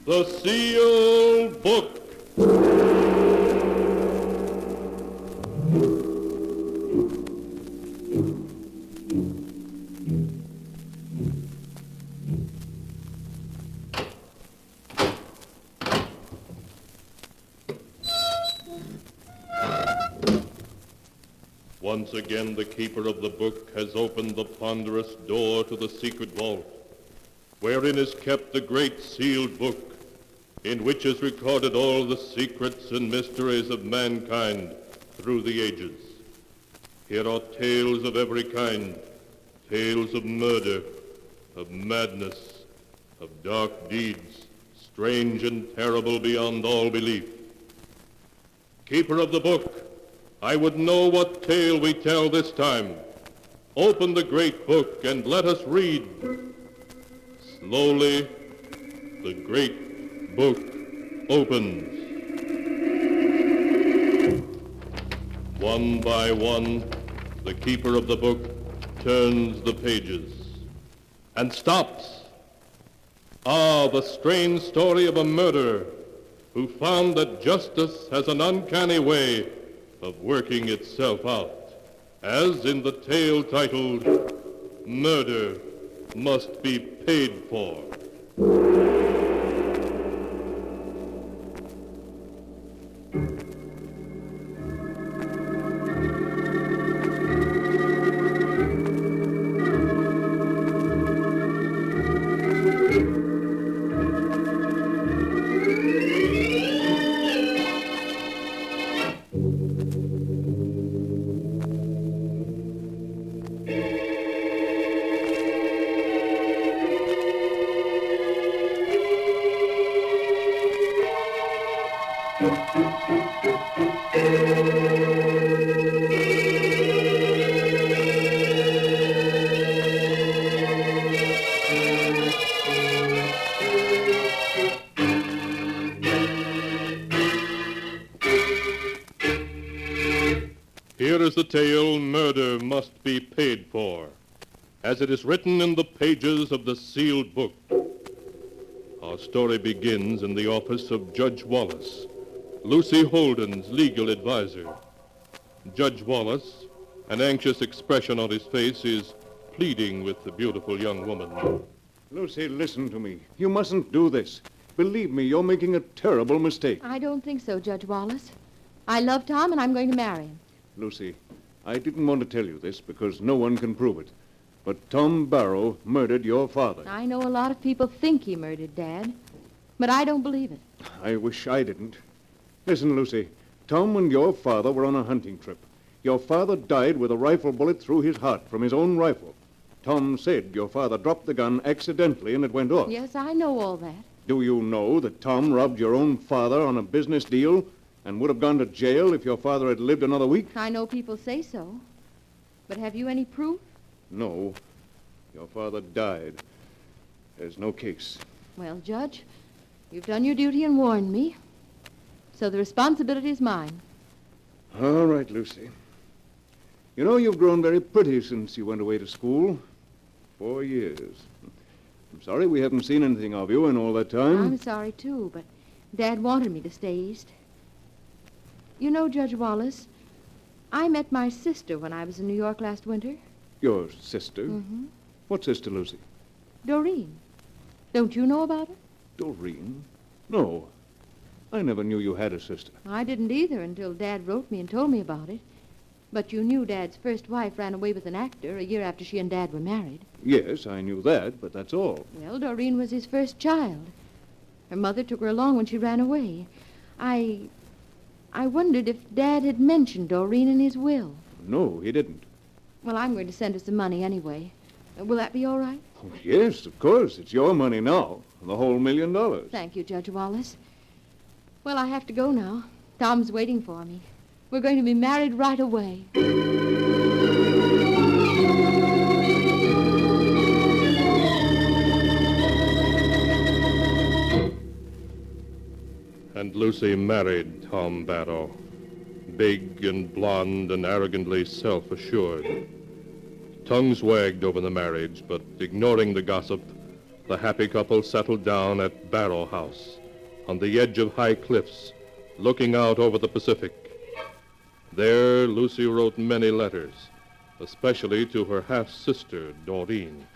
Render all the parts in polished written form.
The Sealed Book. Once again, the keeper of the book has opened the ponderous door to the secret vault, wherein is kept the great sealed book, in which is recorded all the secrets and mysteries of mankind through the ages. Here are tales of every kind, tales of murder, of madness, of dark deeds, strange and terrible beyond all belief. Keeper of the book, I would know what tale we tell this time. Open the great book and let us read. Slowly, the great book opens. One by one, the keeper of the book turns the pages and stops. Ah, the strange story of a murderer who found that justice has an uncanny way of working itself out, as in the tale titled, Murder Must Be Paid For. Here is the tale, Murder Must Be Paid For, as it is written in the pages of the sealed book. Our story begins in the office of Judge Wallace, Lucy Holden's legal advisor. Judge Wallace, an anxious expression on his face, is pleading with the beautiful young woman. Lucy, listen to me. You mustn't do this. Believe me, you're making a terrible mistake. I don't think so, Judge Wallace. I love Tom, and I'm going to marry him. Lucy, I didn't want to tell you this because no one can prove it. But Tom Barrow murdered your father. I know a lot of people think he murdered Dad, but I don't believe it. I wish I didn't. Listen, Lucy, Tom and your father were on a hunting trip. Your father died with a rifle bullet through his heart from his own rifle. Tom said your father dropped the gun accidentally and it went off. Yes, I know all that. Do you know that Tom robbed your own father on a business deal and would have gone to jail if your father had lived another week? I know people say so. But have you any proof? No. Your father died. There's no case. Well, Judge, you've done your duty and warned me. So the responsibility is mine. All right, Lucy. You know, you've grown very pretty since you went away to school. 4 years. I'm sorry we haven't seen anything of you in all that time. I'm sorry, too, but Dad wanted me to stay east. You know, Judge Wallace, I met my sister when I was in New York last winter. Your sister? Mm-hmm. What sister, Lucy? Doreen. Don't you know about her? Doreen? No. I never knew you had a sister. I didn't either until Dad wrote me and told me about it. But you knew Dad's first wife ran away with an actor a year after she and Dad were married. Yes, I knew that, but that's all. Well, Doreen was his first child. Her mother took her along when she ran away. I wondered if Dad had mentioned Doreen in his will. No, he didn't. Well, I'm going to send her some money anyway. Will that be all right? Oh, yes, of course. It's your money now. The whole $1 million. Thank you, Judge Wallace. Well, I have to go now. Tom's waiting for me. We're going to be married right away. And Lucy married Tom Barrow, big and blonde and arrogantly self-assured. Tongues wagged over the marriage, but ignoring the gossip, the happy couple settled down at Barrow House, on the edge of high cliffs, looking out over the Pacific. There, Lucy wrote many letters, especially to her half-sister, Doreen.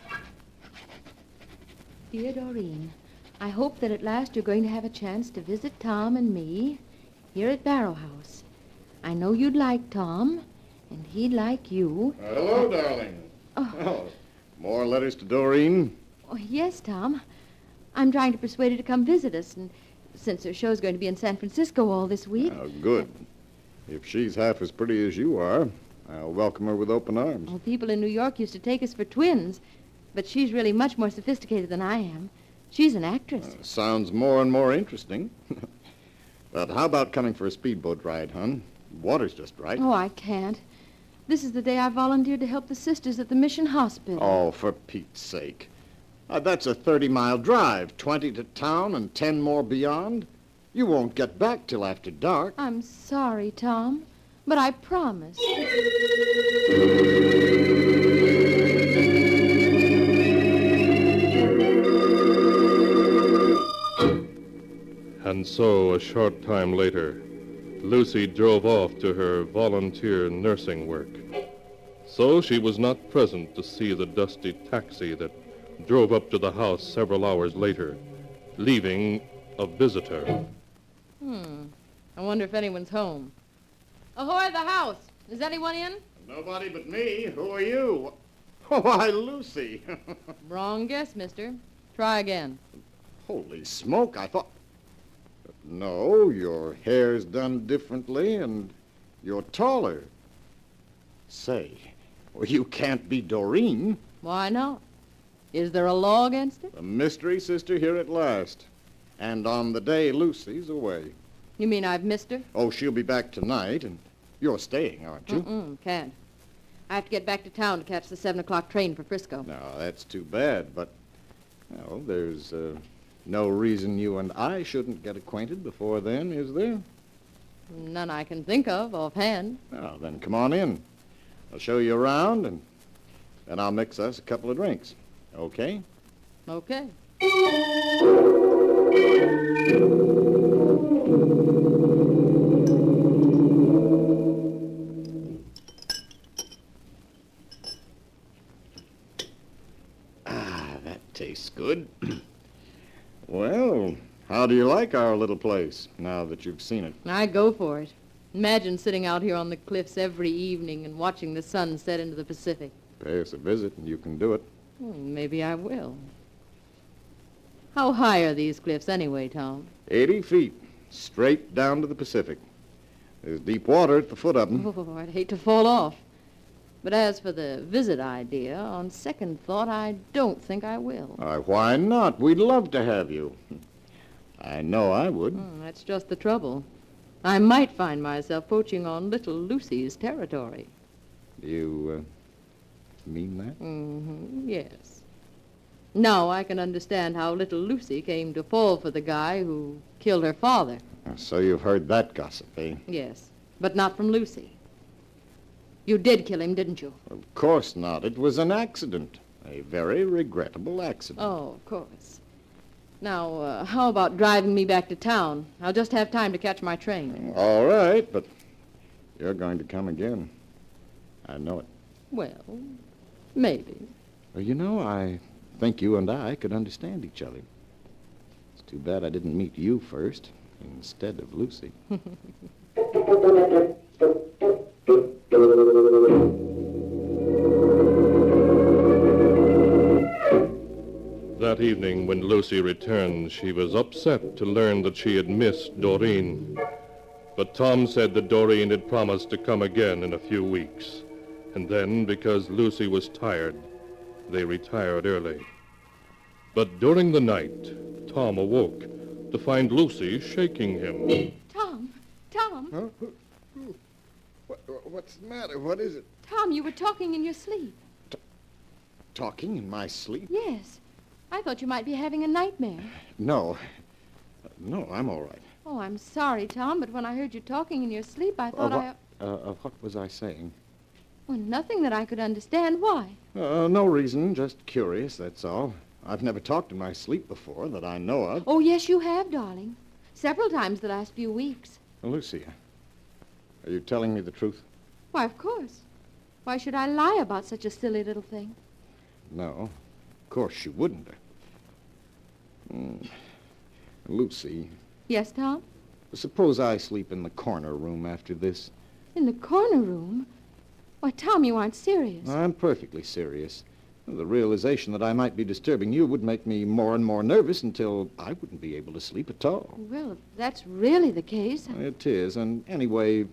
Dear Doreen, I hope that at last you're going to have a chance to visit Tom and me here at Barrow House. I know you'd like Tom, and he'd like you. Hello, darling. Oh. More letters to Doreen? Oh, yes, Tom. I'm trying to persuade her to come visit us, and since her show's going to be in San Francisco all this week. Oh, good. If she's half as pretty as you are, I'll welcome her with open arms. Well, people in New York used to take us for twins, but she's really much more sophisticated than I am. She's an actress. Sounds more and more interesting. But how about coming for a speedboat ride, hon? Water's just right. Oh, I can't. This is the day I volunteered to help the sisters at the mission hospital. Oh, for Pete's sake. That's a 30-mile drive, 20 to town and 10 more beyond. You won't get back till after dark. I'm sorry, Tom, but I promise. And so, a short time later, Lucy drove off to her volunteer nursing work. So she was not present to see the dusty taxi that drove up to the house several hours later, leaving a visitor. I wonder if anyone's home. Ahoy, the house! Is anyone in? Nobody but me. Who are you? Oh, why, Lucy. Wrong guess, mister. Try again. Holy smoke, I thought... No, your hair's done differently, and you're taller. Say, well, you can't be Doreen. Why not? Is there a law against it? The mystery sister here at last. And on the day Lucy's away. You mean I've missed her? Oh, she'll be back tonight, and you're staying, aren't you? Can't. I have to get back to town to catch the 7 o'clock train for Frisco. No, that's too bad, but, well, there's no reason you and I shouldn't get acquainted before then, is there? None I can think of offhand. Well, then come on in. I'll show you around, and then I'll mix us a couple of drinks. Okay? Okay. That tastes good. Well, how do you like our little place, now that you've seen it? I go for it. Imagine sitting out here on the cliffs every evening and watching the sun set into the Pacific. Pay us a visit, and you can do it. Maybe I will. How high are these cliffs anyway, Tom? 80 feet, straight down to the Pacific. There's deep water at the foot of them. Oh, I'd hate to fall off. But as for the visit idea, on second thought, I don't think I will. Why not? We'd love to have you. I know I would. That's just the trouble. I might find myself poaching on little Lucy's territory. Do you mean that? Yes. Now I can understand how little Lucy came to fall for the guy who killed her father. So you've heard that gossip, eh? Yes, but not from Lucy. You did kill him, didn't you? Of course not. It was an accident. A very regrettable accident. Oh, of course. Now, how about driving me back to town? I'll just have time to catch my train. All right, but you're going to come again. I know it. Well, maybe. Well, you know, I think you and I could understand each other. It's too bad I didn't meet you first instead of Lucy. That evening, when Lucy returned, she was upset to learn that she had missed Doreen. But Tom said that Doreen had promised to come again in a few weeks. And then, because Lucy was tired, they retired early. But during the night, Tom awoke to find Lucy shaking him. Tom! Huh? What's the matter? What is it? Tom, you were talking in your sleep. Talking in my sleep? Yes. I thought you might be having a nightmare. No. No, I'm all right. Oh, I'm sorry, Tom, but when I heard you talking in your sleep, I thought What was I saying? Well, nothing that I could understand. Why? No reason, just curious, that's all. I've never talked in my sleep before that I know of. Oh, yes, you have, darling. Several times the last few weeks. Lucy, are you telling me the truth? Why, of course. Why should I lie about such a silly little thing? No, of course you wouldn't. Lucy, Yes, Tom? suppose I sleep in the corner room after this. In the corner room? Why, Tom, you aren't serious. I'm perfectly serious. The realization that I might be disturbing you would make me more and more nervous until I wouldn't be able to sleep at all. Well, if that's really the case... It is, and anyway,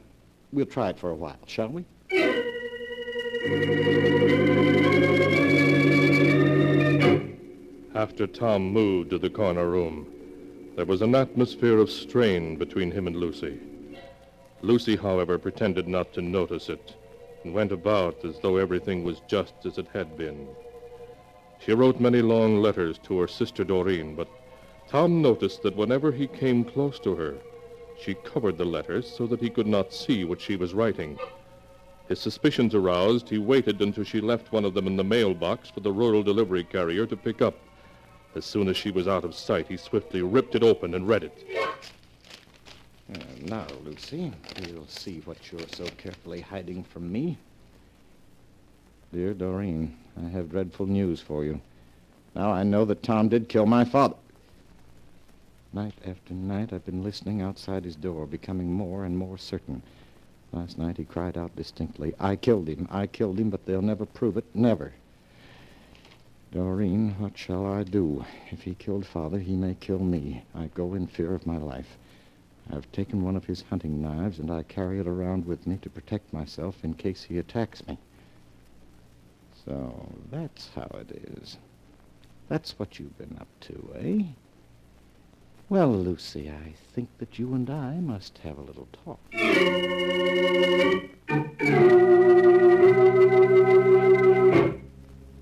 we'll try it for a while, shall we? After Tom moved to the corner room, there was an atmosphere of strain between him and Lucy. Lucy, however, pretended not to notice it and went about as though everything was just as it had been. She wrote many long letters to her sister Doreen, but Tom noticed that whenever he came close to her, she covered the letters so that he could not see what she was writing. His suspicions aroused, he waited until she left one of them in the mailbox for the rural delivery carrier to pick up. As soon as she was out of sight, he swiftly ripped it open and read it. Now, Lucy, we'll see what you're so carefully hiding from me. Dear Doreen, I have dreadful news for you. Now I know that Tom did kill my father. Night after night, I've been listening outside his door, becoming more and more certain. Last night he cried out distinctly, I killed him, but they'll never prove it, never. Doreen, what shall I do? If he killed Father, he may kill me. I go in fear of my life. I've taken one of his hunting knives, and I carry it around with me to protect myself in case he attacks me. So that's how it is. That's what you've been up to, eh? Well, Lucy, I think that you and I must have a little talk.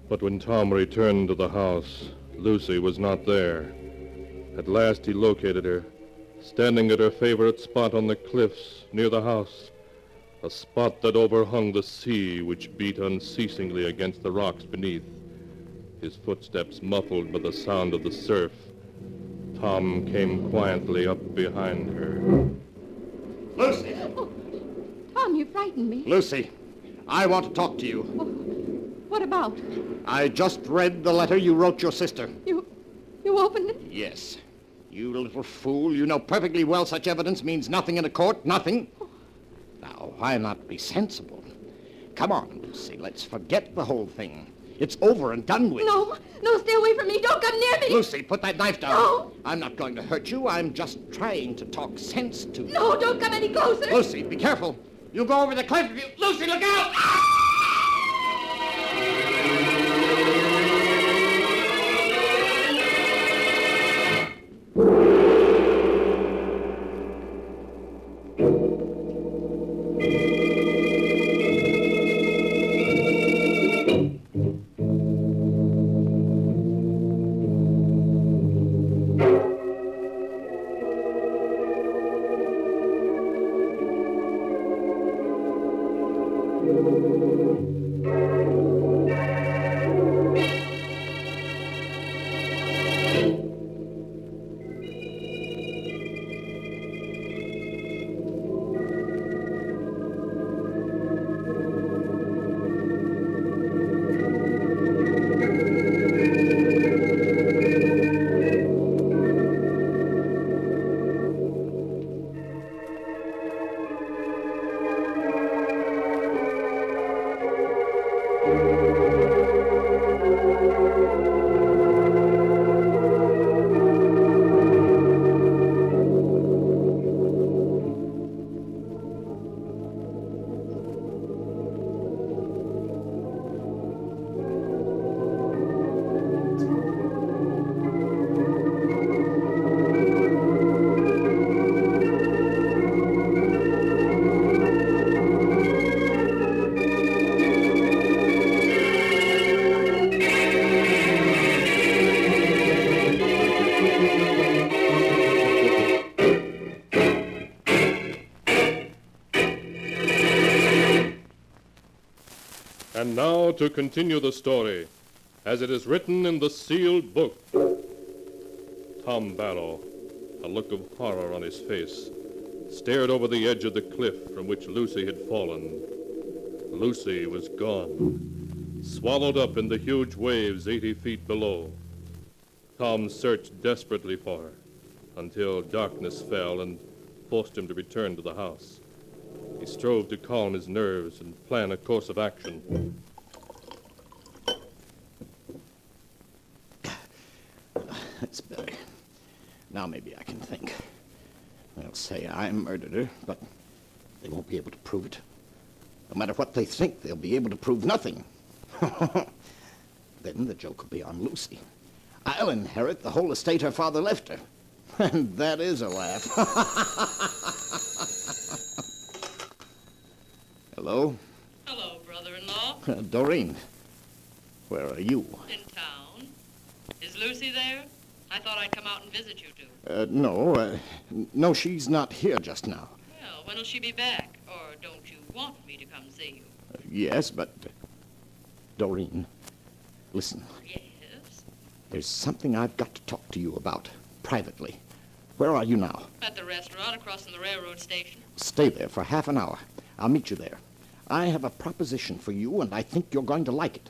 But when Tom returned to the house, Lucy was not there. At last he located her, standing at her favorite spot on the cliffs near the house, a spot that overhung the sea which beat unceasingly against the rocks beneath, his footsteps muffled by the sound of the surf. Tom came quietly up behind her. Lucy! Oh, Tom, you frightened me. Lucy, I want to talk to you. What about? I just read the letter you wrote your sister. You opened it? Yes. You little fool, you know perfectly well such evidence means nothing in a court, nothing. Now, why not be sensible? Come on, Lucy, let's forget the whole thing. It's over and done with. No, stay away from me. Don't come near me. Lucy, put that knife down. No. I'm not going to hurt you. I'm just trying to talk sense to you. No, don't come any closer. Lucy, be careful. You'll go over the cliff if you... Lucy, look out! And now to continue the story. as it is written in the sealed book. Tom Barrow, a look of horror on his face, stared over the edge of the cliff from which Lucy had fallen. Lucy was gone, swallowed up in the huge waves 80 feet below. Tom searched desperately for her until darkness fell and forced him to return to the house. He strove to calm his nerves and plan a course of action. That's better. Now maybe I can think. They'll say I murdered her, but they won't be able to prove it. No matter what they think, they'll be able to prove nothing. Then the joke will be on Lucy. I'll inherit the whole estate her father left her. And that is a laugh. Hello? Hello, brother-in-law. Doreen, where are you? In town. Is Lucy there? I thought I'd come out and visit you two. No, she's not here just now. Well, when'll she be back? Or don't you want me to come see you? Yes, but... Doreen, listen. Yes? There's something I've got to talk to you about, privately. Where are you now? At the restaurant across from the railroad station. Stay there for half an hour. I'll meet you there. I have a proposition for you, and I think you're going to like it.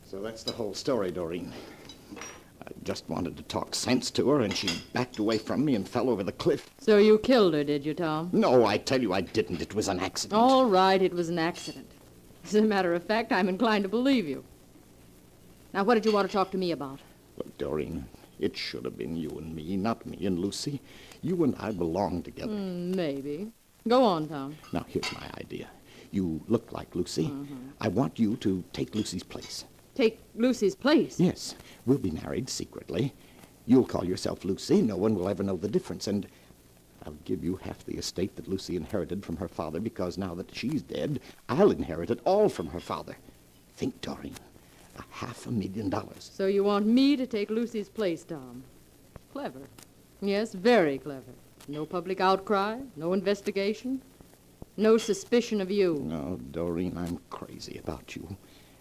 So that's the whole story, Doreen. I just wanted to talk sense to her, and she backed away from me and fell over the cliff. So you killed her, did you, Tom? No, I tell you I didn't. It was an accident. All right, it was an accident. As a matter of fact, I'm inclined to believe you. Now, what did you want to talk to me about? Look, Doreen, it should have been you and me, not me and Lucy. You and I belong together. Maybe. Go on, Tom. Now, here's my idea. You look like Lucy. I want you to take Lucy's place. Take Lucy's place? Yes. We'll be married secretly. You'll call yourself Lucy. No one will ever know the difference. And I'll give you half the estate that Lucy inherited from her father, because now that she's dead, I'll inherit it all from her father. Think, Doreen. $500,000. So you want me to take Lucy's place, Tom? Clever. Yes, very clever. No public outcry, no investigation, no suspicion of you. No, Doreen, I'm crazy about you.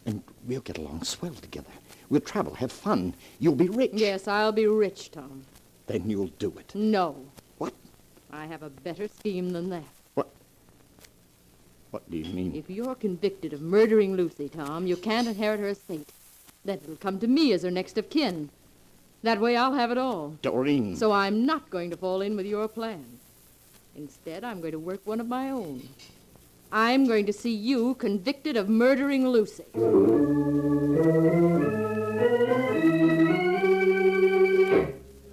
And we'll get along swell together. We'll travel, have fun. You'll be rich. Yes, I'll be rich, Tom. Then you'll do it. No. What? I have a better scheme than that. What do you mean? If you're convicted of murdering Lucy, Tom, you can't inherit her estate. Then it'll come to me as her next of kin. That way I'll have it all. Doreen. So I'm not going to fall in with your plan. Instead, I'm going to work one of my own. I'm going to see you convicted of murdering Lucy.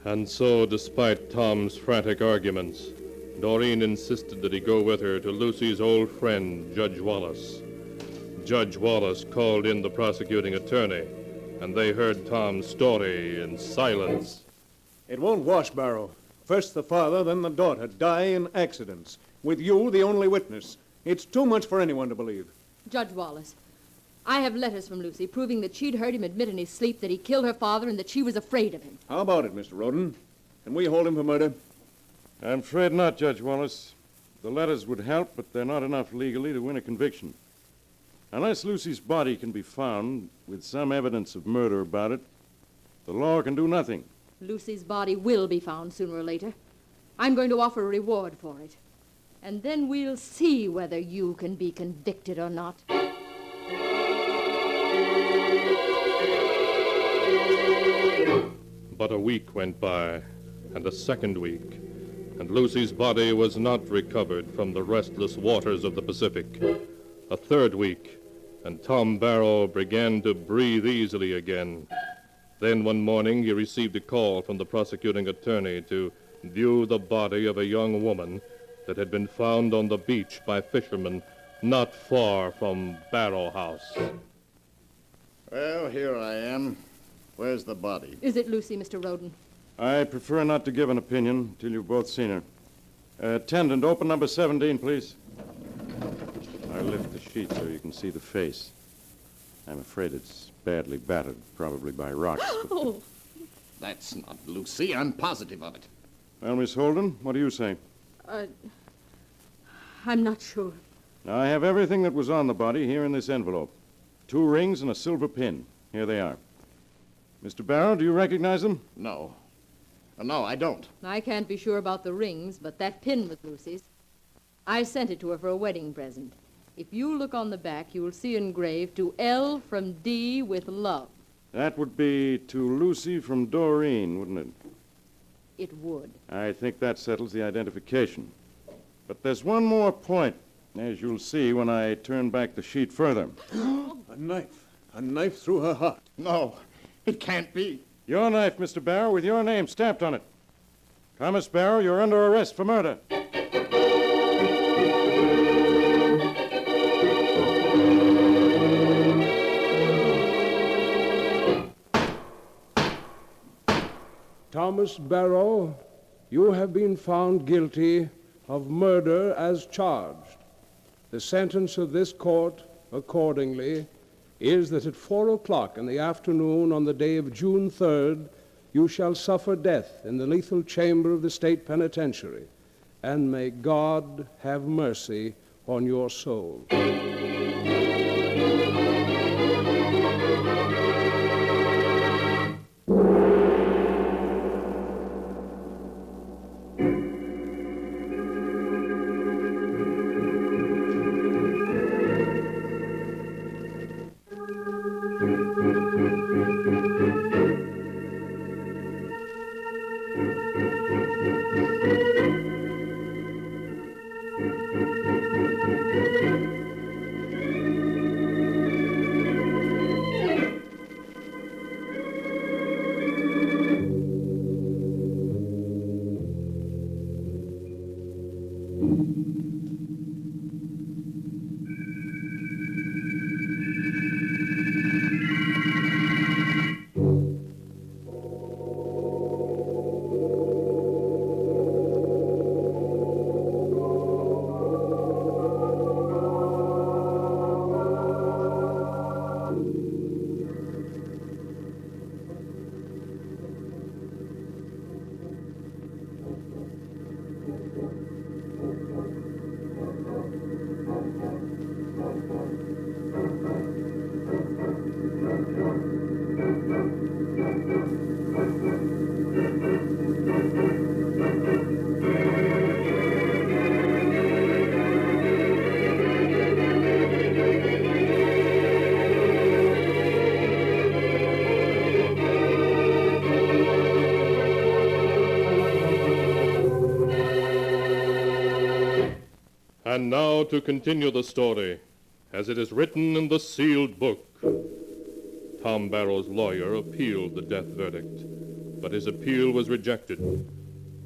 And so, despite Tom's frantic arguments, Doreen insisted that he go with her to Lucy's old friend, Judge Wallace. Judge Wallace called in the prosecuting attorney, and they heard Tom's story in silence. It won't wash, Barrow. First the father, then the daughter die in accidents, with you the only witness. It's too much for anyone to believe. Judge Wallace, I have letters from Lucy proving that she'd heard him admit in his sleep that he killed her father and that she was afraid of him. How about it, Mr. Roden? Can we hold him for murder? I'm afraid not, Judge Wallace. The letters would help, but they're not enough legally to win a conviction. Unless Lucy's body can be found with some evidence of murder about it, the law can do nothing. Lucy's body will be found sooner or later. I'm going to offer a reward for it. And then we'll see whether you can be convicted or not. But a week went by, and a second week, and Lucy's body was not recovered from the restless waters of the Pacific. A third week, and Tom Barrow began to breathe easily again. Then one morning he received a call from the prosecuting attorney to view the body of a young woman that had been found on the beach by fishermen not far from Barrow House. Well, here I am. Where's the body? Is it Lucy, Mr. Roden? I prefer not to give an opinion till you've both seen her. Attendant, open number 17, please. I lift the sheet so you can see the face. I'm afraid it's badly battered, probably by rocks. But, Oh, That's not Lucy. I'm positive of it. Well, Miss Holden, what do you say? I'm not sure. Now, I have everything that was on the body here in this envelope. 2 rings and a silver pin. Here they are. Mr. Barrow, do you recognize them? No. No, I don't. I can't be sure about the rings, but that pin was Lucy's. I sent it to her for a wedding present. If you look on the back, you will see engraved, "To L from D with love." That would be to Lucy from Doreen, wouldn't it? It would. I think that settles the identification. But there's one more point, as you'll see when I turn back the sheet further. A knife. A knife through her heart. No, it can't be. Your knife, Mr. Barrow, with your name stamped on it. Thomas Barrow, you're under arrest for murder. Thomas Barrow, you have been found guilty of murder as charged. The sentence of this court, accordingly, is that at 4 o'clock in the afternoon on the day of June 3rd, you shall suffer death in the lethal chamber of the state penitentiary, and may God have mercy on your soul. And now to continue the story, as it is written in the sealed book. Tom Barrow's lawyer appealed the death verdict, but his appeal was rejected.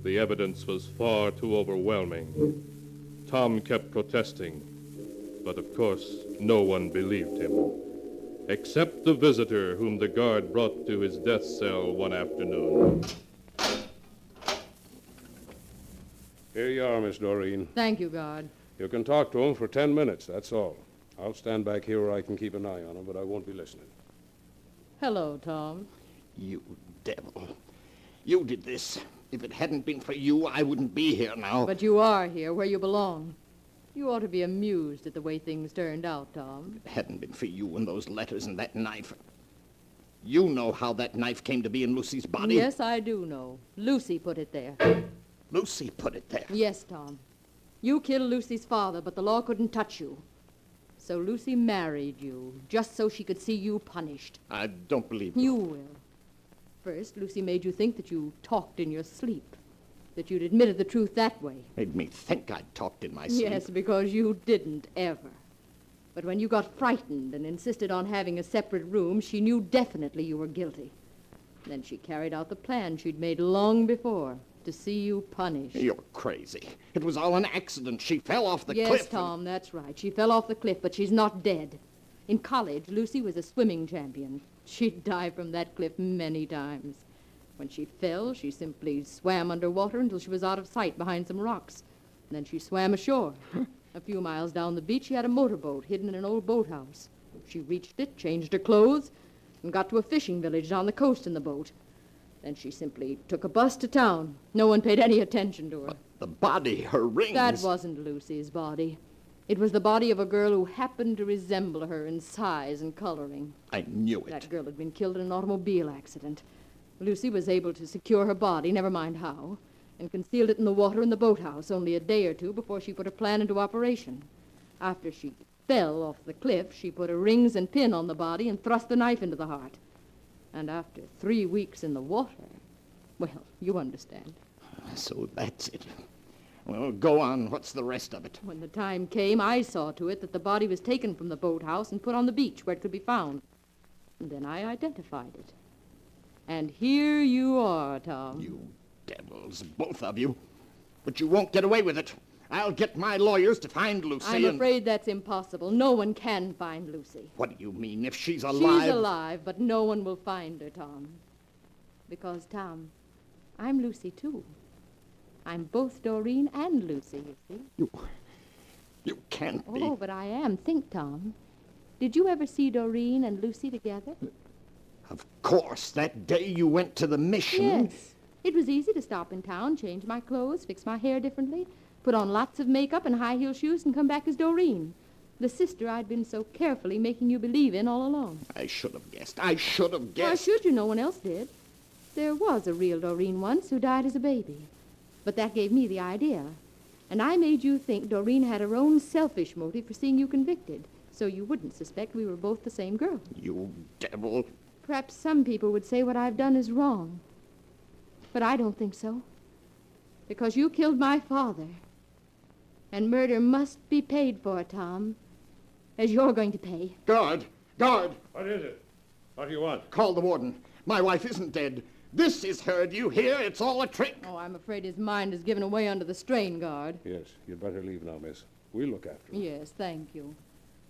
The evidence was far too overwhelming. Tom kept protesting, but of course no one believed him, except the visitor whom the guard brought to his death cell one afternoon. Here you are, Miss Doreen. Thank you, guard. You can talk to him for 10 minutes, that's all. I'll stand back here where I can keep an eye on him, but I won't be listening. Hello, Tom. You devil. You did this. If it hadn't been for you, I wouldn't be here now. But you are here where you belong. You ought to be amused at the way things turned out, Tom. If it hadn't been for you and those letters and that knife. You know how that knife came to be in Lucy's body? Yes, I do know. Lucy put it there. Lucy put it there. Yes, Tom. You killed Lucy's father, but the law couldn't touch you. So Lucy married you, just so she could see you punished. I don't believe You will. First, Lucy made you think that you talked in your sleep, that you'd admitted the truth that way. Made me think I'd talked in my sleep. Yes, because you didn't, ever. But when you got frightened and insisted on having a separate room, she knew definitely you were guilty. Then she carried out the plan she'd made long before, to see you punished. You're crazy. It was all an accident. She fell off the cliff. Yes, Tom, that's right. She fell off the cliff, but she's not dead. In college, Lucy was a swimming champion. She'd dive from that cliff many times. When she fell, she simply swam underwater until she was out of sight behind some rocks. And then she swam ashore. A few miles down the beach, she had a motorboat hidden in an old boathouse. She reached it, changed her clothes, and got to a fishing village down the coast in the boat. Then she simply took a bus to town. No one paid any attention to her. The body, her rings. That wasn't Lucy's body. It was the body of a girl who happened to resemble her in size and coloring. I knew it. That girl had been killed in an automobile accident. Lucy was able to secure her body, never mind how, and concealed it in the water in the boathouse only a day or two before she put her plan into operation. After she fell off the cliff, she put her rings and pin on the body and thrust the knife into the heart. And after 3 weeks in the water, well, you understand. So that's it. Well, go on. What's the rest of it? When the time came, I saw to it that the body was taken from the boathouse and put on the beach where it could be found. And then I identified it. And here you are, Tom. You devils, both of you. But you won't get away with it. I'll get my lawyers to find Lucy. I'm afraid that's impossible. No one can find Lucy. What do you mean, if she's alive? She's alive, but no one will find her, Tom. Because, Tom, I'm Lucy, too. I'm both Doreen and Lucy, you see. You can't be. Oh, but I am. Think, Tom. Did you ever see Doreen and Lucy together? Of course, that day you went to the mission. Yes. It was easy to stop in town, change my clothes, fix my hair differently, put on lots of makeup and high heel shoes, and come back as Doreen, the sister I'd been so carefully making you believe in all along. I should have guessed. I should have guessed. Why should you? No one else did. There was a real Doreen once who died as a baby. But that gave me the idea. And I made you think Doreen had her own selfish motive for seeing you convicted, so you wouldn't suspect we were both the same girl. You devil. Perhaps some people would say what I've done is wrong. But I don't think so. Because you killed my father. And murder must be paid for, Tom. As you're going to pay. Guard! Guard! What is it? What do you want? Call the warden. My wife isn't dead. This is her. Do you hear? It's all a trick. Oh, I'm afraid his mind is given away under the strain, guard. Yes, you'd better leave now, miss. We'll look after him. Yes, thank you.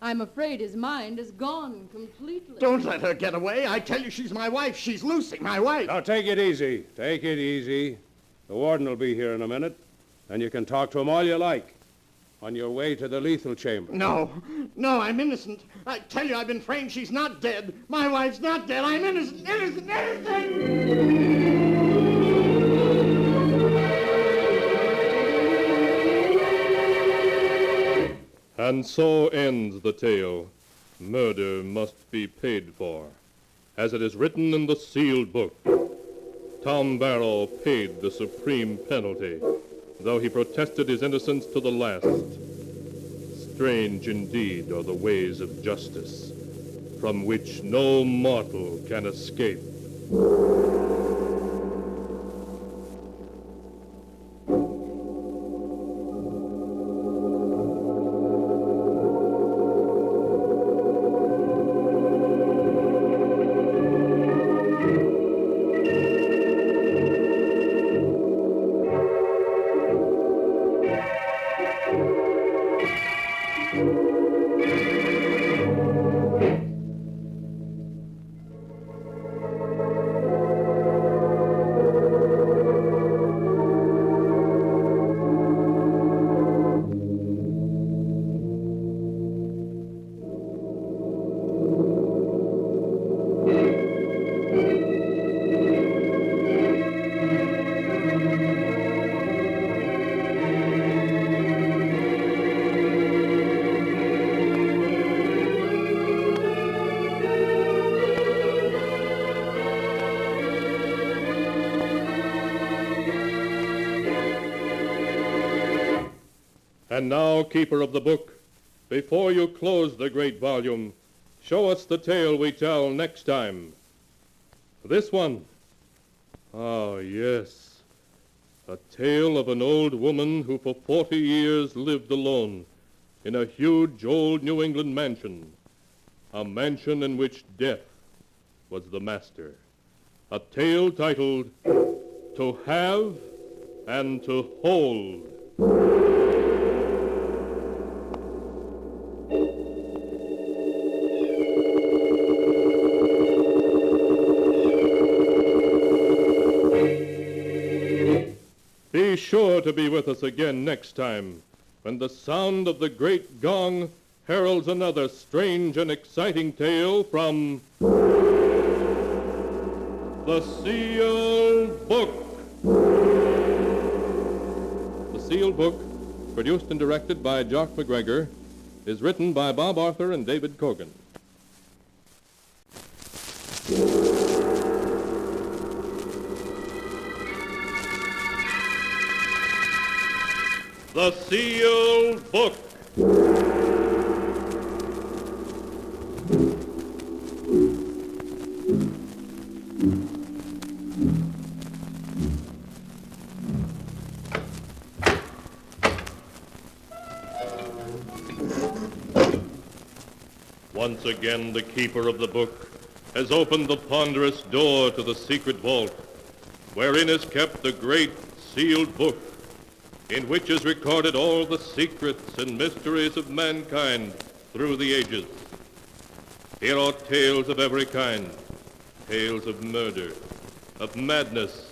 I'm afraid his mind is gone completely. Don't let her get away. I tell you, she's my wife. She's Lucy, my wife. Now, take it easy. Take it easy. The warden will be here in a minute, and you can talk to him all you like. On your way to the lethal chamber. No, I'm innocent. I tell you, I've been framed. She's not dead. My wife's not dead. I'm innocent, innocent! And so ends the tale. Murder must be paid for, as it is written in the sealed book. Tom Barrow paid the supreme penalty, though he protested his innocence to the last. Strange indeed are the ways of justice, from which no mortal can escape. And now, keeper of the book, before you close the great volume, show us the tale we tell next time. This one. Ah, yes. A tale of an old woman who for 40 years lived alone in a huge old New England mansion. A mansion in which death was the master. A tale titled, To Have and to Hold. Be sure to be with us again next time, when the sound of the great gong heralds another strange and exciting tale from The Sealed Book. The Sealed Book, produced and directed by Jock McGregor, is written by Bob Arthur and David Cogan. The Sealed Book. Once again, the keeper of the book has opened the ponderous door to the secret vault, wherein is kept the great sealed book, in which is recorded all the secrets and mysteries of mankind through the ages. Here are tales of every kind, tales of murder, of madness,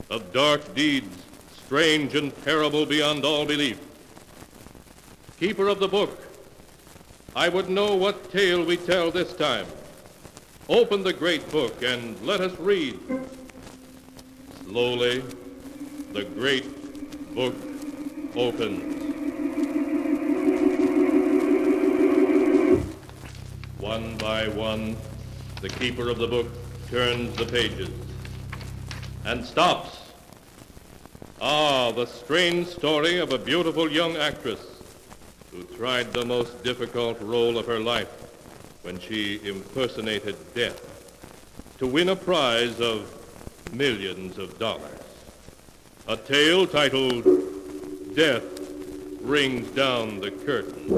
of dark deeds, strange and terrible beyond all belief. Keeper of the book, I would know what tale we tell this time. Open the great book and let us read. Slowly, the great book opens. One by one, the keeper of the book turns the pages and stops. Ah, the strange story of a beautiful young actress who tried the most difficult role of her life when she impersonated death to win a prize of millions of dollars. A tale titled Death Rings Down the Curtain.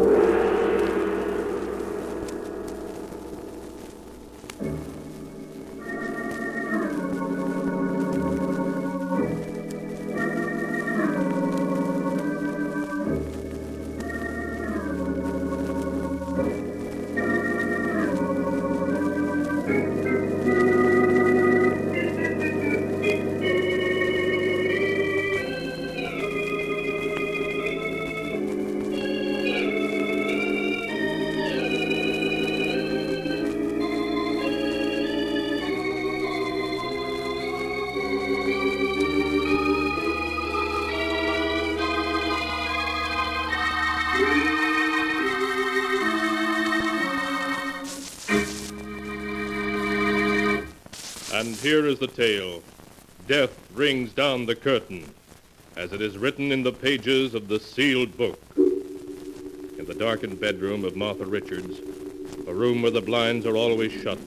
And here is the tale, Death Rings Down the Curtain, as it is written in the pages of the sealed book. In the darkened bedroom of Martha Richards, a room where the blinds are always shut,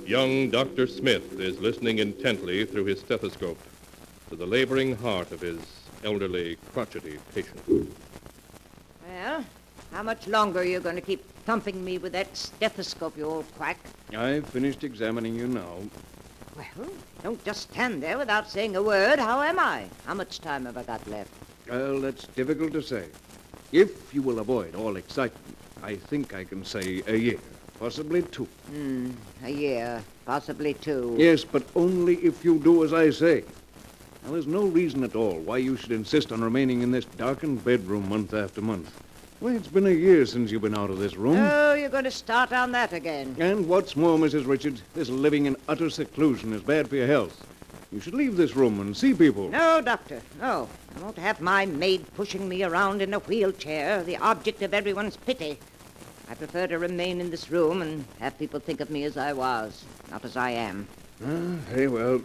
young Dr. Smith is listening intently through his stethoscope to the laboring heart of his elderly, crotchety patient. Well, how much longer are you going to keep thumping me with that stethoscope, you old quack? I've finished examining you now. Well, don't just stand there without saying a word. How am I? How much time have I got left? Well, that's difficult to say. If you will avoid all excitement, I think I can say a year, possibly 2. A year, possibly 2. Yes, but only if you do as I say. Now, there's no reason at all why you should insist on remaining in this darkened bedroom month after month. Why, it's been a year since you've been out of this room. Oh, you're going to start on that again. And what's more, Mrs. Richards, this living in utter seclusion is bad for your health. You should leave this room and see people. No, Doctor, no. I won't have my maid pushing me around in a wheelchair, the object of everyone's pity. I prefer to remain in this room and have people think of me as I was, not as I am. Very well.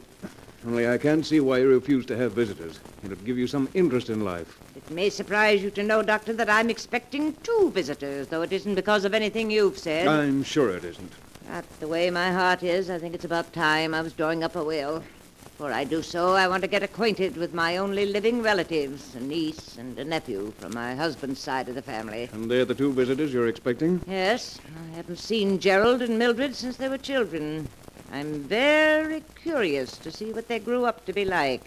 Only I can't see why you refuse to have visitors. It'll give you some interest in life. It may surprise you to know, Doctor, that I'm expecting 2 visitors, though it isn't because of anything you've said. I'm sure it isn't. That's the way my heart is. I think it's about time I was drawing up a will. Before I do so, I want to get acquainted with my only living relatives, a niece and a nephew from my husband's side of the family. And they're the 2 visitors you're expecting? Yes, I haven't seen Gerald and Mildred since they were children. I'm very curious to see what they grew up to be like.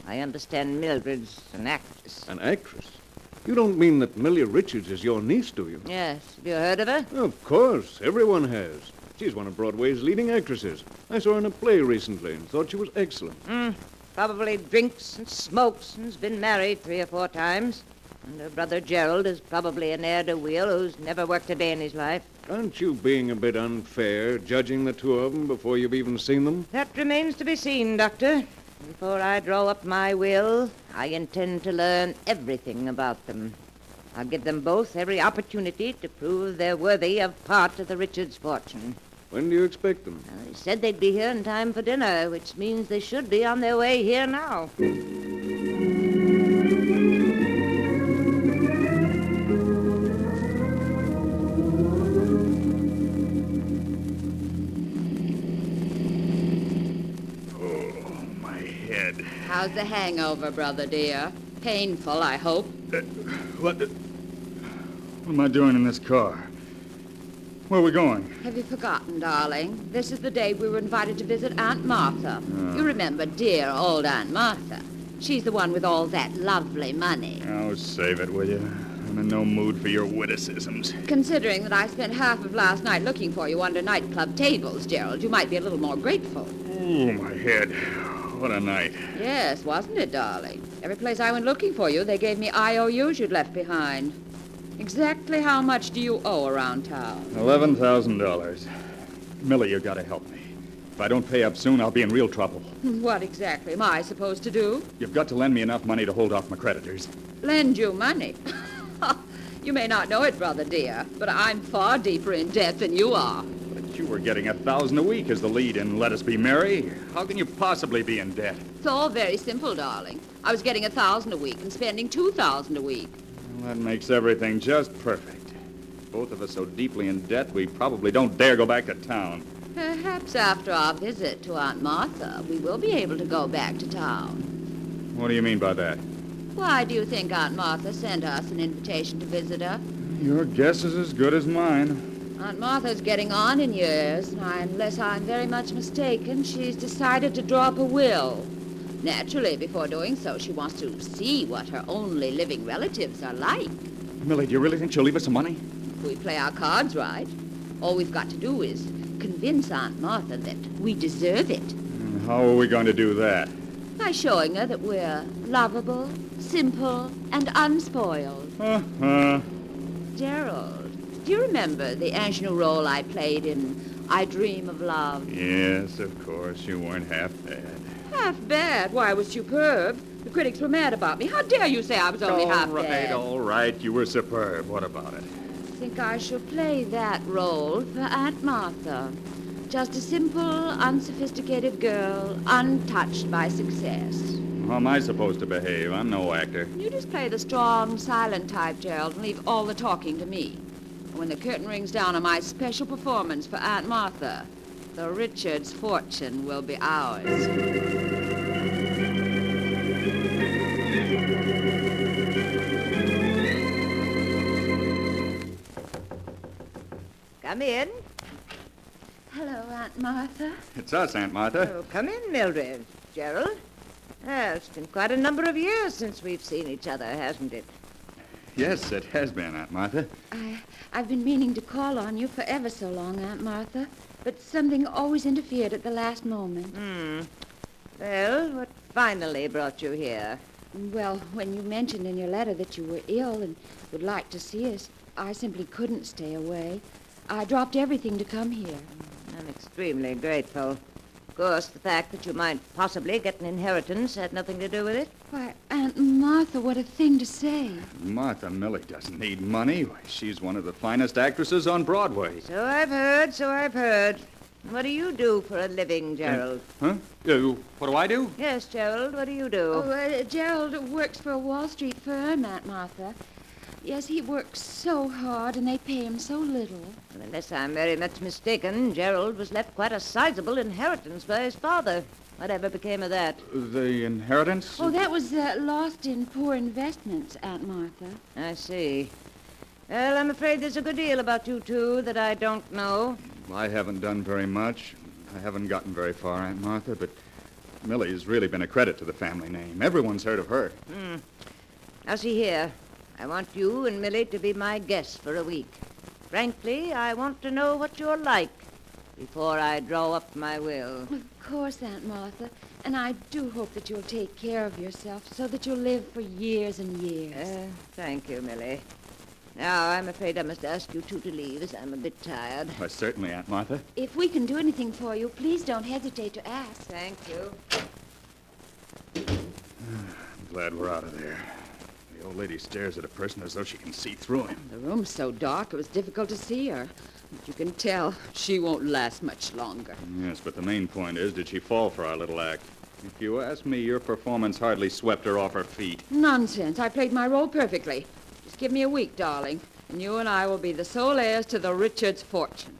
I understand Mildred's an actress. An actress? You don't mean that Millie Richards is your niece, do you? Yes. Have you heard of her? Of course. Everyone has. She's one of Broadway's leading actresses. I saw her in a play recently and thought she was excellent. Probably drinks and smokes and has been married 3 or 4 times. And her brother Gerald is probably a ne'er-do-wheel who's never worked a day in his life. Aren't you being a bit unfair, judging the two of them before you've even seen them? That remains to be seen, Doctor. Before I draw up my will, I intend to learn everything about them. I'll give them both every opportunity to prove they're worthy of part of the Richards' fortune. When do you expect them? They said they'd be here in time for dinner, which means they should be on their way here now. How's the hangover, brother dear? Painful, I hope. What am I doing in this car? Where are we going? Have you forgotten, darling? This is the day we were invited to visit Aunt Martha. You remember dear old Aunt Martha. She's the one with all that lovely money. Oh, save it, will you? I'm in no mood for your witticisms. Considering that I spent half of last night looking for you under nightclub tables, Gerald, you might be a little more grateful. Oh, my head. What a night. Yes, wasn't it, darling? Every place I went looking for you, they gave me IOUs you'd left behind. Exactly how much do you owe around town? $11,000. Millie, you gotta help me. If I don't pay up soon, I'll be in real trouble. What exactly am I supposed to do? You've got to lend me enough money to hold off my creditors. Lend you money? You may not know it, brother dear, but I'm far deeper in debt than you are. But you were getting $1,000 a week as the lead in Let Us Be Merry. How can you possibly be in debt? It's all very simple, darling. I was getting $1,000 a week and spending $2,000 a week. Well, that makes everything just perfect. Both of us so deeply in debt, we probably don't dare go back to town. Perhaps after our visit to Aunt Martha, we will be able to go back to town. What do you mean by that? Why do you think Aunt Martha sent us an invitation to visit her? Your guess is as good as mine. Aunt Martha's getting on in years, and unless I'm very much mistaken, she's decided to draw up a will. Naturally, before doing so, she wants to see what her only living relatives are like. Millie, do you really think she'll leave us some money? If we play our cards right, all we've got to do is convince Aunt Martha that we deserve it. And how are we going to do that? By showing her that we're lovable, simple, and unspoiled. Gerald, do you remember the ingenue role I played in I Dream of Love? Yes, of course. You weren't half bad. Half bad? Why, I was superb. The critics were mad about me. How dare you say I was only half bad? All right. You were superb. What about it? I think I shall play that role for Aunt Martha. Just a simple, unsophisticated girl, untouched by success. How am I supposed to behave? I'm no actor. You just play the strong, silent type, Gerald, and leave all the talking to me. And when the curtain rings down on my special performance for Aunt Martha, the Richards' fortune will be ours. Come in. Hello, Aunt Martha. It's us, Aunt Martha. Oh, come in, Mildred. Gerald. Well, it's been quite a number of years since we've seen each other, hasn't it? Yes, it has been, Aunt Martha. I've been meaning to call on you for ever so long, Aunt Martha, but something always interfered at the last moment. Well, what finally brought you here? Well, when you mentioned in your letter that you were ill and would like to see us, I simply couldn't stay away. I dropped everything to come here. I'm extremely grateful. Of course, the fact that you might possibly get an inheritance had nothing to do with it. Why, Aunt Martha, what a thing to say. Martha, Millie doesn't need money. Why, she's one of the finest actresses on Broadway. So I've heard. What do you do for a living, Gerald? Huh? What do I do? Yes, Gerald, what do you do? Oh, Gerald works for a Wall Street firm, Aunt Martha. Yes, he works so hard, and they pay him so little. Well, unless I'm very much mistaken, Gerald was left quite a sizable inheritance by his father. Whatever became of that? The inheritance? Oh, that was lost in poor investments, Aunt Martha. I see. Well, I'm afraid there's a good deal about you two that I don't know. I haven't done very much. I haven't gotten very far, Aunt Martha, but Millie's really been a credit to the family name. Everyone's heard of her. Now, see here. I want you and Millie to be my guests for a week. Frankly, I want to know what you're like before I draw up my will. Of course, Aunt Martha. And I do hope that you'll take care of yourself so that you'll live for years and years. Thank you, Millie. Now, I'm afraid I must ask you two to leave, as I'm a bit tired. Why, certainly, Aunt Martha. If we can do anything for you, please don't hesitate to ask. Thank you. I'm glad we're out of there. The old lady stares at a person as though she can see through him. The room's so dark, it was difficult to see her. But you can tell she won't last much longer. Yes, but the main point is, did she fall for our little act? If you ask me, your performance hardly swept her off her feet. Nonsense. I played my role perfectly. Just give me a week, darling, and you and I will be the sole heirs to the Richards' fortune.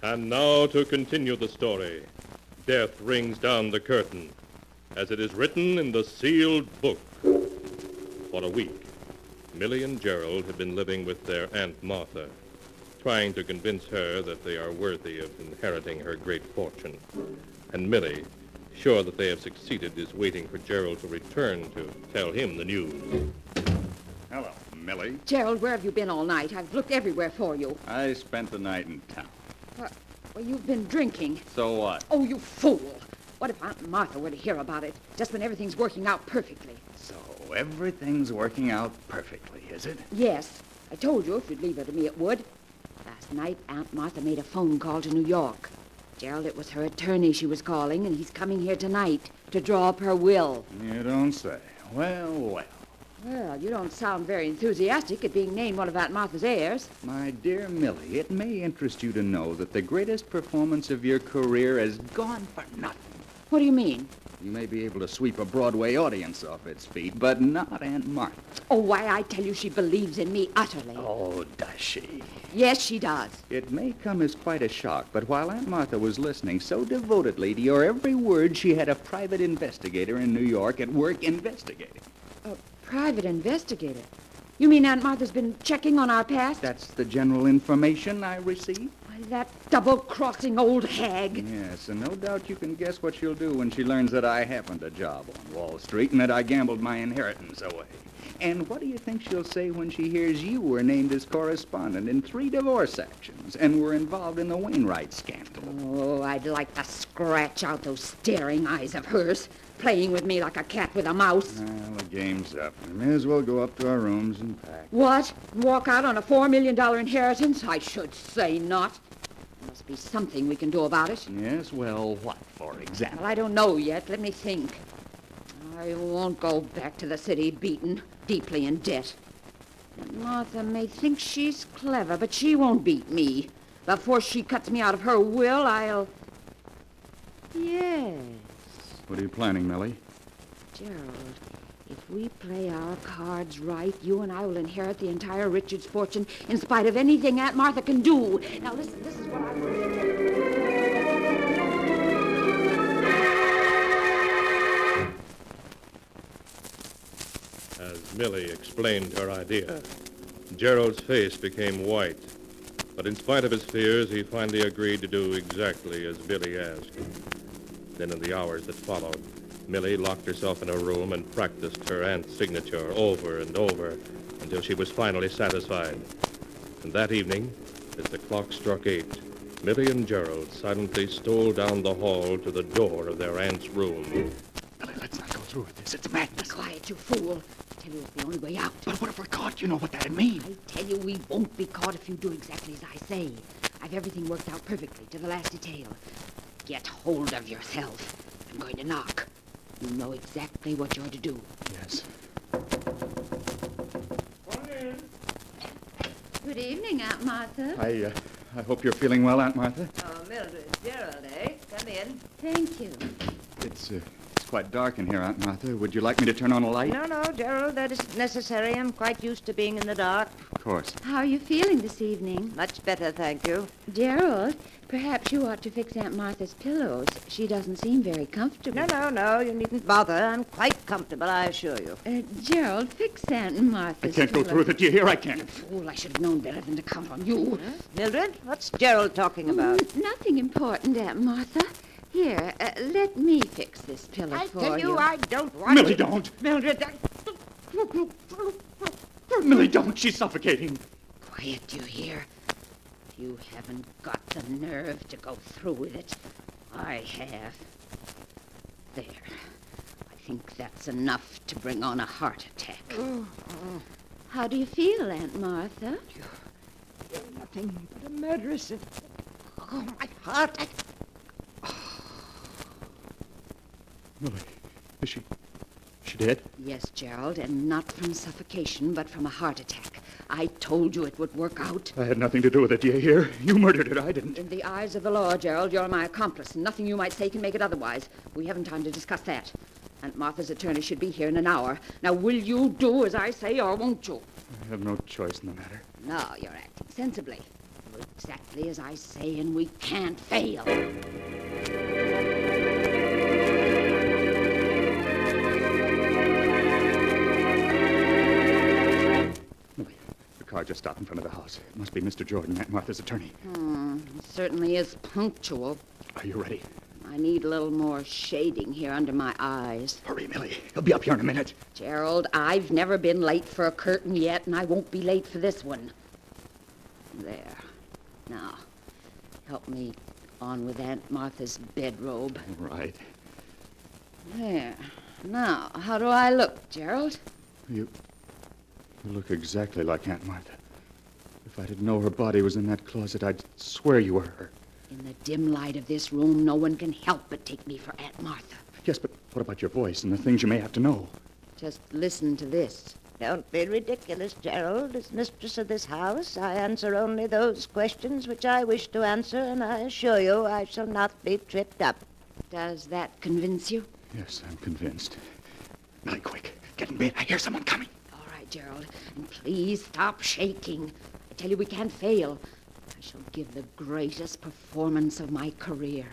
And now to continue the story. Death rings down the curtain, as it is written in the sealed book. For a week, Millie and Gerald have been living with their Aunt Martha, trying to convince her that they are worthy of inheriting her great fortune. And Millie, sure that they have succeeded, is waiting for Gerald to return to tell him the news. Hello, Millie. Gerald, where have you been all night? I've looked everywhere for you. I spent the night in town. Well, you've been drinking. So what? Oh, you fool. What if Aunt Martha were to hear about it, just when everything's working out perfectly? So everything's working out perfectly, is it? Yes. I told you if you'd leave her to me, it would. Last night, Aunt Martha made a phone call to New York. Gerald, it was her attorney she was calling, and he's coming here tonight to draw up her will. You don't say. Well, well. Well, you don't sound very enthusiastic at being named one of Aunt Martha's heirs. My dear Millie, it may interest you to know that the greatest performance of your career has gone for nothing. What do you mean? You may be able to sweep a Broadway audience off its feet, but not Aunt Martha. Oh, why, I tell you, she believes in me utterly. Oh, does she? Yes, she does. It may come as quite a shock, but while Aunt Martha was listening so devotedly to your every word, she had a private investigator in New York at work investigating. Private investigator? You mean Aunt Martha's been checking on our past? That's the general information I received. Why, that double-crossing old hag. Yes, and no doubt you can guess what she'll do when she learns that I happened a job on Wall Street and that I gambled my inheritance away. And what do you think she'll say when she hears you were named as correspondent in 3 divorce actions and were involved in the Wainwright scandal? Oh, I'd like to scratch out those staring eyes of hers, playing with me like a cat with a mouse. Well, the game's up. We may as well go up to our rooms and pack. What? Walk out on a $4 million inheritance? I should say not. There must be something we can do about it. Yes, well, what, for example? Well, I don't know yet. Let me think. I won't go back to the city beaten, deeply in debt. And Martha may think she's clever, but she won't beat me. Before she cuts me out of her will, I'll... Yes. What are you planning, Millie? Gerald, if we play our cards right, you and I will inherit the entire Richards fortune in spite of anything Aunt Martha can do. Now listen, this is what I want to do. As Millie explained her idea, Gerald's face became white. But in spite of his fears, he finally agreed to do exactly as Millie asked. Then in the hours that followed, Millie locked herself in her room and practiced her aunt's signature over and over until she was finally satisfied. And that evening, as the clock struck 8, Millie and Gerald silently stole down the hall to the door of their aunt's room. Millie, let's not go through with this. It's madness. Quiet, you fool. I tell you, it's the only way out. But what if we're caught? You know what that'd mean. I tell you, we won't be caught if you do exactly as I say. I've everything worked out perfectly, to the last detail. Get hold of yourself. I'm going to knock. You know exactly what you're to do. Yes. Good evening, Aunt Martha. I hope you're feeling well, Aunt Martha. Oh, Mildred, Gerald, eh? Come in. Thank you. It's quite dark in here, Aunt Martha. Would you like me to turn on a light? No, Gerald, that isn't necessary. I'm quite used to being in the dark. Of course. How are you feeling this evening? Much better, thank you. Gerald, perhaps you ought to fix Aunt Martha's pillows. She doesn't seem very comfortable. No, you needn't bother. I'm quite comfortable, I assure you. Gerald, fix Aunt I Martha's can't go pillows. through with it. Do you hear? I can't. Fool, I should have known better than to count on you. Mildred, what's Gerald talking about? Nothing important, Aunt Martha. Here, let me fix this pillow I for tell you, I don't want Millie, don't. Mildred, Millie, don't. She's suffocating. Quiet, you hear? You haven't got the nerve to go through with it. I have. There. I think that's enough to bring on a heart attack. How do you feel, Aunt Martha? You're nothing but a murderess. Oh, my heart. Millie, is she dead? Yes, Gerald, and not from suffocation, but from a heart attack. I told you it would work out. I had nothing to do with it. Do you hear? You murdered her. I didn't. In the eyes of the law, Gerald, you're my accomplice, and nothing you might say can make it otherwise. We haven't time to discuss that. Aunt Martha's attorney should be here in an hour. Now, will you do as I say, or won't you? I have no choice in the matter. No, you're acting sensibly. Do exactly as I say, and we can't fail. Millie, the car just stopped in front of the house. It must be Mr. Jordan, Aunt Martha's attorney. It certainly is punctual. Are you ready? I need a little more shading here under my eyes. Hurry, Millie. He'll be up here in a minute. Gerald, I've never been late for a curtain yet, and I won't be late for this one. There. Now, help me on with Aunt Martha's bedrobe. Right. There. Now, how do I look, Gerald? You look exactly like Aunt Martha. If I didn't know her body was in that closet, I'd swear you were her. In the dim light of this room, no one can help but take me for Aunt Martha. Yes, but what about your voice and the things you may have to know? Just listen to this. Don't be ridiculous, Gerald. As mistress of this house, I answer only those questions which I wish to answer, and I assure you I shall not be tripped up. Does that convince you? Yes, I'm convinced. Millie, quick. Get in bed. I hear someone coming. All right, Gerald. And please stop shaking. I tell you, we can't fail. I shall give the greatest performance of my career.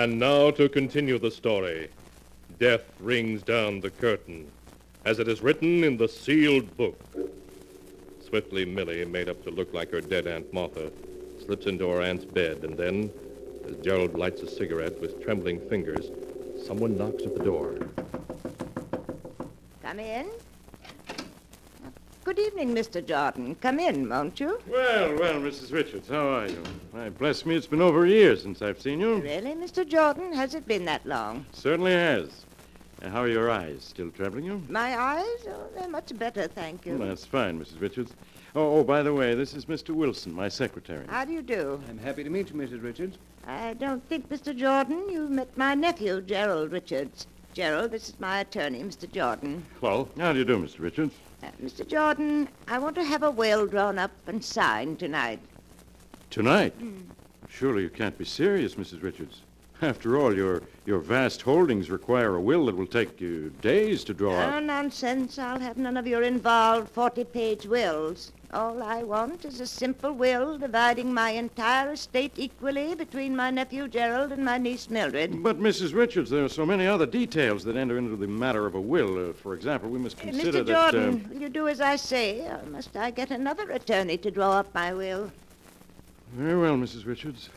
And now to continue the story. Death rings down the curtain, as it is written in the sealed book. Swiftly, Millie, made up to look like her dead Aunt Martha, slips into her aunt's bed, and then, as Gerald lights a cigarette with trembling fingers, someone knocks at the door. Come in. Good evening, Mr. Jordan. Come in, won't you? Well, Mrs. Richards, how are you? Why, bless me, it's been over a year since I've seen you. Really, Mr. Jordan? Has it been that long? Certainly has. How are your eyes? Still troubling you? My eyes? Oh, they're much better, thank you. Well, that's fine, Mrs. Richards. Oh, by the way, this is Mr. Wilson, my secretary. How do you do? I'm happy to meet you, Mrs. Richards. I don't think, Mr. Jordan, you've met my nephew, Gerald Richards. Gerald, this is my attorney, Mr. Jordan. Hello. How do you do, Mr. Richards? Mr. Jordan, I want to have a will drawn up and signed tonight. Tonight? Surely you can't be serious, Mrs. Richards. After all, your vast holdings require a will that will take you days to draw Oh, up. nonsense. I'll have none of your involved 40-page wills. All I want is a simple will dividing my entire estate equally between my nephew Gerald and my niece Mildred. But, Mrs. Richards, there are so many other details that enter into the matter of a will. For example, we must consider Mr. that... Jordan, will you do as I say, or must I get another attorney to draw up my will? Very well, Mrs. Richards.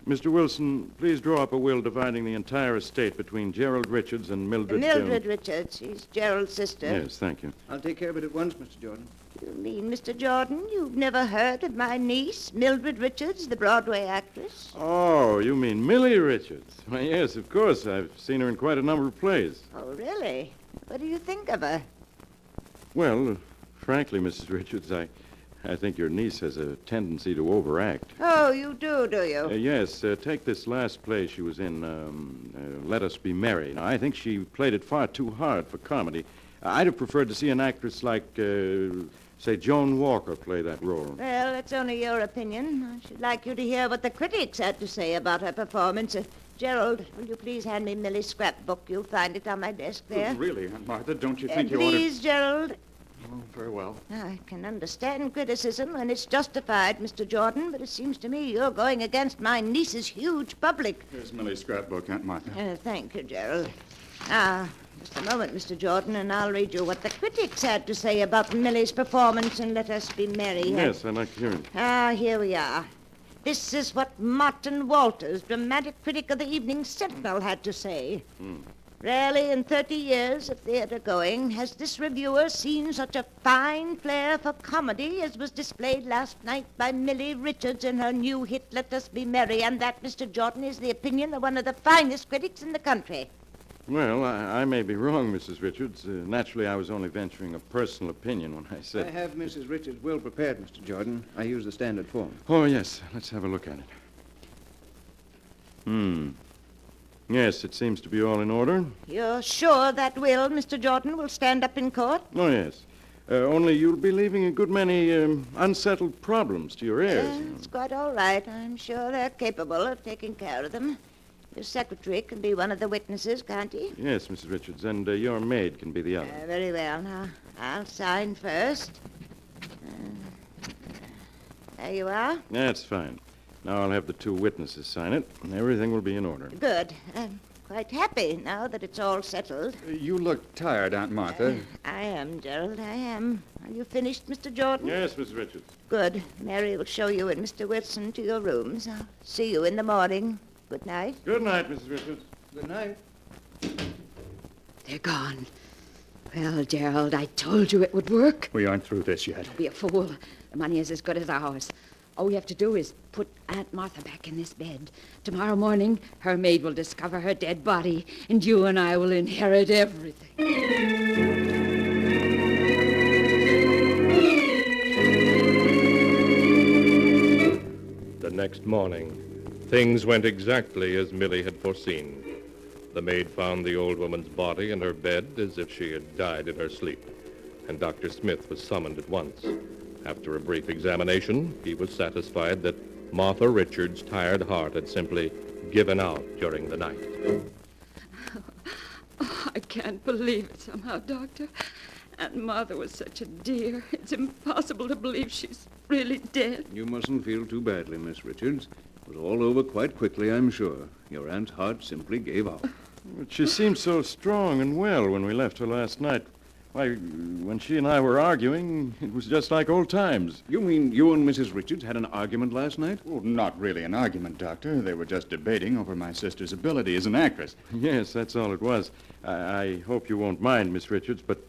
Mr. Wilson, please draw up a will dividing the entire estate between Gerald Richards and Mildred... Mildred Richards. She's Gerald's sister. Yes, thank you. I'll take care of it at once, Mr. Jordan. You mean, Mr. Jordan, you've never heard of my niece, Mildred Richards, the Broadway actress? Oh, you mean Millie Richards? Why, yes, of course. I've seen her in quite a number of plays. Oh, really? What do you think of her? Well, frankly, Mrs. Richards, I think your niece has a tendency to overact. Oh, you do you? Yes, take this last play she was in, Let Us Be Merry. Now, I think she played it far too hard for comedy. I'd have preferred to see an actress like, say, Joan Walker play that role. Well, that's only your opinion. I should like you to hear what the critics had to say about her performance. Gerald, will you please hand me Millie's scrapbook? You'll find it on my desk there. Really, Aunt Martha, don't you think you ought to... Please, Gerald. Oh, very well. I can understand criticism when it's justified, Mr. Jordan, but it seems to me you're going against my niece's huge public. Here's Millie's scrapbook, Aunt Martha. Thank you, Gerald. Now, just a moment, Mr. Jordan, and I'll read you what the critics had to say about Millie's performance in Let Us Be Merry. Yes, I'd like to hear it. Here we are. This is what Martin Walters, dramatic critic of the Evening Sentinel, had to say. Rarely in 30 years of theater going has this reviewer seen such a fine flair for comedy as was displayed last night by Millie Richards in her new hit, Let Us Be Merry, and that, Mr. Jordan, is the opinion of one of the finest critics in the country. Well, I may be wrong, Mrs. Richards. Naturally, I was only venturing a personal opinion when I said... I have Mrs. Richards' will prepared, Mr. Jordan. I use the standard form. Oh, yes. Let's have a look at it. Yes, it seems to be all in order. You're sure that will, Mr. Jordan, will stand up in court? Oh, yes. Only you'll be leaving a good many unsettled problems to your heirs. It's quite all right. I'm sure they're capable of taking care of them. Your secretary can be one of the witnesses, can't he? Yes, Mrs. Richards, and your maid can be the other. Very well. Now, I'll sign first. There you are. That's fine. Now I'll have the two witnesses sign it, and everything will be in order. Good. I'm quite happy now that it's all settled. You look tired, Aunt Martha. I am, Gerald, I am. Are you finished, Mr. Jordan? Yes, Mrs. Richards. Good. Mary will show you and Mr. Wilson to your rooms. I'll see you in the morning. Good night. Good night, Mrs. Richards. Good night. They're gone. Well, Gerald, I told you it would work. We aren't through this yet. Don't be a fool. The money is as good as ours. All we have to do is put Aunt Martha back in this bed. Tomorrow morning, her maid will discover her dead body, and you and I will inherit everything. The next morning, things went exactly as Millie had foreseen. The maid found the old woman's body in her bed as if she had died in her sleep, and Dr. Smith was summoned at once. After a brief examination, he was satisfied that Martha Richards' tired heart had simply given out during the night. Oh, I can't believe it somehow, Doctor. Aunt Martha was such a dear. It's impossible to believe she's really dead. You mustn't feel too badly, Miss Richards. was all over quite quickly, I'm sure. Your aunt's heart simply gave out. But she seemed so strong and well when we left her last night. Why, when she and I were arguing, it was just like old times. You mean you and Mrs. Richards had an argument last night? Well, not really an argument, Doctor. They were just debating over my sister's ability as an actress. Yes, that's all it was. I hope you won't mind, Miss Richards, but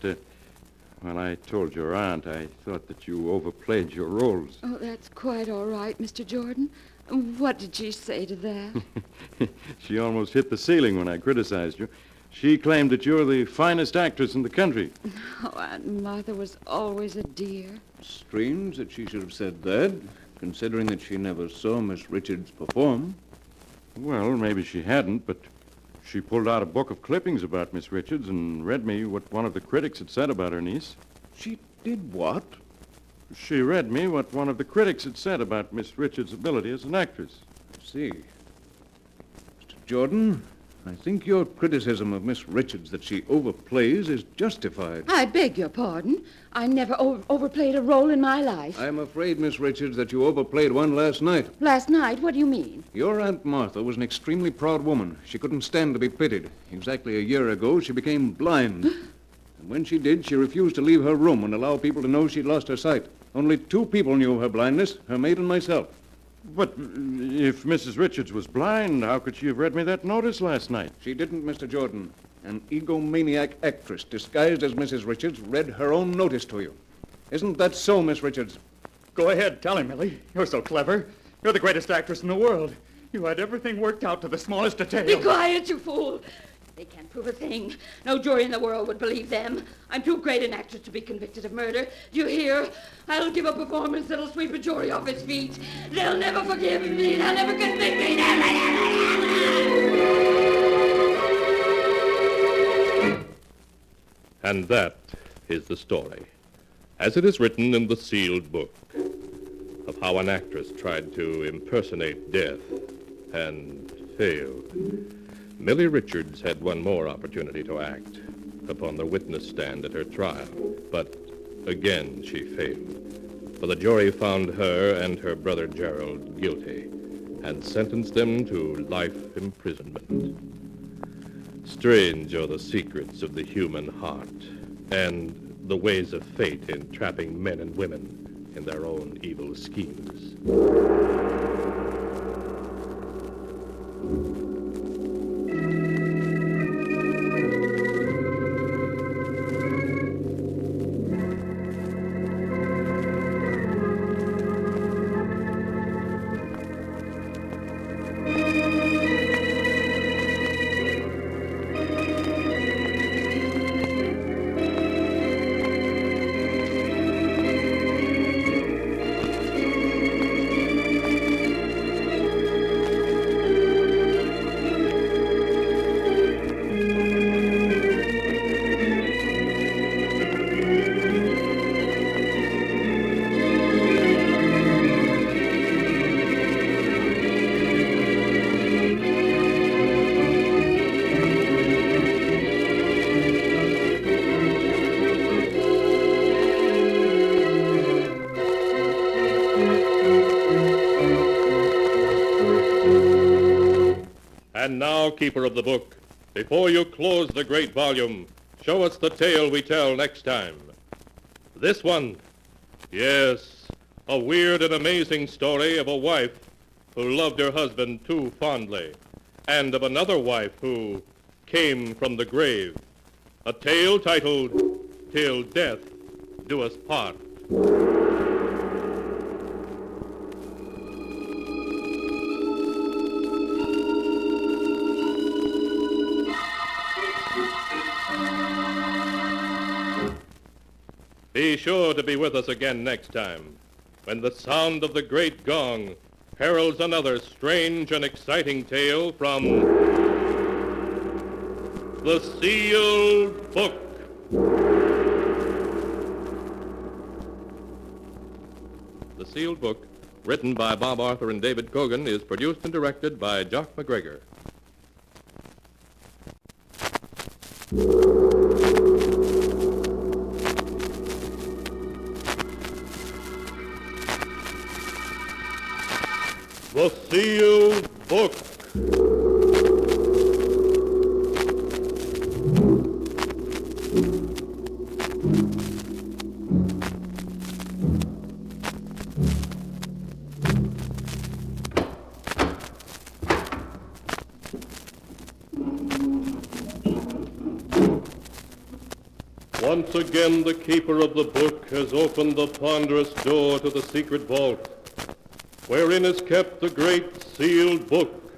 when I told your aunt, I thought that you overplayed your roles. Oh, that's quite all right, Mr. Jordan. What did she say to that? She almost hit the ceiling when I criticized you. She claimed that you're the finest actress in the country. Oh, Aunt Martha was always a dear. Strange that she should have said that, considering that she never saw Miss Richards perform. Well, maybe she hadn't, but she pulled out a book of clippings about Miss Richards and read me what one of the critics had said about her niece. She did what? She read me what one of the critics had said about Miss Richards' ability as an actress. I see. Mr. Jordan, I think your criticism of Miss Richards that she overplays is justified. I beg your pardon. I never overplayed a role in my life. I'm afraid, Miss Richards, that you overplayed one last night. Last night? What do you mean? Your Aunt Martha was an extremely proud woman. She couldn't stand to be pitied. Exactly a year ago, she became blind. And when she did, she refused to leave her room and allow people to know she'd lost her sight. Only 2 people knew of her blindness, her maid and myself. But if Mrs. Richards was blind, how could she have read me that notice last night? She didn't, Mr. Jordan. An egomaniac actress disguised as Mrs. Richards read her own notice to you. Isn't that so, Miss Richards? Go ahead, tell him, Millie. You're so clever. You're the greatest actress in the world. You had everything worked out to the smallest detail. Be quiet, you fool. They can't prove a thing. No jury in the world would believe them. I'm too great an actress to be convicted of murder. Do you hear? I'll give a performance that'll sweep a jury off its feet. They'll never forgive me. They'll never convict me. And that is the story, as it is written in the sealed book, of how an actress tried to impersonate death and failed. Millie Richards had one more opportunity to act upon the witness stand at her trial, but again she failed. For the jury found her and her brother Gerald guilty and sentenced them to life imprisonment. Strange are the secrets of the human heart and the ways of fate in trapping men and women in their own evil schemes. And now, keeper of the book, before you close the great volume, show us the tale we tell next time. This one, yes, a weird and amazing story of a wife who loved her husband too fondly, and of another wife who came from the grave. A tale titled, Till Death Do Us Part. Be sure to be with us again next time, when the sound of the great gong heralds another strange and exciting tale from the Sealed Book. The Sealed Book, written by Bob Arthur and David Cogan, is produced and directed by Jock McGregor. The Sealed Book. Once again, the keeper of the book has opened the ponderous door to the secret vault, wherein is kept the great sealed book,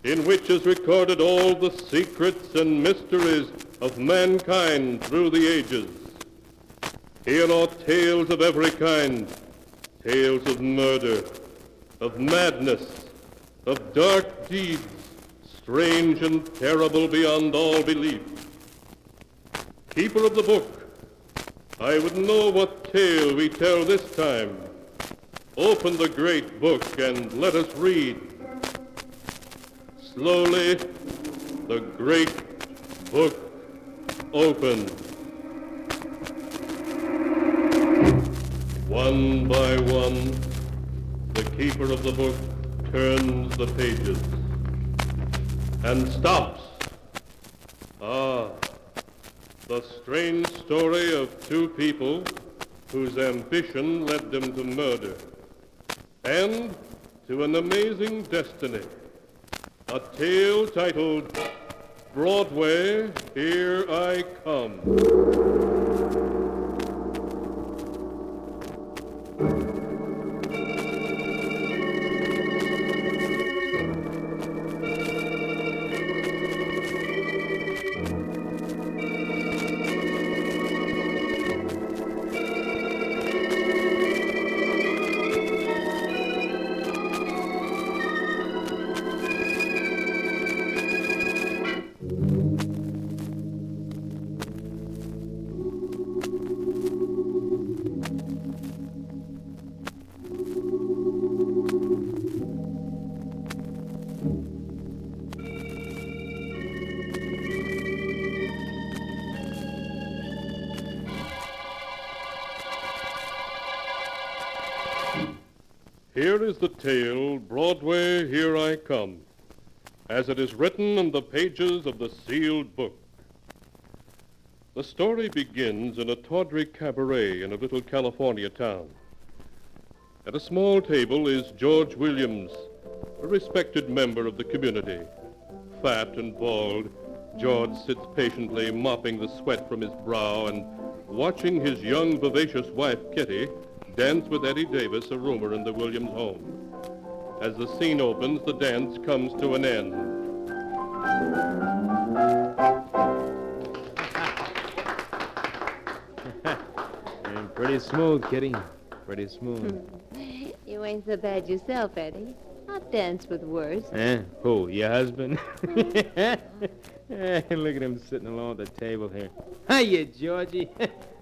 in which is recorded all the secrets and mysteries of mankind through the ages. Here are tales of every kind, tales of murder, of madness, of dark deeds, strange and terrible beyond all belief. Keeper of the book, I would know what tale we tell this time. Open the great book and let us read. Slowly, the great book opened. One by one, the keeper of the book turns the pages and stops. Ah, the strange story of two people whose ambition led them to murder and to an amazing destiny. A tale titled, Broadway, Here I Come. Here is the tale, Broadway, Here I Come, as it is written in the pages of the sealed book. The story begins in a tawdry cabaret in a little California town. At a small table is George Williams, a respected member of the community. Fat and bald, George sits patiently mopping the sweat from his brow and watching his young, vivacious wife, Kitty, dance with Eddie Davis, a roomer in the Williams home. As the scene opens, the dance comes to an end. Pretty smooth, Kitty. Pretty smooth. You ain't so bad yourself, Eddie. I've danced with worse. Who, your husband? Look at him sitting along at the table here. Hiya, Georgie.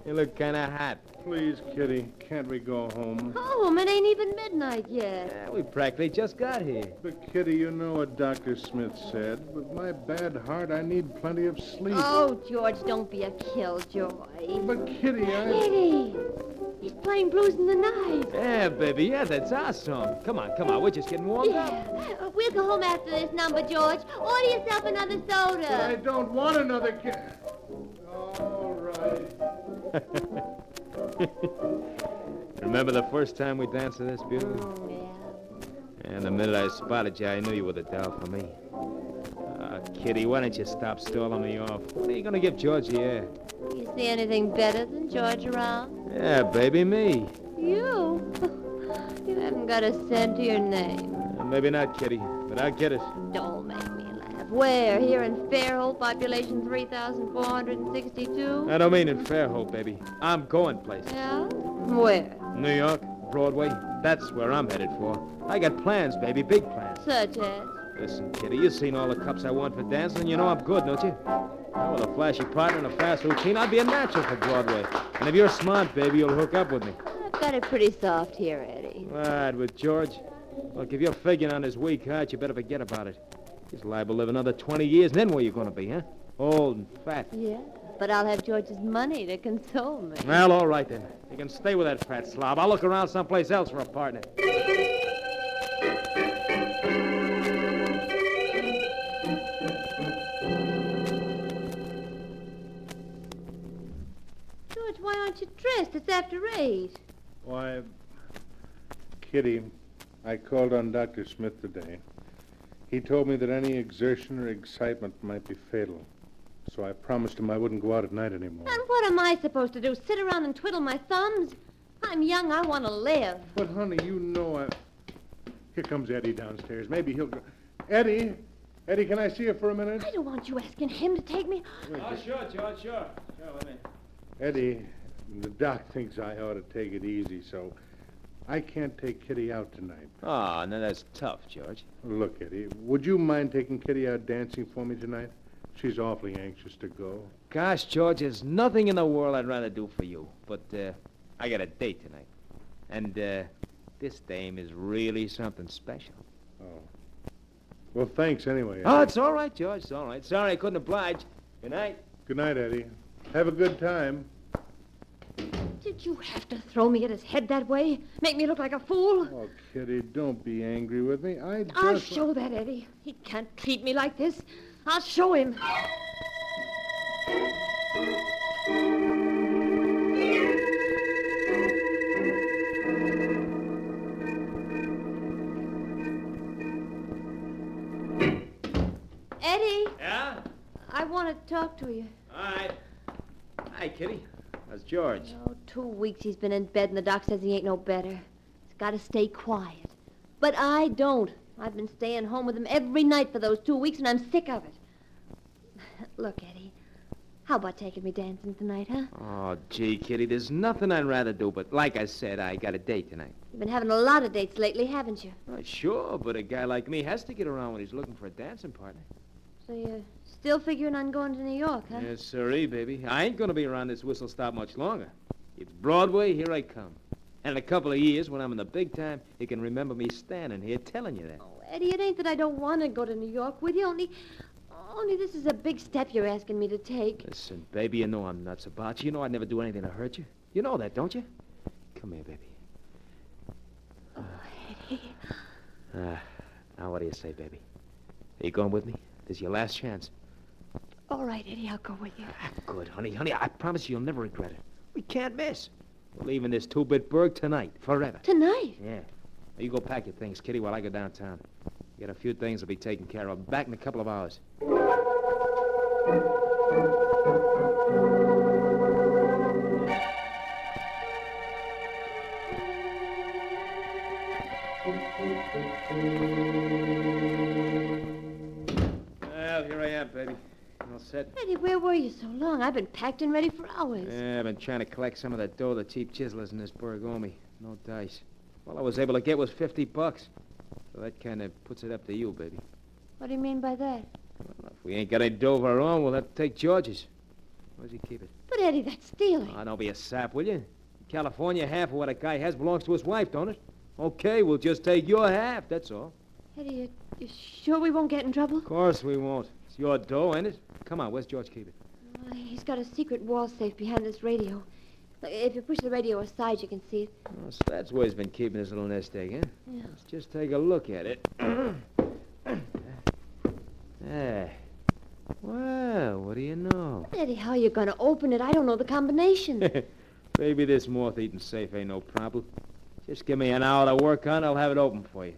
You look kind of hot. Please, Kitty, can't we go home? Home? It ain't even midnight yet. We practically just got here. But, Kitty, you know what Dr. Smith said. With my bad heart, I need plenty of sleep. Oh, George, don't be a killjoy. But, Kitty, Eddie, he's playing Blues in the Night. Yeah, baby, yeah, that's our song. Come on, we're just getting warmed up. We'll go home after this number, George. Order yourself another soda. But I don't want another All right. Remember the first time we danced to this, beauty? Yeah. And the minute I spotted you, I knew you were the doll for me. Kitty, why don't you stop stalling me off? When are you going to give George the air? You see anything better than George around? Yeah, baby, me. You? You haven't got a cent to your name. Maybe not, Kitty, but I'll get it. Don't make me laugh. Where? Here in Fairhope, population 3,462? I don't mean in Fairhope, baby. I'm going places. Yeah? Where? New York, Broadway. That's where I'm headed for. I got plans, baby, big plans. Such as? Listen, Kitty, you've seen all the cups I won for dancing, and you know I'm good, don't you? Now, with a flashy partner and a fast routine, I'd be a natural for Broadway. And if you're smart, baby, you'll hook up with me. I've got it pretty soft here, Eddie. Right, with George? Look, if you're figuring on his weak heart, you better forget about it. He's liable to live another 20 years, and then where you going to be, huh? Old and fat. Yeah, but I'll have George's money to console me. Well, all right, then. You can stay with that fat slob. I'll look around someplace else for a partner. aren't you dressed? It's after 8. Why, Kitty, I called on Dr. Smith today. He told me that any exertion or excitement might be fatal. So I promised him I wouldn't go out at night anymore. And what am I supposed to do? Sit around and twiddle my thumbs? I'm young. I want to live. But, honey, you know I... Here comes Eddie downstairs. Maybe he'll go... Eddie! Eddie, can I see you for a minute? I don't want you asking him to take me. Oh, sure, George, sure. Sure, let me. Eddie, the doc thinks I ought to take it easy, so I can't take Kitty out tonight. Oh, no, that's tough, George. Look, Eddie, would you mind taking Kitty out dancing for me tonight? She's awfully anxious to go. Gosh, George, there's nothing in the world I'd rather do for you. But, I got a date tonight. And, this dame is really something special. Oh. Well, thanks anyway, Eddie. Oh, it's all right, George. It's all right. Sorry I couldn't oblige. Good night. Good night, Eddie. Have a good time. Did you have to throw me at his head that way? Make me look like a fool? Oh, Kitty, don't be angry with me. I'll show that, Eddie. He can't treat me like this. I'll show him. Eddie, Yeah? I want to talk to you. All right. Hi, Kitty. How's George? Oh, 2 weeks he's been in bed and the doc says he ain't no better. He's got to stay quiet. But I don't. I've been staying home with him every night for those 2 weeks and I'm sick of it. Look, Eddie, how about taking me dancing tonight, huh? Oh, gee, Kitty, there's nothing I'd rather do, but like I said, I got a date tonight. You've been having a lot of dates lately, haven't you? Oh, sure, but a guy like me has to get around when he's looking for a dancing partner. So you're still figuring on going to New York, huh? Yes, sirree, baby. I ain't gonna be around this whistle stop much longer. It's Broadway, here I come. And in a couple of years, when I'm in the big time, you can remember me standing here telling you that. Oh, Eddie, it ain't that I don't want to go to New York with you, only this is a big step you're asking me to take. Listen, baby, you know I'm nuts about you. You know I'd never do anything to hurt you. You know that, don't you? Come here, baby. Oh, Eddie. Now what do you say, baby? Are you going with me? This is your last chance. All right, Eddie, I'll go with you. Good, honey. I promise you'll never regret it. We can't miss. We're leaving this two-bit burg tonight, forever. Tonight? Yeah. Now you go pack your things, Kitty, while I go downtown. Get a few things to be taken care of. Back in a couple of hours. Well, here I am, baby. All set. Eddie, where were you so long? I've been packed and ready for hours. Yeah, I've been trying to collect some of the dough the cheap chiselers in this burg owe me. No dice. All I was able to get was $50. So that kind of puts it up to you, baby. What do you mean by that? Well, if we ain't got any dough of our own, we'll have to take George's. Where's he keep it? But, Eddie, that's stealing. Oh, don't be a sap, will you? In California, half of what a guy has belongs to his wife, don't it? Okay, we'll just take your half, that's all. Eddie, you sure we won't get in trouble? Of course we won't. It's your dough, ain't it? Come on, where's George keep it? He's got a secret wall safe behind this radio. If you push the radio aside, you can see it. Oh, so that's where he's been keeping his little nest egg, huh? Yeah. Let's just take a look at it. There. Well, what do you know? Eddie, how are you going to open it? I don't know the combination. Baby, this moth-eating safe ain't no problem. Just give me an hour to work on, I'll have it open for you.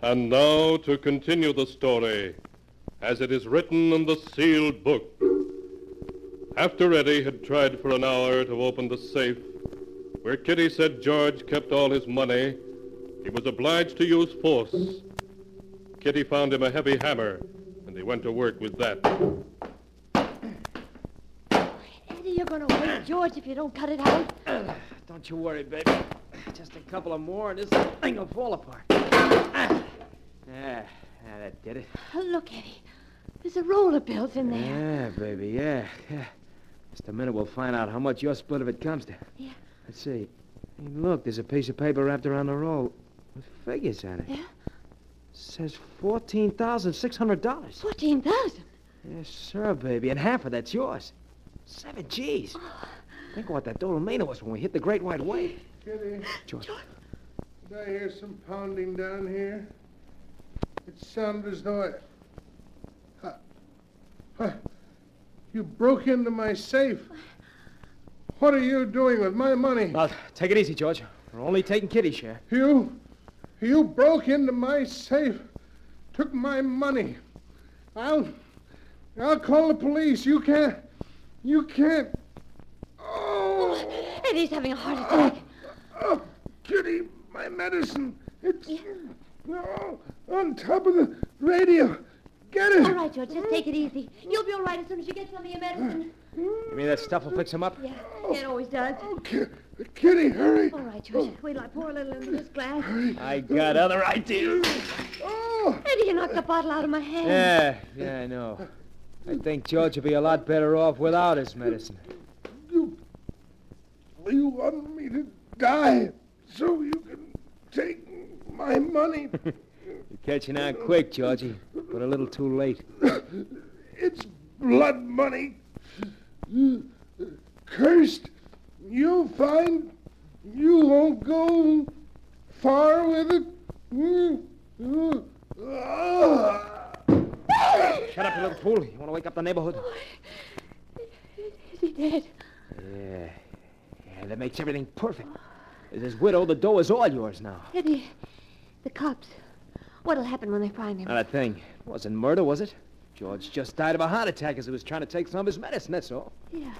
And now to continue the story, as it is written in the sealed book. After Eddie had tried for an hour to open the safe, where Kitty said George kept all his money, he was obliged to use force. Kitty found him a heavy hammer, and he went to work with that. Eddie, you're going to wake George if you don't cut it out. Don't you worry, baby. Just a couple of more, and this thing will fall apart. That did it. Look, Eddie. There's a roll of bills in there. Yeah, baby, yeah. Just a minute, we'll find out how much your split of it comes to. Yeah. Let's see. Hey, look, there's a piece of paper wrapped around the roll with figures on it. Yeah? It says $14,600. 14,000? Yes, sir, baby, and half of that's yours. 7 G's. Think of what that dought'll mean to us when we hit the Great White Wave. Kitty, George. did I hear some pounding down here? It sounded as though you broke into my safe. What are you doing with my money? Well, take it easy, George. We're only taking Kitty's share. You broke into my safe, took my money. I'll call the police. You can't. Oh! Eddie's having a heart attack. Oh, Kitty, my medicine. It's on top of the radio. Get it. All right, George, just take it easy. You'll be all right as soon as you get some of your medicine. You mean that stuff will fix him up? Yeah, it always does. Okay. Kitty, hurry. All right, George. Wait till I pour a little into this glass. I got other ideas. Oh! Eddie, you knocked the bottle out of my hand. Yeah, I know. I think George would be a lot better off without his medicine. You want me to die so you can take my money? You're catching on quick, Georgie, but a little too late. It's blood money. Cursed. You'll find you won't go far with it. Shut up, you little fool. You want to wake up the neighborhood? Is he dead? Yeah, that makes everything perfect. As his widow, the dough is all yours now. Eddie, the cops. What'll happen when they find him? Not a thing. It wasn't murder, was it? George just died of a heart attack as he was trying to take some of his medicine, that's all. Yeah,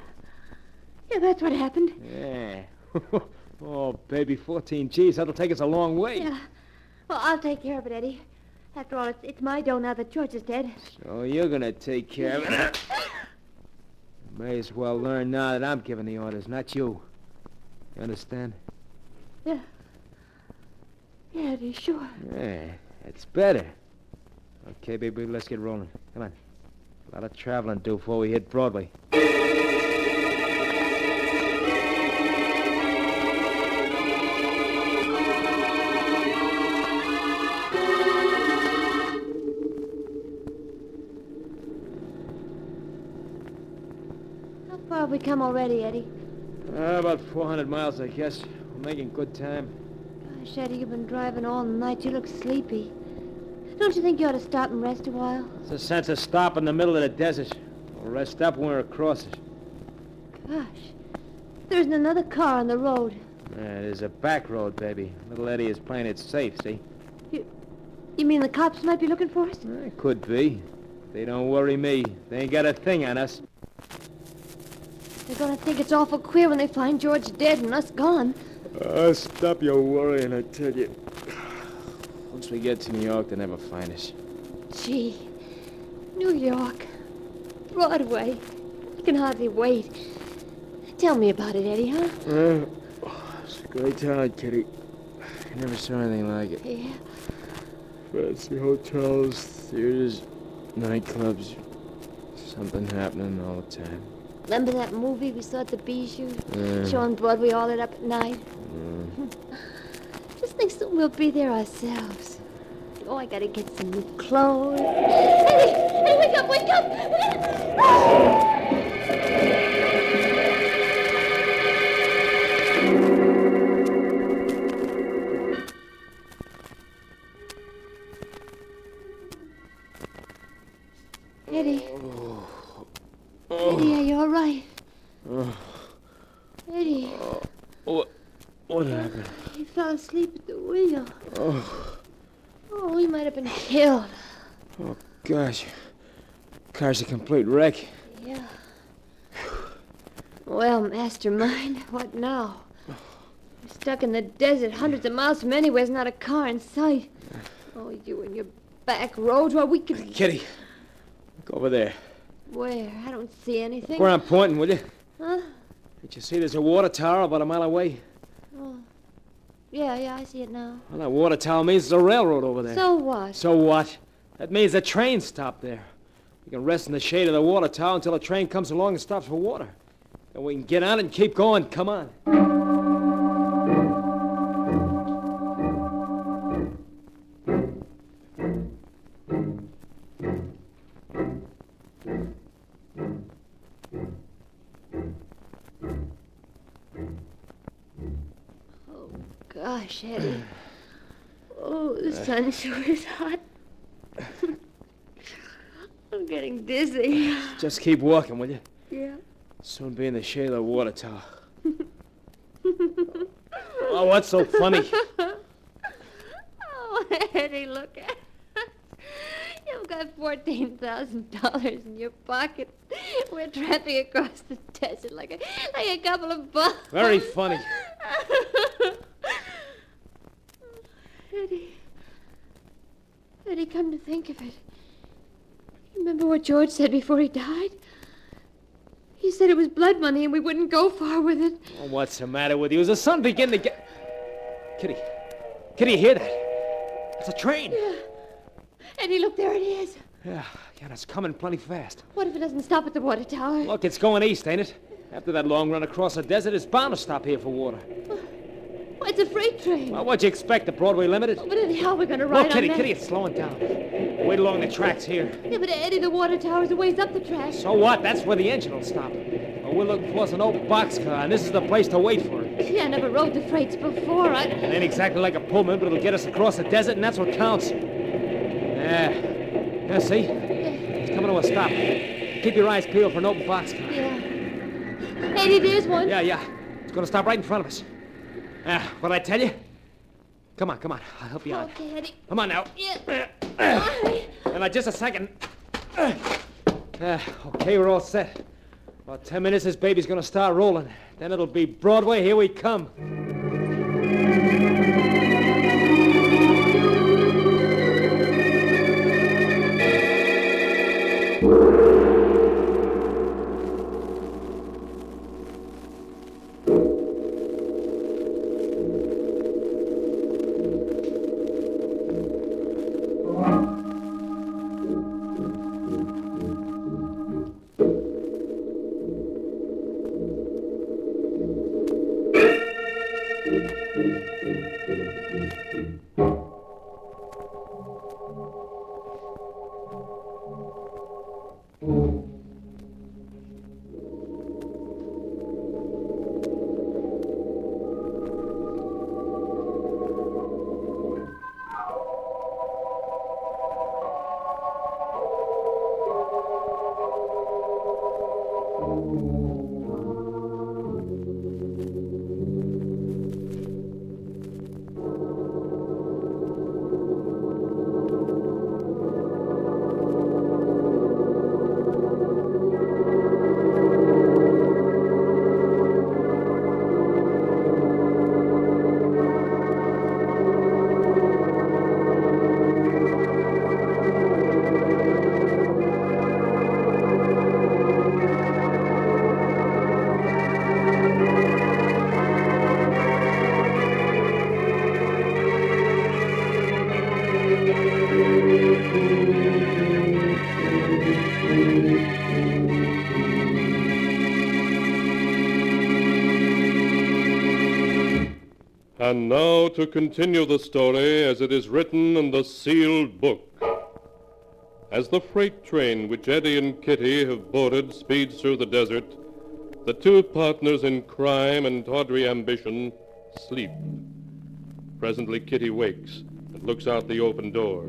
that's what happened. Yeah. Oh, baby, 14 G's. That'll take us a long way. Yeah. Well, I'll take care of it, Eddie. After all, it's my dough now that George is dead. So you're going to take care of it. May as well learn now that I'm giving the orders, not you. You understand? Yeah. Yeah, Eddie, sure. Yeah, that's better. Okay, baby, let's get rolling. Come on. A lot of traveling to do before we hit Broadway. How far have we come already, Eddie? About 400 miles, I guess. We're making good time. Gosh, Eddie, you've been driving all night. You look sleepy. Don't you think you ought to stop and rest a while? It's a sense of stop in the middle of the desert. We'll rest up when we're across it. Gosh, there isn't another car on the road. There's a back road, baby. Little Eddie is playing it safe, see? You mean the cops might be looking for us? It could be. They don't worry me. They ain't got a thing on us. They're gonna think it's awful queer when they find George dead and us gone. Stop your worrying, I tell you. Once we get to New York, they'll never find us. Gee, New York, Broadway. I can hardly wait. Tell me about it, Eddie, huh? It's a great town, Kitty. I never saw anything like it. Yeah. Fancy hotels, theaters, nightclubs. Something happening all the time. Remember that movie we saw at the Bijou? Showing Broadway all lit up at night? Just think soon we'll be there ourselves. Oh, I gotta get some new clothes. Eddie, wake up, wake up! Eddie. Eddie, are you all right? Eddie. What happened? He fell asleep at the wheel. Oh, he might have been killed. Oh, gosh. Car's a complete wreck. Yeah. Well, mastermind, what now? We're stuck in the desert, hundreds of miles from anywhere. There's not a car in sight. Oh, you and your back roads. Well, we could... Kitty, look over there. Where? I don't see anything. Look where I'm pointing, will you? Huh? Did you see there's a water tower about a mile away? Oh. Yeah, I see it now. Well, that water tower means there's a railroad over there. So what? So what? That means the train stopped there. We can rest in the shade of the water tower until a train comes along and stops for water. And we can get on and keep going. Come on. Oh, gosh, Eddie. Oh, the sun sure is hot. I'm getting dizzy. Just keep walking, will you? Yeah. Soon be in the shade of the water tower. Oh, what's so funny? Oh, Eddie, look at us. You've got $14,000 in your pocket. We're tramping across the desert like a couple of bums. Very funny. Eddie, come to think of it. Remember what George said before he died? He said it was blood money and we wouldn't go far with it. Oh, what's the matter with you? Is the sun beginning to get... Kitty, you hear that? It's a train. Yeah. Eddie, look, there it is. Yeah, it's coming plenty fast. What if it doesn't stop at the water tower? Look, it's going east, ain't it? After that long run across the desert, it's bound to stop here for water. Well, it's a freight train. Well, what'd you expect, the Broadway Limited? Oh, but Eddie, how are we going to ride Look, on that? Kitty, it's slowing down. Wait along the tracks here. Yeah, but Eddie, the water tower's a ways up the track. So what? That's where the engine will stop. Well, we're looking for an old boxcar, and this is the place to wait for it. Yeah, I never rode the freights before. It ain't exactly like a Pullman, but it'll get us across the desert, and that's what counts. Yeah, see? It's coming to a stop. Keep your eyes peeled for an open boxcar. Yeah. Eddie, there's one. Yeah. It's going to stop right in front of us. What'd I tell you? Come on. I'll help you out. Okay, Eddie. Come on now. Yeah. And just a second. Okay, we're all set. About 10 minutes, this baby's going to start rolling. Then it'll be Broadway. Here we come. And now to continue the story as it is written in the sealed book. As the freight train which Eddie and Kitty have boarded speeds through the desert, the two partners in crime and tawdry ambition sleep. Presently Kitty wakes and looks out the open door.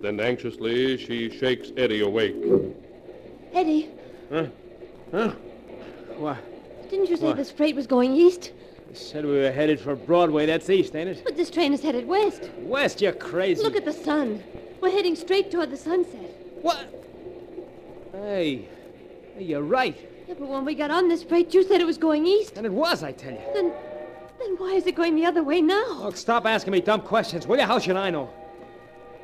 Then anxiously she shakes Eddie awake. Eddie. Huh? What? Didn't you say this freight was going east? You said we were headed for Broadway. That's east, ain't it? But this train is headed west. West? You're crazy. Look at the sun. We're heading straight toward the sunset. What? Hey, you're right. Yeah, but when we got on this freight, you said it was going east. And it was, I tell you. Then why is it going the other way now? Look, stop asking me dumb questions, will you? How should I know?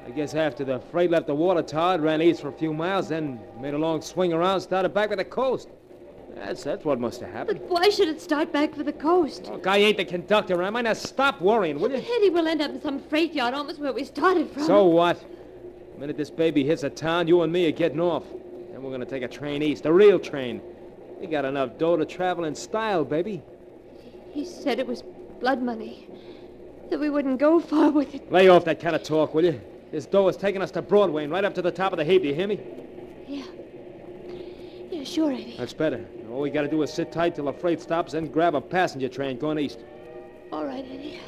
I guess after the freight left the water tower, it ran east for a few miles, then made a long swing around, started back with the coast. That's what must have happened. But why should it start back for the coast? Look, I ain't the conductor, am I? Now stop worrying, will you? Eddie, we'll end up in some freight yard almost where we started from. So what? The minute this baby hits a town, you and me are getting off. Then we're gonna take a train east, a real train. We got enough dough to travel in style, baby. He said it was blood money. That we wouldn't go far with it. Lay off that kind of talk, will you? This dough is taking us to Broadway and right up to the top of the heap, do you hear me? Yeah. Yeah, sure, Eddie. That's better. All we gotta do is sit tight till the freight stops, then grab a passenger train going east. All right, Eddie.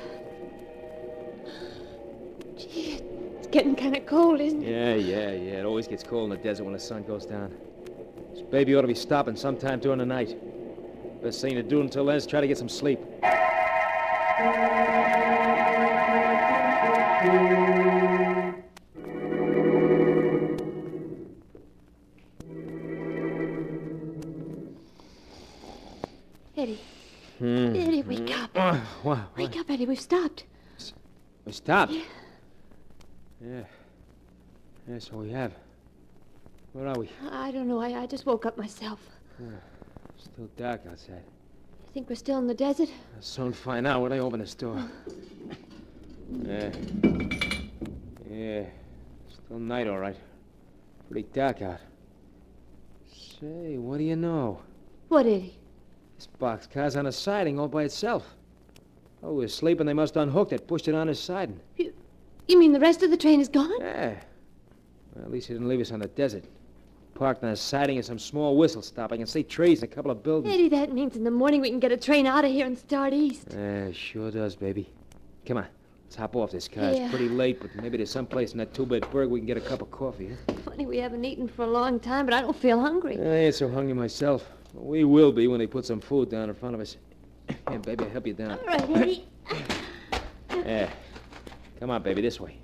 Gee, it's getting kind of cold, isn't it? Yeah. It always gets cold in the desert when the sun goes down. This baby ought to be stopping sometime during the night. Best thing to do until then is try to get some sleep. Eddie. Eddie, wake up. What? Wake up, Eddie. We've stopped. We stopped? Yeah. Yeah, so we have. Where are we? I don't know. I just woke up myself. Still dark outside. You think we're still in the desert? I'll soon find out when I open this door. Yeah. Still night, all right. Pretty dark out. Say, what do you know? What, Eddie? This boxcar's on a siding all by itself. Oh, we were sleeping. They must have unhooked it, pushed it on his siding. You mean the rest of the train is gone? Yeah. Well, at least he didn't leave us on the desert. Parked on a siding at some small whistle stop. I can see trees and a couple of buildings. Eddie, that means in the morning we can get a train out of here and start east. Yeah, sure does, baby. Come on. Let's hop off this car. Yeah. It's pretty late, but maybe there's some place in that two-bed burg we can get a cup of coffee, huh? Funny we haven't eaten for a long time, but I don't feel hungry. I ain't so hungry myself. But we will be when they put some food down in front of us. Here, baby, I'll help you down. All right, Eddie. Yeah. Come on, baby, this way.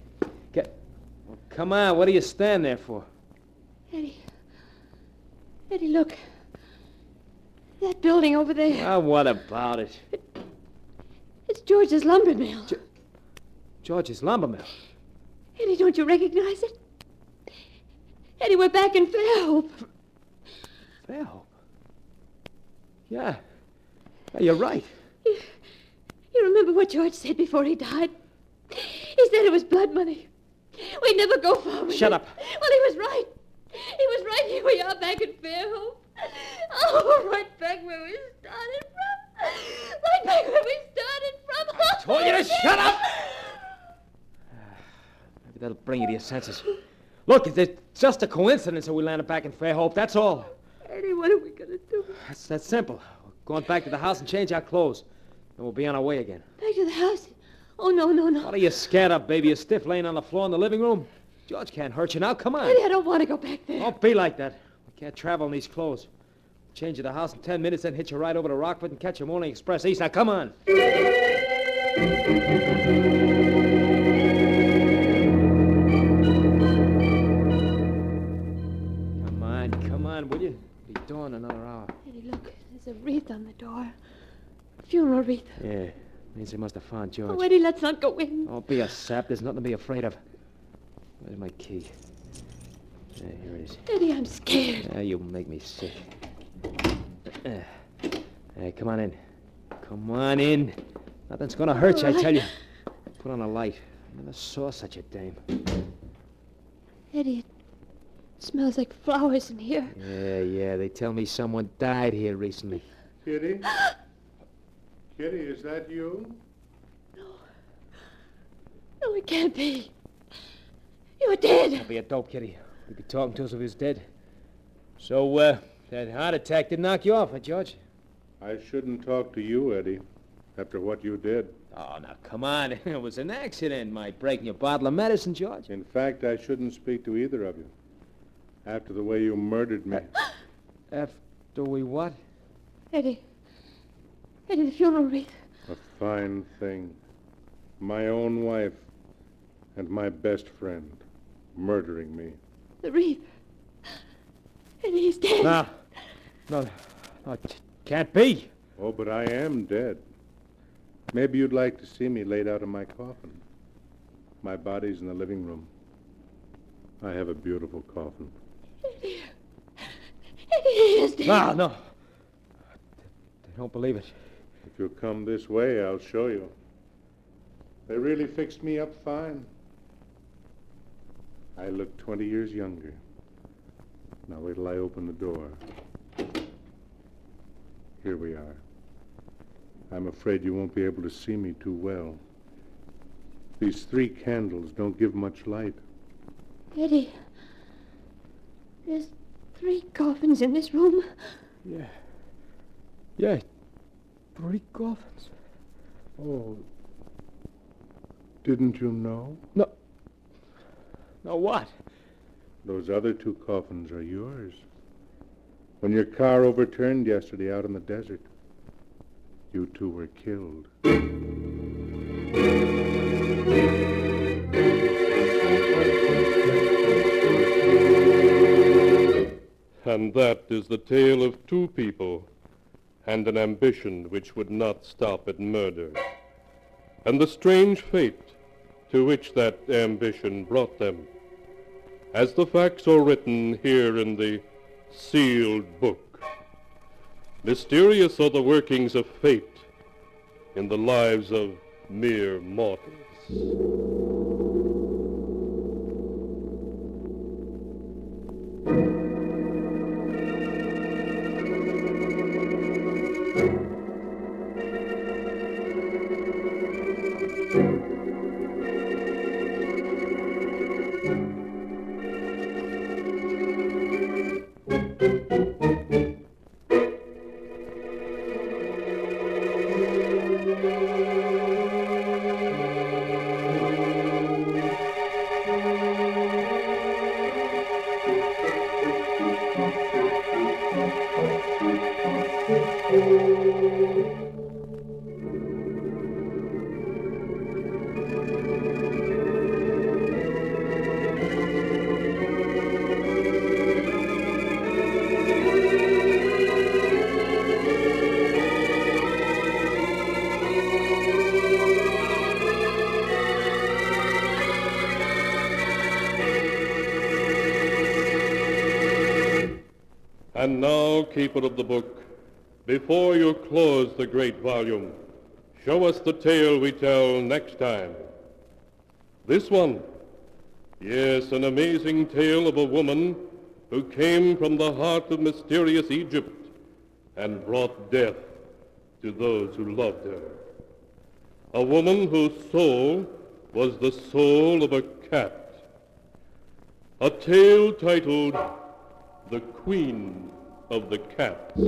Well, come on, what do you stand there for? Eddie, look. That building over there. Oh, what about it? It's George's lumber mill. George's lumber mill? Eddie, don't you recognize it? Eddie, we're back in Fairhope. Fairhope? Yeah. You're right. You remember what George said before he died? He said it was blood money. We'd never go far with it. Shut up. Well, he was right. He was right. Here we are back in Fairhope. Oh, right back where we started from. Right back where we started from. I told you to shut up! Maybe that'll bring you to your senses. Look, it's just a coincidence that we landed back in Fairhope, that's all. Eddie, what are we going to do? That's that simple. We're going back to the house and change our clothes. And we'll be on our way again. Back to the house? Oh, no. What are you scared of, baby? You're stiff laying on the floor in the living room? George can't hurt you now. Come on. Eddie, I don't want to go back there. Don't be like that. We can't travel in these clothes. Change at the house in 10 minutes, then hitch a ride over to Rockford and catch a morning express east. Now, come on. Come on, will you? It'll be dawn in another hour. Eddie, look. There's a wreath on the door. A funeral wreath. Yeah. Means they must have found George. Oh, Eddie, let's not go in. Don't be a sap. There's nothing to be afraid of. Where's my key? Yeah, here it is. Eddie, I'm scared. Yeah, you make me sick. Hey, come on in. Come on in. Nothing's gonna hurt you, I tell you. Put on a light. I never saw such a dame. Eddie, it smells like flowers in here. Yeah. They tell me someone died here recently. Kitty? Kitty, is that you? No, it can't be. You're dead. Don't be a dope, Kitty. You'd be talking to us if he was dead. So, that heart attack did knock you off, huh, George? I shouldn't talk to you, Eddie, after what you did. Oh, now, come on. It was an accident, my breaking your bottle of medicine, George. In fact, I shouldn't speak to either of you. After the way you murdered me. After we what? Eddie, the funeral wreath. A fine thing. My own wife and my best friend murdering me. The wreath. And he's dead. No, it can't be. Oh, but I am dead. Maybe you'd like to see me laid out in my coffin. My body's in the living room. I have a beautiful coffin. Eddie is dead. No. They don't believe it. If you'll come this way, I'll show you. They really fixed me up fine. I look 20 years younger. Now wait till I open the door. Here we are. I'm afraid you won't be able to see me too well. These 3 candles don't give much light. Eddie, there's 3 coffins in this room. Yeah, 3 coffins. Oh, didn't you know? No, what? Those other 2 coffins are yours. When your car overturned yesterday out in the desert, you 2 were killed. And that is the tale of 2 people and an ambition which would not stop at murder, and the strange fate to which that ambition brought them, as the facts are written here in the sealed book. Mysterious are the workings of fate in the lives of mere mortals. And now, keeper of the book, before you close the great volume, show us the tale we tell next time. This one, yes, an amazing tale of a woman who came from the heart of mysterious Egypt and brought death to those who loved her. A woman whose soul was the soul of a cat. A tale titled The Queen of the Cats.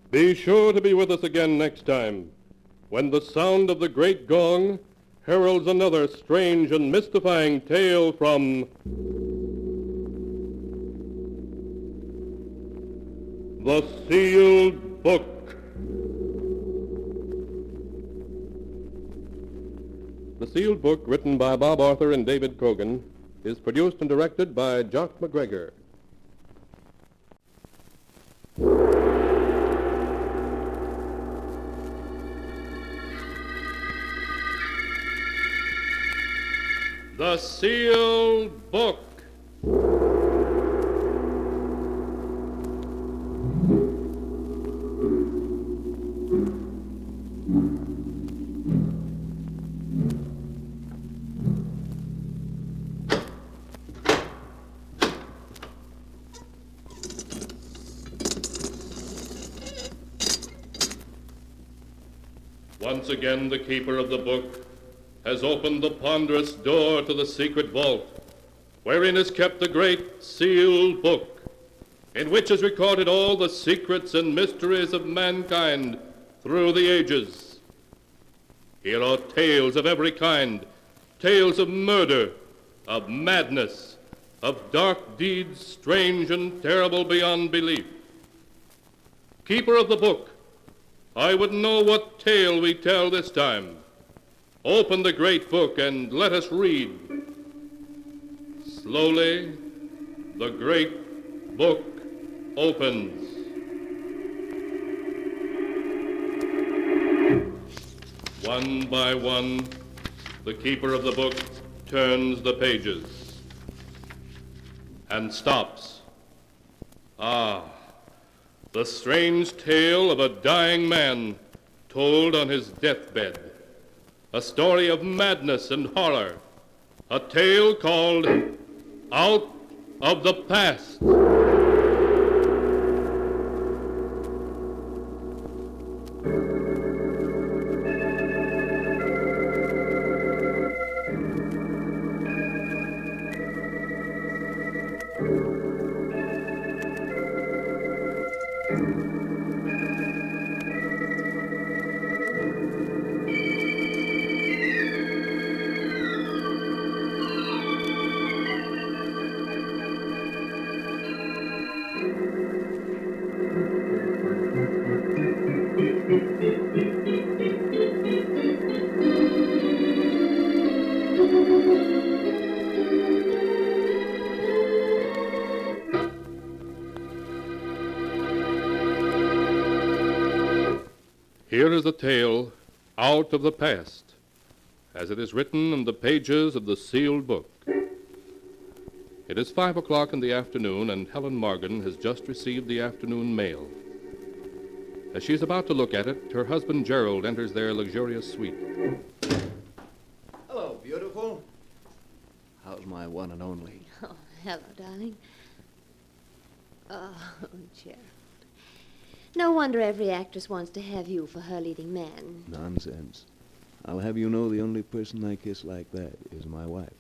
Be sure to be with us again next time, when the sound of the great gong heralds another strange and mystifying tale from the Sealed Book. The Sealed Book, written by Bob Arthur and David Krogan, is produced and directed by Jock McGregor. The Sealed Book. Once again, the keeper of the book has opened the ponderous door to the secret vault, wherein is kept the great sealed book, in which is recorded all the secrets and mysteries of mankind through the ages. Here are tales of every kind, tales of murder, of madness, of dark deeds strange and terrible beyond belief. Keeper of the book, I would know what tale we tell this time. Open the great book and let us read. Slowly, the great book opens. One by one, the keeper of the book turns the pages and stops. Ah, the strange tale of a dying man told on his deathbed. A story of madness and horror. A tale called Out of the Past. Here is the tale, Out of the Past, as it is written in the pages of the sealed book. It is 5 o'clock in the afternoon, and Helen Morgan has just received the afternoon mail. As she's about to look at it, her husband Gerald enters their luxurious suite. Hello, beautiful. How's my one and only? Oh, hello, darling. Oh, Gerald. No wonder every actress wants to have you for her leading man. Nonsense. I'll have you know the only person I kiss like that is my wife.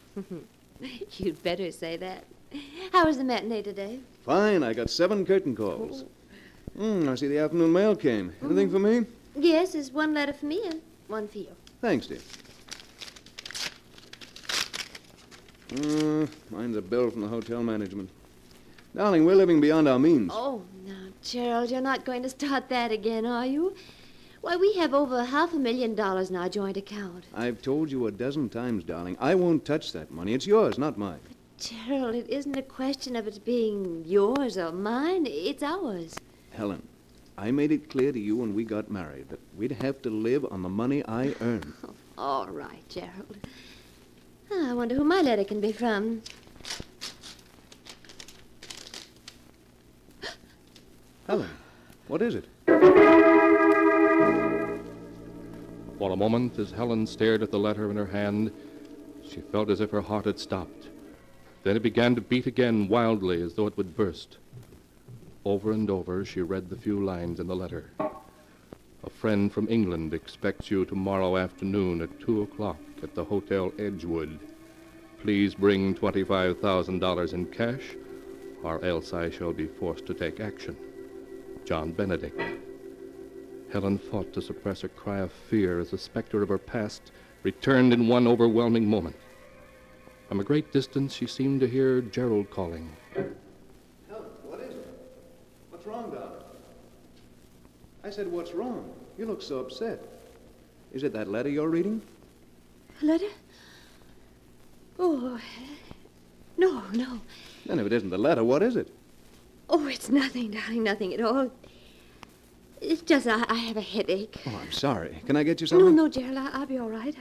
You'd better say that. How was the matinee today? Fine. I got 7 curtain calls. I see the afternoon mail came. Anything for me? Yes, there's one letter for me and one for you. Thanks, dear. Mine's a bill from the hotel management. Darling, we're living beyond our means. Oh, now, Gerald, you're not going to start that again, are you? Why, we have over $500,000 in our joint account. I've told you a dozen times, darling, I won't touch that money. It's yours, not mine. Gerald, it isn't a question of it being yours or mine. It's ours. Helen, I made it clear to you when we got married that we'd have to live on the money I earn. Oh, all right, Gerald. I wonder who my letter can be from. Helen, what is it? For a moment, as Helen stared at the letter in her hand, she felt as if her heart had stopped. Then it began to beat again wildly, as though it would burst. Over and over, she read the few lines in the letter. A friend from England expects you tomorrow afternoon at 2 o'clock at the Hotel Edgewood. Please bring $25,000 in cash, or else I shall be forced to take action. John Benedict. Helen fought to suppress a cry of fear as the specter of her past returned in one overwhelming moment. From a great distance, she seemed to hear Gerald calling. Helen, what is it? What's wrong, darling? I said, what's wrong? You look so upset. Is it that letter you're reading? A letter? Oh, no. Then if it isn't the letter, what is it? Oh, it's nothing, darling, nothing at all. It's just I have a headache. Oh, I'm sorry. Can I get you something? No, Gerald, I'll be all right.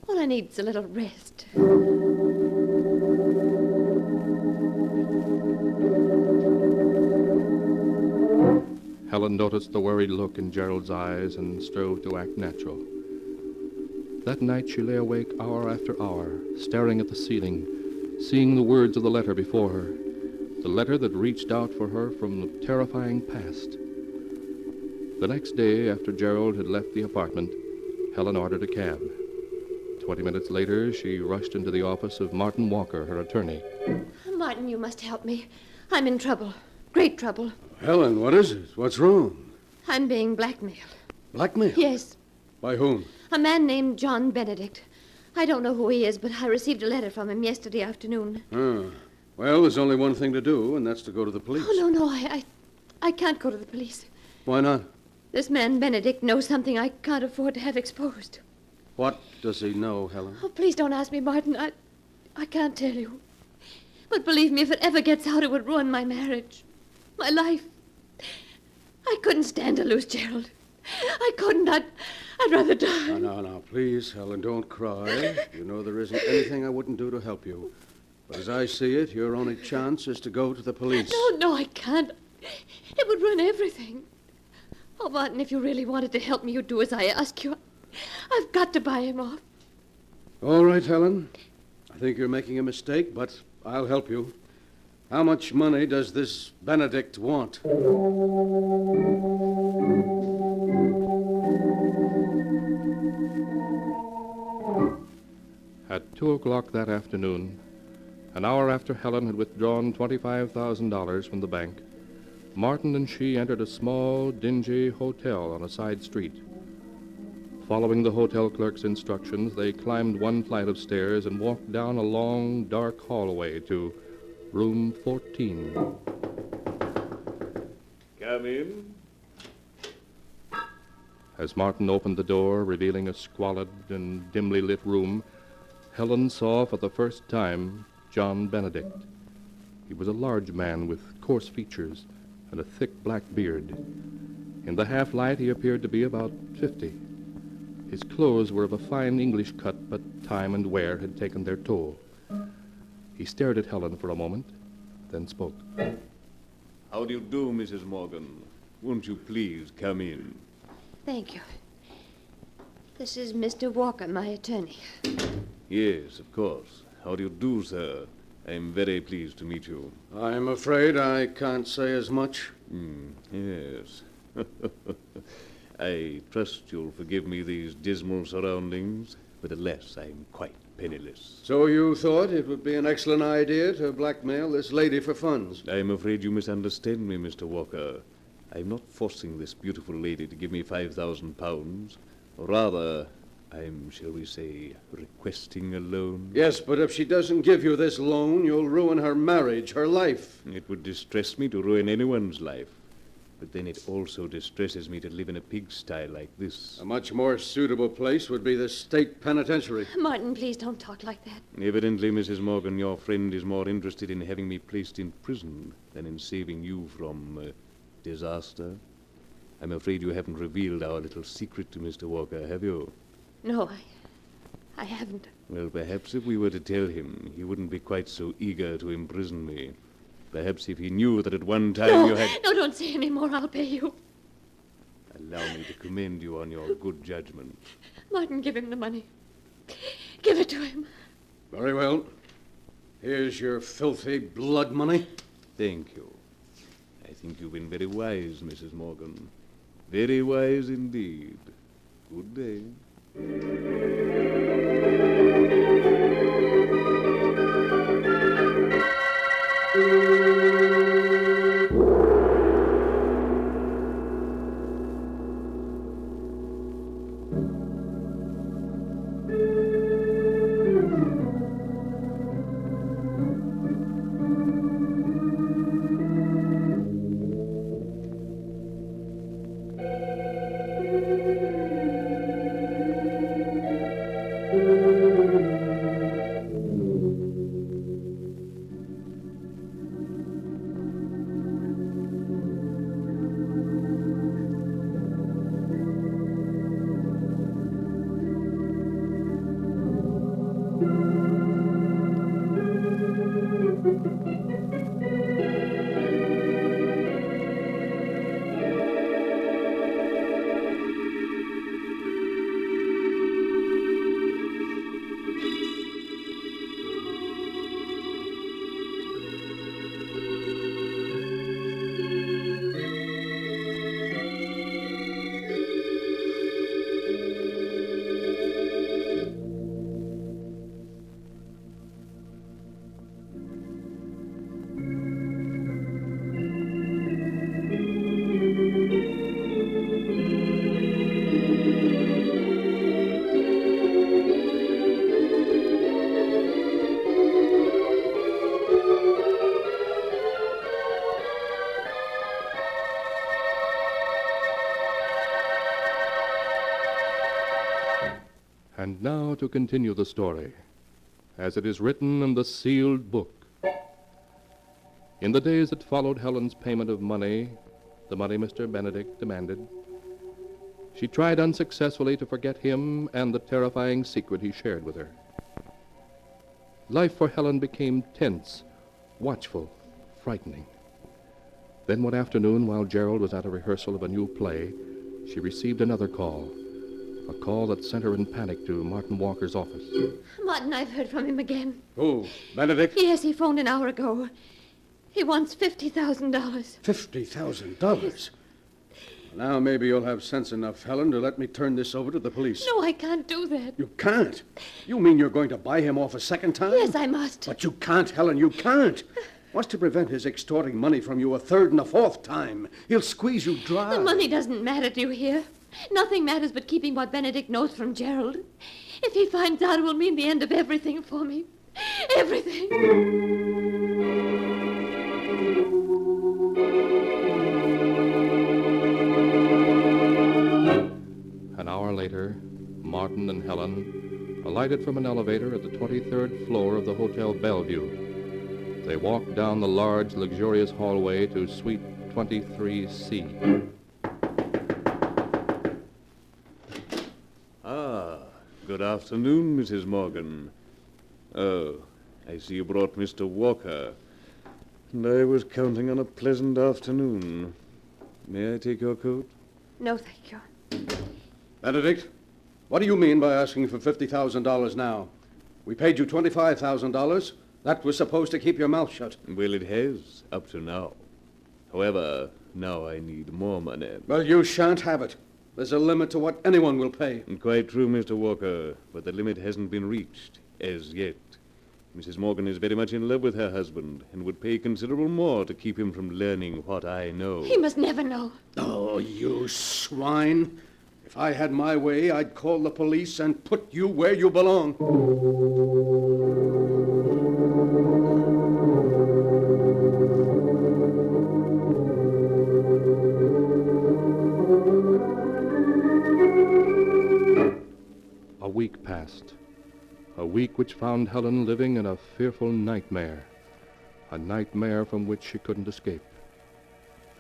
All I need is a little rest. Helen noticed the worried look in Gerald's eyes and strove to act natural. That night she lay awake hour after hour, staring at the ceiling, seeing the words of the letter before her, the letter that reached out for her from the terrifying past. The next day, after Gerald had left the apartment, Helen ordered a cab. 20 minutes later, she rushed into the office of Martin Walker, her attorney. Martin, you must help me. I'm in trouble. Great trouble. Helen, what is it? What's wrong? I'm being blackmailed. Blackmail? Yes. By whom? A man named John Benedict. I don't know who he is, but I received a letter from him yesterday afternoon. Well, there's only one thing to do, and that's to go to the police. Oh, no, I can't go to the police. Why not? This man, Benedict, knows something I can't afford to have exposed. What does he know, Helen? Oh, please don't ask me, Martin. I can't tell you. But believe me, if it ever gets out, it would ruin my marriage. My life. I couldn't stand to lose Gerald. I couldn't. I'd rather die. No, please, Helen, don't cry. You know there isn't anything I wouldn't do to help you. But as I see it, your only chance is to go to the police. No, I can't. It would ruin everything. Oh, Martin, if you really wanted to help me, you'd do as I ask you. I've got to buy him off. All right, Helen. I think you're making a mistake, but I'll help you. How much money does this Benedict want? At 2 o'clock that afternoon, an hour after Helen had withdrawn $25,000 from the bank, Martin and she entered a small, dingy hotel on a side street. Following the hotel clerk's instructions, they climbed one flight of stairs and walked down a long, dark hallway to room 14. Come in. As Martin opened the door, revealing a squalid and dimly lit room, Helen saw for the first time John Benedict. He was a large man with coarse features and a thick black beard. In the half-light, he appeared to be about 50. His clothes were of a fine English cut, but time and wear had taken their toll. He stared at Helen for a moment, then spoke. How do you do, Mrs. Morgan? Won't you please come in? Thank you. This is Mr. Walker, my attorney. Yes, of course. How do you do, sir? I'm very pleased to meet you. I'm afraid I can't say as much. Yes. I trust you'll forgive me these dismal surroundings, but alas, I'm quite penniless. So you thought it would be an excellent idea to blackmail this lady for funds? I'm afraid you misunderstand me, Mr. Walker. I'm not forcing this beautiful lady to give me £5,000. Rather, I'm, shall we say, requesting a loan. Yes, but if she doesn't give you this loan, you'll ruin her marriage, her life. It would distress me to ruin anyone's life. But then it also distresses me to live in a pigsty like this. A much more suitable place would be the state penitentiary. Martin, please don't talk like that. Evidently, Mrs. Morgan, your friend is more interested in having me placed in prison than in saving you from disaster. I'm afraid you haven't revealed our little secret to Mr. Walker, have you? No, I haven't. Well, perhaps if we were to tell him, he wouldn't be quite so eager to imprison me. Perhaps if he knew that at one time you had... No, don't say any more. I'll pay you. Allow me to commend you on your good judgment. Martin, give him the money. Give it to him. Very well. Here's your filthy blood money. Thank you. I think you've been very wise, Mrs. Morgan. Very wise indeed. Good day. And now to continue the story, as it is written in the sealed book. In the days that followed Helen's payment of money, the money Mr. Benedict demanded, she tried unsuccessfully to forget him and the terrifying secret he shared with her. Life for Helen became tense, watchful, frightening. Then one afternoon, while Gerald was at a rehearsal of a new play, she received another call. A call that sent her in panic to Martin Walker's office. Martin, I've heard from him again. Who? Benedict? Yes, he phoned an hour ago. He wants $50,000. $50,000? Now maybe you'll have sense enough, Helen, to let me turn this over to the police. No, I can't do that. You can't? You mean you're going to buy him off a second time? Yes, I must. But you can't, Helen, you can't. What's to prevent his extorting money from you a third and a fourth time? He'll squeeze you dry. The money doesn't matter, do you hear? Nothing matters but keeping what Benedict knows from Gerald. If he finds out, it will mean the end of everything for me. Everything. An hour later, Martin and Helen alighted from an elevator at the 23rd floor of the Hotel Bellevue. They walked down the large, luxurious hallway to Suite 23C. Good afternoon, Mrs. Morgan. Oh, I see you brought Mr. Walker. And I was counting on a pleasant afternoon. May I take your coat? No, thank you. Benedict, what do you mean by asking for $50,000 now? We paid you $25,000. That was supposed to keep your mouth shut. Well, it has, up to now. However, now I need more money. Well, you shan't have it. There's a limit to what anyone will pay. Quite true, Mr. Walker, but the limit hasn't been reached, as yet. Mrs. Morgan is very much in love with her husband and would pay considerable more to keep him from learning what I know. He must never know. Oh, you swine. If I had my way, I'd call the police and put you where you belong. A week passed. A week which found Helen living in a fearful nightmare. A nightmare from which she couldn't escape.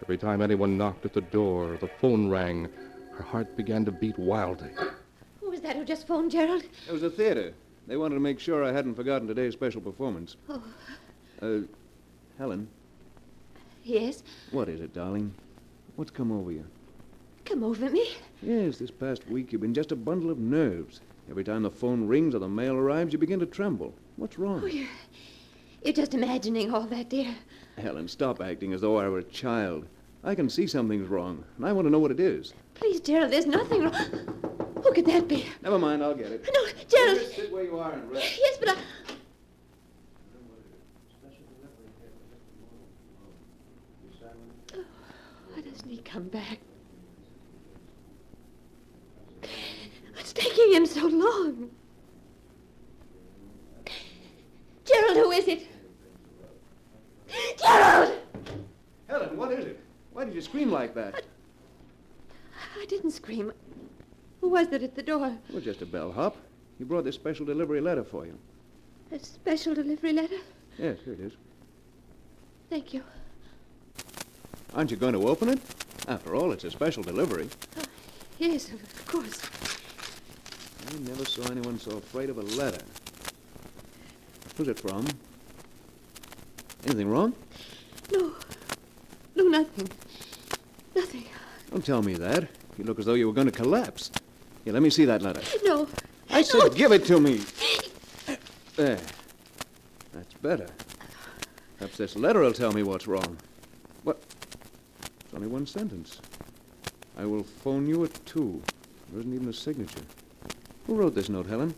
Every time anyone knocked at the door, the phone rang, her heart began to beat wildly. Who was that who just phoned, Gerald? It was the theater. They wanted to make sure I hadn't forgotten today's special performance. Oh. Helen, Yes? what is it, darling? What's come over you? Come over me? Yes, this past week you've been just a bundle of nerves. Every time the phone rings or the mail arrives, you begin to tremble. What's wrong? Oh, you're just imagining all that, dear. Helen, stop acting as though I were a child. I can see something's wrong, and I want to know what it is. Please, Gerald, there's nothing wrong. Who could that be? Never mind, I'll get it. No, Gerald. Just sit where you are and rest. Yes, but Oh, why doesn't he come back? What's taking him so long? Gerald, who is it? Gerald! Helen, what is it? Why did you scream like that? I didn't scream. Who was that at the door? Well, just a bellhop. He brought this special delivery letter for you. A special delivery letter? Yes, here it is. Thank you. Aren't you going to open it? After all, it's a special delivery. Yes, of course. I never saw anyone so afraid of a letter. Who's it from? Anything wrong? No. No, nothing. Nothing. Don't tell me that. You look as though you were going to collapse. Here, let me see that letter. No. I said give it to me. There. That's better. Perhaps this letter will tell me what's wrong. What? It's only one sentence. I will phone you at 2. There isn't even a signature. Who wrote this note, Helen?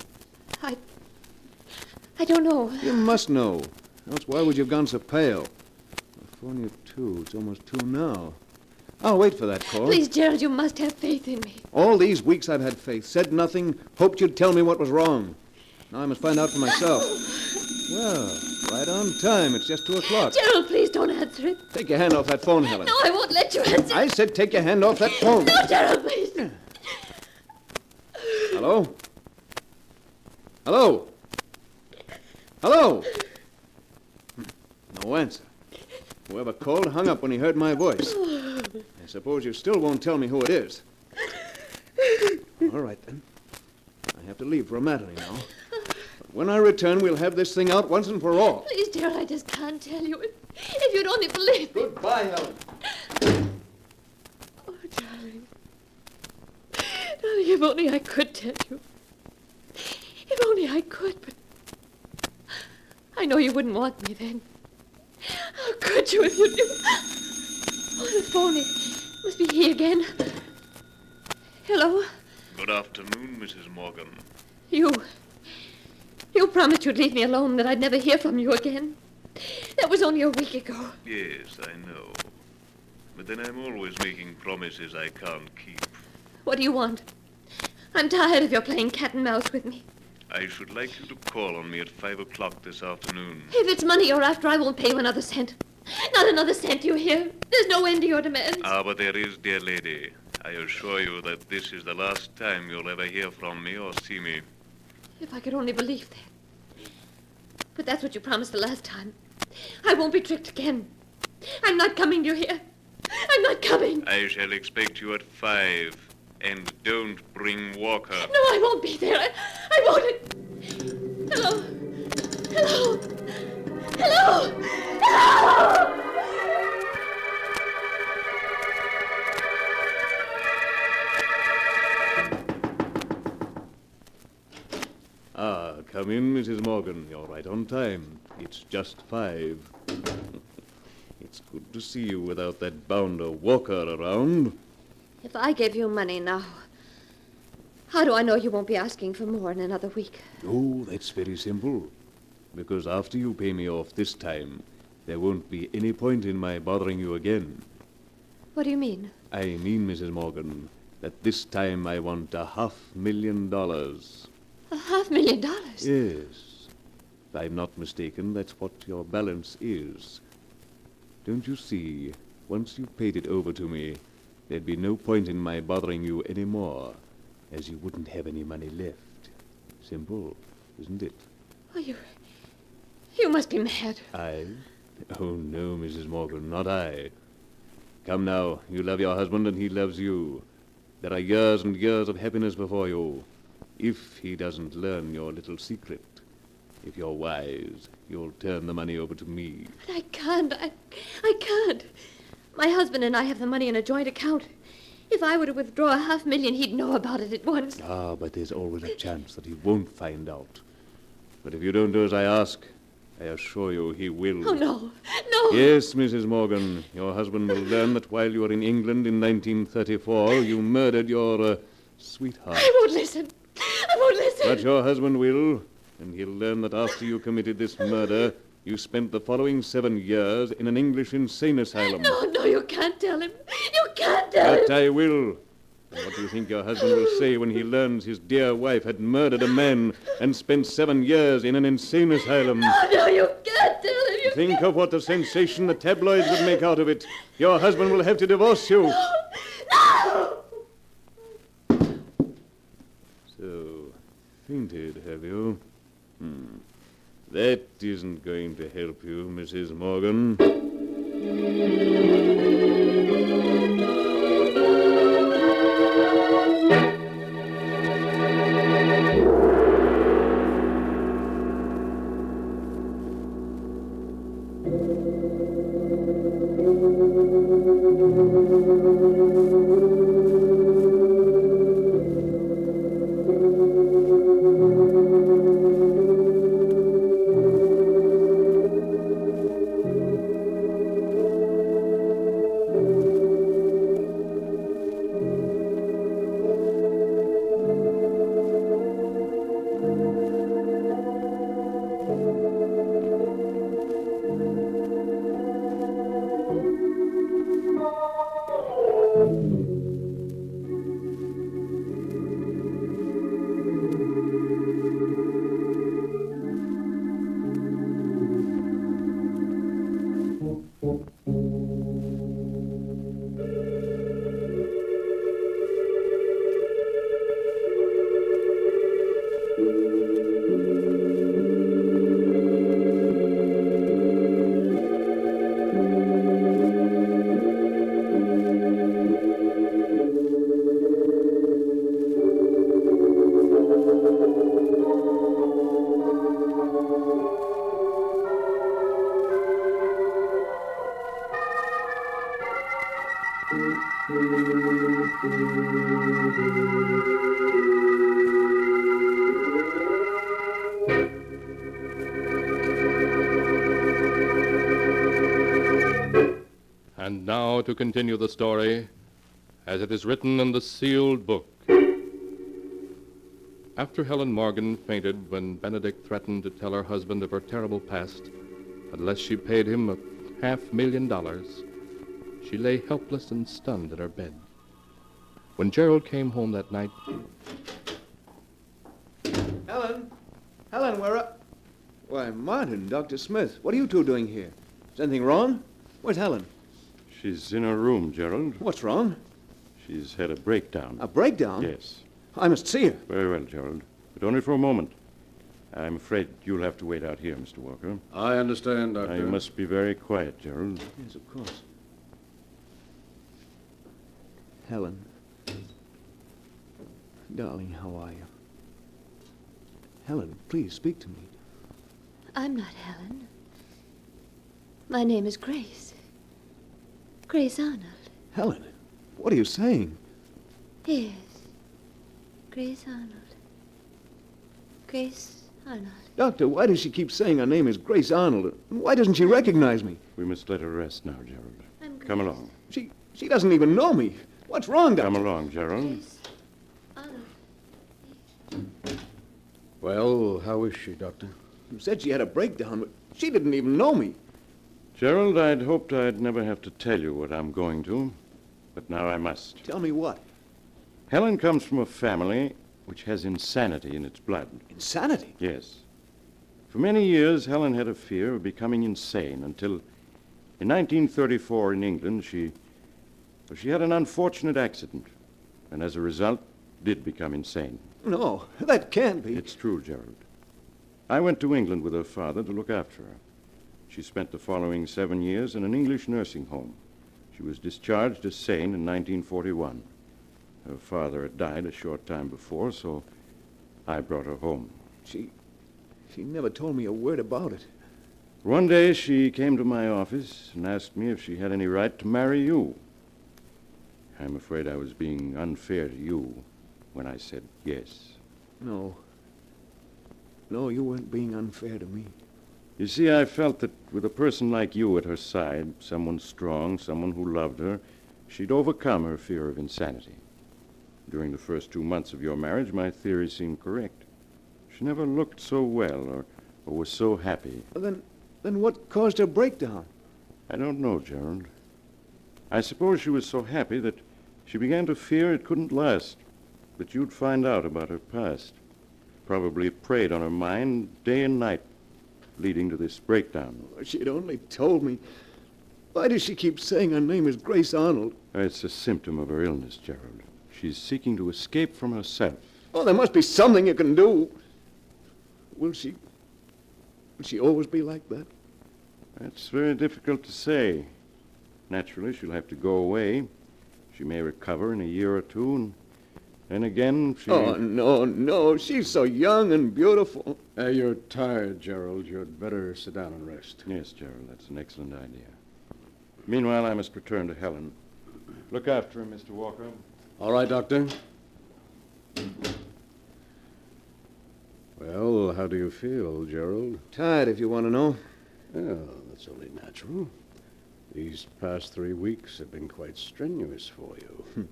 I don't know. You must know. Else why would you have gone so pale? I'll phone you at 2. It's almost 2 now. I'll wait for that call. Please, Gerald, you must have faith in me. All these weeks I've had faith, said nothing, hoped you'd tell me what was wrong. Now I must find out for myself. Well, right on time. It's just 2 o'clock. Gerald, please don't answer it. Take your hand off that phone, Helen. No, I won't let you answer. I said take your hand off that phone. No, Gerald, please. Hello? Hello? Hello? No answer. Whoever called hung up when he heard my voice. I suppose you still won't tell me who it is. All right, then. I have to leave for a matinee now. But when I return, we'll have this thing out once and for all. Please, dear, I just can't tell you. If you'd only believe me. Goodbye, Helen. Oh, darling. Darling, if only I could tell you. If only I could, but I know you wouldn't want me then. How could you if you knew? Oh, the phone. It must be he again. Hello? Good afternoon, Mrs. Morgan. You promised you'd leave me alone, that I'd never hear from you again. That was only a week ago. Yes, I know. But then I'm always making promises I can't keep. What do you want? I'm tired of your playing cat and mouse with me. I should like you to call on me at 5 o'clock this afternoon. If it's money you're after, I won't pay you another cent. Not another cent, you hear? There's no end to your demands. Ah, but there is, dear lady. I assure you that this is the last time you'll ever hear from me or see me. If I could only believe that. But that's what you promised the last time. I won't be tricked again. I'm not coming, you hear? I'm not coming. I shall expect you at 5. And don't bring Walker. No, I won't be there. I won't. Hello? Hello? Hello? Hello? Ah, come in, Mrs. Morgan. You're right on time. It's just 5. It's good to see you without that bounder Walker around. If I gave you money now, how do I know you won't be asking for more in another week? Oh, that's very simple. Because after you pay me off this time, there won't be any point in my bothering you again. What do you mean? I mean, Mrs. Morgan, that this time I want $500,000. $500,000? Yes. If I'm not mistaken, that's what your balance is. Don't you see, once you've paid it over to me, there'd be no point in my bothering you any more, as you wouldn't have any money left. Simple, isn't it? Oh, you must be mad. I? Oh, no, Mrs. Morgan, not I. Come now, you love your husband and he loves you. There are years and years of happiness before you. If he doesn't learn your little secret, if you're wise, you'll turn the money over to me. But I can't. I can't. My husband and I have the money in a joint account. If I were to withdraw $500,000, he'd know about it at once. Ah, but there's always a chance that he won't find out. But if you don't do as I ask, I assure you he will. Oh, no. No. Yes, Mrs. Morgan, your husband will learn that while you were in England in 1934, you murdered your sweetheart. I won't listen. I won't listen. But your husband will, and he'll learn that after you committed this murder, you spent the following 7 years in an English insane asylum. No, you can't tell him. You can't tell him. But I will. And what do you think your husband will say when he learns his dear wife had murdered a man and spent 7 years in an insane asylum? No, you can't tell him. Think of what the sensation the tabloids would make out of it. Your husband will have to divorce you. No! So, fainted, have you? That isn't going to help you, Mrs. Morgan. And now to continue the story as it is written in the sealed book. After Helen Morgan fainted when Benedict threatened to tell her husband of her terrible past unless she paid him $500,000, she lay helpless and stunned in her bed. When Gerald came home that night... Helen! Helen, where are... Why, Martin, Dr. Smith, what are you two doing here? Is anything wrong? Where's Helen? She's in her room, Gerald. What's wrong? She's had a breakdown. A breakdown? Yes. I must see her. Very well, Gerald. But only for a moment. I'm afraid you'll have to wait out here, Mr. Walker. I understand, Doctor. Now, you must be very quiet, Gerald. Yes, of course. Helen. Darling, how are you? Helen, please speak to me. I'm not Helen. My name is Grace. Grace Arnold. Helen, what are you saying? Yes. Grace Arnold. Grace Arnold. Doctor, why does she keep saying her name is Grace Arnold? Why doesn't she recognize me? We must let her rest now, Gerald. I'm Come along. She doesn't even know me. What's wrong, Doctor? Come along, Gerald. Grace Arnold. Well, how is she, Doctor? You said she had a breakdown, but she didn't even know me. Gerald, I'd hoped I'd never have to tell you what I'm going to, but now I must. Tell me what? Helen comes from a family which has insanity in its blood. Insanity? Yes. For many years, Helen had a fear of becoming insane until, in 1934 in England, she had an unfortunate accident, and as a result, did become insane. No, that can't be. It's true, Gerald. I went to England with her father to look after her. She spent the following 7 years in an English nursing home. She was discharged as sane in 1941. Her father had died a short time before, so I brought her home. She never told me a word about it. One day she came to my office and asked me if she had any right to marry you. I'm afraid I was being unfair to you when I said yes. No. No, you weren't being unfair to me. You see, I felt that with a person like you at her side, someone strong, someone who loved her, she'd overcome her fear of insanity. During the first 2 months of your marriage, my theory seemed correct. She never looked so well or was so happy. Then what caused her breakdown? I don't know, Gerald. I suppose she was so happy that she began to fear it couldn't last, that you'd find out about her past. Probably preyed on her mind day and night, leading to this breakdown. She'd only told me. Why does she keep saying her name is Grace Arnold? It's a symptom of her illness, Gerald. She's seeking to escape from herself. Oh, there must be something you can do. Will she always be like that? That's very difficult to say. Naturally, she'll have to go away. She may recover in a year or two, and then again she... Oh, no. She's so young and beautiful. You're tired, Gerald. You'd better sit down and rest. Yes, Gerald, that's an excellent idea. Meanwhile, I must return to Helen. Look after her, Mr. Walker. All right, Doctor. Well, how do you feel, Gerald? Tired, if you want to know. Well, that's only natural. These past 3 weeks have been quite strenuous for you.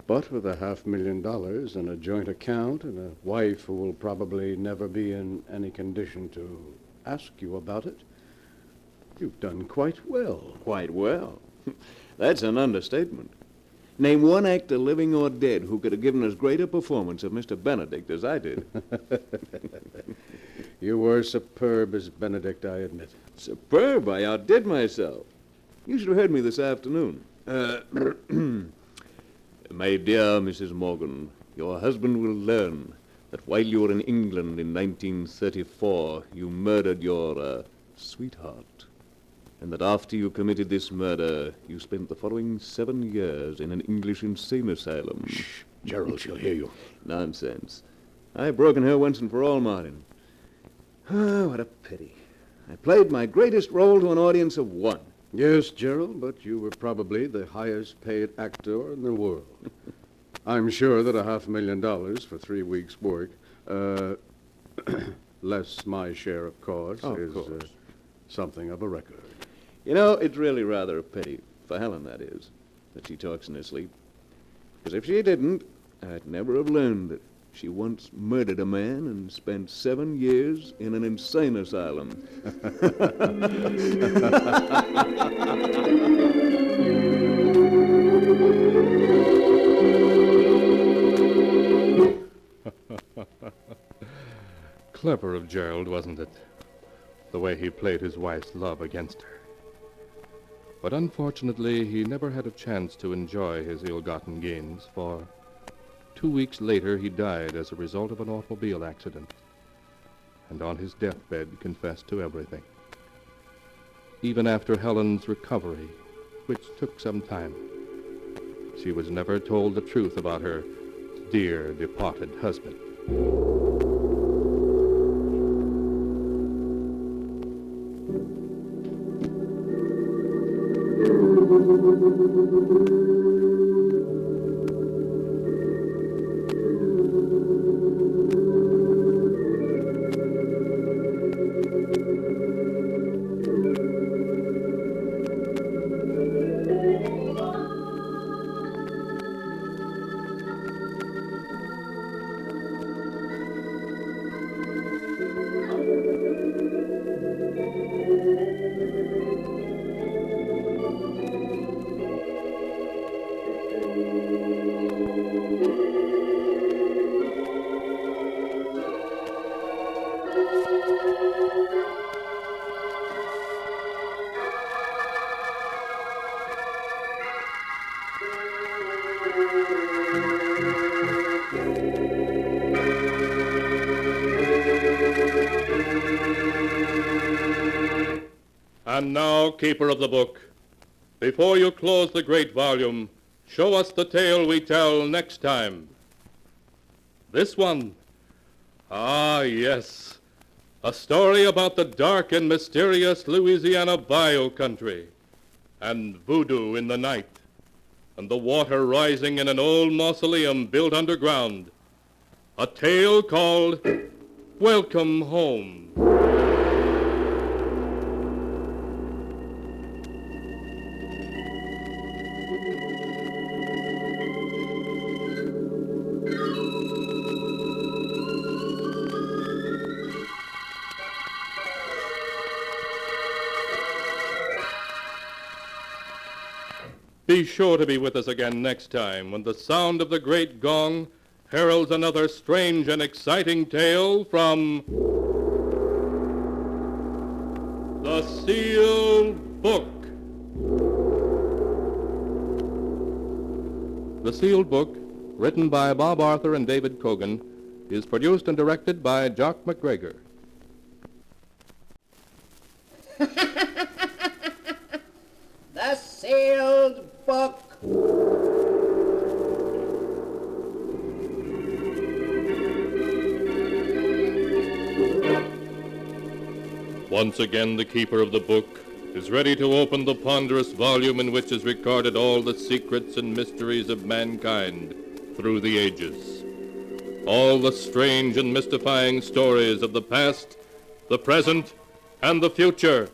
But with $500,000 and a joint account and a wife who will probably never be in any condition to ask you about it, you've done quite well. Quite well? That's an understatement. Name one actor, living or dead, who could have given as great a performance of Mr. Benedict as I did. You were superb as Benedict, I admit. Superb? I outdid myself. You should have heard me this afternoon. My dear Mrs. Morgan, your husband will learn that while you were in England in 1934, you murdered your sweetheart. And that after you committed this murder, you spent the following 7 years in an English insane asylum. Shh, Gerald, she'll hear you. Nonsense. I've broken her once and for all, Martin. Ah, what a pity. I played my greatest role to an audience of 1. Yes, Gerald, but you were probably the highest paid actor in the world. I'm sure that $500,000 for 3 weeks' work, less my share of course, is something of a record. You know, it's really rather a pity, for Helen, that is, that she talks in her sleep. Because if she didn't, I'd never have learned that she once murdered a man and spent 7 years in an insane asylum. Clever of Gerald, wasn't it? The way he played his wife's love against her. But unfortunately, he never had a chance to enjoy his ill-gotten gains, for 2 weeks later he died as a result of an automobile accident, and on his deathbed confessed to everything. Even after Helen's recovery, which took some time, she was never told the truth about her dear departed husband. And now, keeper of the book, before you close the great volume, show us the tale we tell next time. This one. Ah, yes. A story about the dark and mysterious Louisiana bayou country, and voodoo in the night, and the water rising in an old mausoleum built underground. A tale called Welcome Home. Be sure to be with us again next time when the sound of the great gong heralds another strange and exciting tale from The Sealed Book. The Sealed Book, written by Bob Arthur and David Cogan, is produced and directed by Jock McGregor. The Sealed Book. Once again, the keeper of the book is ready to open the ponderous volume in which is recorded all the secrets and mysteries of mankind through the ages. All the strange and mystifying stories of the past, the present, and the future.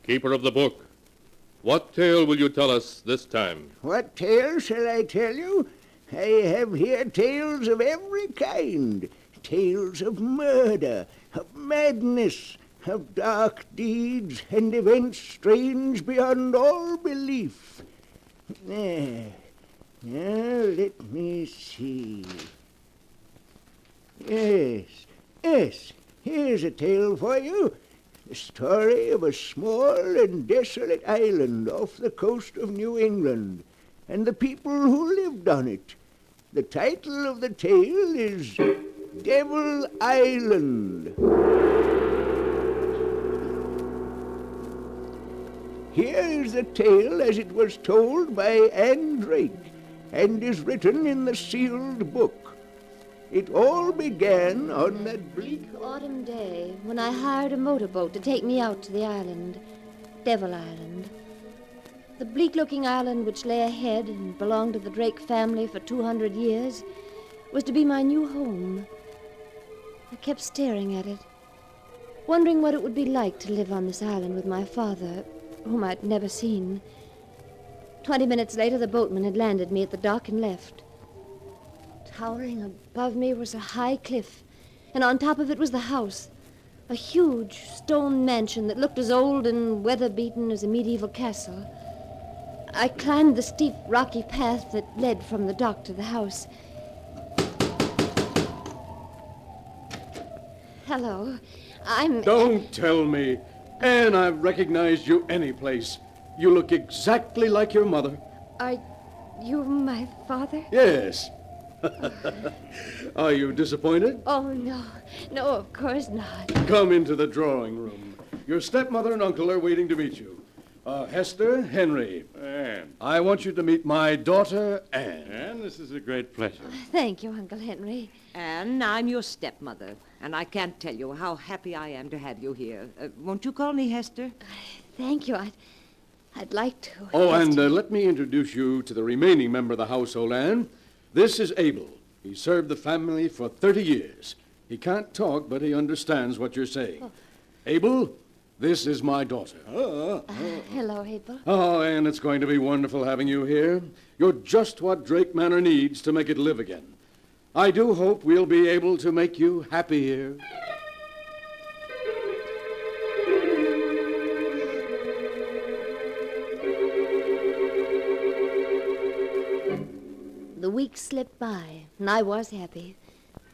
Keeper of the book, what tale will you tell us this time? What tale shall I tell you? I have here tales of every kind. Tales of murder, of madness, of dark deeds and events strange beyond all belief. Now, let me see. Yes, here's a tale for you. The story of a small and desolate island off the coast of New England, and the people who lived on it. The title of the tale is Devil Island. Here is the tale as it was told by Anne Drake, and is written in the sealed book. It all began on that bleak autumn day when I hired a motorboat to take me out to the island, Devil Island. The bleak-looking island which lay ahead and belonged to the Drake family for 200 years was to be my new home. I kept staring at it, wondering what it would be like to live on this island with my father, whom I'd never seen. 20 minutes later, the boatman had landed me at the dock and left. Towering above me was a high cliff, and on top of it was the house, a huge stone mansion that looked as old and weather-beaten as a medieval castle. I climbed the steep, rocky path that led from the dock to the house. Hello, I'm... Don't tell me. Anne, I've recognized you any place. You look exactly like your mother. Are you my father? Yes. Are you disappointed? Oh, no. No, of course not. Come into the drawing room. Your stepmother and uncle are waiting to meet you. Hester, Henry. Anne. I want you to meet my daughter, Anne. Anne, this is a great pleasure. Thank you, Uncle Henry. Anne, I'm your stepmother, and I can't tell you how happy I am to have you here. Won't you call me Hester? Thank you. I'd like to. Oh, and let me introduce you to the remaining member of the household, Anne. This is Abel. He served the family for 30 years. He can't talk, but he understands what you're saying. Abel, this is my daughter. Hello, Abel. Oh, Anne, it's going to be wonderful having you here. You're just what Drake Manor needs to make it live again. I do hope we'll be able to make you happy here. The weeks slipped by, and I was happy.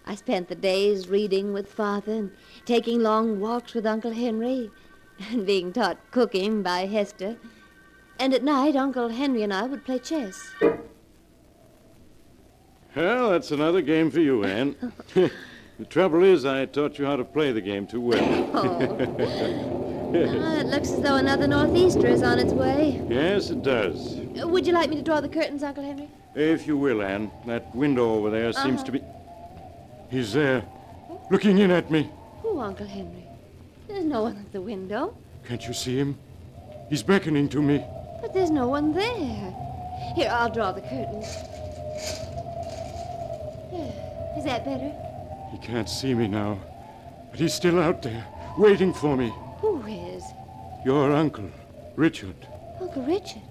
I spent the days reading with Father and taking long walks with Uncle Henry and being taught cooking by Hester. And at night, Uncle Henry and I would play chess. Well, that's another game for you, Anne. The trouble is, I taught you how to play the game too well. It looks as though another northeaster is on its way. Yes, it does. Would you like me to draw the curtains, Uncle Henry? If you will, Anne. That window over there seems to be... He's there, looking in at me. Who, Uncle Henry? There's no one at the window. Can't you see him? He's beckoning to me. But there's no one there. Here, I'll draw the curtains. There. Is that better? He can't see me now, but he's still out there, waiting for me. Who is? Your uncle, Richard. Uncle Richard?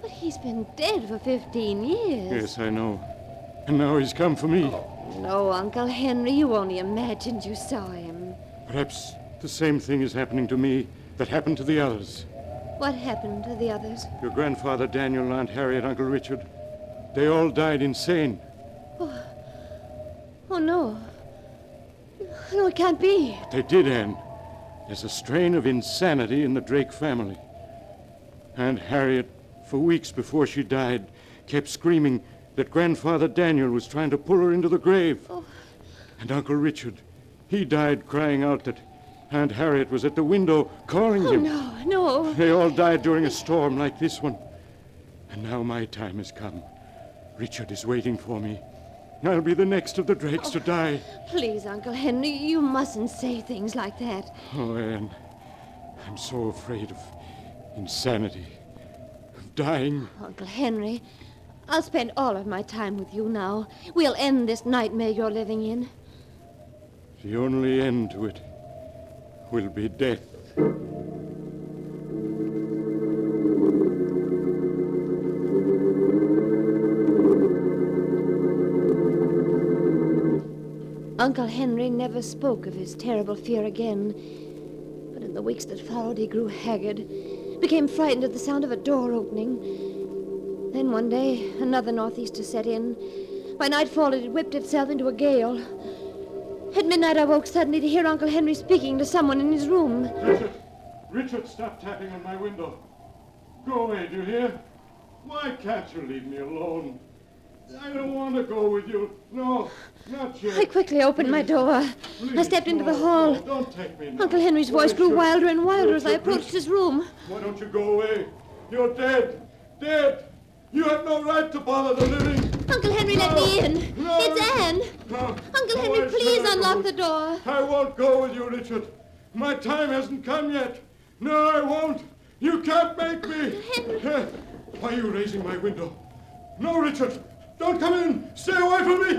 But he's been dead for 15 years. Yes, I know. And now he's come for me. No, Uncle Henry, you only imagined you saw him. Perhaps the same thing is happening to me that happened to the others. What happened to the others? Your grandfather, Daniel, Aunt Harriet, Uncle Richard. They all died insane. Oh, no. No, it can't be. They did, Anne. There's a strain of insanity in the Drake family. Aunt Harriet, for weeks before she died, kept screaming that Grandfather Daniel was trying to pull her into the grave. Oh. And Uncle Richard, he died crying out that Aunt Harriet was at the window calling him. No. They all died during a storm like this one. And now my time has come. Richard is waiting for me. I'll be the next of the Drakes to die. Please, Uncle Henry, you mustn't say things like that. Oh, Anne, I'm so afraid of insanity, of dying. Uncle Henry, I'll spend all of my time with you now. We'll end this nightmare you're living in. The only end to it will be death. Uncle Henry never spoke of his terrible fear again. But in the weeks that followed, he grew haggard, became frightened at the sound of a door opening. Then one day, another northeaster set in. By nightfall, it had whipped itself into a gale. At midnight, I woke suddenly to hear Uncle Henry speaking to someone in his room. Richard, stop tapping on my window. Go away, do you hear? Why can't you leave me alone? I don't want to go with you. No, not yet. I quickly opened my door. Please, I stepped into the hall. Don't take me now. Uncle Henry's voice grew Richard, wilder and wilder as I Richard, approached his room. Why don't you go away? You're dead. Dead. You have no right to bother the living. Uncle Henry, let me in. No, It's Anne. No. Uncle Henry, please unlock the door. I won't go with you, Richard. My time hasn't come yet. No, I won't. You can't make me. Henry. Why are you raising my window? No, Richard. Don't come in. Stay away from me.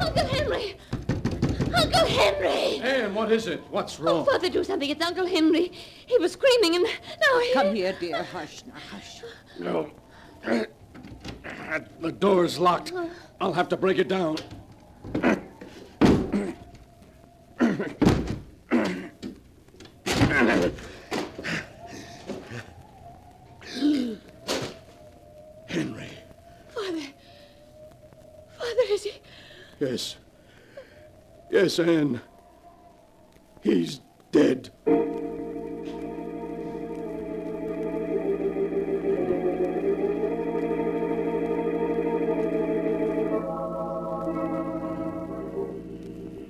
Uncle Henry. Uncle Henry. Anne, what is it? What's wrong? Oh, Father, do something. It's Uncle Henry. He was screaming and now he... Come here, dear. Hush now, hush. No. The door's locked. I'll have to break it down. Henry. Father, is he... Yes. Yes, Anne. He's dead.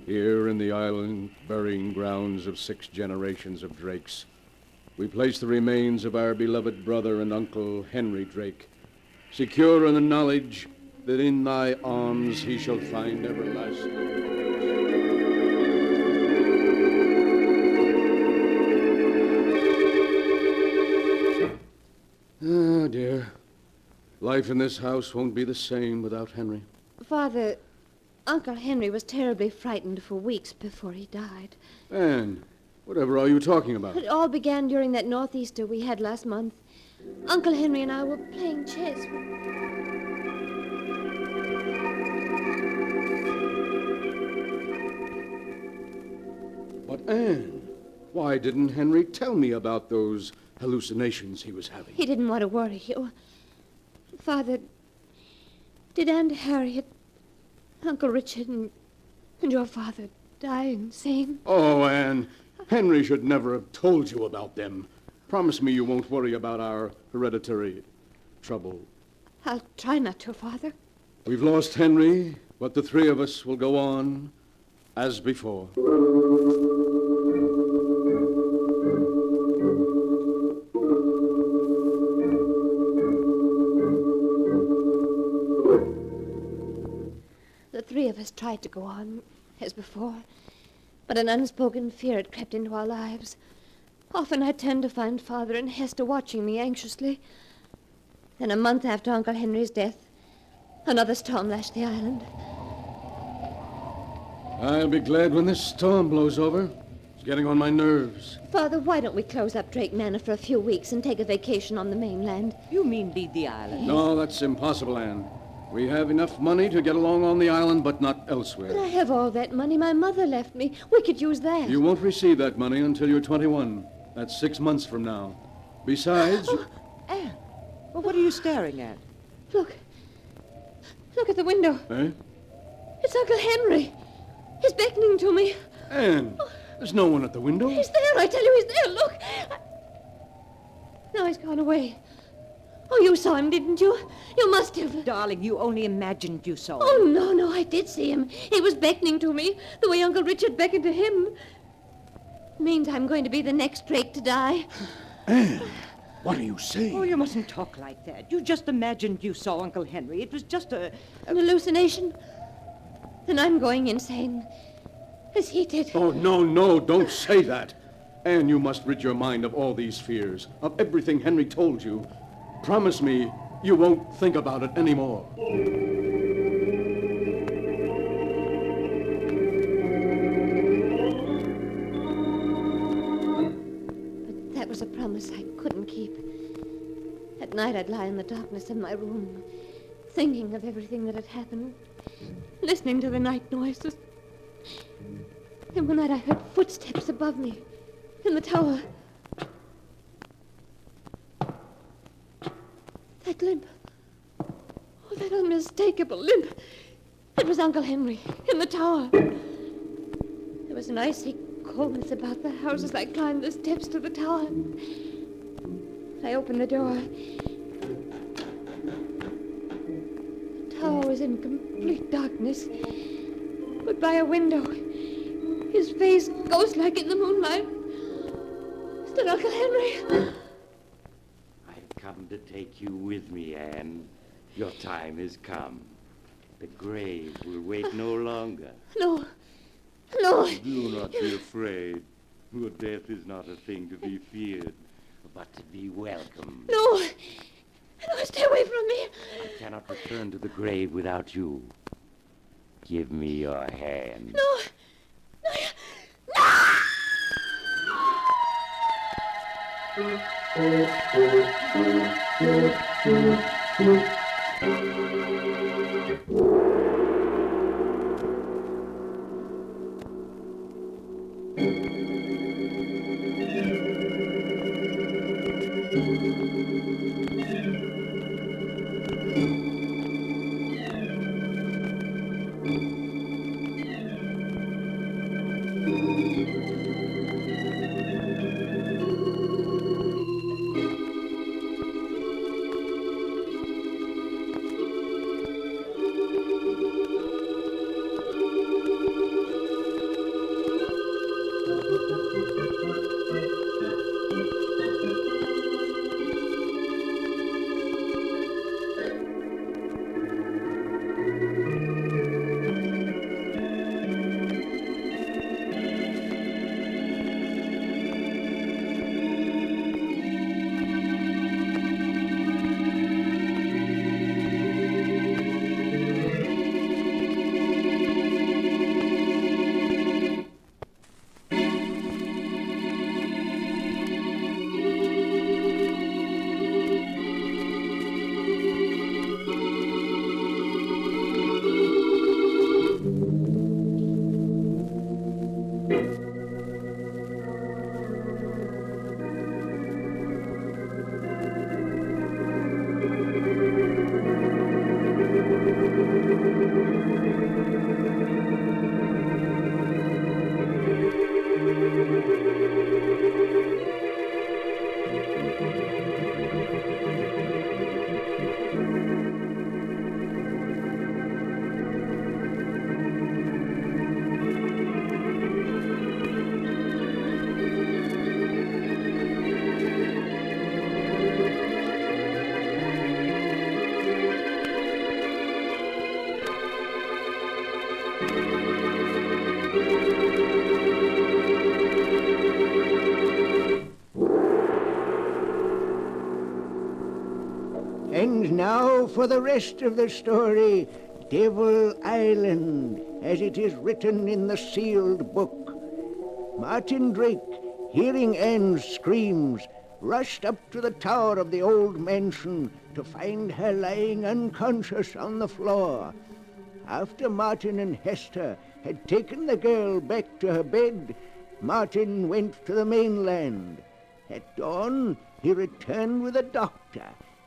Here in the island, burying grounds of 6 generations of Drakes, we place the remains of our beloved brother and uncle Henry Drake, secure in the knowledge that in thy arms he shall find everlasting. Ah, dear. Life in this house won't be the same without Henry. Father, Uncle Henry was terribly frightened for weeks before he died. Anne, whatever are you talking about? It all began during that northeaster we had last month. Uncle Henry and I were playing chess. But Anne, why didn't Henry tell me about those hallucinations he was having? He didn't want to worry you. Father, did Aunt Harriet, Uncle Richard, and your father die insane? Oh, Anne, Henry should never have told you about them. Promise me you won't worry about our hereditary trouble. I'll try not to, Father. We've lost Henry, but the 3 of us will go on as before. The 3 of us tried to go on as before, but an unspoken fear had crept into our lives. Often I turned to find Father and Hester watching me anxiously. Then a month after Uncle Henry's death, another storm lashed the island. I'll be glad when this storm blows over. It's getting on my nerves. Father, why don't we close up Drake Manor for a few weeks and take a vacation on the mainland? You mean leave the island? No, that's impossible, Anne. We have enough money to get along on the island, but not elsewhere. But I have all that money my mother left me. We could use that. You won't receive that money until you're 21. That's 6 months from now. Besides... Anne, well, what are you staring at? Look. Look at the window. Eh? It's Uncle Henry. He's beckoning to me. Anne, there's no one at the window. He's there, I tell you, he's there. Look. Now he's gone away. Oh, you saw him, didn't you? You must have. Darling, you only imagined you saw him. Oh, no, I did see him. He was beckoning to me, the way Uncle Richard beckoned to him. Means I'm going to be the next Drake to die. Anne, what are you saying? Oh, you mustn't talk like that. You just imagined you saw Uncle Henry. It was just an hallucination? Then I'm going insane. As he did. Oh, no, don't say that. Anne, you must rid your mind of all these fears, of everything Henry told you. Promise me you won't think about it anymore. But that was a promise I couldn't keep. At night I'd lie in the darkness of my room, thinking of everything that had happened, listening to the night noises. And one night I heard footsteps above me in the tower. That limp. Oh, that unmistakable limp. It was Uncle Henry in the tower. There was an icy coldness about the house as I climbed the steps to the tower. I opened the door. The tower was in complete darkness. But by a window, his face ghost-like in the moonlight, stood Uncle Henry. I've come to take you with me, Anne. Your time has come. The grave will wait no longer. No. No. Do not be afraid. Your death is not a thing to be feared, but to be welcomed. No. No, stay away from me. I cannot return to the grave without you. Give me your hand. No. And now for the rest of the story, Devil Island, as it is written in the sealed book. Martin Drake, hearing Anne's screams, rushed up to the tower of the old mansion to find her lying unconscious on the floor. After Martin and Hester had taken the girl back to her bed, Martin went to the mainland. At dawn, he returned with a doctor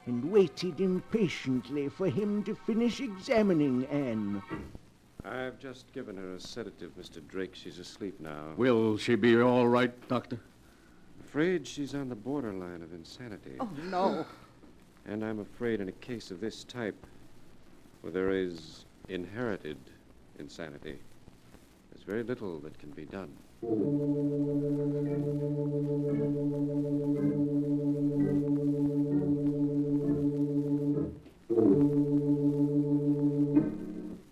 and waited impatiently for him to finish examining Anne. I've just given her a sedative, Mr. Drake. She's asleep now. Will she be all right, Doctor? Afraid she's on the borderline of insanity. Oh, no. And I'm afraid in a case of this type, where there is inherited insanity, there's very little that can be done.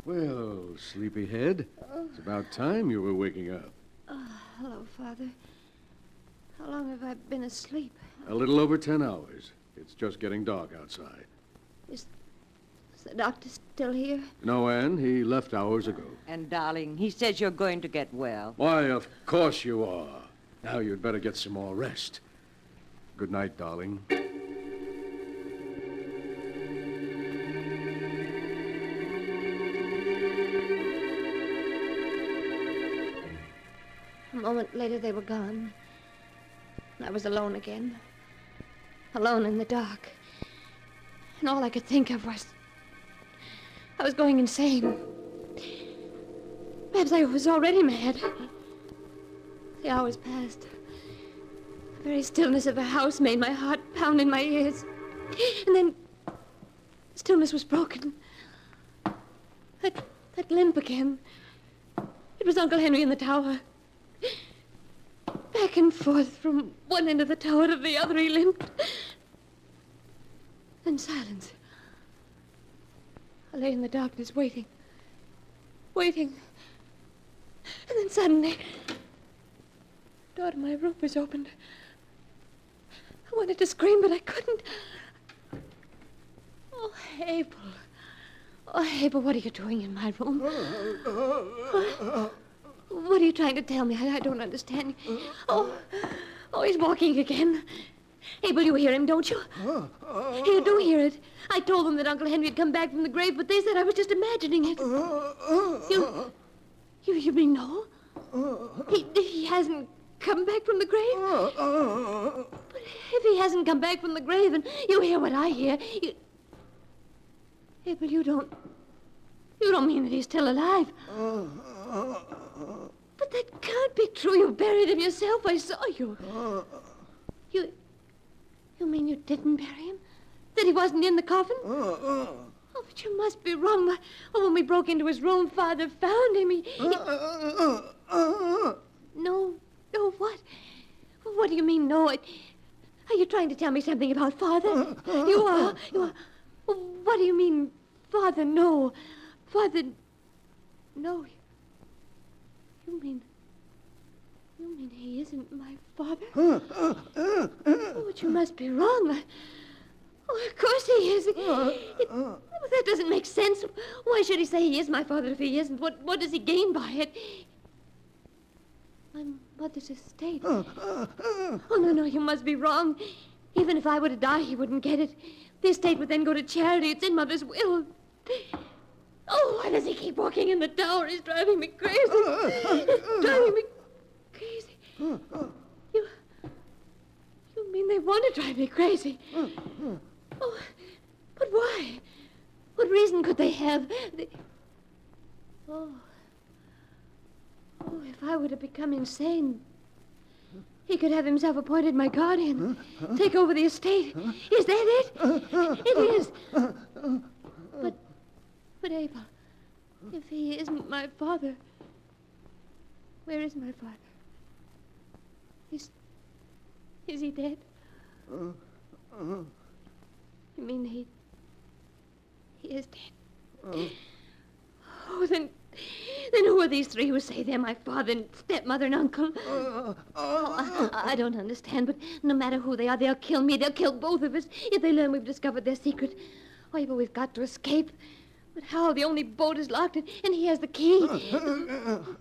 Well, sleepyhead, it's about time you were waking up. Hello, Father. How long have I been asleep? A little over 10 hours. It's just getting dark outside. Is the doctor still here? No, Anne, he left hours ago. And, darling, he says you're going to get well. Why, of course you are. Now you'd better get some more rest. Good night, darling. moment later, they were gone. I was alone again. Alone in the dark. And all I could think of was... I was going insane. Perhaps I was already mad. The hours passed. The very stillness of the house made my heart pound in my ears. And then... stillness was broken. That limp again. It was Uncle Henry in the tower. Back and forth from one end of the tower to the other he limped. Then silence. I lay in the darkness waiting. Waiting. And then suddenly, the door to my room was opened. I wanted to scream, but I couldn't. Oh, Abel. Oh, Abel, what are you doing in my room? What are you trying to tell me? I don't understand. Oh, he's walking again. Abel, you hear him, don't you? You do hear it. I told them that Uncle Henry had come back from the grave, but they said I was just imagining it. You mean no? He hasn't come back from the grave? But if he hasn't come back from the grave and you hear what I hear, Abel, you don't mean that he's still alive? But that can't be true. You buried him yourself. I saw you. You mean you didn't bury him? That he wasn't in the coffin? Oh, but you must be wrong. When we broke into his room, Father found him. No, what? What do you mean, no? Are you trying to tell me something about Father? You are. What do you mean, Father, no? Father, no. You mean he isn't my father? Oh, but you must be wrong. Of course he is. That doesn't make sense. Why should he say he is my father if he isn't? What does he gain by it? My mother's estate. Oh, no, you must be wrong. Even if I were to die, he wouldn't get it. The estate would then go to charity. It's in Mother's will. Oh, why does he keep walking in the tower? He's driving me crazy. He's driving me crazy. You mean they want to drive me crazy? Oh, but why? What reason could they have? Oh, if I were to become insane, he could have himself appointed my guardian, take over the estate. Is that it? It is. But Abel, if he isn't my father, where is my father? Is he dead? You mean he is dead? Oh, then who are these three who say they're my father and stepmother and uncle? I don't understand, but no matter who they are, they'll kill me. They'll kill both of us if they learn we've discovered their secret. Oh, but we've got to escape. But how? The only boat is locked, and he has the key.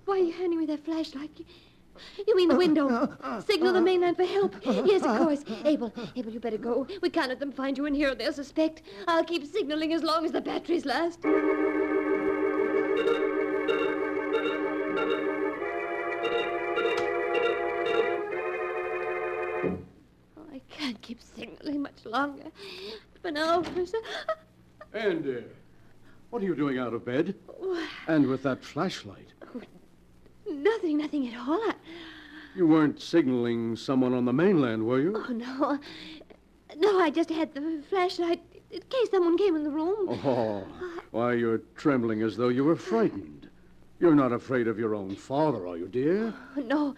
Why are you handing me that flashlight? You mean the window? Signal the mainland for help. Yes, of course. Abel, you better go. We can't let them find you in here or they'll suspect. I'll keep signaling as long as the batteries last. I can't keep signaling much longer. For now, Andy, what are you doing out of bed? And with that flashlight? Nothing at all. You weren't signaling someone on the mainland, were you? Oh, no. No, I just had the flashlight in case someone came in the room. Oh, why, you're trembling as though you were frightened. You're not afraid of your own father, are you, dear? No.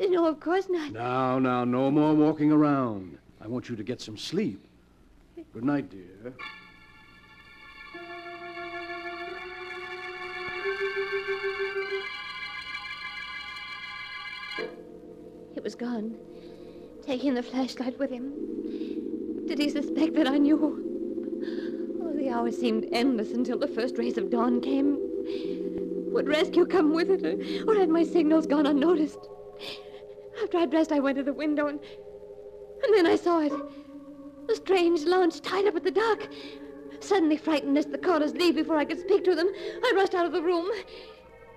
No, of course not. Now, no more walking around. I want you to get some sleep. Good night, dear. He was gone, taking the flashlight with him. Did he suspect that I knew? Oh, the hours seemed endless until the first rays of dawn came. Would rescue come with it, or had my signals gone unnoticed? After I dressed, I went to the window, and then I saw it. A strange launch tied up at the dock. Suddenly frightened lest the callers leave before I could speak to them, I rushed out of the room.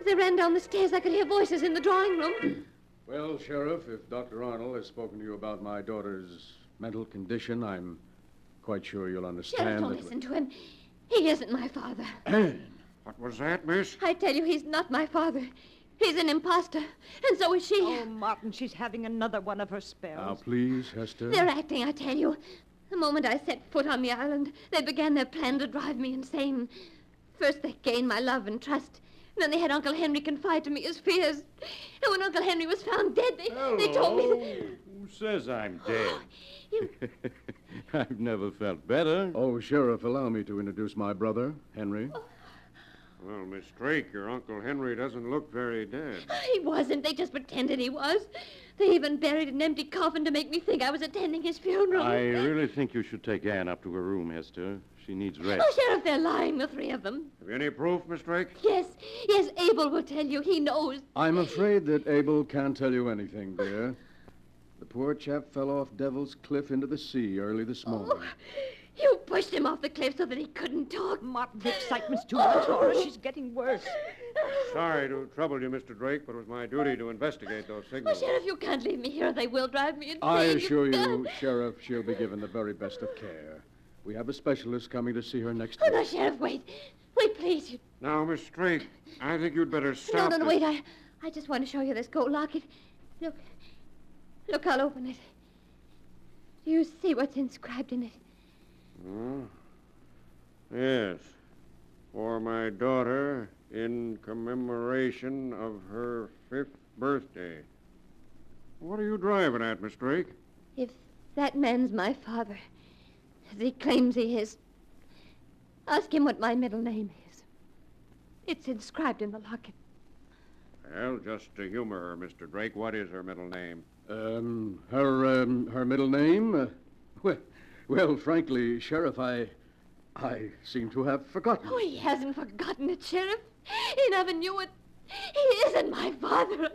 As I ran down the stairs, I could hear voices in the drawing room. Well, Sheriff, if Dr. Arnold has spoken to you about my daughter's mental condition, I'm quite sure you'll understand. Sheriff, don't listen to him. He isn't my father. Anne! What was that, miss? I tell you, he's not my father. He's an imposter, and so is she. Oh, Martin, she's having another one of her spells. Now, please, Hester. They're acting, I tell you. The moment I set foot on the island, they began their plan to drive me insane. First, they gained my love and trust. Then they had Uncle Henry confide to me his fears. And when Uncle Henry was found dead, they told me... Who says I'm dead? I've never felt better. Oh, Sheriff, allow me to introduce my brother, Henry. Well, Miss Drake, your Uncle Henry doesn't look very dead. He wasn't. They just pretended he was. They even buried an empty coffin to make me think I was attending his funeral. I really think you should take Anne up to her room, Hester. She needs rest. Oh, Sheriff, they're lying, the three of them. Have you any proof, Miss Drake? Yes, Abel will tell you. He knows. I'm afraid that Abel can't tell you anything, dear. The poor chap fell off Devil's Cliff into the sea early this morning. You pushed him off the cliff so that he couldn't talk. Martin, the excitement's too much for her. She's getting worse. Sorry to trouble you, Mr. Drake, but it was my duty to investigate those signals. Oh, Sheriff, you can't leave me here. They will drive me insane. I assure you, Sheriff, she'll be given the very best of care. We have a specialist coming to see her next week. Oh, no, Sheriff, wait. Wait, please. Now, Miss Drake, I think you'd better stop. No, wait. I just want to show you this gold locket. Look, I'll open it. Do you see what's inscribed in it? Oh, yes. For my daughter, in commemoration of her 5th birthday. What are you driving at, Miss Drake? If that man's my father, as he claims he is, ask him what my middle name is. It's inscribed in the locket. Well, just to humor her, Mr. Drake, what is her middle name? Her middle name? Well, frankly, Sheriff, I seem to have forgotten. Oh, he hasn't forgotten it, Sheriff. He never knew it. He isn't my father.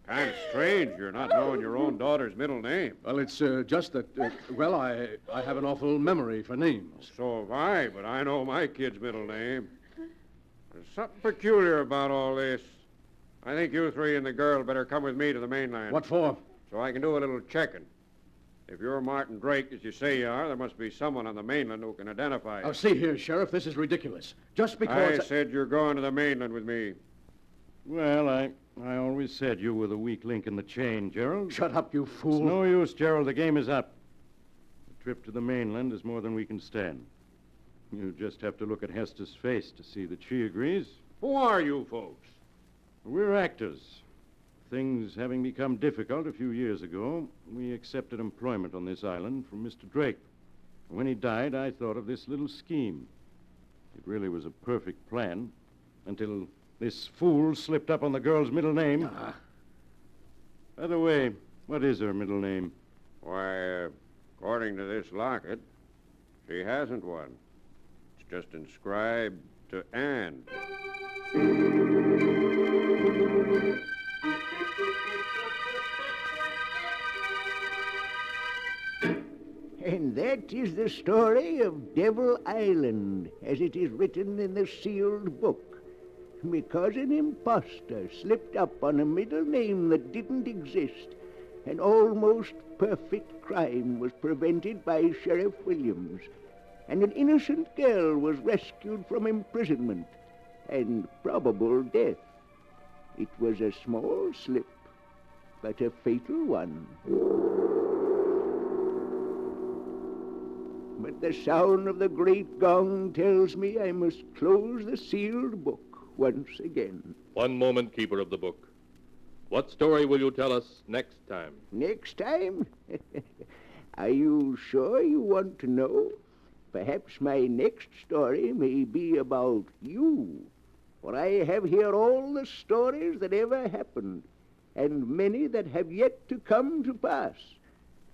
Kind of strange you're not knowing your own daughter's middle name. Well, it's just that, I have an awful memory for names. So have I, but I know my kid's middle name. There's something peculiar about all this. I think you three and the girl better come with me to the mainland. What for? So I can do a little checking. If you're Martin Drake, as you say you are, there must be someone on the mainland who can identify you. Oh, see here, Sheriff, this is ridiculous. Just because... I said you're going to the mainland with me. Well, I always said you were the weak link in the chain, Gerald. Shut up, you fool. It's no use, Gerald. The game is up. The trip to the mainland is more than we can stand. You just have to look at Hester's face to see that she agrees. Who are you folks? We're actors. Things having become difficult a few years ago, we accepted employment on this island from Mr. Drake. When he died, I thought of this little scheme. It really was a perfect plan until this fool slipped up on the girl's middle name. By the way, what is her middle name? Why, according to this locket, she hasn't one. It's just inscribed to Anne. And that is the story of Devil Island, as it is written in the sealed book. Because an impostor slipped up on a middle name that didn't exist, an almost perfect crime was prevented by Sheriff Williams, and an innocent girl was rescued from imprisonment and probable death. It was a small slip, but a fatal one. But the sound of the great gong tells me I must close the sealed book once again. One moment, keeper of the book. What story will you tell us next time? Next time? Are you sure you want to know? Perhaps my next story may be about you. For I have here all the stories that ever happened, and many that have yet to come to pass.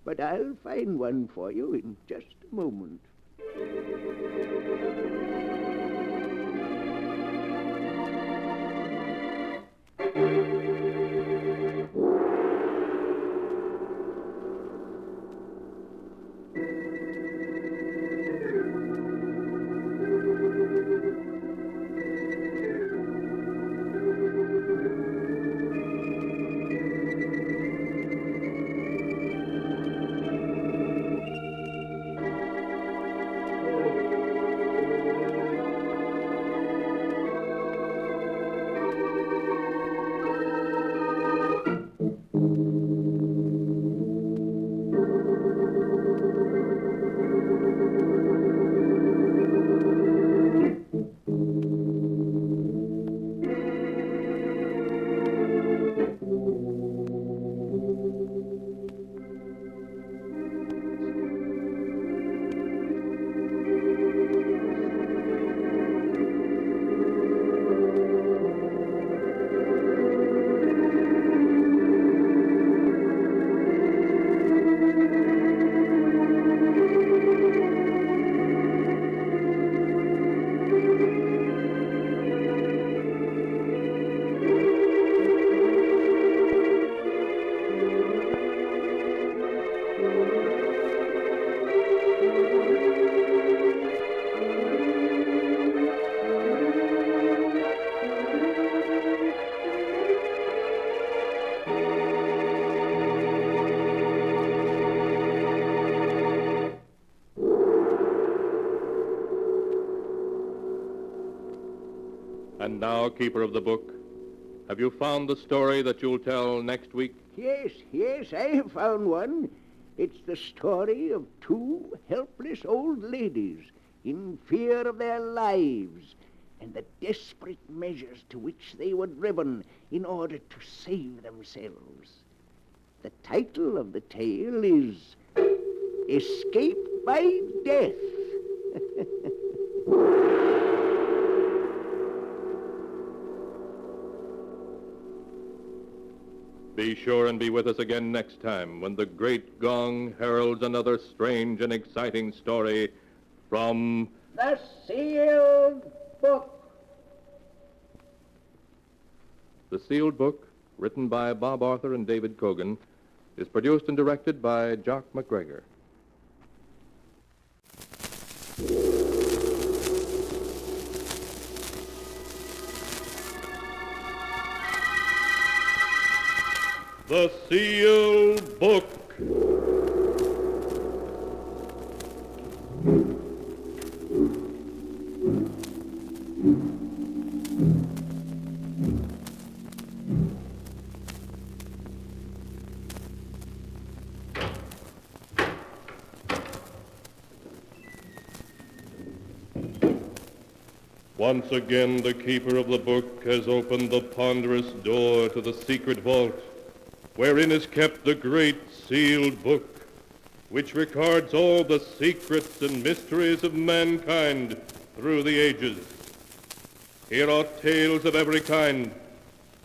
But I'll find one for you in just a moment. And now, keeper of the book, have you found the story that you'll tell next week? Yes, I have found one. It's the story of two helpless old ladies in fear of their lives and the desperate measures to which they were driven in order to save themselves. The title of the tale is Escape by Death. Be sure and be with us again next time when the great gong heralds another strange and exciting story from The Sealed Book. The Sealed Book, written by Bob Arthur and David Cogan, is produced and directed by Jock McGregor. The Sealed Book. Once again, the keeper of the book has opened the ponderous door to the secret vault, wherein is kept the great sealed book, which records all the secrets and mysteries of mankind through the ages. Here are tales of every kind,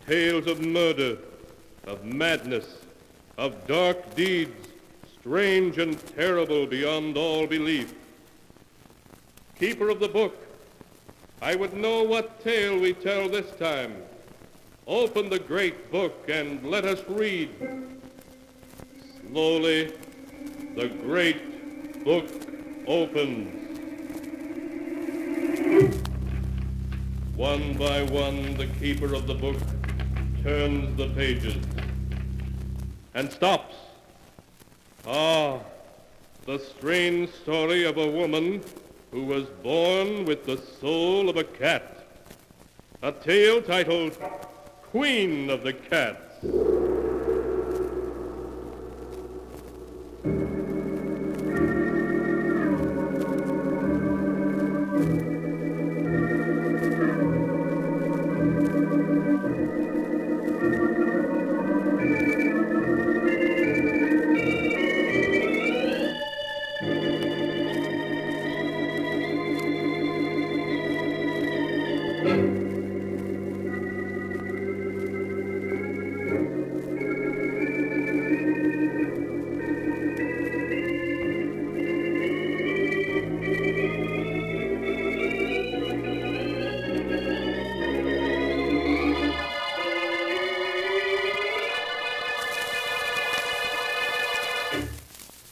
tales of murder, of madness, of dark deeds, strange and terrible beyond all belief. Keeper of the book, I would know what tale we tell this time. Open the great book and let us read. Slowly, the great book opens. One by one, the keeper of the book turns the pages and stops. Ah, the strange story of a woman who was born with the soul of a cat. A tale titled Queen of the Cats.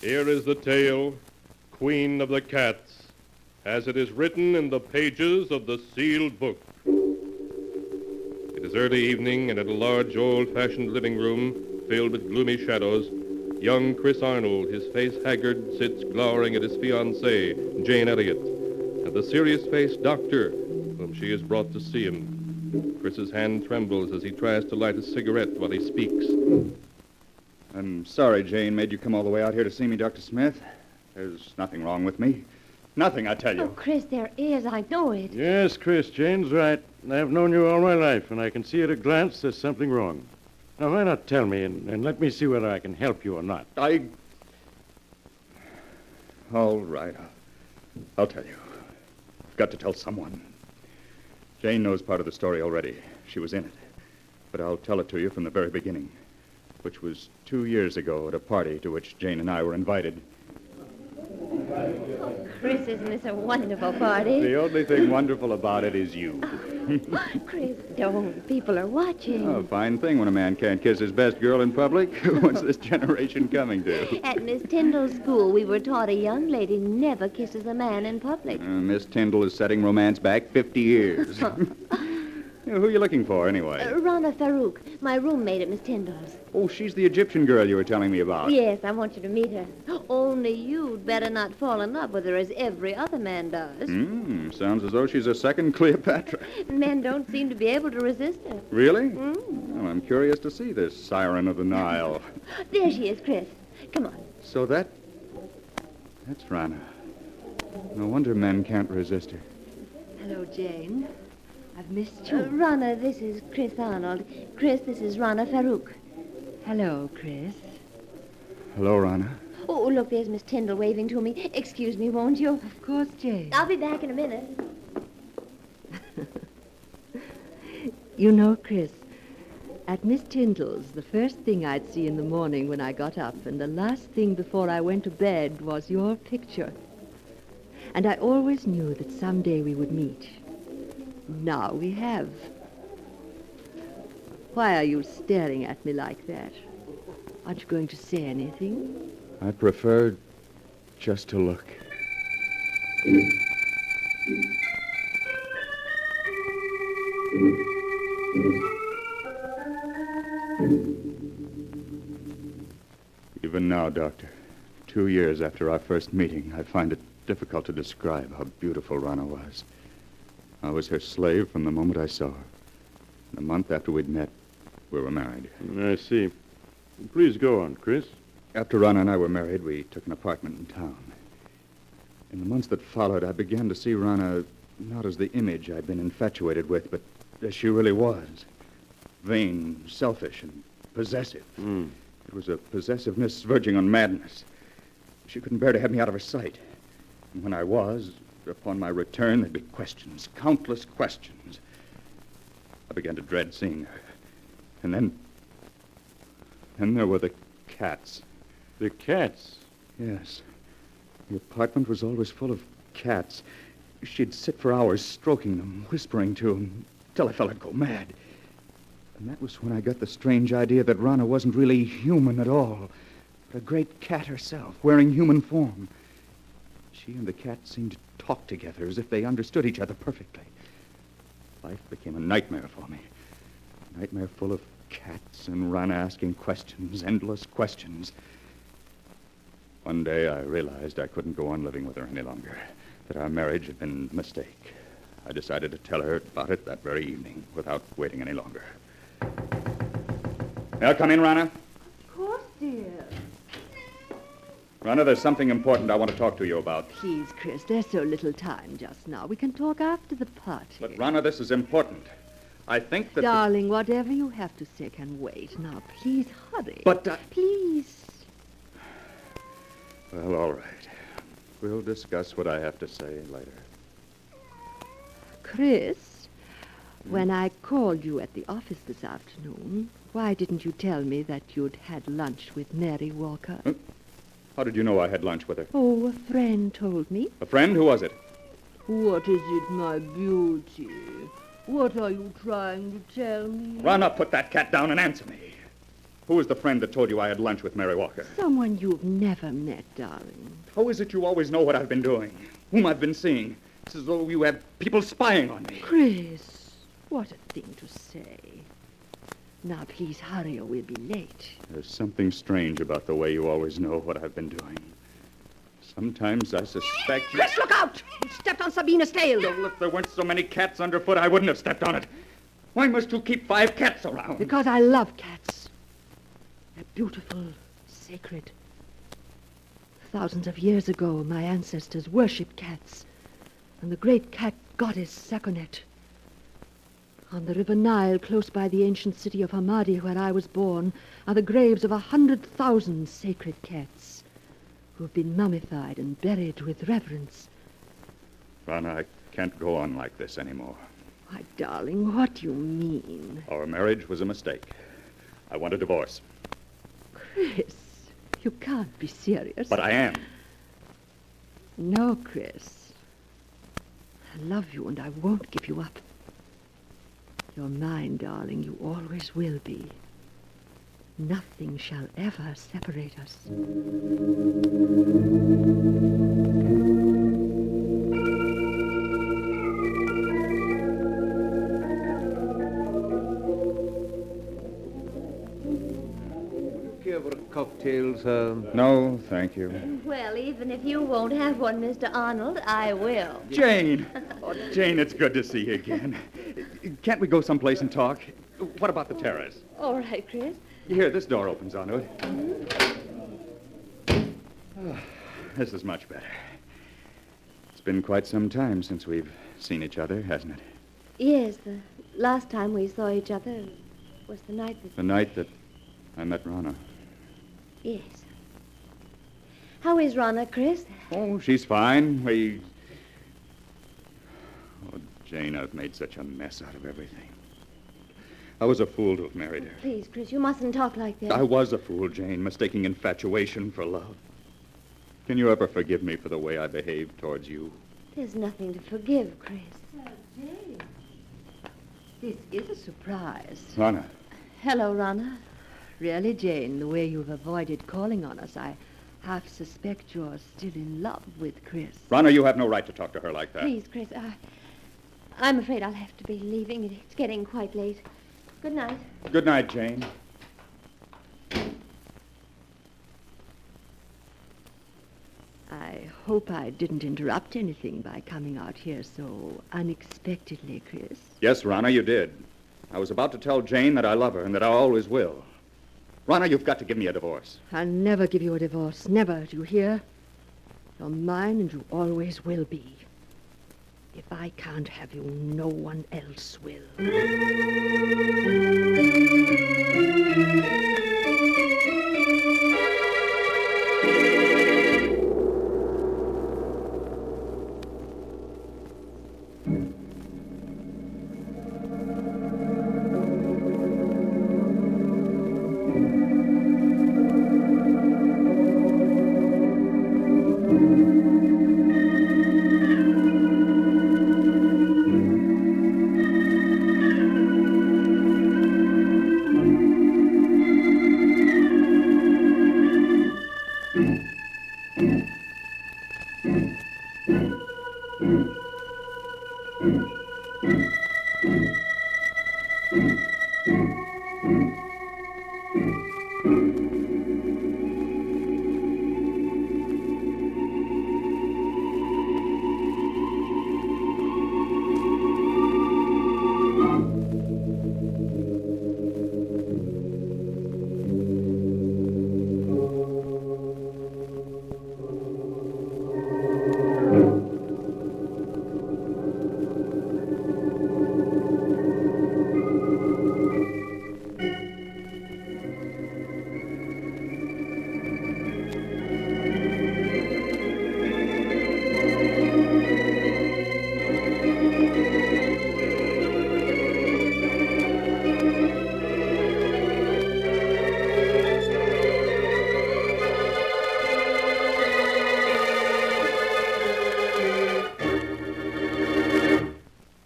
Here is the tale, Queen of the Cats, as it is written in the pages of the sealed book. It is early evening, and in a large, old-fashioned living room filled with gloomy shadows, young Chris Arnold, his face haggard, sits glowering at his fiancée, Jane Elliott, and the serious-faced doctor, whom she has brought to see him. Chris's hand trembles as he tries to light a cigarette while he speaks. I'm sorry Jane made you come all the way out here to see me, Dr. Smith. There's nothing wrong with me. Nothing, I tell you. Oh, Chris, there is. I know it. Yes, Chris, Jane's right. I've known you all my life, and I can see at a glance there's something wrong. Now, why not tell me, and let me see whether I can help you or not? All right. I'll tell you. I've got to tell someone. Jane knows part of the story already. She was in it. But I'll tell it to you from the very beginning, which was 2 years ago at a party to which Jane and I were invited. Oh, Chris, isn't this a wonderful party? The only thing wonderful about it is you. Chris, don't. People are watching. Oh, fine thing when a man can't kiss his best girl in public. What's this generation coming to? At Miss Tyndall's school, we were taught a young lady never kisses a man in public. Miss Tyndall is setting romance back 50 years. Who are you looking for, anyway? Rana Farouk, my roommate at Miss Tyndall's. Oh, she's the Egyptian girl you were telling me about. Yes, I want you to meet her. Only you'd better not fall in love with her as every other man does. Sounds as though she's a second Cleopatra. Men don't seem to be able to resist her. Really? Well, I'm curious to see this siren of the Nile. There she is, Chris. Come on. So that's Rana. No wonder men can't resist her. Hello, Jane. I've missed you. Rana, this is Chris Arnold. Chris, this is Rana Farouk. Hello, Chris. Hello, Rana. Oh, look, there's Miss Tyndall waving to me. Excuse me, won't you? Of course, Jane. I'll be back in a minute. You know, Chris, at Miss Tyndall's, the first thing I'd see in the morning when I got up, and the last thing before I went to bed, was your picture. And I always knew that someday we would meet. Now we have. Why are you staring at me like that? Aren't you going to say anything? I prefer just to look. Even now, Doctor, 2 years after our first meeting, I find it difficult to describe how beautiful Rana was. I was her slave from the moment I saw her. And a month after we'd met, we were married. I see. Please go on, Chris. After Rana and I were married, we took an apartment in town. In the months that followed, I began to see Rana not as the image I'd been infatuated with, but as she really was. Vain, selfish, and possessive. It was a possessiveness verging on madness. She couldn't bear to have me out of her sight. And when I was, upon my return, there'd be questions, countless questions. I began to dread seeing her. And then there were the cats. The cats? Yes. The apartment was always full of cats. She'd sit for hours stroking them, whispering to them, till I felt I'd go mad. And that was when I got the strange idea that Rana wasn't really human at all, but a great cat herself, wearing human form. She and the cat seemed to talk together as if they understood each other perfectly. Life became a nightmare for me. A nightmare full of cats and Rana asking questions, endless questions. One day I realized I couldn't go on living with her any longer, that our marriage had been a mistake. I decided to tell her about it that very evening, without waiting any longer. May I come in, Rana? Of course, dear. Rana, there's something important I want to talk to you about. Please, Chris, there's so little time just now. We can talk after the party. But, Rana, this is important. I think that... Darling, whatever you have to say can wait. Now, please hurry. But, Please. Well, all right. We'll discuss what I have to say later. Chris, when I called you at the office this afternoon, why didn't you tell me that you'd had lunch with Mary Walker? How did you know I had lunch with her? Oh, a friend told me. A friend? Who was it? What is it, my beauty? What are you trying to tell me? Rana, put that cat down and answer me. Who was the friend that told you I had lunch with Mary Walker? Someone you've never met, darling. How is it you always know what I've been doing? Whom I've been seeing? It's as though you have people spying on me. Chris, what a thing to say. Now, please hurry or we'll be late. There's something strange about the way you always know what I've been doing. Sometimes I suspect... Chris, look out! You stepped on Sabina's tail. Well, if there weren't so many cats underfoot, I wouldn't have stepped on it. Why must you keep 5 cats around? Because I love cats. They're beautiful, sacred. Thousands of years ago, my ancestors worshipped cats. And the great cat goddess Sakonet. On the river Nile, close by the ancient city of Hamadi, where I was born, are the graves of 100,000 sacred cats who have been mummified and buried with reverence. Rana, I can't go on like this anymore. My darling, what do you mean? Our marriage was a mistake. I want a divorce. Chris, you can't be serious. But I am. No, Chris. I love you and I won't give you up. You're mine, darling. You always will be. Nothing shall ever separate us. care for a cocktail, sir? No, thank you. Well, even if you won't have one, Mr. Arnold, I will. Jane! Oh, Jane, it's good to see you again. Can't we go someplace and talk? What about the terrace? All right, Chris. Here, this door opens onto it. Mm-hmm. This is much better. It's been quite some time since we've seen each other, hasn't it? Yes, the last time we saw each other was the night that... The night that I met Rana. Yes. How is Rana, Chris? Oh, she's fine. Oh, Jane, I've made such a mess out of everything. I was a fool to have married her. Please, Chris, you mustn't talk like that. I was a fool, Jane, mistaking infatuation for love. Can you ever forgive me for the way I behaved towards you? There's nothing to forgive, Chris. Jane. This is a surprise. Rana. Hello, Rana. Really, Jane, the way you've avoided calling on us, I half suspect you're still in love with Chris. Rana, you have no right to talk to her like that. Please, Chris, I'm afraid I'll have to be leaving. It's getting quite late. Good night. Good night, Jane. I hope I didn't interrupt anything by coming out here so unexpectedly, Chris. Yes, Rana, you did. I was about to tell Jane that I love her and that I always will. Rana, you've got to give me a divorce. I'll never give you a divorce. Never, do you hear? You're mine and you always will be. If I can't have you, no one else will.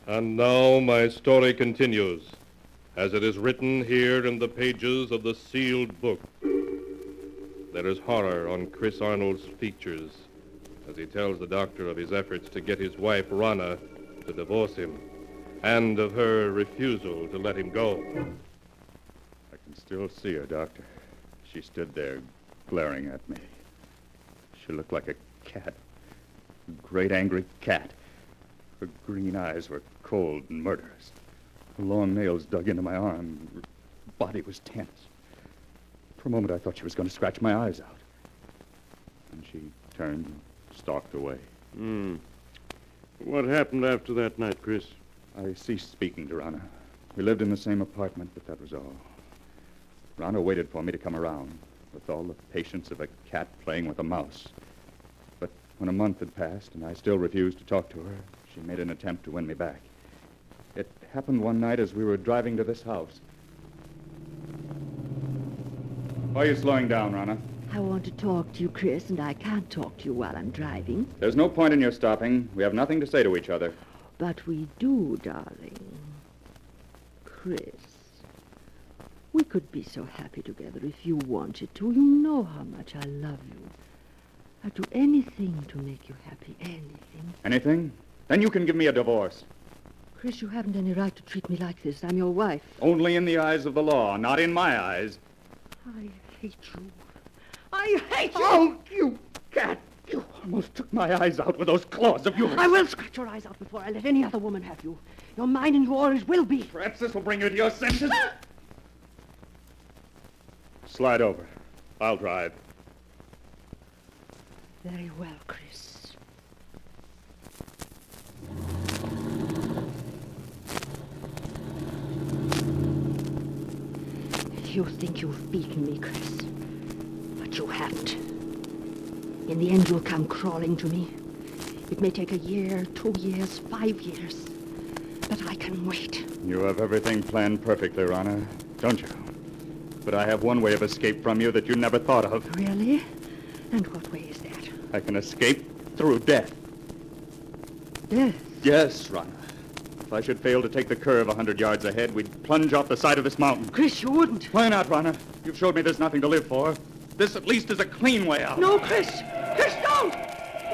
And now my story continues, as it is written here in the pages of the sealed book. There is horror on Chris Arnold's features as he tells the doctor of his efforts to get his wife, Rana, to divorce him, and of her refusal to let him go. I can still see her, Doctor. She stood there glaring at me. She looked like a cat, a great angry cat. Her green eyes were cold and murderous. Her long nails dug into my arm. Her body was tense. For a moment, I thought she was going to scratch my eyes out. And she turned and stalked away. What happened after that night, Chris? I ceased speaking to Rana. We lived in the same apartment, but that was all. Rana waited for me to come around, with all the patience of a cat playing with a mouse. But when a month had passed and I still refused to talk to her, she made an attempt to win me back. It happened one night as we were driving to this house. Why are you slowing down, Rana? I want to talk to you, Chris, and I can't talk to you while I'm driving. There's no point in your stopping. We have nothing to say to each other. But we do, darling. Chris, we could be so happy together if you wanted to. You know how much I love you. I'd do anything to make you happy, anything. Anything? Then you can give me a divorce. Chris, you haven't any right to treat me like this. I'm your wife. Only in the eyes of the law, not in my eyes. I hate you. I hate you! Oh, you cat! You almost took my eyes out with those claws of yours. I will scratch your eyes out before I let any other woman have you. You're mine and yours will be. Perhaps this will bring you to your senses. Slide over. I'll drive. Very well, Chris. You think you've beaten me, Chris, but you haven't. In the end, you'll come crawling to me. It may take a year, 2 years, 5 years, but I can wait. You have everything planned perfectly, Rana, don't you? But I have one way of escape from you that you never thought of. Really? And what way is that? I can escape through death. Death? Yes, Rana. If I should fail to take the curve 100 yards ahead, we'd plunge off the side of this mountain. Chris, you wouldn't. Why not, Rana? You've showed me there's nothing to live for. This at least is a clean way out. No, Chris! Chris, don't!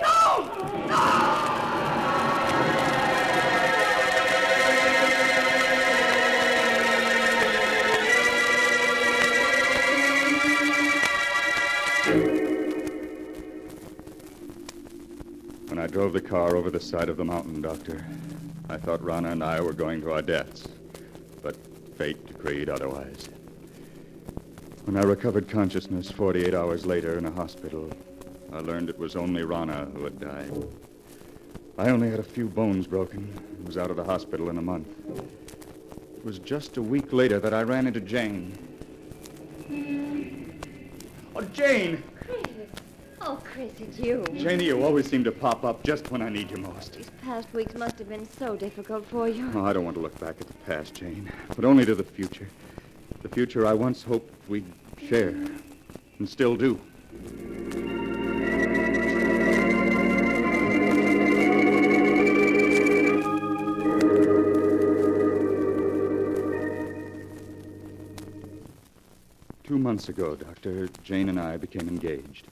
No! No! When I drove the car over the side of the mountain, Doctor, I thought Rana and I were going to our deaths. But fate decreed otherwise. When I recovered consciousness 48 hours later in a hospital, I learned it was only Rana who had died. I only had a few bones broken and was out of the hospital in a month. It was just a week later that I ran into Jane. Oh, Jane! Oh, Chris, it's you. Janie, you always seem to pop up just when I need you most. These past weeks must have been so difficult for you. Oh, I don't want to look back at the past, Jane, but only to the future. The future I once hoped we'd share, and still do. Two months ago, Doctor, Jane and I became engaged.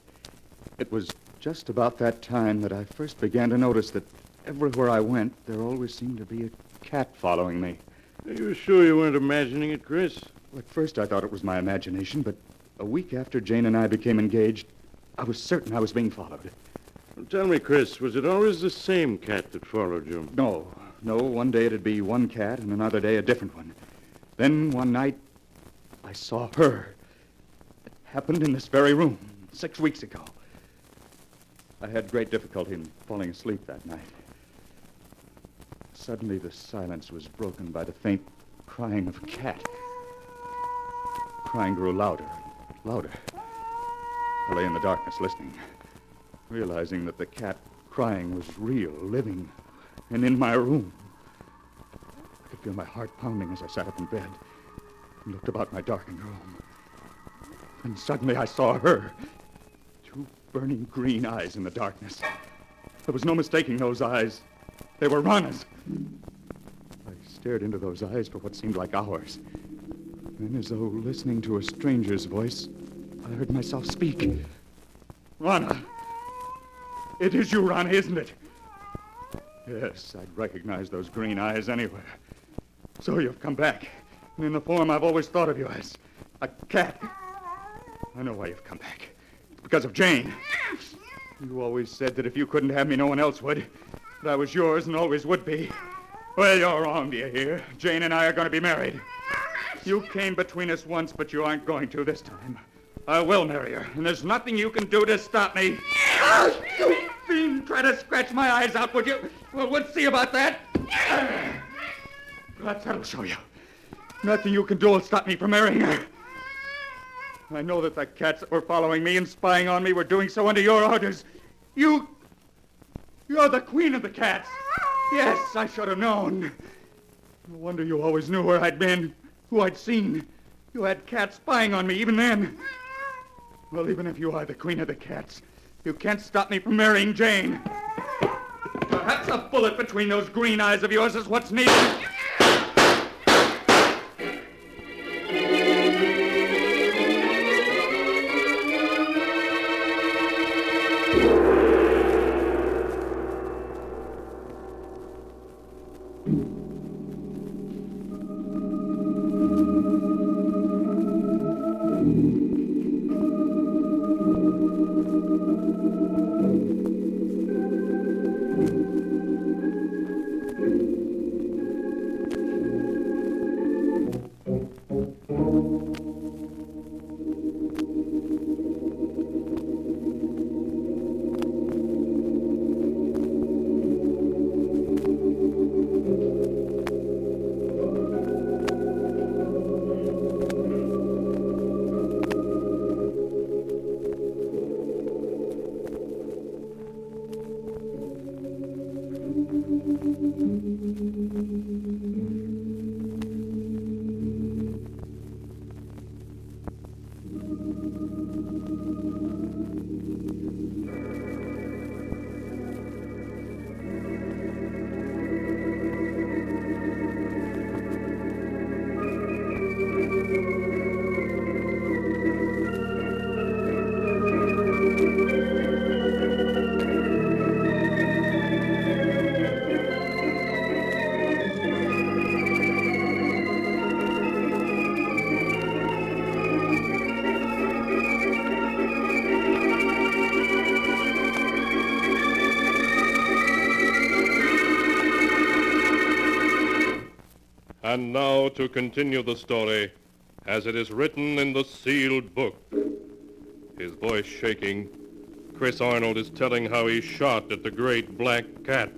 It was just about that time that I first began to notice that everywhere I went, there always seemed to be a cat following me. Are you sure you weren't imagining it, Chris? Well, at first I thought it was my imagination, but a week after Jane and I became engaged, I was certain I was being followed. Well, tell me, Chris, was it always the same cat that followed you? No. One day it'd be one cat, and another day a different one. Then one night, I saw her. It happened in this very room 6 weeks ago. I had great difficulty in falling asleep that night. Suddenly, the silence was broken by the faint crying of a cat. The crying grew louder and louder. I lay in the darkness listening, realizing that the cat crying was real, living, and in my room. I could feel my heart pounding as I sat up in bed and looked about my darkened room. And suddenly I saw her. Two burning green eyes in the darkness. There was no mistaking those eyes. They were Rana's. I stared into those eyes for what seemed like hours. Then, as though listening to a stranger's voice, I heard myself speak. Rana! It is you, Rana, isn't it? Yes, I'd recognize those green eyes anywhere. So you've come back, and in the form I've always thought of you as, a cat. I know why you've come back. It's because of Jane. You always said that if you couldn't have me, no one else would. That I was yours and always would be. Well, you're wrong, do you hear? Jane and I are going to be married. You came between us once, but you aren't going to this time. I will marry her, and there's nothing you can do to stop me. Oh, you fiend! Try to scratch my eyes out, would you? Well, we'll see about that. Perhaps that'll show you. Nothing you can do will stop me from marrying her. I know that the cats that were following me and spying on me were doing so under your orders. You're the queen of the cats. Yes, I should have known. No wonder you always knew where I'd been, who I'd seen. You had cats spying on me even then. Well, even if you are the queen of the cats, you can't stop me from marrying Jane. Perhaps a bullet between those green eyes of yours is what's needed. And now to continue the story as it is written in the sealed book. His voice shaking, Chris Arnold is telling how he shot at the great black cat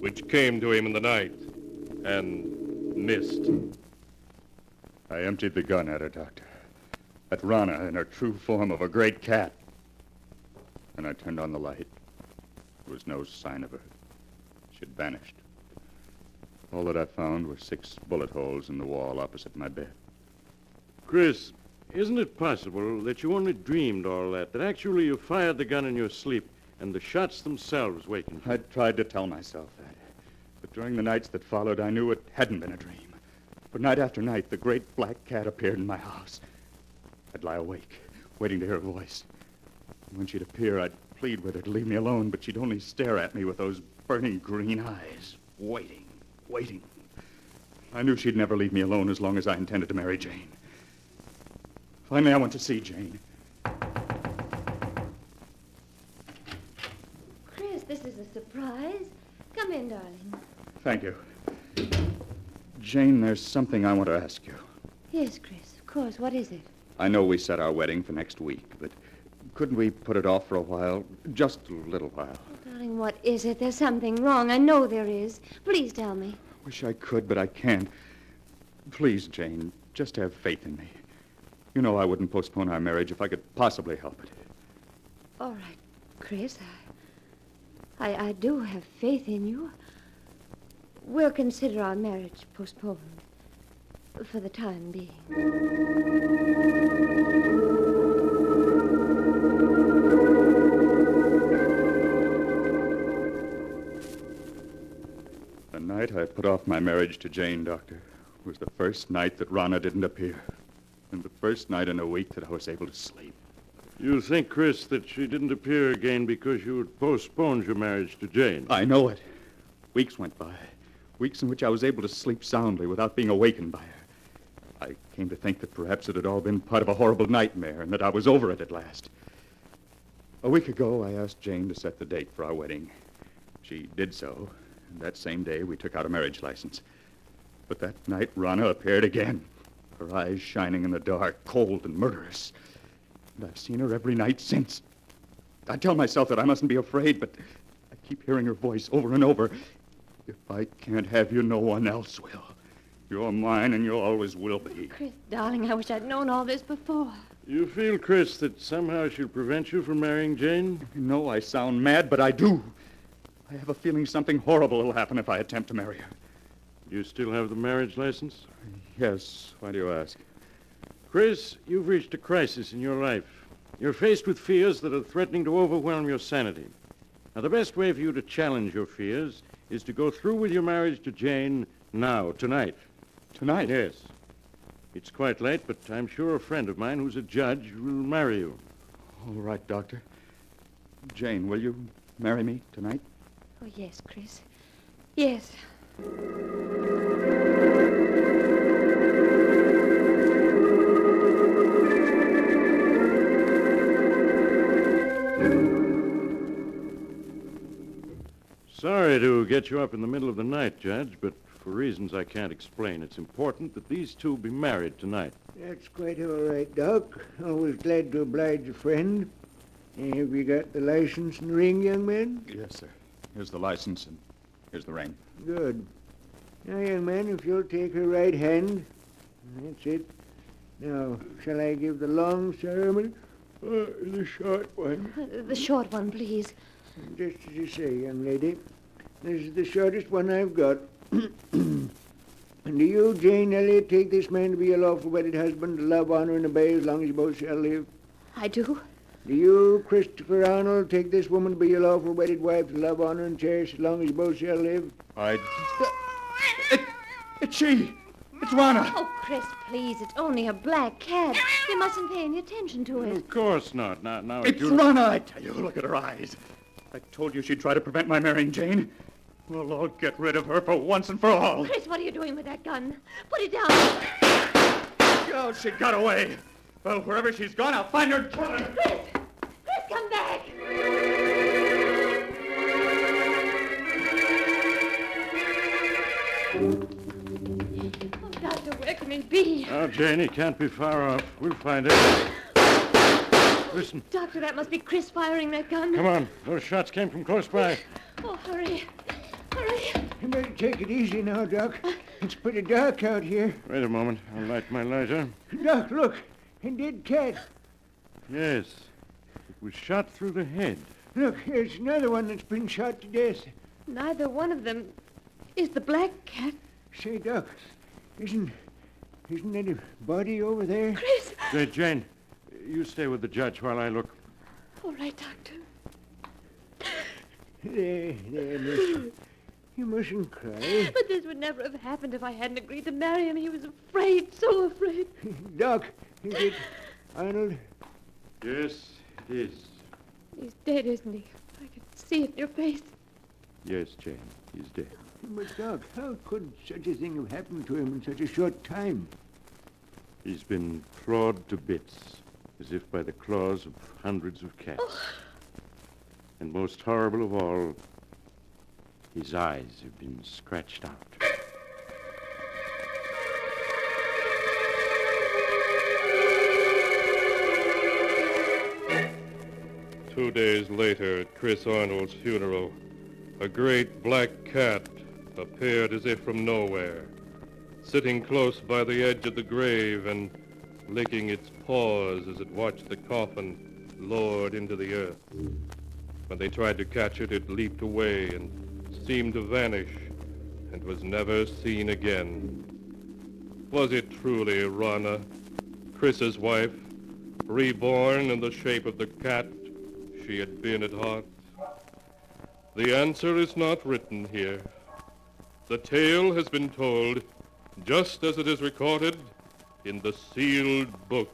which came to him in the night and missed. I emptied the gun at her, Doctor. At Rana in her true form of a great cat. And I turned on the light. There was no sign of her. She'd vanished. All that I found were 6 bullet holes in the wall opposite my bed. Chris, isn't it possible that you only dreamed all that actually you fired the gun in your sleep and the shots themselves wakened you? I tried to tell myself that. But during the nights that followed, I knew it hadn't been a dream. For night after night, the great black cat appeared in my house. I'd lie awake, waiting to hear her voice. And when she'd appear, I'd plead with her to leave me alone, but she'd only stare at me with those burning green eyes, waiting. I knew she'd never leave me alone as long as I intended to marry Jane. Finally, I went to see Jane. Chris, this is a surprise. Come in, darling. Thank you. Jane, there's something I want to ask you. Yes, Chris, of course. What is it? I know we set our wedding for next week, but couldn't we put it off for a while? Just a little while. Oh, darling, what is it? There's something wrong. I know there is. Please tell me. Wish I could, but I can't. Please, Jane, just have faith in me. You know I wouldn't postpone our marriage if I could possibly help it. All right, Chris. I do have faith in you. We'll consider our marriage postponed for the time being. The night I put off my marriage to Jane, Doctor, was the first night that Rana didn't appear. And the first night in a week that I was able to sleep. You think, Chris, that she didn't appear again because you had postponed your marriage to Jane? I know it. Weeks went by. Weeks in which I was able to sleep soundly without being awakened by her. I came to think that perhaps it had all been part of a horrible nightmare and that I was over it at last. A week ago, I asked Jane to set the date for our wedding. She did so, and that same day we took out a marriage license. But that night, Rana appeared again, her eyes shining in the dark, cold and murderous. And I've seen her every night since. I tell myself that I mustn't be afraid, but I keep hearing her voice over and over. If I can't have you, no one else will. You're mine, and you always will be. Chris, darling, I wish I'd known all this before. You feel, Chris, that somehow she'll prevent you from marrying Jane? You know I sound mad, but I do. I have a feeling something horrible will happen if I attempt to marry her. Do you still have the marriage license? Yes. Why do you ask? Chris, you've reached a crisis in your life. You're faced with fears that are threatening to overwhelm your sanity. Now, the best way for you to challenge your fears is to go through with your marriage to Jane now, tonight. Tonight? Yes. It's quite late, but I'm sure a friend of mine who's a judge will marry you. All right, Doctor. Jane, will you marry me tonight? Oh, yes, Chris. Yes. Sorry to get you up in the middle of the night, Judge, but for reasons I can't explain, it's important that these two be married tonight. That's quite all right, Doc. Always glad to oblige a friend. Have you got the license and ring, young man? Yes, sir. Here's the license and here's the ring. Good. Now, young man, if you'll take her right hand. That's it. Now, shall I give the long ceremony or the short one? The short one, please. Just as you say, young lady. This is the shortest one I've got. And do you, Jane Elliott, take this man to be your lawful wedded husband, to love, honor, and obey as long as you both shall live? I do. Do you, Christopher Arnold, take this woman to be your lawful wedded wife, to love, honor, and cherish as long as you both shall live? It's she! It's Rana! Oh, Chris, please, it's only a black cat. You mustn't pay any attention to it. Of course not. Now It's Rana, I tell you. Look at her eyes. I told you she'd try to prevent my marrying Jane. Well, I'll get rid of her for once and for all. Chris, what are you doing with that gun? Put it down. Oh, she got away. Well, wherever she's gone, I'll find her and kill her. Chris, come back. Oh, Doctor, where can he be? Oh, Jane, he can't be far off. We'll find out. Listen. Doctor, that must be Chris firing that gun. Come on. Those shots came from close by. Oh, hurry. Hurry. You better take it easy now, Doc. It's pretty dark out here. Wait a moment. I'll light my lighter. Doc, look. A dead cat. Yes. It was shot through the head. Look, here's another one that's been shot to death. Neither one of them is the black cat. Say, Doc, isn't there a body over there? Chris! Say, Jane, you stay with the judge while I look. All right, Doctor. There, miss. You mustn't cry. But this would never have happened if I hadn't agreed to marry him. He was afraid, so afraid. Doc, is it Arnold? Yes, it is. He's dead, isn't he? I can see it in your face. Yes, Jane, he's dead. But, Doc, how could such a thing have happened to him in such a short time? He's been clawed to bits, as if by the claws of hundreds of cats. Oh. And most horrible of all, his eyes have been scratched out. 2 days later, at Chris Arnold's funeral, a great black cat appeared as if from nowhere, sitting close by the edge of the grave and licking its paws as it watched the coffin lowered into the earth. When they tried to catch it, it leaped away and seemed to vanish and was never seen again. Was it truly Rana, Chris's wife, reborn in the shape of the cat she had been at heart? The answer is not written here. The tale has been told just as it is recorded in the sealed book.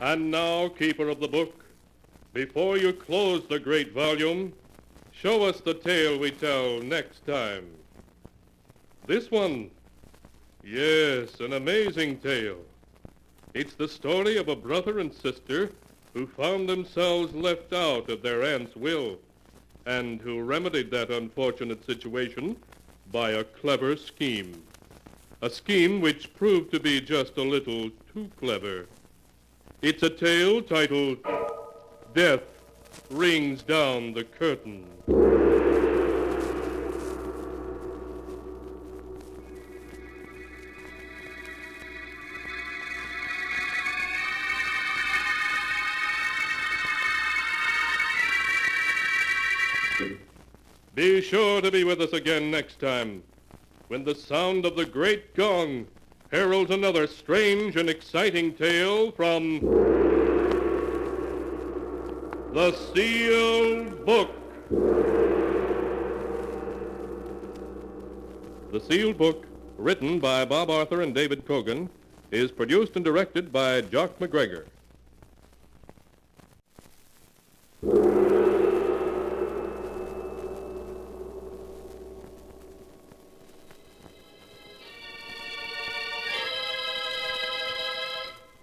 And now, keeper of the book, before you close the great volume, show us the tale we tell next time. This one, yes, an amazing tale. It's the story of a brother and sister who found themselves left out of their aunt's will and who remedied that unfortunate situation by a clever scheme. A scheme which proved to be just a little too clever. It's a tale titled Death Rings Down the Curtain. Be sure to be with us again next time, when the sound of the great gong heralds another strange and exciting tale from The Sealed Book. The Sealed Book, written by Bob Arthur and David Cogan, is produced and directed by Jock McGregor.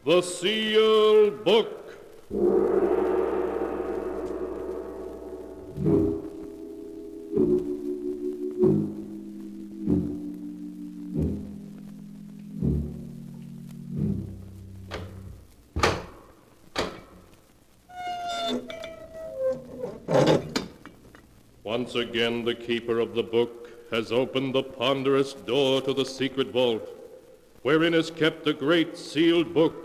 The Sealed Book. Once again, the keeper of the book has opened the ponderous door to the secret vault, wherein is kept the great sealed book,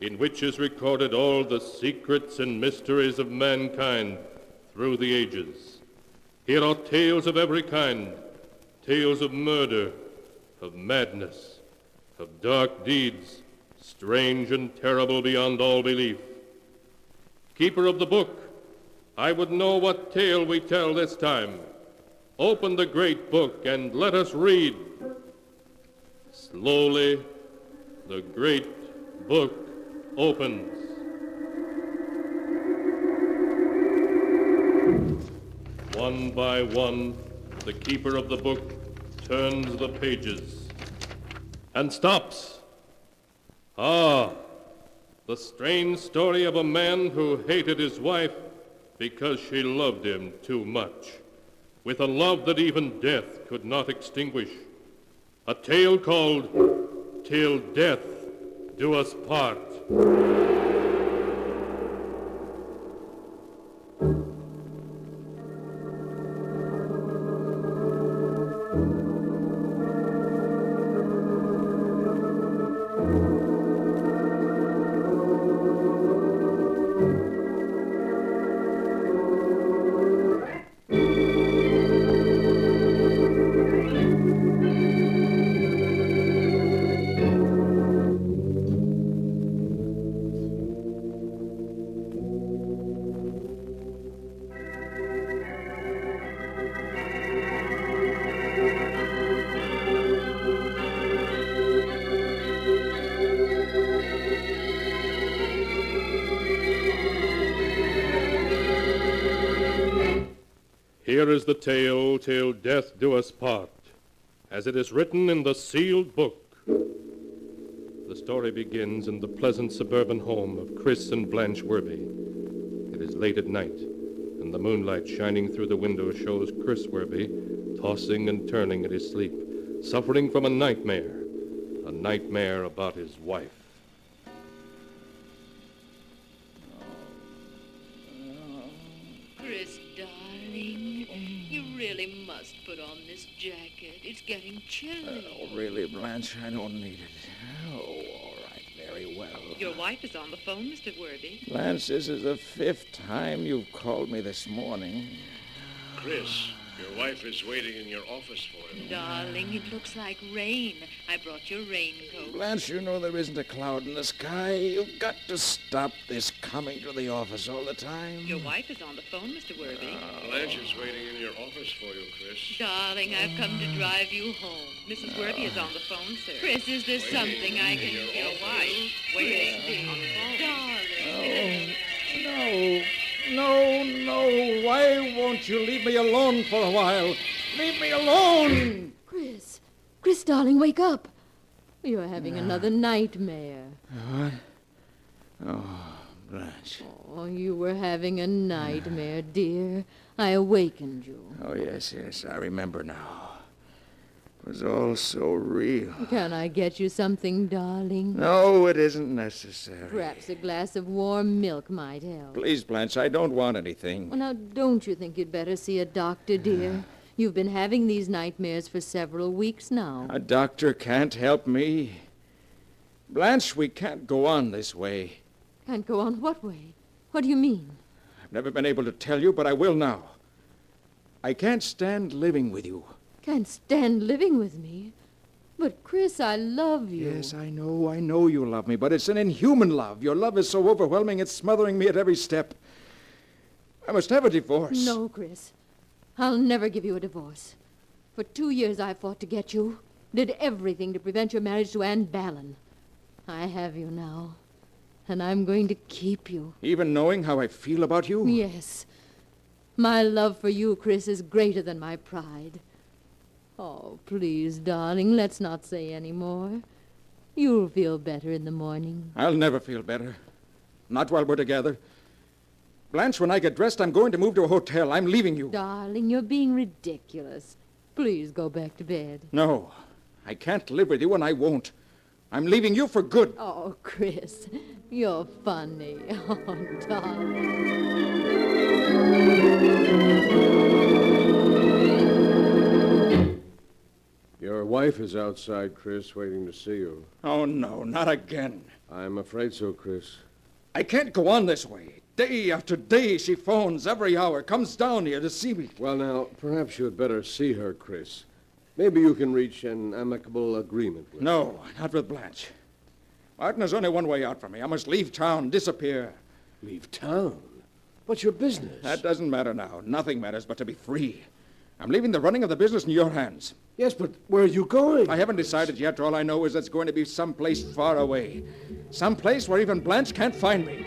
in which is recorded all the secrets and mysteries of mankind through the ages. Here are tales of every kind, tales of murder, of madness, of dark deeds, strange and terrible beyond all belief. Keeper of the book, I would know what tale we tell this time. Open the great book and let us read. Slowly, the great book opens. One by one, the keeper of the book turns the pages and stops. Ah, the strange story of a man who hated his wife because she loved him too much, with a love that even death could not extinguish. A tale called Till Death Do Us Part. Here is the tale, Till Death Do Us Part, as it is written in the sealed book. The story begins in the pleasant suburban home of Chris and Blanche Werby. It is late at night, and the moonlight shining through the window shows Chris Werby tossing and turning in his sleep, suffering from a nightmare about his wife. Chris, darling, you really must put on this jacket. It's getting chilly. Oh, really, Blanche? I don't need it. Oh, all right, very well. Your wife is on the phone, Mr. Werby. Blanche, this is the 5th time you've called me this morning. Chris, your wife is waiting in your office for you. Darling, it looks like rain. I brought your raincoat. Blanche, you know there isn't a cloud in the sky. You've got to stop this coming to the office all the time. Your wife is on the phone, Mr. Werby. Blanche is waiting in your office for you, Chris. Darling, I've come to drive you home. Mrs. Werby is on the phone, sir. Chris, is there something I can do? Your wife waiting on the phone. Darling. No. Why won't you leave me alone for a while? Leave me alone! Chris, darling, wake up. You're having another nightmare. What? Oh, Blanche. Oh, you were having a nightmare, dear. I awakened you. Oh, yes, I remember now. was all so real. Can I get you something, darling? No, it isn't necessary. Perhaps a glass of warm milk might help. Please, Blanche, I don't want anything. Well, now, don't you think you'd better see a doctor, dear? You've been having these nightmares for several weeks now. A doctor can't help me. Blanche, we can't go on this way. Can't go on what way? What do you mean? I've never been able to tell you, but I will now. I can't stand living with you. Can't stand living with me? But, Chris, I love you. Yes, I know you love me, but it's an inhuman love. Your love is so overwhelming, it's smothering me at every step. I must have a divorce. No, Chris. I'll never give you a divorce. For 2 years I fought to get you. Did everything to prevent your marriage to Anne Ballon. I have you now. And I'm going to keep you. Even knowing how I feel about you? Yes. My love for you, Chris, is greater than my pride. Oh, please, darling, let's not say any more. You'll feel better in the morning. I'll never feel better. Not while we're together. Blanche, when I get dressed, I'm going to move to a hotel. I'm leaving you. Darling, you're being ridiculous. Please go back to bed. No, I can't live with you, and I won't. I'm leaving you for good. Oh, Chris, you're funny. Oh, darling. Your wife is outside, Chris, waiting to see you. Oh, no, not again. I'm afraid so, Chris. I can't go on this way. Day after day, she phones every hour, comes down here to see me. Well, now, perhaps you had better see her, Chris. Maybe you can reach an amicable agreement with her. No, not with Blanche. Martin, there's only one way out for me. I must leave town, disappear. Leave town? But your business? That doesn't matter now. Nothing matters but to be free. I'm leaving the running of the business in your hands. Yes, but where are you going? I haven't decided yet. All I know is it's going to be someplace far away. Someplace where even Blanche can't find me.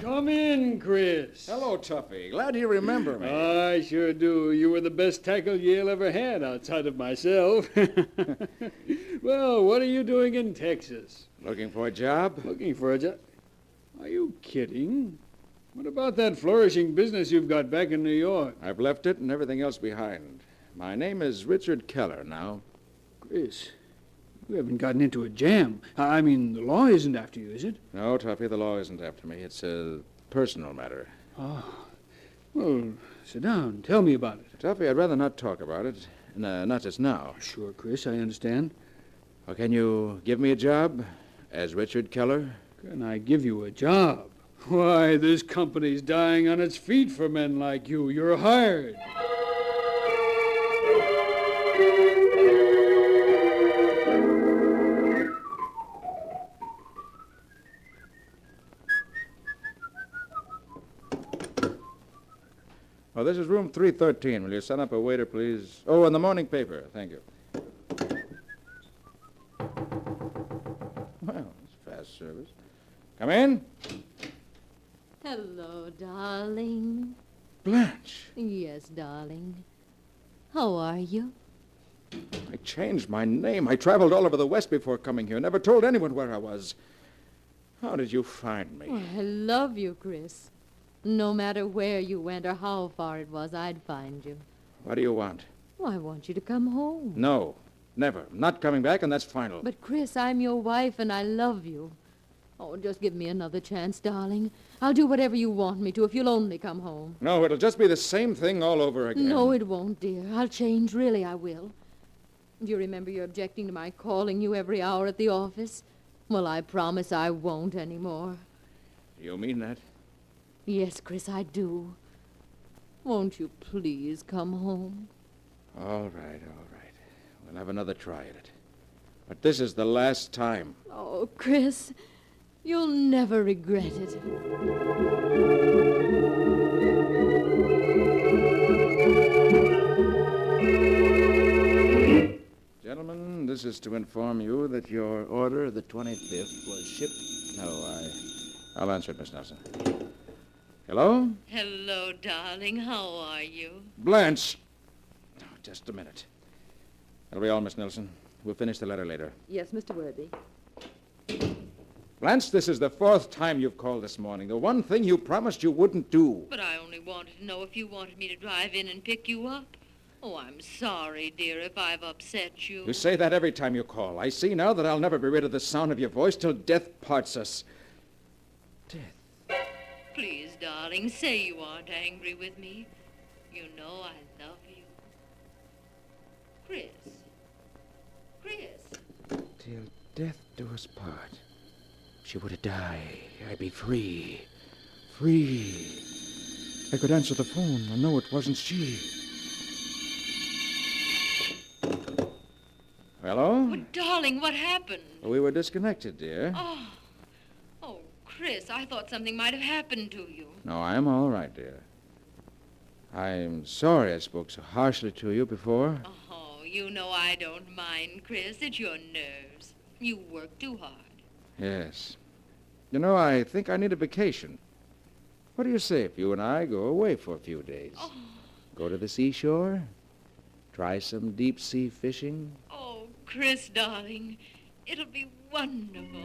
Come in, Chris. Hello, Tuffy. Glad you remember me. I sure do. You were the best tackle Yale ever had, outside of myself. Well, what are you doing in Texas? Looking for a job? Looking for a job? Are you kidding? What about that flourishing business you've got back in New York? I've left it and everything else behind. My name is Richard Keller now. Chris, you haven't gotten into a jam. I mean, the law isn't after you, is it? No, Tuffy, the law isn't after me. It's a personal matter. Oh. Well, sit down. Tell me about it. Tuffy, I'd rather not talk about it. Not just now. Sure, Chris, I understand. Well, can you give me a job as Richard Keller? Can I give you a job? Why, this company's dying on its feet for men like you. You're hired. Oh, this is room 313. Will you send up a waiter, please? Oh, and the morning paper. Thank you. Well, it's fast service. Come in. Hello, darling. Blanche. Yes, darling. How are you? I changed my name. I traveled all over the West before coming here. Never told anyone where I was. How did you find me? Oh, I love you, Chris. No matter where you went or how far it was, I'd find you. What do you want? Well, I want you to come home. No, never. I'm not coming back, and that's final. But, Chris, I'm your wife, and I love you. Oh, just give me another chance, darling. I'll do whatever you want me to if you'll only come home. No, it'll just be the same thing all over again. No, it won't, dear. I'll change. Really, I will. Do you remember your objecting to my calling you every hour at the office? Well, I promise I won't anymore. You mean that? Yes, Chris, I do. Won't you please come home? All right. We'll have another try at it. But this is the last time. Oh, Chris, you'll never regret it. Gentlemen, this is to inform you that your order of the 25th was shipped... No, I'll answer it, Miss Nelson. Hello? Hello, darling. How are you? Blanche. Oh, just a minute. That'll be all, Miss Nelson. We'll finish the letter later. Yes, Mr. Worthy. Blanche, this is the 4th time you've called this morning. The one thing you promised you wouldn't do. But I only wanted to know if you wanted me to drive in and pick you up. Oh, I'm sorry, dear, if I've upset you. You say that every time you call. I see now that I'll never be rid of the sound of your voice till death parts us. Please, darling, say you aren't angry with me. You know I love you. Chris. Chris. Till death do us part. If she were to die, I'd be free. Free. I could answer the phone and know it wasn't she. Hello? Oh, darling, what happened? We were disconnected, dear. Oh, Chris, I thought something might have happened to you. No, I'm all right, dear. I'm sorry I spoke so harshly to you before. Oh, you know I don't mind, Chris. It's your nerves. You work too hard. Yes. You know, I think I need a vacation. What do you say if you and I go away for a few days? Go to the seashore? Try some deep-sea fishing? Oh, Chris, darling, it'll be wonderful.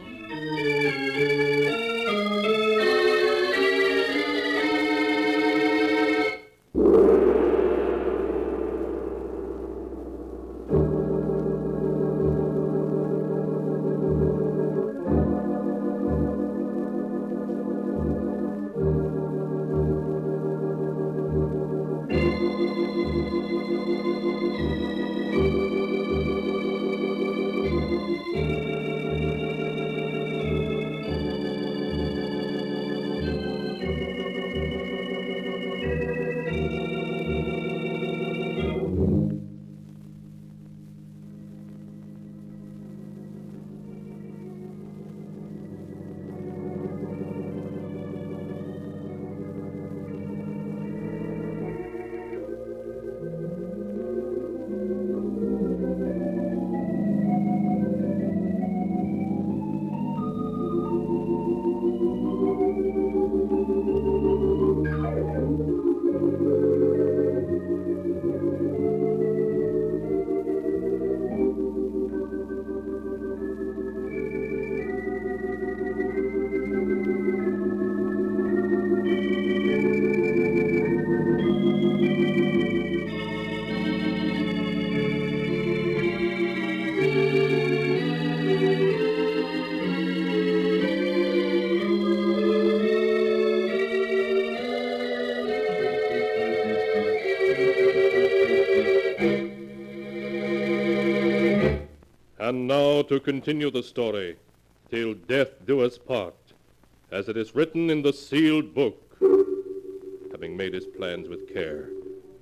And now to continue the story, till death do us part, as it is written in the sealed book. Having made his plans with care,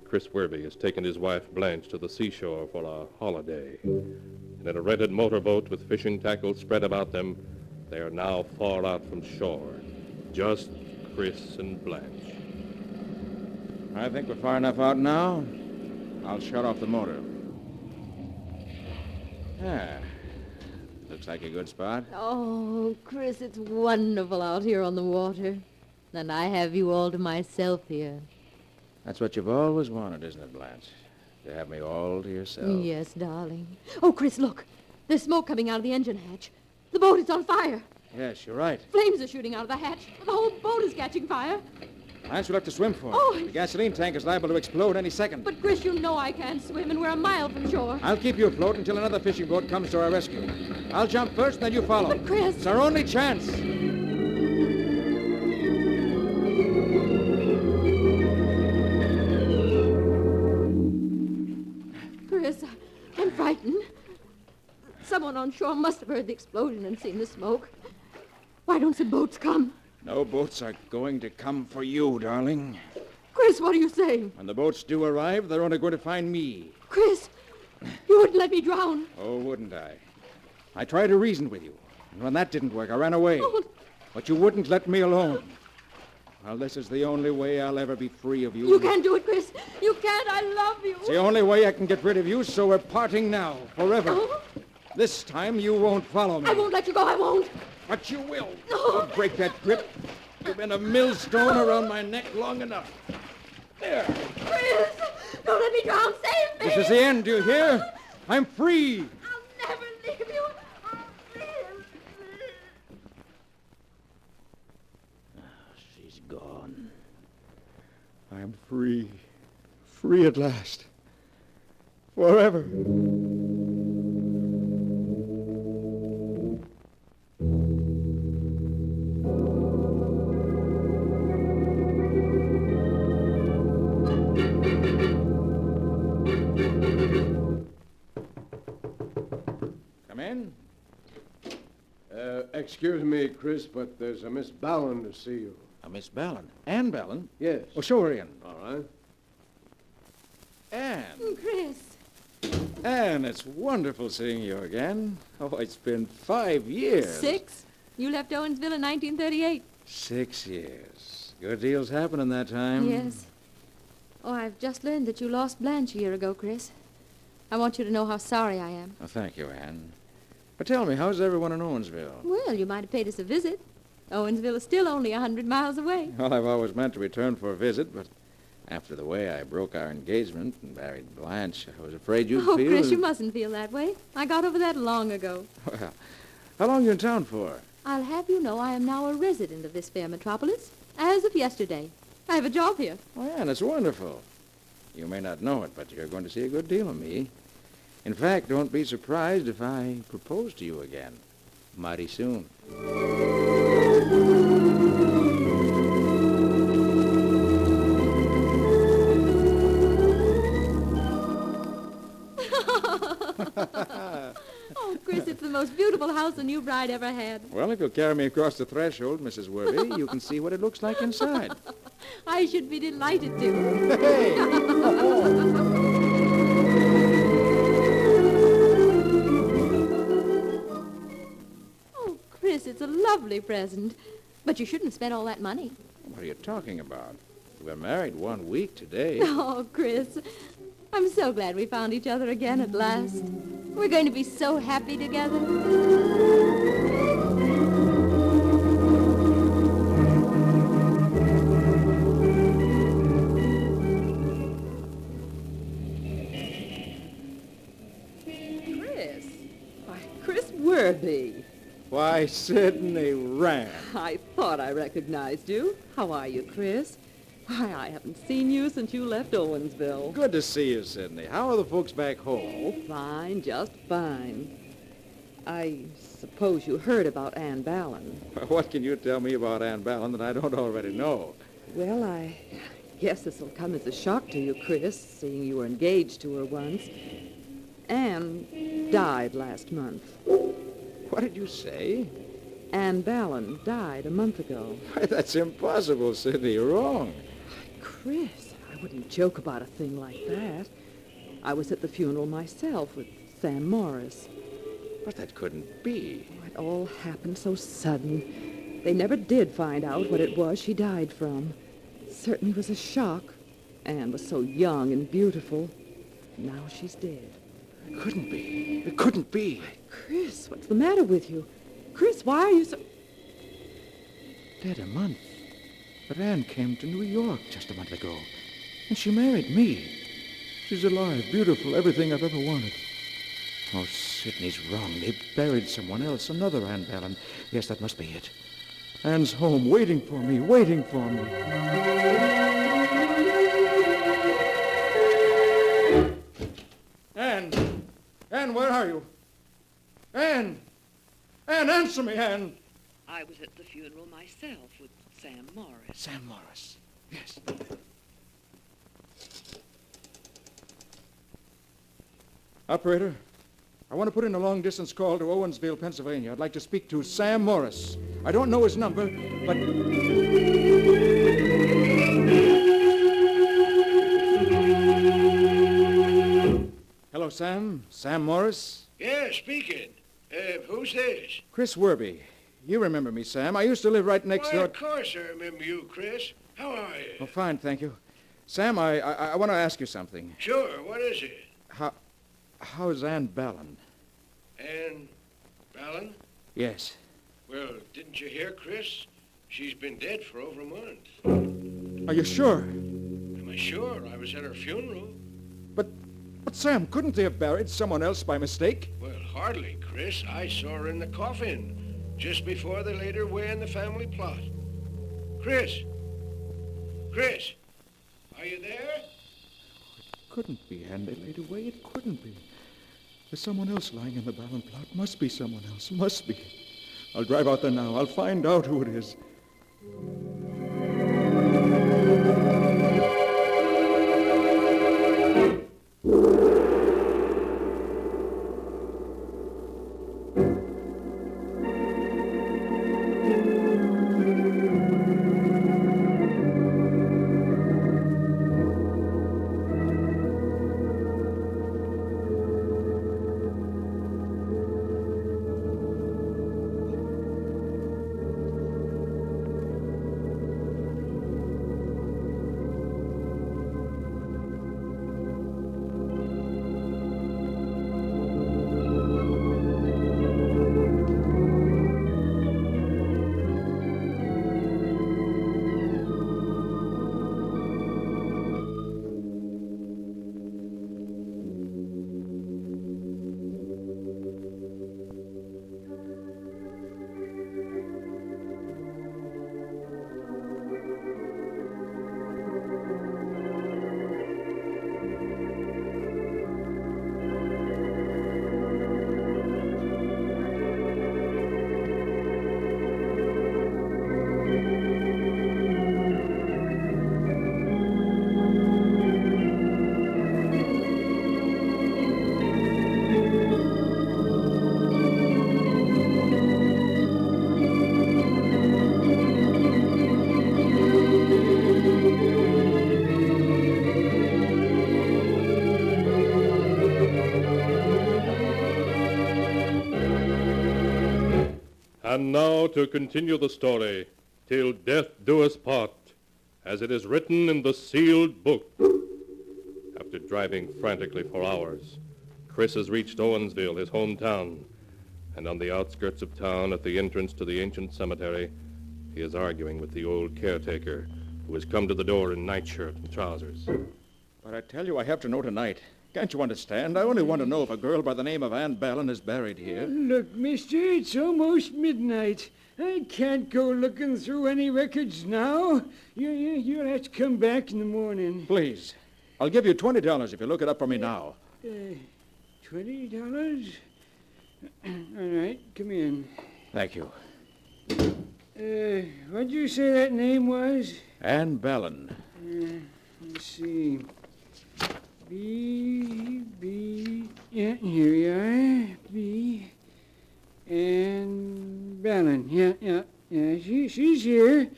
Chris Werby has taken his wife Blanche to the seashore for a holiday. And in a rented motorboat with fishing tackle spread about them, they are now far out from shore. Just Chris and Blanche. I think we're far enough out now. I'll shut off the motor. Looks like a good spot. Oh, Chris, it's wonderful out here on the water. And I have you all to myself here. That's what you've always wanted, isn't it, Blanche? To have me all to yourself. Yes, darling. Oh, Chris, look. There's smoke coming out of the engine hatch. The boat is on fire. Yes, you're right. Flames are shooting out of the hatch. The whole boat is catching fire. Blanche, we'll have to swim for it. Oh, the gasoline tank is liable to explode any second. But, Chris, you know I can't swim, and we're a mile from shore. I'll keep you afloat until another fishing boat comes to our rescue. I'll jump first, and then you follow. But, Chris... It's our only chance. Chris, I'm frightened. Someone on shore must have heard the explosion and seen the smoke. Why don't some boats come? No boats are going to come for you, darling. Chris, what are you saying? When the boats do arrive, they're only going to find me. Chris, you wouldn't let me drown. Oh, wouldn't I? I tried to reason with you. And when that didn't work, I ran away. Oh. But you wouldn't let me alone. Well, this is the only way I'll ever be free of you. You can't do it, Chris. You can't. I love you. It's the only way I can get rid of you, so we're parting now, forever. Oh. This time you won't follow me. I won't let you go. I won't. But you will. Don't break that grip. You've been a millstone around my neck long enough. There. Chris, don't let me drown. Save me. This is the end, do you hear? I'm free. I'll never leave you. I'll live. gone. I am free. Free at last. Forever. Come in. Excuse me, Chris, but there's a Miss Ballon to see you. A Miss Ballon? Ann Ballon? Yes. Oh, show her in. All right. Ann. Chris. Ann, it's wonderful seeing you again. Oh, it's been 5 years. 6? You left Owensville in 1938. 6 years. Good deals happened in that time. Yes. Oh, I've just learned that you lost Blanche a year ago, Chris. I want you to know how sorry I am. Oh, thank you, Ann. But tell me, how's everyone in Owensville? Well, you might have paid us a visit. Owensville is still only 100 miles away. Well, I've always meant to return for a visit, but after the way I broke our engagement and married Blanche, I was afraid you'd Oh, feel... Chris, you mustn't feel that way. I got over that long ago. Well, how long you in town for? I'll have you know I am now a resident of this fair metropolis, as of yesterday. I have a job here. Oh, Ann, it's wonderful. You may not know it, but you're going to see a good deal of me. In fact, don't be surprised if I propose to you again. Mighty soon. Oh, Chris, it's the most beautiful house a new bride ever had. Well, if you'll carry me across the threshold, Mrs. Worby, you can see what it looks like inside. I should be delighted to. Hey! Oh, Chris, it's a lovely present. But you shouldn't have spent all that money. What are you talking about? We've been married 1 week today. Oh, Chris, I'm so glad we found each other again at last. We're going to be so happy together. Chris? Why, Chris Worby. Why, Sidney Rand. I thought I recognized you. How are you, Chris? Why, I haven't seen you since you left Owensville. Good to see you, Sidney. How are the folks back home? Oh, fine, just fine. I suppose you heard about Ann Ballon. What can you tell me about Ann Ballon that I don't already know? Well, I guess this will come as a shock to you, Chris, seeing you were engaged to her once. Ann died last month. What did you say? Ann Ballon died a month ago. Why, that's impossible, Sidney. You're wrong. Chris, I wouldn't joke about a thing like that. I was at the funeral myself with Sam Morris. But that couldn't be. It all happened so sudden. They never did find out what it was she died from. It certainly was a shock. Anne was so young and beautiful. Now she's dead. It couldn't be. It couldn't be. Chris, what's the matter with you? Chris, why are you so... Dead a month. But Anne came to New York just a month ago. And she married me. She's alive, beautiful, everything I've ever wanted. Oh, Sidney's wrong. They buried someone else, another Ann Ballon. Yes, that must be it. Anne's home, waiting for me, waiting for me. Anne! Anne, where are you? Anne! Anne, answer me, Anne! I was at the funeral myself with Sam Morris. Sam Morris. Yes. Operator, I want to put in a long-distance call to Owensville, Pennsylvania. I'd like to speak to Sam Morris. I don't know his number, but... Hello, Sam. Sam Morris? Yeah, speaking. Who's this? Chris Worby. You remember me, Sam. I used to live right next Why, door... of course I remember you, Chris. How are you? Oh, fine, thank you. Sam, I want to ask you something. Sure, what is it? How's Ann Ballon? Ann Ballon? Yes. Well, didn't you hear, Chris? She's been dead for over a month. Are you sure? Am I sure? I was at her funeral. But Sam, couldn't they have buried someone else by mistake? Well, hardly, Chris. I saw her in the coffin just before they laid her away in the family plot. Chris, Chris, are you there? Couldn't be, Anne. They laid away. It couldn't be. There's someone else lying in the Ballon plot. Must be someone else. Must be. I'll drive out there now. I'll find out who it is. And now to continue the story, till death do us part, as it is written in the sealed book. After driving frantically for hours, Chris has reached Owensville, his hometown, and on the outskirts of town, at the entrance to the ancient cemetery, he is arguing with the old caretaker, who has come to the door in nightshirt and trousers. But I tell you, I have to know tonight. Can't you understand? I only want to know if a girl by the name of Ann Ballon is buried here. Look, mister, it's almost midnight. I can't go looking through any records now. You'll have to come back in the morning. Please. I'll give you $20 if you look it up for me now. $20? All right, come in. Thank you. What'd you say that name was? Ann Ballon. Let's see. Yeah, here we are. B. And Ballon. Yeah. She's here.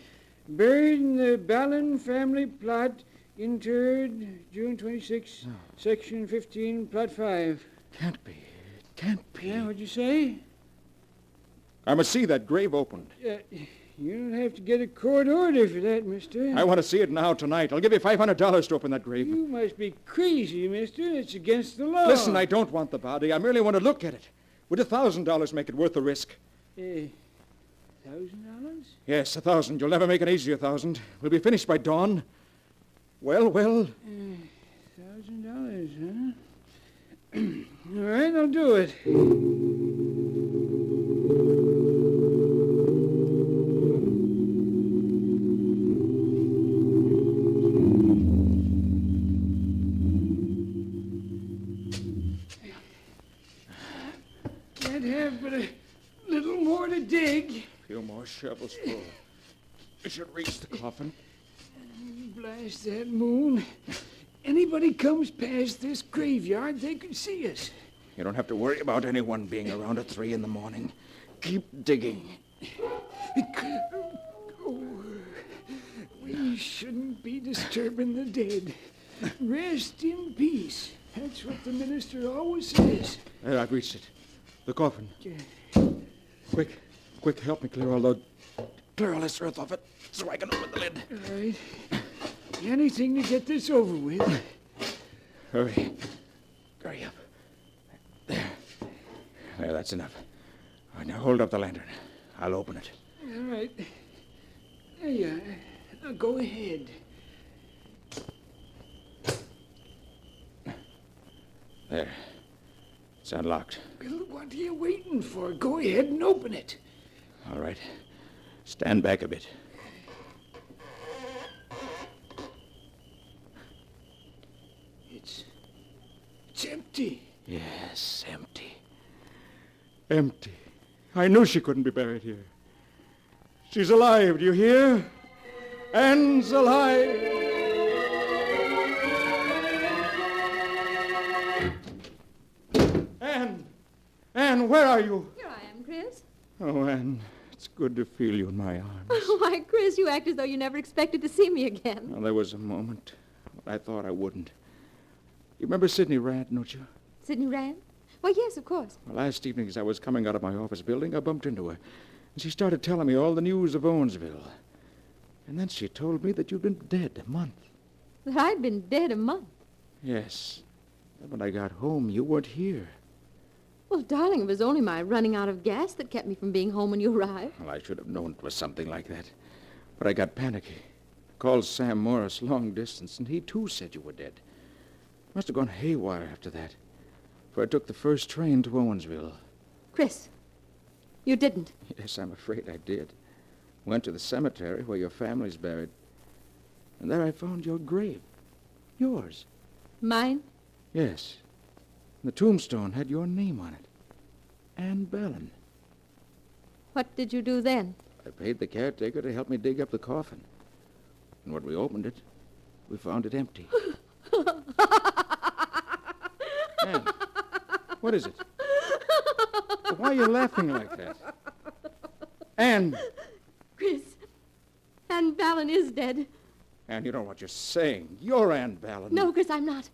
Buried in the Ballon family plot, interred June 26, Section 15, Plot 5. Can't be. It can't be. Yeah, what'd you say? I must see that grave opened. You'll have to get a court order for that, mister. I want to see it now, tonight. I'll give you $500 to open that grave. You must be crazy, mister. It's against the law. Listen, I don't want the body. I merely want to look at it. Would $1,000 make it worth the risk? $1,000? Yes, 1,000. You'll never make an easier 1,000. We'll be finished by dawn. Well. $1,000, huh? All right, I'll do it. Can't have but a little more to dig. A few more shovels full. We should reach the coffin. Blast that moon. Anybody comes past this graveyard, they can see us. You don't have to worry about anyone being around at 3 in the morning. Keep digging. We shouldn't be disturbing the dead. Rest in peace. That's what the minister always says. There, I've reached it. The coffin. Quick, help me clear all this earth off it so I can open the lid. All right. Anything to get this over with. Hurry up. There, that's enough. All right, now hold up the lantern. I'll open it. All right. There you are. Now go ahead. There. It's unlocked. Well, what are you waiting for? Go ahead and open it. All right. Stand back a bit. It's empty. Yes, empty. Empty. I knew she couldn't be buried here. She's alive, do you hear? Anne's alive. Anne! Anne, where are you? Here I am, Chris. Oh, Anne, it's good to feel you in my arms. Why, Chris, you act as though you never expected to see me again. Well, there was a moment when I thought I wouldn't. You remember Sidney Rand, don't you? Sidney Rand? Why, yes, of course. Well, last evening as I was coming out of my office building, I bumped into her. And she started telling me all the news of Owensville. And then she told me that you'd been dead a month. That I'd been dead a month. Yes. Then when I got home, you weren't here. Well, darling, it was only my running out of gas that kept me from being home when you arrived. Well, I should have known it was something like that. But I got panicky. Called Sam Morris long distance, and he too said you were dead. Must have gone haywire after that. For I took the first train to Owensville. Chris, you didn't. Yes, I'm afraid I did. Went to the cemetery where your family's buried. And there I found your grave. Yours. Mine? Yes. The tombstone had your name on it. Anne Bellin. What did you do then? I paid the caretaker to help me dig up the coffin. And when we opened it, we found it empty. Anne, what is it? Why are you laughing like that? Anne! Chris, Anne Ballin is dead. Anne, you don't know what you're saying. You're Anne Ballin. No, Chris, I'm not.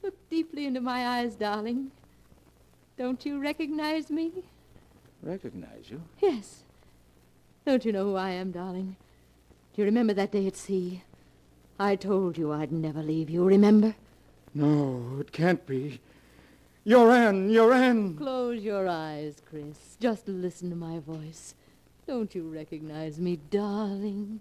Look deeply into my eyes, darling. Don't you recognize me? Recognize you? Yes. Don't you know who I am, darling? Do you remember that day at sea? I told you I'd never leave you, remember? No, it can't be. You're Anne, you're Anne. Close your eyes, Chris. Just listen to my voice. Don't you recognize me, darling?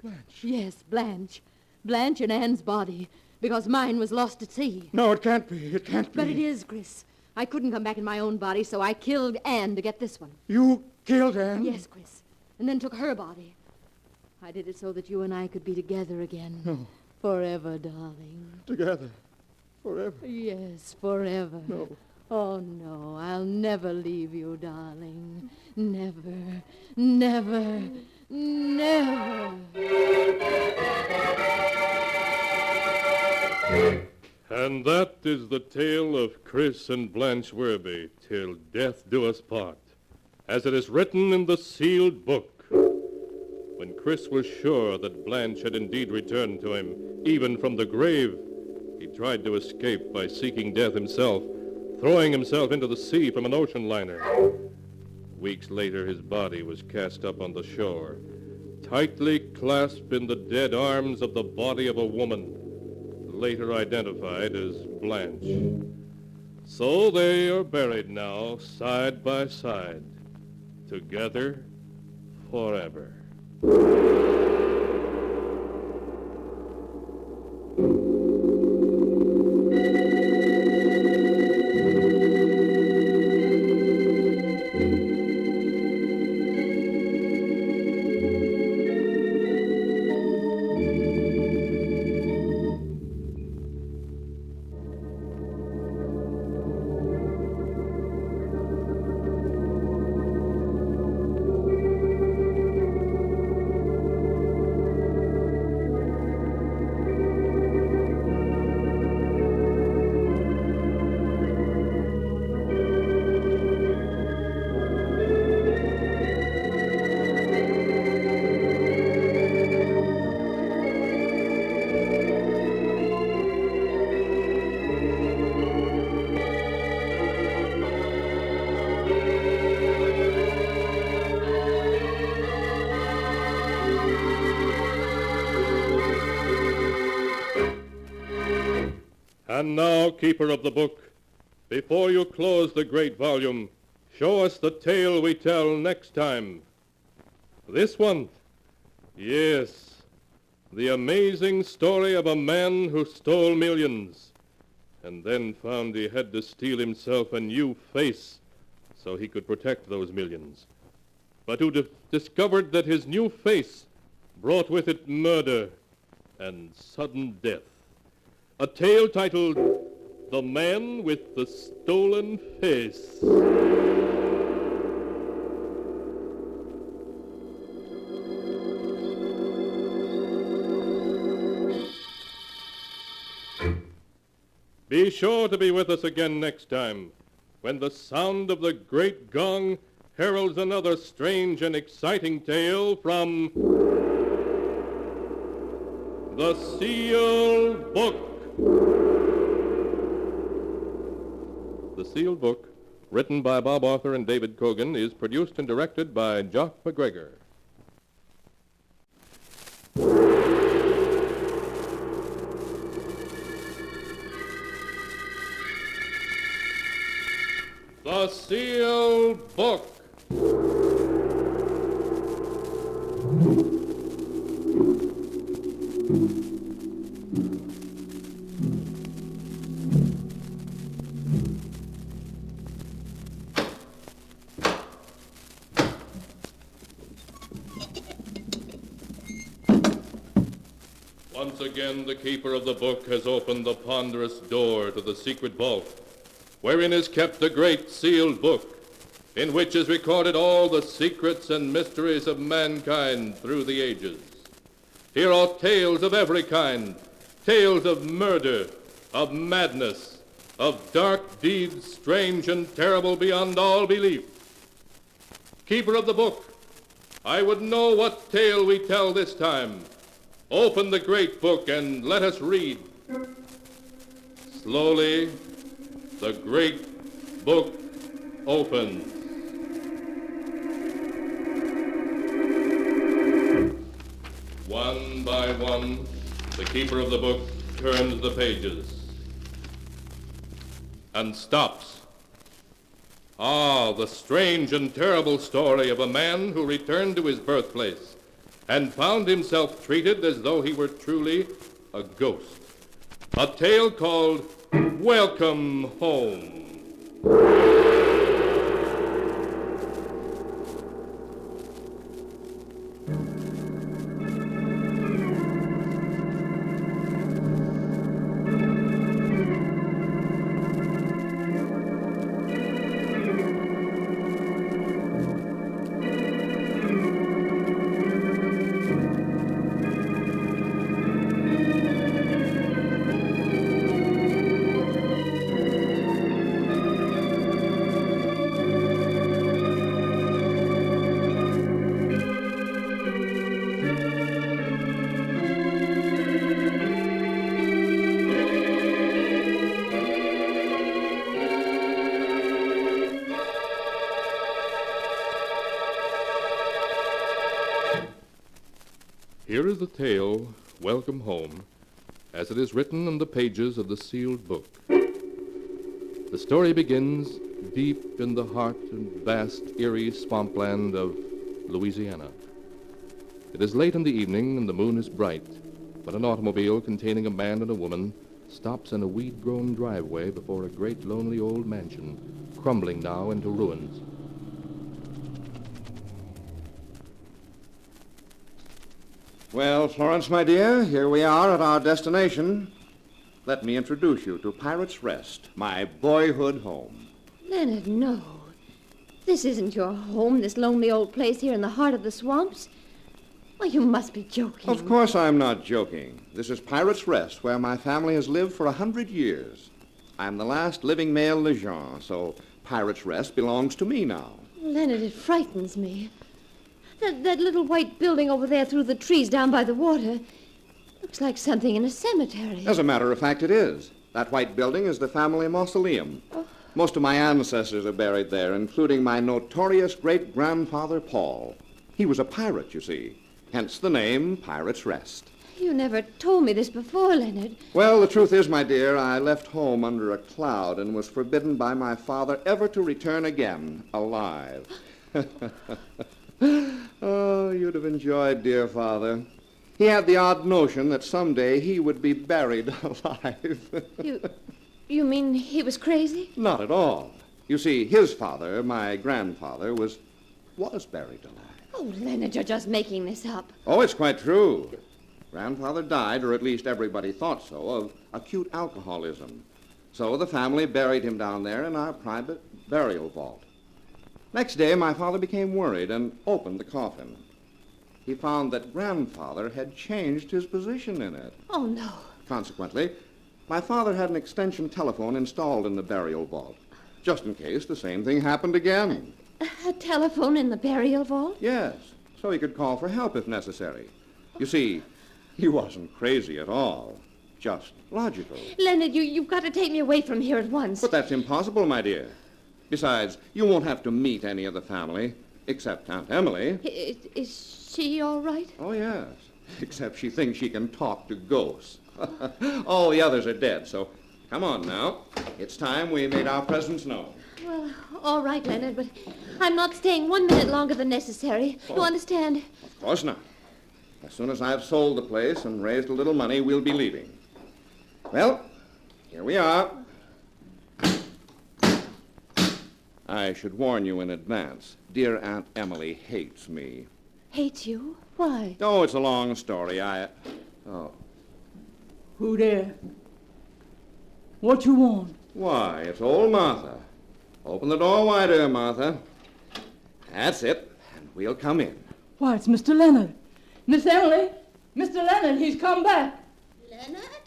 Blanche. Yes, Blanche. Blanche in Anne's body, because mine was lost at sea. No, it can't be. It can't be. But it is, Chris. I couldn't come back in my own body, so I killed Anne to get this one. You killed Anne? Yes, Chris. And then took her body. I did it so that you and I could be together again. No. Forever, darling. Together. Forever. Yes, forever. No. Oh, no, I'll never leave you, darling. Never, never, never. And that is the tale of Chris and Blanche Werby, till death do us part, as it is written in the sealed book. When Chris was sure that Blanche had indeed returned to him, even from the grave, he tried to escape by seeking death himself, throwing himself into the sea from an ocean liner. Weeks later, his body was cast up on the shore, tightly clasped in the dead arms of the body of a woman, later identified as Blanche. So they are buried now, side by side, together forever. And now, keeper of the book, before you close the great volume, show us the tale we tell next time. This one? Yes, the amazing story of a man who stole millions and then found he had to steal himself a new face so he could protect those millions, but who discovered that his new face brought with it murder and sudden death. a tale titled The Man with the Stolen Face. Be sure to be with us again next time, when the sound of the great gong heralds another strange and exciting tale from The Sealed Book. The Sealed Book, written by Bob Arthur and David Cogan, is produced and directed by Jock McGregor. The Sealed Book. Once again, the keeper of the book has opened the ponderous door to the secret vault, wherein is kept the great sealed book, in which is recorded all the secrets and mysteries of mankind through the ages. Here are tales of every kind, tales of murder, of madness, of dark deeds strange and terrible beyond all belief. Keeper of the book, I would know what tale we tell this time. Open the great book and let us read. Slowly, the great book opens. One by one, the keeper of the book turns the pages and stops. Ah, the strange and terrible story of a man who returned to his birthplace and found himself treated as though he were truly a ghost. A tale called Welcome Home. Here is the tale, Welcome Home, as it is written on the pages of the sealed book. The story begins deep in the heart and vast, eerie swampland of Louisiana. It is late in the evening and the moon is bright when an automobile containing a man and a woman stops in a weed-grown driveway before a great lonely old mansion, crumbling now into ruins. Well, Florence, my dear, here we are at our destination. Let me introduce you to Pirate's Rest, my boyhood home. Leonard, no. This isn't your home, this lonely old place here in the heart of the swamps. Why, you must be joking. Of course I'm not joking. This is Pirate's Rest, where my family has lived for 100 years. I'm the last living male Lejeune, so Pirate's Rest belongs to me now. Leonard, it frightens me. That little white building over there through the trees down by the water looks like something in a cemetery. As a matter of fact, it is. That white building is the family mausoleum. Oh. Most of my ancestors are buried there, including my notorious great-grandfather, Paul. He was a pirate, you see, hence the name Pirate's Rest. You never told me this before, Leonard. Well, the truth is, my dear, I left home under a cloud and was forbidden by my father ever to return again alive. Oh, you'd have enjoyed dear father. He had the odd notion that someday he would be buried alive. You mean he was crazy? Not at all. You see, his father, my grandfather, was buried alive. Oh, Leonard, you're just making this up. Oh, it's quite true. Grandfather died, or at least everybody thought so, of acute alcoholism. So the family buried him down there in our private burial vault. Next day, my father became worried and opened the coffin. He found that Grandfather had changed his position in it. Oh, no. Consequently, my father had an extension telephone installed in the burial vault, just in case the same thing happened again. A telephone in the burial vault? Yes, so he could call for help if necessary. You see, he wasn't crazy at all, just logical. Leonard, you've got to take me away from here at once. But that's impossible, my dear. Besides, you won't have to meet any of the family, except Aunt Emily. Is she all right? Oh, yes, except she thinks she can talk to ghosts. All the others are dead, so come on now. It's time we made our presence known. Well, all right, Leonard, but I'm not staying 1 minute longer than necessary. Oh. You understand? Of course not. As soon as I've sold the place and raised a little money, we'll be leaving. Well, here we are. I should warn you in advance. Dear Aunt Emily hates me. Hates you? Why? Oh, it's a long story. Oh. Who there? What you want? Why, it's old Martha. Open the door wider, Martha. That's it, and we'll come in. Why, it's Mr. Leonard. Miss Emily, Mr. Leonard, he's come back. Leonard?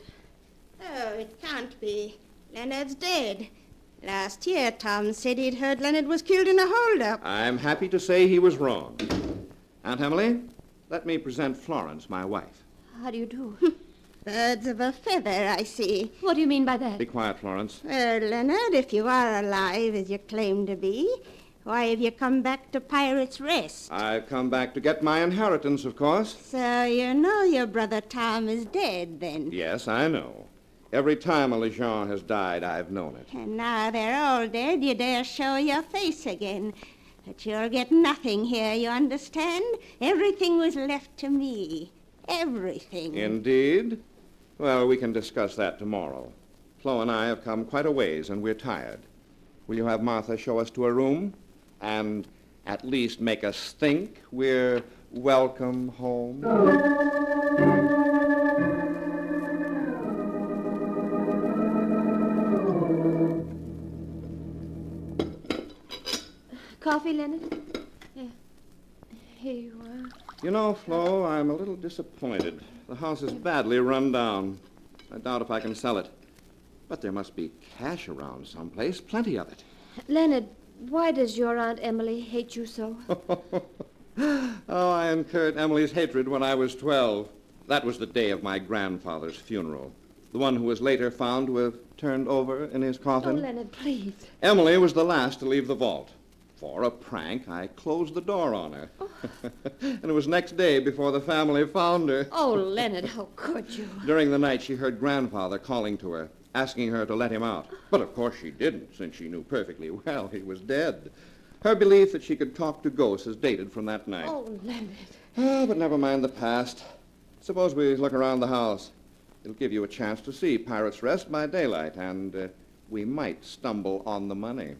Oh, it can't be. Leonard's dead. Last year, Tom said he'd heard Leonard was killed in a holdup. I'm happy to say he was wrong. Aunt Emily, let me present Florence, my wife. How do you do? Birds of a feather, I see. What do you mean by that? Be quiet, Florence. Well, Leonard, if you are alive as you claim to be, why have you come back to Pirate's Rest? I've come back to get my inheritance, of course. So you know your brother Tom is dead, then? Yes, I know. Every time a Lejean has died, I've known it. And now they're all dead, you dare show your face again. But you'll get nothing here, you understand? Everything was left to me. Everything. Indeed? Well, we can discuss that tomorrow. Flo and I have come quite a ways, and we're tired. Will you have Martha show us to a room? And at least make us think we're welcome home? Coffee, Leonard? Yeah. Here you are. You know, Flo, I'm a little disappointed. The house is badly run down. I doubt if I can sell it. But there must be cash around someplace, plenty of it. Leonard, why does your Aunt Emily hate you so? Oh, I incurred Emily's hatred when I was 12. That was the day of my grandfather's funeral. The one who was later found to have turned over in his Oh, coffin. Leonard, please. Emily was the last to leave the vault. For a prank, I closed the door on her. And it was next day before the family found her. Oh, Leonard, how could you? During the night, she heard Grandfather calling to her, asking her to let him out. But of course she didn't, since she knew perfectly well he was dead. Her belief that she could talk to ghosts is dated from that night. Oh, Leonard. Oh, but never mind the past. Suppose we look around the house. It'll give you a chance to see Pirate's Rest by daylight, and we might stumble on the money.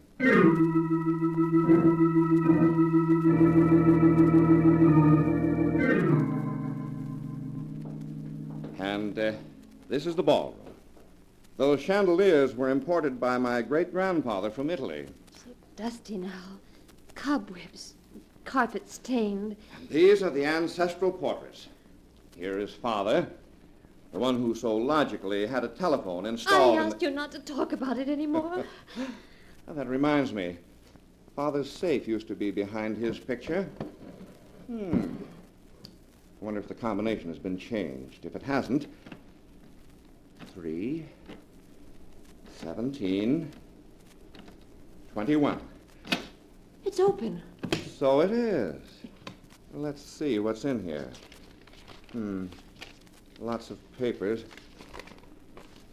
And this is the ballroom. Those chandeliers were imported by my great-grandfather from Italy. So dusty now. Cobwebs. Carpet stained. These are the ancestral portraits. Here is Father, the one who so logically had a telephone installed. I asked you not to talk about it anymore. Oh, that reminds me. Father's safe used to be behind his picture. I wonder if the combination has been changed. If it hasn't, 3, 17, 21. It's open. So it is. Well, let's see what's in here. Lots of papers.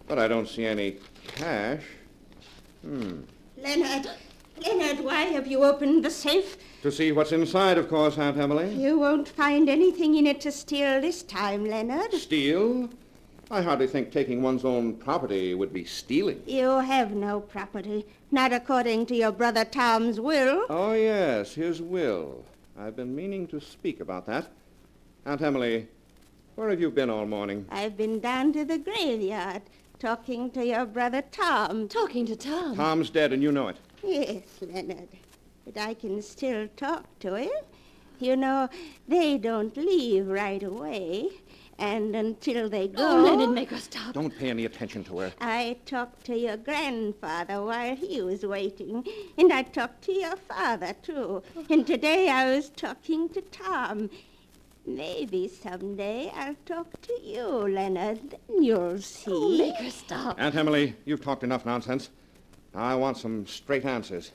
But I don't see any cash. Leonard, why have you opened the safe? To see what's inside, of course, Aunt Emily. You won't find anything in it to steal this time, Leonard. Steal? I hardly think taking one's own property would be stealing. You have no property, not according to your brother Tom's will. Oh, yes, his will. I've been meaning to speak about that. Aunt Emily, Where have you been all morning? I've been down to the graveyard, talking to your brother Tom. Talking to Tom? Tom's dead, and you know it. Yes, Leonard. But I can still talk to him. You know, they don't leave right away. And until they go... Oh, Leonard, make her stop. Don't pay any attention to her. I talked to your grandfather while he was waiting. And I talked to your father, too. And today I was talking to Tom. Maybe someday I'll talk to you, Leonard. Then you'll see. Oh, make her stop. Aunt Emily, you've talked enough nonsense. I want some straight answers.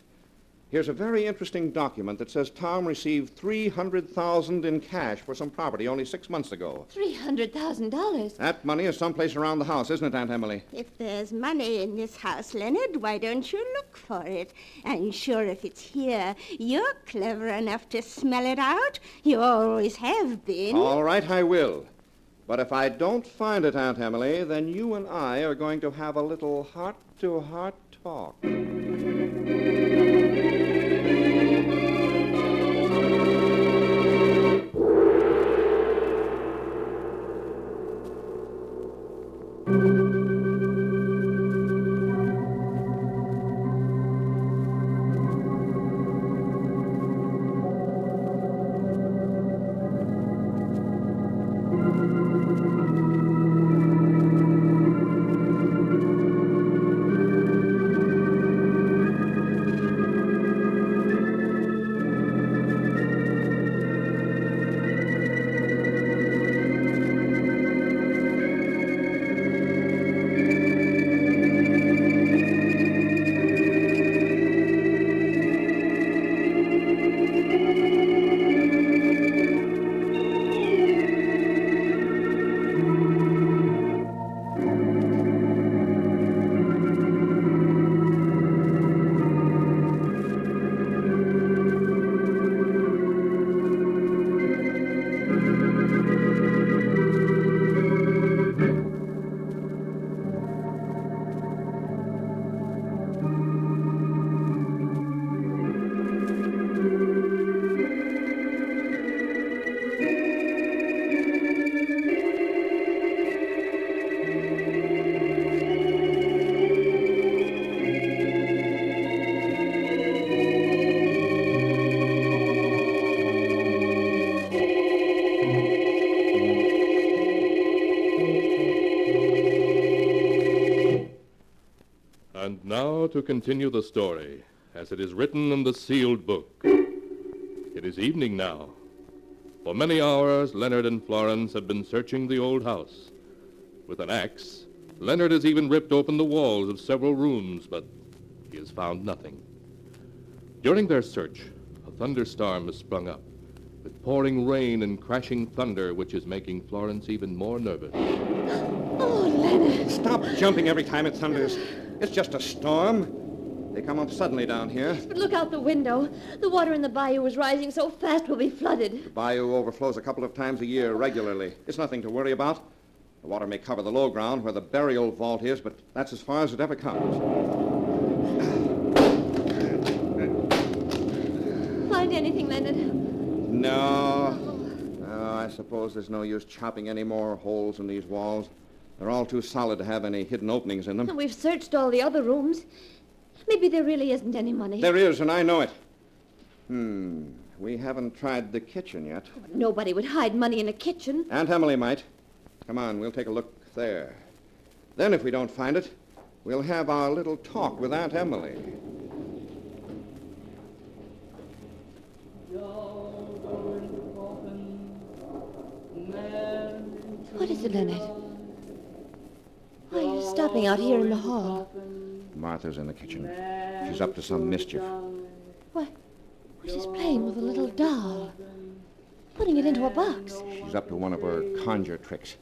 Here's a very interesting document that says Tom received $300,000 in cash for some property only 6 months ago. $300,000? That money is someplace around the house, isn't it, Aunt Emily? If there's money in this house, Leonard, why don't you look for it? I'm sure if it's here, you're clever enough to smell it out. You always have been. All right, I will. But if I don't find it, Aunt Emily, then you and I are going to have a little heart-to-heart talk. And now to continue the story, as it is written in the sealed book. It is evening now. For many hours, Leonard and Florence have been searching the old house. With an axe, Leonard has even ripped open the walls of several rooms, but he has found nothing. During their search, a thunderstorm has sprung up, with pouring rain and crashing thunder, which is making Florence even more nervous. Oh, Leonard! Stop jumping every time it thunders. It's just a storm. They come up suddenly down here. But look out the window. The water in the bayou is rising so fast we'll be flooded. The bayou overflows a couple of times a year regularly. It's nothing to worry about. The water may cover the low ground where the burial vault is, but that's as far as it ever comes. Find anything, Leonard? No. No, I suppose there's no use chopping any more holes in these walls. They're all too solid to have any hidden openings in them. And we've searched all the other rooms. Maybe there really isn't any money. There is, and I know it. We haven't tried the kitchen yet. Nobody would hide money in a kitchen. Aunt Emily might. Come on, we'll take a look there. Then if we don't find it, we'll have our little talk with Aunt Emily. What is it, Leonard? Why are you stopping out here in the hall? Martha's in the kitchen. She's up to some mischief. What? She's playing with a little doll. Putting it into a box. She's up to one of her conjure tricks.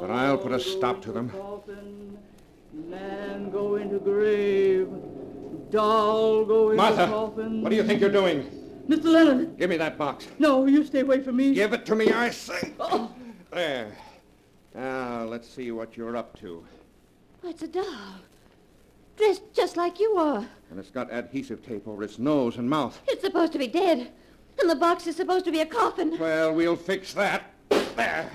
But I'll put a stop to them. Man go into grave. Doll go into Martha, coffin. what do you think you're doing? Mr. Leonard. Give me that box. No, you stay away from me. Give it to me, I say. Oh. There. Now, let's see what you're up to. Why, it's a doll. Dressed just like you are. And it's got adhesive tape over its nose and mouth. It's supposed to be dead. And the box is supposed to be a coffin. Well, we'll fix that. There.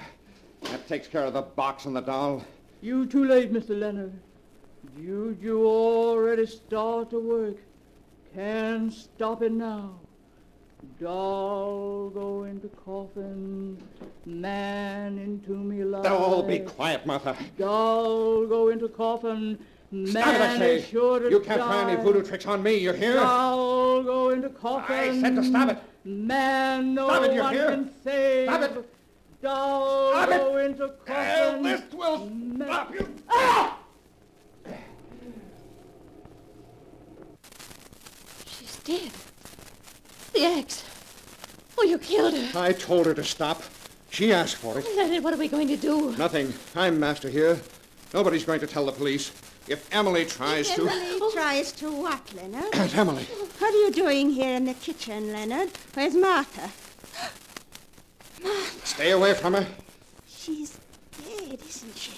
takes care of the box and the doll. You too late, Mr. Leonard. Juju already start to work. Can't stop it now. Doll go into coffin, man into me alive. Oh, be quiet, Martha. Doll go into coffin, Stop it, I man say. is sure to You can't try any die. voodoo tricks on me, you hear? Doll go into coffin. I said to stop it. Man no Stop it, you one hear? can save. Stop it. Doll Stop go it. into coffin. This will stop you. She's dead. The axe. Oh, you killed her. I told her to stop. She asked for it. Leonard, what are we going to do? Nothing. I'm master here. Nobody's going to tell the police. If Emily tries to... Emily tries to what, Leonard? Aunt Emily. What are you doing here in the kitchen, Leonard? Where's Martha? Stay away from her. She's dead, isn't she?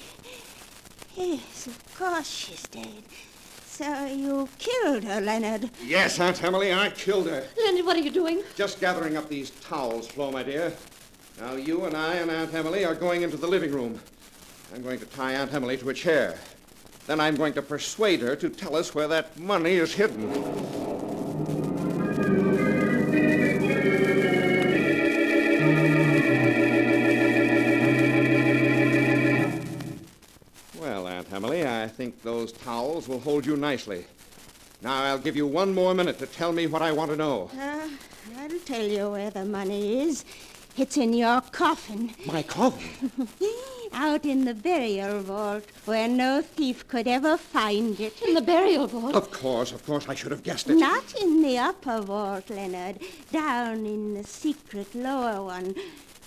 Yes, of course she's dead. So you killed her, Leonard. Yes, Aunt Emily, I killed her. Leonard, what are you doing? Just gathering up these towels, Flo, my dear. Now, you and I and Aunt Emily are going into the living room. I'm going to tie Aunt Emily to a chair. Then I'm going to persuade her to tell us where that money is hidden. Well, Aunt Emily, I think those towels will hold you nicely. Now, I'll give you one more minute to tell me what I want to know. I'll tell you where the money is. It's in your coffin. My coffin? Out in the burial vault, where no thief could ever find it. In the burial vault? Of course, I should have guessed it. Not in the upper vault, Leonard. Down in the secret lower one,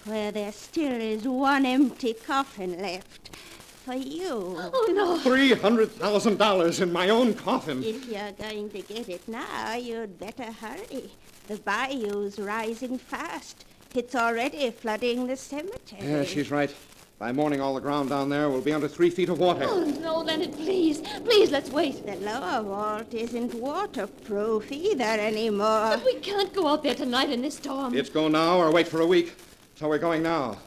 where there still is one empty coffin left. For you. Oh, no. $300,000 in my own coffin. If you're going to get it now, you'd better hurry. The bayou's rising fast. It's already flooding the cemetery. Yeah, she's right. By morning, all the ground down there will be under 3 feet of water. Oh, no, Leonard, please. Please, let's wait. The lower vault isn't waterproof either anymore. But we can't go out there tonight in this storm. It's go now or wait for a week. So we're going now.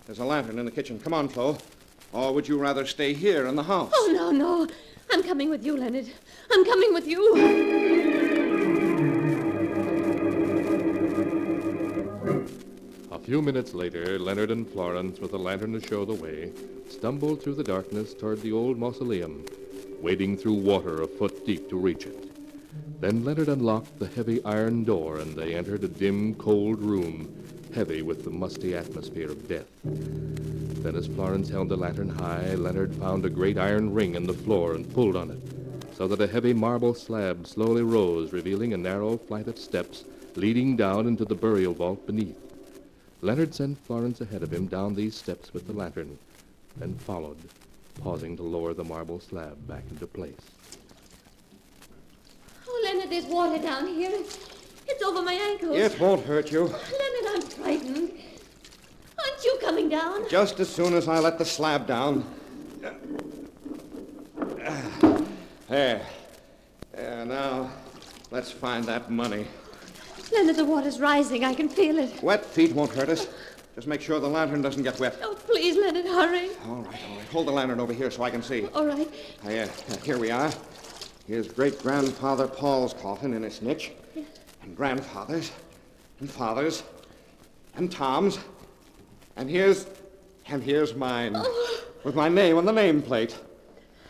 There's a lantern in the kitchen. Come on, Flo. Or would you rather stay here in the house? Oh, no, no. I'm coming with you, Leonard. I'm coming with you. A few minutes later, Leonard and Florence, with a lantern to show the way, stumbled through the darkness toward the old mausoleum, wading through water a foot deep to reach it. Then Leonard unlocked the heavy iron door, and they entered a dim, cold room, heavy with the musty atmosphere of death. Then as Florence held the lantern high, Leonard found a great iron ring in the floor and pulled on it, so that a heavy marble slab slowly rose, revealing a narrow flight of steps leading down into the burial vault beneath. Leonard sent Florence ahead of him down these steps with the lantern, then followed, pausing to lower the marble slab back into place. Oh, Leonard, there's water down here. It's over my ankles. It won't hurt you. Leonard, I'm frightened. Aren't you coming down? Just as soon as I let the slab down. There. Now, let's find that money. Leonard, the water's rising. I can feel it. Wet feet won't hurt us. Just make sure the lantern doesn't get wet. Oh, please, Leonard, hurry. All right. Hold the lantern over here so I can see. All right. Here we are. Here's great-grandfather Paul's coffin in its niche. Yes. And grandfather's. And father's. And Tom's. And here's mine. Oh. With my name on the nameplate.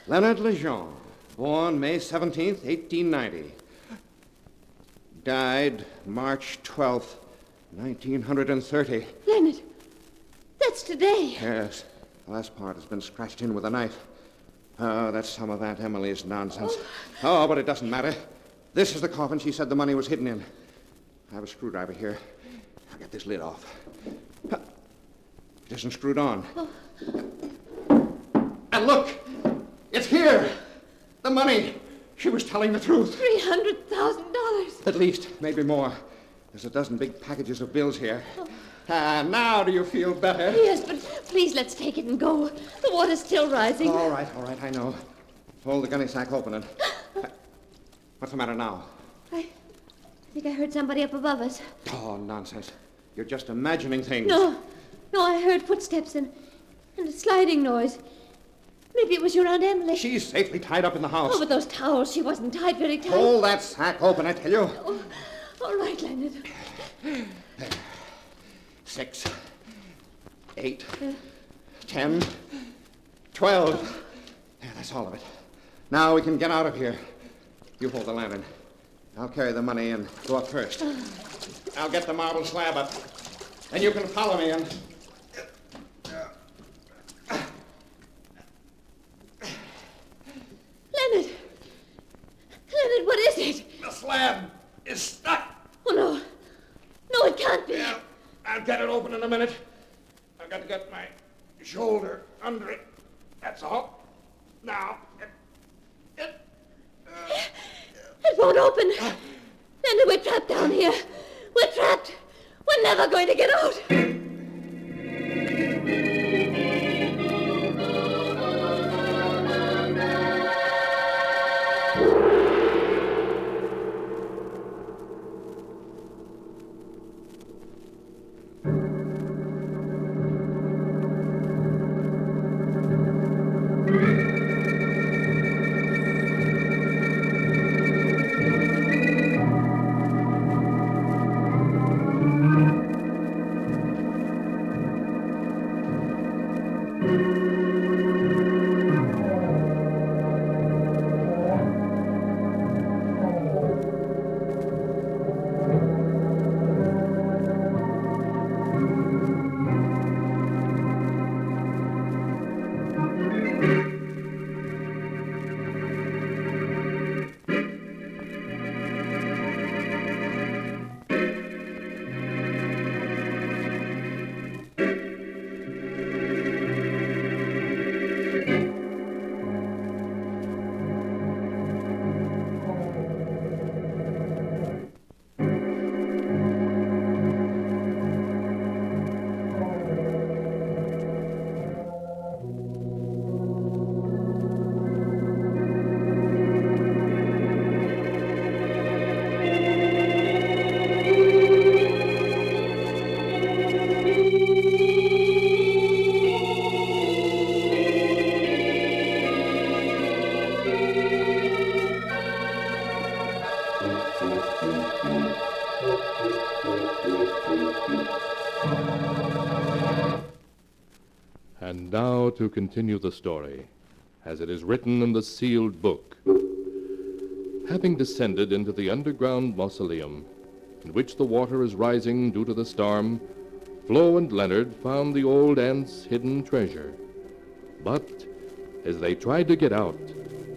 Leonard Lejeune. Born May 17th, 1890. Died March 12th, 1930. Leonard, that's today. Yes. The last part has been scratched in with a knife. Oh, that's some of Aunt Emily's nonsense. Oh, but it doesn't matter. This is the coffin she said the money was hidden in. I have a screwdriver here. I'll get this lid off. It isn't screwed on. And look! It's here! The money! She was telling the truth. $300,000. At least, maybe more. There's a dozen big packages of bills here. Now do you feel better? Yes, but please let's take it and go. The water's still rising. All right, I know. Hold the gunny sack open and... What's the matter now? I think I heard somebody up above us. Oh, nonsense. You're just imagining things. No, I heard footsteps and And a sliding noise. Maybe it was your Aunt Emily. She's safely tied up in the house. Oh, but those towels, she wasn't tied very tight. Hold that sack open, I tell you. Oh, all right, Leonard. 6, 8, 10, 12. Yeah, that's all of it. Now we can get out of here. You hold the lantern. I'll carry the money and go up first. I'll get the marble slab up. Then you can follow me and... Leonard! Leonard, what is it? The slab is stuck. Oh, no. No, it can't be. Yeah, I'll get it open in a minute. I've got to get my shoulder under it. That's all. Now, It won't open. Leonard, we're trapped down here. We're trapped. We're never going to get out. And now to continue the story, as it is written in the sealed book. Having descended into the underground mausoleum, in which the water is rising due to the storm, Flo and Leonard found the old aunt's hidden treasure. But as they tried to get out,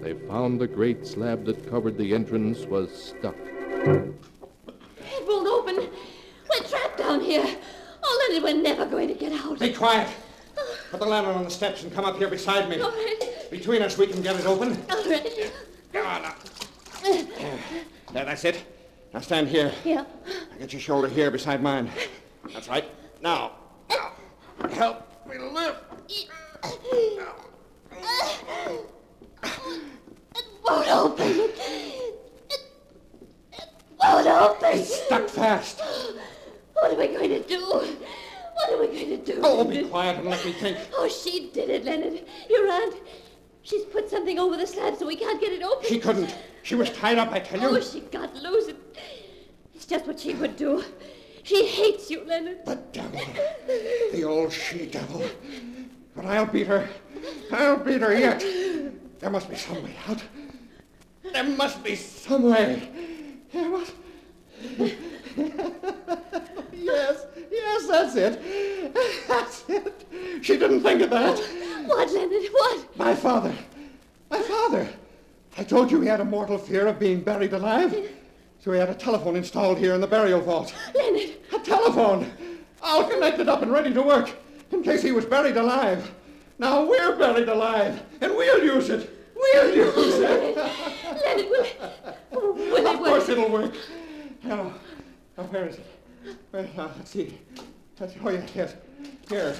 they found the great slab that covered the entrance was stuck. It won't open. We're trapped down here. Oh, Leonard, we're never going to get out. Be quiet. Put the lantern on the steps and come up here beside me. All right. Between us, we can get it open. All right. Come on now. There, that's it. Now stand here. Yeah. Now get your shoulder here beside mine. That's right. Now. Help me lift. It won't open. It won't open. It's stuck fast. What are we going to do? What are we going to do? Oh, be quiet and let me think. Oh, she did it, Leonard. Your aunt. She's put something over the slab so we can't get it open. She couldn't. She was tied up, I tell you. Oh, she got loose. It's just what she would do. She hates you, Leonard. The devil. The old she-devil. But I'll beat her. I'll beat her yet. There must be some way out. There must be some way. There must... Yes, that's it. That's it. She didn't think of that. What, Leonard? What? My father. I told you he had a mortal fear of being buried alive. So he had a telephone installed here in the burial vault. Leonard. A telephone. All connected up and ready to work in case he was buried alive. Now we're buried alive, and we'll use it. We'll use it. Leonard, will it Of work? course it'll work. Now, where is it? Let's see. Oh, yes. Here.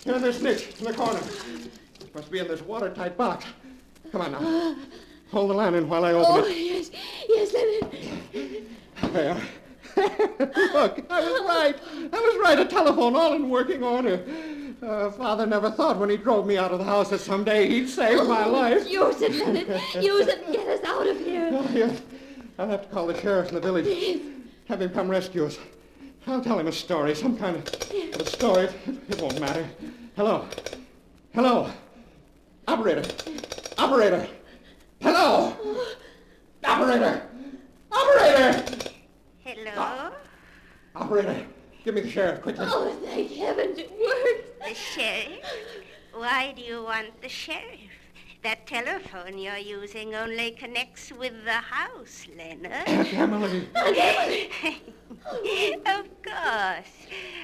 Here in this niche in the corner. It must be in this watertight box. Come on now. Hold the lantern while I open it. Yes, Leonard. There. Look, I was right. A telephone all in working order. Father never thought when he drove me out of the house that someday he'd save my life. Use it, Leonard. Use it and get us out of here. Oh, yes. I'll have to call the sheriff in the village. Please. Have him come rescue us. I'll tell him a story, some kind of a story. It won't matter. Hello. Hello. Operator. Operator. Hello. Operator. Operator. Hello? Operator. Give me the sheriff, quickly. Oh, thank heavens it worked. The sheriff? Why do you want the sheriff? That telephone you're using only connects with the house, Leonard. Emily. Of course.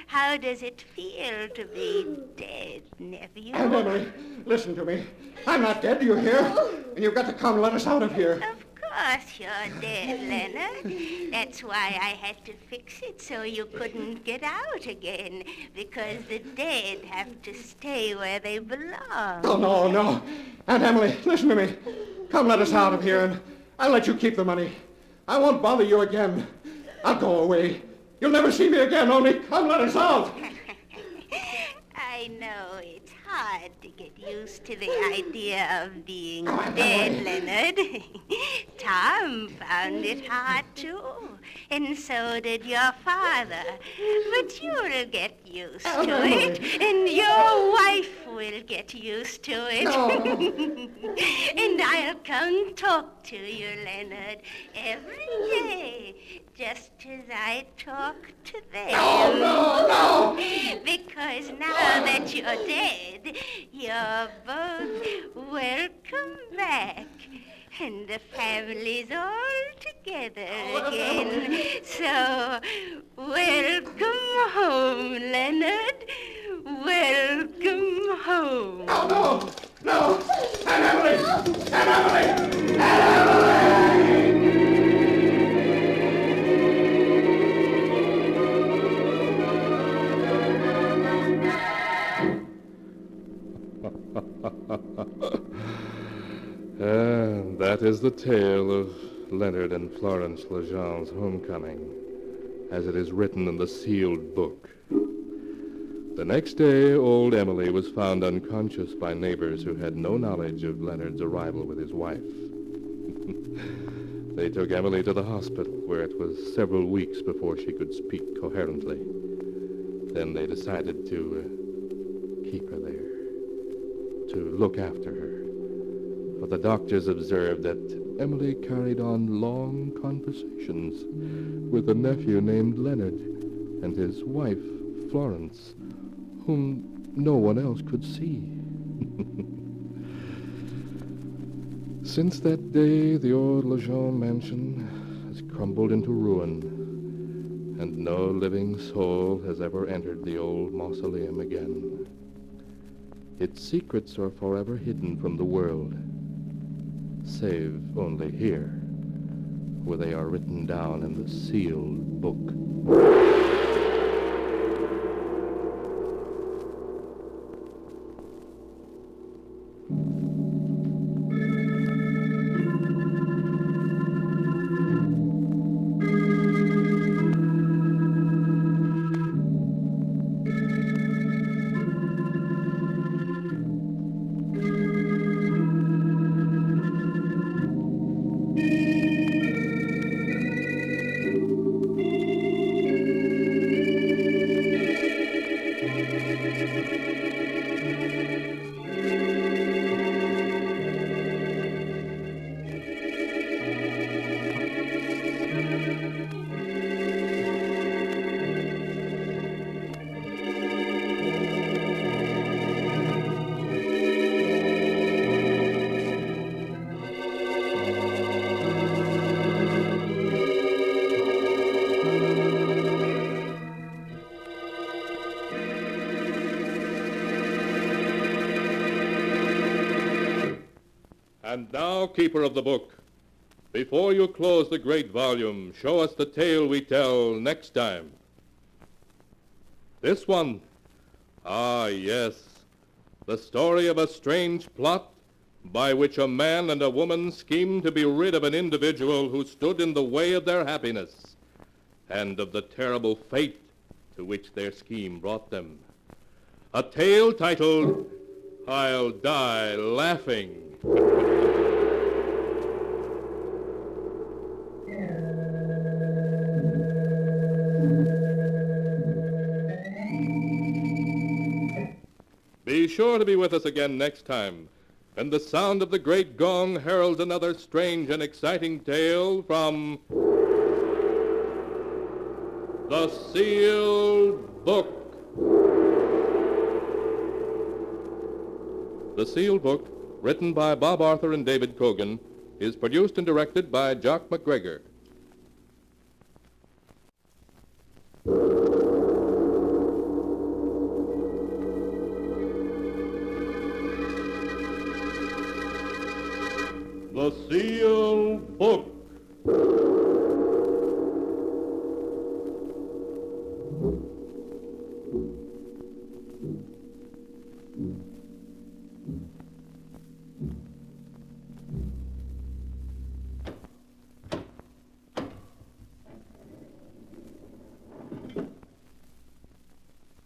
How does it feel to be dead, nephew? Aunt Emily, listen to me. I'm not dead, do you hear? And you've got to come let us out of here. Of course you're dead, Leonard. That's why I had to fix it so you couldn't get out again, because the dead have to stay where they belong. Oh, no. Aunt Emily, listen to me. Come let us out of here, and I'll let you keep the money. I won't bother you again. I'll go away. You'll never see me again, only come let us out. I know it's hard to get used to the idea of being dead, Leonard. Tom found it hard, too. And so did your father. But you'll get used to it. And your wife will get used to it. No. And I'll come talk to you, Leonard, every day. Just as I talk to them. No. Because now that you're dead, you're both welcome back. And the family's all together again. So, welcome home, Leonard. Welcome home. No. Aunt Emily. That is the tale of Leonard and Florence Lejean's homecoming, as it is written in the sealed book. The next day, old Emily was found unconscious by neighbors who had no knowledge of Leonard's arrival with his wife. They took Emily to the hospital, where it was several weeks before she could speak coherently. Then they decided to keep her there, to look after her. For the doctors observed that Emily carried on long conversations with a nephew named Leonard and his wife, Florence, whom no one else could see. Since that day, the old Lejean mansion has crumbled into ruin, and no living soul has ever entered the old mausoleum again. Its secrets are forever hidden from the world, save only here, where they are written down in the sealed book. And now, keeper of the book, before you close the great volume, show us the tale we tell next time. This one. Ah, yes. The story of a strange plot by which a man and a woman schemed to be rid of an individual who stood in the way of their happiness, and of the terrible fate to which their scheme brought them. A tale titled, I'll Die Laughing. Be sure to be with us again next time, and the sound of the great gong heralds another strange and exciting tale from The Sealed Book. The Sealed Book, written by Bob Arthur and David Cogan, is produced and directed by Jock McGregor. The Sealed Book.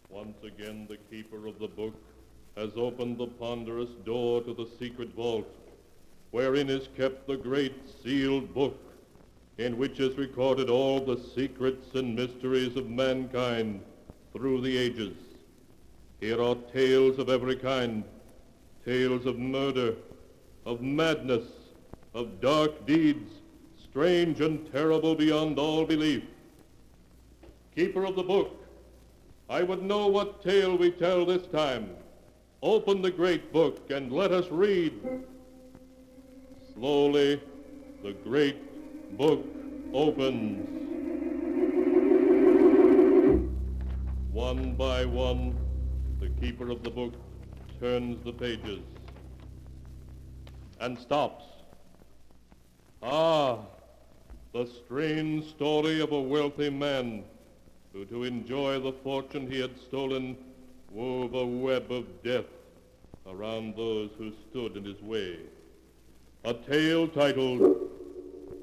Once again, the keeper of the book has opened the ponderous door to the secret vault, wherein is kept the great sealed book, in which is recorded all the secrets and mysteries of mankind through the ages. Here are tales of every kind, tales of murder, of madness, of dark deeds, strange and terrible beyond all belief. Keeper of the book, I would know what tale we tell this time. Open the great book and let us read. Slowly, the great book opens. One by one, the keeper of the book turns the pages and stops. Ah, the strange story of a wealthy man who, to enjoy the fortune he had stolen, wove a web of death around those who stood in his way. A tale titled,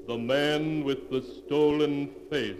The Man with the Stolen Face.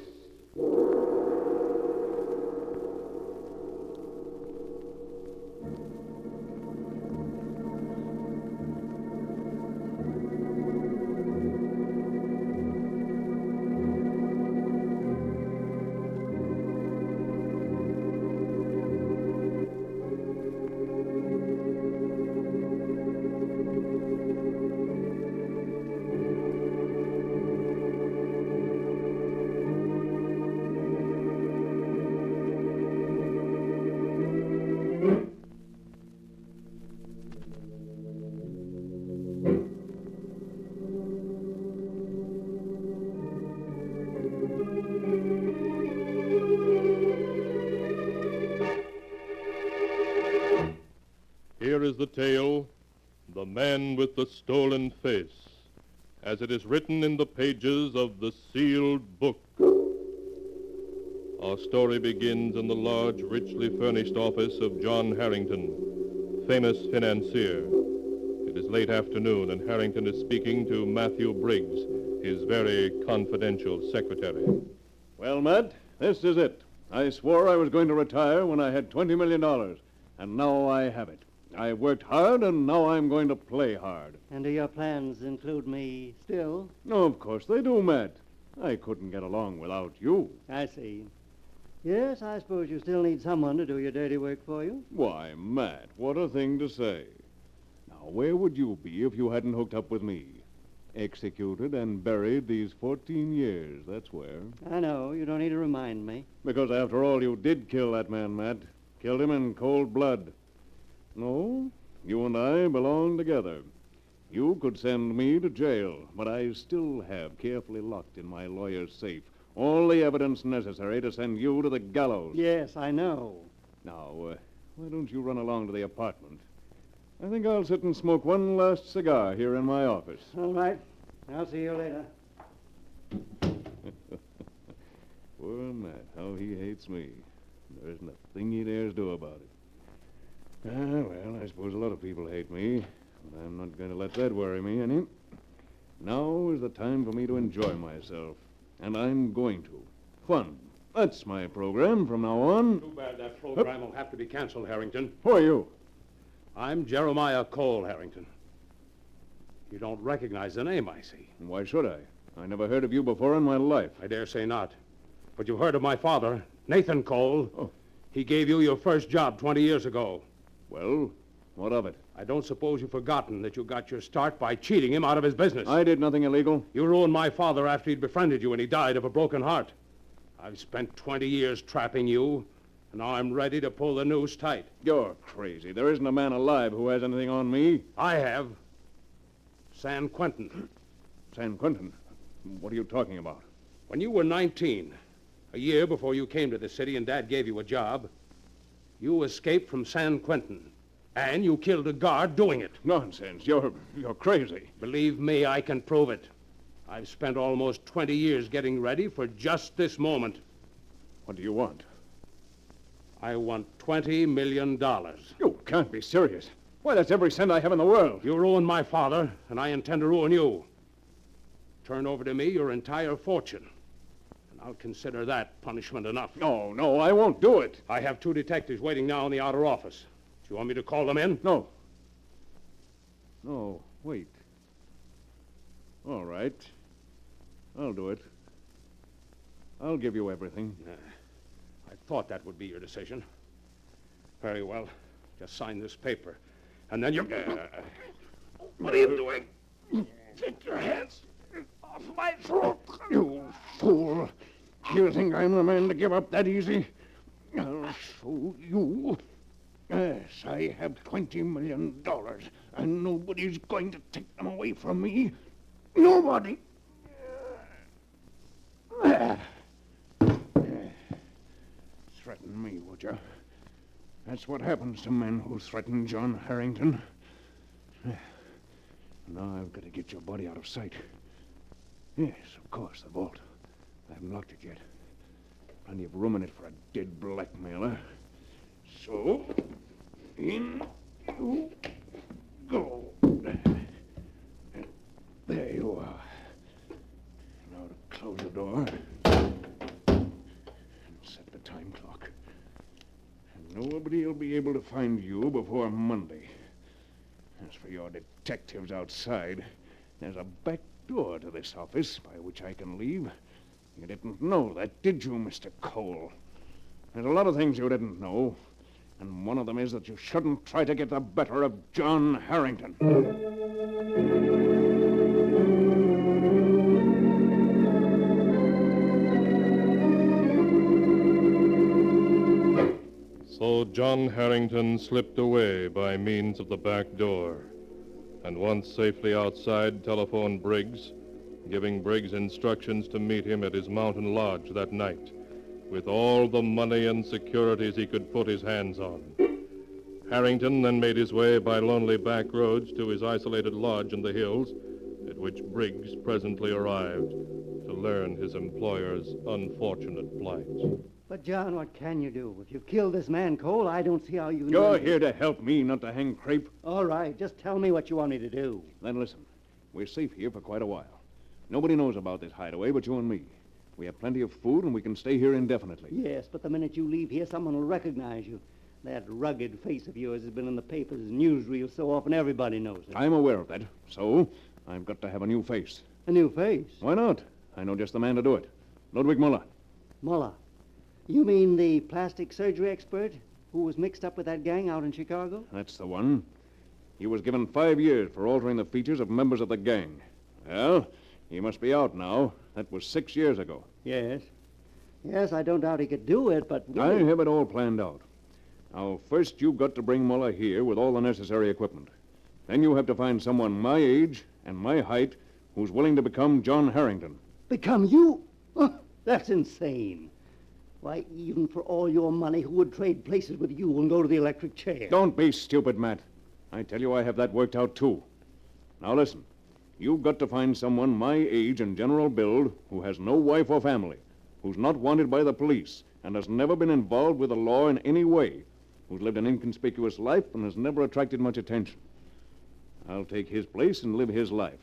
Here is the tale, The Man with the Stolen Face, as it is written in the pages of the sealed book. Our story begins in the large, richly furnished office of John Harrington, famous financier. It is late afternoon, and Harrington is speaking to Matthew Briggs, his very confidential secretary. Well, Matt, this is it. I swore I was going to retire when I had $20 million, and now I have it. I worked hard, and now I'm going to play hard. And do your plans include me still? No, of course they do, Matt. I couldn't get along without you. I see. Yes, I suppose you still need someone to do your dirty work for you. Why, Matt, what a thing to say. Now, where would you be if you hadn't hooked up with me? Executed and buried these 14 years, that's where. I know. You don't need to remind me. Because after all, you did kill that man, Matt. Killed him in cold blood. No, you and I belong together. You could send me to jail, but I still have carefully locked in my lawyer's safe all the evidence necessary to send you to the gallows. Yes, I know. Now, why don't you run along to the apartment? I think I'll sit and smoke one last cigar here in my office. All right. I'll see you later. Poor Matt, how he hates me. There isn't a thing he dares do about it. Well, I suppose a lot of people hate me, but I'm not going to let that worry me any. Now is the time for me to enjoy myself, and I'm going to. Fun. That's my program from now on. Too bad that program will have to be canceled, Harrington. Who are you? I'm Jeremiah Cole, Harrington. You don't recognize the name, I see. Why should I? I never heard of you before in my life. I dare say not. But you've heard of my father, Nathan Cole. Oh. He gave you your first job 20 years ago. Well, what of it? I don't suppose you've forgotten that you got your start by cheating him out of his business. I did nothing illegal. You ruined my father after he'd befriended you and he died of a broken heart. I've spent 20 years trapping you, and now I'm ready to pull the noose tight. You're crazy. There isn't a man alive who has anything on me. I have. San Quentin. San Quentin? What are you talking about? When you were 19, a year before you came to the city and Dad gave you a job, you escaped from San Quentin, and you killed a guard doing it. Nonsense. You're crazy. Believe me, I can prove it. I've spent almost 20 years getting ready for just this moment. What do you want? I want $20 million. You can't be serious. Why, that's every cent I have in the world. You ruined my father, and I intend to ruin you. Turn over to me your entire fortune, and I'll consider that punishment enough. No, I won't do it. I have 2 detectives waiting now in the outer office. Do you want me to call them in? No. No, wait. All right. I'll do it. I'll give you everything. I thought that would be your decision. Very well. Just sign this paper. And then you... What are you doing? Take your hands off my throat. You fool. You think I'm the man to give up that easy? I'll show you. Yes, I have $20 million, and nobody's going to take them away from me. Nobody. Threaten me, would you? That's what happens to men who threaten John Harrington. Now I've got to get your body out of sight. Yes, of course, the vault. I haven't locked it yet. Plenty of room in it for a dead blackmailer. So, in you go. There you are. Now to close the door and set the time clock. And nobody will be able to find you before Monday. As for your detectives outside, there's a back door to this office by which I can leave. You didn't know that, did you, Mr. Cole? There's a lot of things you didn't know, and one of them is that you shouldn't try to get the better of John Harrington. So John Harrington slipped away by means of the back door, and once safely outside, telephoned Briggs, giving Briggs instructions to meet him at his mountain lodge that night, with all the money and securities he could put his hands on. Harrington then made his way by lonely back roads to his isolated lodge in the hills, at which Briggs presently arrived to learn his employer's unfortunate plight. But, John, what can you do? If you've killed this man, Cole, I don't see how you... You're here to help me, not to hang crepe. All right, just tell me what you want me to do. Then listen, we're safe here for quite a while. Nobody knows about this hideaway but you and me. We have plenty of food, and we can stay here indefinitely. Yes, but the minute you leave here, someone will recognize you. That rugged face of yours has been in the papers and newsreels so often everybody knows it. I'm aware of that, so I've got to have a new face. A new face? Why not? I know just the man to do it. Ludwig Muller. Muller? You mean the plastic surgery expert who was mixed up with that gang out in Chicago? That's the one. He was given 5 years for altering the features of members of the gang. Well, he must be out now. That was 6 years ago. Yes. Yes, I don't doubt he could do it, but... I have it all planned out. Now, first you've got to bring Muller here with all the necessary equipment. Then you have to find someone my age and my height who's willing to become John Harrington. Become you? That's insane. Why, even for all your money, who would trade places with you and go to the electric chair? Don't be stupid, Matt. I tell you I have that worked out, too. Now, listen. You've got to find someone my age and general build who has no wife or family, who's not wanted by the police, and has never been involved with the law in any way, who's lived an inconspicuous life and has never attracted much attention. I'll take his place and live his life.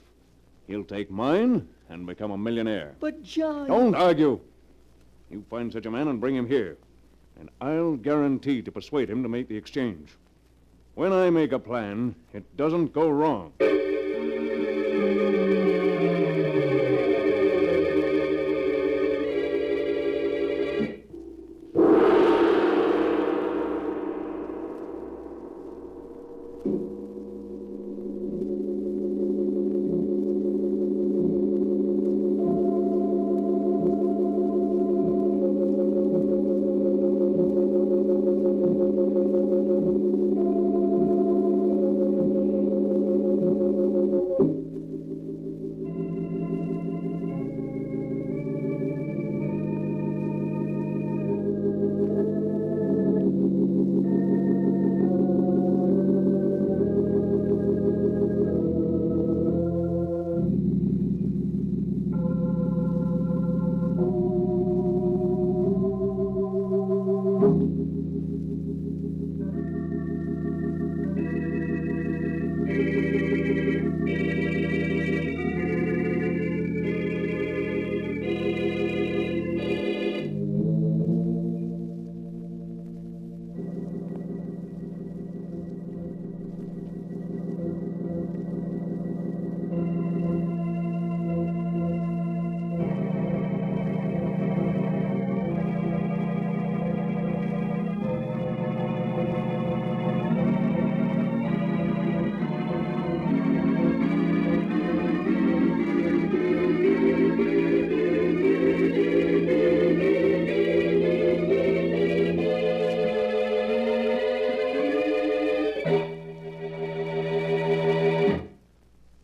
He'll take mine and become a millionaire. But, John... Don't argue. You find such a man and bring him here. And I'll guarantee to persuade him to make the exchange. When I make a plan, it doesn't go wrong.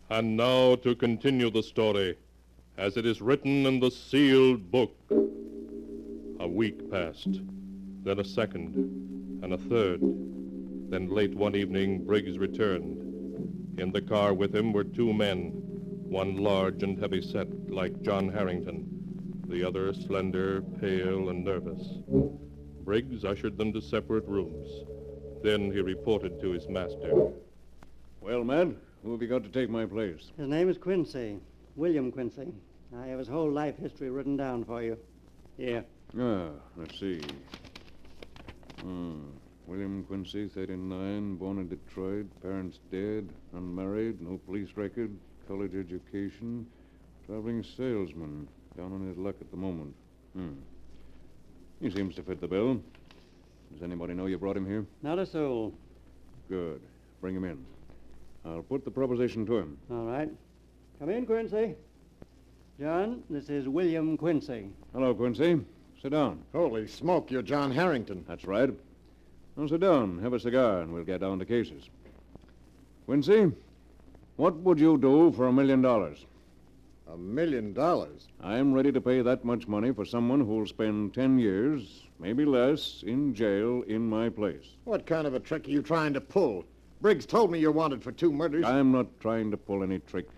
And now to continue the story, as it is written in the sealed book. A week passed, then a second, and a third. Then late one evening, Briggs returned. In the car with him were two men, one large and heavy-set, like John Harrington, the other slender, pale, and nervous. Briggs ushered them to separate rooms. Then he reported to his master. Well, Matt, who have you got to take my place? His name is Quincy, William Quincy. I have his whole life history written down for you. Here. Let's see. William Quincy, 39, born in Detroit, parents dead, unmarried, no police record, college education, traveling salesman, down on his luck at the moment. He seems to fit the bill. Does anybody know you brought him here? Not a soul. Good. Bring him in. I'll put the proposition to him. All right. Come in, Quincy. John, this is William Quincy. Hello, Quincy. Sit down. Holy smoke, you're John Harrington. That's right. Now sit down, have a cigar, and we'll get down to cases. Quincy, what would you do for $1 million? $1 million? I'm ready to pay that much money for someone who'll spend 10 years, maybe less, in jail in my place. What kind of a trick are you trying to pull? Briggs told me you're wanted for 2 murders. I'm not trying to pull any trick.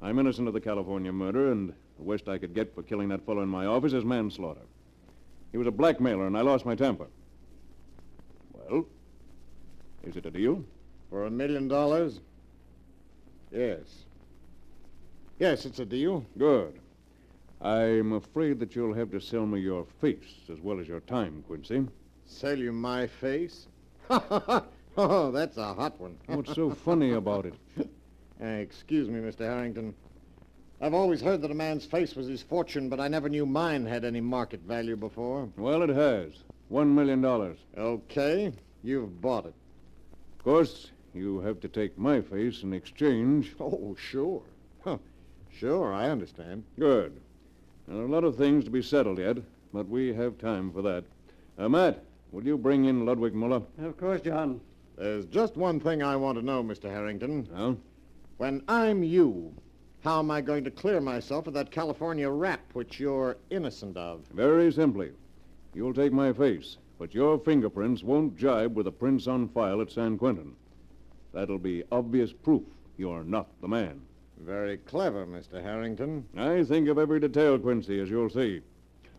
I'm innocent of the California murder, and the worst I could get for killing that fellow in my office is manslaughter. He was a blackmailer, and I lost my temper. Well, is it a deal? For $1 million? Yes. Yes, it's a deal. Good. I'm afraid that you'll have to sell me your face as well as your time, Quincy. Sell you my face? Oh, that's a hot one. What's so funny about it? Excuse me, Mr. Harrington. I've always heard that a man's face was his fortune, but I never knew mine had any market value before. Well, it has. $1 million. Okay, you've bought it. Of course, you have to take my face in exchange. Oh, sure. Sure, I understand. Good. There are a lot of things to be settled yet, but we have time for that. Matt, will you bring in Ludwig Muller? Of course, John. There's just one thing I want to know, Mr. Harrington. Well? When I'm you, how am I going to clear myself of that California rap which you're innocent of? Very simply. You'll take my face, but your fingerprints won't jibe with the prints on file at San Quentin. That'll be obvious proof you're not the man. Very clever, Mr. Harrington. I think of every detail, Quincy, as you'll see.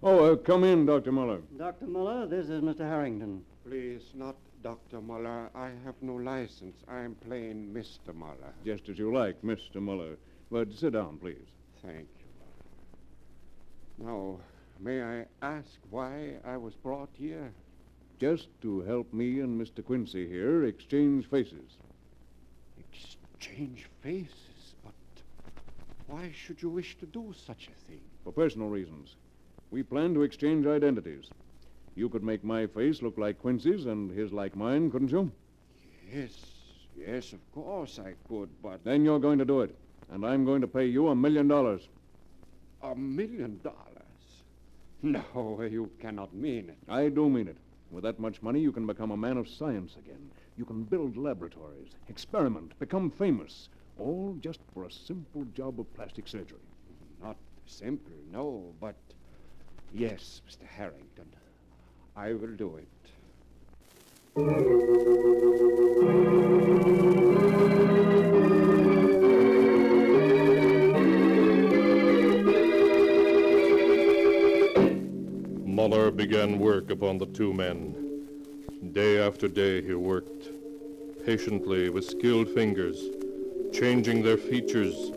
Oh, come in, Dr. Muller. Dr. Muller, this is Mr. Harrington. Please, not Dr. Muller. I have no license. I'm plain Mr. Muller. Just as you like, Mr. Muller. But sit down, please. Thank you. Now, May I ask why I was brought here? Just to help me and Mr. Quincy here exchange faces. Exchange faces? But why should you wish to do such a thing? For personal reasons. We plan to exchange identities. You could make my face look like Quincy's and his like mine, couldn't you? Yes, of course I could, but... Then you're going to do it. And I'm going to pay you $1 million. $1 million? No, you cannot mean it. I do mean it. With that much money, you can become a man of science again. You can build laboratories, experiment, become famous. All just for a simple job of plastic surgery. Not simple, no, but... Yes, Mr. Harrington. I will do it. Muller began work upon the two men. Day after day he worked, patiently with skilled fingers, changing their features,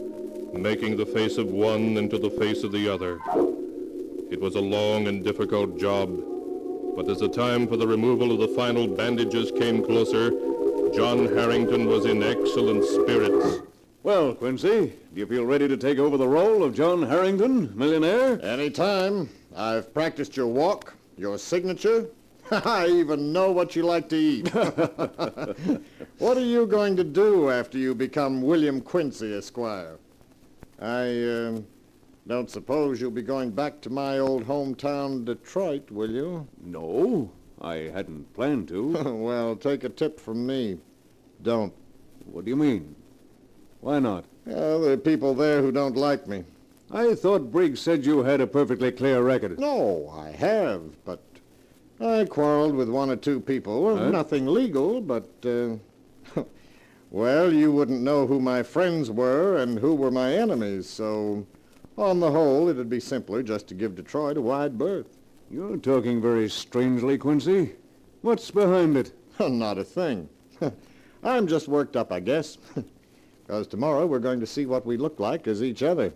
making the face of one into the face of the other. It was a long and difficult job, but as the time for the removal of the final bandages came closer, John Harrington was in excellent spirits. Well, Quincy, do you feel ready to take over the role of John Harrington, millionaire? Any time. I've practiced your walk, your signature. I even know what you like to eat. What are you going to do after you become William Quincy, Esquire? I don't suppose you'll be going back to my old hometown, Detroit, will you? No, I hadn't planned to. Well, take a tip from me. Don't. What do you mean? Why not? Well, there are people there who don't like me. I thought Briggs said you had a perfectly clear record. No, I have, but I quarreled with one or two people. Nothing legal, but, well, you wouldn't know who my friends were and who were my enemies, so on the whole, it'd be simpler just to give Detroit a wide berth. You're talking very strangely, Quincy. What's behind it? Not a thing. I'm just worked up, I guess. Because tomorrow we're going to see what we look like as each other.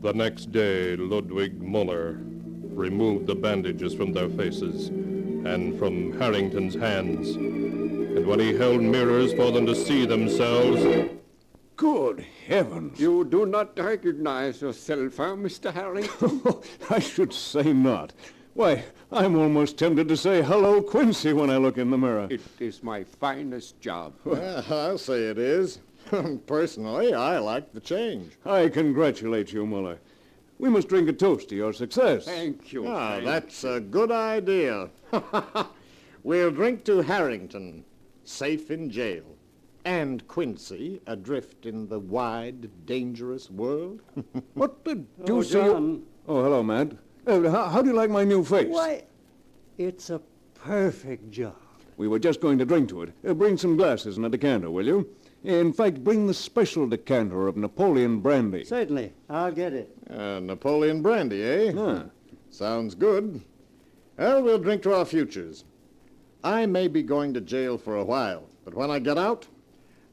The next day, Ludwig Muller removed the bandages from their faces and from Harrington's hands. And when he held mirrors for them to see themselves... Good heavens! You do not recognize yourself, huh, Mr. Harrington? I should say not. Why, I'm almost tempted to say hello, Quincy, when I look in the mirror. It is my finest job. Well, I'll say it is. Personally, I like the change. I congratulate you, Muller. We must drink a toast to your success. Thank you. That's a good idea. We'll drink to Harrington, safe in jail, and Quincy, adrift in the wide, dangerous world. What the deuce are you... Oh, hello, Matt. How do you like my new face? Why, it's a perfect job. We were just going to drink to it. Bring some glasses and a decanter, will you? In fact, bring the special decanter of Napoleon brandy. Certainly. I'll get it. Napoleon brandy, eh? Huh. Sounds good. Well, we'll drink to our futures. I may be going to jail for a while, but when I get out,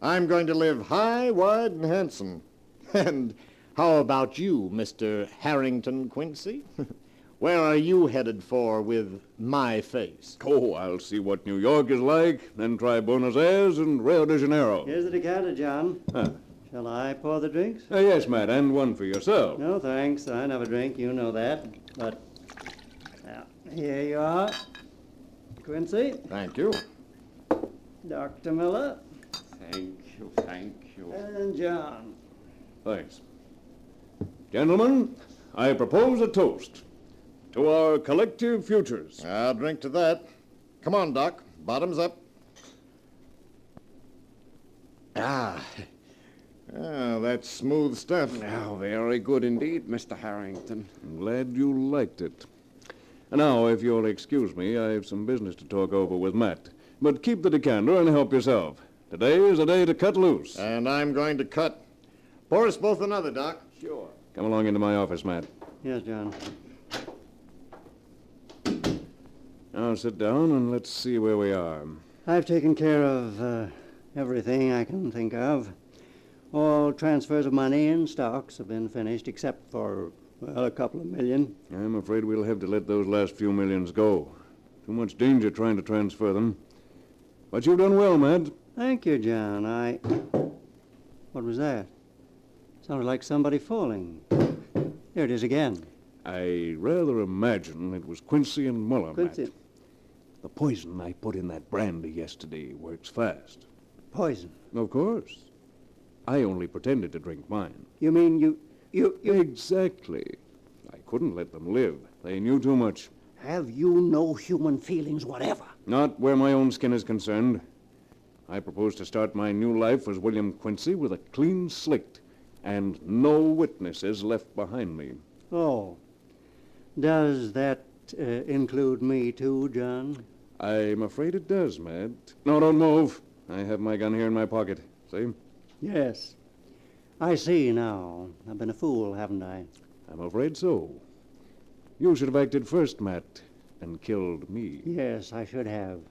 I'm going to live high, wide, and handsome. And how about you, Mr. Harrington Quincy? Where are you headed for with my face? Oh, I'll see what New York is like, then try Buenos Aires and Rio de Janeiro. Here's the decanter, John. Huh. Shall I pour the drinks? Yes, Matt, and one for yourself. No, thanks. I never drink. You know that. But, here you are. Quincy. Thank you. Dr. Miller. Thank you. And John. Thanks. Gentlemen, I propose a toast to our collective futures. I'll drink to that. Come on, Doc. Bottoms up. That's smooth stuff. Oh, very good indeed, Mr. Harrington. I'm glad you liked it. And now, if you'll excuse me, I have some business to talk over with Matt. But keep the decanter and help yourself. Today is a day to cut loose. And I'm going to cut. Pour us both another, Doc. Sure. Come along into my office, Matt. Yes, John. Now sit down and let's see where we are. I've taken care of everything I can think of. All transfers of money and stocks have been finished, except for, well, a couple of million. I'm afraid we'll have to let those last few millions go. Too much danger trying to transfer them. But you've done well, Matt. Thank you, John. What was that? Sounded like somebody falling. There it is again. I rather imagine it was Quincy and Muller, Quincy. Matt. The poison I put in that brandy yesterday works fast. Poison? Of course. I only pretended to drink mine. You mean you... Exactly. I couldn't let them live. They knew too much. Have you no human feelings whatever? Not where my own skin is concerned. I propose to start my new life as William Quincy with a clean slate and no witnesses left behind me. Oh. Does that include me too, John? I'm afraid it does, Matt. No, don't move. I have my gun here in my pocket. See? Yes. I see now. I've been a fool, haven't I? I'm afraid so. You should have acted first, Matt, and killed me. Yes, I should have.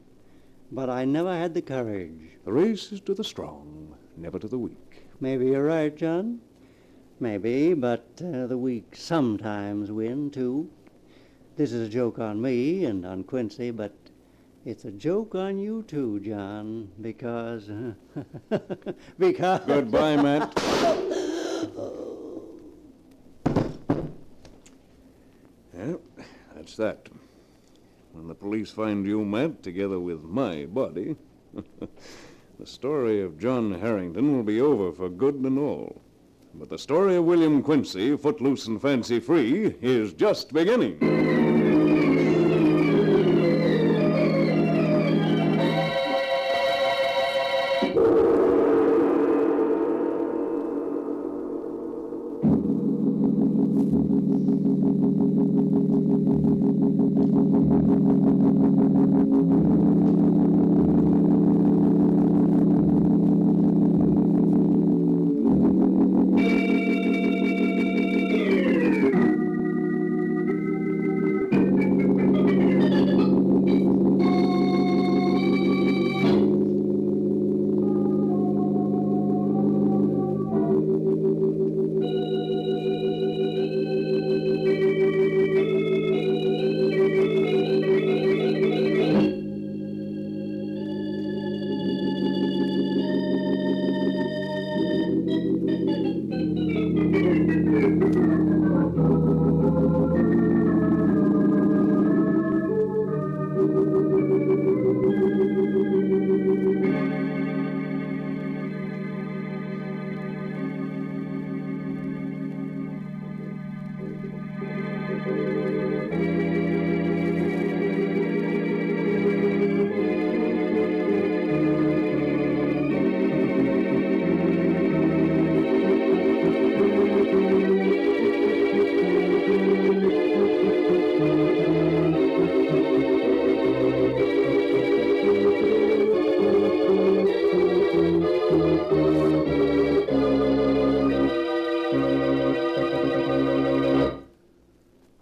But I never had the courage. The race is to the strong, never to the weak. Maybe you're right, John. Maybe, but the weak sometimes win, too. This is a joke on me and on Quincy, but it's a joke on you, too, John, because... because... Goodbye, Matt. Well, that's that. When the police find you, Matt, together with my body, the story of John Harrington will be over for good and all. But the story of William Quincy, footloose and fancy-free, is just beginning.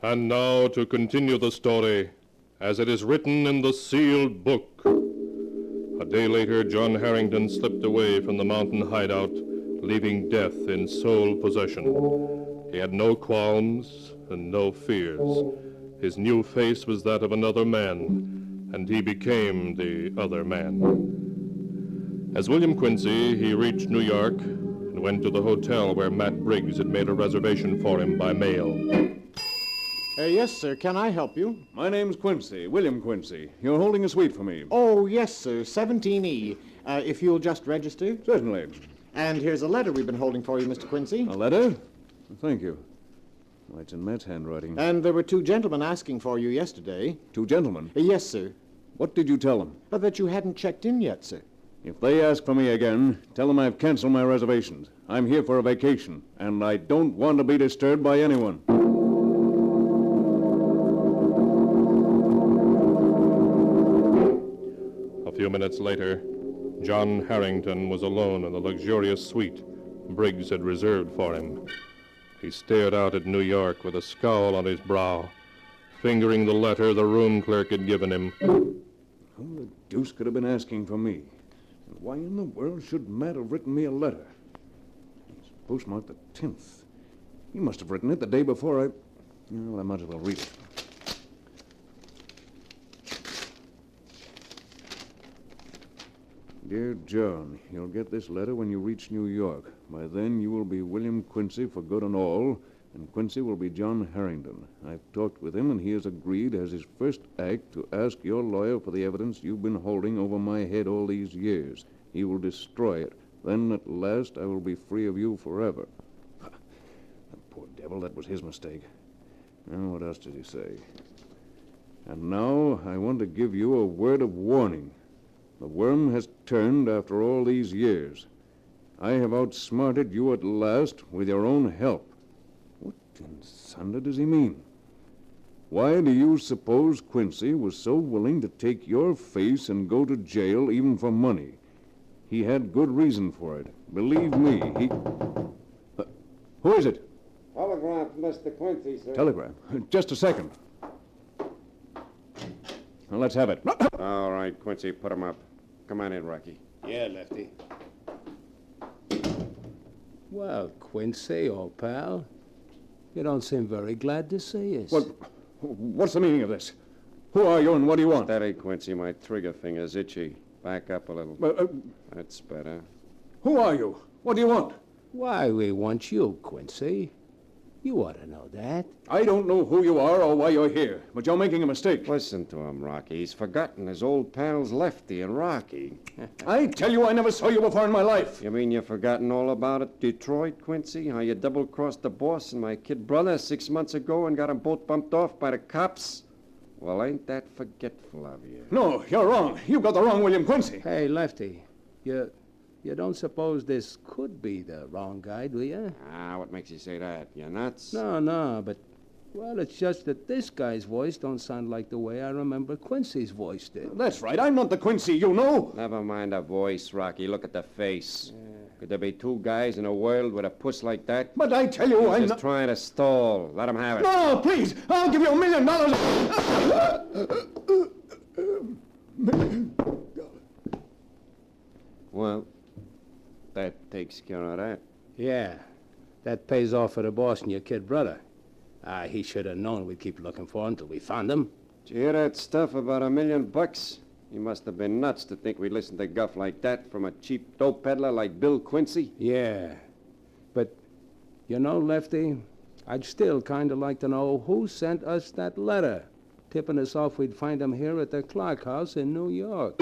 And now to continue the story as it is written in the sealed book. A day later, John Harrington slipped away from the mountain hideout, leaving death in sole possession. He had no qualms and no fears. His new face was that of another man, and he became the other man. As William Quincy, he reached New York and went to the hotel where Matt Briggs had made a reservation for him by mail. Yes, sir. Can I help you? My name's Quincy, William Quincy. You're holding a suite for me. Oh, yes, sir. 17E. If you'll just register. Certainly. And here's a letter we've been holding for you, Mr. Quincy. A letter? Thank you. Why, it's in Matt's handwriting. And there were two gentlemen asking for you yesterday. Two gentlemen? Yes, sir. What did you tell them? That you hadn't checked in yet, sir. If they ask for me again, tell them I've canceled my reservations. I'm here for a vacation, and I don't want to be disturbed by anyone. A few minutes later, John Harrington was alone in the luxurious suite Briggs had reserved for him. He stared out at New York with a scowl on his brow, fingering the letter the room clerk had given him. Who the deuce could have been asking for me? And why in the world should Matt have written me a letter? It's postmarked the 10th. He must have written it the day before I... Well, I might as well read it. Dear John, you'll get this letter when you reach New York. By then you will be William Quincy for good and all, and Quincy will be John Harrington. I've talked with him, and he has agreed as his first act to ask your lawyer for the evidence you've been holding over my head all these years. He will destroy it. Then, at last, I will be free of you forever. That poor devil, that was his mistake. Now, what else did he say? And now, I want to give you a word of warning. The worm has turned after all these years. I have outsmarted you at last with your own help. What in thunder does he mean? Why do you suppose Quincy was so willing to take your face and go to jail even for money? He had good reason for it. Believe me, he... who is it? Telegram from Mr. Quincy, sir. Telegram? Just a second. Well, let's have it. All right, Quincy, put him up. Come on in, Rocky. Yeah, Lefty. Well, Quincy, old pal, you don't seem very glad to see us. What's the meaning of this? Who are you and what do you want? Steady, Quincy. My trigger finger's itchy. Back up a little. That's better. Who are you? What do you want? Why, we want you, Quincy. You ought to know that. I don't know who you are or why you're here, but you're making a mistake. Listen to him, Rocky. He's forgotten his old pals Lefty and Rocky. I tell you, I never saw you before in my life. You mean you've forgotten all about it, Detroit, Quincy? How you double-crossed the boss and my kid brother 6 months ago and got them both bumped off by the cops? Well, ain't that forgetful of you? No, you're wrong. You've got the wrong William Quincy. Hey, Lefty, you don't suppose this could be the wrong guy, do you? Ah, what makes you say that? You nuts? No, but, well, it's just that this guy's voice don't sound like the way I remember Quincy's voice did. That's right. I'm not the Quincy, you know. Never mind the voice, Rocky. Look at the face. Could there be two guys in a world with a puss like that? But I tell you, I'm just trying to stall. Let him have it. No, please. I'll give you $1 million. Well, that takes care of that. Yeah, that pays off for the boss and your kid brother. He should have known we'd keep looking for him till we found him. Did you hear that stuff about $1 million? You must have been nuts to think we'd listen to guff like that from a cheap dope peddler like Bill Quincy. Yeah, but, you know, Lefty, I'd still kind of like to know who sent us that letter, tipping us off we'd find him here at the Clark House in New York.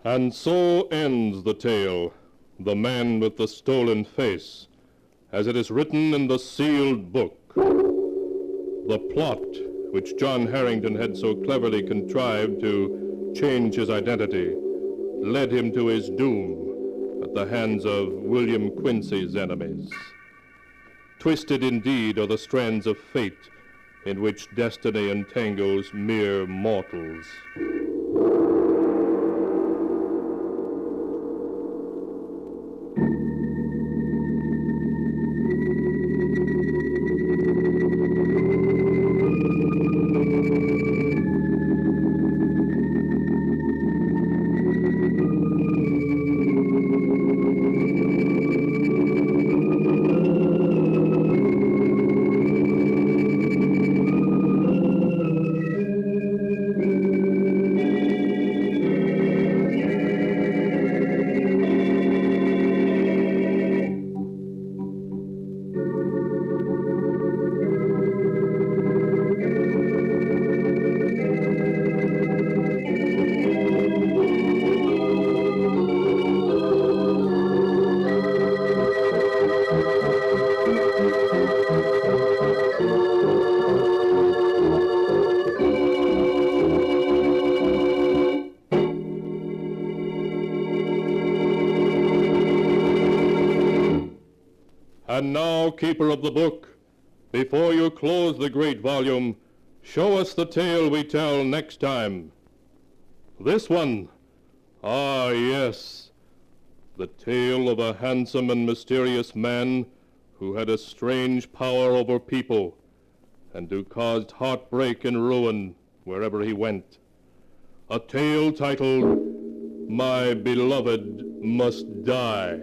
And so ends the tale, The Man with the Stolen Face, as it is written in the sealed book. The plot, which John Harrington had so cleverly contrived to change his identity, led him to his doom at the hands of William Quincy's enemies. Twisted indeed are the strands of fate in which destiny entangles mere mortals. And now, keeper of the book, before you close the great volume, show us the tale we tell next time. This one, ah yes, The tale of a handsome and mysterious man who had a strange power over people and who caused heartbreak and ruin wherever he went. A tale titled, My Beloved Must Die.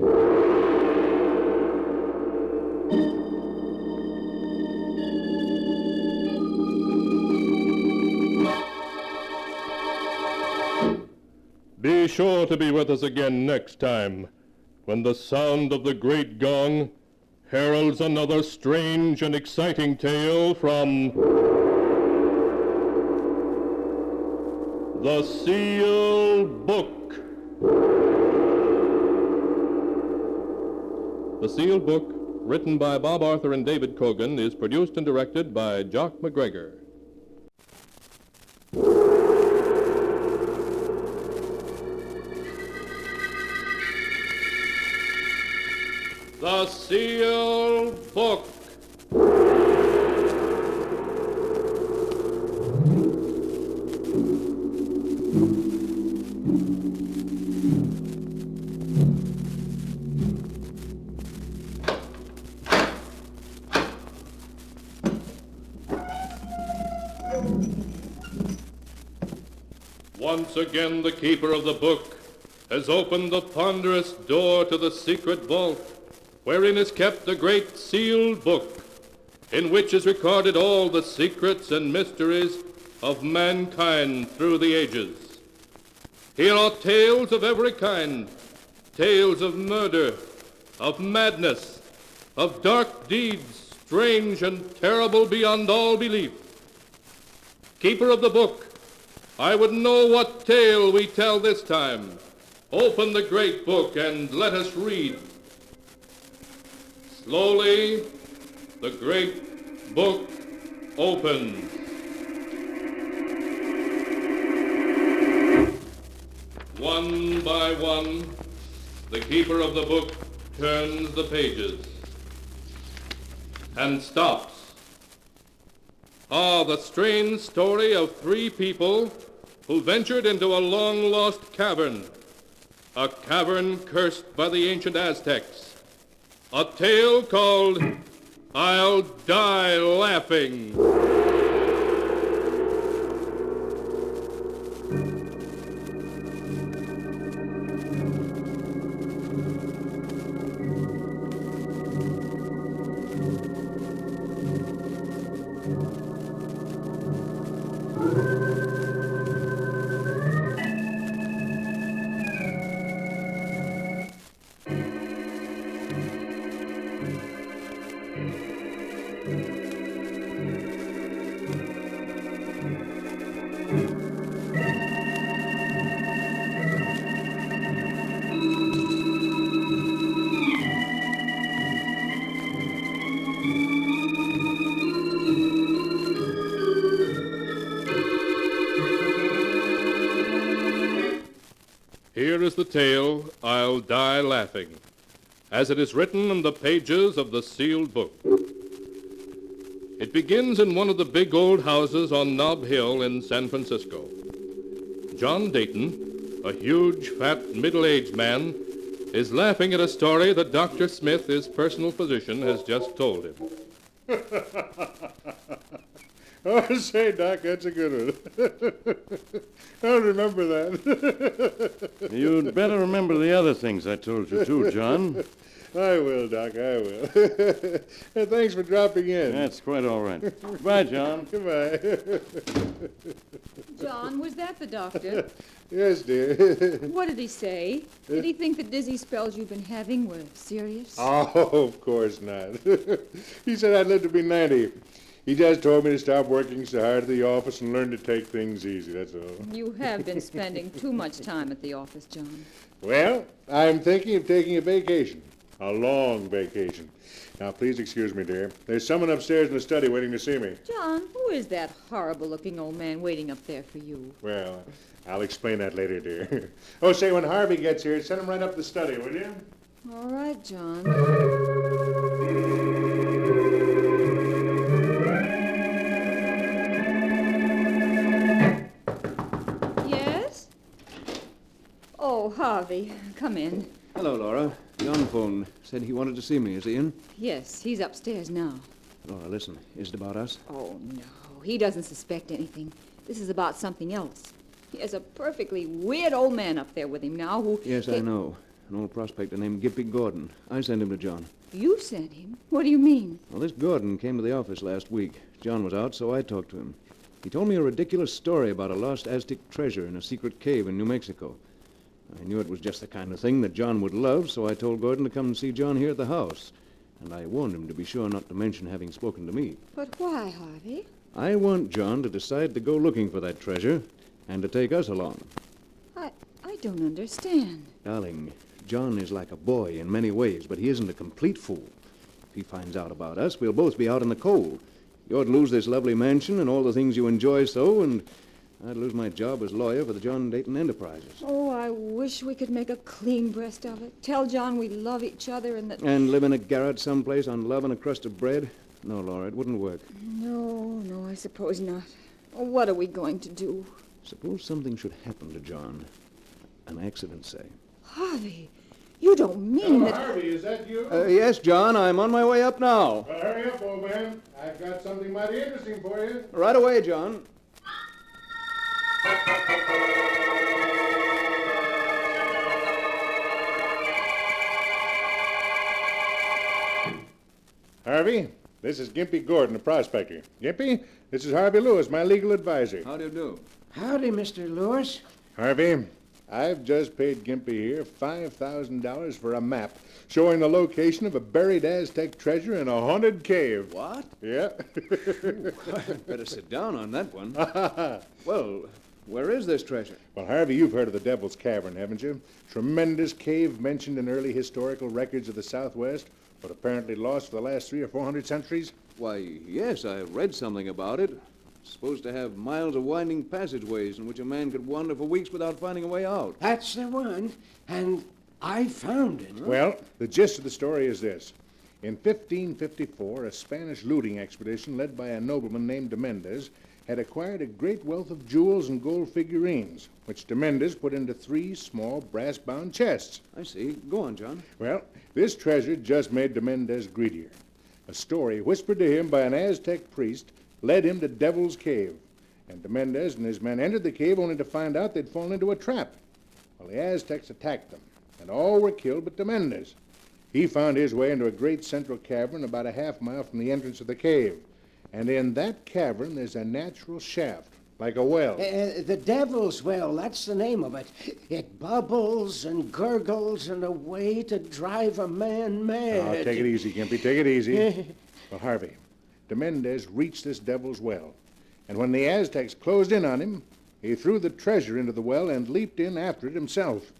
Be sure to be with us again next time, when the sound of the great gong heralds another strange and exciting tale from The Sealed Book. The Sealed Book, written by Bob Arthur and David Cogan, is produced and directed by Jock McGregor. The Sealed Book. Once again, the keeper of the book has opened the ponderous door to the secret vault, wherein is kept the great sealed book, in which is recorded all the secrets and mysteries of mankind through the ages. Here are tales of every kind, tales of murder, of madness, of dark deeds, strange and terrible beyond all belief. Keeper of the book, I would know what tale we tell this time. Open the great book and let us read. Slowly, the great book opens. One by one, the keeper of the book turns the pages and stops. Ah, the strange story of three people who ventured into a long-lost cavern, a cavern cursed by the ancient Aztecs. A tale called I'll Die Laughing. Here is the tale, I'll Die Laughing, as it is written in the pages of the sealed book. It begins in one of the big old houses on Nob Hill in San Francisco. John Dayton, a huge, fat, middle-aged man, is laughing at a story that Dr. Smith, his personal physician, has just told him. Oh, say, Doc, that's a good one. I'll remember that. You'd better remember the other things I told you, too, John. I will, Doc, I will. And thanks for dropping in. That's quite all right. Goodbye, John. Goodbye. John, was that the doctor? Yes, dear. What did he say? Did he think the dizzy spells you've been having were serious? Oh, of course not. He said I'd live to be 90. He just told me to stop working so hard at the office and learn to take things easy, that's all. You have been spending too much time at the office, John. Well, I'm thinking of taking a vacation. A long vacation. Now, please excuse me, dear. There's someone upstairs in the study waiting to see me. John, who is that horrible-looking old man waiting up there for you? Well, I'll explain that later, dear. Oh, say, when Harvey gets here, send him right up the study, will you? All right, John. Yes? Oh, Harvey, come in. Hello, Laura. John phoned. Said he wanted to see me. Is he in? Yes, he's upstairs now. Laura, listen. Is it about us? Oh, no. He doesn't suspect anything. This is about something else. He has a perfectly weird old man up there with him now who... Yes, I know. An old prospector named Gippy Gordon. I sent him to John. You sent him? What do you mean? Well, this Gordon came to the office last week. John was out, so I talked to him. He told me a ridiculous story about a lost Aztec treasure in a secret cave in New Mexico. I knew it was just the kind of thing that John would love, so I told Gordon to come and see John here at the house. And I warned him to be sure not to mention having spoken to me. But why, Harvey? I want John to decide to go looking for that treasure and to take us along. I don't understand. Darling, John is like a boy in many ways, but he isn't a complete fool. If he finds out about us, we'll both be out in the cold. You'd lose this lovely mansion and all the things you enjoy so, and I'd lose my job as lawyer for the John Dayton Enterprises. Oh, I wish we could make a clean breast of it. Tell John we love each other and that... And live in a garret someplace on love and a crust of bread? No, Laura, it wouldn't work. No, I suppose not. Oh, what are we going to do? Suppose something should happen to John. An accident, say. Harvey, you don't mean that... Harvey, is that you? Yes, John, I'm on my way up now. Well, hurry up, old man. I've got something mighty interesting for you. Right away, John. Harvey, this is Gimpy Gordon, a prospector. Gimpy, this is Harvey Lewis, my legal advisor. How do you do? Howdy, Mr. Lewis. Harvey, I've just paid Gimpy here $5,000 for a map showing the location of a buried Aztec treasure in a haunted cave. What? Yeah. I'd better sit down on that one. Well, where is this treasure? Well, Harvey, you've heard of the Devil's Cavern, haven't you? Tremendous cave mentioned in early historical records of the Southwest, but apparently lost for the last 300 or 400 centuries. Why, yes, I read something about it. It's supposed to have miles of winding passageways in which a man could wander for weeks without finding a way out. That's the one, and I found it. Well, the gist of the story is this. In 1554, a Spanish looting expedition led by a nobleman named de Mendez had acquired a great wealth of jewels and gold figurines, which de Mendez put into 3 small brass-bound chests. I see. Go on, John. Well, this treasure just made de Mendez greedier. A story whispered to him by an Aztec priest led him to Devil's Cave, and de Mendez and his men entered the cave only to find out they'd fallen into a trap. Well, the Aztecs attacked them, and all were killed but de Mendez. He found his way into a great central cavern about a half-mile from the entrance of the cave, and in that cavern there's a natural shaft, like a well. The Devil's Well, that's the name of it. It bubbles and gurgles in a way to drive a man mad. Oh, take it easy, Gimpy, take it easy. Well, Harvey, de Mendez reached this Devil's Well, and when the Aztecs closed in on him, he threw the treasure into the well and leaped in after it himself.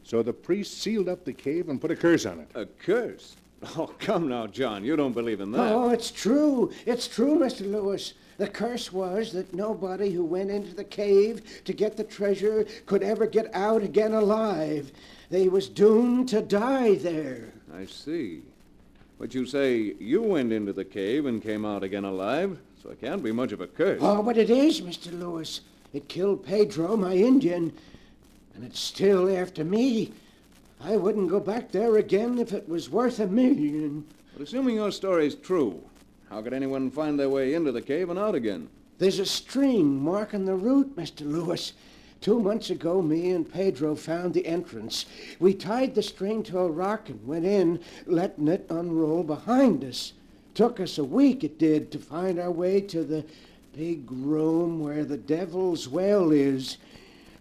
So the priest sealed up the cave and put a curse on it. A curse? Oh, come now, John. You don't believe in that. Oh, it's true. It's true, Mr. Lewis. The curse was that nobody who went into the cave to get the treasure could ever get out again alive. They was doomed to die there. I see. But you say you went into the cave and came out again alive, so it can't be much of a curse. Oh, but it is, Mr. Lewis. It killed Pedro, my Indian, and it's still after me. I wouldn't go back there again if it was worth $1 million. But assuming your story's true, how could anyone find their way into the cave and out again? There's a string marking the route, Mr. Lewis. 2 months ago, me and Pedro found the entrance. We tied the string to a rock and went in, letting it unroll behind us. Took us a week, it did, to find our way to the big room where the Devil's Well is.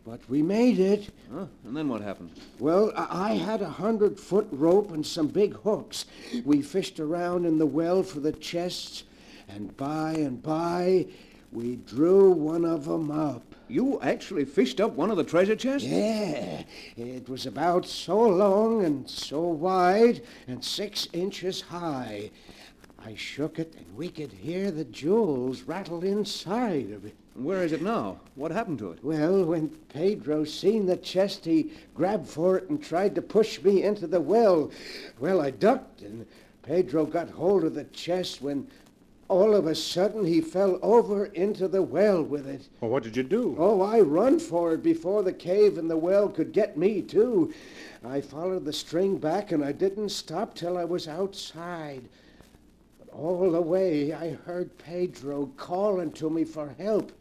But we made it. Huh? And then what happened? Well, I had a 100-foot rope and some big hooks. We fished around in the well for the chests, and by, we drew one of them up. You actually fished up one of the treasure chests? Yeah. It was about so long and so wide and 6 inches high. I shook it, and we could hear the jewels rattle inside of it. Where is it now? What happened to it? Well, when Pedro seen the chest, he grabbed for it and tried to push me into the well. Well, I ducked, and Pedro got hold of the chest when all of a sudden he fell over into the well with it. Well, what did you do? Oh, I run for it before the cave and the well could get me, too. I followed the string back, and I didn't stop till I was outside. But all the way, I heard Pedro calling to me for help.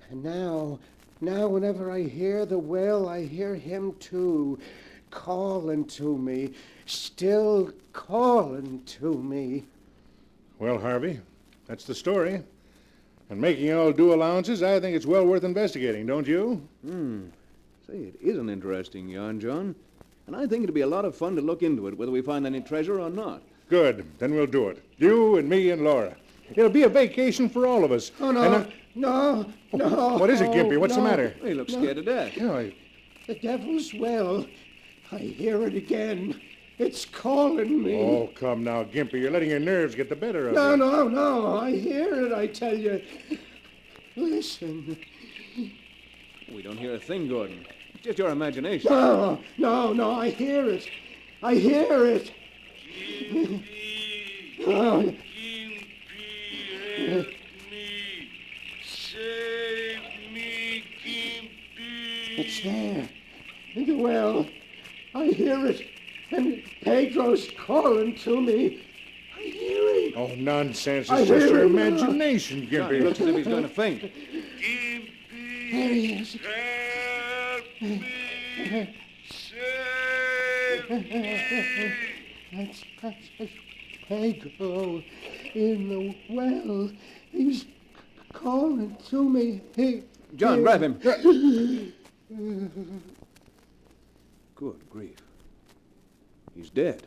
And now, whenever I hear the well, I hear him, too, calling to me, still calling to me. Well, Harvey, that's the story. And making all due allowances, I think it's well worth investigating, don't you? Say, it is an interesting yarn, John. And I think it'd be a lot of fun to look into it, whether we find any treasure or not. Good. Then we'll do it. You and me and Laura. It'll be a vacation for all of us. Oh, no. No. What is it, Gimpy? What's the matter? He looks scared to death. The devil's well. I hear it again. It's calling me. Oh, come now, Gimpy. You're letting your nerves get the better of you. No. I hear it, I tell you. Listen. We don't hear a thing, Gordon. It's just your imagination. No, I hear it. I hear it. Oh. Save me, Gimpy. It's there. In the well. I hear it. And Pedro's calling to me. I hear it. Oh, nonsense. I It's just hear your it. imagination, John, he Gimpy. looks as if he's going to faint. There he is. That's Pedro in the well. He's calling to me. John, grab him. Good grief. He's dead.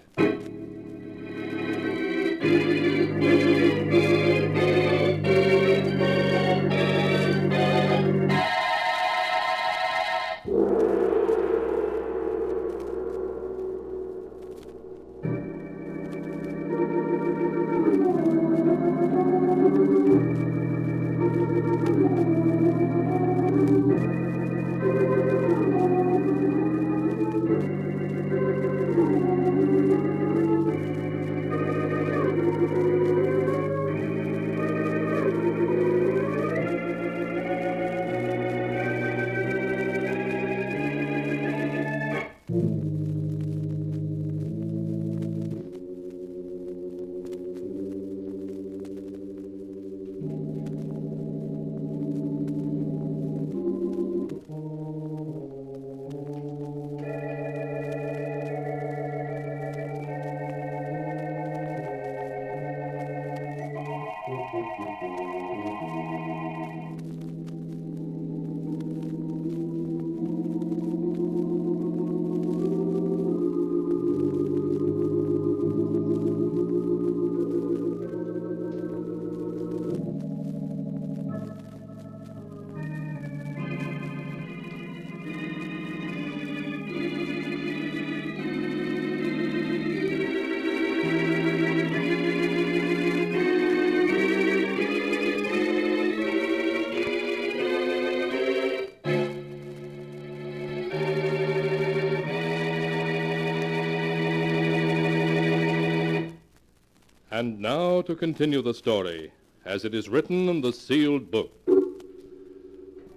And now to continue the story, as it is written in the sealed book.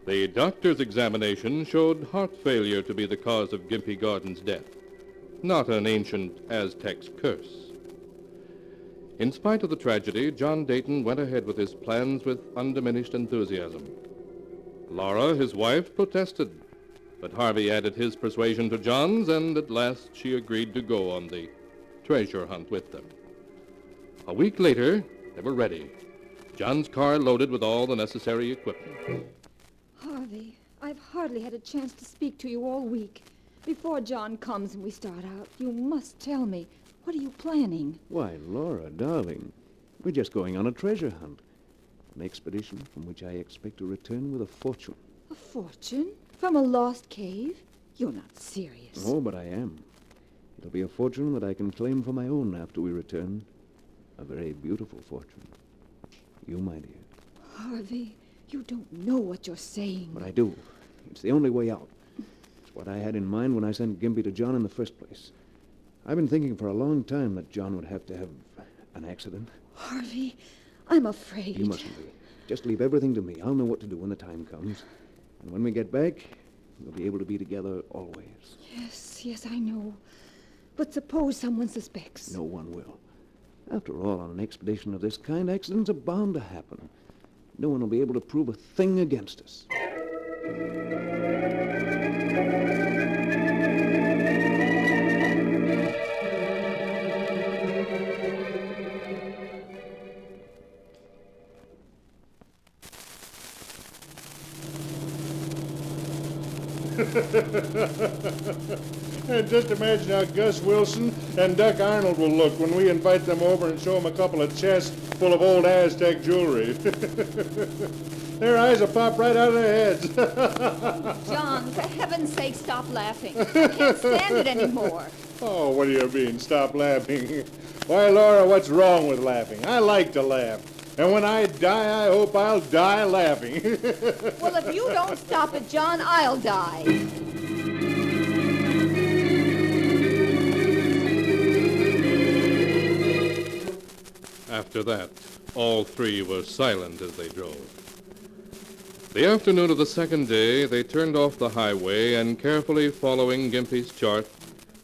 The doctor's examination showed heart failure to be the cause of Gimpy Gordon's death, not an ancient Aztec's curse. In spite of the tragedy, John Dayton went ahead with his plans with undiminished enthusiasm. Laura, his wife, protested, but Harvey added his persuasion to John's, and at last she agreed to go on the treasure hunt with them. A week later, they were ready. John's car loaded with all the necessary equipment. Harvey, I've hardly had a chance to speak to you all week. Before John comes and we start out, you must tell me, what are you planning? Why, Laura, darling, we're just going on a treasure hunt. An expedition from which I expect to return with a fortune. A fortune? From a lost cave? You're not serious. Oh, but I am. It'll be a fortune that I can claim for my own after we return. A very beautiful fortune. You, my dear. Harvey, you don't know what you're saying. But I do. It's the only way out. It's what I had in mind when I sent Gimpy to John in the first place. I've been thinking for a long time that John would have to have an accident. Harvey, I'm afraid. You mustn't be. Just leave everything to me. I'll know what to do when the time comes. And when we get back, we'll be able to be together always. Yes, I know. But suppose someone suspects. No one will. After all, on an expedition of this kind, accidents are bound to happen. No one will be able to prove a thing against us. And just imagine how Gus Wilson and Duck Arnold will look when we invite them over and show them a couple of chests full of old Aztec jewelry. Their eyes will pop right out of their heads. John, for heaven's sake, stop laughing. I can't stand it anymore. Oh, what do you mean, stop laughing? Why, Laura, what's wrong with laughing? I like to laugh. And when I die, I hope I'll die laughing. Well, if you don't stop it, John, I'll die. After that, all three were silent as they drove. The afternoon of the second day, they turned off the highway and, carefully following Gimpy's chart,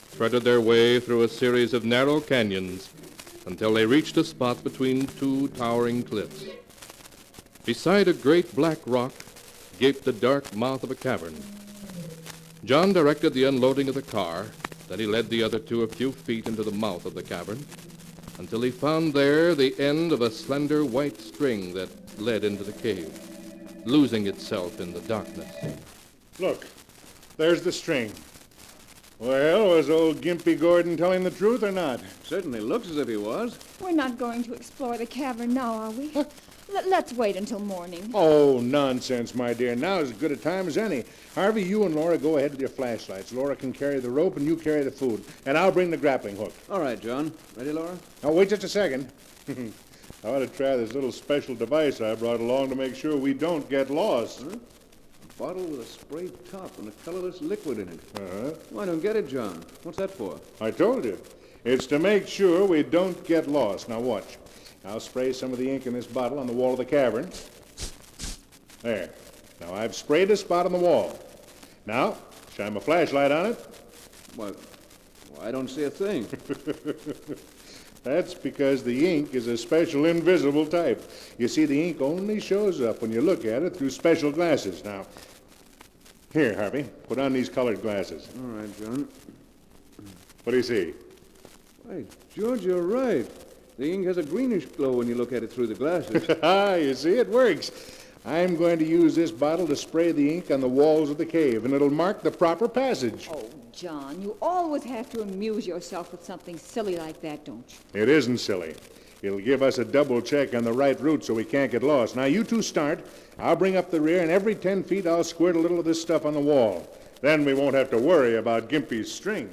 threaded their way through a series of narrow canyons until they reached a spot between two towering cliffs. Beside a great black rock gaped the dark mouth of a cavern. John directed the unloading of the car, then he led the other two a few feet into the mouth of the cavern until he found there the end of a slender white string that led into the cave, losing itself in the darkness. Look, there's the string. Well, was old Gimpy Gordon telling the truth or not? Certainly looks as if he was. We're not going to explore the cavern now, are we? Let's wait until morning. Oh, nonsense, my dear. Now is as good a time as any. Harvey, you and Laura go ahead with your flashlights. Laura can carry the rope and you carry the food. And I'll bring the grappling hook. All right, John. Ready, Laura? Now, wait just a second. I ought to try this little special device I brought along to make sure we don't get lost. Huh? A bottle with a sprayed top and a colorless liquid in it. Uh-huh. Well, I don't get it, John. What's that for? I told you. It's to make sure we don't get lost. Now, watch. I'll spray some of the ink in this bottle on the wall of the cavern. There. Now, I've sprayed a spot on the wall. Now, shine my flashlight on it. Well, I don't see a thing. That's because the ink is a special invisible type. You see, the ink only shows up when you look at it through special glasses. Now, here, Harvey, put on these colored glasses. All right, John. What do you see? Why, George, you're right. The ink has a greenish glow when you look at it through the glasses. You see, it works. I'm going to use this bottle to spray the ink on the walls of the cave, and it'll mark the proper passage. Oh, John, you always have to amuse yourself with something silly like that, don't you? It isn't silly. It'll give us a double check on the right route so we can't get lost. Now, you two start. I'll bring up the rear, and every 10 feet I'll squirt a little of this stuff on the wall. Then we won't have to worry about Gimpy's string.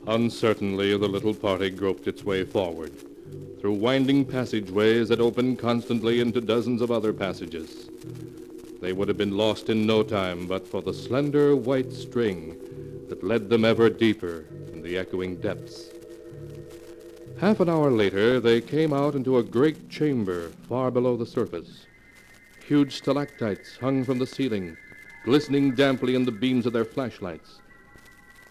Uncertainly, the little party groped its way forward, through winding passageways that opened constantly into dozens of other passages. They would have been lost in no time but for the slender white string that led them ever deeper in the echoing depths. Half an hour later, they came out into a great chamber far below the surface. Huge stalactites hung from the ceiling, glistening damply in the beams of their flashlights.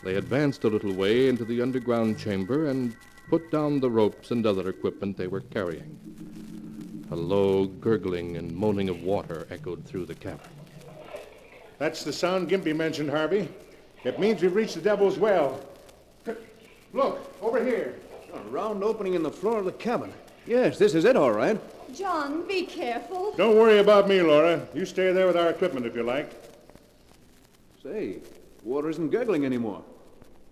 They advanced a little way into the underground chamber and put down the ropes and other equipment they were carrying. A low gurgling and moaning of water echoed through the cavern. That's the sound Gimpy mentioned, Harvey. It means we've reached the Devil's Well. Look, over here. A round opening in the floor of the cabin. Yes, this is it, all right. John, be careful. Don't worry about me, Laura. You stay there with our equipment if you like. Say, water isn't gurgling anymore.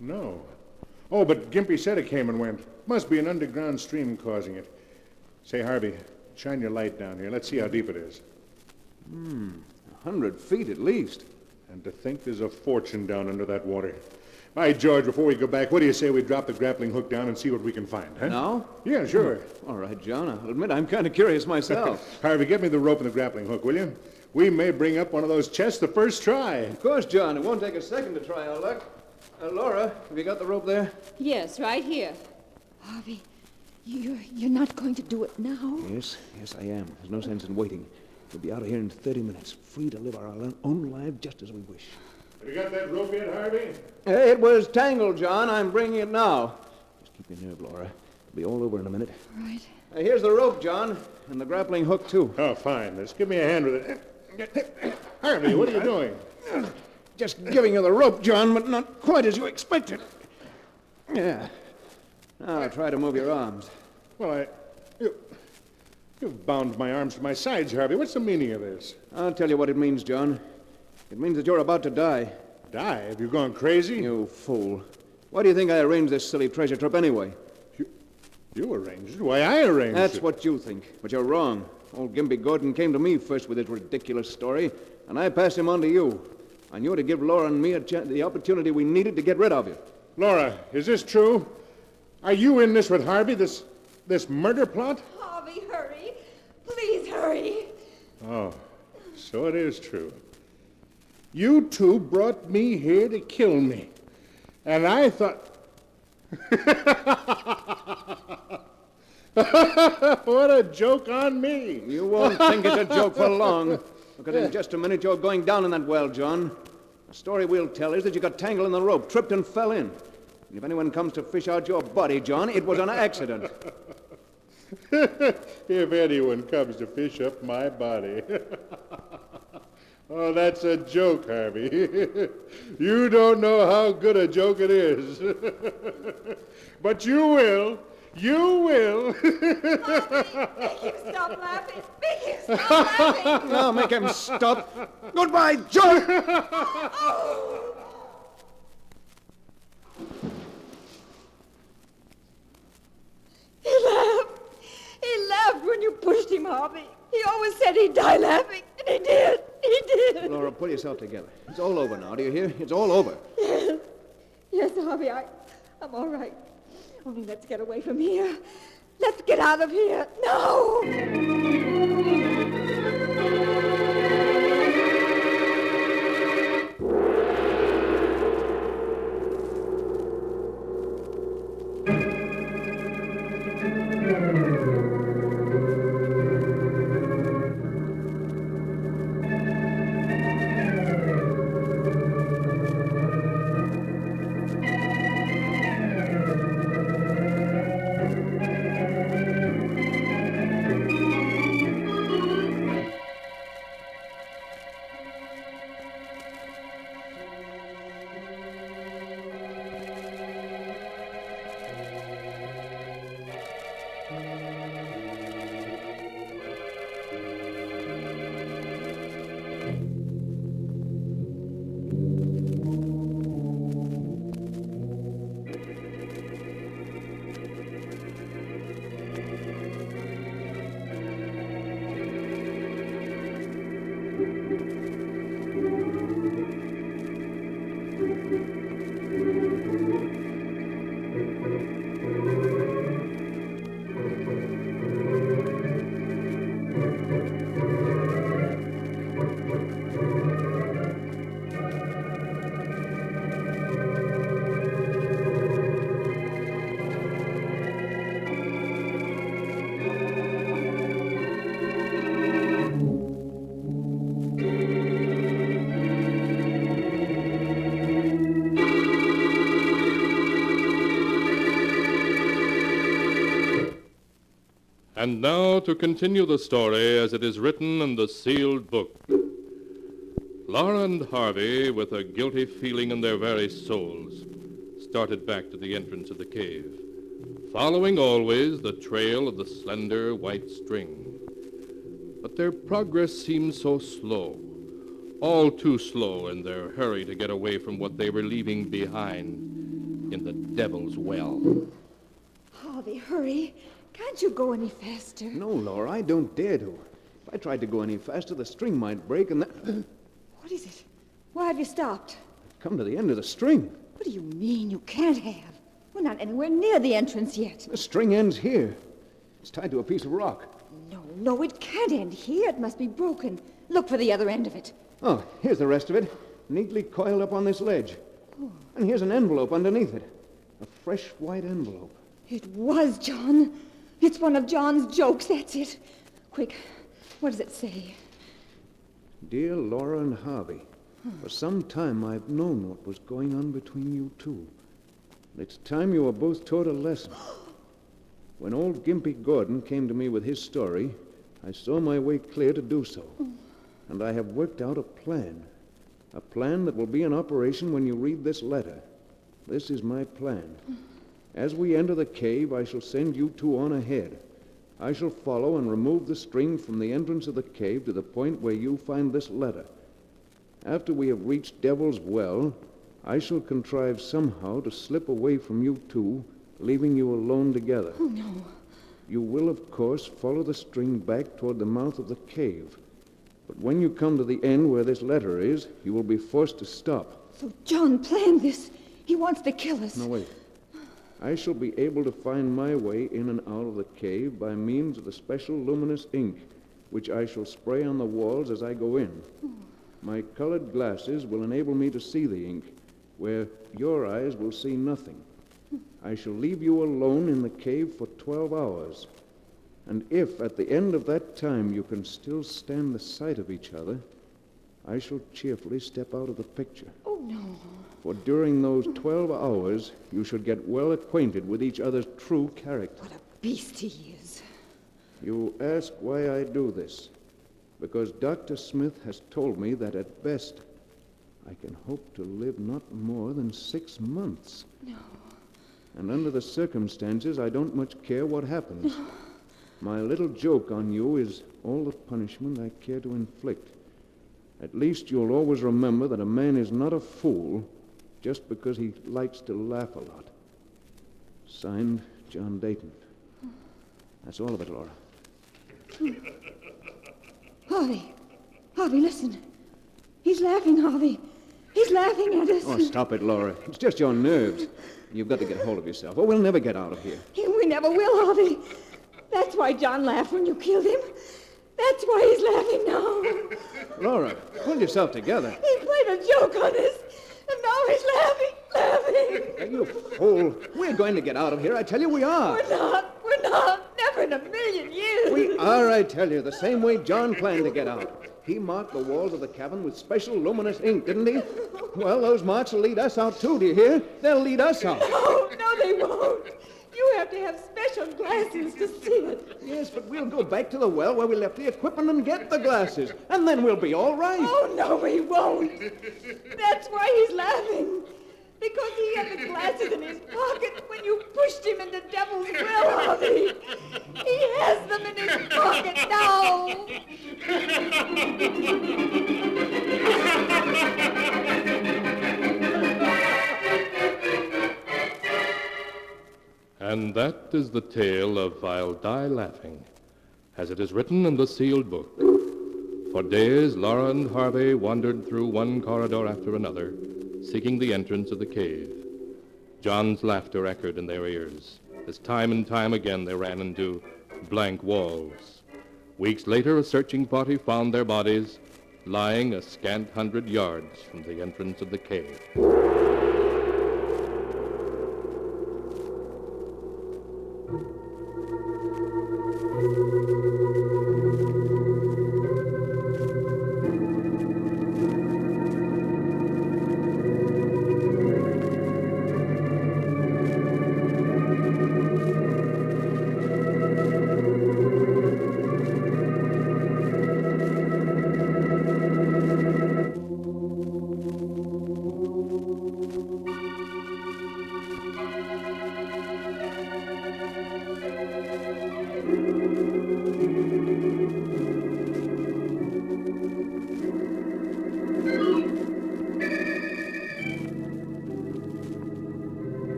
No. Oh, but Gimpy said it came and went. Must be an underground stream causing it. Say, Harvey, shine your light down here. Let's see how deep it is. 100 feet at least. And to think there's a fortune down under that water. By George, before we go back, what do you say we drop the grappling hook down and see what we can find, huh? Now? Yeah, sure. All right, John. I'll admit I'm kind of curious myself. Harvey, get me the rope and the grappling hook, will you? we may bring up one of those chests the first try. Of course, John. It won't take a second to try our luck. Laura, have you got the rope there? Yes, right here. Harvey, you're not going to do it now? Yes, I am. There's no sense in waiting. We'll be out of here in 30 minutes, free to live our own lives just as we wish. Have you got that rope yet, Harvey? It was tangled, John. I'm bringing it now. Just keep your nerve, Laura. It'll be all over in a minute. Right. Here's the rope, John, and the grappling hook, too. Oh, fine. Just give me a hand with it. Harvey, what are you doing? Just giving you the rope, John, but not quite as you expected. Yeah. Now try to move your arms. Well, you've bound my arms to my sides, Harvey. What's the meaning of this? I'll tell you what it means, John. It means that you're about to die. Die? Have you gone crazy? You fool. Why do you think I arranged this silly treasure trip anyway? You arranged it? Why, I arranged it. That's what you think, but you're wrong. Old Gimpy Gordon came to me first with his ridiculous story, and I passed him on to you. I knew to give Laura and me the opportunity we needed to get rid of you. Laura, is this true? Are you in this with Harvey, this murder plot? Harvey, hurry. Please hurry. Oh, so it is true. You two brought me here to kill me. And I thought... What a joke on me. You won't think it's a joke for long. Because in just a minute you're going down in that well, John. The story we'll tell is that you got tangled in the rope, tripped and fell in. And if anyone comes to fish out your body, John, it was an accident. If anyone comes to fish up my body. Oh, that's a joke, Harvey. You don't know how good a joke it is. But you will. You will. Make him stop laughing. Make him stop laughing. No, make him stop. Goodbye, John. He laughed. He laughed when you pushed him, Harvey. He always said he'd die laughing, and he did. He did. Laura, pull yourself together. It's all over now, do you hear? It's all over. Yes. Yes, Harvey, I'm all right. Only let's get away from here. Let's get out of here. No! And now to continue the story as it is written in the sealed book. Laura and Harvey, with a guilty feeling in their very souls, started back to the entrance of the cave, following always the trail of the slender white string. But their progress seemed so slow, all too slow in their hurry to get away from what they were leaving behind in the Devil's Well. Harvey, hurry. Can't you go any faster? No, Laura, I don't dare to. If I tried to go any faster, the string might break and then... What is it? Why have you stopped? Come to the end of the string. What do you mean you can't have? We're not anywhere near the entrance yet. The string ends here. It's tied to a piece of rock. No, no, it can't end here. It must be broken. Look for the other end of it. Oh, here's the rest of it, neatly coiled up on this ledge. And here's an envelope underneath it. A fresh white envelope. It was John. It's one of John's jokes, that's it. Quick, what does it say? Dear Laura and Harvey, for some time I've known what was going on between you two. It's time you were both taught a lesson. When old Gimpy Gordon came to me with his story, I saw my way clear to do so. And I have worked out a plan that will be in operation when you read this letter. This is my plan. As we enter the cave, I shall send you two on ahead. I shall follow and remove the string from the entrance of the cave to the point where you find this letter. After we have reached Devil's Well, I shall contrive somehow to slip away from you two, leaving you alone together. Oh, no. You will, of course, follow the string back toward the mouth of the cave. But when you come to the end where this letter is, you will be forced to stop. So John planned this. He wants to kill us. No, wait. I shall be able to find my way in and out of the cave by means of the special luminous ink, which I shall spray on the walls as I go in. My colored glasses will enable me to see the ink, where your eyes will see nothing. I shall leave you alone in the cave for 12 hours. And if at the end of that time you can still stand the sight of each other, I shall cheerfully step out of the picture. Oh, no. For during those 12 hours, you should get well acquainted with each other's true character. What a beast he is. You ask why I do this. Because Dr. Smith has told me that at best, I can hope to live not more than 6 months. No. And under the circumstances, I don't much care what happens. No. My little joke on you is all the punishment I care to inflict. At least you'll always remember that a man is not a fool just because he likes to laugh a lot. Signed, John Dayton. That's all of it, Laura. Harvey, listen. He's laughing, Harvey. He's laughing at us. Oh, stop it, Laura. It's just your nerves. You've got to get hold of yourself, or we'll never get out of here. We never will, Harvey. That's why John laughed when you killed him. That's why he's laughing now. Laura, pull yourself together. He played a joke on us, and now he's laughing. You fool. We're going to get out of here. I tell you we are. We're not. Never in a million years. We are, I tell you, the same way John planned to get out. He marked the walls of the cabin with special luminous ink, didn't he? Well, those marks will lead us out, too, do you hear? They'll lead us out. No, they won't. You have to have special glasses to see it. Yes, but we'll go back to the well where we left the equipment and get the glasses, and then we'll be all right. Oh, no, we won't. That's why he's laughing. Because he had the glasses in his pocket when you pushed him into Devil's Well, Harvey. He has them in his pocket now. And that is the tale of I'll Die Laughing, as it is written in the sealed book. For days, Laura and Harvey wandered through one corridor after another, seeking the entrance of the cave. John's laughter echoed in their ears, as time and time again they ran into blank walls. Weeks later, a searching party found their bodies lying a scant 100 yards from the entrance of the cave.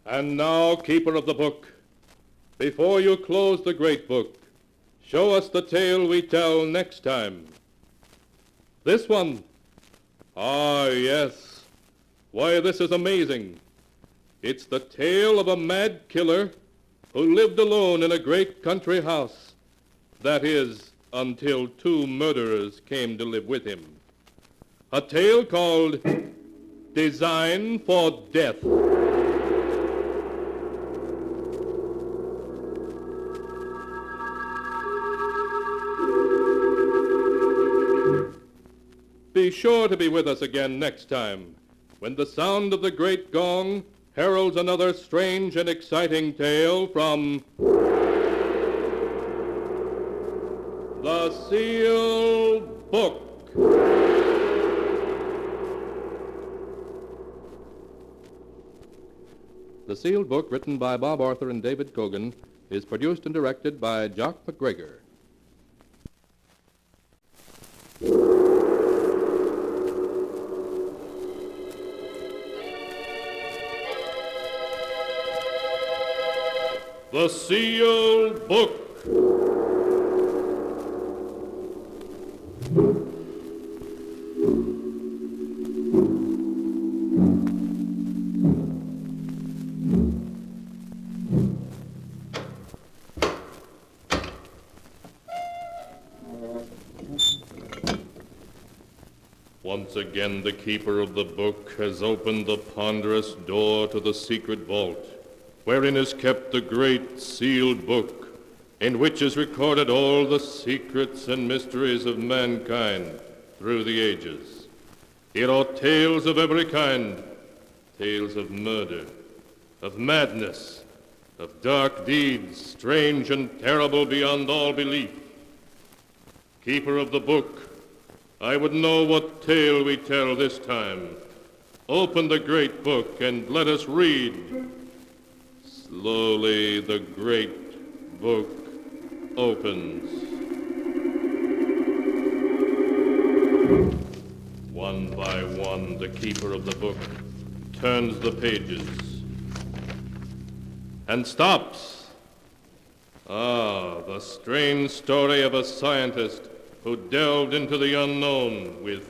And now, keeper of the book, before you close the great book, show us the tale we tell next time. This one. Ah, yes. Why, this is amazing. It's the tale of a mad killer who lived alone in a great country house. That is, until two murderers came to live with him. A tale called Design for Death. Be sure to be with us again next time, when the sound of the great gong heralds another strange and exciting tale from The Sealed Book. The Sealed Book, written by Bob Arthur and David Cogan, is produced and directed by Jock McGregor. The Sealed Book. Once again, the keeper of the book has opened the ponderous door to the secret vault, wherein is kept the great sealed book, in which is recorded all the secrets and mysteries of mankind through the ages. Here are tales of every kind, tales of murder, of madness, of dark deeds, strange and terrible beyond all belief. Keeper of the book, I would know what tale we tell this time. Open the great book and let us read. Slowly the great book opens. One by one, the keeper of the book turns the pages and stops. Ah, the strange story of a scientist who delved into the unknown with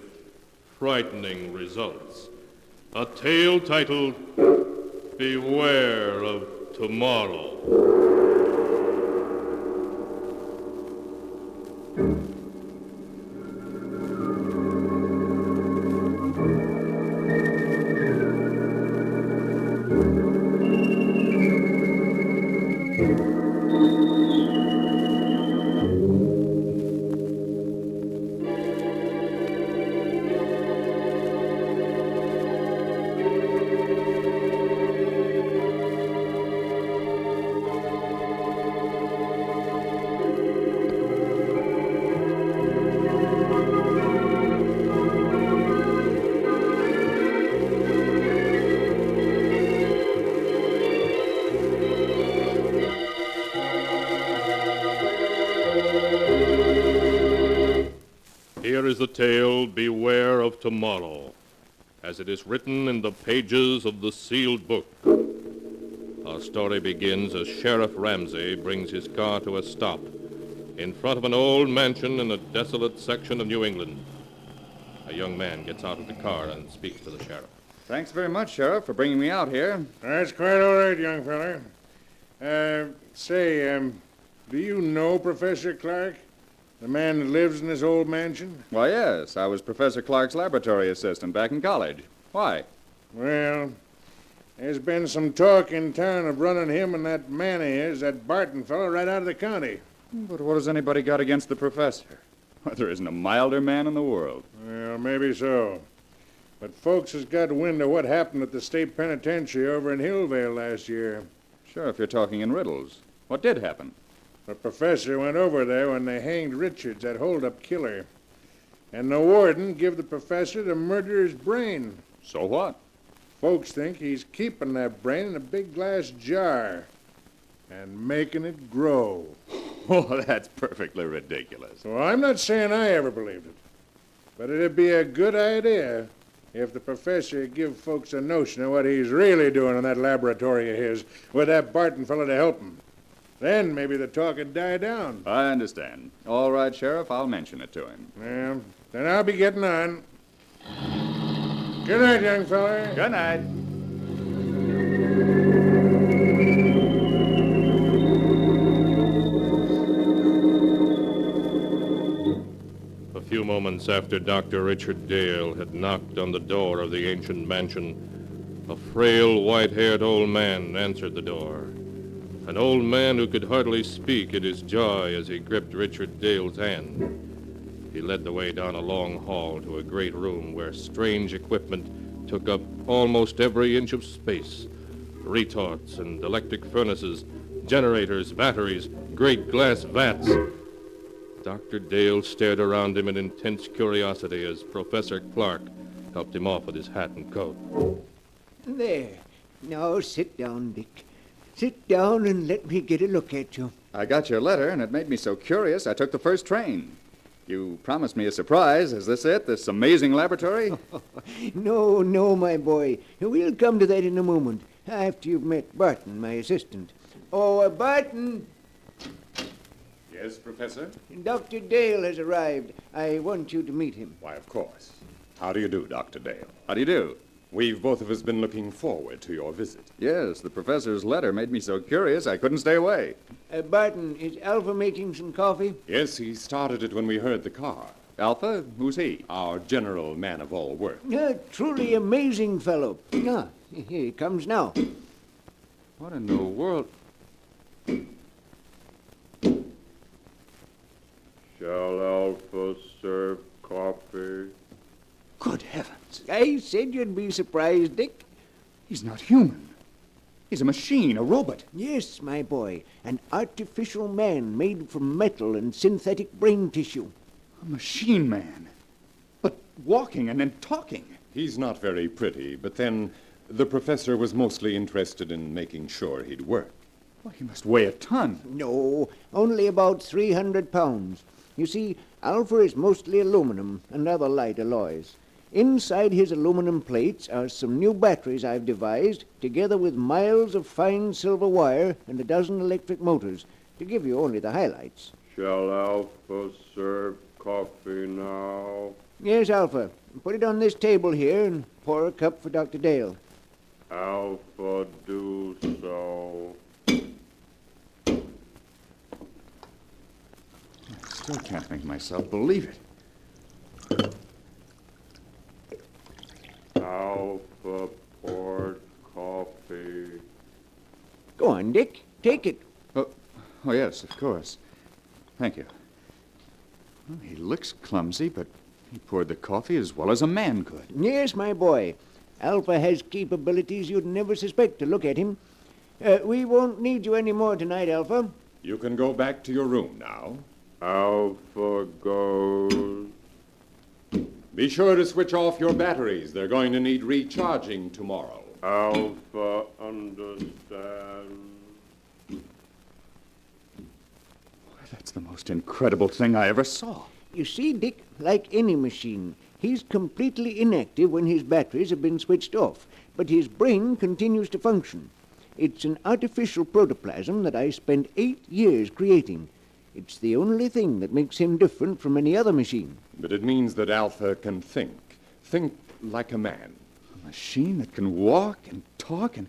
frightening results. A tale titled Beware of Tomorrow. Here is the tale, Beware of Tomorrow, as it is written in the pages of the sealed book. Our story begins as Sheriff Ramsey brings his car to a stop in front of an old mansion in a desolate section of New England. A young man gets out of the car and speaks to the sheriff. Thanks very much, Sheriff, for bringing me out here. That's quite all right, young feller. Do you know Professor Clark? The man that lives in this old mansion? Why, yes. I was Professor Clark's laboratory assistant back in college. Why? Well, there's been some talk in town of running him and that man of his, that Barton fellow, right out of the county. But what has anybody got against the professor? Well, there isn't a milder man in the world. Well, maybe so. But folks has got wind of what happened at the state penitentiary over in Hillvale last year. Sure, if you're talking in riddles. What did happen? The professor went over there when they hanged Richards, that hold-up killer. And the warden give the professor the murderer's brain. So what? Folks think he's keeping that brain in a big glass jar and making it grow. Oh, that's perfectly ridiculous. Well, I'm not saying I ever believed it. But it'd be a good idea if the professor give folks a notion of what he's really doing in that laboratory of his with that Barton fellow to help him. Then maybe the talk would die down. I understand. All right, Sheriff, I'll mention it to him. Yeah, then I'll be getting on. Good night, young fella. Good night. A few moments after Dr. Richard Dale had knocked on the door of the ancient mansion, a frail, white-haired old man answered the door. An old man who could hardly speak in his joy as he gripped Richard Dale's hand. He led the way down a long hall to a great room where strange equipment took up almost every inch of space. Retorts and electric furnaces, generators, batteries, great glass vats. Dr. Dale stared around him in intense curiosity as Professor Clark helped him off with his hat and coat. There. Now sit down, Dick. Sit down and let me get a look at you. I got your letter, and it made me so curious I took the first train. You promised me a surprise. Is this it, this amazing laboratory? No, my boy. We'll come to that in a moment, after you've met Barton, my assistant. Oh, Barton! Yes, Professor? Dr. Dale has arrived. I want you to meet him. Why, of course. How do you do, Dr. Dale? How do you do? We've both of us been looking forward to your visit. Yes, the professor's letter made me so curious I couldn't stay away. Barton, is Alpha making some coffee? Yes, he started it when we heard the car. Alpha? Who's he? Our general man of all work. Truly amazing fellow. Ah, here he comes now. What in the world? Shall Alpha serve coffee? Good heavens. I said you'd be surprised, Dick. He's not human. He's a machine, a robot. Yes, my boy. An artificial man made from metal and synthetic brain tissue. A machine man. But walking and then talking. He's not very pretty, but then the professor was mostly interested in making sure he'd work. Well, he must weigh a ton. No, only about 300 pounds. You see, Alpha is mostly aluminum and other light alloys. Inside his aluminum plates are some new batteries I've devised, together with miles of fine silver wire and a dozen electric motors, to give you only the highlights. Shall Alpha serve coffee now? Yes, Alpha. Put it on this table here and pour a cup for Dr. Dale. Alpha do so. I still can't make myself believe it. Alpha poured coffee. Go on, Dick. Take it. Oh, yes, of course. Thank you. Well, he looks clumsy, but he poured the coffee as well as a man could. Yes, my boy. Alpha has capabilities you'd never suspect to look at him. We won't need you any more tonight, Alpha. You can go back to your room now. Alpha goes. Be sure to switch off your batteries. They're going to need recharging tomorrow. Alpha understands. That's the most incredible thing I ever saw. You see, Dick, like any machine, he's completely inactive when his batteries have been switched off, but his brain continues to function. It's an artificial protoplasm that I spent 8 years creating. It's the only thing that makes him different from any other machine. But it means that Alpha can think. Think like a man. A machine that can walk and talk and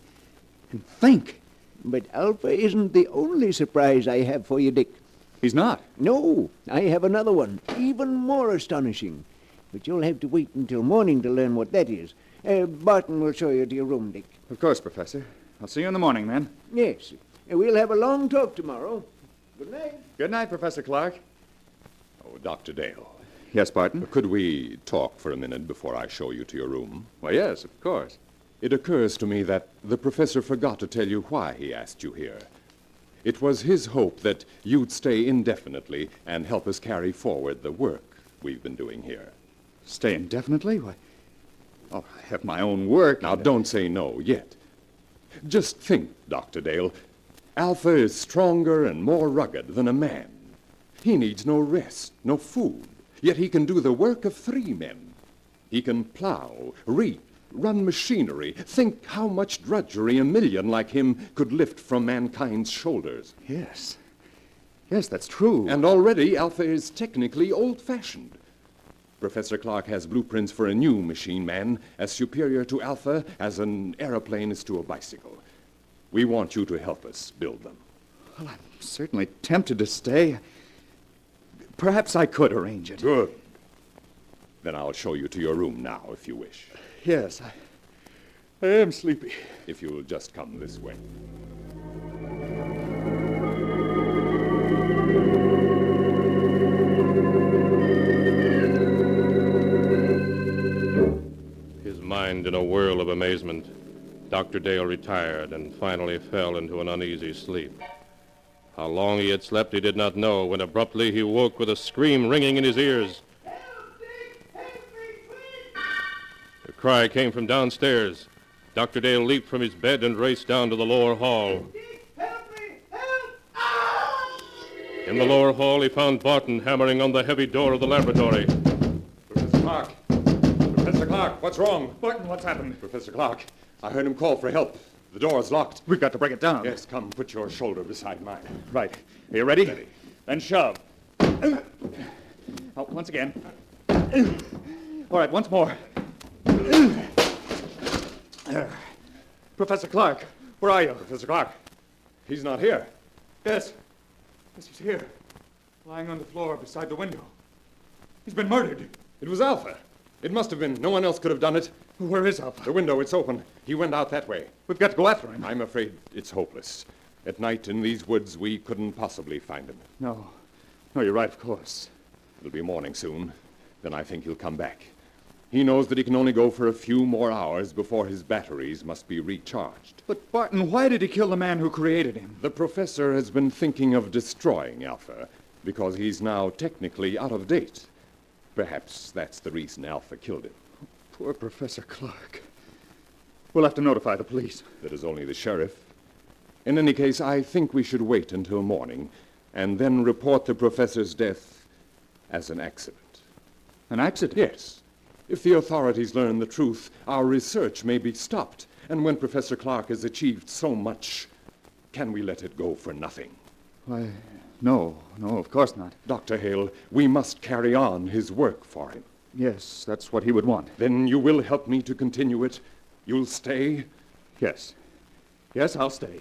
think. But Alpha isn't the only surprise I have for you, Dick. He's not? No, I have another one, even more astonishing. But you'll have to wait until morning to learn what that is. Barton will show you to your room, Dick. Of course, Professor. I'll see you in the morning, then. Yes. We'll have a long talk tomorrow. Good night. Good night, Professor Clark. Oh, Dr. Dale. Yes, Barton? Could we talk for a minute before I show you to your room? Why, yes, of course. It occurs to me that the professor forgot to tell you why he asked you here. It was his hope that you'd stay indefinitely and help us carry forward the work we've been doing here. Stay indefinitely? Why, I have my own work. Now, don't say no yet. Just think, Dr. Dale. Alpha is stronger and more rugged than a man. He needs no rest, no food, yet he can do the work of 3 men. He can plow, reap, run machinery. Think how much drudgery a million like him could lift from mankind's shoulders. Yes. Yes, that's true. And already Alpha is technically old-fashioned. Professor Clark has blueprints for a new machine man as superior to Alpha as an aeroplane is to a bicycle. We want you to help us build them. Well, I'm certainly tempted to stay. Perhaps I could arrange it. Good. Then I'll show you to your room now, if you wish. Yes, I am sleepy. If you'll just come this way. His mind in a whirl of amazement, Dr. Dale retired and finally fell into an uneasy sleep. How long he had slept he did not know when abruptly he woke with a scream ringing in his ears. The cry came from downstairs. Dr. Dale leaped from his bed and raced down to the lower hall. In the lower hall, he found Barton hammering on the heavy door of the laboratory. Professor Clark! Professor Clark, what's wrong? Barton, what's happened? Professor Clark, I heard him call for help. The door's locked. We've got to break it down. Yes, come, put your shoulder beside mine. Right. Are you ready? Ready. Then shove. Oh, once again. All right, once more. Professor Clark, where are you? Professor Clark, he's not here. Yes. Yes, he's here. Lying on the floor beside the window. He's been murdered. It was Alpha. It must have been. No one else could have done it. Where is Alpha? The window, it's open. He went out that way. We've got to go after him. I'm afraid it's hopeless. At night in these woods, we couldn't possibly find him. No. No, you're right, of course. It'll be morning soon. Then I think he'll come back. He knows that he can only go for a few more hours before his batteries must be recharged. But, Barton, why did he kill the man who created him? The professor has been thinking of destroying Alpha because he's now technically out of date. Perhaps that's the reason Alpha killed him. Poor Professor Clark. We'll have to notify the police. That is only the sheriff. In any case, I think we should wait until morning and then report the professor's death as an accident. An accident? Yes. If the authorities learn the truth, our research may be stopped. And when Professor Clark has achieved so much, can we let it go for nothing? Why, no, of course not. Dr. Hale, we must carry on his work for him. Yes, that's what he would want. Then you will help me to continue it? You'll stay? Yes. Yes, I'll stay.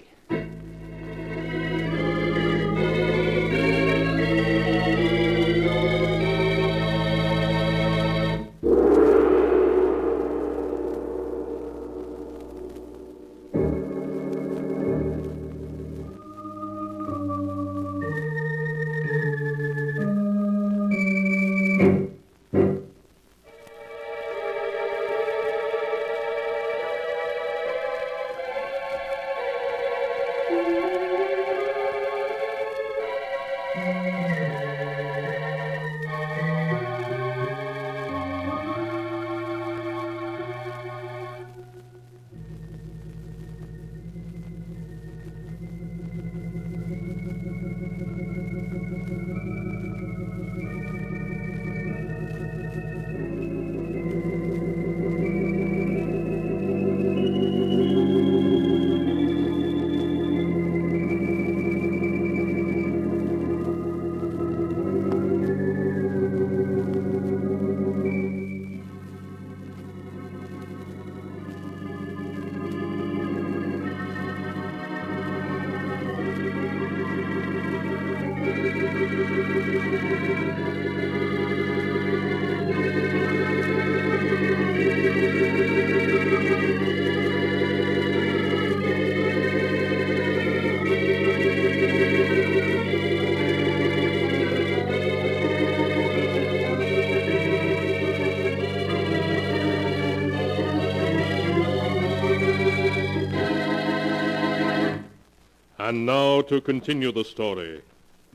And now to continue the story.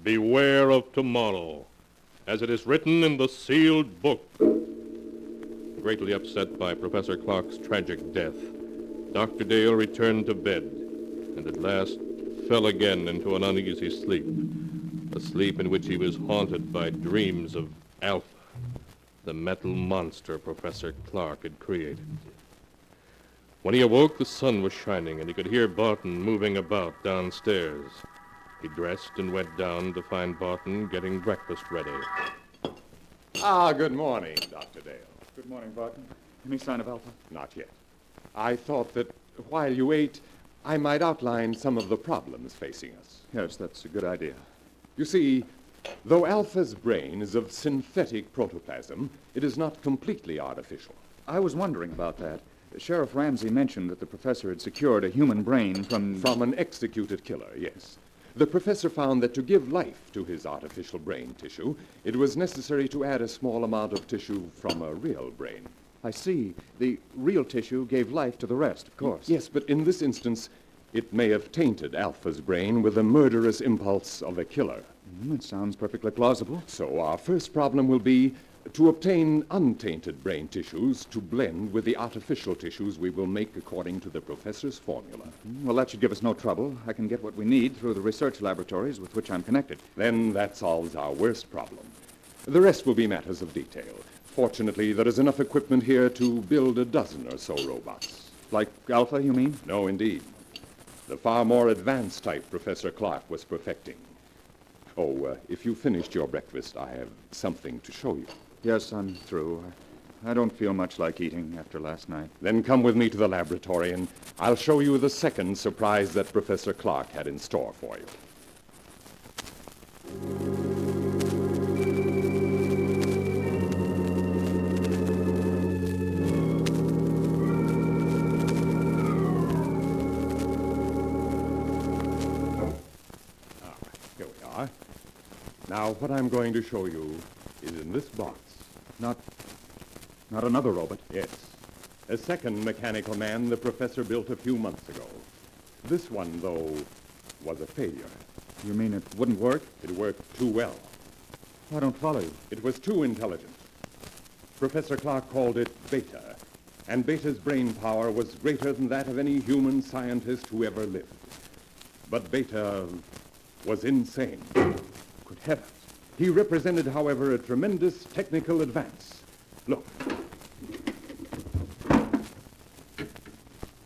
Beware of tomorrow, as it is written in the sealed book. Greatly upset by Professor Clark's tragic death, Dr. Dale returned to bed and at last fell again into an uneasy sleep, a sleep in which he was haunted by dreams of Alpha, the metal monster Professor Clark had created. When he awoke, the sun was shining, and he could hear Barton moving about downstairs. He dressed and went down to find Barton getting breakfast ready. Ah, good morning, Dr. Dale. Good morning, Barton. Any sign of Alpha? Not yet. I thought that while you ate, I might outline some of the problems facing us. Yes, that's a good idea. You see, though Alpha's brain is of synthetic protoplasm, it is not completely artificial. I was wondering about that. Sheriff Ramsey mentioned that the professor had secured a human brain From an executed killer, yes. The professor found that to give life to his artificial brain tissue, it was necessary to add a small amount of tissue from a real brain. I see. The real tissue gave life to the rest, of course. Yes, but in this instance, it may have tainted Alpha's brain with the murderous impulse of a killer. It sounds perfectly plausible. So our first problem will be to obtain untainted brain tissues to blend with the artificial tissues we will make according to the professor's formula. Well, that should give us no trouble. I can get what we need through the research laboratories with which I'm connected. Then that solves our worst problem. The rest will be matters of detail. Fortunately, there is enough equipment here to build a dozen or so robots. Like Alpha, you mean? No, indeed. The far more advanced type Professor Clark was perfecting. Oh, if you finished your breakfast, I have something to show you. Yes, I'm through. I don't feel much like eating after last night. Then come with me to the laboratory, and I'll show you the second surprise that Professor Clark had in store for you. Here we are. Now, what I'm going to show you is in this box. Not another robot? Yes. A second mechanical man the professor built a few months ago. This one, though, was a failure. You mean it wouldn't work? It worked too well. I don't follow you. It was too intelligent. Professor Clark called it Beta, and Beta's brain power was greater than that of any human scientist who ever lived. But Beta was insane. Good heavens. He represented, however, a tremendous technical advance. Look.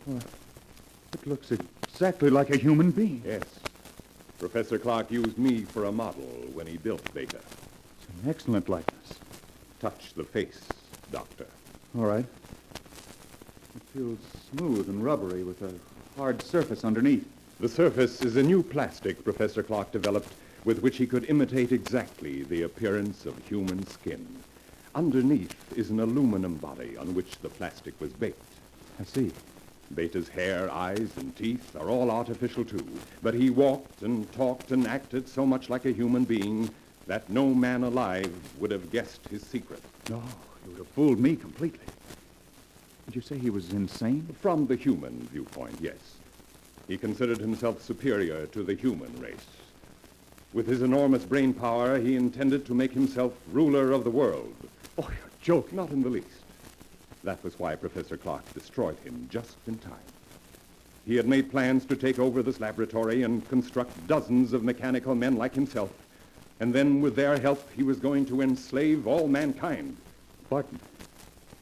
It looks exactly like a human being. Yes. Professor Clark used me for a model when he built Beta. It's an excellent likeness. Touch the face, Doctor. All right. It feels smooth and rubbery with a hard surface underneath. The surface is a new plastic Professor Clark developed with which he could imitate exactly the appearance of human skin. Underneath is an aluminum body on which the plastic was baked. I see. Beta's hair, eyes, and teeth are all artificial, too. But he walked and talked and acted so much like a human being that no man alive would have guessed his secret. No, you would have fooled me completely. Did you say he was insane? From the human viewpoint, yes. He considered himself superior to the human race. With his enormous brain power, he intended to make himself ruler of the world. Oh, you're joking. Not in the least. That was why Professor Clark destroyed him just in time. He had made plans to take over this laboratory and construct dozens of mechanical men like himself. And then, with their help, he was going to enslave all mankind. Barton,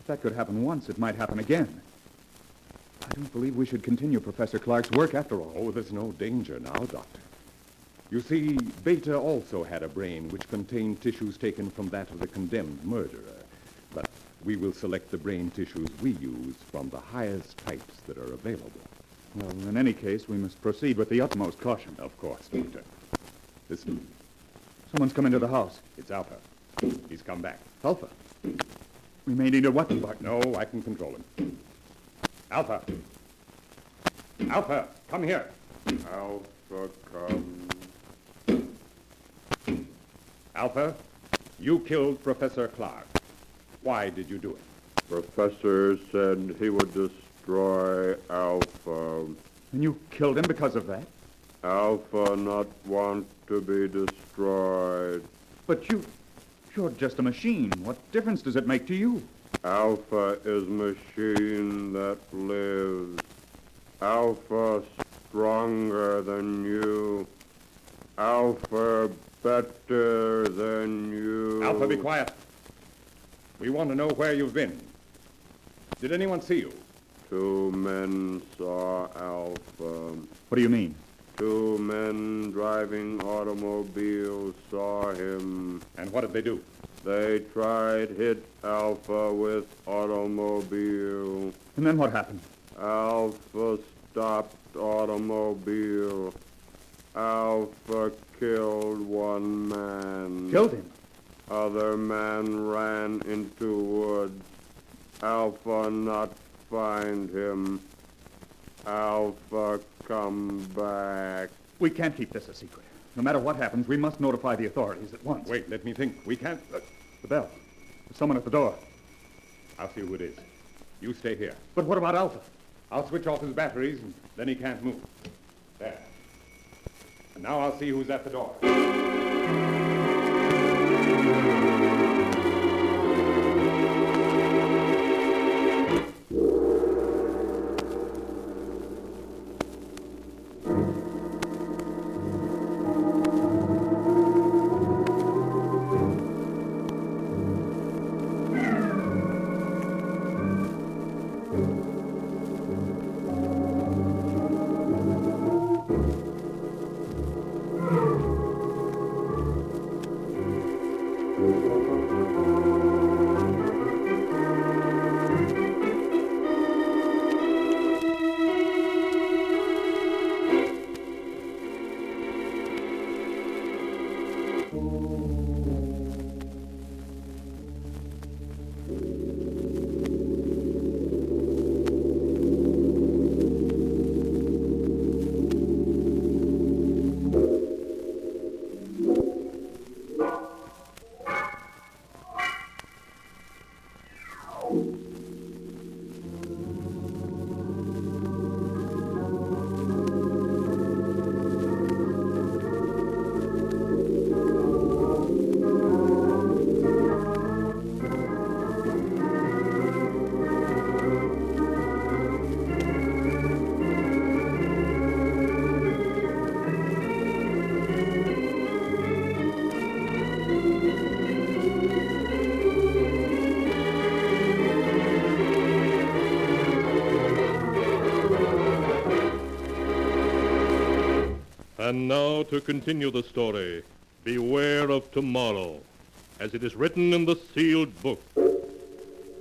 if that could happen once, it might happen again. I don't believe we should continue Professor Clark's work after all. Oh, there's no danger now, Doctor. You see, Beta also had a brain which contained tissues taken from that of the condemned murderer. But we will select the brain tissues we use from the highest types that are available. Well, in any case, we must proceed with the utmost caution. Of course, Doctor. Listen. Someone's come into the house. It's Alpha. He's come back. Alpha? We may need a weapon, Barton. No, I can control him. Alpha! Alpha, come here. Alpha, come. Alpha, you killed Professor Clark. Why did you do it? Professor said he would destroy Alpha. And you killed him because of that? Alpha not want to be destroyed. But you're just a machine. What difference does it make to you? Alpha is machine that lives. Alpha stronger than you. Alpha better than you. Alpha, be quiet. We want to know where you've been. Did anyone see you? 2 men saw Alpha. What do you mean? 2 men driving automobiles saw him. And what did they do? They tried hit Alpha with automobile. And then what happened? Alpha stopped automobile. Alpha killed 1 man. Killed him? Other man ran into woods. Alpha not find him. Alpha come back. We can't keep this a secret. No matter what happens, we must notify the authorities at once. Wait, let me think. We can't... The bell. There's someone at the door. I'll see who it is. You stay here. But what about Alpha? I'll switch off his batteries, and then he can't move. There. And now I'll see who's at the door. And now to continue the story, beware of tomorrow, as it is written in the sealed book.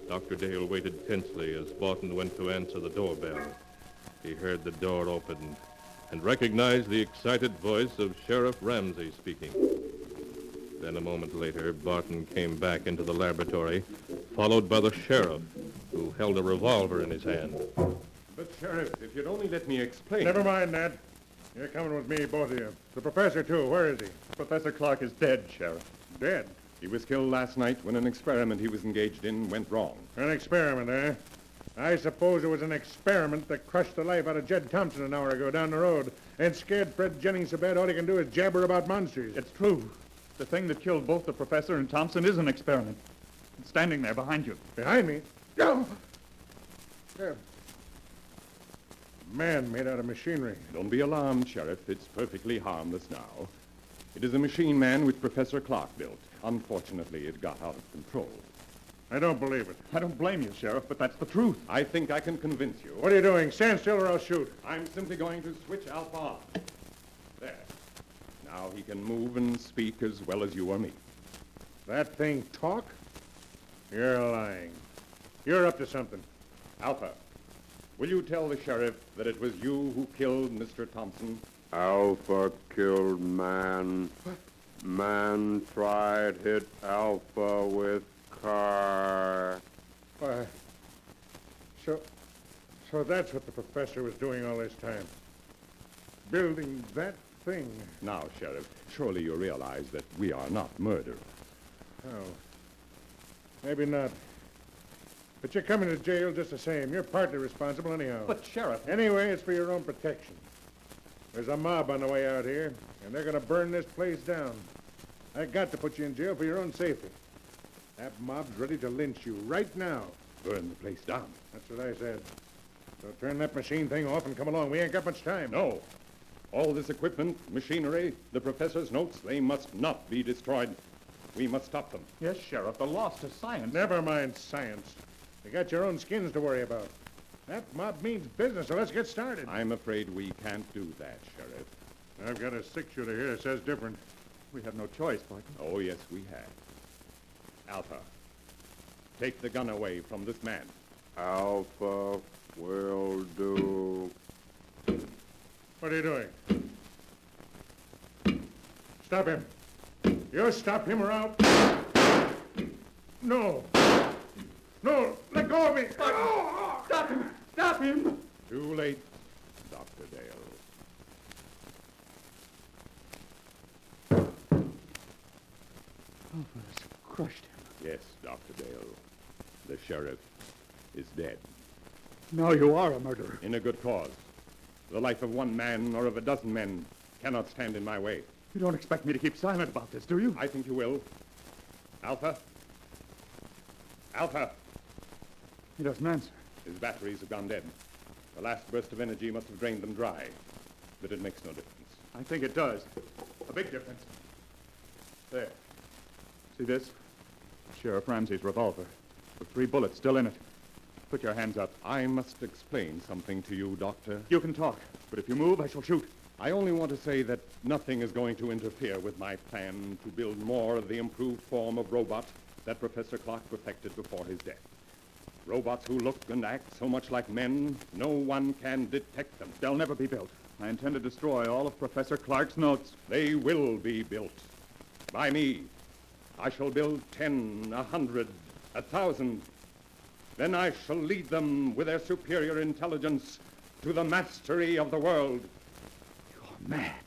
Dr. Dale waited tensely as Barton went to answer the doorbell. He heard the door open and recognized the excited voice of Sheriff Ramsey speaking. Then a moment later, Barton came back into the laboratory, followed by the sheriff, who held a revolver in his hand. But, Sheriff, if you'd only let me explain... Never mind that. You're coming with me, both of you. The professor, too. Where is he? Professor Clark is dead, Sheriff. Dead? He was killed last night when an experiment he was engaged in went wrong. An experiment, eh? I suppose it was an experiment that crushed the life out of Jed Thompson an hour ago down the road and scared Fred Jennings so bad all he can do is jabber about monsters. It's true. The thing that killed both the professor and Thompson is an experiment. It's standing there behind you. Behind me? No! There. Man made out of machinery. Don't be alarmed, Sheriff. It's perfectly harmless now. It is a machine man which Professor Clark built. Unfortunately, it got out of control. I don't believe it. I don't blame you, Sheriff, but that's the truth. I think I can convince you. What are you doing? Stand still or I'll shoot. I'm simply going to switch Alpha on. There. Now he can move and speak as well as you or me. That thing talk? You're lying. You're up to something. Alpha, will you tell the sheriff that it was you who killed Mr. Thompson? Alpha killed man. What? Man tried hit Alpha with car. Why, so that's what the professor was doing all this time. Building that thing. Now, Sheriff, surely you realize that we are not murderers. Oh. Maybe not. But you're coming to jail just the same. You're partly responsible anyhow. But, Sheriff... Anyway, it's for your own protection. There's a mob on the way out here, and they're going to burn this place down. I got to put you in jail for your own safety. That mob's ready to lynch you right now. Burn the place down. That's what I said. So turn that machine thing off and come along. We ain't got much time. No. All this equipment, machinery, the professor's notes, they must not be destroyed. We must stop them. Yes, Sheriff, the loss to science. Never mind science. You got your own skins to worry about. That mob means business, so let's get started. I'm afraid we can't do that, Sheriff. I've got a six-shooter here that says different. We have no choice, Barton. Oh, yes, we have. Alpha, take the gun away from this man. Alpha will do. What are you doing? Stop him. You stop him or I'll... No. No, let go of me. Stop him! Stop him! Too late, Dr. Dale. Alpha has crushed him. Yes, Dr. Dale. The sheriff is dead. Now you are a murderer. In a good cause. The life of one man or of a dozen men cannot stand in my way. You don't expect me to keep silent about this, do you? I think you will. Alpha? Alpha! He doesn't answer. His batteries have gone dead. The last burst of energy must have drained them dry. But it makes no difference. I think it does. A big difference. There. See this? Sheriff Ramsey's revolver. With 3 bullets still in it. Put your hands up. I must explain something to you, Doctor. You can talk, but if you move, I shall shoot. I only want to say that nothing is going to interfere with my plan to build more of the improved form of robot that Professor Clark perfected before his death. Robots who look and act so much like men, no one can detect them. They'll never be built. I intend to destroy all of Professor Clark's notes. They will be built. By me. I shall build 10, 100, 1,000. Then I shall lead them with their superior intelligence to the mastery of the world. You're mad.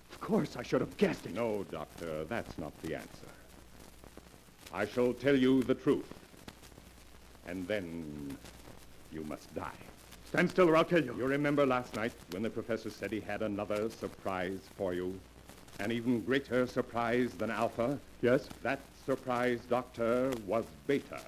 Of course I should have guessed it. No, Doctor, that's not the answer. I shall tell you the truth. And then you must die. Stand still or I'll kill you. You remember last night when the professor said he had another surprise for you? An even greater surprise than Alpha? Yes? That surprise, Doctor, was Beta,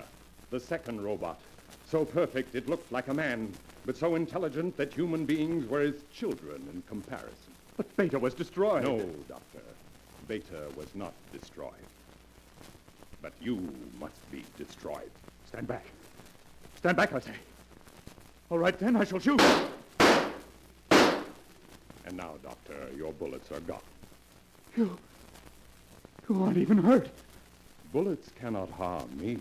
the second robot. So perfect it looked like a man, but so intelligent that human beings were his children in comparison. But Beta was destroyed. No, Doctor. Beta was not destroyed. But you must be destroyed. Stand back. Stand back, I say. All right, then, I shall shoot. And now, Doctor, your bullets are gone. You aren't even hurt. Bullets cannot harm me.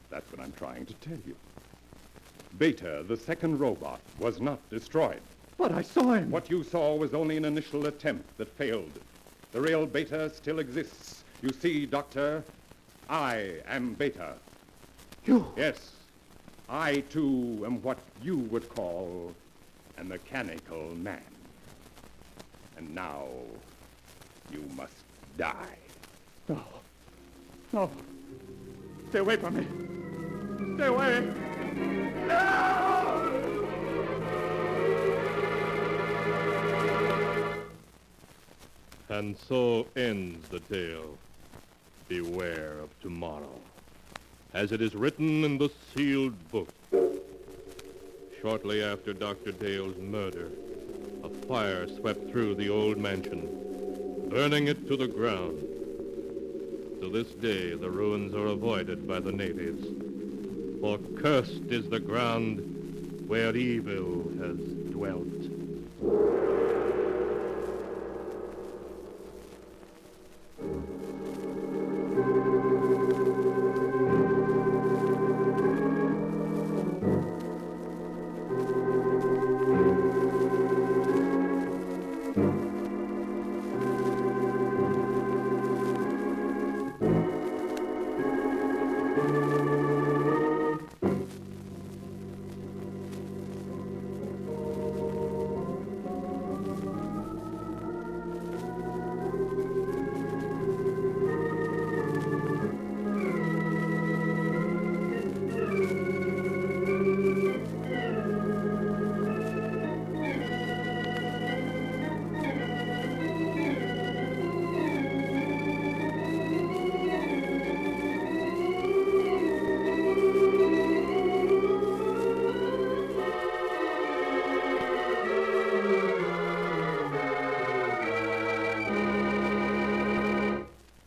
That's what I'm trying to tell you. Beta, the second robot, was not destroyed. But I saw him. What you saw was only an initial attempt that failed. The real Beta still exists. You see, Doctor, I am Beta. You? Yes. I, too, am what you would call a mechanical man. And now, you must die. No. No. Stay away from me. Stay away. No! And so ends the tale. Beware of tomorrow, as it is written in the sealed book. Shortly after Dr. Dale's murder, a fire swept through the old mansion, burning it to the ground. To this day, the ruins are avoided by the natives, for cursed is the ground where evil has dwelt.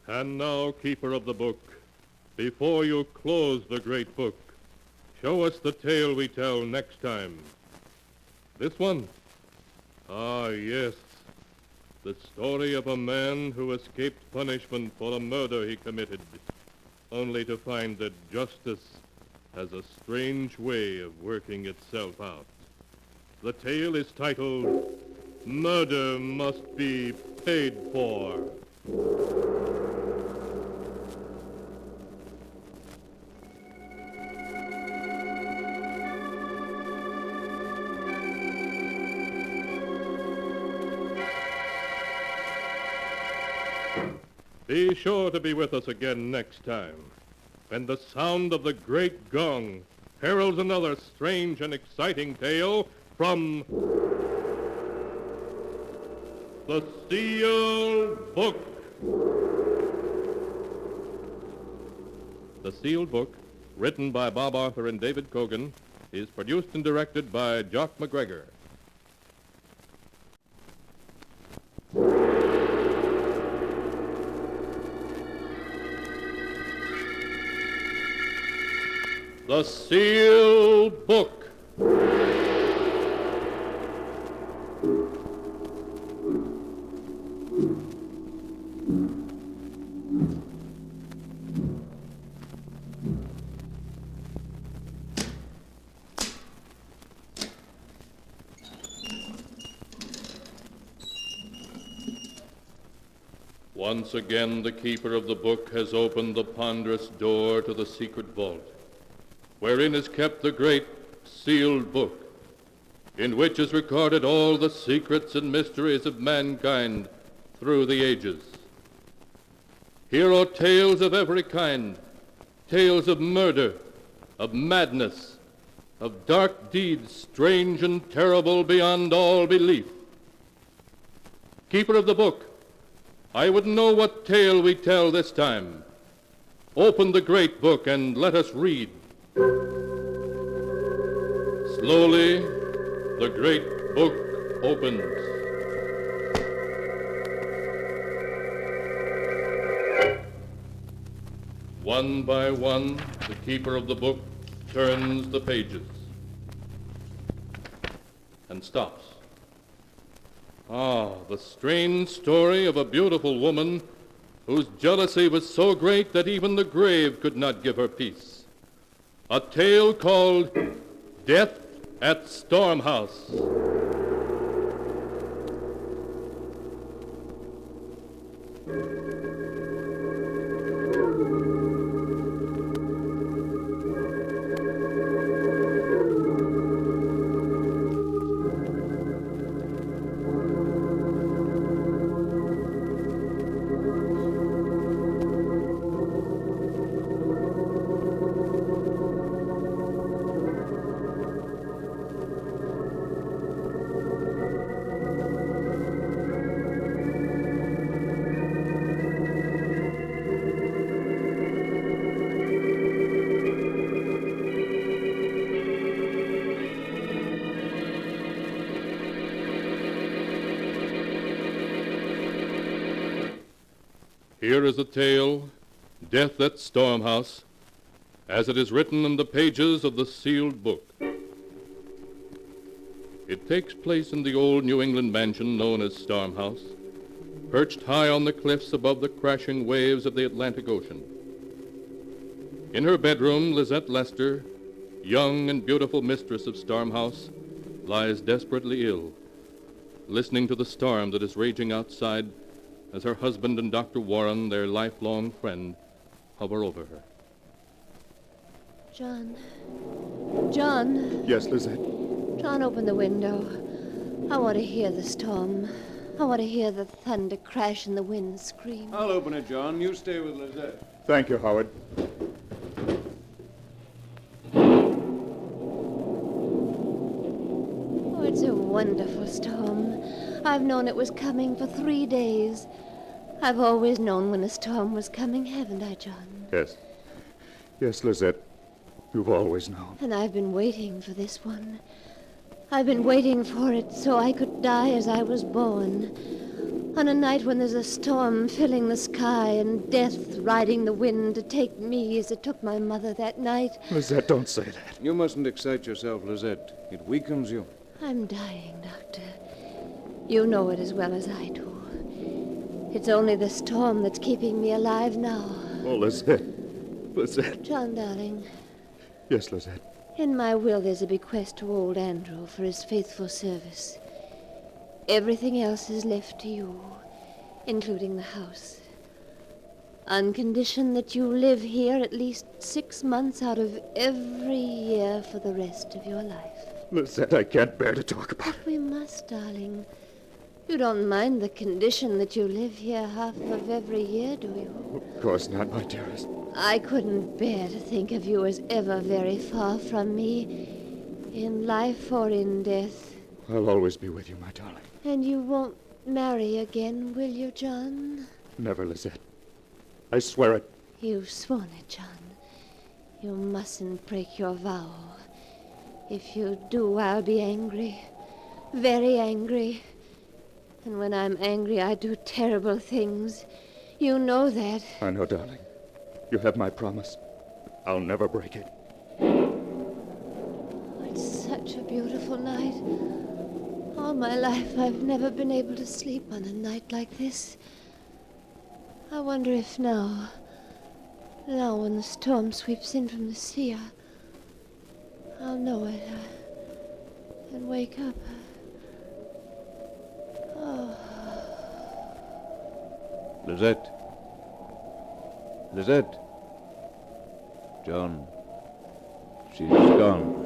And now, keeper of the book, before you close the great book, show us the tale we tell next time. This one? Ah, yes. The story of a man who escaped punishment for a murder he committed, only to find that justice has a strange way of working itself out. The tale is titled, Murder Must Be Paid For. Be sure to be with us again next time, when the sound of the great gong heralds another strange and exciting tale from the Sealed Book. The Sealed Book, written by Bob Arthur and David Cogan, is produced and directed by Jock McGregor. The Sealed Book. Once again, the keeper of the book has opened the ponderous door to the secret vault, wherein is kept the great sealed book, in which is recorded all the secrets and mysteries of mankind through the ages. Here are tales of every kind, tales of murder, of madness, of dark deeds strange and terrible beyond all belief. Keeper of the book, I would know what tale we tell this time. Open the great book and let us read. Slowly, the great book opens. One by one, the keeper of the book turns the pages and stops. Ah, the strange story of a beautiful woman whose jealousy was so great that even the grave could not give her peace. A tale called Death at Storm House. Here is a tale, Death at Storm House, as it is written in the pages of the sealed book. It takes place in the old New England mansion known as Storm House, perched high on the cliffs above the crashing waves of the Atlantic Ocean. In her bedroom, Lizette Lester, young and beautiful mistress of Storm House, lies desperately ill, listening to the storm that is raging outside as her husband and Dr. Warren, their lifelong friend, hover over her. John. John. Yes, Lizette? John, open the window. I want to hear the storm. I want to hear the thunder crash and the wind scream. I'll open it, John. You stay with Lizette. Thank you, Howard. Oh, it's a wonderful storm. I've known it was coming for 3 days. I've always known when a storm was coming, haven't I, John? Yes. Yes, Lizette. You've always known. And I've been waiting for this one. I've been waiting for it so I could die as I was born. On a night when there's a storm filling the sky and death riding the wind to take me as it took my mother that night. Lizette, don't say that. You mustn't excite yourself, Lizette. It weakens you. I'm dying, Doctor. You know it as well as I do. It's only the storm that's keeping me alive now. Oh, Lizette. Lizette. John, darling, Yes, Lizette. in my will there's a bequest to old Andrew for his faithful service. Everything else is left to you, including the house. On condition that you live here at least 6 months out of every year for the rest of your life. Lizette, I can't bear to talk about it. We must, darling. You don't mind the condition that you live here half of every year, do you? Of course not, my dearest. I couldn't bear to think of you as ever very far from me, in life or in death. I'll always be with you, my darling. And you won't marry again, will you, John? Never, Lizette. I swear it. You've sworn it, John. You mustn't break your vow. If you do, I'll be angry. Very angry. And when I'm angry, I do terrible things. You know that. I know, darling. You have my promise. I'll never break it. It's such a beautiful night. All my life, I've never been able to sleep on a night like this. I wonder if now when the storm sweeps in from the sea, I'll know it and wake up. Oh. Lizette. Lizette. John. She's gone.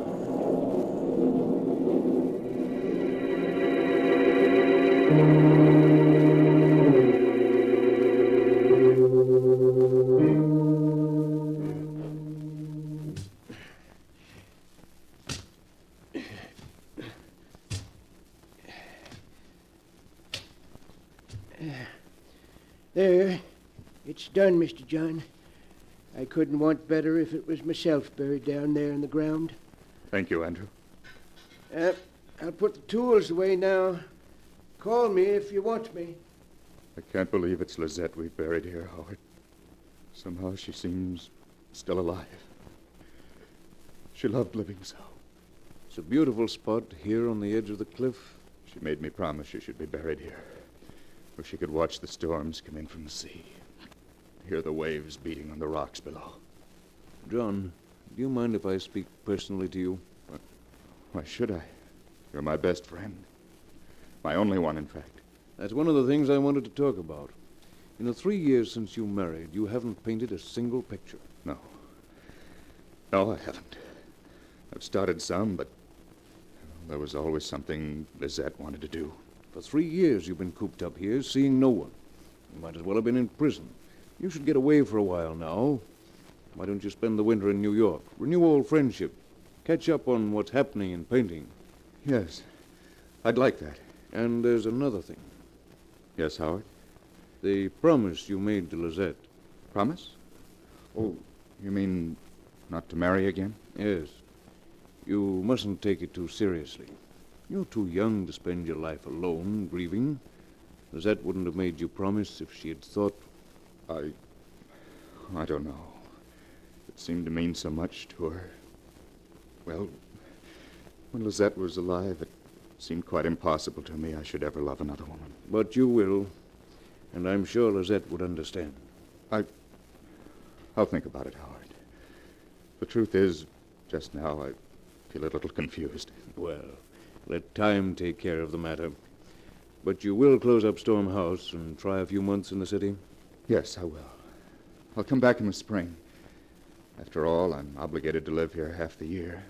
There. It's done, Mr. John. I couldn't want better if it was myself buried down there in the ground. Thank you, Andrew. I'll put the tools away now. Call me if you want me. I can't believe it's Lizette we've buried here, Howard. Somehow she seems still alive. She loved living so. It's a beautiful spot here on the edge of the cliff. She made me promise she should be buried here, where she could watch the storms come in from the sea, hear the waves beating on the rocks below. John, do you mind if I speak personally to you? Why should I? You're my best friend. My only one, in fact. That's one of the things I wanted to talk about. In the 3 years since you married, you haven't painted a single picture. No. No, I haven't. I've started some, but there was always something Lizette wanted to do. For 3 years you've been cooped up here, seeing no one. You might as well have been in prison. You should get away for a while now. Why don't you spend the winter in New York? Renew old friendship. Catch up on what's happening in painting. Yes, I'd like that. And there's another thing. Yes, Howard? The promise you made to Lizette. Promise? Oh, you mean not to marry again? Yes. You mustn't take it too seriously. You're too young to spend your life alone, grieving. Lizette wouldn't have made you promise if she had thought... I don't know. It seemed to mean so much to her. Well, when Lizette was alive, it seemed quite impossible to me I should ever love another woman. But you will, and I'm sure Lizette would understand. I'll think about it, Howard. The truth is, just now I feel a little confused. Well, let time take care of the matter. But you will close up Storm House and try a few months in the city? Yes, I will. I'll come back in the spring. After all, I'm obligated to live here half the year.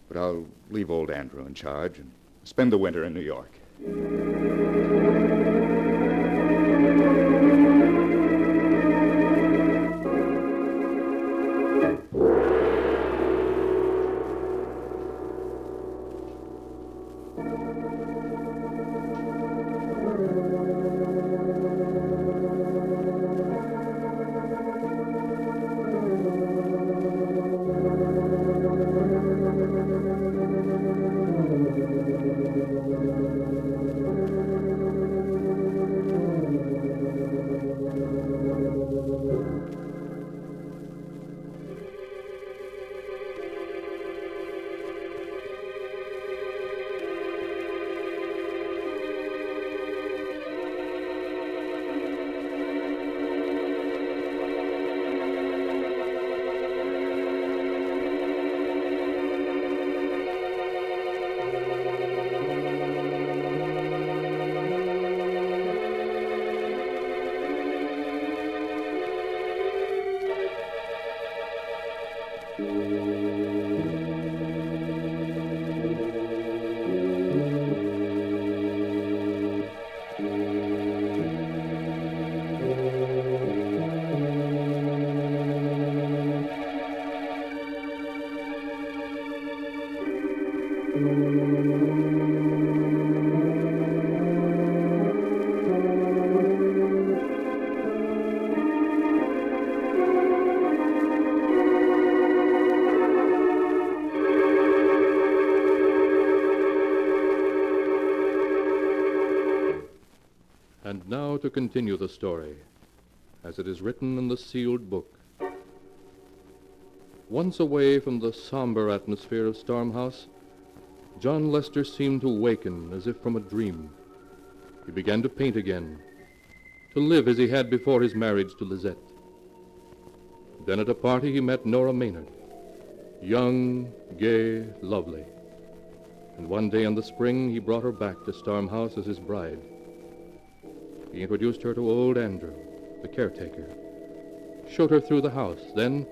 But I'll leave old Andrew in charge and spend the winter in New York. And now to continue the story, as it is written in the sealed book. Once away from the somber atmosphere of Stormhouse, John Lester seemed to waken as if from a dream. He began to paint again, to live as he had before his marriage to Lizette. Then at a party he met Nora Maynard, young, gay, lovely. And one day in the spring he brought her back to Stormhouse as his bride. He introduced her to old Andrew, the caretaker, showed her through the house, then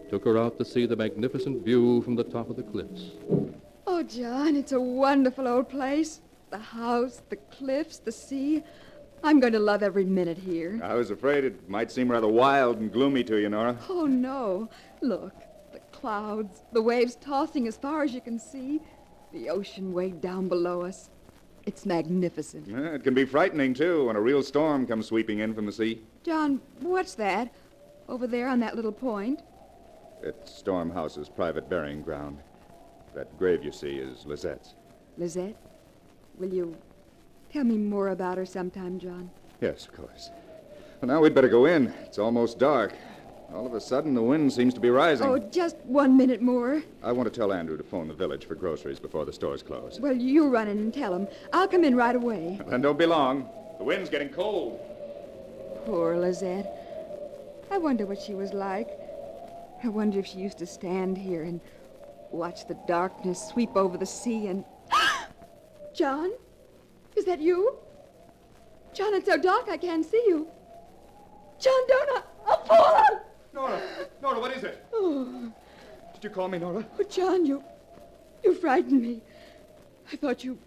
took her out to see the magnificent view from the top of the cliffs. Oh, John, it's a wonderful old place. The house, the cliffs, the sea. I'm going to love every minute here. I was afraid it might seem rather wild and gloomy to you, Nora. Oh, no. Look, the clouds, the waves tossing as far as you can see, the ocean way down below us. It's magnificent. It can be frightening, too, when a real storm comes sweeping in from the sea. John, what's that? Over there on that little point? It's Stormhouse's private burying ground. That grave you see is Lizette's. Lizette? Will you tell me more about her sometime, John? Yes, of course. Well, now we'd better go in. It's almost dark. All of a sudden, the wind seems to be rising. Oh, just 1 minute more. I want to tell Andrew to phone the village for groceries before the stores close. Well, you run in and tell him. I'll come in right away. Then don't be long. The wind's getting cold. Poor Lizette. I wonder what she was like. I wonder if she used to stand here and watch the darkness sweep over the sea and... John? Is that you? John, it's so dark I can't see you. John, don't I'll fall! Nora, what is it? Oh. Did you call me, Nora? Oh, John, you frightened me. I thought you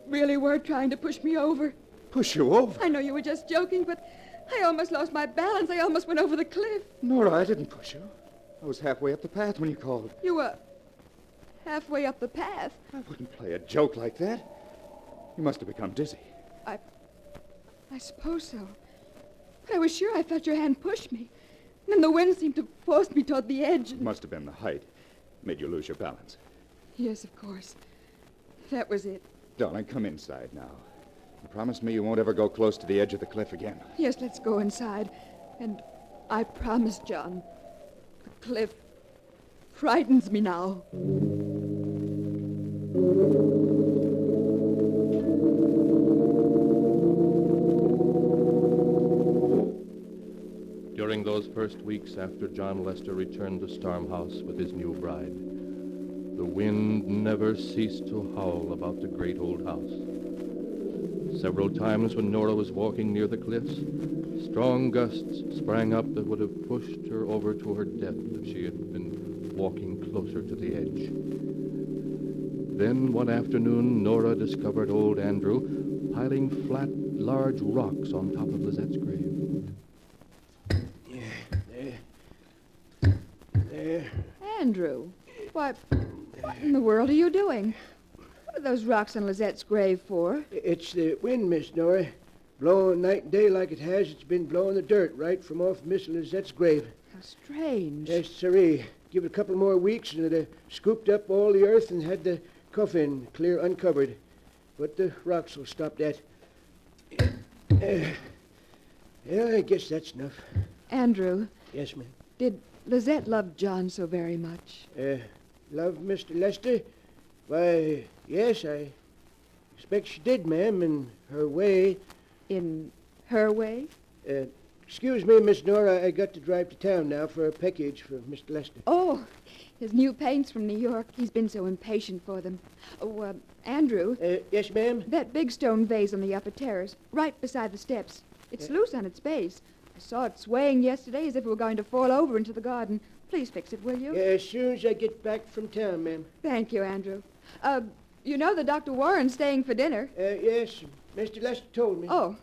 really were trying to push me over. Push you over? I know you were just joking, but I almost lost my balance. I almost went over the cliff. Nora, I didn't push you. I was halfway up the path when you called. You were halfway up the path. I wouldn't play a joke like that. You must have become dizzy. I suppose so. But I was sure I felt your hand push me. And then the wind seemed to force me toward the edge. It must have been the height. Made you lose your balance. Yes, of course. That was it. Darling, come inside now. And promise me you won't ever go close to the edge of the cliff again. Yes, let's go inside. And I promise, John, the cliff frightens me now. During those first weeks after John Lester returned to Stormhouse with his new bride, the wind never ceased to howl about the great old house. Several times when Nora was walking near the cliffs, strong gusts sprang up that would have pushed her over to her death if she had been walking closer to the edge. Then one afternoon, Nora discovered old Andrew piling flat, large rocks on top of Lizette's grave. There. Andrew, what in the world are you doing? What are those rocks on Lizette's grave for? It's the wind, Miss Nora. Blowing night and day like it has, it's been blowing the dirt right from off Miss Lizette's grave. How strange. Yes, sirree. Give it a couple more weeks and it'd have scooped up all the earth and had the coffin clear uncovered. But the rocks will stop that. Yeah, I guess that's enough. Andrew. Yes, ma'am. Did Lizette love John so very much? Love Mr. Lester? Why, yes, I expect she did, ma'am, in her way. In her way? Excuse me, Miss Nora, I got to drive to town now for a package for Mr. Lester. Oh, his new paints from New York. He's been so impatient for them. Oh, Andrew. Yes, ma'am? That big stone vase on the upper terrace, right beside the steps. It's loose on its base. I saw it swaying yesterday as if it were going to fall over into the garden. Please fix it, will you? As soon as I get back from town, ma'am. Thank you, Andrew. You know that Dr. Warren's staying for dinner. Yes, Mr. Lester told me. Oh,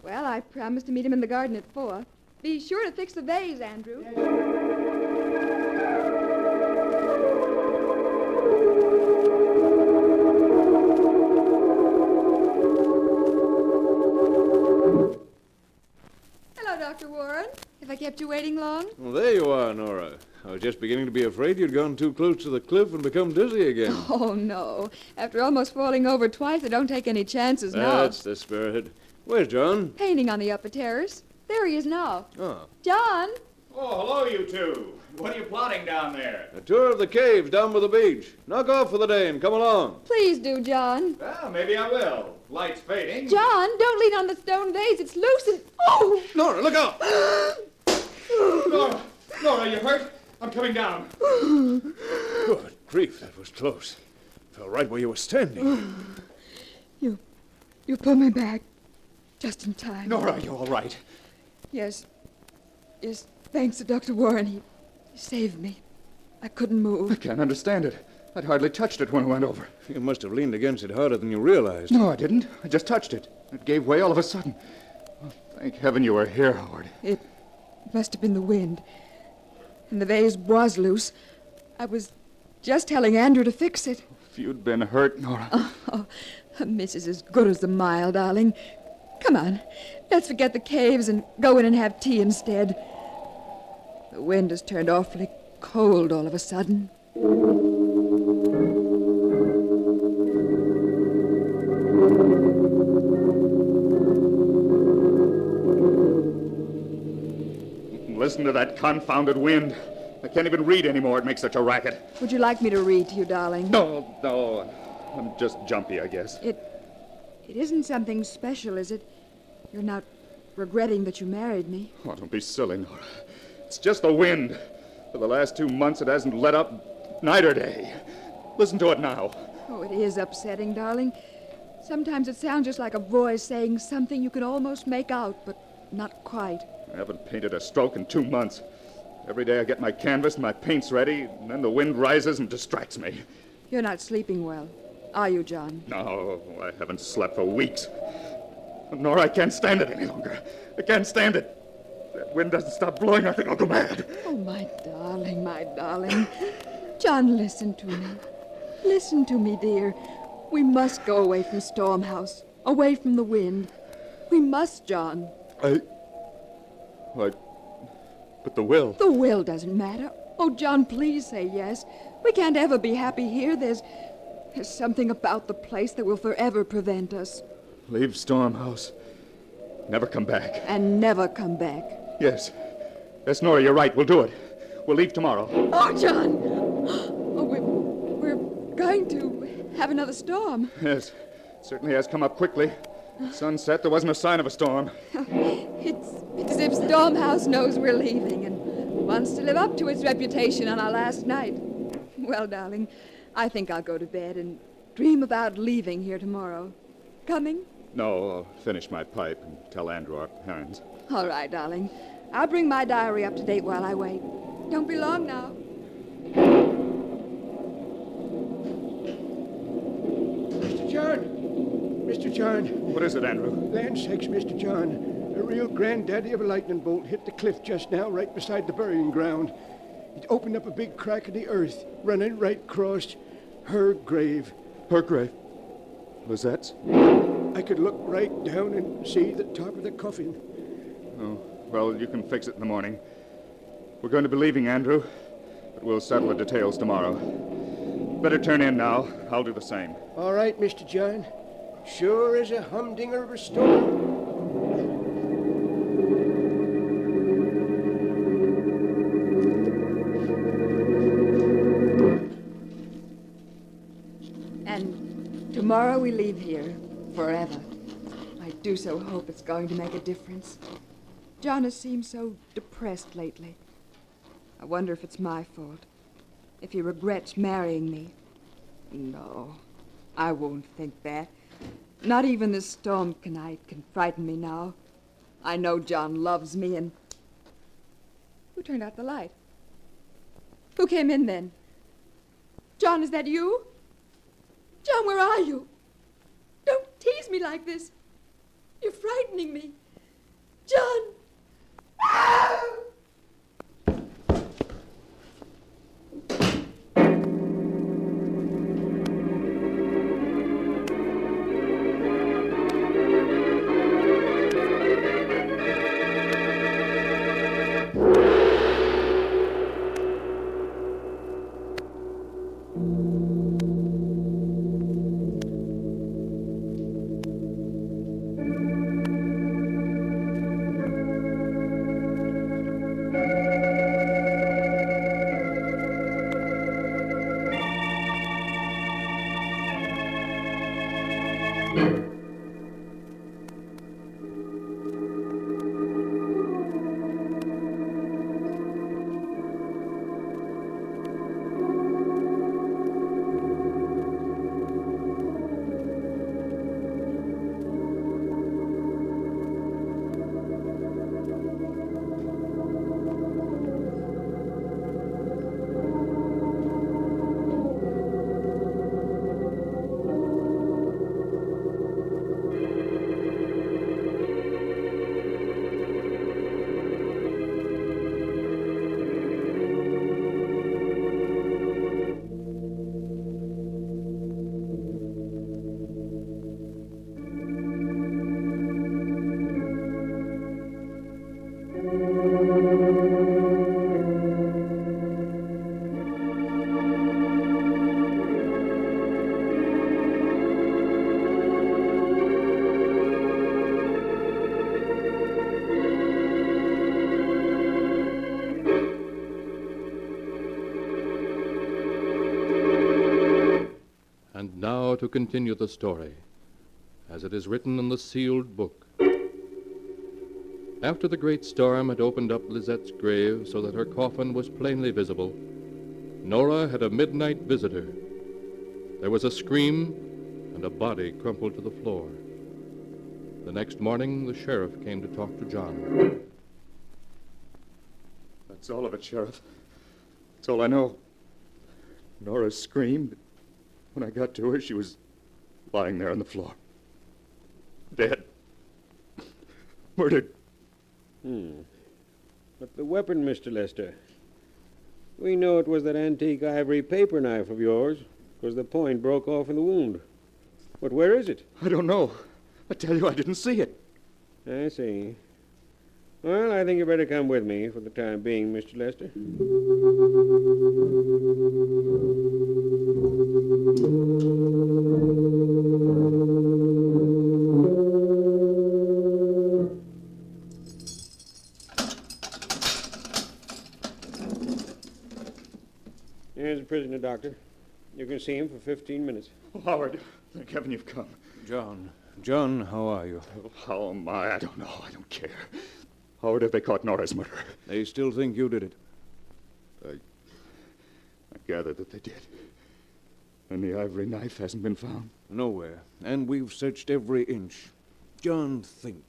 well, I promised to meet him in the garden at 4. Be sure to fix the vase, Andrew. Hello, Dr. Warren. Have I kept you waiting long? Well, there you are, Nora. I was just beginning to be afraid you'd gone too close to the cliff and become dizzy again. Oh, no. After almost falling over twice, I don't take any chances now. That's the spirit. Where's John? Painting on the upper terrace. There he is now. Oh. John! Oh, hello, you two. What are you plotting down there? A tour of the caves down by the beach. Knock off for the day and come along. Please do, John. Well, maybe I will. Light's fading. John, don't lean on the stone vase. It's loose and... Oh! Nora, look out! Nora, you hurt? I'm coming down. Good grief, that was close. Fell right where you were standing. You pulled me back. Just in time. Nora, you all right? Yes. Yes, thanks to Dr. Warren. He saved me. I couldn't move. I can't understand it. I'd hardly touched it when it went over. You must have leaned against it harder than you realized. No, I didn't. I just touched it. It gave way all of a sudden. Oh, thank heaven you were here, Howard. It must have been the wind. And the vase was loose. I was just telling Andrew to fix it. If you'd been hurt, Nora. Oh, a miss is as good as a mile, darling. Come on. Let's forget the caves and go in and have tea instead. The wind has turned awfully cold all of a sudden. Listen to that confounded wind. I can't even read anymore. It makes such a racket. Would you like me to read to you, darling? No. I'm just jumpy, I guess. It isn't something special, is it? You're not regretting that you married me? Oh, don't be silly, Nora. It's just the wind. For the last 2 months, it hasn't let up night or day. Listen to it now. Oh, it is upsetting, darling. Sometimes it sounds just like a voice saying something you can almost make out, but not quite. I haven't painted a stroke in 2 months. Every day I get my canvas and my paints ready, and then the wind rises and distracts me. You're not sleeping well, are you, John? No, I haven't slept for weeks. Nora, I can't stand it any longer. I can't stand it. That wind doesn't stop blowing, I think I'll go mad. Oh, my darling, my darling. John, listen to me. Listen to me, dear. We must go away from Storm House, away from the wind. We must, John. But the will. The will doesn't matter. Oh, John, please say yes. We can't ever be happy here. There's something about the place that will forever prevent us. Leave Storm House. Never come back. And never come back. Yes. Yes, Nora, you're right. We'll do it. We'll leave tomorrow. Oh, John! Oh, we're going to have another storm. Yes. It certainly has come up quickly. Sunset, there wasn't a sign of a storm. It's as if Storm House knows we're leaving and wants to live up to its reputation on our last night. Well, darling, I think I'll go to bed and dream about leaving here tomorrow. Coming? No, I'll finish my pipe and tell Andrew our plans. All right, darling. I'll bring my diary up to date while I wait. Don't be long now. Mr. John! Mr. John! What is it, Andrew? Land sakes, Mr. John. A real granddaddy of a lightning bolt hit the cliff just now, right beside the burying ground. It opened up a big crack in the earth, running right across her grave. Her grave? Lizette's? I could look right down and see the top of the coffin. Oh, well, you can fix it in the morning. We're going to be leaving, Andrew, but we'll settle the details tomorrow. Better turn in now. I'll do the same. All right, Mr. John. Sure as a humdinger of a storm. And tomorrow we leave here forever. I do so hope it's going to make a difference. John has seemed so depressed lately. I wonder if it's my fault. If he regrets marrying me. No, I won't think that. Not even this storm tonight can frighten me now. I know John loves me, and turned out the light? Who came in then? John, is that you? John, where are you? Don't tease me like this. You're frightening me. John! And now to continue the story, as it is written in the sealed book. After the great storm had opened up Lizette's grave so that her coffin was plainly visible, Nora had a midnight visitor. There was a scream, and a body crumpled to the floor. The next morning, the sheriff came to talk to John. That's all of it, Sheriff. That's all I know. Nora screamed. When I got to her, she was lying there on the floor. Dead. Murdered. But the weapon, Mr. Lester. We know it was that antique ivory paper knife of yours, because the point broke off in the wound. But where is it? I don't know. I tell you, I didn't see it. I see. Well, I think you better come with me for the time being, Mr. Lester. Here's the prisoner, Doctor. You can see him for 15 minutes. Oh, Howard, thank heaven you've come. John, how are you? Oh, how am I? I don't know. I don't care. Howard, have they caught Nora's murderer? They still think you did it. I gather that they did. And the ivory knife hasn't been found? Nowhere. And we've searched every inch. John, think.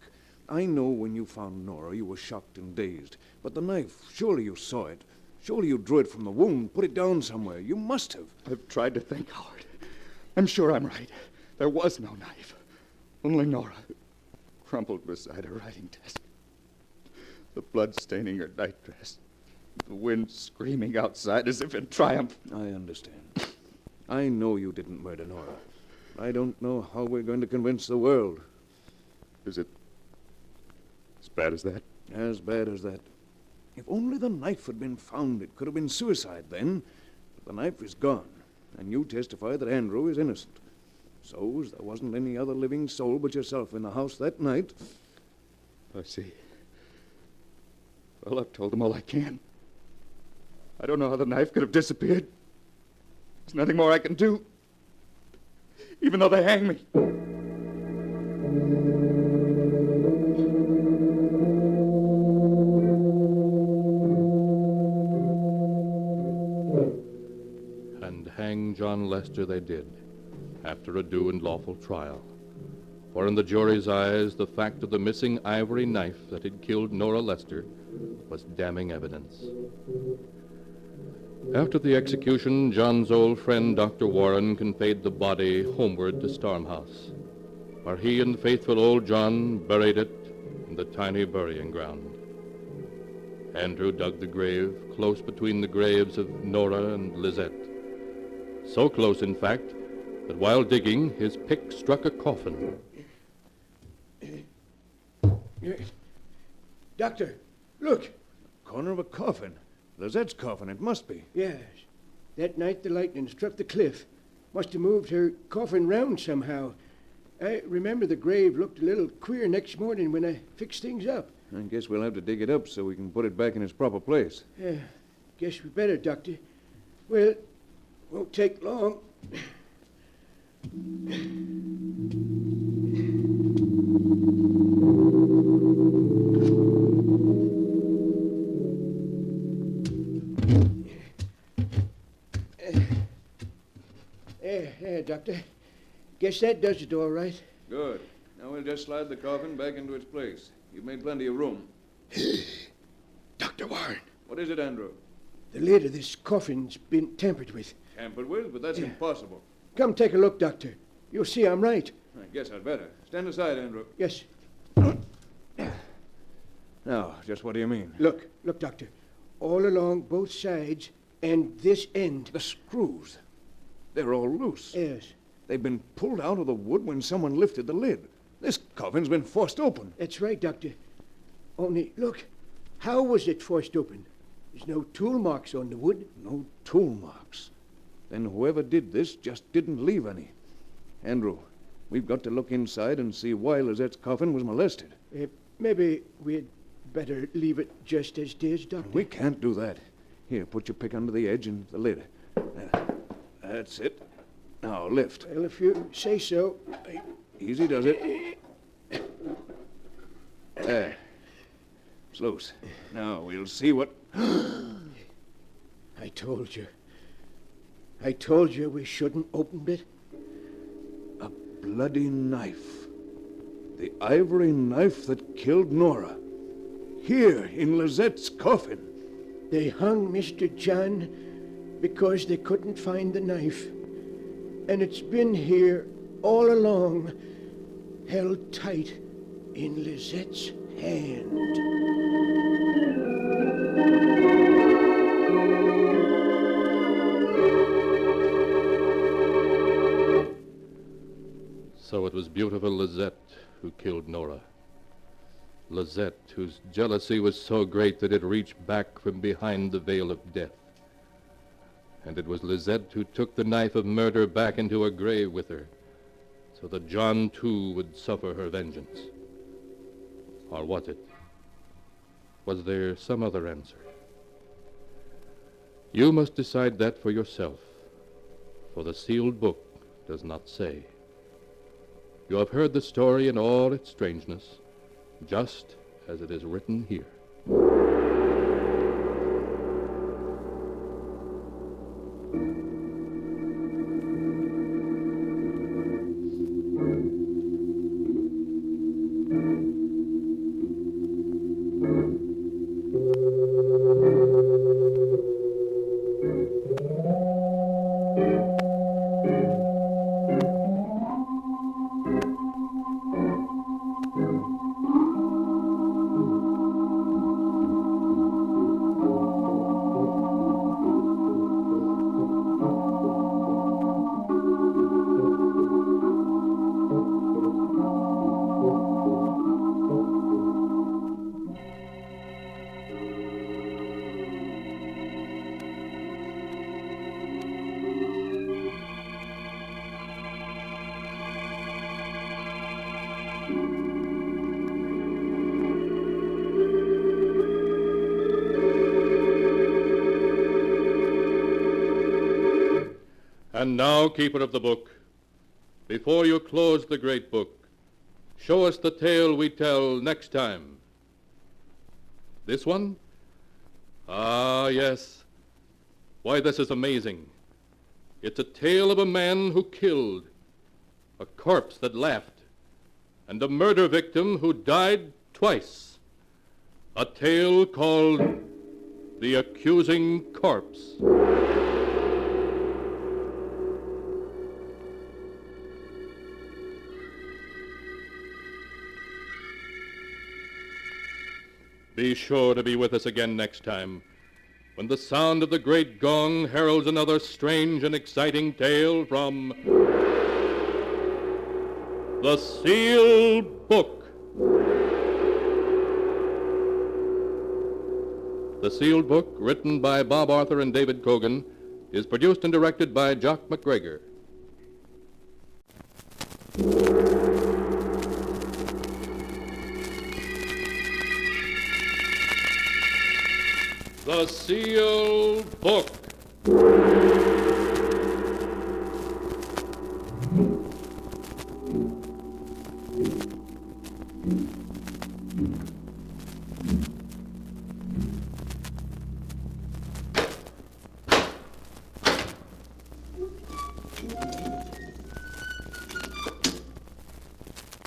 I know when you found Nora, you were shocked and dazed. But the knife, surely you saw it. Surely you drew it from the wound, put it down somewhere. You must have. I've tried to think, Howard. I'm sure I'm right. There was no knife. Only Nora, crumpled beside her writing desk. The blood staining her nightdress. The wind screaming outside as if in triumph. I understand. I know you didn't murder Nora. I don't know how we're going to convince the world. Is it as bad as that? As bad as that. If only the knife had been found, it could have been suicide then. But the knife is gone, and you testify that Andrew is innocent. So, as there wasn't any other living soul but yourself in the house that night... I see. Well, I've told them all I can. I don't know how the knife could have disappeared. There's nothing more I can do. Even though they hang me. And hang John Lester they did, after a due and lawful trial. For in the jury's eyes, the fact of the missing ivory knife that had killed Nora Lester was damning evidence. After the execution, John's old friend, Dr. Warren, conveyed the body homeward to Stormhouse, where he and faithful old John buried it in the tiny burying ground. Andrew dug the grave close between the graves of Nora and Lizette. So close, in fact, that while digging, his pick struck a coffin. Doctor, look. Corner of a coffin. Lizette's coffin, it must be. Yes. That night the lightning struck the cliff. Must have moved her coffin round somehow. I remember the grave looked a little queer next morning when I fixed things up. I guess we'll have to dig it up so we can put it back in its proper place. Guess we better, Doctor. Well, won't take long. There, Doctor. Guess that does it all right. Good. Now we'll just slide the coffin back into its place. You've made plenty of room. Dr. Warren. What is it, Andrew? The lid of this coffin's been tampered with. Tampered with? But that's impossible. Come take a look, Doctor. You'll see I'm right. I guess I'd better. Stand aside, Andrew. Yes. Now, just what do you mean? Look, Doctor. All along both sides and this end. The screws. They're all loose. Yes. They've been pulled out of the wood when someone lifted the lid. This coffin's been forced open. That's right, Doctor. Only, look, how was it forced open? There's no tool marks on the wood. No tool marks. Then whoever did this just didn't leave any. Andrew, we've got to look inside and see why Lizette's coffin was molested. Maybe we'd better leave it just as it is, Doctor. We can't do that. Here, put your pick under the edge and the lid. That's it. Now, lift. Well, if you say so. Easy does it. There. It's loose. Now, we'll see what... I told you. I told you we shouldn't opened it. A bloody knife. The ivory knife that killed Nora. Here, in Lizette's coffin. They hung Mr. John because they couldn't find the knife. And it's been here all along, held tight in Lizette's hand. So it was beautiful Lizette who killed Nora. Lizette, whose jealousy was so great that it reached back from behind the veil of death. And it was Lizette who took the knife of murder back into her grave with her, so that John, too, would suffer her vengeance. Or was it? Was there some other answer? You must decide that for yourself, for the sealed book does not say. You have heard the story in all its strangeness, just as it is written here. And now, keeper of the book, before you close the great book, show us the tale we tell next time. This one? Ah, yes. Why, this is amazing. It's a tale of a man who killed, a corpse that laughed, and a murder victim who died twice. A tale called The Accusing Corpse. Be sure to be with us again next time, when the sound of the great gong heralds another strange and exciting tale from The Sealed Book. The Sealed Book, written by Bob Arthur and David Cogan, is produced and directed by Jock McGregor. The Sealed Book.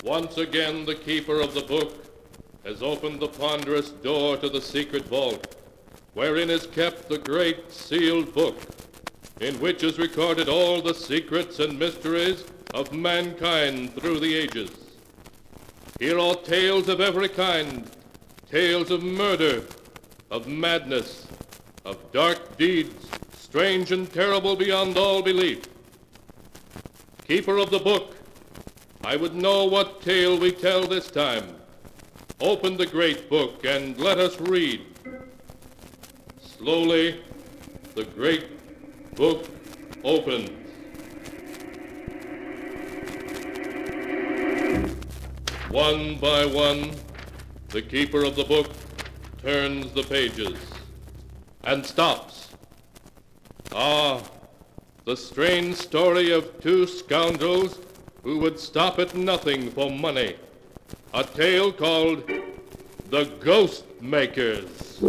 Once again, the keeper of the book has opened the ponderous door to the secret vault, wherein is kept the great sealed book, in which is recorded all the secrets and mysteries of mankind through the ages. Here are tales of every kind, tales of murder, of madness, of dark deeds, strange and terrible beyond all belief. Keeper of the book, I would know what tale we tell this time. Open the great book and let us read. Slowly, the great book opens. One by one, the keeper of the book turns the pages and stops. Ah, the strange story of two scoundrels who would stop at nothing for money. A tale called The Ghost Makers.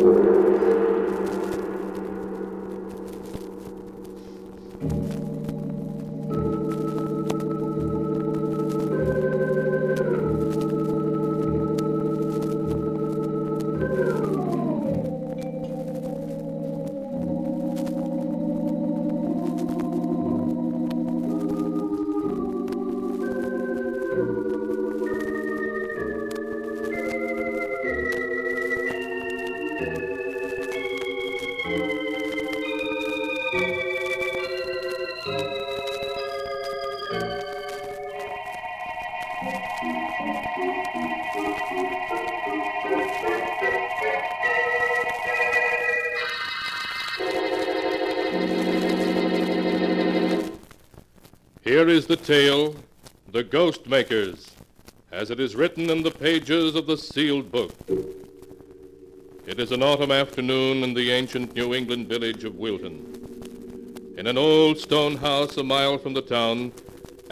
Here is the tale, The Ghost Makers, as it is written in the pages of the sealed book. It is an autumn afternoon in the ancient New England village of Wilton. In an old stone house a mile from the town,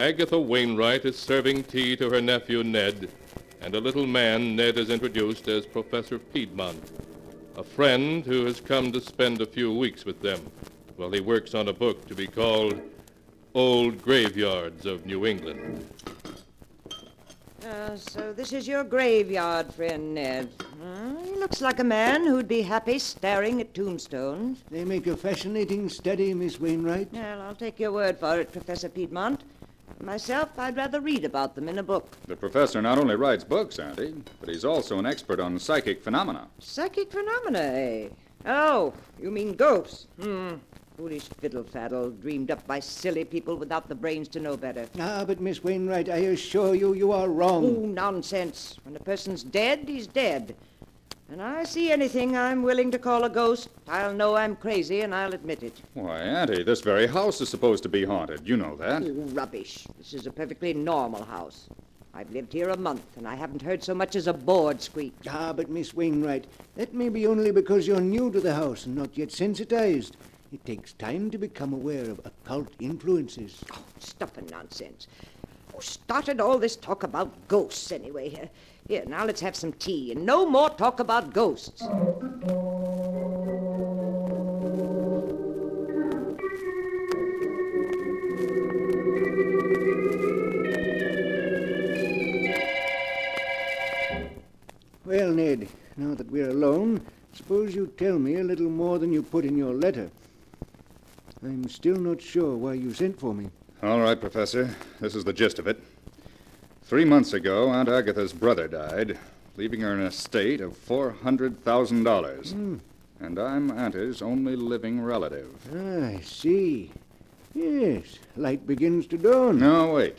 Agatha Wainwright is serving tea to her nephew Ned, and a little man Ned has introduced as Professor Piedmont, a friend who has come to spend a few weeks with them while he works on a book to be called Old Graveyards of New England. So this is your graveyard, friend Ned. He looks like a man who'd be happy staring at tombstones. They make a fascinating study, Miss Wainwright. Well, I'll take your word for it, Professor Piedmont. Myself, I'd rather read about them in a book. The professor not only writes books, Auntie, but he's also an expert on psychic phenomena. Psychic phenomena, eh? Oh, you mean ghosts. Foolish fiddle-faddle, dreamed up by silly people without the brains to know better. Ah, but Miss Wainwright, I assure you, you are wrong. Oh, nonsense. When a person's dead, he's dead. And I see anything I'm willing to call a ghost, I'll know I'm crazy, and I'll admit it. Why, Auntie, this very house is supposed to be haunted. You know that. Oh, rubbish. This is a perfectly normal house. I've lived here a month, and I haven't heard so much as a board squeak. Ah, but Miss Wainwright, that may be only because you're new to the house and not yet sensitized. It takes time to become aware of occult influences. Oh, stuff and nonsense. Who started all this talk about ghosts, anyway? Here, now let's have some tea, and no more talk about ghosts. Ned, now that we're alone, suppose you tell me a little more than you put in your letter. I'm still not sure why you sent for me. All right, Professor. This is the gist of it. 3 months ago, Aunt Agatha's brother died, leaving her an estate of $400,000. And I'm Auntie's only living relative. I see. Yes, light begins to dawn. No, wait.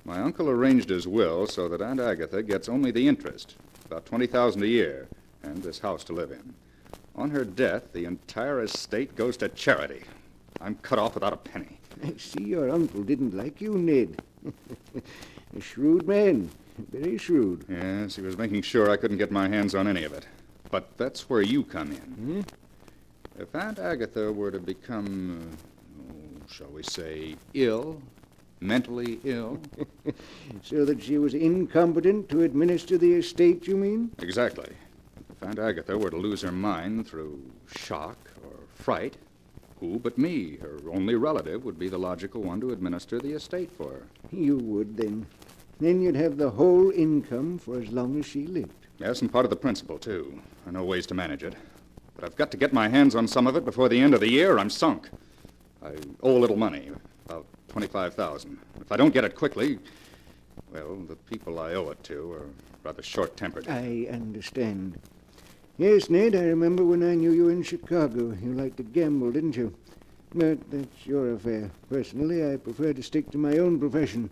My uncle arranged his will so that Aunt Agatha gets only the interest, about $20,000 a year, and this house to live in. On her death, the entire estate goes to charity. I'm cut off without a penny. I see your uncle didn't like you, Ned. A shrewd man. Very shrewd. Yes, he was making sure I couldn't get my hands on any of it. But that's where you come in. If Aunt Agatha were to become, shall we say, ill, mentally ill... So that she was incompetent to administer the estate, you mean? Exactly. If Aunt Agatha were to lose her mind through shock or fright, who but me, her only relative, would be the logical one to administer the estate for her? You would, then. Then you'd have the whole income for as long as she lived. Yes, and part of the principal, too. I know ways to manage it. But I've got to get my hands on some of it before the end of the year, or I'm sunk. I owe a little money, about $25,000. If I don't get it quickly, well, the people I owe it to are rather short-tempered. I understand. Yes, Ned, I remember when I knew you in Chicago. You liked to gamble, didn't you? But that's your affair. Personally, I prefer to stick to my own profession,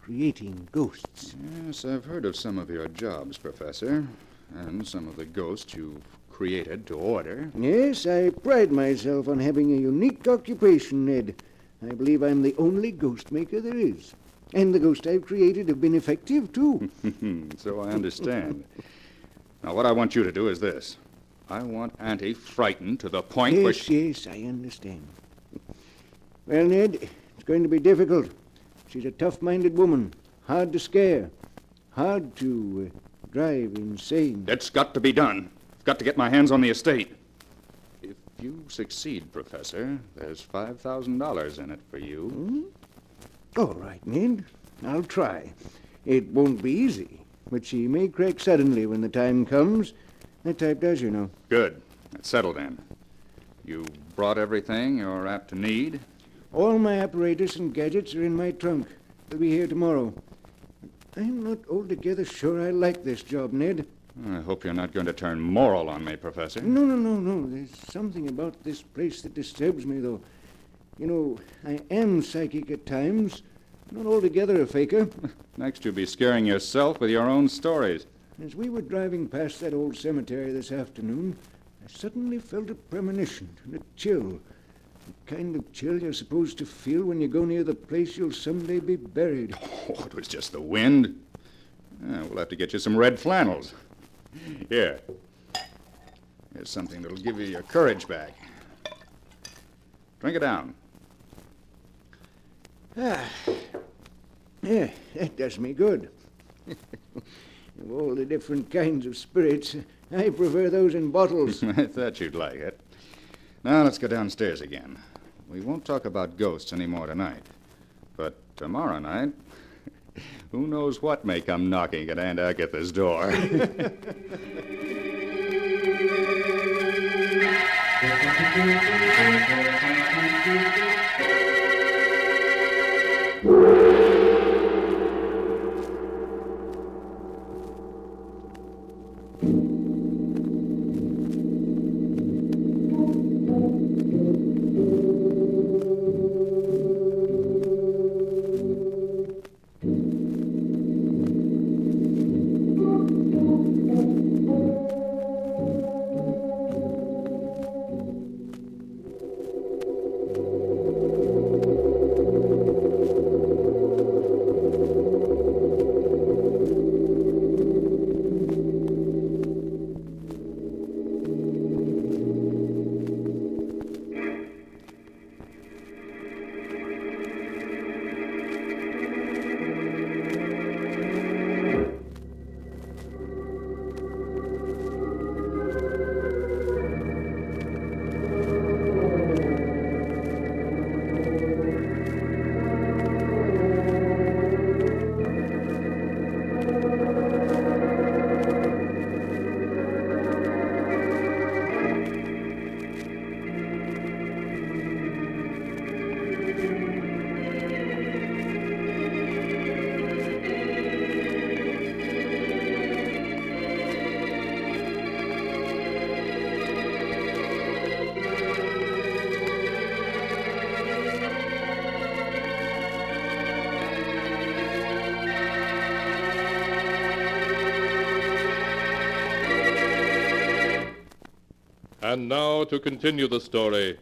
creating ghosts. Yes, I've heard of some of your jobs, Professor, and some of the ghosts you've created to order. Yes, I pride myself on having a unique occupation, Ned. I believe I'm the only ghost maker there is. And the ghosts I've created have been effective, too. So I understand. Now, what I want you to do is this. I want Auntie frightened to the point where she... Yes, I understand. Well, Ned, it's going to be difficult. She's a tough-minded woman, hard to scare, hard to drive insane. It's got to be done. I've got to get my hands on the estate. If you succeed, Professor, there's $5,000 in it for you. All right, Ned. I'll try. It won't be easy, but she may crack suddenly when the time comes. That type does, you know. Good. That's settled then. You brought everything you're apt to need? All my apparatus and gadgets are in my trunk. They'll be here tomorrow. I'm not altogether sure I like this job, Ned. I hope you're not going to turn moral on me, Professor. No. There's something about this place that disturbs me, though. You know, I am psychic at times. Not altogether a faker. Next, you'll be scaring yourself with your own stories. As we were driving past that old cemetery this afternoon, I suddenly felt a premonition and a chill. The kind of chill you're supposed to feel when you go near the place you'll someday be buried. Oh, it was just the wind. We'll have to get you some red flannels. Here. Here's something that'll give you your courage back. Drink it down. Yeah, that does me good. Of all the different kinds of spirits, I prefer those in bottles. I thought you'd like it. Now let's go downstairs again. We won't talk about ghosts anymore tonight. But tomorrow night, who knows what may come knocking at Aunt Agatha's door. And now to continue the story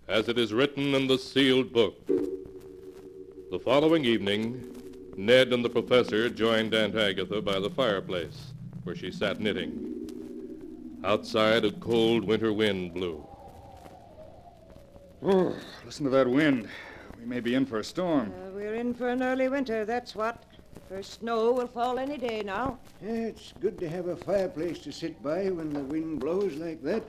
as it is written in the sealed book. The following evening, Ned and the professor joined Aunt Agatha by the fireplace, where she sat knitting. Outside, a cold winter wind blew. Oh, listen to that wind. We may be in for a storm. We're in for an early winter, that's what. The first snow will fall any day now. It's good to have a fireplace to sit by when the wind blows like that.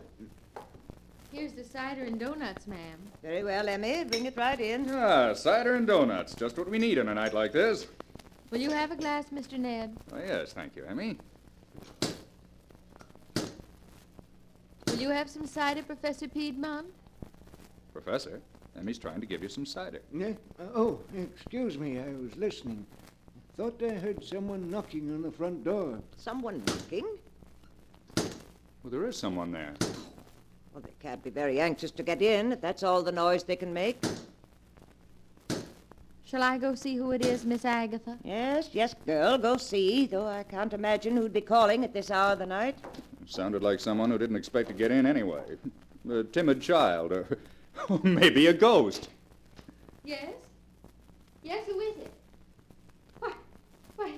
Here's the cider and donuts, ma'am. Very well, Emmy. Bring it right in. Ah, cider and donuts. Just what we need on a night like this. Will you have a glass, Mr. Ned? Oh, yes, thank you, Emmy. Will you have some cider, Professor Piedmont? Professor, Emmy's trying to give you some cider. Yeah? Oh, excuse me. I was listening. Thought I heard someone knocking on the front door. Someone knocking? Well, there is someone there. Well, they can't be very anxious to get in, if that's all the noise they can make. Shall I go see who it is, Miss Agatha? Yes, girl, go see, though I can't imagine who'd be calling at this hour of the night. Sounded like someone who didn't expect to get in anyway. A timid child, or maybe a ghost. Yes? Yes, who is it? Why,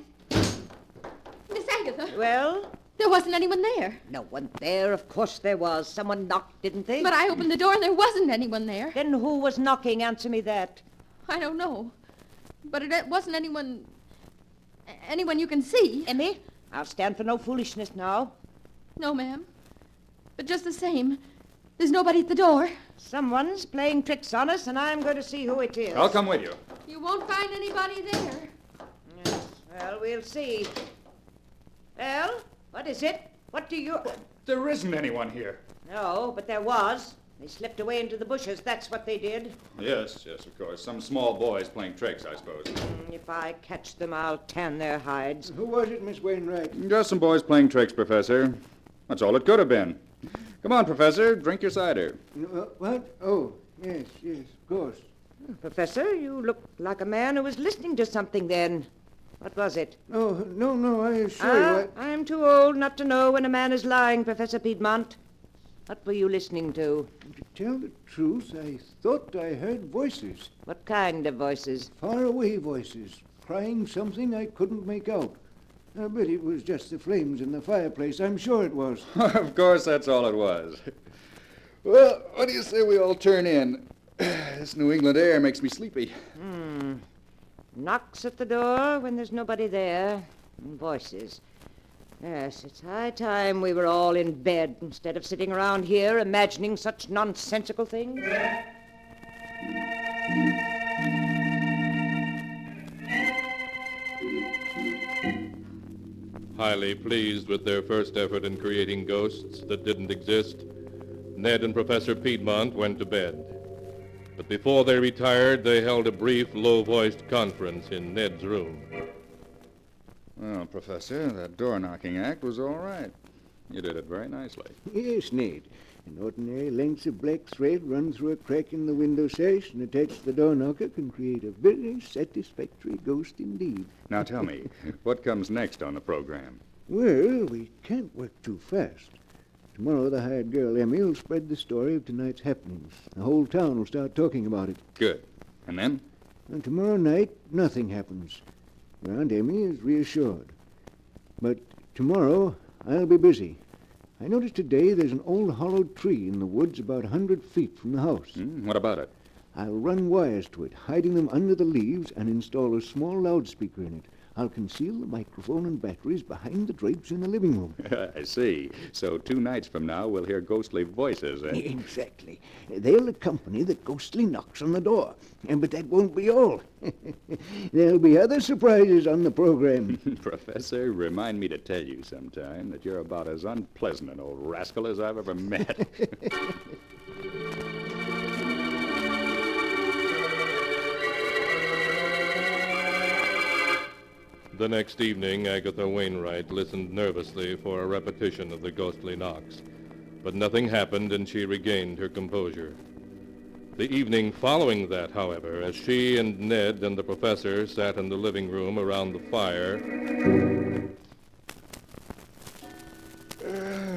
Miss Agatha. Well? There wasn't anyone there. No one there, of course there was. Someone knocked, didn't they? But I opened the door and there wasn't anyone there. Then who was knocking? Answer me that. I don't know. But it wasn't anyone you can see. Emmy, I'll stand for no foolishness now. No, ma'am. But just the same, there's nobody at the door. Someone's playing tricks on us, and I'm going to see who it is. I'll come with you. You won't find anybody there. Yes, well, we'll see. Well, what is it? What do you... There isn't anyone here. No, but there was. They slipped away into the bushes, that's what they did. Yes, of course. Some small boys playing tricks, I suppose. If I catch them, I'll tan their hides. Who was it, Miss Wainwright? Just some boys playing tricks, Professor. That's all it could have been. Come on, Professor, drink your cider. What? Oh, yes, of course. Professor, you look like a man who was listening to something then. What was it? Oh, no, I assure you. I'm too old not to know when a man is lying, Professor Piedmont. What were you listening to? To tell the truth, I thought I heard voices. What kind of voices? Faraway voices, crying something I couldn't make out. I bet it was just the flames in the fireplace. I'm sure it was. Of course, that's all it was. Well, what do you say we all turn in? This New England air makes me sleepy. Knocks at the door when there's nobody there. And voices. Yes, it's high time we were all in bed instead of sitting around here imagining such nonsensical things. Highly pleased with their first effort in creating ghosts that didn't exist, Ned and Professor Piedmont went to bed. But before they retired, they held a brief, low-voiced conference in Ned's room. Well, Professor, that door-knocking act was all right. You did it very nicely. Yes, Ned. An ordinary lengths of black thread run through a crack in the window sash and attached to the door knocker can create a very satisfactory ghost indeed. Now tell me, what comes next on the program? Well, we can't work too fast. Tomorrow, the hired girl, Emmy, will spread the story of tonight's happenings. The whole town will start talking about it. Good. And then? And tomorrow night, nothing happens. Your Aunt Emmy is reassured. But tomorrow, I'll be busy. I noticed today there's an old hollow tree in the woods about 100 feet from the house. What about it? I'll run wires to it, hiding them under the leaves, and install a small loudspeaker in it. I'll conceal the microphone and batteries behind the drapes in the living room. I see. So 2 nights from now, we'll hear ghostly voices, eh? Exactly. They'll accompany the ghostly knocks on the door. But that won't be all. There'll be other surprises on the program. Professor, remind me to tell you sometime that you're about as unpleasant an old rascal as I've ever met. The next evening, Agatha Wainwright listened nervously for a repetition of the ghostly knocks. But nothing happened, and she regained her composure. The evening following that, however, as she and Ned and the professor sat in the living room around the fire...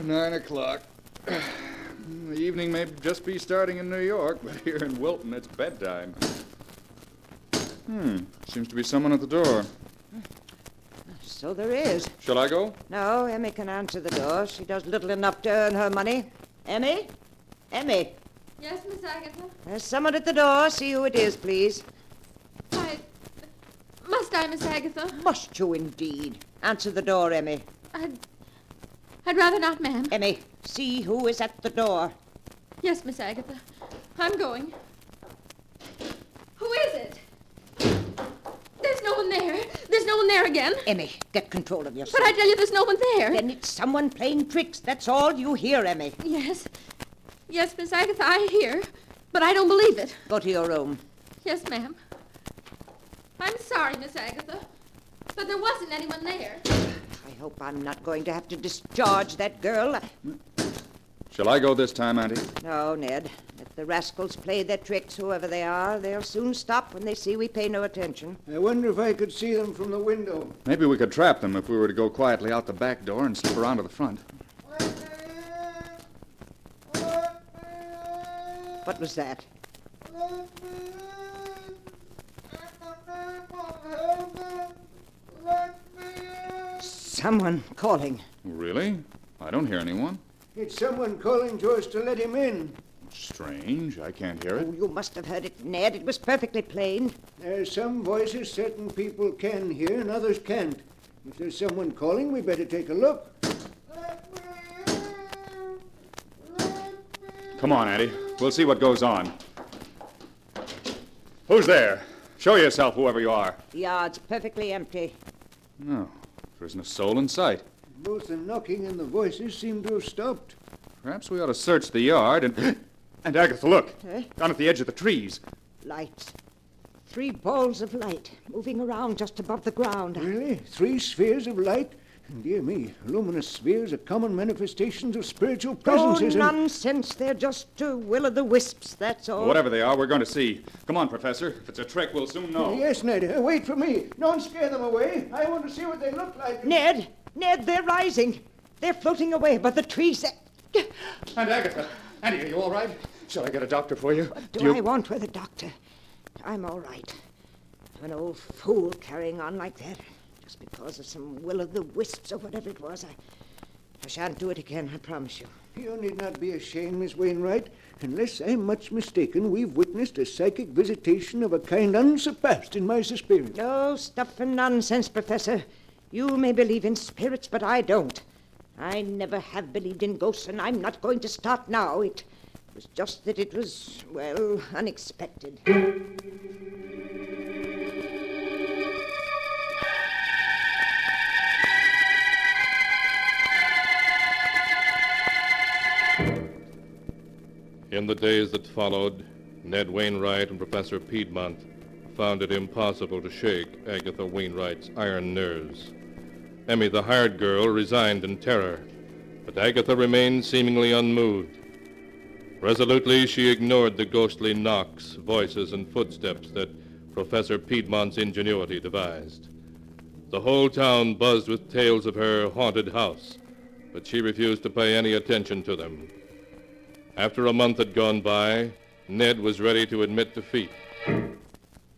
9 o'clock. evening may just be starting in New York, but here in Wilton, it's bedtime. Seems to be someone at the door. So there is. Shall I go? No, Emmy can answer the door. She does little enough to earn her money. Emmy? Emmy? Yes, Miss Agatha? There's someone at the door. See who it is, please. Must I, Miss Agatha? Must you indeed? Answer the door, Emmy. I'd rather not, ma'am. Emmy, see who is at the door. Yes, Miss Agatha. I'm going. Who is it? There's no one there. There's no one there again. Emmy, get control of yourself. But I tell you, there's no one there. Then it's someone playing tricks. That's all you hear, Emmy. Yes. Yes, Miss Agatha, I hear. But I don't believe it. Go to your room. Yes, ma'am. I'm sorry, Miss Agatha. But there wasn't anyone there. I hope I'm not going to have to discharge that girl. Shall I go this time, Auntie? No, Ned. Let the rascals play their tricks, whoever they are. They'll soon stop when they see we pay no attention. I wonder if I could see them from the window. Maybe we could trap them if we were to go quietly out the back door and slip around to the front. What was that? Someone calling. Really? I don't hear anyone. It's someone calling to us to let him in. Strange. I can't hear it. Oh, you must have heard it, Ned. It was perfectly plain. There's some voices certain people can hear and others can't. If there's someone calling, we better take a look. Come on, Auntie. We'll see what goes on. Who's there? Show yourself, whoever you are. The yard's perfectly empty. No, there isn't a soul in sight. Both the knocking and the voices seem to have stopped. Perhaps we ought to search the yard and... And Agatha, look! Down at the edge of the trees. Lights. 3 balls of light moving around just above the ground. Really? 3 spheres of light? Dear me, luminous spheres are common manifestations of spiritual presences. Oh, nonsense. They're just will-o'-the-wisps, that's all. Whatever they are, we're going to see. Come on, Professor. If it's a trick, we'll soon know. Yes, Ned. Wait for me. Don't scare them away. I want to see what they look like. Ned, they're rising. They're floating away above the trees. And Agatha. Annie, are you all right? Shall I get a doctor for you? What do I want with a doctor? I'm all right. An old fool carrying on like that. Just because of some will-o'-the-wisps or whatever it was. I shan't do it again, I promise you. You need not be ashamed, Miss Wainwright. Unless I'm much mistaken, we've witnessed a psychic visitation of a kind unsurpassed in my experience. No stuff and nonsense, Professor. You may believe in spirits, but I don't. I never have believed in ghosts, and I'm not going to start now. It was just that it was, well, unexpected. In the days that followed, Ned Wainwright and Professor Piedmont found it impossible to shake Agatha Wainwright's iron nerves. Emmy, the hired girl, resigned in terror, but Agatha remained seemingly unmoved. Resolutely, she ignored the ghostly knocks, voices, and footsteps that Professor Piedmont's ingenuity devised. The whole town buzzed with tales of her haunted house, but she refused to pay any attention to them. After a month had gone by, Ned was ready to admit defeat.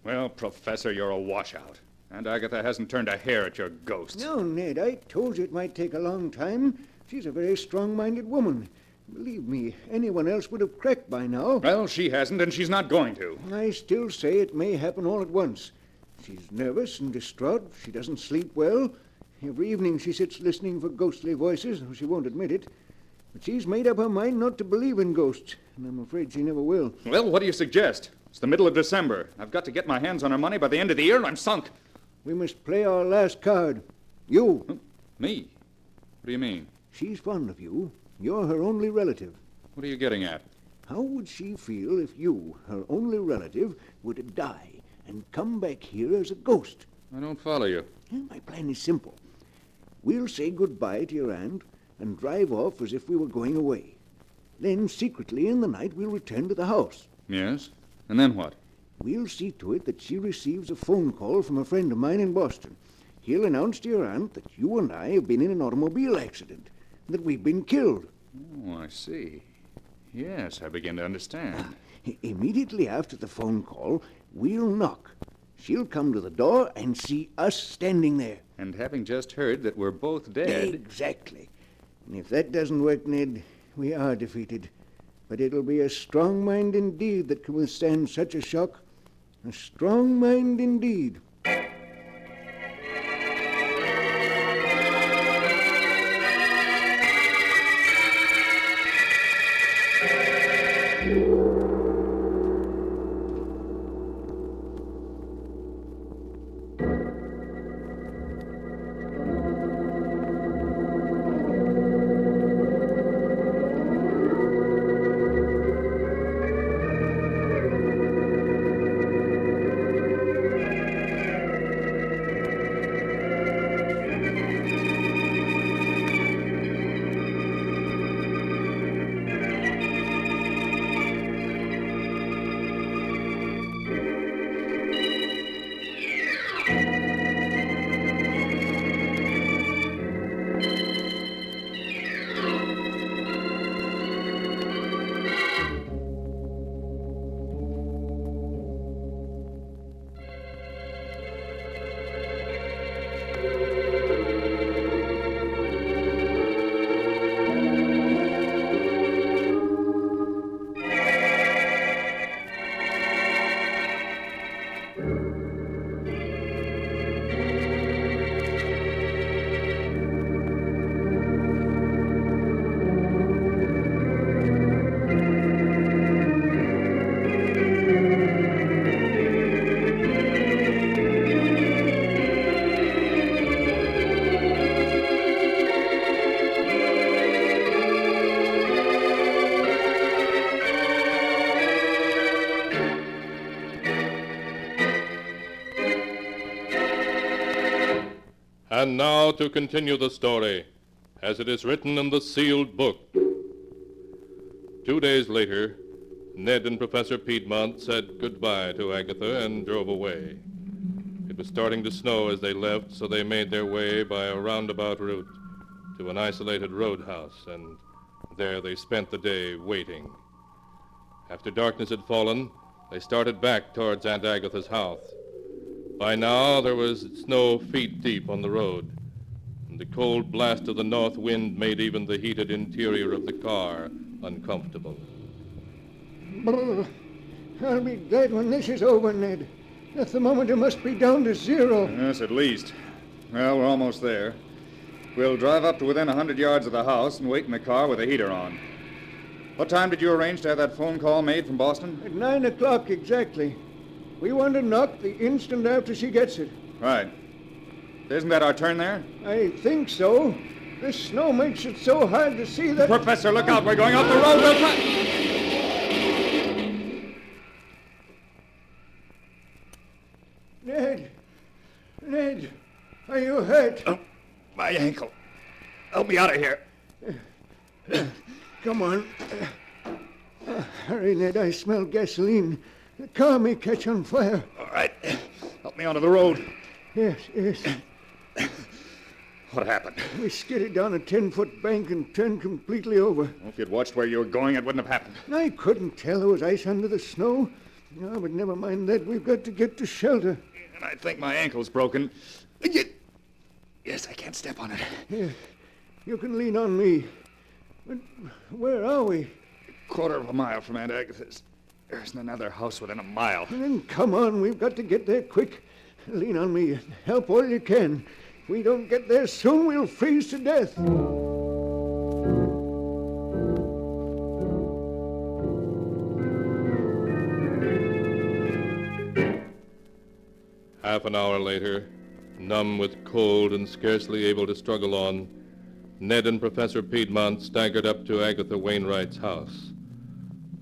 Well, Professor, you're a washout. And Agatha hasn't turned a hair at your ghost. No, Ned, I told you it might take a long time. She's a very strong-minded woman. Believe me, anyone else would have cracked by now. Well, she hasn't, and she's not going to. I still say it may happen all at once. She's nervous and distraught. She doesn't sleep well. Every evening she sits listening for ghostly voices, though she won't admit it. But she's made up her mind not to believe in ghosts, and I'm afraid she never will. Well, what do you suggest? It's the middle of December. I've got to get my hands on her money by the end of the year, and I'm sunk. We must play our last card. You. Me? What do you mean? She's fond of you. You're her only relative. What are you getting at? How would she feel if you, her only relative, were to die and come back here as a ghost? I don't follow you. Well, my plan is simple. We'll say goodbye to your aunt and drive off as if we were going away. Then, secretly in the night, we'll return to the house. Yes? And then what? We'll see to it that she receives a phone call from a friend of mine in Boston. He'll announce to your aunt that you and I have been in an automobile accident, and that we've been killed. Oh, I see. Yes, I begin to understand. Immediately after the phone call, we'll knock. She'll come to the door and see us standing there. And having just heard that we're both dead... Exactly. And if that doesn't work, Ned, we are defeated. But it'll be a strong mind indeed that can withstand such a shock. A strong mind indeed. And now to continue the story, as it is written in the sealed book. 2 days later, Ned and Professor Piedmont said goodbye to Agatha and drove away. It was starting to snow as they left, so they made their way by a roundabout route to an isolated roadhouse, and there they spent the day waiting. After darkness had fallen, they started back towards Aunt Agatha's house. By now, there was snow feet deep on the road, and the cold blast of the north wind made even the heated interior of the car uncomfortable. Brr. I'll be glad when this is over, Ned. The thermometer must be down to 0. Yes, at least. Well, we're almost there. We'll drive up to within 100 yards of the house and wait in the car with the heater on. What time did you arrange to have that phone call made from Boston? At 9 o'clock exactly. We want to knock the instant after she gets it. Right. Isn't that our turn there? I think so. This snow makes it so hard to see that... Professor, look out. We're going off the road. We'll try... Ned, are you hurt? Oh, my ankle. Help me out of here. Come on. Hurry, Ned. I smell gasoline. The car may catch on fire. All right. Help me onto the road. Yes. What happened? We skidded down a 10-foot bank and turned completely over. Well, if you'd watched where you were going, it wouldn't have happened. I couldn't tell there was ice under the snow. No, but never mind that. We've got to get to shelter. And I think my ankle's broken. Yes, I can't step on it. Here, you can lean on me. But where are we? Quarter of a mile from Aunt Agatha's. There isn't another house within a mile. Then come on, we've got to get there quick. Lean on me and help all you can. If we don't get there soon, we'll freeze to death. Half an hour later, numb with cold and scarcely able to struggle on, Ned and Professor Piedmont staggered up to Agatha Wainwright's house.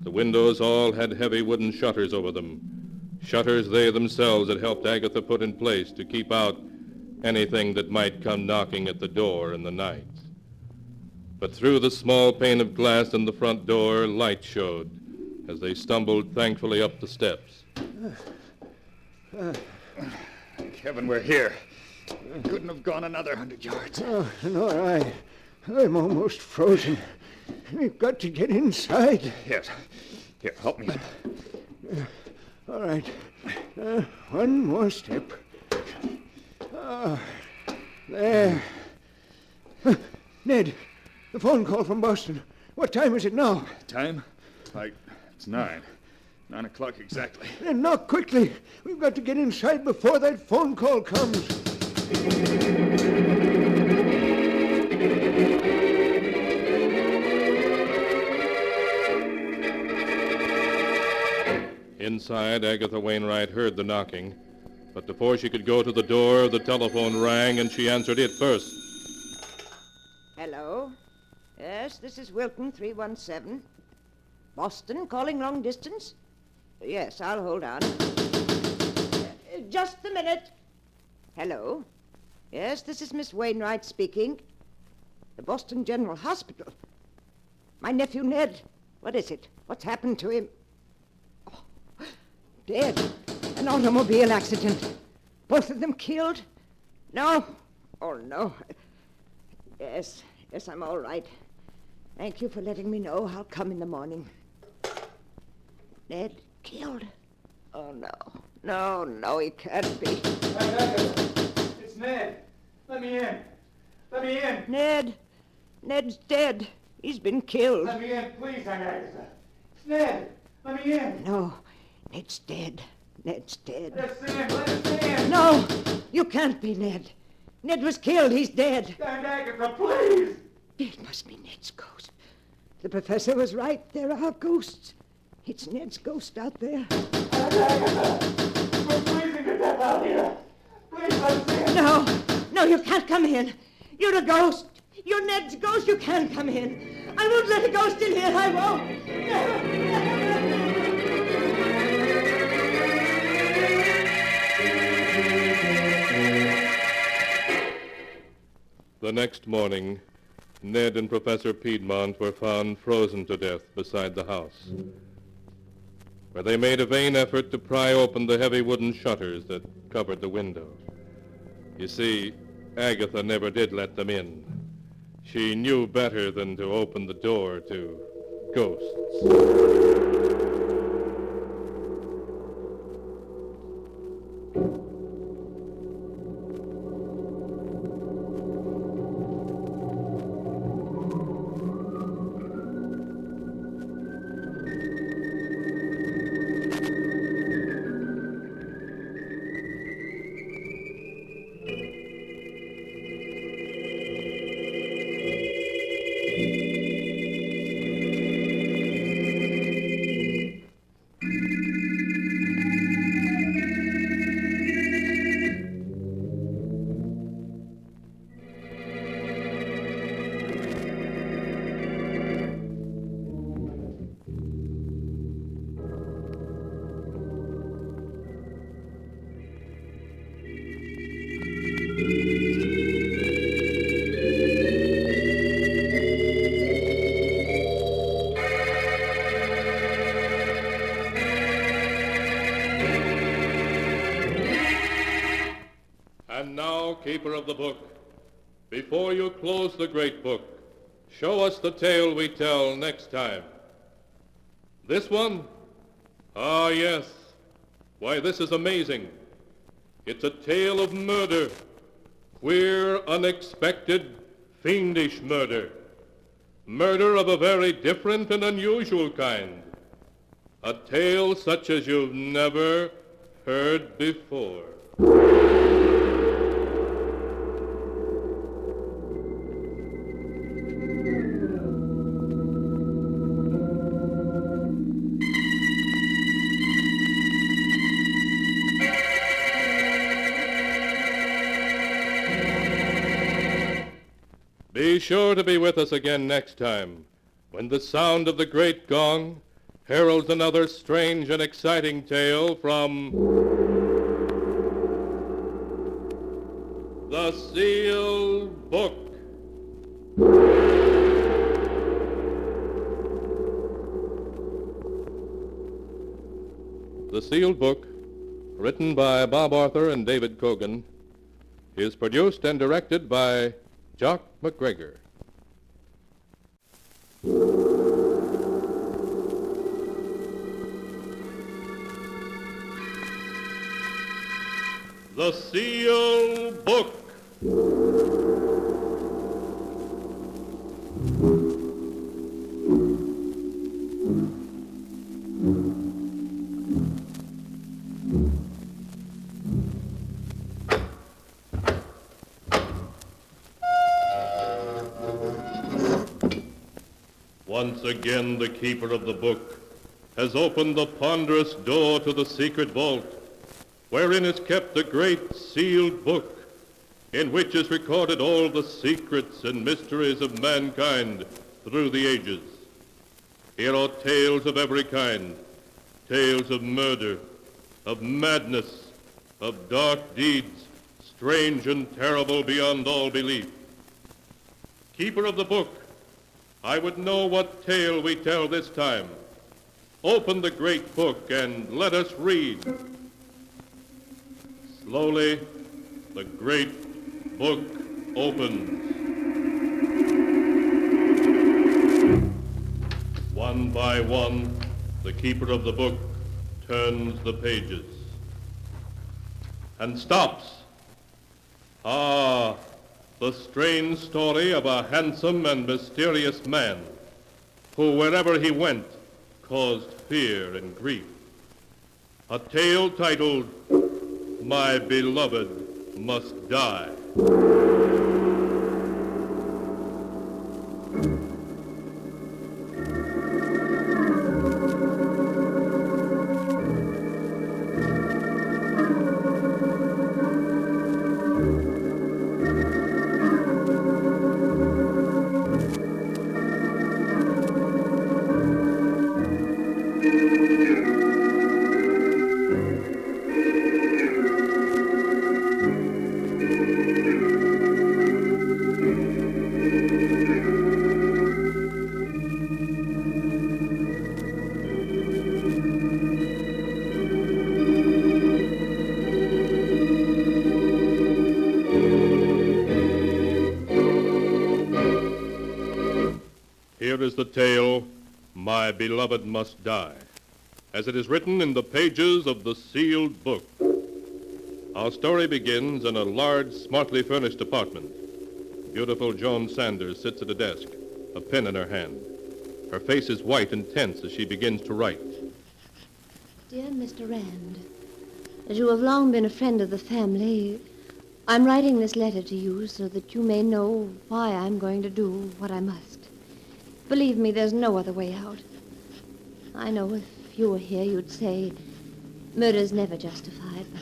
The windows all had heavy wooden shutters over them, shutters they themselves had helped Agatha put in place to keep out anything that might come knocking at the door in the night. But through the small pane of glass in the front door, light showed as they stumbled thankfully up the steps. Thank heaven we're here. Couldn't have gone another 100 yards. Oh, nor I. I'm almost frozen. We've got to get inside. Yes. Here, help me. All right. One more step. There. Ned, the phone call from Boston. What time is it now? Time? It's 9. 9 o'clock exactly. Then knock quickly. We've got to get inside before that phone call comes. Inside, Agatha Wainwright heard the knocking, but before she could go to the door, the telephone rang and she answered it first. Hello? Yes, this is Wilton 317. Boston, calling long distance? Yes, I'll hold on. Just a minute. Hello? Yes, this is Miss Wainwright speaking. The Boston General Hospital. My nephew Ned. What is it? What's happened to him? Oh, dead. An automobile accident. Both of them killed? No. Oh, no. Yes, I'm all right. Thank you for letting me know. I'll come in the morning. Ned killed? Oh, no. No, he can't be. It's Ned. Let me in. Let me in. Ned's dead. He's been killed. Let me in, please, Aunt Agatha. It's Ned. Let me in. No, Ned's dead. Ned's dead. Let us in. Let us in. No, you can't be Ned. Ned was killed. He's dead. Aunt Agatha, please. It must be Ned's ghost. The professor was right. There are ghosts. It's Ned's ghost out there. Aunt Agatha, we're freezing to death out here. Please let us in. No, you can't come in. You're a ghost. You're Ned's ghost. You can't come in. I won't let a ghost in here. I won't. The next morning, Ned and Professor Piedmont were found frozen to death beside the house, where they made a vain effort to pry open the heavy wooden shutters that covered the window. You see, Agatha never did let them in. She knew better than to open the door to ghosts. And now, keeper of the book, before you close the great book, show us the tale we tell next time. This one? Ah, yes. Why, this is amazing. It's a tale of murder. Queer, unexpected, fiendish murder. Murder of a very different and unusual kind. A tale such as you've never heard before. Be sure to be with us again next time, when the sound of the great gong heralds another strange and exciting tale from the Sealed Book. The Sealed Book, written by Bob Arthur and David Cogan, is produced and directed by Jock McGregor. The Sealed Book. Once again, the keeper of the book has opened the ponderous door to the secret vault, wherein is kept the great sealed book, in which is recorded all the secrets and mysteries of mankind through the ages. Here are tales of every kind, tales of murder, of madness, of dark deeds, strange and terrible beyond all belief. Keeper of the book, I would know what tale we tell this time. Open the great book and let us read. Slowly, the great book opens. One by one, the keeper of the book turns the pages and stops. Ah, the strange story of a handsome and mysterious man who, wherever he went, caused fear and grief. A tale titled, My Beloved Must Die. Here is the tale, My Beloved Must Die, as it is written in the pages of the sealed book. Our story begins in a large, smartly furnished apartment. Beautiful Joan Sanders sits at a desk, a pen in her hand. Her face is white and tense as she begins to write. Dear Mr. Rand, as you have long been a friend of the family, I'm writing this letter to you so that you may know why I'm going to do what I must. Believe me, there's no other way out. I know if you were here, you'd say murder's never justified, but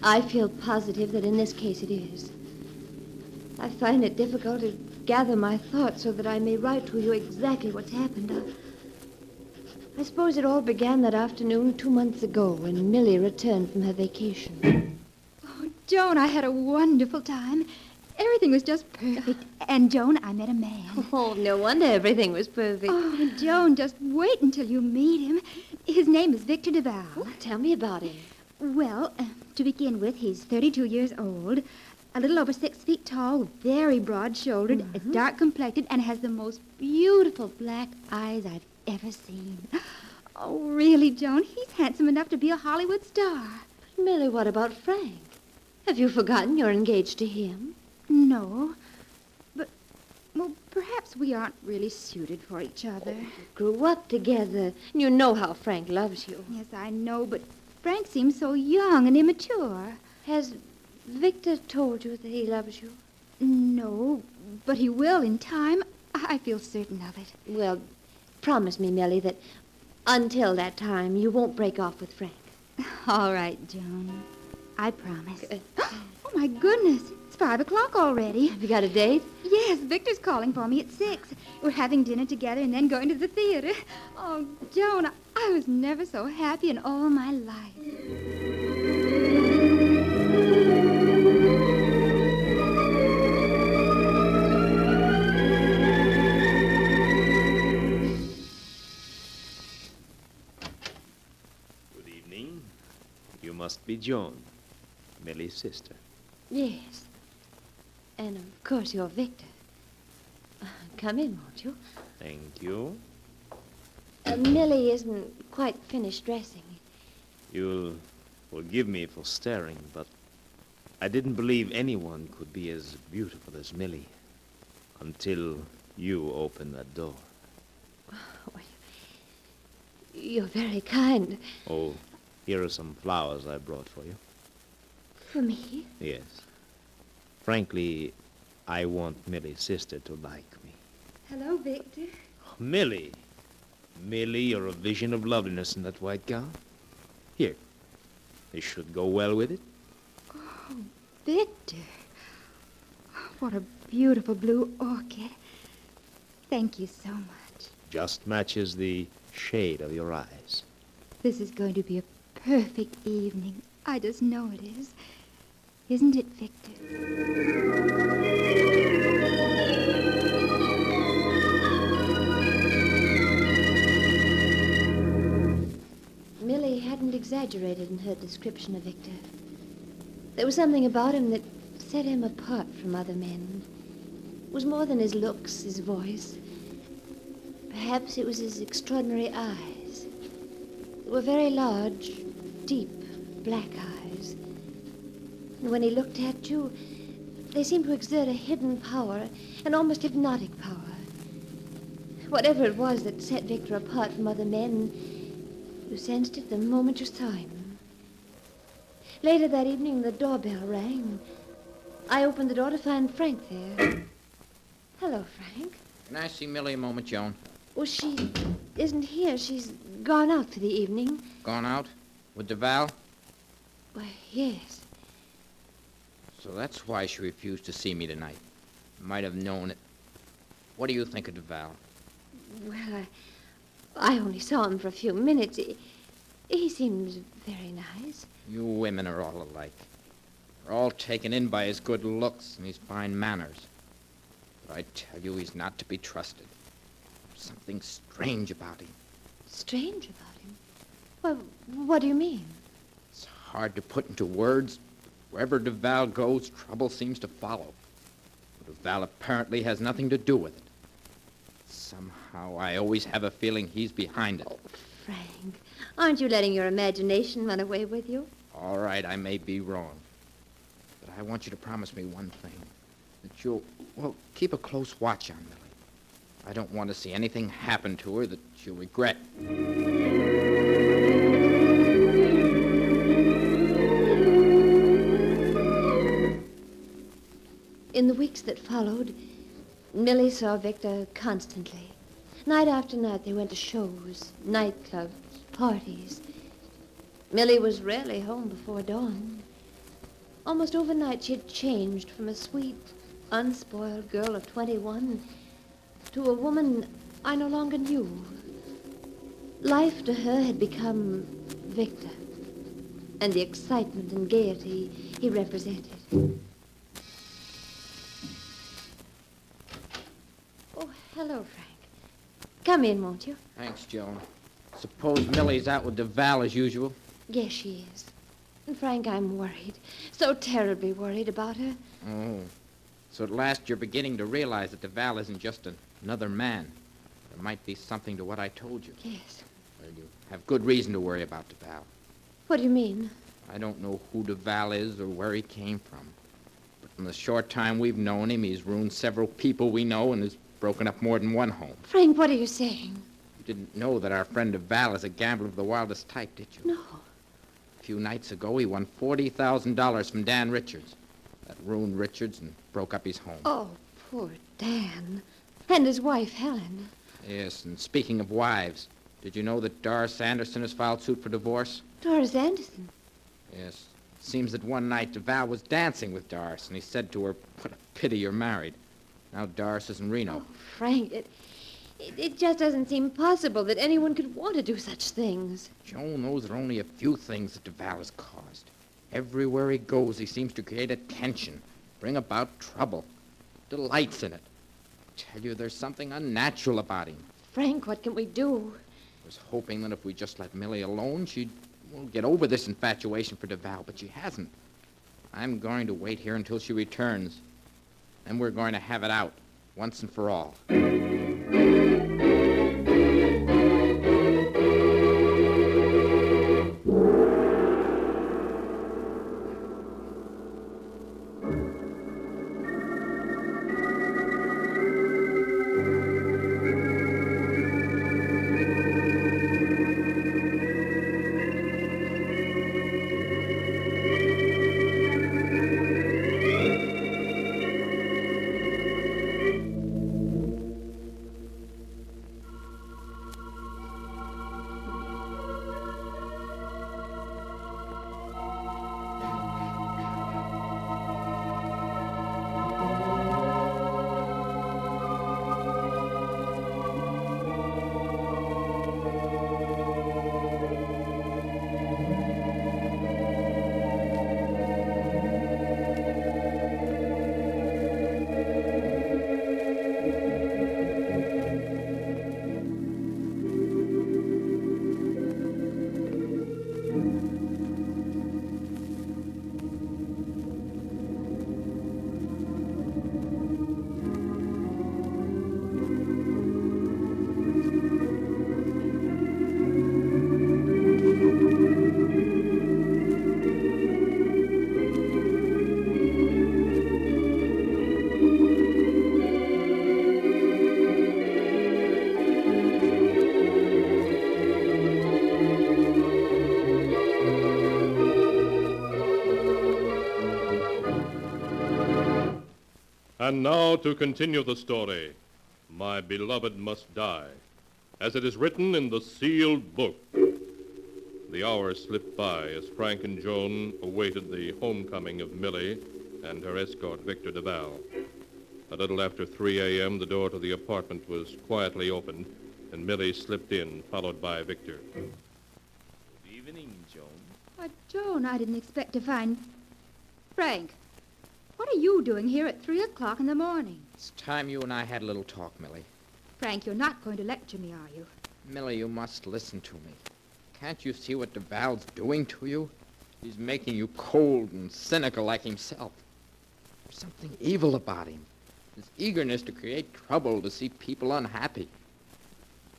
I feel positive that in this case it is. I find it difficult to gather my thoughts so that I may write to you exactly what's happened. I suppose it all began that afternoon 2 months ago when Millie returned from her vacation. Oh, Joan, I had a wonderful time. Everything was just perfect. And, Joan, I met a man. Oh, no wonder everything was perfect. Oh, Joan, just wait until you meet him. His name is Victor Duval. Oh, tell me about him. Well, to begin with, he's 32 years old, a little over 6 feet tall, very broad-shouldered, dark complected, and has the most beautiful black eyes I've ever seen. Oh, really, Joan, he's handsome enough to be a Hollywood star. But, Millie, what about Frank? Have you forgotten you're engaged to him? No, but, well, perhaps we aren't really suited for each other. You grew up together. You know how Frank loves you. Yes, I know, but Frank seems so young and immature. Has Victor told you that he loves you? No, but he will in time. I feel certain of it. Well, promise me, Millie, that until that time you won't break off with Frank. All right, Joan. I promise. Oh, my goodness. It's 5 o'clock already. Have you got a date? Yes, Victor's calling for me at 6. We're having dinner together and then going to the theater. Oh, Joan, I was never so happy in all my life. Good evening. You must be Joan, Millie's sister. Yes. And, of course, you're Victor. Come in, won't you? Thank you. Millie isn't quite finished dressing. You'll forgive me for staring, but I didn't believe anyone could be as beautiful as Millie until you opened that door. You're very kind. Oh, here are some flowers I brought for you. For me? Yes. Frankly, I want Millie's sister to like me. Hello, Victor. Millie! Millie, you're a vision of loveliness in that white gown. Here. This should go well with it. Oh, Victor. What a beautiful blue orchid. Thank you so much. Just matches the shade of your eyes. This is going to be a perfect evening. I just know it is. Isn't it, Victor? Millie hadn't exaggerated in her description of Victor. There was something about him that set him apart from other men. It was more than his looks, his voice. Perhaps it was his extraordinary eyes. They were very large, deep, black eyes. And when he looked at you, they seemed to exert a hidden power, an almost hypnotic power. Whatever it was that set Victor apart from other men, you sensed it the moment you saw him. Later that evening, the doorbell rang. I opened the door to find Frank there. Hello, Frank. Can I see Millie a moment, Joan? Well, she isn't here. She's gone out for the evening. Gone out? With Duval? Why, yes. So that's why she refused to see me tonight. Might have known it. What do you think of Duval? Well, I only saw him for a few minutes. He seems very nice. You women are all alike. We're all taken in by his good looks and his fine manners. But I tell you, he's not to be trusted. There's something strange about him. Strange about him? Well, what do you mean? It's hard to put into words. Wherever Duval goes, trouble seems to follow. Duval apparently has nothing to do with it. Somehow, I always have a feeling he's behind it. Oh, Frank, aren't you letting your imagination run away with you? All right, I may be wrong. But I want you to promise me one thing. That you'll, keep a close watch on Millie. I don't want to see anything happen to her that she'll regret. In the weeks that followed, Millie saw Victor constantly. Night after night, they went to shows, nightclubs, parties. Millie was rarely home before dawn. Almost overnight, she had changed from a sweet, unspoiled girl of 21 to a woman I no longer knew. Life to her had become Victor, and the excitement and gaiety he represented. Oh, hello, Frank. Come in, won't you? Thanks, Joan. Suppose Millie's out with Duval as usual? Yes, she is. And Frank, I'm worried. So terribly worried about her. Oh. So at last you're beginning to realize that Duval isn't just another man. There might be something to what I told you. Yes. Well, you have good reason to worry about Duval. What do you mean? I don't know who Duval is or where he came from. But in the short time we've known him, he's ruined several people we know and has broken up more than one home. Frank, what are you saying? You didn't know that our friend Duval is a gambler of the wildest type, did you? No. A few nights ago, he won $40,000 from Dan Richards. That ruined Richards and broke up his home. Oh, poor Dan. And his wife, Helen. Yes, and speaking of wives, did you know that Doris Anderson has filed suit for divorce? Doris Anderson? Yes. It seems that one night Duval was dancing with Doris, and he said to her, "What a pity you're married." Now Doris is in Reno. Oh, Frank, it just doesn't seem possible that anyone could want to do such things. Joan, those are only a few things that Duval has caused. Everywhere he goes, he seems to create attention, bring about trouble, delights in it. I tell you, there's something unnatural about him. Frank, what can we do? I was hoping that if we just let Millie alone, she'd get over this infatuation for Duval, but she hasn't. I'm going to wait here until she returns. Then we're going to have it out, once and for all. And now to continue the story. My beloved must die, as it is written in the sealed book. The hours slipped by as Frank and Joan awaited the homecoming of Millie and her escort, Victor Duval. A little after 3 a.m., the door to the apartment was quietly opened, and Millie slipped in, followed by Victor. Good evening, Joan. Why, Joan, I didn't expect to find... Frank, what are you doing here at 3 o'clock in the morning? It's time you and I had a little talk, Millie. Frank, you're not going to lecture me, are you? Millie, you must listen to me. Can't you see what Duval's doing to you? He's making you cold and cynical like himself. There's something evil about him. His eagerness to create trouble, to see people unhappy.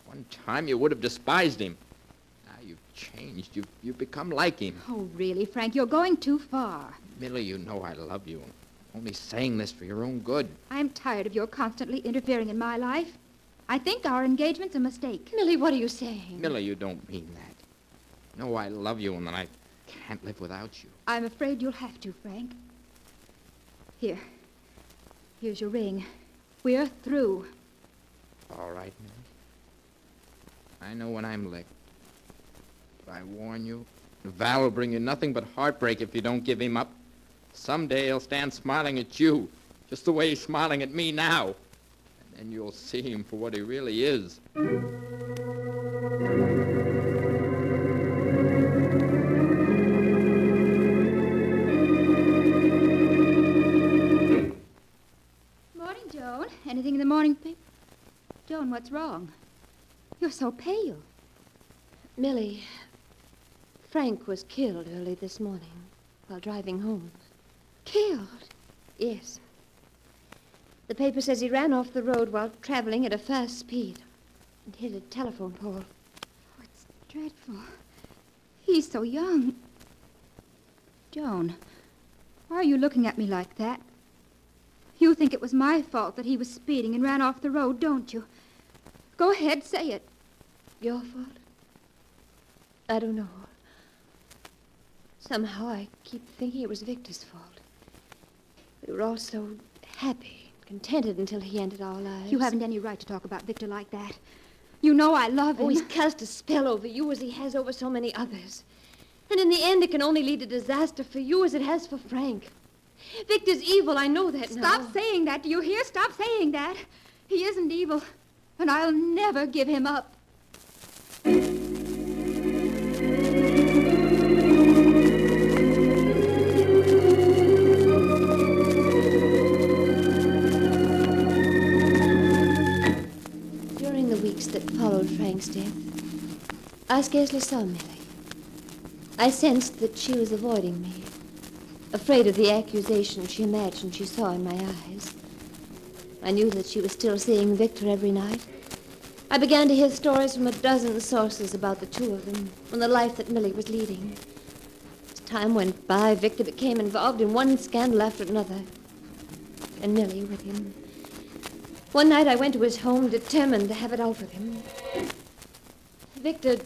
One time you would have despised him. Now you've changed. You've become like him. Oh, really, Frank, you're going too far. Millie, you know I love you. I'm only saying this for your own good. I'm tired of your constantly interfering in my life. I think our engagement's a mistake. Millie, what are you saying? Millie, you don't mean that. You know I love you and that I can't live without you. I'm afraid you'll have to, Frank. Here. Here's your ring. We're through. All right, Millie. I know when I'm licked. But I warn you, Val will bring you nothing but heartbreak if you don't give him up. Someday he'll stand smiling at you, just the way he's smiling at me now. And then you'll see him for what he really is. Morning, Joan. Anything in the morning paper? Joan, what's wrong? You're so pale. Millie, Frank was killed early this morning while driving home. Killed? Yes. The paper says he ran off the road while traveling at a fast speed and hit a telephone pole. Oh, it's dreadful. He's so young. Joan, why are you looking at me like that? You think it was my fault that he was speeding and ran off the road, don't you? Go ahead, say it. Your fault? I don't know. Somehow I keep thinking it was Victor's fault. We were all so happy, contented until he ended our lives. You haven't any right to talk about Victor like that. You know I love him. Oh, he's cast a spell over you as he has over so many others. And in the end, it can only lead to disaster for you as it has for Frank. Victor's evil, I know that now. Stop saying that. Do you hear? Stop saying that. He isn't evil, and I'll never give him up. During the weeks that followed Frank's death, I scarcely saw Millie. I sensed that she was avoiding me, afraid of the accusation she imagined she saw in my eyes. I knew that she was still seeing Victor every night. I began to hear stories from a dozen sources about the two of them and the life that Millie was leading. As time went by, Victor became involved in one scandal after another, and Millie with him. One night I went to his home determined to have it out with him. Victor,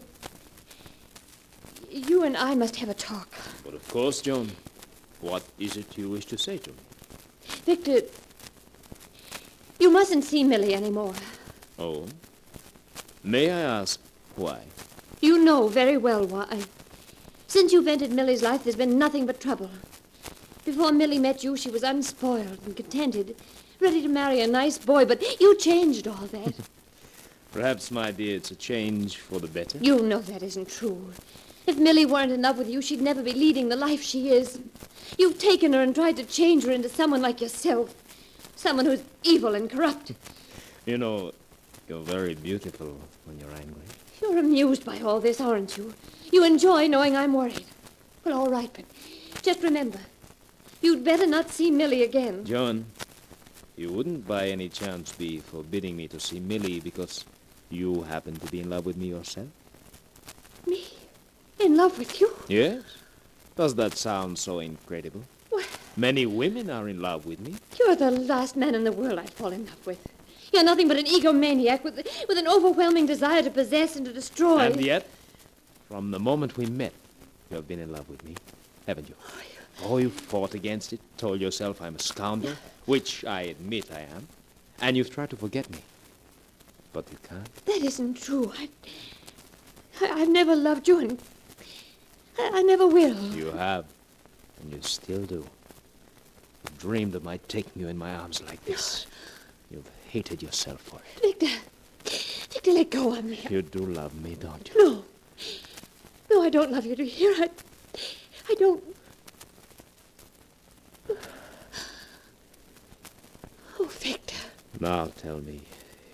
you and I must have a talk. But of course, Joan. What is it you wish to say to me? Victor, you mustn't see Millie anymore. Oh? May I ask why? You know very well why. Since you've entered Millie's life, there's been nothing but trouble. Before Millie met you, she was unspoiled and contented, ready to marry a nice boy, but you changed all that. Perhaps, my dear, it's a change for the better. You know that isn't true. If Millie weren't in love with you, she'd never be leading the life she is. You've taken her and tried to change her into someone like yourself. Someone who's evil and corrupt. You know, you're very beautiful when you're angry. You're amused by all this, aren't you? You enjoy knowing I'm worried. Well, all right, but just remember, you'd better not see Millie again. Joan, you wouldn't by any chance be forbidding me to see Millie because you happen to be in love with me yourself? Me? In love with you? Yes. Does that sound so incredible? What? Many women are in love with me. You're the last man in the world I'd fall in love with. You're nothing but an egomaniac with an overwhelming desire to possess and to destroy. And yet, from the moment we met, you have been in love with me, haven't you? Oh, Oh, you fought against it, told yourself I'm a scoundrel, which I admit I am, and you've tried to forget me. But you can't. That isn't true. I've never loved you, and I never will. You have, and you still do. You dreamed of my taking you in my arms like this. You've hated yourself for it. Victor, let go of me. You do love me, don't you? No, I don't love you to hear. I don't. Oh, Victor. Now tell me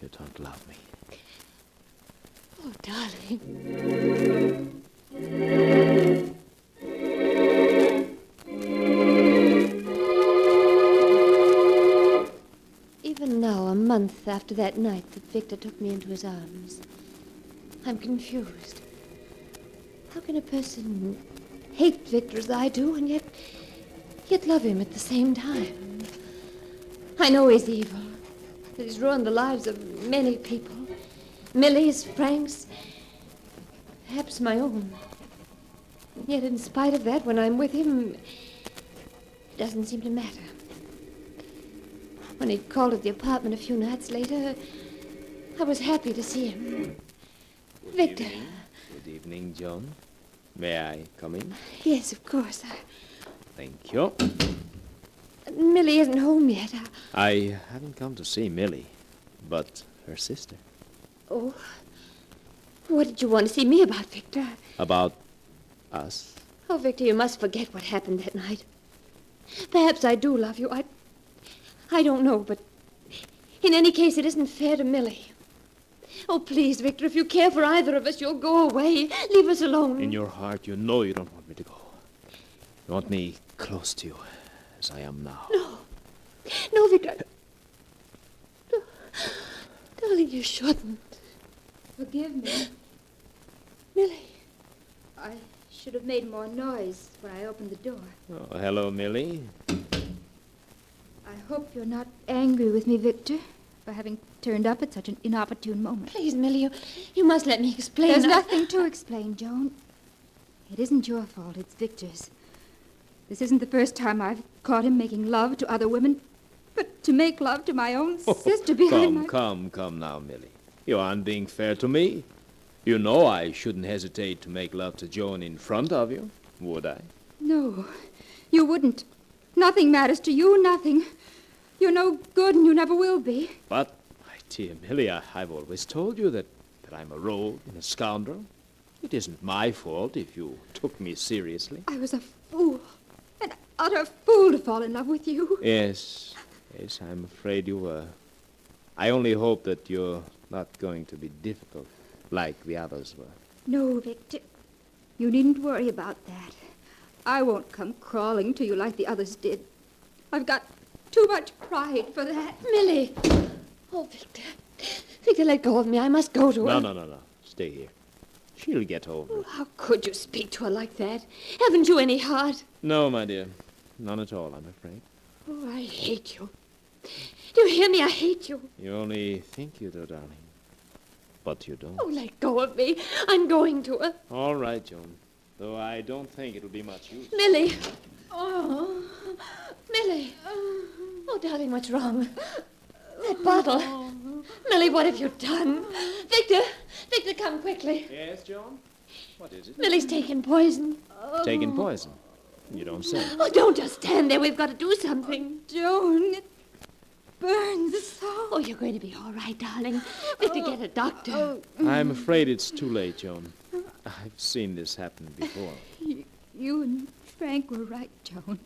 you don't love me. Oh, darling. Even now, a month after that night that Victor took me into his arms, I'm confused. How can a person hate Victor as I do and yet love him at the same time? I know he's evil, that he's ruined the lives of many people. Millie's, Frank's, perhaps my own. Yet in spite of that, when I'm with him, it doesn't seem to matter. When he called at the apartment a few nights later, I was happy to see him. Victor. Good evening, John. May I come in? Yes, of course. Thank you. Millie isn't home yet. I haven't come to see Millie, but her sister. Oh, what did you want to see me about, Victor? About us? Oh, Victor, you must forget what happened that night. Perhaps I do love you. I don't know, but in any case, it isn't fair to Millie. Oh, please, Victor, if you care for either of us, you'll go away. Leave us alone. In your heart, you know you don't want me to go. You want me close to you, as I am now. No, Victor. Darling, you shouldn't. Forgive me. Millie. I should have made more noise when I opened the door. Oh, hello, Millie. I hope you're not angry with me, Victor, for having turned up at such an inopportune moment. Please, Millie, you must let me explain. There's nothing to explain, Joan. It isn't your fault, it's Victor's. This isn't the first time I've caught him making love to other women, but to make love to my own sister behind my... Come now, Millie. You aren't being fair to me. You know I shouldn't hesitate to make love to Joan in front of you, would I? No, you wouldn't. Nothing matters to you, nothing. You're no good and you never will be. But, my dear Millie, I've always told you that I'm a rogue and a scoundrel. It isn't my fault if you took me seriously. I was a fool, an utter fool to fall in love with you. Yes, I'm afraid you were. I only hope that you're not going to be difficult like the others were. No, Victor. You needn't worry about that. I won't come crawling to you like the others did. I've got too much pride for that. Millie! Oh, Victor. Victor, let go of me. I must go to her. No. Stay here. She'll get over it. How could you speak to her like that? Haven't you any heart? No, my dear. None at all, I'm afraid. Oh, I hate you. Do you hear me? I hate you. You only think you do, darling. But you don't. Oh, let go of me. I'm going to her. All right, Joan. Though I don't think it'll be much use. Millie. Oh, Millie. Oh, darling, what's wrong? That bottle. Millie, what have you done? Victor, come quickly. Yes, Joan? What is it? Millie's taken poison. Taken poison? You don't say. Oh, don't just stand there. We've got to do something. Joan, it burns so. Oh, you're going to be all right, darling. Victor, get a doctor. I'm afraid it's too late, Joan. I've seen this happen before. You and Frank were right, Joan.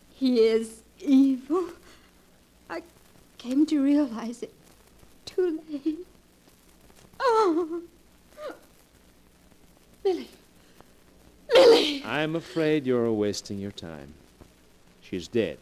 He is evil. I came to realize it too late. Oh. Millie! I'm afraid you're wasting your time. She's dead.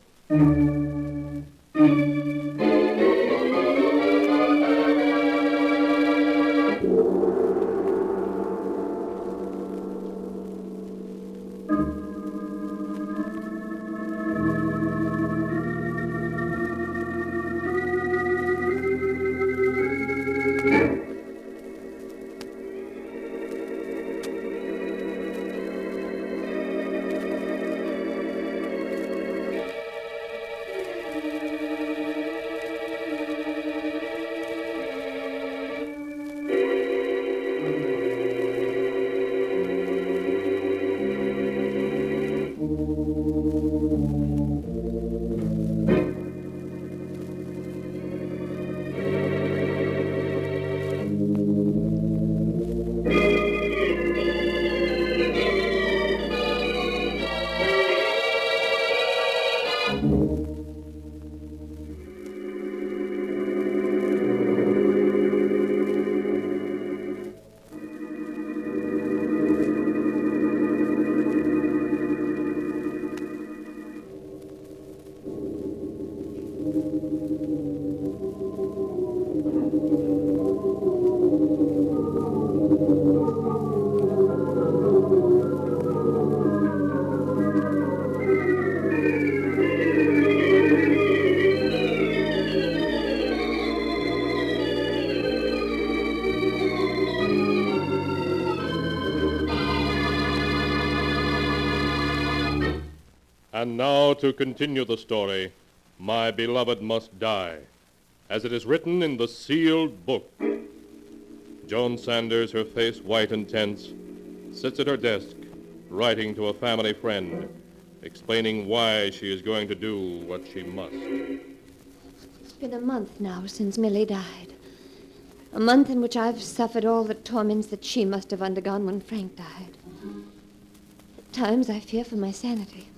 And now to continue the story, My Beloved Must Die, as it is written in the sealed book. Joan Sanders, her face white and tense, sits at her desk, writing to a family friend, explaining why she is going to do what she must. It's been a month now since Millie died. A month in which I've suffered all the torments that she must have undergone when Frank died. At times I fear for my sanity.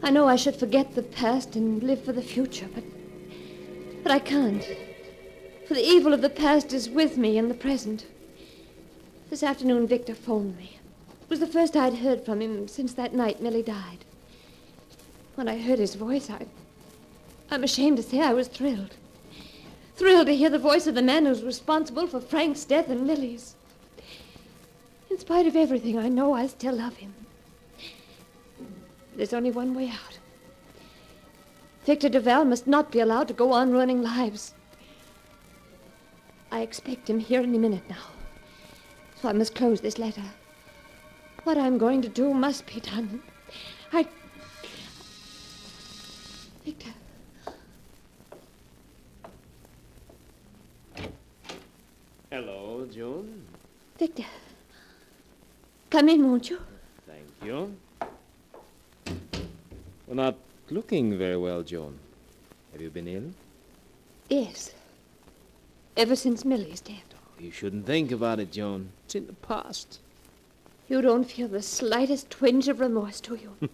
I know I should forget the past and live for the future, but I can't. For the evil of the past is with me in the present. This afternoon Victor phoned me. It was the first I'd heard from him since that night Millie died. When I heard his voice, I'm ashamed to say I was thrilled. Thrilled to hear the voice of the man who's responsible for Frank's death and Millie's. In spite of everything, I know I still love him. There's only one way out. Victor DeVal must not be allowed to go on ruining lives. I expect him here any minute now. So I must close this letter. What I'm going to do must be done. Victor. Hello, Joan. Victor. Come in, won't you? Thank you. You're not looking very well, Joan. Have you been ill? Yes. Ever since Millie's death. You shouldn't think about it, Joan. It's in the past. You don't feel the slightest twinge of remorse, do you?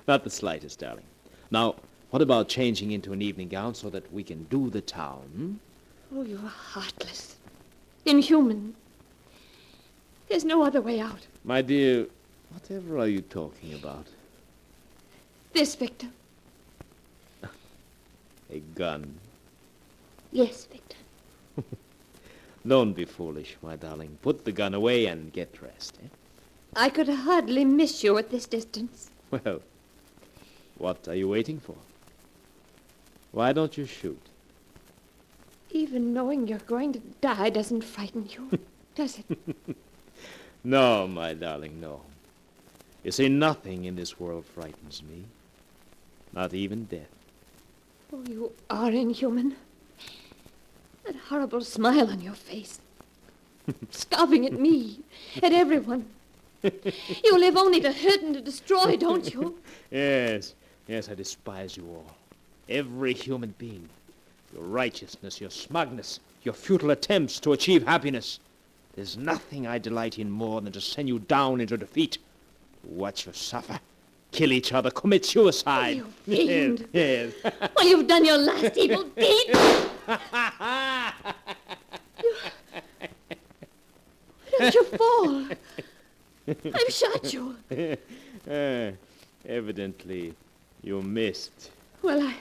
Not the slightest, darling. Now, what about changing into an evening gown so that we can do the town? Oh, you're heartless. Inhuman. There's no other way out. My dear, whatever are you talking about? This, Victor. A gun. Yes, Victor. Don't be foolish, my darling. Put the gun away and get dressed, eh? I could hardly miss you at this distance. Well, what are you waiting for? Why don't you shoot? Even knowing you're going to die doesn't frighten you, does it? No, my darling, no. You see, nothing in this world frightens me. Not even death. Oh, you are inhuman. That horrible smile on your face. Scoffing at me, at everyone. You live only to hurt and to destroy, don't you? Yes, I despise you all. Every human being. Your righteousness, your smugness, your futile attempts to achieve happiness. There's nothing I delight in more than to send you down into defeat. Watch you suffer. Kill each other, commit suicide. Oh, you fiend. Yes. Well, you've done your last evil deed. Why don't you fall? I've shot you. Evidently, you missed. Well,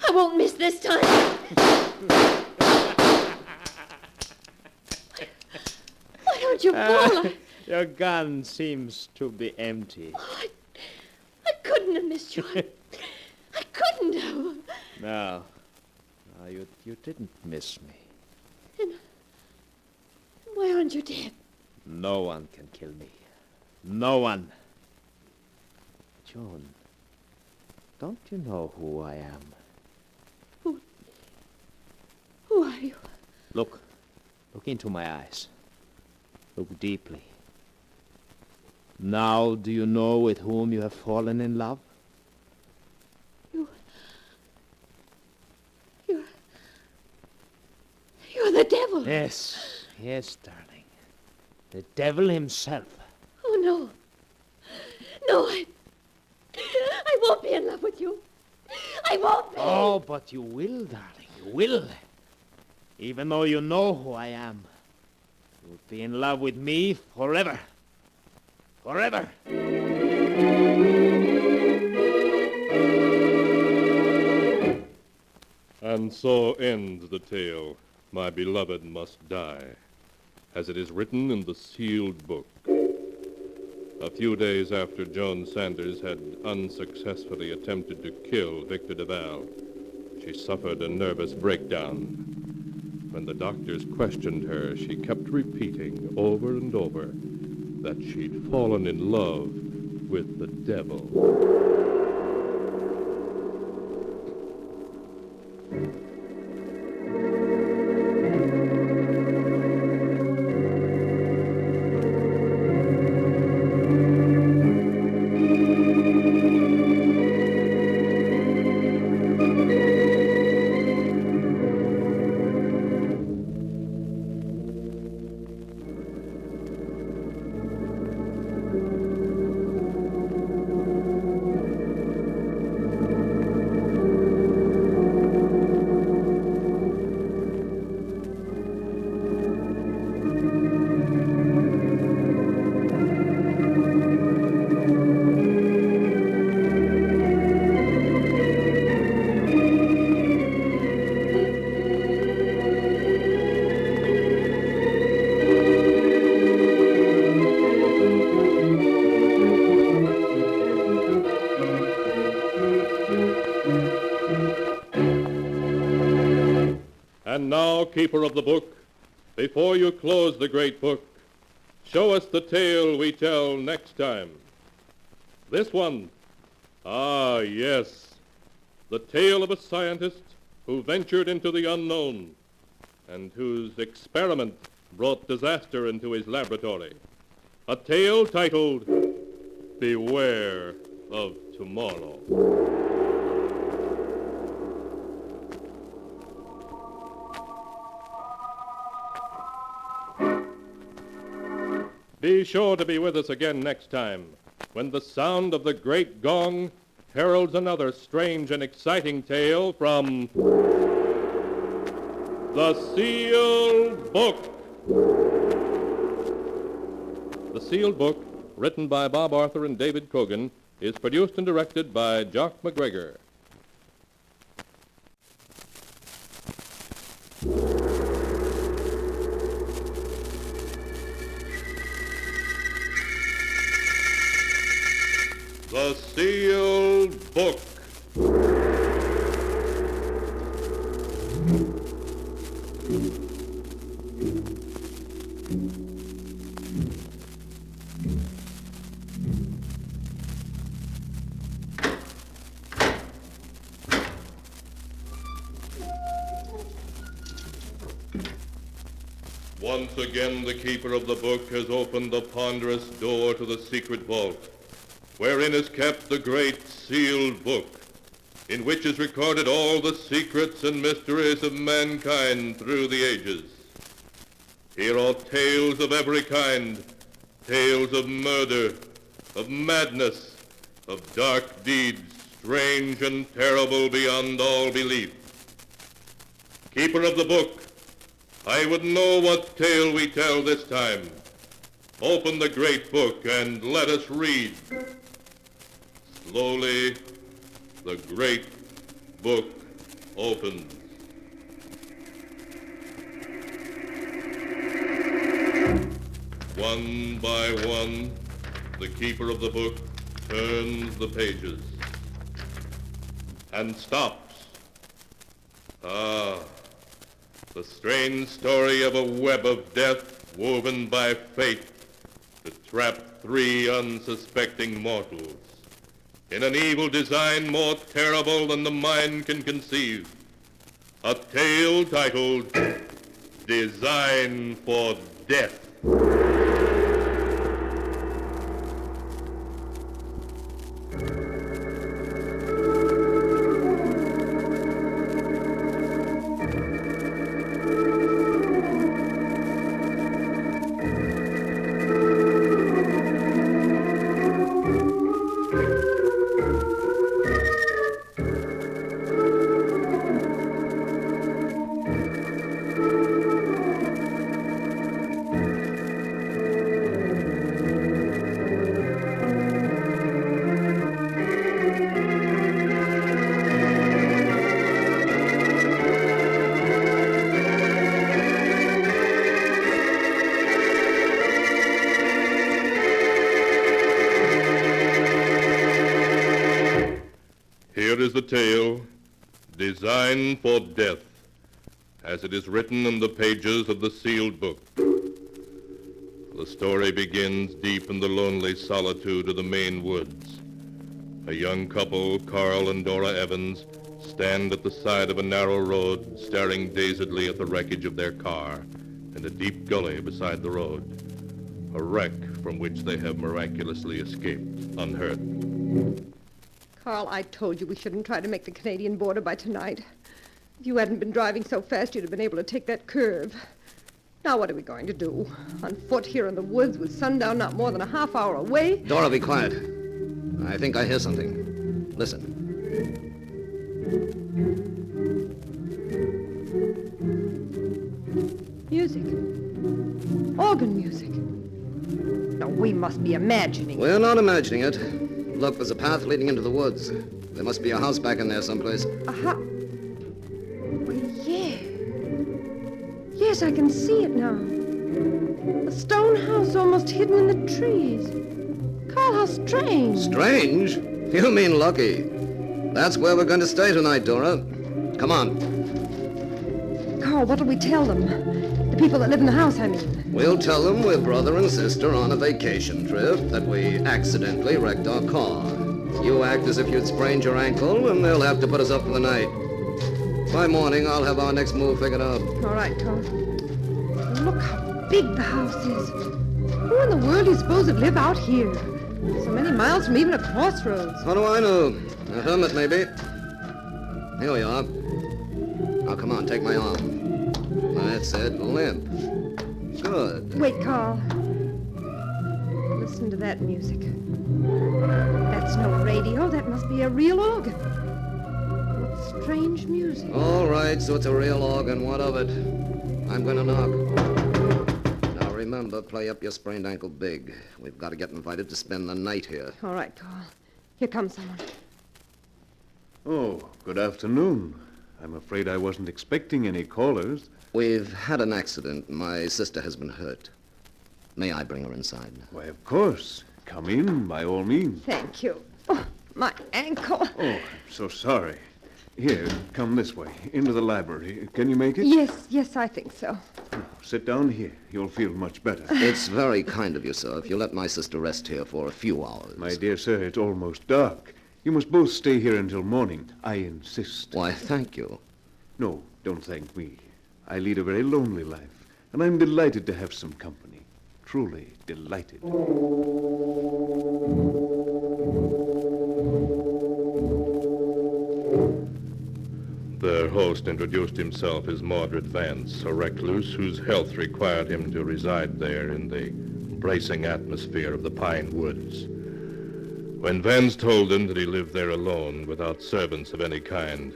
I won't miss this time. Why don't you fall? Your gun seems to be empty. Oh, I couldn't have missed you. I couldn't have. No, you didn't miss me. Then why aren't you dead? No one can kill me. No one. Joan, don't you know who I am? Who are you? Look into my eyes. Look deeply. Now do you know with whom you have fallen in love? You're the devil. Yes, darling. The devil himself. Oh, no. No, I won't be in love with you. I won't be. Oh, but you will, darling. You will. Even though you know who I am. You'll be in love with me forever. Forever. And so ends the tale, My Beloved Must Die, as it is written in the sealed book. A few days after Joan Sanders had unsuccessfully attempted to kill Victor DeVal, she suffered a nervous breakdown. When the doctors questioned her, she kept repeating over and over that she'd fallen in love with the devil. And now, keeper of the book, before you close the great book, show us the tale we tell next time. This one, yes, the tale of a scientist who ventured into the unknown and whose experiment brought disaster into his laboratory. A tale titled, Beware of Tomorrow. Be sure to be with us again next time, when the sound of the great gong heralds another strange and exciting tale from The Sealed Book. The Sealed Book, written by Bob Arthur and David Cogan, is produced and directed by Jock McGregor. The Sealed Book. Once again, the keeper of the book has opened the ponderous door to the secret vault, wherein is kept the great sealed book, in which is recorded all the secrets and mysteries of mankind through the ages. Here are tales of every kind, tales of murder, of madness, of dark deeds, strange and terrible beyond all belief. Keeper of the book, I would know what tale we tell this time. Open the great book and let us read. Slowly, the great book opens. One by one, the keeper of the book turns the pages and stops. The strange story of a web of death woven by fate to trap three unsuspecting mortals in an evil design more terrible than the mind can conceive. A tale titled Design for Death. Here is the tale, Design for Death, as it is written in the pages of the sealed book. The story begins deep in the lonely solitude of the Maine woods. A young couple, Carl and Dora Evans, stand at the side of a narrow road, staring dazedly at the wreckage of their car and a deep gully beside the road. A wreck from which they have miraculously escaped unhurt. Carl, I told you we shouldn't try to make the Canadian border by tonight. If you hadn't been driving so fast, you'd have been able to take that curve. Now what are we going to do? On foot here in the woods with sundown not more than a half hour away? Dora, be quiet. I think I hear something. Listen. Music. Organ music. No, we must be imagining. We're not imagining it. Look, there's a path leading into the woods. There must be a house back in there someplace. Aha. Well, yeah. Yes, I can see it now. A stone house almost hidden in the trees. Carl, how strange. Strange? You mean lucky. That's where we're going to stay tonight, Dora. Come on. Carl, what'll we tell them? The people that live in the house, I mean. We'll tell them we're brother and sister on a vacation trip, that we accidentally wrecked our car. You act as if you'd sprained your ankle, and they'll have to put us up for the night. By morning, I'll have our next move figured out. All right, Carl. Look how big the house is. Who in the world do you suppose would live out here? So many miles from even a crossroads. How do I know? A hermit, maybe. Here we are. Now, come on, take my arm. That's it, limp. Good. Wait, Carl. Listen to that music. That's no radio. That must be a real organ. What strange music. All right, so it's a real organ. What of it? I'm going to knock. Now, remember, play up your sprained ankle big. We've got to get invited to spend the night here. All right, Carl. Here comes someone. Oh, good afternoon. I'm afraid I wasn't expecting any callers. We've had an accident. My sister has been hurt. May I bring her inside? Why, of course. Come in, by all means. Thank you. Oh, my ankle. Oh, I'm so sorry. Here, come this way, into the library. Can you make it? Yes, I think so. Sit down here. You'll feel much better. It's very kind of you, sir, if you let my sister rest here for a few hours. My dear sir, it's almost dark. You must both stay here until morning. I insist. Why, thank you. No, don't thank me. I lead a very lonely life, and I'm delighted to have some company. Truly delighted. Their host introduced himself as Mordred Vance, a recluse whose health required him to reside there in the bracing atmosphere of the pine woods. When Vance told him that he lived there alone, without servants of any kind,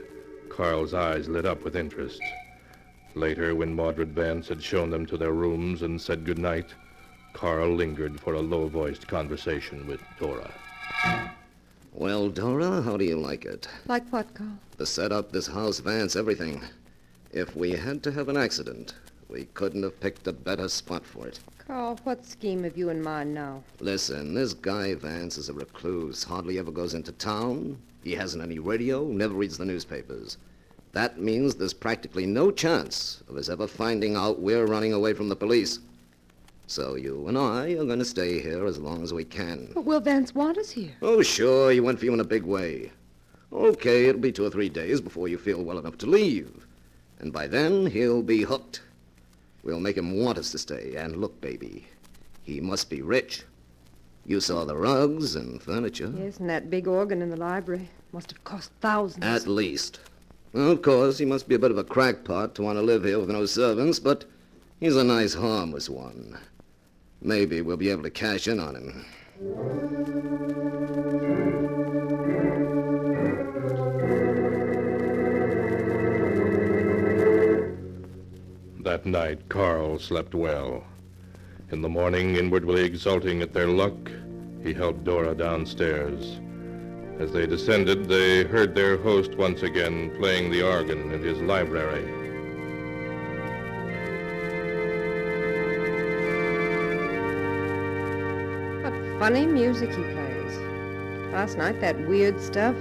Carl's eyes lit up with interest. Later, when Mordred Vance had shown them to their rooms and said goodnight, Carl lingered for a low-voiced conversation with Dora. Well, Dora, how do you like it? Like what, Carl? The setup, this house, Vance, everything. If we had to have an accident, we couldn't have picked a better spot for it. Carl, what scheme have you in mind now? Listen, this guy Vance is a recluse, hardly ever goes into town. He hasn't any radio, never reads the newspapers. That means there's practically no chance of us ever finding out we're running away from the police. So you and I are going to stay here as long as we can. But will Vance want us here? Oh, sure, he went for you in a big way. Okay, it'll be 2 or 3 days before you feel well enough to leave. And by then, he'll be hooked. We'll make him want us to stay. And look, baby, he must be rich. You saw the rugs and furniture. Yes, and that big organ in the library must have cost thousands. At least. Well, of course, he must be a bit of a crackpot to want to live here with no servants, but he's a nice, harmless one. Maybe we'll be able to cash in on him. That night, Carl slept well. In the morning, inwardly exulting at their luck, he helped Dora downstairs. As they descended, they heard their host once again playing the organ in his library. What funny music he plays. Last night, that weird stuff.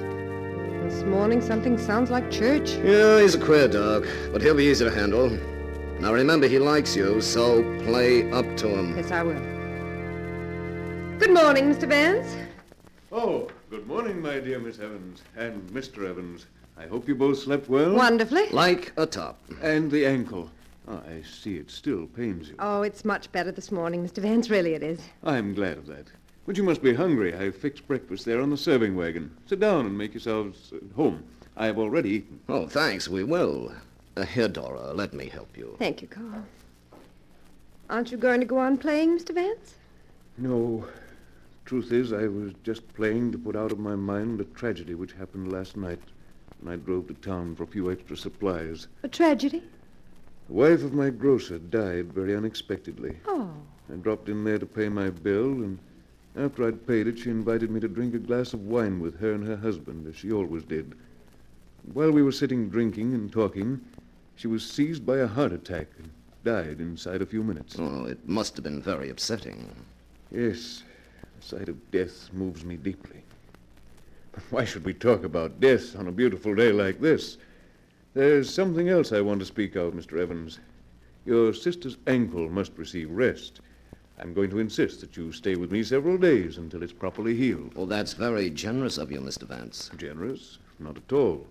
This morning, something sounds like church. Yeah, he's a queer dog, but he'll be easy to handle. Now remember, he likes you, so play up to him. Yes, I will. Good morning, Mr. Vance. Oh, good morning, my dear Miss Evans, and Mr. Evans. I hope you both slept well. Wonderfully. Like a top. And the ankle. Oh, I see it still pains you. Oh, it's much better this morning, Mr. Vance. Really it is. I'm glad of that. But you must be hungry. I fixed breakfast there on the serving wagon. Sit down and make yourselves at home. I have already eaten. Oh, thanks, we will. Here, Dora, let me help you. Thank you, Carl. Aren't you going to go on playing, Mr. Vance? No. Truth is, I was just playing to put out of my mind a tragedy which happened last night when I drove to town for a few extra supplies. A tragedy? The wife of my grocer died very unexpectedly. Oh. I dropped in there to pay my bill, and after I'd paid it, she invited me to drink a glass of wine with her and her husband, as she always did. While we were sitting drinking and talking, she was seized by a heart attack and died inside a few minutes. Oh, it must have been very upsetting. Yes, the sight of death moves me deeply. But why should we talk about death on a beautiful day like this? There's something else I want to speak of, Mr. Evans. Your sister's ankle must receive rest. I'm going to insist that you stay with me several days until it's properly healed. Well, that's very generous of you, Mr. Vance. Generous? Not at all.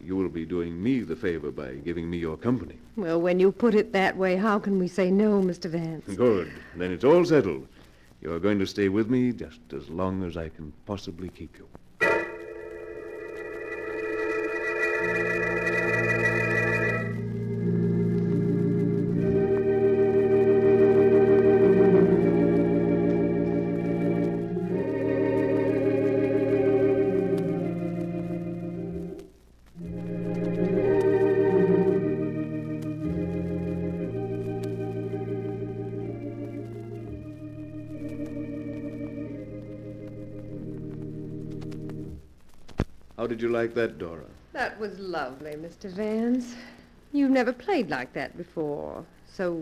You will be doing me the favor by giving me your company. Well, when you put it that way, how can we say no, Mr. Vance? Good. Then it's all settled. You're going to stay with me just as long as I can possibly keep you. How did you like that, Dora? That was lovely, Mr. Vance. You've never played like that before. So...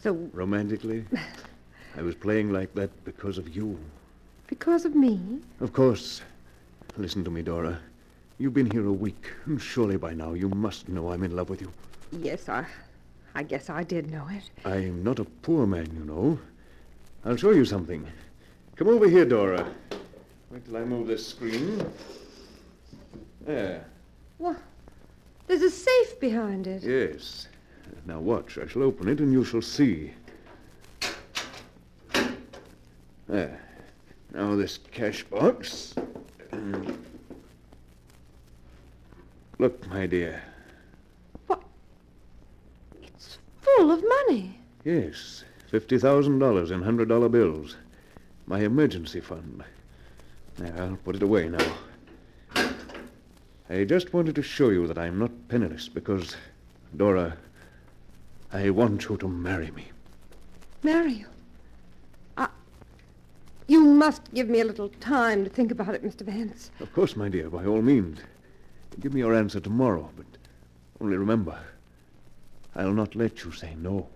Romantically? I was playing like that because of you. Because of me? Of course. Listen to me, Dora. You've been here a week, and surely by now you must know I'm in love with you. Yes, I guess I did know it. I'm not a poor man, you know. I'll show you something. Come over here, Dora. Wait till I move this screen. There. What? There's a safe behind it. Yes. Now watch. I shall open it and you shall see. There. Now this cash box. Look, my dear. Full of money. Yes. $50,000 in $100 bills. My emergency fund. There, I'll put it away now. I just wanted to show you that I'm not penniless because, Dora, I want you to marry me. Marry you? You must give me a little time to think about it, Mr. Vance. Of course, my dear, by all means. Give me your answer tomorrow, but only remember, I'll not let you say no.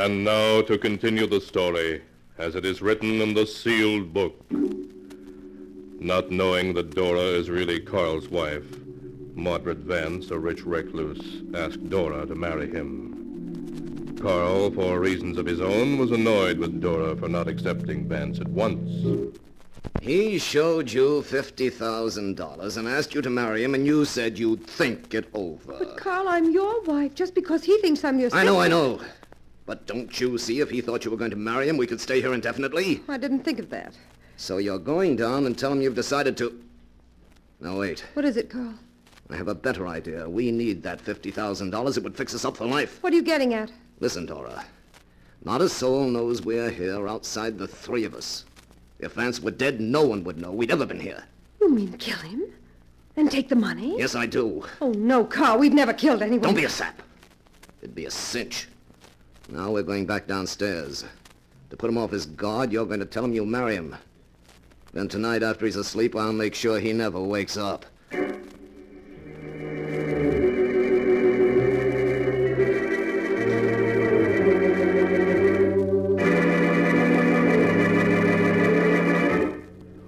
And now to continue the story as it is written in the sealed book. Not knowing that Dora is really Carl's wife, Mordred Vance, a rich recluse, asked Dora to marry him. Carl, for reasons of his own, was annoyed with Dora for not accepting Vance at once. He showed you $50,000 and asked you to marry him, and you said you'd think it over. But, Carl, I'm your wife just because he thinks I'm your sister. I know. But don't you see, if he thought you were going to marry him, we could stay here indefinitely? I didn't think of that. So you're going down and tell him you've decided to... Now, wait. What is it, Carl? I have a better idea. We need that $50,000. It would fix us up for life. What are you getting at? Listen, Dora. Not a soul knows we're here outside the three of us. If Vance were dead, no one would know we'd ever been here. You mean kill him? And take the money? Yes, I do. Oh, no, Carl. We've never killed anyone. Don't be a sap. It'd be a cinch. Now we're going back downstairs. To put him off his guard, you're going to tell him you'll marry him. Then tonight, after he's asleep, I'll make sure he never wakes up.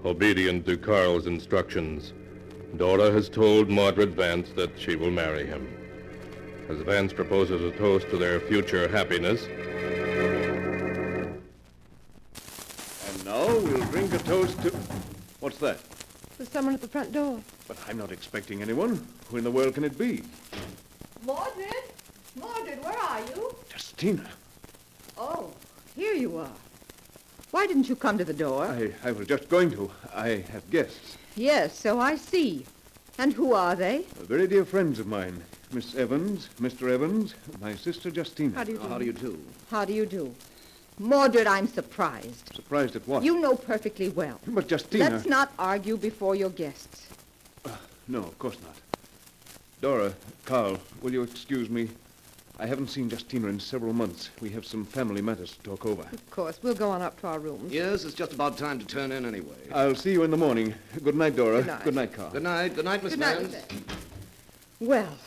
Obedient to Carl's instructions, Dora has told Mordred Vance that she will marry him. As Vance proposes a toast to their future happiness... And now we'll drink a toast to... What's that? There's someone at the front door. But I'm not expecting anyone. Who in the world can it be? Mordred? Mordred, where are you? Justina. Oh, here you are. Why didn't you come to the door? I was just going to. I have guests. Yes, so I see. And who are they? Very dear friends of mine. Miss Evans, Mr. Evans, my sister Justina. How do you do? How do you do? How do you do? Mordred, I'm surprised. Surprised at what? You know perfectly well. But Justina... Let's not argue before your guests. No, of course not. Dora, Carl, will you excuse me? I haven't seen Justina in several months. We have some family matters to talk over. Of course. We'll go on up to our rooms. Yes, it's just about time to turn in anyway. I'll see you in the morning. Good night, Dora. Good night. Good night, Carl. Good night. Good night, Miss Good night, Vance. Miss Vance. Well,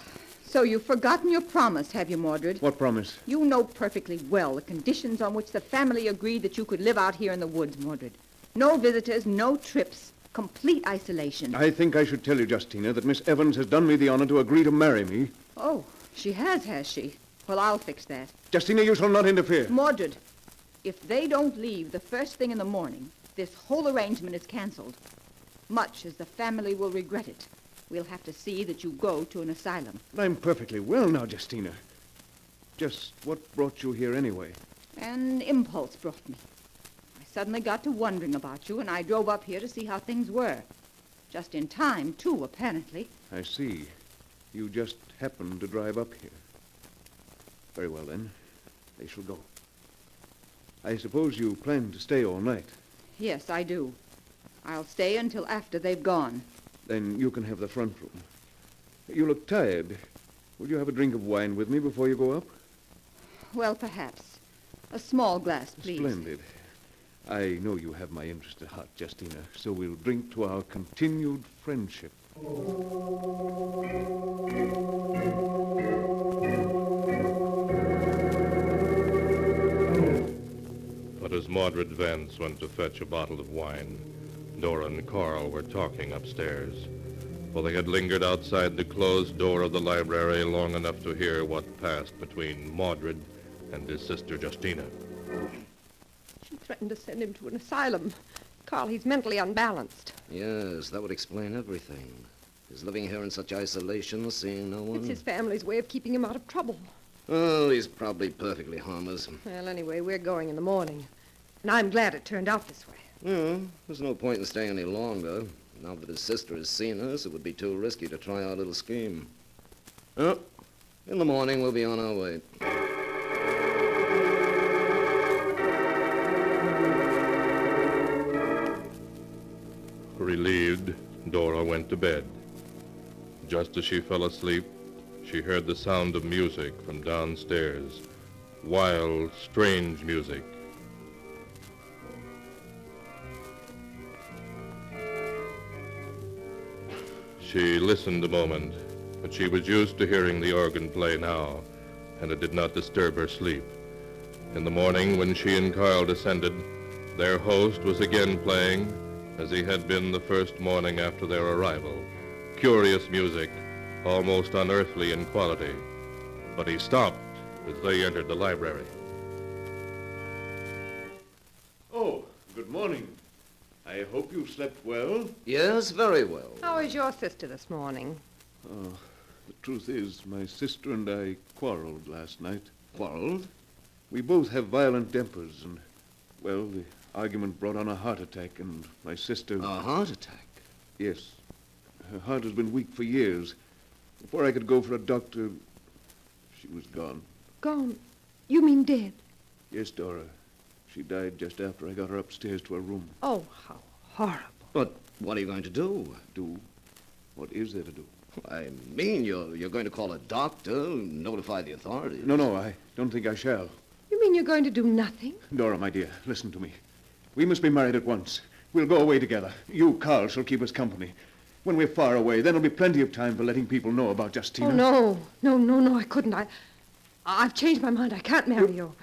so you've forgotten your promise, have you, Mordred? What promise? You know perfectly well the conditions on which the family agreed that you could live out here in the woods, Mordred. No visitors, no trips, complete isolation. I think I should tell you, Justina, that Miss Evans has done me the honor to agree to marry me. Oh, she has she? Well, I'll fix that. Justina, you shall not interfere. Mordred, if they don't leave the first thing in the morning, this whole arrangement is canceled. Much as the family will regret it, we'll have to see that you go to an asylum. I'm perfectly well now, Justina. Just what brought you here anyway? An impulse brought me. I suddenly got to wondering about you, and I drove up here to see how things were. Just in time, too, apparently. I see. You just happened to drive up here. Very well, then. They shall go. I suppose you plan to stay all night. Yes, I do. I'll stay until after they've gone. Then you can have the front room. You look tired. Will you have a drink of wine with me before you go up? Well, perhaps. A small glass, please. Splendid. I know you have my interest at heart, Justina, so we'll drink to our continued friendship. But as Mordred Vance went to fetch a bottle of wine, Dora and Carl were talking upstairs, for they had lingered outside the closed door of the library long enough to hear what passed between Mordred and his sister Justina. She threatened to send him to an asylum. Carl, he's mentally unbalanced. Yes, that would explain everything. His living here in such isolation, seeing no one. It's his family's way of keeping him out of trouble. Oh, he's probably perfectly harmless. Well, anyway, we're going in the morning. And I'm glad it turned out this way. Yeah, there's no point in staying any longer. Now that his sister has seen us, it would be too risky to try our little scheme. Oh, in the morning, we'll be on our way. Relieved, Dora went to bed. Just as she fell asleep, she heard the sound of music from downstairs. Wild, strange music. She listened a moment, but she was used to hearing the organ play now, and it did not disturb her sleep. In the morning, when she and Carl descended, their host was again playing, as he had been the first morning after their arrival. Curious music, almost unearthly in quality. But he stopped as they entered the library. Oh, good morning. I hope you slept well. Yes, very well. How is your sister this morning? Oh, the truth is, my sister and I quarreled last night. Quarreled? We both have violent tempers, and, well, the argument brought on a heart attack, and my sister... A heart attack? Yes. Her heart has been weak for years. Before I could go for a doctor, she was gone. Gone? You mean dead? Yes, Dora. She died just after I got her upstairs to her room. Oh, how horrible. But what are you going to do? Do? What is there to do? I mean, you're going to call a doctor, notify the authorities. No, I don't think I shall. You mean you're going to do nothing? Dora, my dear, listen to me. We must be married at once. We'll go away together. You, Carl, shall keep us company. When we're far away, then there'll be plenty of time for letting people know about Justina. Oh, no, I couldn't. I've changed my mind. I can't marry you.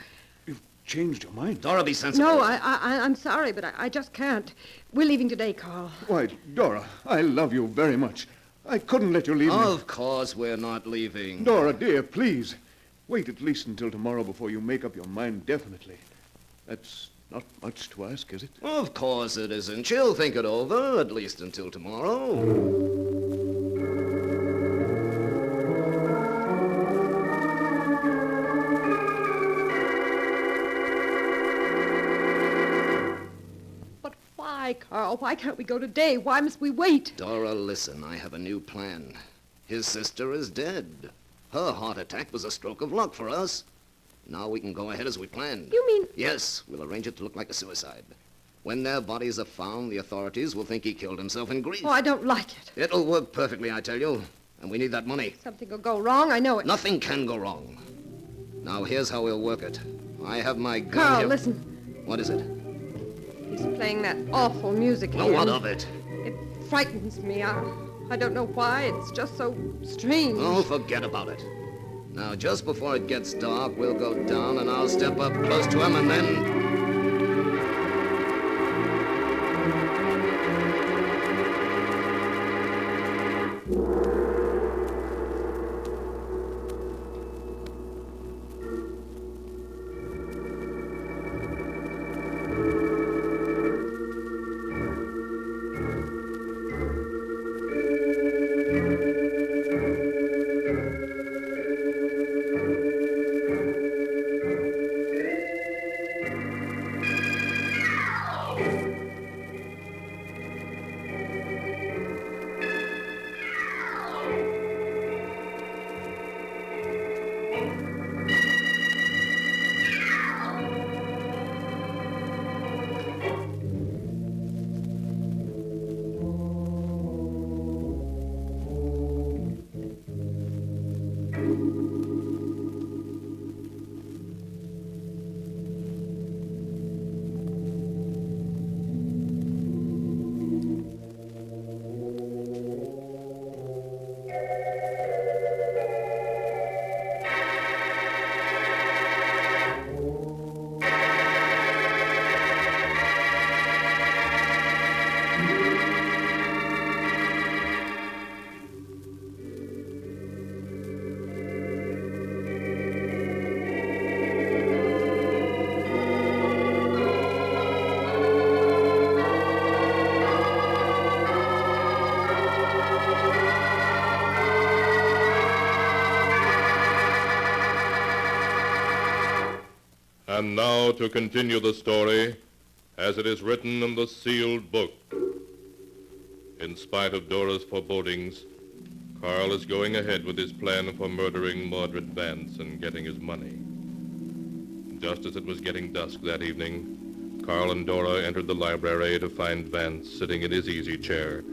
Changed your mind? Dora, be sensible. No, I'm sorry, but I just can't. We're leaving today, Carl. Why, Dora, I love you very much. I couldn't let you leave me. Of course we're not leaving. Dora, dear, please. Wait at least until tomorrow before you make up your mind definitely. That's not much to ask, is it? Of course it isn't. She'll think it over, at least until tomorrow. Why, Carl? Why can't we go today? Why must we wait? Dora, listen, I have a new plan. His sister is dead. Her heart attack was a stroke of luck for us. Now we can go ahead as we planned. You mean... Yes, we'll arrange it to look like a suicide. When their bodies are found, the authorities will think he killed himself in grief. Oh, I don't like it. It'll work perfectly, I tell you. And we need that money. Something will go wrong, I know it. Nothing can go wrong. Now, here's how we'll work it. I have my gun Carl, here. listen. What is it? He's playing that awful music Well, again. what of it? It frightens me. I don't know why. It's just so strange. Oh, forget about it. Now, just before it gets dark, we'll go down and I'll step up close to him and then... And now to continue the story as it is written in the sealed book. In spite of Dora's forebodings, Carl is going ahead with his plan for murdering Mordred Vance and getting his money. Just as it was getting dusk that evening, Carl and Dora entered the library to find Vance sitting in his easy chair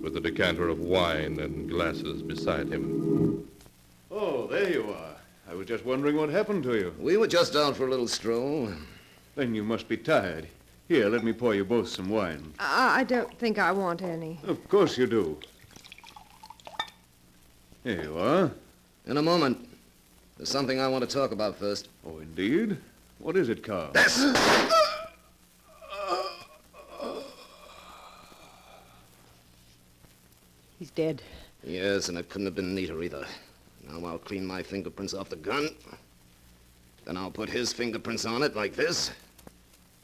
with a decanter of wine and glasses beside him. Oh, there you are. I was just wondering what happened to you. We were just out for a little stroll. Then you must be tired. Here, let me pour you both some wine. I don't think I want any. Of course you do. Here you are. In a moment. There's something I want to talk about first. Oh, indeed? What is it, Carl? This! He's dead. Yes, and it couldn't have been neater either. Now I'll clean my fingerprints off the gun. Then I'll put his fingerprints on it like this.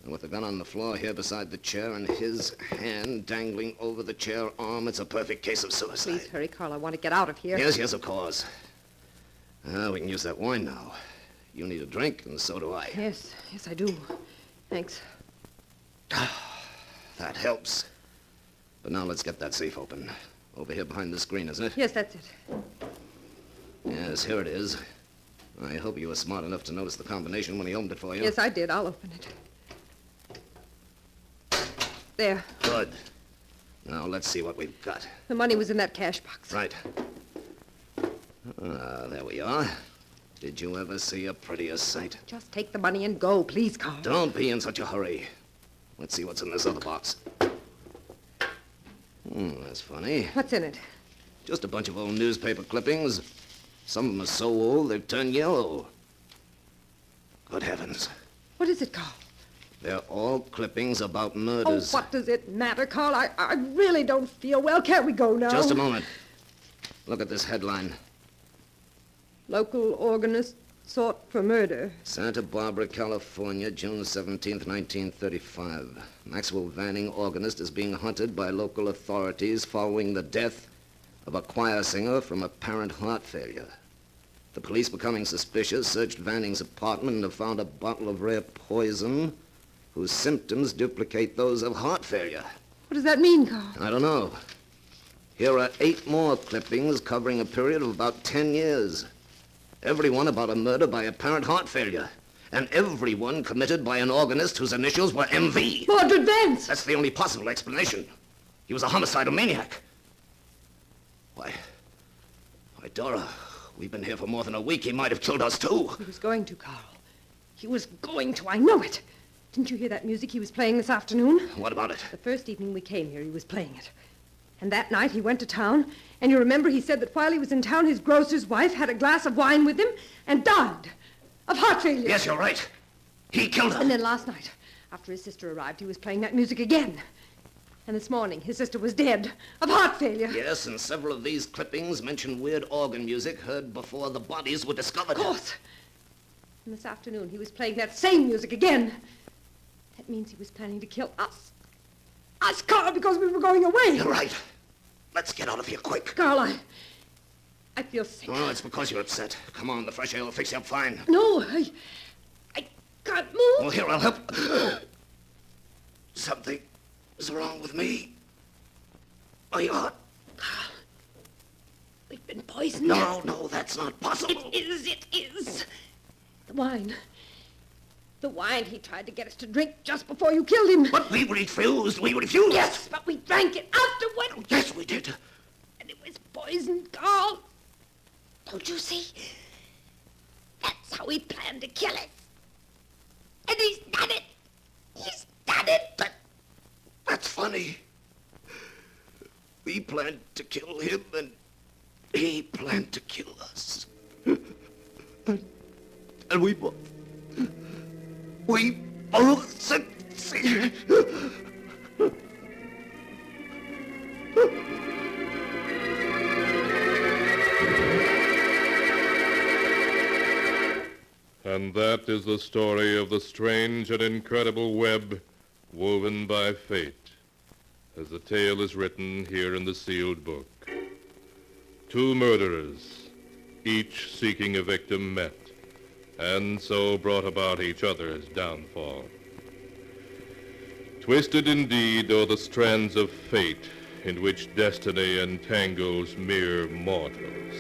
And with the gun on the floor here beside the chair and his hand dangling over the chair arm, it's a perfect case of suicide. Please hurry, Carl. I want to get out of here. Yes, of course. We can use that wine now. You need a drink, and so do I. Yes, I do. Thanks. That helps. But now let's get that safe open. Over here behind the screen, isn't it? Yes, that's it. Yes, here it is. I hope you were smart enough to notice the combination when he opened it for you. Yes, I did. I'll open it. There. Good. Now, let's see what we've got. The money was in that cash box. Right. There we are. Did you ever see a prettier sight? Just take the money and go, please, Carl. Don't be in such a hurry. Let's see what's in this other box. That's funny. What's in it? Just a bunch of old newspaper clippings. Some of them are so old they've turned yellow. Good heavens. What is it, Carl? They're all clippings about Oh, murders. what does it matter, Carl? I really don't feel well. Can't we go now? Just a moment. Look at this headline. Local organist sought for murder. Santa Barbara, California, June 17th, 1935. Maxwell Vanning, organist, is being hunted by local authorities following the death of a choir singer from apparent heart failure. The police, becoming suspicious, searched Vanning's apartment and have found a bottle of rare poison whose symptoms duplicate those of heart failure. What does that mean, Carl? I don't know. Here are 8 more clippings covering a period of about 10 years. Every one about a murder by apparent heart failure. And every one committed by an organist whose initials were MV. Mordred Vance! That's the only possible explanation. He was a homicidal maniac. Why, Dora, we've been here for more than a week. He might have killed us, too. He was going to, Carl. He was going to. I know it. Didn't you hear that music he was playing this afternoon? What about it? The first evening we came here, he was playing it. And that night he went to town, and you remember he said that while he was in town, his grocer's wife had a glass of wine with him and died of heart failure. Yes, you're right. He killed her. And then last night, after his sister arrived, he was playing that music again. And this morning, his sister was dead of heart failure. Yes, and several of these clippings mention weird organ music heard before the bodies were discovered. Of course. And this afternoon, he was playing that same music again. That means he was planning to kill us. Us, Carl, because we were going away. You're right. Let's get out of here quick. Carl, I feel sick. Oh, it's because you're upset. Come on, the fresh air will fix you up fine. No, I can't move. Well, here, I'll help. Something is wrong with me. My heart. Carl, we've been poisoned. No, that's not possible. It is. The wine. The wine he tried to get us to drink just before you killed him. But we refused. We refused. Yes, but we drank it afterward. Oh, yes, we did. And it was poisoned, Carl. Don't you see? That's how he planned to kill us. And he's done it. He's done it. That's funny. We planned to kill him, and he planned to kill us. And we both succeeded. And that is the story of the strange and incredible web woven by fate, as the tale is written here in the sealed book. 2 murderers, each seeking a victim, met, and so brought about each other's downfall. Twisted indeed are the strands of fate in which destiny entangles mere mortals.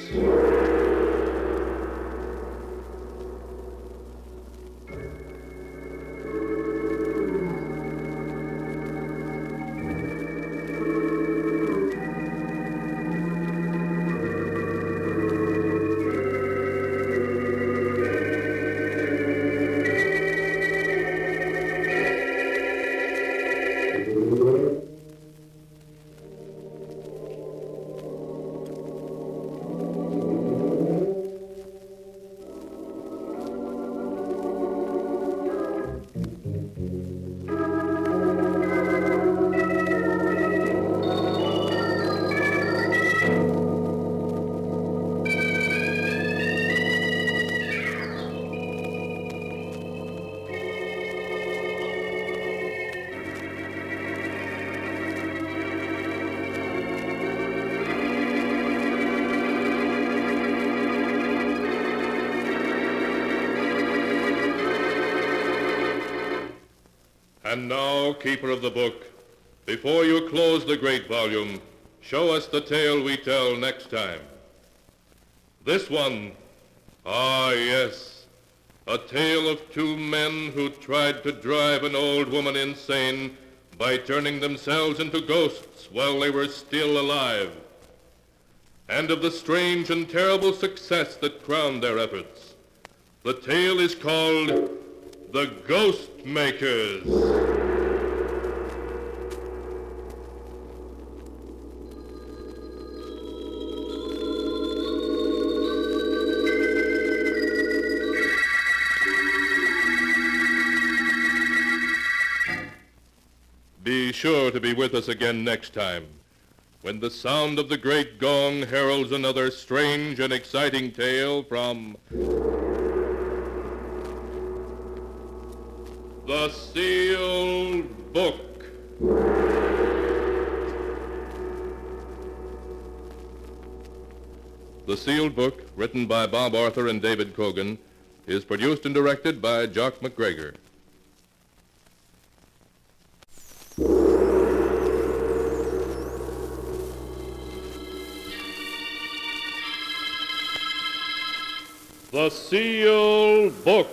And now, keeper of the book, before you close the great volume, show us the tale we tell next time. This one, yes, a tale of two men who tried to drive an old woman insane by turning themselves into ghosts while they were still alive, and of the strange and terrible success that crowned their efforts. The tale is called The Ghost Makers. Be sure to be with us again next time, when the sound of the great gong heralds another strange and exciting tale from The Sealed Book. The Sealed Book, written by Bob Arthur and David Cogan, is produced and directed by Jock McGregor. The Sealed Book.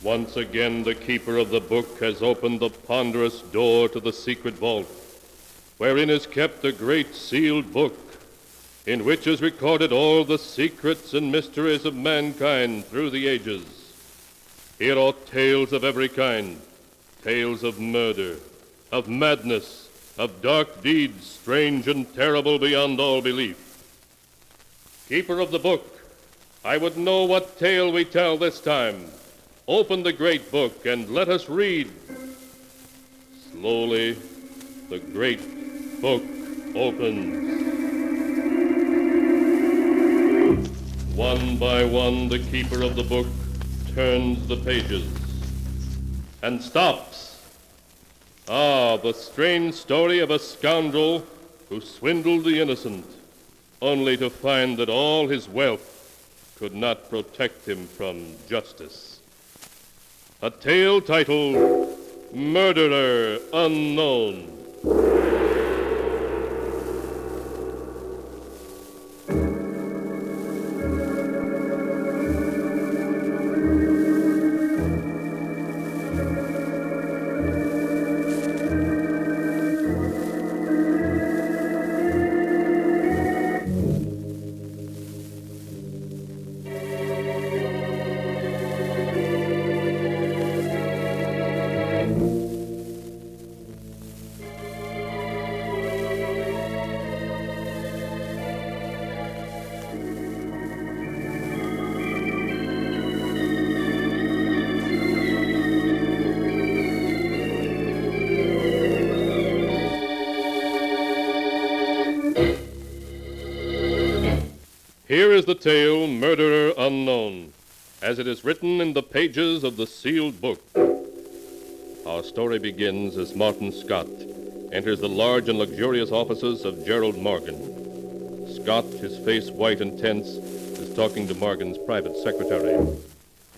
Once again, the keeper of the book has opened the ponderous door to the secret vault, wherein is kept a great sealed book, in which is recorded all the secrets and mysteries of mankind through the ages. Here are tales of every kind, tales of murder, of madness, of dark deeds, strange and terrible beyond all belief. Keeper of the book, I would know what tale we tell this time. Open the great book and let us read. Slowly, the great book opens. One by one, the keeper of the book turns the pages and stops. The strange story of a scoundrel who swindled the innocent, only to find that all his wealth could not protect him from justice. A tale titled Murderer Unknown. Here is the tale, Murderer Unknown, as it is written in the pages of the sealed book. Our story begins as Martin Scott enters the large and luxurious offices of Gerald Morgan. Scott, his face white and tense, is talking to Morgan's private secretary.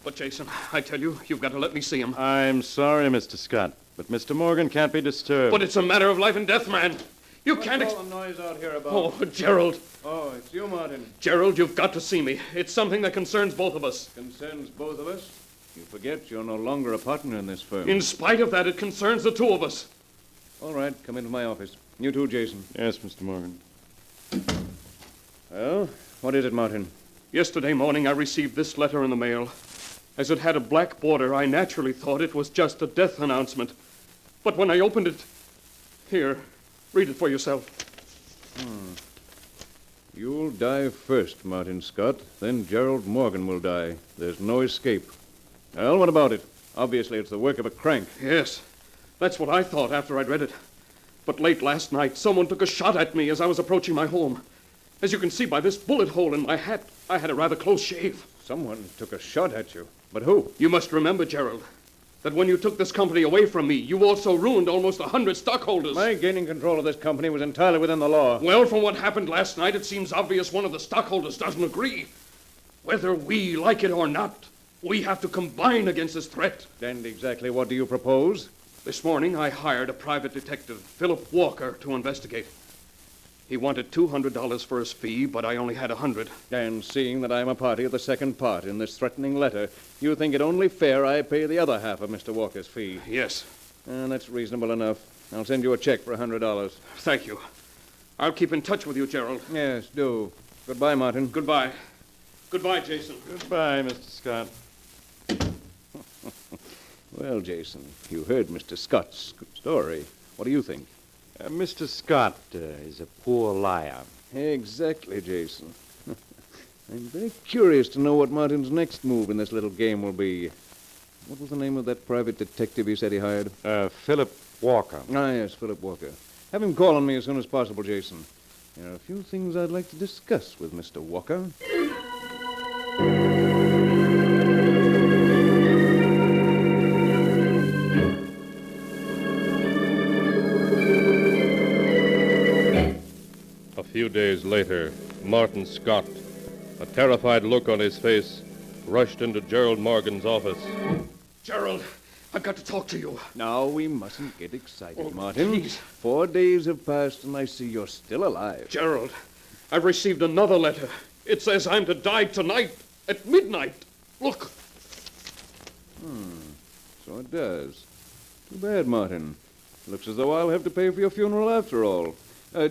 But, Jason, I tell you, you've got to let me see him. I'm sorry, Mr. Scott, but Mr. Morgan can't be disturbed. But it's a matter of life and death, man. You can't... What's all the noise out here about? Oh, Gerald. Oh, it's you, Martin. Gerald, you've got to see me. It's something that concerns both of us. Concerns both of us? You forget you're no longer a partner in this firm. In spite of that, it concerns the two of us. All right, come into my office. You too, Jason. Yes, Mr. Morgan. Well, what is it, Martin? Yesterday morning, I received this letter in the mail. As it had a black border, I naturally thought it was just a death announcement. But when I opened it... Here, read it for yourself. You'll die first, Martin Scott. Then Gerald Morgan will die. There's no escape. Well, what about it? Obviously, it's the work of a crank. Yes, that's what I thought after I'd read it. But late last night, someone took a shot at me as I was approaching my home. As you can see by this bullet hole in my hat, I had a rather close shave. Someone took a shot at you. But who? You must remember, Gerald, that when you took this company away from me, you also ruined almost 100 stockholders. My gaining control of this company was entirely within the law. Well, from what happened last night, it seems obvious one of the stockholders doesn't agree. Whether we like it or not, we have to combine against this threat. And exactly what do you propose? This morning, I hired a private detective, Philip Walker, to investigate. He wanted $200 for his fee, but I only had $100. And seeing that I am a party of the second part in this threatening letter, you think it only fair I pay the other half of Mr. Walker's fee? Yes. And that's reasonable enough. I'll send you a check for $100. Thank you. I'll keep in touch with you, Gerald. Yes, do. Goodbye, Martin. Goodbye. Goodbye, Jason. Goodbye, Mr. Scott. Well, Jason, you heard Mr. Scott's story. What do you think? Mr. Scott is a poor liar. Exactly, Jason. I'm very curious to know what Martin's next move in this little game will be. What was the name of that private detective he said he hired? Philip Walker. Ah, yes, Philip Walker. Have him call on me as soon as possible, Jason. There are a few things I'd like to discuss with Mr. Walker. A few days later, Martin Scott, a terrified look on his face, rushed into Gerald Morgan's office. Gerald, I've got to talk to you. Now, we mustn't get excited, Oh, Martin. please. 4 days have passed, and I see you're still alive. Gerald, I've received another letter. It says I'm to die tonight at midnight. Look. So it does. Too bad, Martin. Looks as though I'll have to pay for your funeral after all.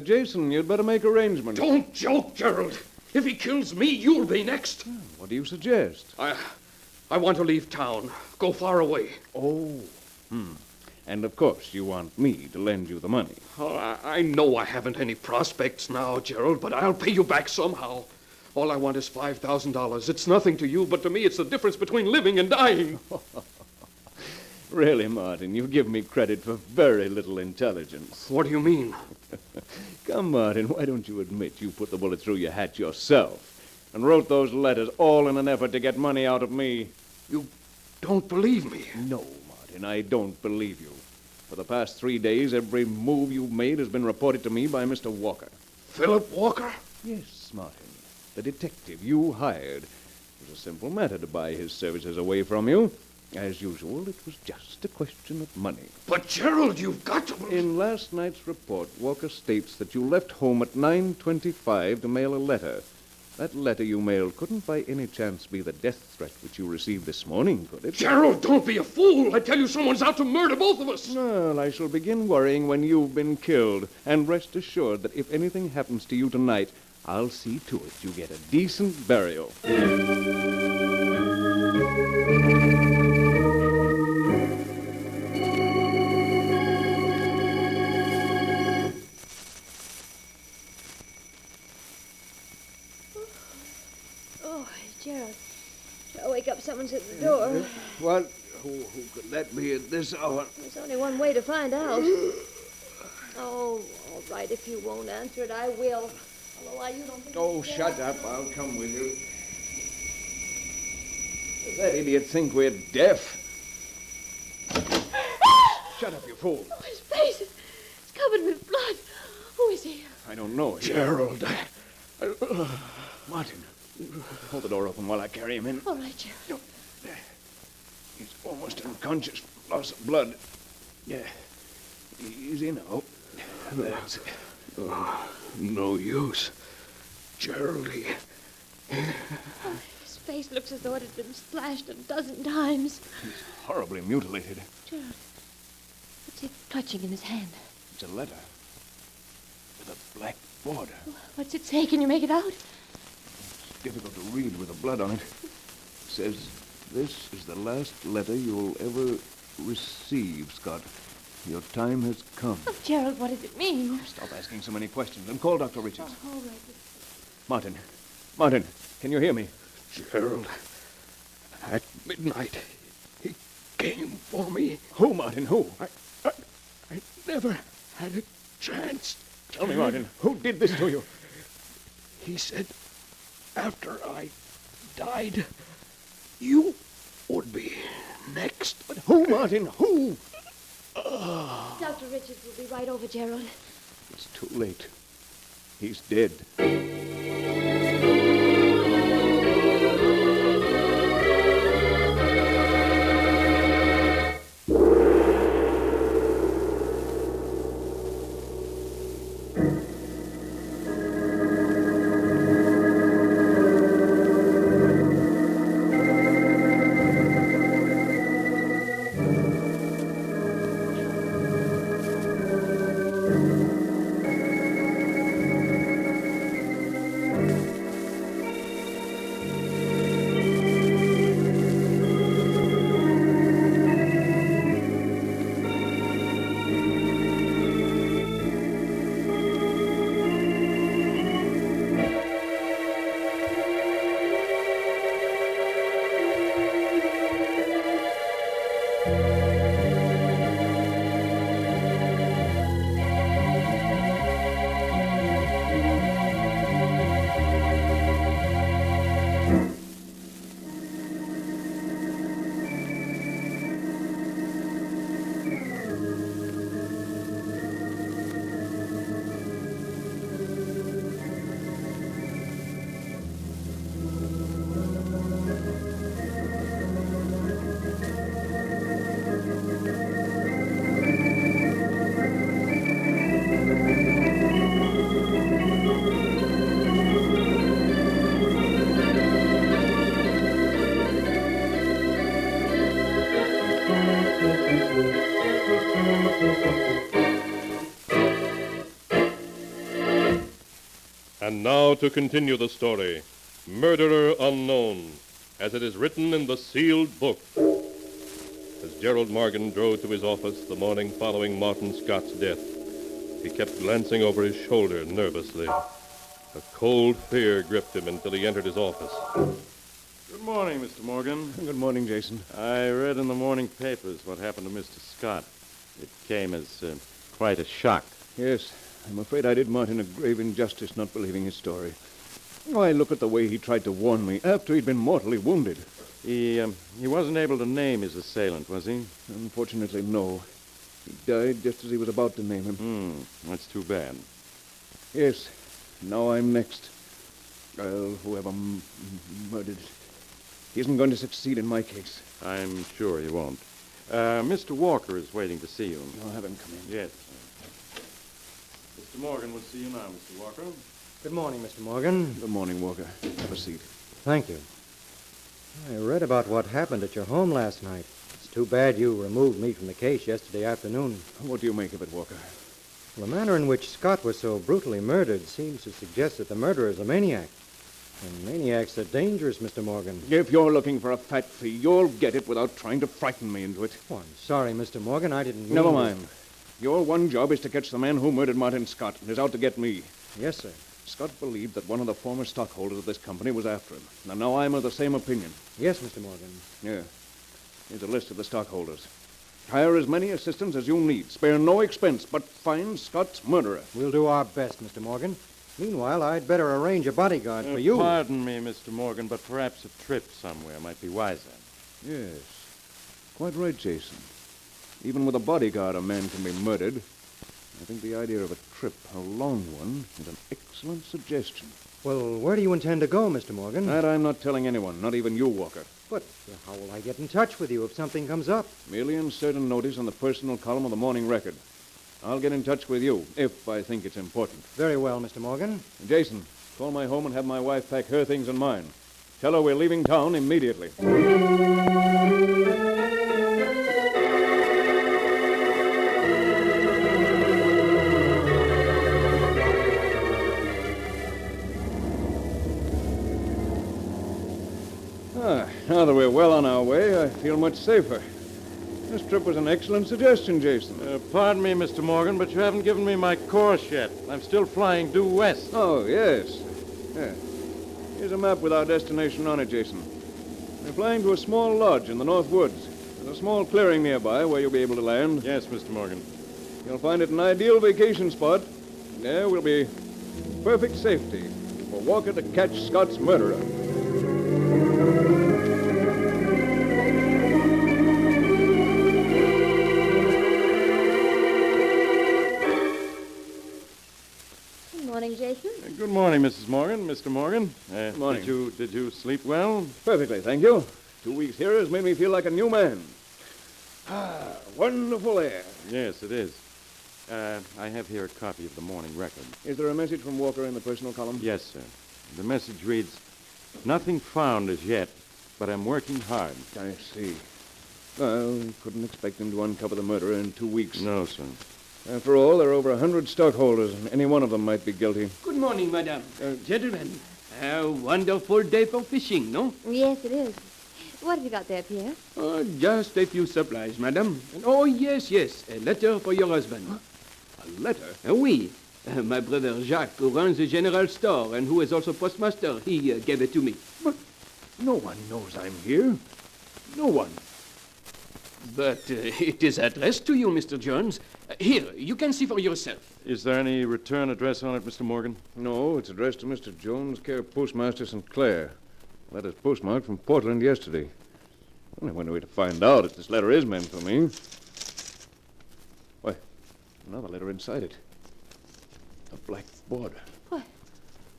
Jason, you'd better make arrangements. Don't joke, Gerald. If he kills me, you'll be next. What do you suggest? I want to leave town. Go far away. Oh. And of course, you want me to lend you the money. Oh, I know I haven't any prospects now, Gerald, but I'll pay you back somehow. All I want is $5,000. It's nothing to you, but to me it's the difference between living and dying. Really, Martin, you give me credit for very little intelligence. What do you mean? Come, Martin, why don't you admit you put the bullet through your hat yourself and wrote those letters all in an effort to get money out of me? You don't believe me? No, Martin, I don't believe you. For the past 3 days, every move you've made has been reported to me by Mr. Walker. Philip Walker? Yes, Martin. The detective you hired. It was a simple matter to buy his services away from you. As usual, it was just a question of money. But, Gerald, you've got to... In last night's report, Walker states that you left home at 9:25 to mail a letter. That letter you mailed couldn't by any chance be the death threat which you received this morning, could it? Gerald, don't be a fool. I tell you, someone's out to murder both of us. Well, I shall begin worrying when you've been killed. And rest assured that if anything happens to you tonight, I'll see to it you get a decent burial. Oh, Gerald. I'll wake up. Someone's at the door. What? Who could that be at this hour? There's only one way to find out. Oh, all right. If you won't answer it, I will. Although you don't think... Oh, shut up. I'll come with you. Does that idiot think we're deaf? Shut up, you fool. Oh, his face is covered with blood. Who is he? I don't know. Gerald. Martin, hold the door open while I carry him in. All right, Gerald. He's almost unconscious. Loss of blood. Yeah. Easy now. That's it. Oh, no use. Gerald, Oh, his face looks as though it had been splashed a dozen times. He's horribly mutilated. Gerald, what's he clutching in his hand? It's a letter with a black border. What's it say? Can you make it out? It's difficult to read with the blood on it. It says, "This is the last letter you'll ever receive, Scott. Your time has come." Oh, Gerald, what does it mean? Stop asking so many questions and call Dr. Richards. Oh, all right. Martin, can you hear me? Gerald, at midnight, he came for me. Who, Martin, who? I never had a chance. Tell me, Martin, who did this to you? He said after I died, you would be next. But who, Martin? Who? Dr. Richards will be right over, Gerald. It's too late. He's dead. And now to continue the story, Murderer Unknown, as it is written in the sealed book. As Gerald Morgan drove to his office the morning following Martin Scott's death, he kept glancing over his shoulder nervously. A cold fear gripped him until he entered his office. Good morning, Mr. Morgan. Good morning, Jason. I read in the morning papers what happened to Mr. Scott. It came as quite a shock. Yes, I'm afraid I did Martin a grave injustice not believing his story. Why, look at the way he tried to warn me after he'd been mortally wounded. He wasn't able to name his assailant, was he? Unfortunately, no. He died just as he was about to name him. That's too bad. Yes, now I'm next. Well, whoever murdered... He isn't going to succeed in my case. I'm sure he won't. Mr. Walker is waiting to see you. I'll have him come in. Yes. Mr. Morgan will see you now, Mr. Walker. Good morning, Mr. Morgan. Good morning, Walker. Have a seat. Thank you. I read about what happened at your home last night. It's too bad you removed me from the case yesterday afternoon. What do you make of it, Walker? Well, the manner in which Scott was so brutally murdered seems to suggest that the murderer is a maniac. And maniacs are dangerous, Mr. Morgan. If you're looking for a fat fee, you'll get it without trying to frighten me into it. Oh, I'm sorry, Mr. Morgan. I didn't mean Never to- mind. Your one job is to catch the man who murdered Martin Scott and is out to get me. Yes, sir. Scott believed that one of the former stockholders of this company was after him. And now I'm of the same opinion. Yes, Mr. Morgan. Yeah. Here's a list of the stockholders. Hire as many assistants as you need. Spare no expense, but find Scott's murderer. We'll do our best, Mr. Morgan. Meanwhile, I'd better arrange a bodyguard for you. Pardon me, Mr. Morgan, but perhaps a trip somewhere might be wiser. Yes. Quite right, Jason. Even with a bodyguard, a man can be murdered. I think the idea of a trip, a long one, is an excellent suggestion. Well, where do you intend to go, Mr. Morgan? That I'm not telling anyone, not even you, Walker. But how will I get in touch with you if something comes up? Merely insert a notice on the personal column of the Morning Record. I'll get in touch with you, if I think it's important. Very well, Mr. Morgan. Jason, call my home and have my wife pack her things and mine. Tell her we're leaving town immediately. Now that we're well on our way, I feel much safer. This trip was an excellent suggestion, Jason. Pardon me, Mr. Morgan, but you haven't given me my course yet. I'm still flying due west. Oh, yes. Yeah. Here's a map with our destination on it, Jason. We're flying to a small lodge in the North Woods. There's a small clearing nearby where you'll be able to land. Yes, Mr. Morgan. You'll find it an ideal vacation spot. There will be perfect safety for Walker to catch Scott's murderer. morning, Mrs. Morgan, Mr. Morgan. Morning. Did you sleep well? Perfectly, thank you. 2 weeks here has made me feel like a new man. Ah, wonderful air. Yes, it is. I have here a copy of the morning record. Is there a message from Walker in the personal column? Yes, sir. The message reads, "Nothing found as yet, but I'm working hard." I see. Well, couldn't expect him to uncover the murder in 2 weeks. No, sir. After all, there are over 100 stockholders, and any one of them might be guilty. Good morning, madam. Gentlemen, a wonderful day for fishing, no? Yes, it is. What have you got there, Pierre? Just a few supplies, madam. And, oh, yes, a letter for your husband. A letter? Oui. My brother Jacques, who runs the general store and who is also postmaster, he gave it to me. But no one knows I'm here. No one. But it is addressed to you, Mr. Jones. Here, you can see for yourself. Is there any return address on it, Mr. Morgan? No, it's addressed to Mr. Jones, care of Postmaster St. Clair. Letter's postmarked from Portland yesterday. Only one way to find out if this letter is meant for me. Why, another letter inside it. A black border. What?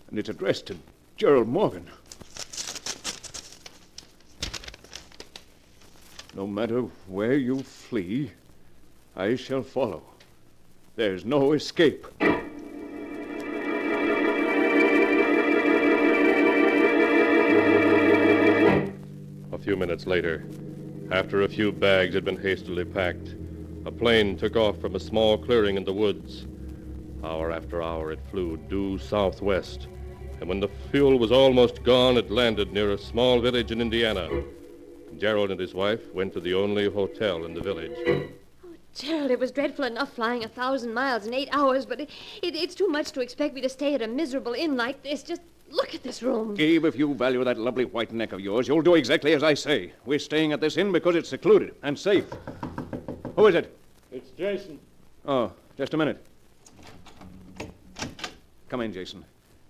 And it's addressed to Gerald Morgan. No matter where you flee, I shall follow. There's no escape. A few minutes later, after a few bags had been hastily packed, a plane took off from a small clearing in the woods. Hour after hour it flew due southwest, and when the fuel was almost gone, it landed near a small village in Indiana. Gerald and his wife went to the only hotel in the village. Gerald, it was dreadful enough flying 1,000 miles in 8 hours, but it's too much to expect me to stay at a miserable inn like this. Just look at this room. Gabe, if you value that lovely white neck of yours, you'll do exactly as I say. We're staying at this inn because it's secluded and safe. Who is it? It's Jason. Oh, just a minute. Come in, Jason.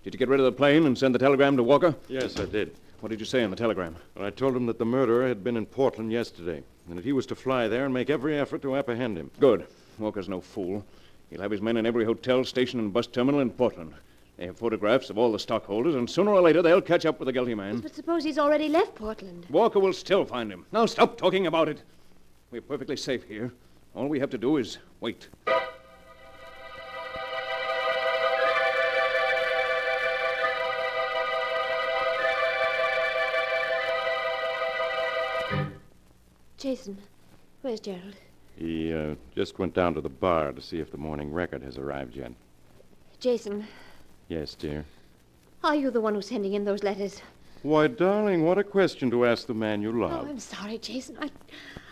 Did you get rid of the plane and send the telegram to Walker? Yes, I did. What did you say in the telegram? Well, I told him that the murderer had been in Portland yesterday, and that he was to fly there and make every effort to apprehend him. Good. Walker's no fool. He'll have his men in every hotel, station, and bus terminal in Portland. They have photographs of all the stockholders, and sooner or later they'll catch up with the guilty man. But suppose he's already left Portland. Walker will still find him. Now stop talking about it. We're perfectly safe here. All we have to do is wait. Jason, where's Gerald? He just went down to the bar to see if the morning record has arrived yet. Jason, Yes, dear. are you the one who's sending in those letters? Why, darling, what a question to ask the man you Oh, love. I'm sorry, Jason.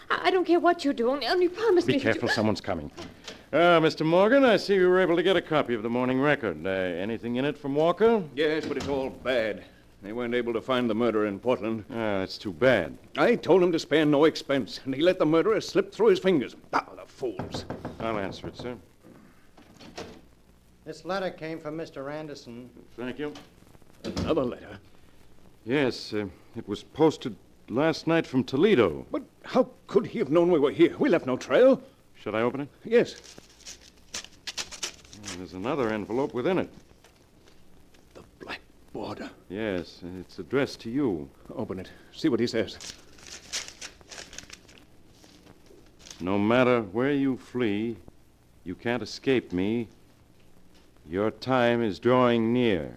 I don't care what you do. Only promise me Be that careful, you... someone's coming. Mr. Morgan, I see you were able to get a copy of the morning record. Anything in it from Walker? Yes, but it's all bad. They weren't able to find the murderer in Portland. That's too bad. I told him to spare no expense, and he let the murderer slip through his fingers. Ah, the fools. I'll answer it, sir. This letter came from Mr. Anderson. Thank you. Another letter? Yes, it was posted last night from Toledo. But how could he have known we were here? We left no trail. Should I open it? Yes. There's another envelope within it. Border. Yes, it's addressed to you. Open it. See what he says. No matter where you flee, you can't escape me. Your time is drawing near.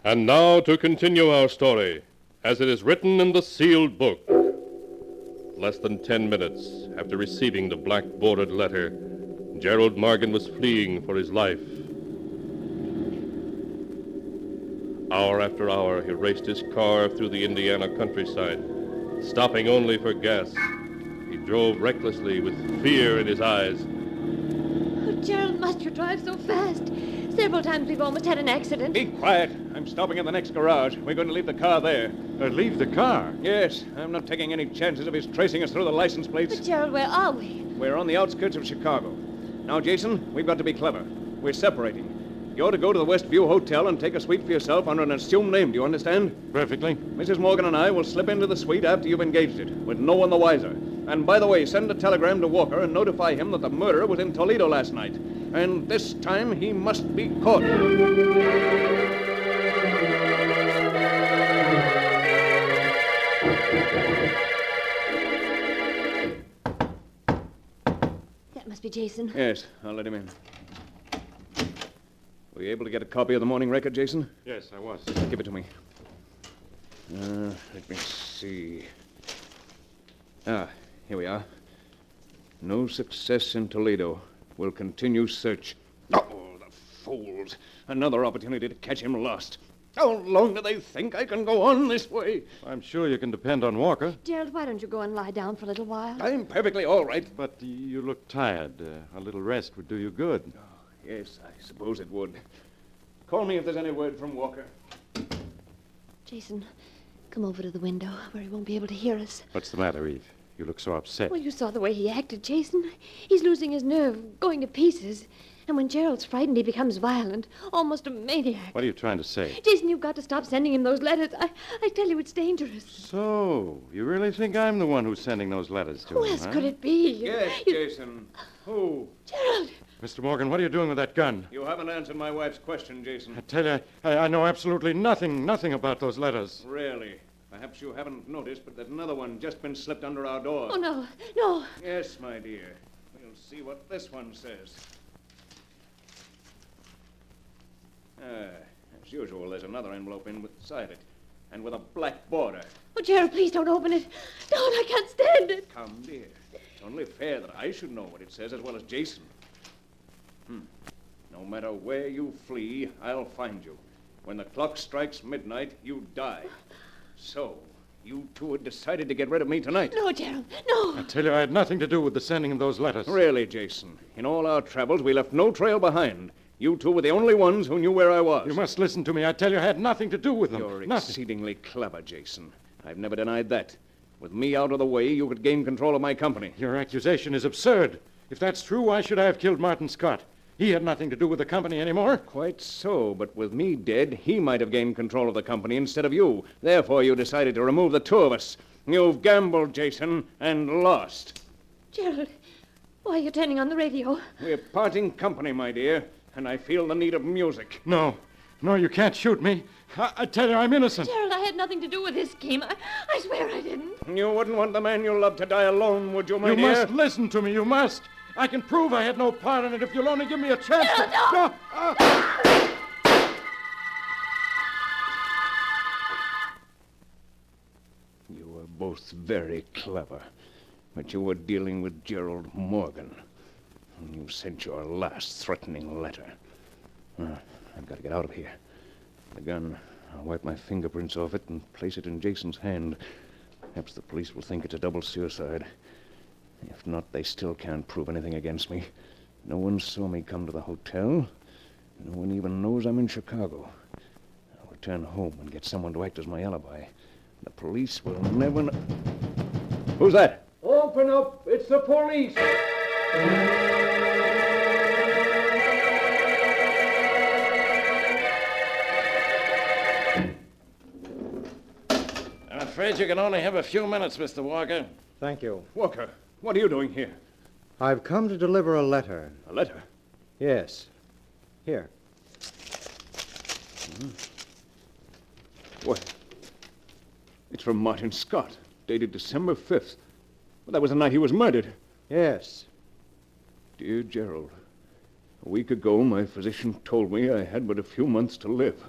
And now to continue our story, as it is written in the sealed book. Less than 10 minutes after receiving the black-bordered letter, Gerald Morgan was fleeing for his life. Hour after hour, he raced his car through the Indiana countryside, stopping only for gas. He drove recklessly with fear in his eyes. Oh, Gerald, must you drive so fast? Several times we've almost had an accident. Be quiet. I'm stopping in the next garage. We're going to leave the car there. Leave the car? Yes. I'm not taking any chances of his tracing us through the license plates. But, Gerald, where are we? We're on the outskirts of Chicago. Now, Jason, we've got to be clever. We're separating. You're to go to the Westview Hotel and take a suite for yourself under an assumed name. Do you understand? Perfectly. Mrs. Morgan and I will slip into the suite after you've engaged it, with no one the wiser. And by the way, send a telegram to Walker and notify him that the murderer was in Toledo last night. And this time he must be caught. That must be Jason. Yes, I'll let him in. Were you able to get a copy of the morning record, Jason? Yes, I was. Give it to me. Let me see. Here we are. No success in Toledo. We'll continue search. Oh, the fools. Another opportunity to catch him lost. How long do they think I can go on this way? I'm sure you can depend on Walker. Gerald, why don't you go and lie down for a little while? I'm perfectly all right. But you look tired. A little rest would do you good. Yes, I suppose it would. Call me if there's any word from Walker. Jason, come over to the window where he won't be able to hear us. What's the matter, Eve? You look so upset. Well, you saw the way he acted, Jason. He's losing his nerve, going to pieces. And when Gerald's frightened, he becomes violent, almost a maniac. What are you trying to say? Jason, you've got to stop sending him those letters. I tell you, it's dangerous. So, you really think I'm the one who's sending those letters to Who him, else huh? could it be? Yes, Jason. Who? Gerald! Mr. Morgan, what are you doing with that gun? You haven't answered my wife's question, Jason. I tell you, I know absolutely nothing about those letters. Really? Perhaps you haven't noticed, but there's another one just been slipped under our door. Oh, no, no. Yes, my dear. We'll see what this one says. As usual, there's another envelope inside it, and with a black border. Oh, Gerald, please don't open it. Don't, I can't stand it. Come, dear. It's only fair that I should know what it says as well as Jason. No matter where you flee, I'll find you. When the clock strikes midnight, you die. So, you two had decided to get rid of me tonight. No, Gerald, no. I tell you, I had nothing to do with the sending of those letters. Really, Jason. In all our travels, we left no trail behind. You two were the only ones who knew where I was. You must listen to me. I tell you, I had nothing to do with them. You're nothing. exceedingly clever, Jason. I've never denied that. With me out of the way, you could gain control of my company. Your accusation is absurd. If that's true, why should I have killed Martin Scott? He had nothing to do with the company anymore. Quite so, but with me dead, he might have gained control of the company instead of you. Therefore, you decided to remove the two of us. You've gambled, Jason, and lost. Gerald, why are you turning on the radio? We're parting company, my dear, and I feel the need of music. No, you can't shoot me. I tell you, I'm innocent. Gerald, I had nothing to do with this scheme. I swear I didn't. You wouldn't want the man you love to die alone, would you, my dear? You must listen to me. You must. I can prove I had no part in it if you'll only give me a chance. No. You were both very clever, but you were dealing with Gerald Morgan. And you sent your last threatening letter. I've got to get out of here. The gun, I'll wipe my fingerprints off it and place it in Jason's hand. Perhaps the police will think it's a double suicide. If not, they still can't prove anything against me. No one saw me come to the hotel. No one even knows I'm in Chicago. I'll return home and get someone to act as my alibi. The police will never know. Who's that? Open up! It's the police! I'm afraid you can only have a few minutes, Mr. Walker. Thank you. Walker, what are you doing here? I've come to deliver a letter. A letter? Yes. Here. What? It's from Martin Scott, dated December 5th. Well, that was the night he was murdered. Yes. Dear Gerald, a week ago my physician told me I had but a few months to live.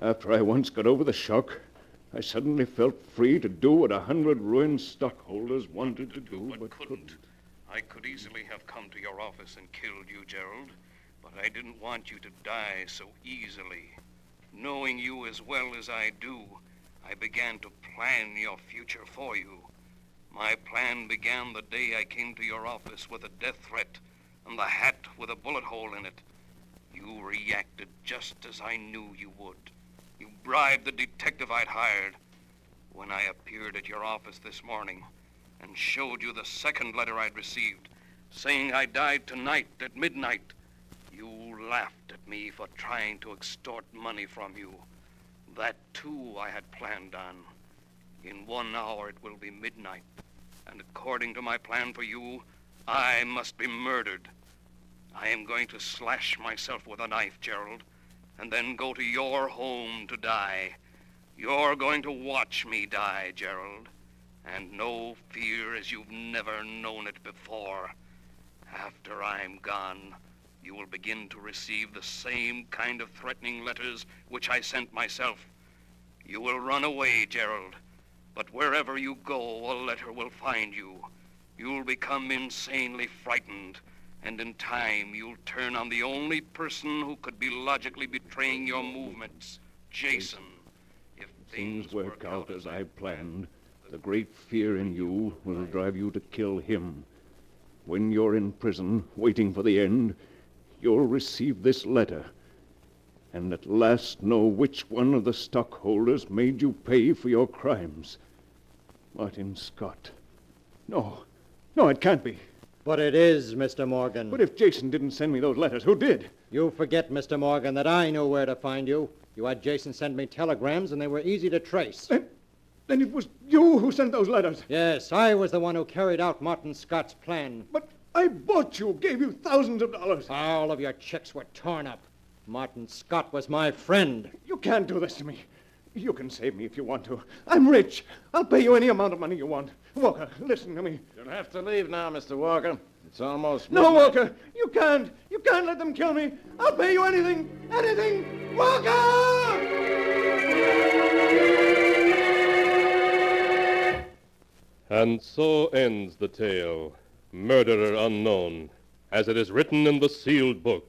After I once got over the shock, I suddenly felt free to do what 100 ruined stockholders wanted to do, but couldn't. I could easily have come to your office and killed you, Gerald, but I didn't want you to die so easily. Knowing you as well as I do, I began to plan your future for you. My plan began the day I came to your office with a death threat and the hat with a bullet hole in it. You reacted just as I knew you would. You bribed the detective I'd hired. When I appeared at your office this morning and showed you the second letter I'd received, saying I died tonight at midnight, you laughed at me for trying to extort money from you. That, too, I had planned on. In 1 hour it will be midnight, and according to my plan for you, I must be murdered. I am going to slash myself with a knife, Gerald, and then go to your home to die. You're going to watch me die, Gerald, and know fear as you've never known it before. After I'm gone, you will begin to receive the same kind of threatening letters which I sent myself. You will run away, Gerald, but wherever you go, a letter will find you. You'll become insanely frightened, and in time you'll turn on the only person who could be logically betraying your movements, Jason. If things work out as I planned, the great fear in you will drive you to kill him. When you're in prison, waiting for the end, you'll receive this letter, and at last know which one of the stockholders made you pay for your crimes. Martin Scott. No, it can't be. But it is, Mr. Morgan. But if Jason didn't send me those letters, who did? You forget, Mr. Morgan, that I know where to find you. You had Jason send me telegrams, and they were easy to trace. Then it was you who sent those letters. Yes, I was the one who carried out Martin Scott's plan. But I bought you, gave you thousands of dollars. All of your checks were torn up. Martin Scott was my friend. You can't do this to me. You can save me if you want to. I'm rich. I'll pay you any amount of money you want. Walker, listen to me. You'll have to leave now, Mr. Walker. It's almost... No, Walker, you can't. You can't let them kill me. I'll pay you anything. Anything. Walker! And so ends the tale, Murderer Unknown, as it is written in the sealed book.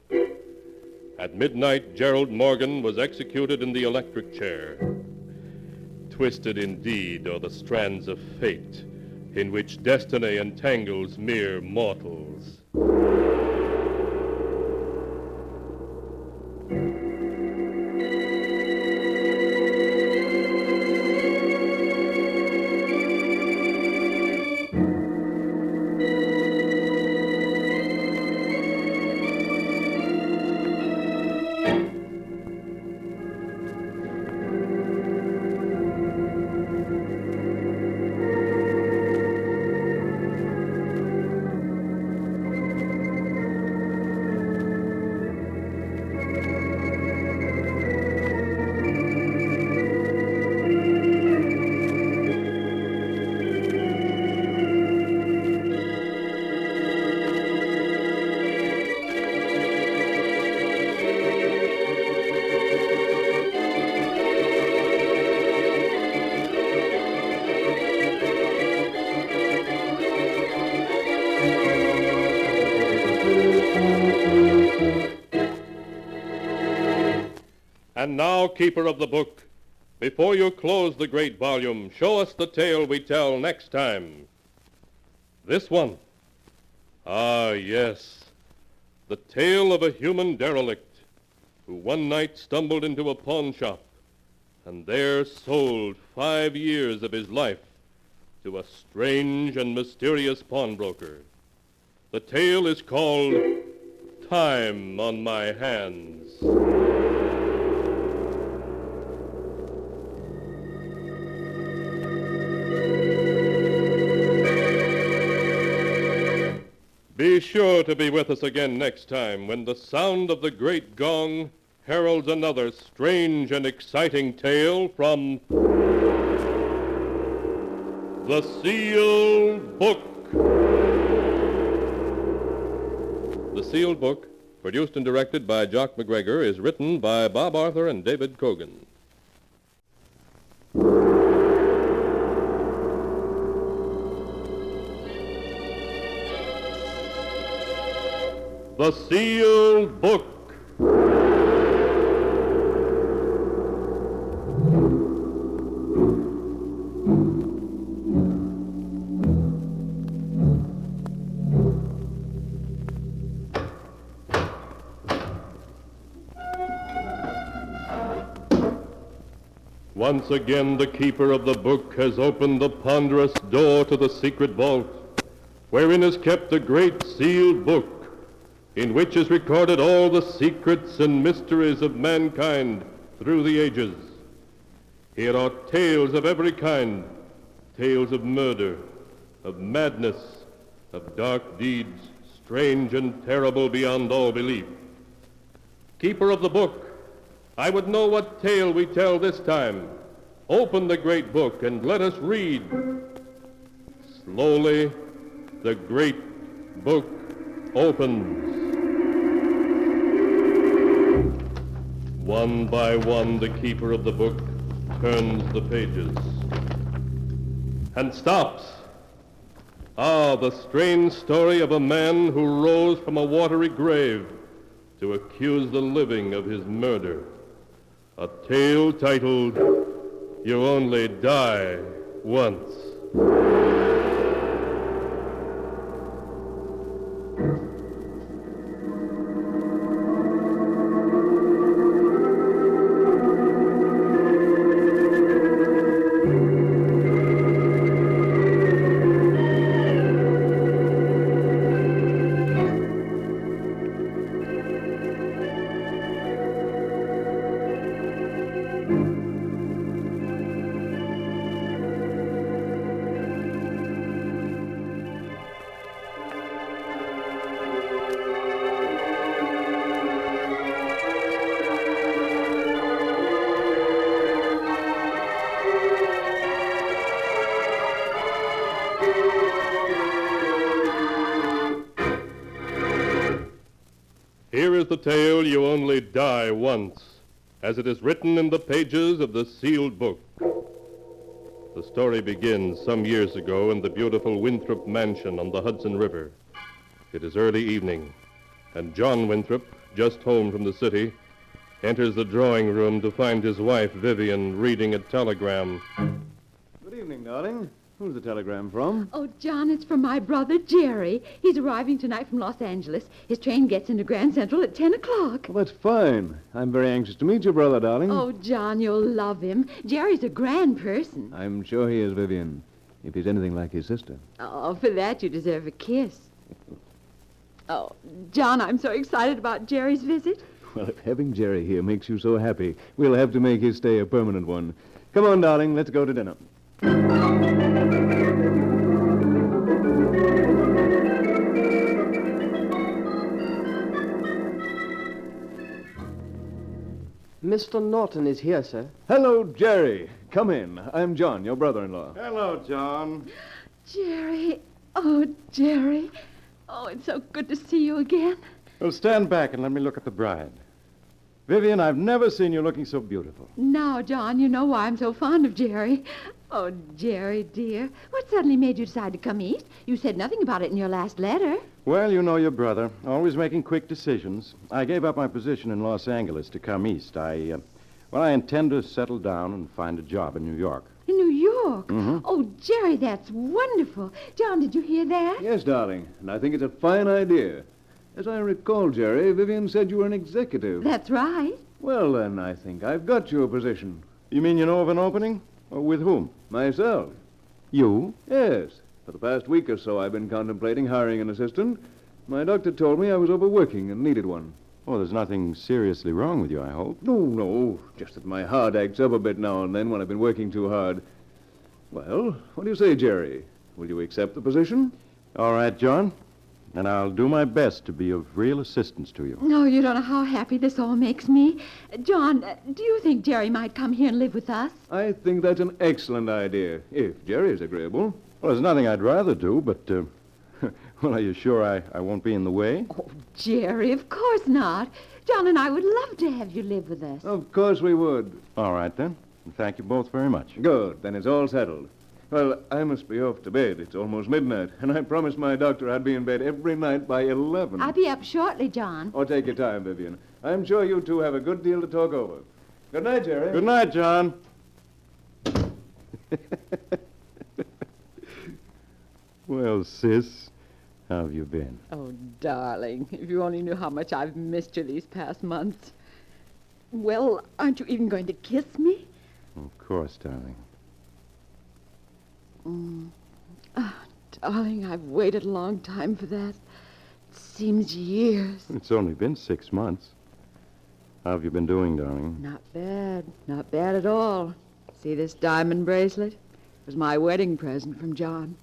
At midnight, Gerald Morgan was executed in the electric chair. Twisted indeed are the strands of fate, in which destiny entangles mere mortals. And now, keeper of the book, before you close the great volume, show us the tale we tell next time. This one. Ah, yes. The tale of a human derelict who one night stumbled into a pawn shop and there sold 5 years of his life to a strange and mysterious pawnbroker. The tale is called Time on My Hands. Be sure to be with us again next time when the sound of the great gong heralds another strange and exciting tale from The Sealed Book. The Sealed Book, produced and directed by Jock McGregor, is written by Bob Arthur and David Cogan. the sealed book. Once again, the keeper of the book has opened the ponderous door to the secret vault, wherein is kept the great sealed book, in which is recorded all the secrets and mysteries of mankind through the ages. Here are tales of every kind, tales of murder, of madness, of dark deeds, strange and terrible beyond all belief. Keeper of the book, I would know what tale we tell this time. Open the great book and let us read. Slowly, the great book opens. One by one, the keeper of the book turns the pages and stops. Ah, the strange story of a man who rose from a watery grave to accuse the living of his murder. A tale titled, You Only Die Once. Here is the tale, You Only Die Once, as it is written in the pages of the sealed book. The story begins some years ago in the beautiful Winthrop mansion on the Hudson River. It is early evening, and John Winthrop, just home from the city, enters the drawing room to find his wife, Vivian, reading a telegram. Good evening, darling. Who's the telegram from? Oh, John, it's from my brother, Jerry. He's arriving tonight from Los Angeles. His train gets into Grand Central at 10 o'clock. Well, that's fine. I'm very anxious to meet your brother, darling. Oh, John, you'll love him. Jerry's a grand person. I'm sure he is, Vivian, if he's anything like his sister. Oh, for that you deserve a kiss. Oh, John, I'm so excited about Jerry's visit. Well, if having Jerry here makes you so happy, we'll have to make his stay a permanent one. Come on, darling, let's go to dinner. Mr. Norton is here, sir. Hello, Jerry. Come in. I'm John, your brother-in-law. Hello, John. Jerry. Oh, Jerry. Oh, it's so good to see you again. Well, stand back and let me look at the bride. Vivian, I've never seen you looking so beautiful. Now, John, you know why I'm so fond of Jerry. Oh, Jerry, dear. What suddenly made you decide to come east? You said nothing about it in your last letter. Well, you know your brother, always making quick decisions. I gave up my position in Los Angeles to come east. I intend to settle down and find a job in New York. In New York? Mm-hmm. Oh, Jerry, that's wonderful. John, did you hear that? Yes, darling, and I think it's a fine idea. As I recall, Jerry, Vivian said you were an executive. That's right. Well, then, I think I've got you a position. You mean you know of an opening? Or with whom? Myself. You? Yes. For the past week or so, I've been contemplating hiring an assistant. My doctor told me I was overworking and needed one. Oh, there's nothing seriously wrong with you, I hope. No. Just that my heart acts up a bit now and then when I've been working too hard. Well, what do you say, Jerry? Will you accept the position? All right, John. And I'll do my best to be of real assistance to you. No, you don't know how happy this all makes me. John, do you think Jerry might come here and live with us? I think that's an excellent idea, if Jerry's agreeable. Well, there's nothing I'd rather do, but, well, are you sure I won't be in the way? Oh, Jerry, of course not. John and I would love to have you live with us. Of course we would. All right, then. Thank you both very much. Good. Then it's all settled. Well, I must be off to bed. It's almost midnight, and I promised my doctor I'd be in bed every night by 11. I'll be up shortly, John. Oh, take your time, Vivian. I'm sure you two have a good deal to talk over. Good night, Jerry. Good night, John. Well, sis, how have you been? Oh, darling, if you only knew how much I've missed you these past months. Well, aren't you even going to kiss me? Of course, darling. Oh, darling, I've waited a long time for that. It seems years. It's only been 6 months. How have you been doing, darling? Not bad. Not bad at all. See this diamond bracelet? It was my wedding present from John.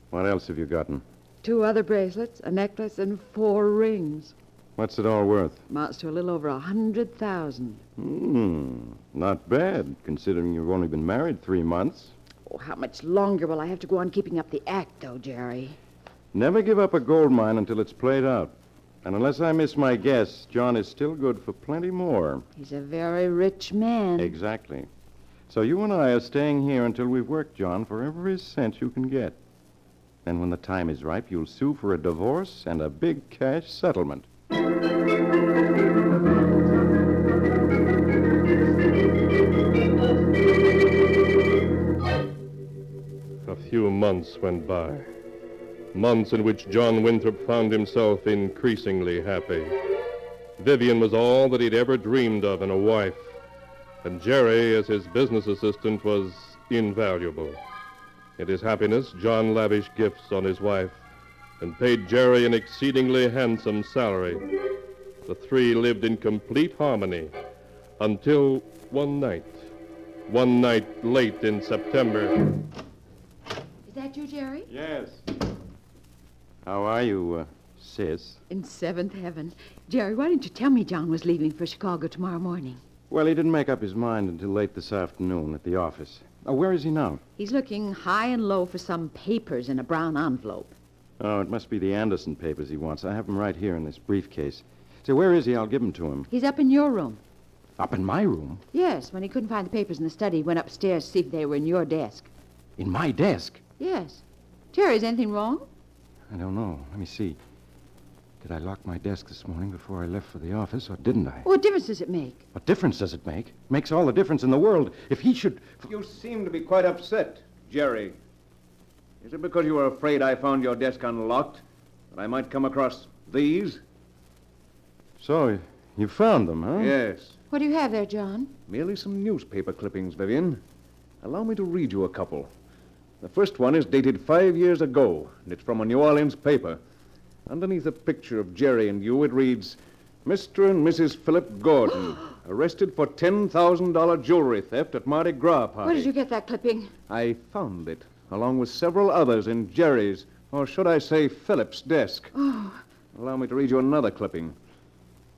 What else have you gotten? 2 other bracelets, a necklace, and 4 rings. What's it all worth? Amounts to a little over 100,000. Not bad, considering you've only been married 3 months. Oh, how much longer will I have to go on keeping up the act, though, Jerry? Never give up a gold mine until it's played out. And unless I miss my guess, John is still good for plenty more. He's a very rich man. Exactly. So you and I are staying here until we've worked, John, for every cent you can get. Then when the time is ripe, you'll sue for a divorce and a big cash settlement. A few months went by. Months in which John Winthrop found himself increasingly happy. Vivian was all that he'd ever dreamed of in a wife, and Jerry, as his business assistant, was invaluable. In his happiness, John lavished gifts on his wife and paid Jerry an exceedingly handsome salary. The three lived in complete harmony until one night late in September. Is that you, Jerry? Yes. How are you, sis? In 7th heaven. Jerry, why didn't you tell me John was leaving for Chicago tomorrow morning? Well, he didn't make up his mind until late this afternoon at the office. Where is he now? He's looking high and low for some papers in a brown envelope. Oh, it must be the Anderson papers he wants. I have them right here in this briefcase. Say, where is he? I'll give them to him. He's up in your room. Up in my room? Yes, when he couldn't find the papers in the study, he went upstairs to see if they were in your desk. In my desk? Yes. Jerry, is anything wrong? I don't know. Let me see. Did I lock my desk this morning before I left for the office, or didn't I? What difference does it make? What difference does it make? It makes all the difference in the world. If he should... You seem to be quite upset, Jerry. Is it because you were afraid I found your desk unlocked? That I might come across these? So, you found them, huh? Yes. What do you have there, John? Merely some newspaper clippings, Vivian. Allow me to read you a couple. The first one is dated 5 years ago, and it's from a New Orleans paper. Underneath a picture of Jerry and you, it reads, Mr. and Mrs. Philip Gordon, arrested for $10,000 jewelry theft at Mardi Gras party. Where did you get that clipping? I found it, along with several others in Jerry's, or should I say Philip's desk. Oh. Allow me to read you another clipping.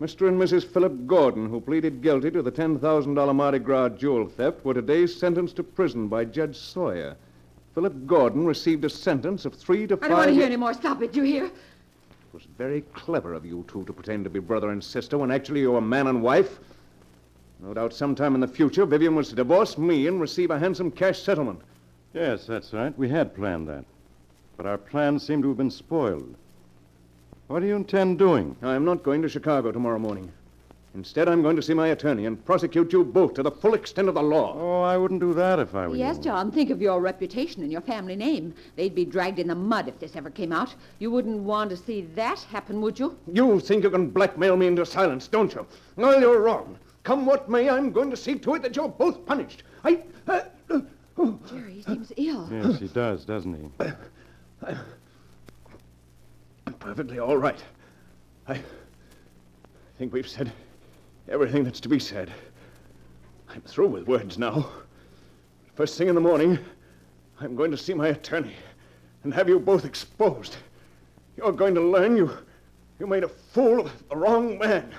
Mr. and Mrs. Philip Gordon, who pleaded guilty to the $10,000 Mardi Gras jewel theft, were today sentenced to prison by Judge Sawyer. Philip Gordon received a sentence of 3 to 5 I don't want to hear any more. Stop it. You hear? It was very clever of you two to pretend to be brother and sister when actually you were man and wife. No doubt sometime in the future, Vivian was to divorce me and receive a handsome cash settlement. Yes, that's right. We had planned that. But our plans seem to have been spoiled. What do you intend doing? I'm not going to Chicago tomorrow morning. Instead, I'm going to see my attorney and prosecute you both to the full extent of the law. Oh, I wouldn't do that if I were Yes, you. John, think of your reputation and your family name. They'd be dragged in the mud if this ever came out. You wouldn't want to see that happen, would you? You think you can blackmail me into silence, don't you? Well, you're wrong. Come what may, I'm going to see to it that you're both punished. Jerry seems ill. Yes, he does, doesn't he? I'm perfectly all right. I think we've said everything that's to be said. I'm through with words now. First thing in the morning, I'm going to see my attorney and have you both exposed. You're going to learn you made a fool of the wrong man.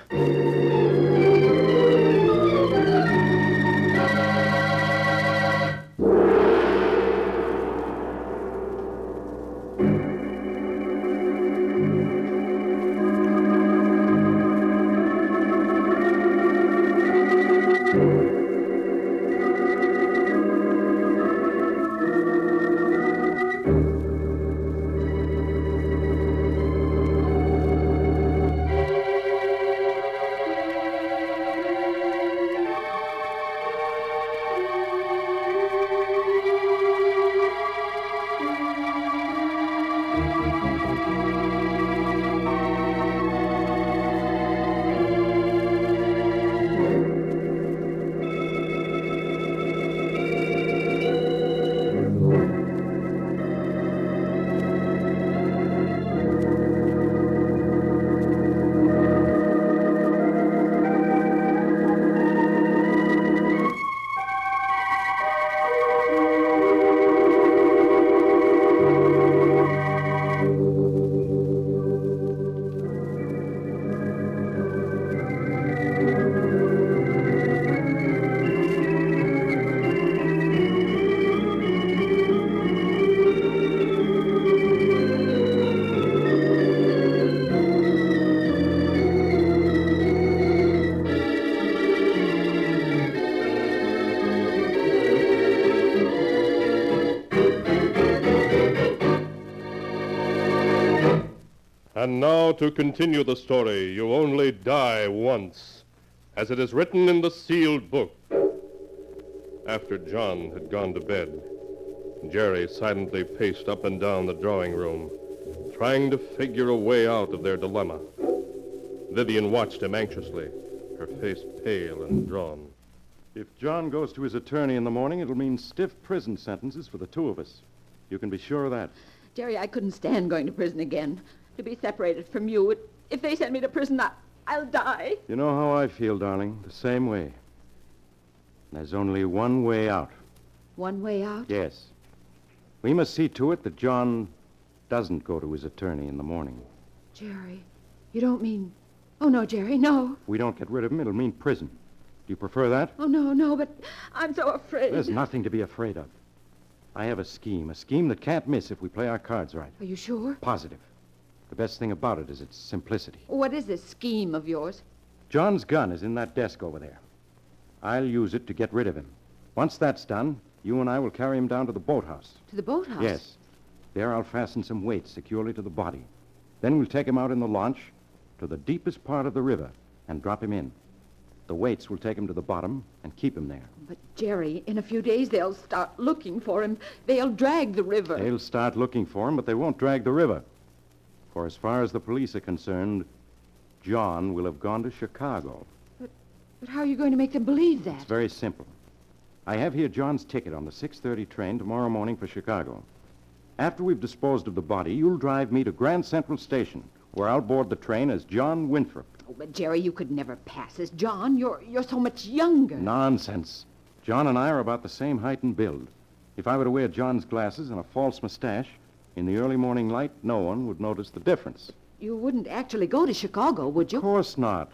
And now to continue the story, you only die once, as it is written in the sealed book. After John had gone to bed, Jerry silently paced up and down the drawing room, trying to figure a way out of their dilemma. Vivian watched him anxiously, her face pale and drawn. If John goes to his attorney in the morning, it'll mean stiff prison sentences for the two of us. You can be sure of that. Jerry, I couldn't stand going to prison again. To be separated from you. If they send me to prison, I'll die. You know how I feel, darling. The same way. There's only one way out. One way out? Yes. We must see to it that John doesn't go to his attorney in the morning. Jerry, you don't mean... Oh, no, Jerry, no. We don't get rid of him, it'll mean prison. Do you prefer that? Oh, no, but I'm so afraid. There's nothing to be afraid of. I have a scheme that can't miss if we play our cards right. Are you sure? Positive. The best thing about it is its simplicity. What is this scheme of yours? John's gun is in that desk over there. I'll use it to get rid of him. Once that's done, you and I will carry him down to the boathouse. To the boathouse? Yes. There I'll fasten some weights securely to the body. Then we'll take him out in the launch to the deepest part of the river and drop him in. The weights will take him to the bottom and keep him there. But, Jerry, in a few days they'll start looking for him. They'll drag the river. They'll start looking for him, but they won't drag the river. For as far as the police are concerned, John will have gone to Chicago. But how are you going to make them believe that? It's very simple. I have here John's ticket on the 6:30 train tomorrow morning for Chicago. After we've disposed of the body, you'll drive me to Grand Central Station, where I'll board the train as John Winthrop. Oh, but, Jerry, you could never pass as John. You're so much younger. Nonsense. John and I are about the same height and build. If I were to wear John's glasses and a false mustache, in the early morning light, no one would notice the difference. You wouldn't actually go to Chicago, would you? Of course not.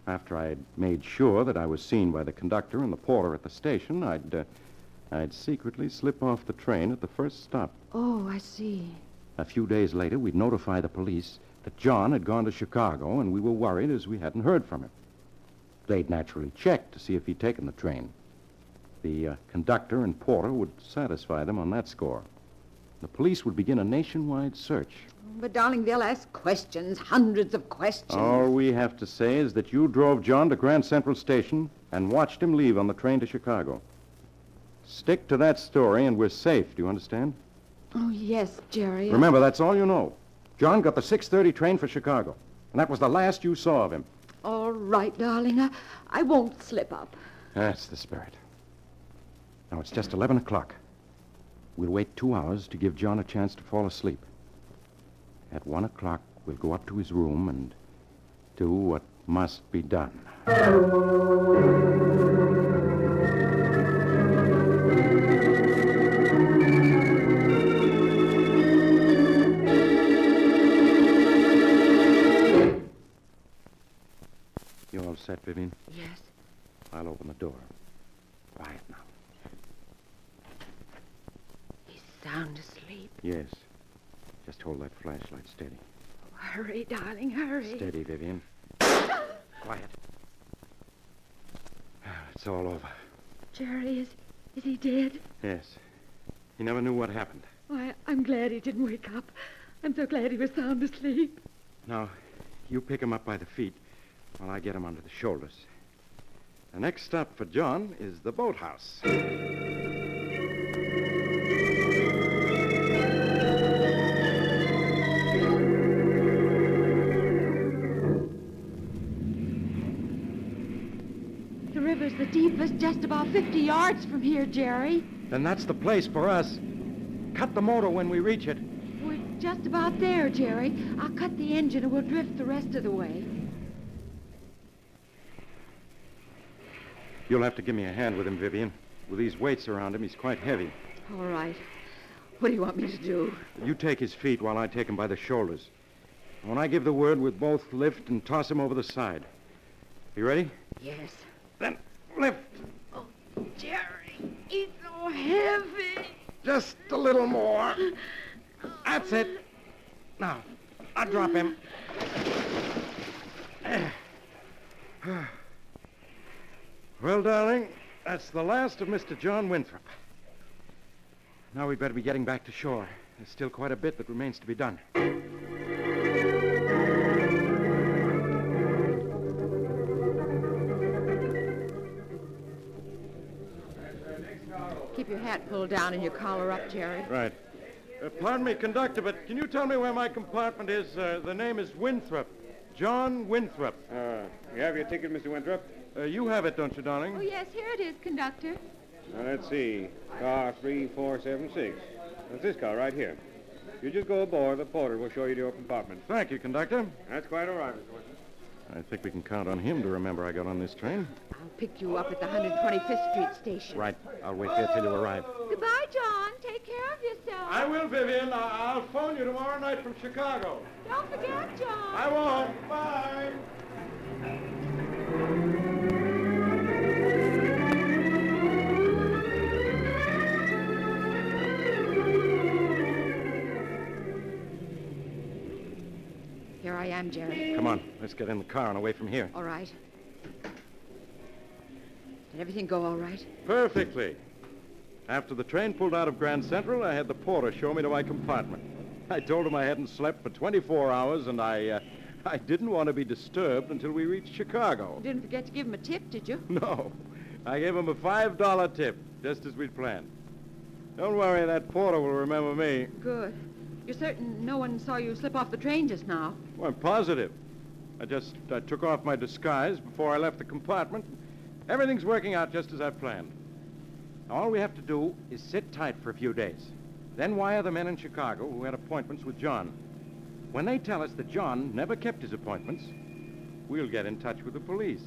After I'd made sure that I was seen by the conductor and the porter at the station, I'd secretly slip off the train at the first stop. Oh, I see. A few days later, we'd notify the police that John had gone to Chicago, and we were worried as we hadn't heard from him. They'd naturally check to see if he'd taken the train. The conductor and porter would satisfy them on that score. The police would begin a nationwide search. But, darling, they'll ask questions, hundreds of questions. All we have to say is that you drove John to Grand Central Station and watched him leave on the train to Chicago. Stick to that story and we're safe, do you understand? Oh, yes, Jerry. Remember, that's all you know. John got the 6:30 train for Chicago, and that was the last you saw of him. All right, darling. I won't slip up. That's the spirit. Now, it's just 11 o'clock. We'll wait 2 hours to give John a chance to fall asleep. At 1 o'clock, we'll go up to his room and do what must be done. You all set, Vivian? Yes. I'll open the door. Quiet now. He's sound asleep. Yes. Just hold that flashlight steady. Oh, hurry, darling, hurry. Steady, Vivian. Quiet. It's all over. Jerry, is he dead? Yes. He never knew what happened. Why, I'm glad he didn't wake up. I'm so glad he was sound asleep. Now, you pick him up by the feet while I get him under the shoulders. The next stop for John is the boathouse. The river's the deepest, just about 50 yards from here, Jerry. Then that's the place for us. Cut the motor when we reach it. We're just about there, Jerry. I'll cut the engine and we'll drift the rest of the way. You'll have to give me a hand with him, Vivian. With these weights around him, he's quite heavy. All right. What do you want me to do? You take his feet while I take him by the shoulders. When I give the word, we'll both lift and toss him over the side. You ready? Yes. Then lift. Oh, Jerry, he's so heavy. Just a little more. That's it. Now, I'll drop him. Well, darling, that's the last of Mr. John Winthrop. Now we'd better be getting back to shore. There's still quite a bit that remains to be done. Keep your hat pulled down and your collar up, Jerry. Right. Pardon me, conductor, but can you tell me where my compartment is? The name is Winthrop. John Winthrop. You have your ticket, Mr. Winthrop? You have it, don't you, darling? Oh, yes, here it is, conductor. Now, let's see. Car 3476. That's this car right here. You just go aboard. The porter will show you to your compartment. Thank you, conductor. That's quite all right, Mr. Winthrop. I think we can count on him to remember I got on this train. I'll pick you up at the 125th Street station. Right. I'll wait there till you arrive. Goodbye, John. Take care of yourself. I will, Vivian. I'll phone you tomorrow night from Chicago. Don't forget, John. I won't. Bye. Here I am, Jerry. Come on. Let's get in the car and away from here. All right. Did everything go all right? Perfectly. After the train pulled out of Grand Central, I had the porter show me to my compartment. I told him I hadn't slept for 24 hours, and I didn't want to be disturbed until we reached Chicago. You didn't forget to give him a tip, did you? No. I gave him a $5 tip, just as we'd planned. Don't worry, that porter will remember me. Good. You're certain no one saw you slip off the train just now? Well, I'm positive. I took off my disguise before I left the compartment. Everything's working out just as I planned. All we have to do is sit tight for a few days. Then wire the men in Chicago who had appointments with John. When they tell us that John never kept his appointments, we'll get in touch with the police.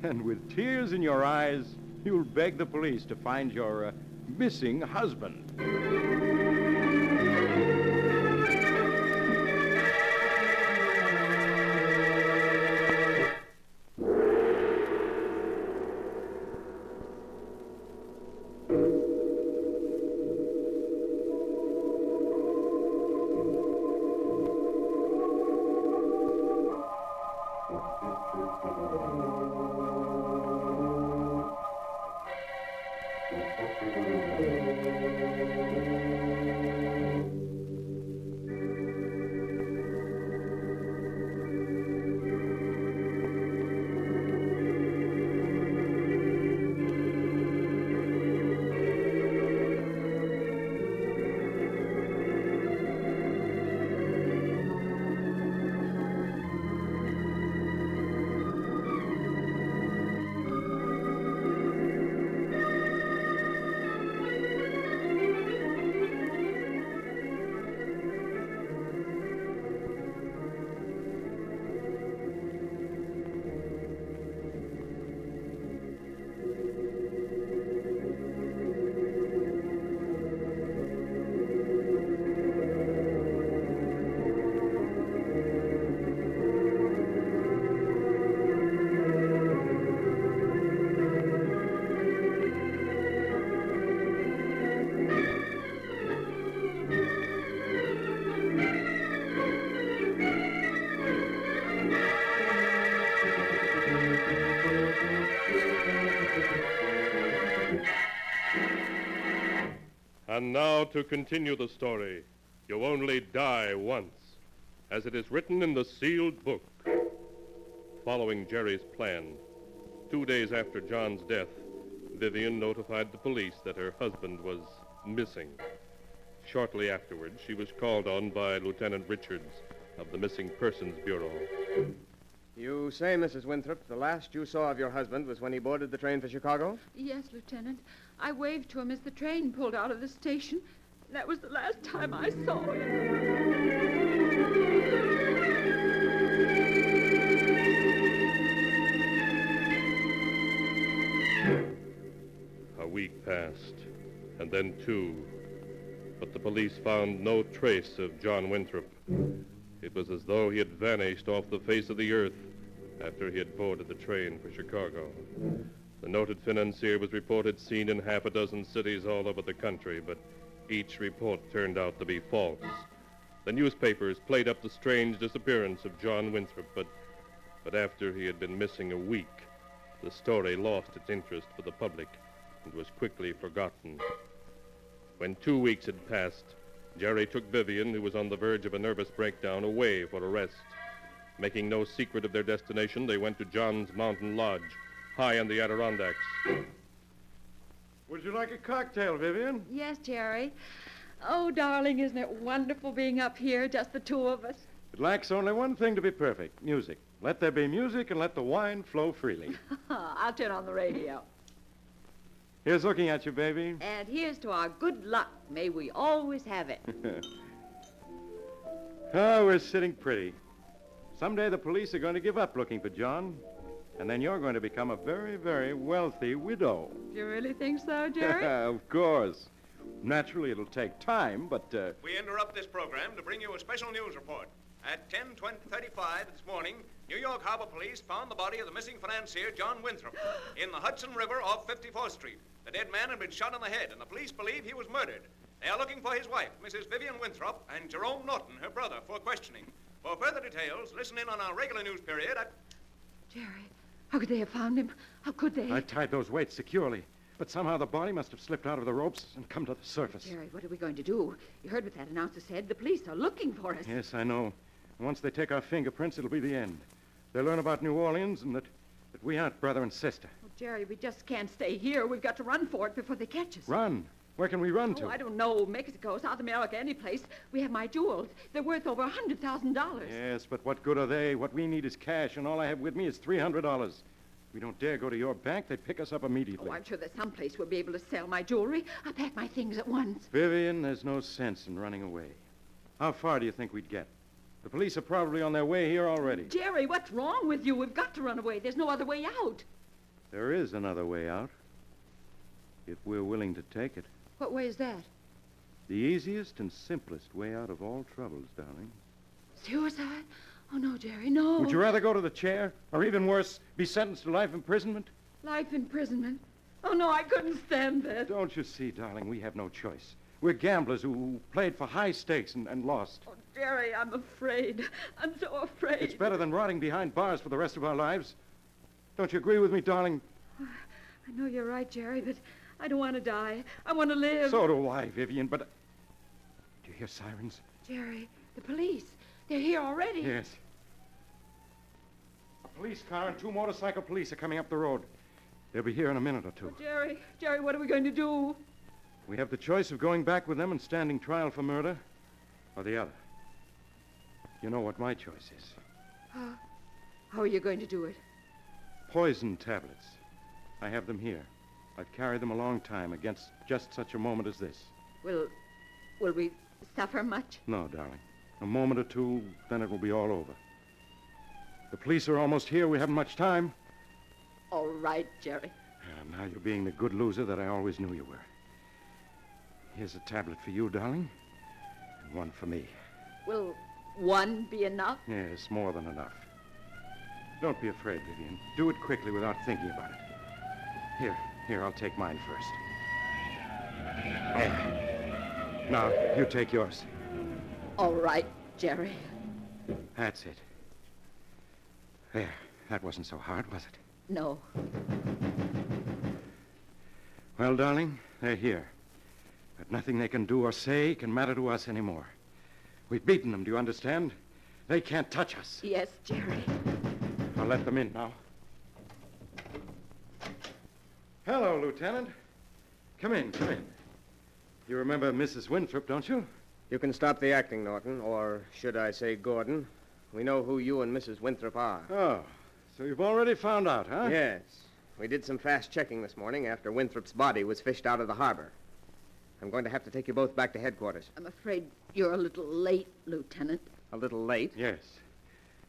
And with tears in your eyes, you'll beg the police to find your missing husband. And now to continue the story. You only die once, as it is written in the sealed book. Following Jerry's plan, 2 days after John's death, Vivian notified the police that her husband was missing. Shortly afterwards, she was called on by Lieutenant Richards of the Missing Persons Bureau. You say, Mrs. Winthrop, the last you saw of your husband was when he boarded the train for Chicago? Yes, Lieutenant. I waved to him as the train pulled out of the station. That was the last time I saw him. A week passed, and then 2. But the police found no trace of John Winthrop. It was as though he had vanished off the face of the earth after he had boarded the train for Chicago. The noted financier was reported seen in half a dozen cities all over the country, but each report turned out to be false. The newspapers played up the strange disappearance of John Winthrop, but after he had been missing a week, the story lost its interest for the public and was quickly forgotten. When 2 weeks had passed, Jerry took Vivian, who was on the verge of a nervous breakdown, away for a rest. Making no secret of their destination, they went to John's mountain lodge, high in the Adirondacks. Would you like a cocktail, Vivian? Yes, Jerry. Oh, darling, isn't it wonderful being up here, just the two of us? It lacks only one thing to be perfect, music. Let there be music and let the wine flow freely. I'll turn on the radio. Here's looking at you, baby. And here's to our good luck. May we always have it. Oh, we're sitting pretty. Someday the police are going to give up looking for John, and then you're going to become a very, very wealthy widow. You really think so, Jerry? Of course. Naturally, it'll take time, but... We interrupt this program to bring you a special news report. At 10:35 this morning, New York Harbor Police found the body of the missing financier, John Winthrop, in the Hudson River off 54th Street. The dead man had been shot in the head, and the police believe he was murdered. They are looking for his wife, Mrs. Vivian Winthrop, and Jerome Norton, her brother, for questioning. For further details, listen in on our regular news period at... Jerry, how could they have found him? How could they? I tied those weights securely, but somehow the body must have slipped out of the ropes and come to the surface. Jerry, what are we going to do? You heard what that announcer said. The police are looking for us. Yes, I know. And once they take our fingerprints, it'll be the end. They'll learn about New Orleans and that we aren't brother and sister. Oh, Jerry, we just can't stay here. We've got to run for it before they catch us. Run? Where can we run to? Oh, I don't know. Mexico, South America, any place. We have my jewels. They're worth over $100,000. Yes, but what good are they? What we need is cash, and all I have with me is $300. We don't dare go to your bank. They'd pick us up immediately. Oh, I'm sure there's some place we'll be able to sell my jewelry. I'll pack my things at once. Vivian, there's no sense in running away. How far do you think we'd get? The police are probably on their way here already. Jerry, what's wrong with you? We've got to run away. There's no other way out. There is another way out, if we're willing to take it. What way is that? The easiest and simplest way out of all troubles, darling. Suicide? Oh, no, Jerry, no. Would you rather go to the chair, or even worse, be sentenced to life imprisonment? Life imprisonment? Oh, no, I couldn't stand that. Don't you see, darling, we have no choice. We're gamblers who played for high stakes and lost. Oh, Jerry, I'm afraid. I'm so afraid. It's better than rotting behind bars for the rest of our lives. Don't you agree with me, darling? I know you're right, Jerry, but I don't want to die. I want to live. So do I, Vivian, but... Do you hear sirens? Jerry, the police. They're here already. Yes. A police car and 2 motorcycle police are coming up the road. They'll be here in a minute or two. Oh, Jerry, what are we going to do? We have the choice of going back with them and standing trial for murder, or the other. You know what my choice is. How are you going to do it? Poison tablets. I have them here. I've carried them a long time against just such a moment as this. Will we suffer much? No, darling. A moment or two, then it will be all over. The police are almost here. We haven't much time. All right, Jerry. Now you're being the good loser that I always knew you were. Here's a tablet for you, darling, and one for me. Will one be enough? Yes, more than enough. Don't be afraid, Vivian. Do it quickly without thinking about it. Here, I'll take mine first. There. Now, you take yours. All right, Jerry. That's it. There. That wasn't so hard, was it? No. Well, darling, they're here. But nothing they can do or say can matter to us anymore. We've beaten them, do you understand? They can't touch us. Yes, Jerry. I'll let them in now. Hello, Lieutenant. Come in. You remember Mrs. Winthrop, don't you? You can stop the acting, Norton, or should I say Gordon. We know who you and Mrs. Winthrop are. Oh, so you've already found out, huh? Yes. We did some fast checking this morning after Winthrop's body was fished out of the harbor. I'm going to have to take you both back to headquarters. I'm afraid you're a little late, Lieutenant. A little late? Yes.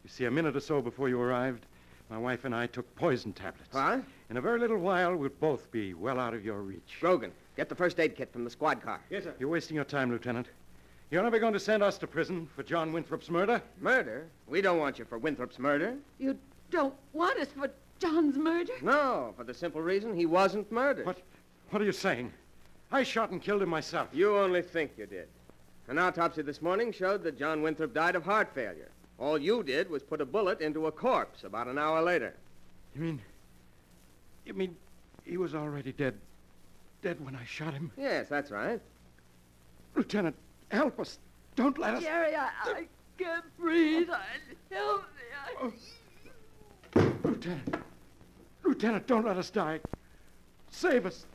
You see, a minute or so before you arrived, my wife and I took poison tablets. Huh? In a very little while, we'll both be well out of your reach. Grogan, get the first aid kit from the squad car. Yes, sir. You're wasting your time, Lieutenant. You're never going to send us to prison for John Winthrop's murder? Murder? We don't want you for Winthrop's murder. You don't want us for John's murder? No, for the simple reason he wasn't murdered. What are you saying? I shot and killed him myself. You only think you did. An autopsy this morning showed that John Winthrop died of heart failure. All you did was put a bullet into a corpse about an hour later. You mean he was already dead when I shot him? Yes, that's right. Lieutenant, Help us. Don't let us... Jerry, I can't breathe. Help me. Lieutenant. Lieutenant, don't let us die. Save us.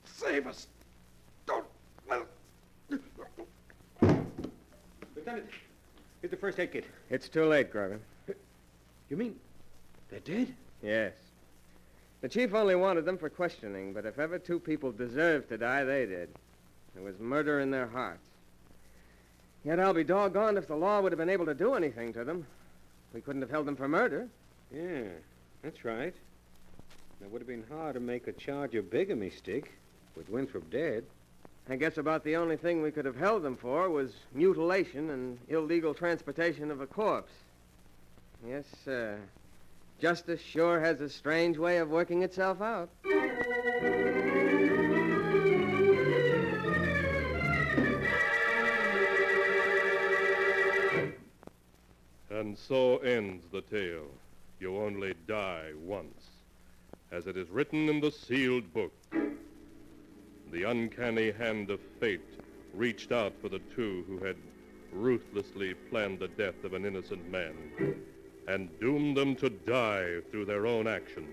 Save us. Don't let us... Lieutenant, here's the first aid kit. It's too late, Grogan. You mean they're dead? Yes. The chief only wanted them for questioning, but if ever two people deserved to die, they did. There was murder in their hearts. Yet I'll be doggone if the law would have been able to do anything to them. We couldn't have held them for murder. Yeah, that's right. It would have been hard to make a charge of bigamy stick with Winthrop dead. I guess about the only thing we could have held them for was mutilation and illegal transportation of a corpse. Yes, justice sure has a strange way of working itself out. And so ends the tale. You only die once, as it is written in the sealed book. The uncanny hand of fate reached out for the two who had ruthlessly planned the death of an innocent man and doomed them to die through their own actions.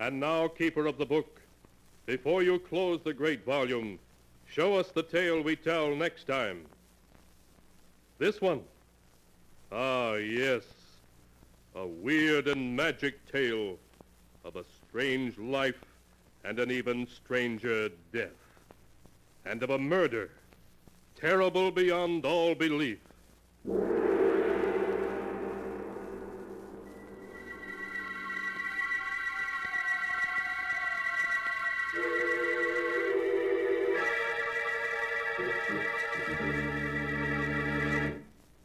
And now, keeper of the book, before you close the great volume, show us the tale we tell next time. This one. Ah, yes. A weird and magic tale of a strange life and an even stranger death. And of a murder terrible beyond all belief.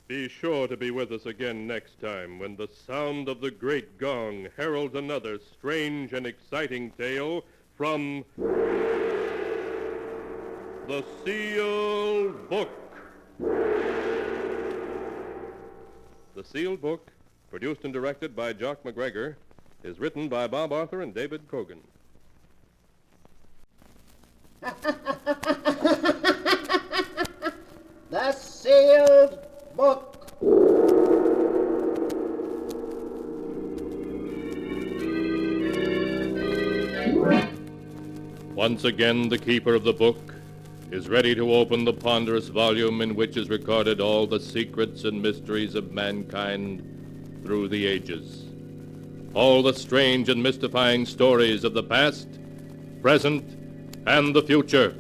Be sure to be with us again next time when the sound of the great gong heralds another strange and exciting tale from the Sealed Book. The Sealed Book, produced and directed by Jock McGregor, is written by Bob Arthur and David Cogan. The Sealed Book. Once again, the keeper of the book is ready to open the ponderous volume in which is recorded all the secrets and mysteries of mankind through the ages. All the strange and mystifying stories of the past, present, and the future.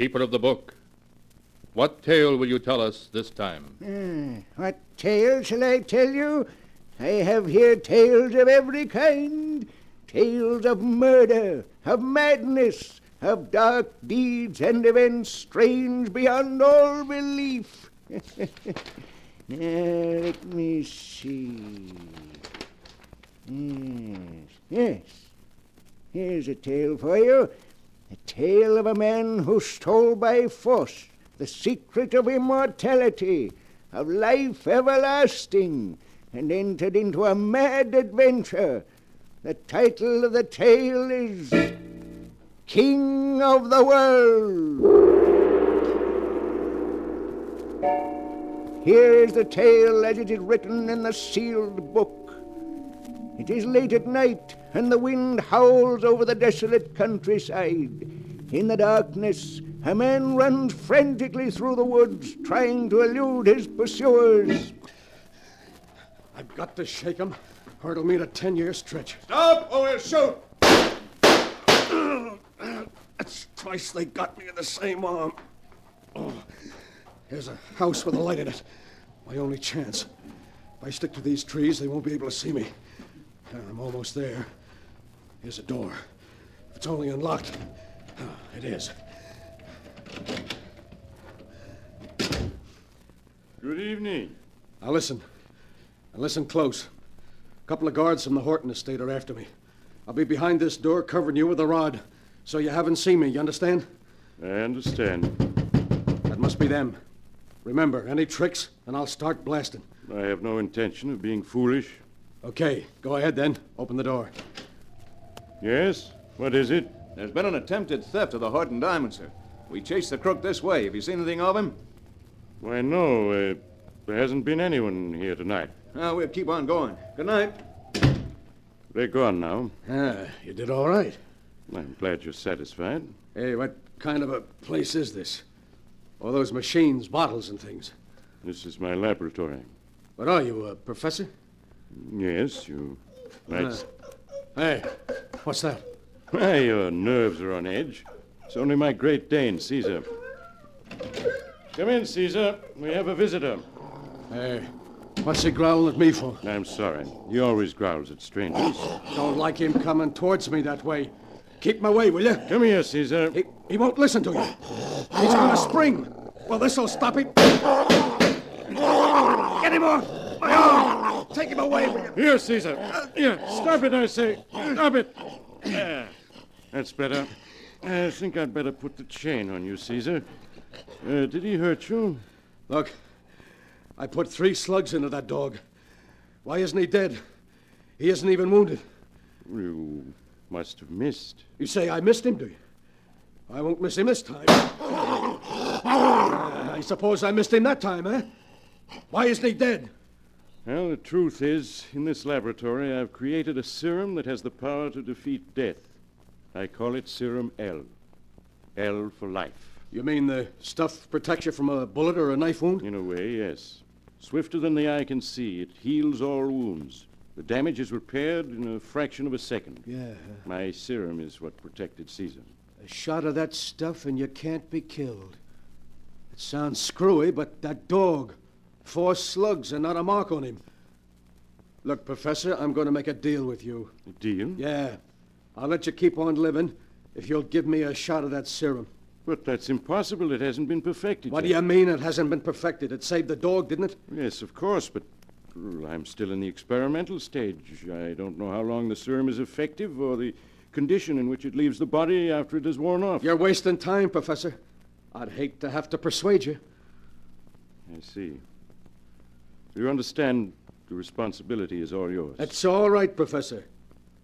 Keeper of the book, what tale will you tell us this time? What tale shall I tell you? I have here tales of every kind. Tales of murder, of madness, of dark deeds and events strange beyond all belief. Now, let me see. Yes. Here's a tale for you. A tale of a man who stole by force the secret of immortality, of life everlasting, and entered into a mad adventure. The title of the tale is King of the World. Here is the tale as it is written in the sealed book. It is late at night, and the wind howls over the desolate countryside. In the darkness, a man runs frantically through the woods, trying to elude his pursuers. I've got to shake him, or it'll mean a 10-year stretch. Stop, or we'll shoot! That's twice they got me in the same arm. Oh, here's a house with a light in it. My only chance. If I stick to these trees, they won't be able to see me. I'm almost there. Here's a door. If it's only unlocked. It is. Good evening. Now listen. And listen close. A couple of guards from the Horton estate are after me. I'll be behind this door covering you with a rod, so you haven't seen me, you understand? I understand. That must be them. Remember, any tricks, and I'll start blasting. I have no intention of being foolish. Okay, go ahead then. Open the door. Yes? What is it? There's been an attempted theft of the Horton diamond, sir. We chased the crook this way. Have you seen anything of him? Why, no. There hasn't been anyone here tonight. We'll keep on going. Good night. They're gone now. You did all right. I'm glad you're satisfied. Hey, what kind of a place is this? All those machines, bottles, and things. This is my laboratory. What are you, a professor? Yes, you might... Hey, what's that? Why, your nerves are on edge. It's only my Great Dane, Caesar. Come in, Caesar. We have a visitor. Hey, what's he growling at me for? I'm sorry. He always growls at strangers. Don't like him coming towards me that way. Keep him away, will you? Come here, Caesar. He won't listen to you. He's going to spring. Well, this'll stop him. Get him off! My arm! Take him away, will you? Here, Caesar. Here, stop it, I say. Stop it. That's better. I think I'd better put the chain on you, Caesar. Did he hurt you? Look, I put 3 slugs into that dog. Why isn't he dead? He isn't even wounded. You must have missed. You say I missed him, do you? I won't miss him this time. I suppose I missed him that time, eh? Why isn't he dead? Well, the truth is, in this laboratory, I've created a serum that has the power to defeat death. I call it Serum L. L for life. You mean the stuff protects you from a bullet or a knife wound? In a way, yes. Swifter than the eye can see, it heals all wounds. The damage is repaired in a fraction of a second. Yeah. My serum is what protected Caesar. A shot of that stuff and you can't be killed. It sounds screwy, but that dog... 4 slugs and not a mark on him. Look, Professor, I'm going to make a deal with you. A deal? Yeah. I'll let you keep on living if you'll give me a shot of that serum. But that's impossible. It hasn't been perfected What yet. do you mean it hasn't been perfected? It saved the dog, didn't it? Yes, of course, but I'm still in the experimental stage. I don't know how long the serum is effective or the condition in which it leaves the body after it has worn off. You're wasting time, Professor. I'd hate to have to persuade you. I see. You understand the responsibility is all yours. That's all right, Professor.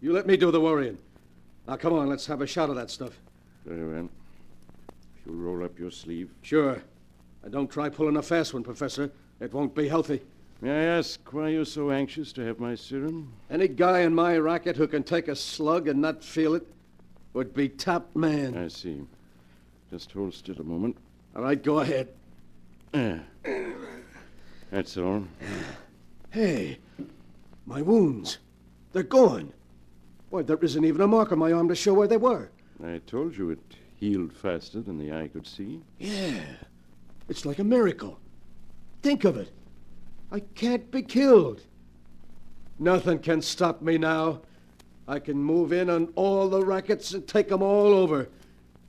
You let me do the worrying. Now, come on, let's have a shot of that stuff. Very well. If you'll roll up your sleeve. Sure. And don't try pulling a fast one, Professor. It won't be healthy. May I ask why you're so anxious to have my serum? Any guy in my racket who can take a slug and not feel it would be top man. I see. Just hold still a moment. All right, go ahead. That's all. Hey, my wounds. They're gone. Why, there isn't even a mark on my arm to show where they were. I told you it healed faster than the eye could see. Yeah. It's like a miracle. Think of it. I can't be killed. Nothing can stop me now. I can move in on all the rackets and take them all over.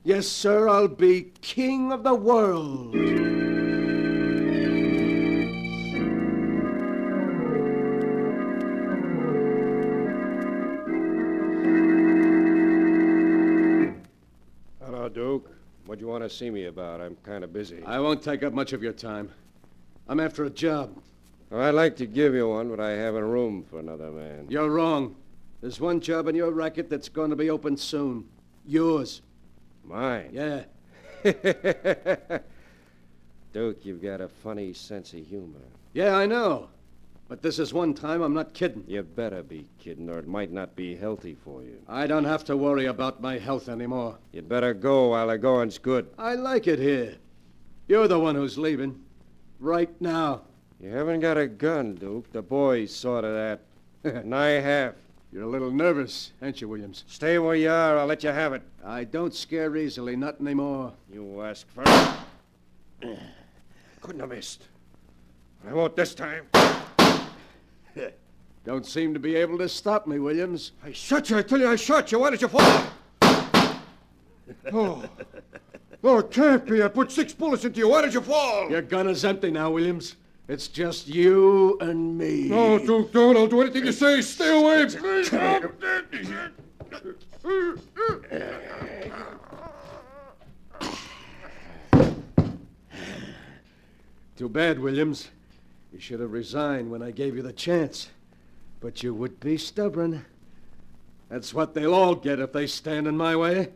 Yes, sir, I'll be king of the world. Hello, Duke. What do you want to see me about? I'm kind of busy. I won't take up much of your time. I'm after a job. Well, I'd like to give you one, but I haven't room for another man. You're wrong. There's one job in your racket that's going to be open soon. Yours. Mine? Yeah. Duke, you've got a funny sense of humor. Yeah, I know. But this is one time I'm not kidding. You better be kidding, or it might not be healthy for you. I don't have to worry about my health anymore. You'd better go while the going's good. I like it here. You're the one who's leaving. Right now. You haven't got a gun, Duke. The boys saw to that. And I have. You're a little nervous, ain't you, Williams? Stay where you are. I'll let you have it. I don't scare easily, not anymore. You asked first. Couldn't have missed. I won't this time. Don't seem to be able to stop me, Williams. I shot you. I tell you I shot you. Why did you fall? Oh, it can't be. I put 6 bullets into you. Why did you fall? Your gun is empty now, Williams. It's just you and me. No, Duke, don't. I'll do anything you say. Stay away, please. Too bad, Williams. You should have resigned when I gave you the chance. But you would be stubborn. That's what they'll all get if they stand in my way.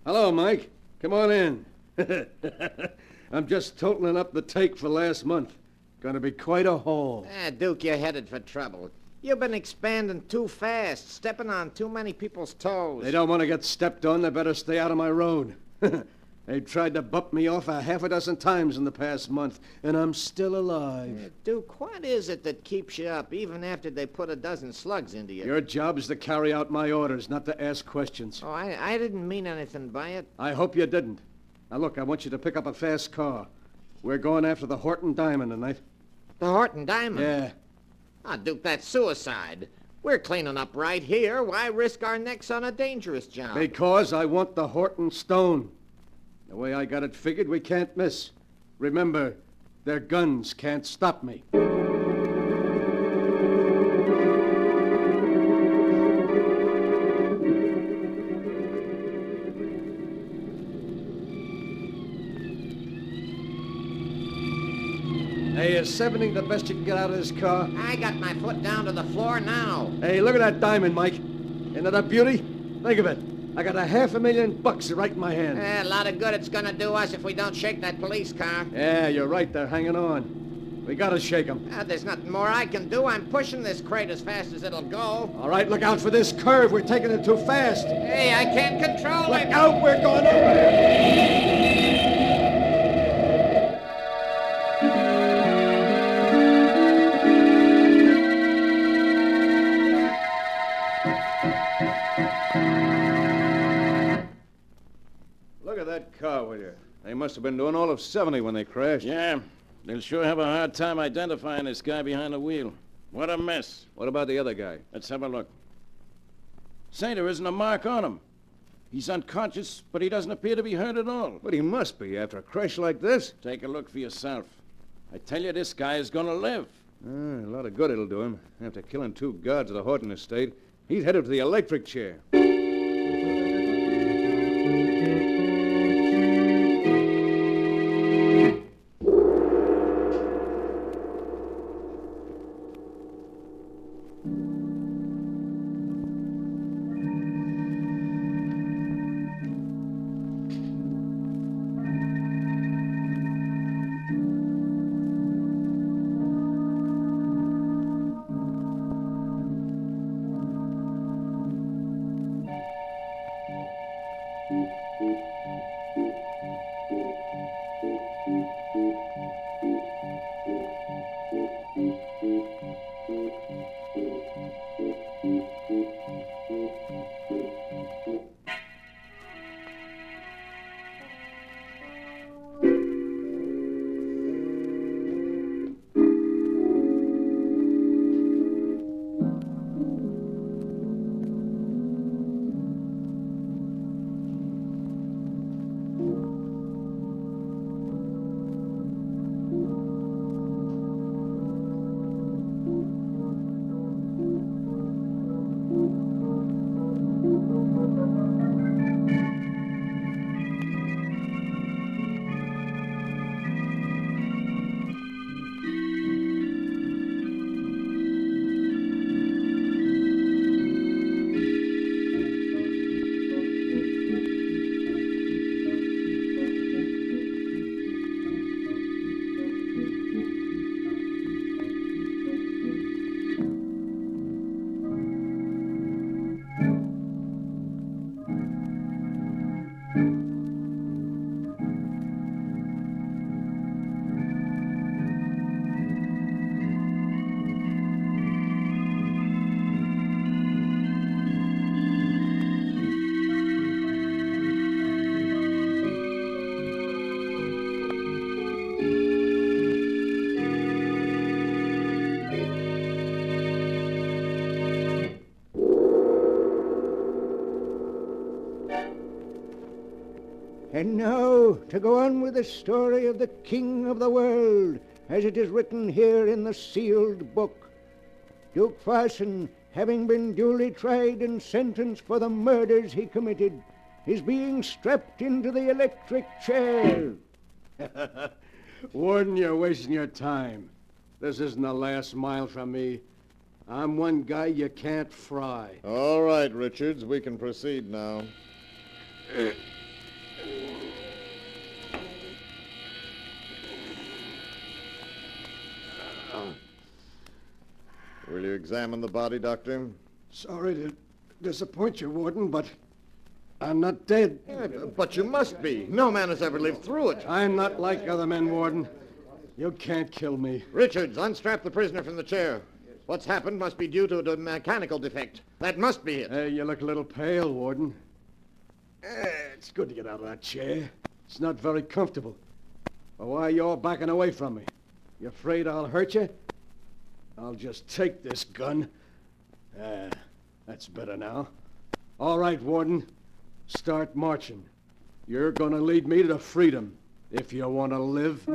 Hello, Mike. Come on in. I'm just totaling up the take for last month. Gonna be quite a haul. Duke, you're headed for trouble. You've been expanding too fast, stepping on too many people's toes. They don't want to get stepped on. They better stay out of my road. They've tried to bump me off a half a dozen times in the past month, and I'm still alive. Duke, what is it that keeps you up even after they put a dozen slugs into you? Your job is to carry out my orders, not to ask questions. Oh, I didn't mean anything by it. I hope you didn't. Now, look, I want you to pick up a fast car. We're going after the Horton Diamond tonight. The Horton Diamond? Yeah. Duke, that's suicide. We're cleaning up right here. Why risk our necks on a dangerous job? Because I want the Horton Stone. The way I got it figured, we can't miss. Remember, their guns can't stop me. Hey, is 70 the best you can get out of this car? I got my foot down to the floor now. Hey, look at that diamond, Mike. Isn't that a beauty? Think of it. I got $500,000 right in my hand. A lot of good it's gonna do us if we don't shake that police car. Yeah, you're right. They're hanging on. We gotta shake them. There's nothing more I can do. I'm pushing this crate as fast as it'll go. All right, look out for this curve. We're taking it too fast. Hey, I can't control it. Look out, we're going over it. Look at that car, will you? They must have been doing all of 70 when they crashed. Yeah, they'll sure have a hard time identifying this guy behind the wheel. What a mess. What about the other guy? Let's have a look. Say, there isn't a mark on him. He's unconscious, but he doesn't appear to be hurt at all. But he must be after a crash like this. Take a look for yourself. I tell you, this guy is gonna live. A lot of good it'll do him. After killing 2 guards at the Horton estate, he's headed for the electric chair. And now, to go on with the story of the King of the World, as it is written here in the sealed book. Duke Farson, having been duly tried and sentenced for the murders he committed, is being strapped into the electric chair. Warden, you're wasting your time. This isn't the last mile from me. I'm one guy you can't fry. All right, Richards, we can proceed now. Will you examine the body, Doctor? Sorry to disappoint you, Warden, but I'm not dead. Yeah, but you must be. No man has ever lived through it. I'm not like other men, Warden. You can't kill me. Richards, unstrap the prisoner from the chair. What's happened must be due to a mechanical defect. That must be it. You look a little pale, Warden. It's good to get out of that chair. It's not very comfortable. But why are you all backing away from me? You afraid I'll hurt you? I'll just take this gun. That's better now. All right, Warden. Start marching. You're gonna lead me to freedom, if you want to live.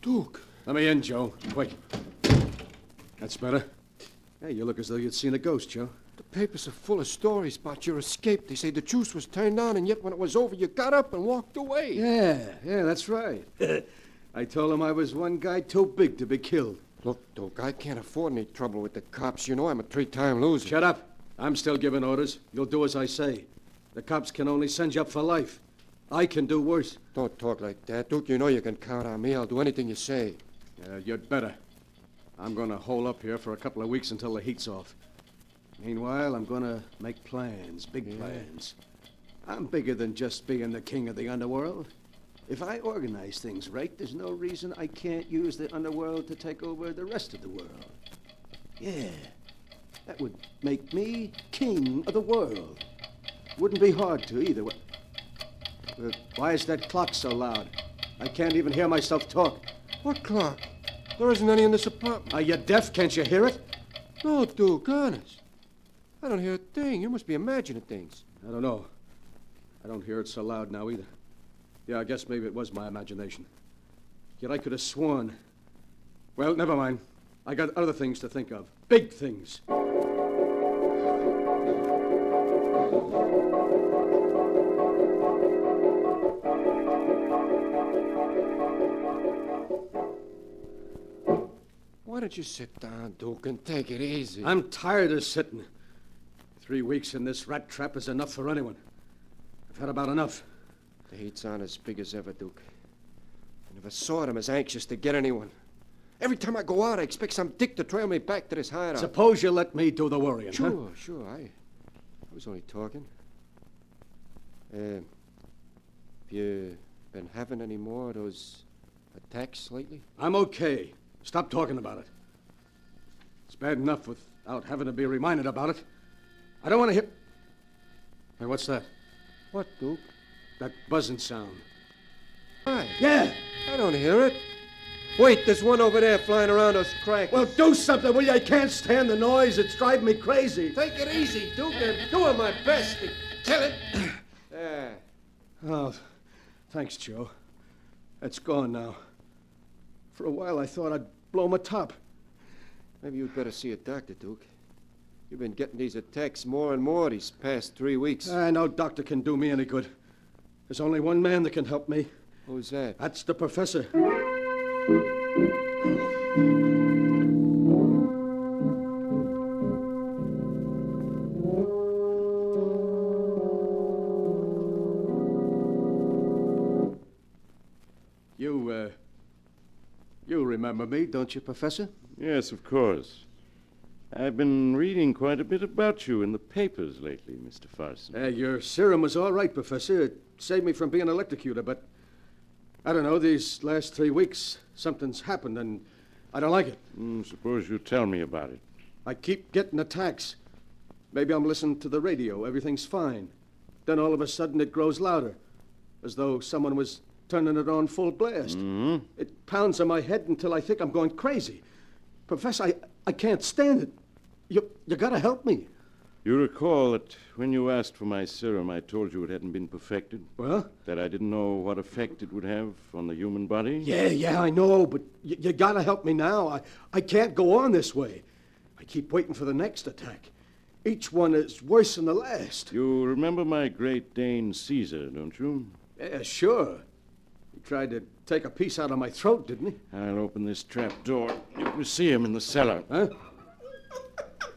Duke. Let me in, Joe. Quick. That's better. Hey, you look as though you'd seen a ghost, Joe. The papers are full of stories about your escape. They say the juice was turned on, and yet when it was over, you got up and walked away. Yeah, that's right. I told him I was one guy too big to be killed. Look, Duke, I can't afford any trouble with the cops. You know I'm a three-time loser. Shut up. I'm still giving orders. You'll do as I say. The cops can only send you up for life. I can do worse. Don't talk like that, Duke. You know you can count on me. I'll do anything you say. You'd better. I'm going to hole up here for a couple of weeks until the heat's off. Meanwhile, I'm going to make plans, big plans. I'm bigger than just being the king of the underworld. If I organize things right, there's no reason I can't use the underworld to take over the rest of the world. Yeah, that would make me king of the world. Wouldn't be hard to either. Why is that clock so loud? I can't even hear myself talk. What clock? There isn't any in this apartment. Are you deaf? Can't you hear it? No, Duke, honest. I don't hear a thing. You must be imagining things. I don't know. I don't hear it so loud now either. Yeah, I guess maybe it was my imagination. Yet I could have sworn. Well, never mind. I got other things to think of. Big things. Why don't you sit down, Duke, and take it easy? I'm tired of sitting. 3 weeks in this rat trap is enough for anyone. I've had about enough. The heat's on as big as ever, Duke. I never saw them as anxious to get anyone. Every time I go out, I expect some dick to trail me back to this hideout. Suppose you let me do the worrying, Sure, huh? sure. I was only talking. Have you been having any more of those attacks lately? I'm okay. Stop talking about it. It's bad enough without having to be reminded about it. I don't want to hear... Hey, what's that? What, Duke? That buzzing sound. Why? Yeah! I don't hear it. Wait, there's one over there flying around those crackers. Well, do something, will you? I can't stand the noise. It's driving me crazy. Take it easy, Duke. I'm doing my best to kill it. Oh, thanks, Joe. It's gone now. For a while, I thought I'd blow my top. Maybe you'd better see a doctor, Duke. You've been getting these attacks more and more these past 3 weeks. No doctor can do me any good. There's only one man that can help me. Who's that? That's the professor. You remember me, don't you, Professor? Yes, of course. I've been reading quite a bit about you in the papers lately, Mr. Farson. Your serum was all right, Professor. It saved me from being electrocuted, but I don't know, these last 3 weeks, something's happened, and I don't like it. Suppose you tell me about it. I keep getting attacks. Maybe I'm listening to the radio. Everything's fine. Then all of a sudden it grows louder, as though someone was turning it on full blast. Mm-hmm. It pounds on my head until I think I'm going crazy. Professor, I can't stand it. You gotta help me. You recall that when you asked for my serum, I told you it hadn't been perfected? Well? That I didn't know what effect it would have on the human body? Yeah, I know, but you gotta help me now. I can't go on this way. I keep waiting for the next attack. Each one is worse than the last. You remember my Great Dane Caesar, don't you? Yeah, sure. He tried to take a piece out of my throat, didn't he? I'll open this trap door. You can see him in the cellar. Huh?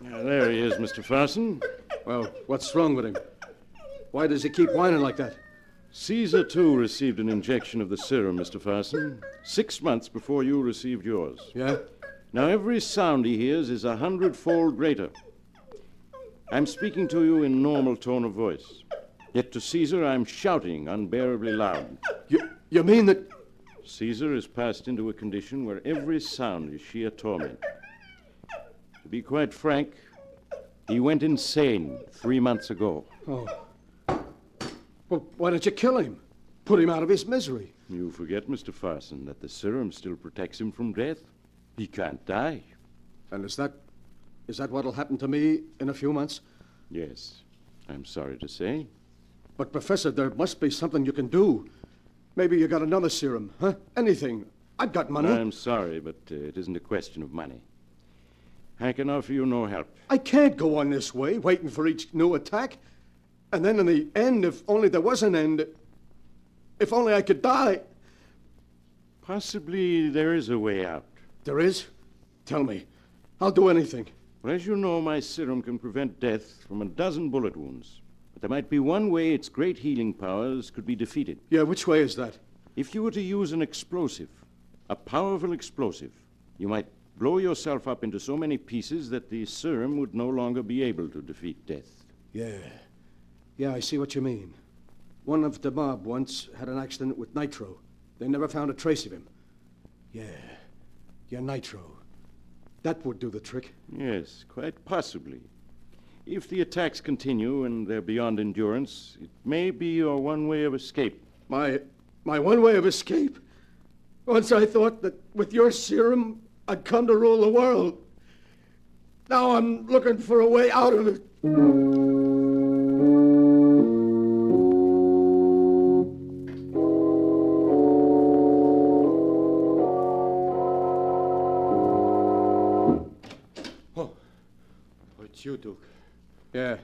There he is, Mr. Farson. Well, what's wrong with him? Why does he keep whining like that? Caesar, too, received an injection of the serum, Mr. Farson, 6 months before you received yours. Yeah? Now, every sound he hears is 100-fold greater. I'm speaking to you in normal tone of voice. Yet to Caesar, I'm shouting unbearably loud. You mean that... Caesar has passed into a condition where every sound is sheer torment. To be quite frank, he went insane 3 months ago. Oh. Well, why don't you kill him? Put him out of his misery. You forget, Mr. Farson, that the serum still protects him from death. He can't die. And is that what'll happen to me in a few months? Yes, I'm sorry to say. But, Professor, there must be something you can do. Maybe you got another serum, huh? Anything. I've got money. I'm sorry, but it isn't a question of money. I can offer you no help. I can't go on this way, waiting for each new attack. And then in the end, if only there was an end, if only I could die. Possibly there is a way out. There is? Tell me. I'll do anything. Well, as you know, my serum can prevent death from 12 bullet wounds. But there might be one way its great healing powers could be defeated. Yeah, which way is that? If you were to use an explosive, a powerful explosive, you might blow yourself up into so many pieces that the serum would no longer be able to defeat death. Yeah, I see what you mean. One of the mob once had an accident with nitro. They never found a trace of him. Yeah, nitro. That would do the trick. Yes, quite possibly. If the attacks continue and they're beyond endurance, it may be your one way of escape. My one way of escape? Once I thought that with your serum, I'd come to rule the world. Now I'm looking for a way out of it. It's you, Duke. Yeah.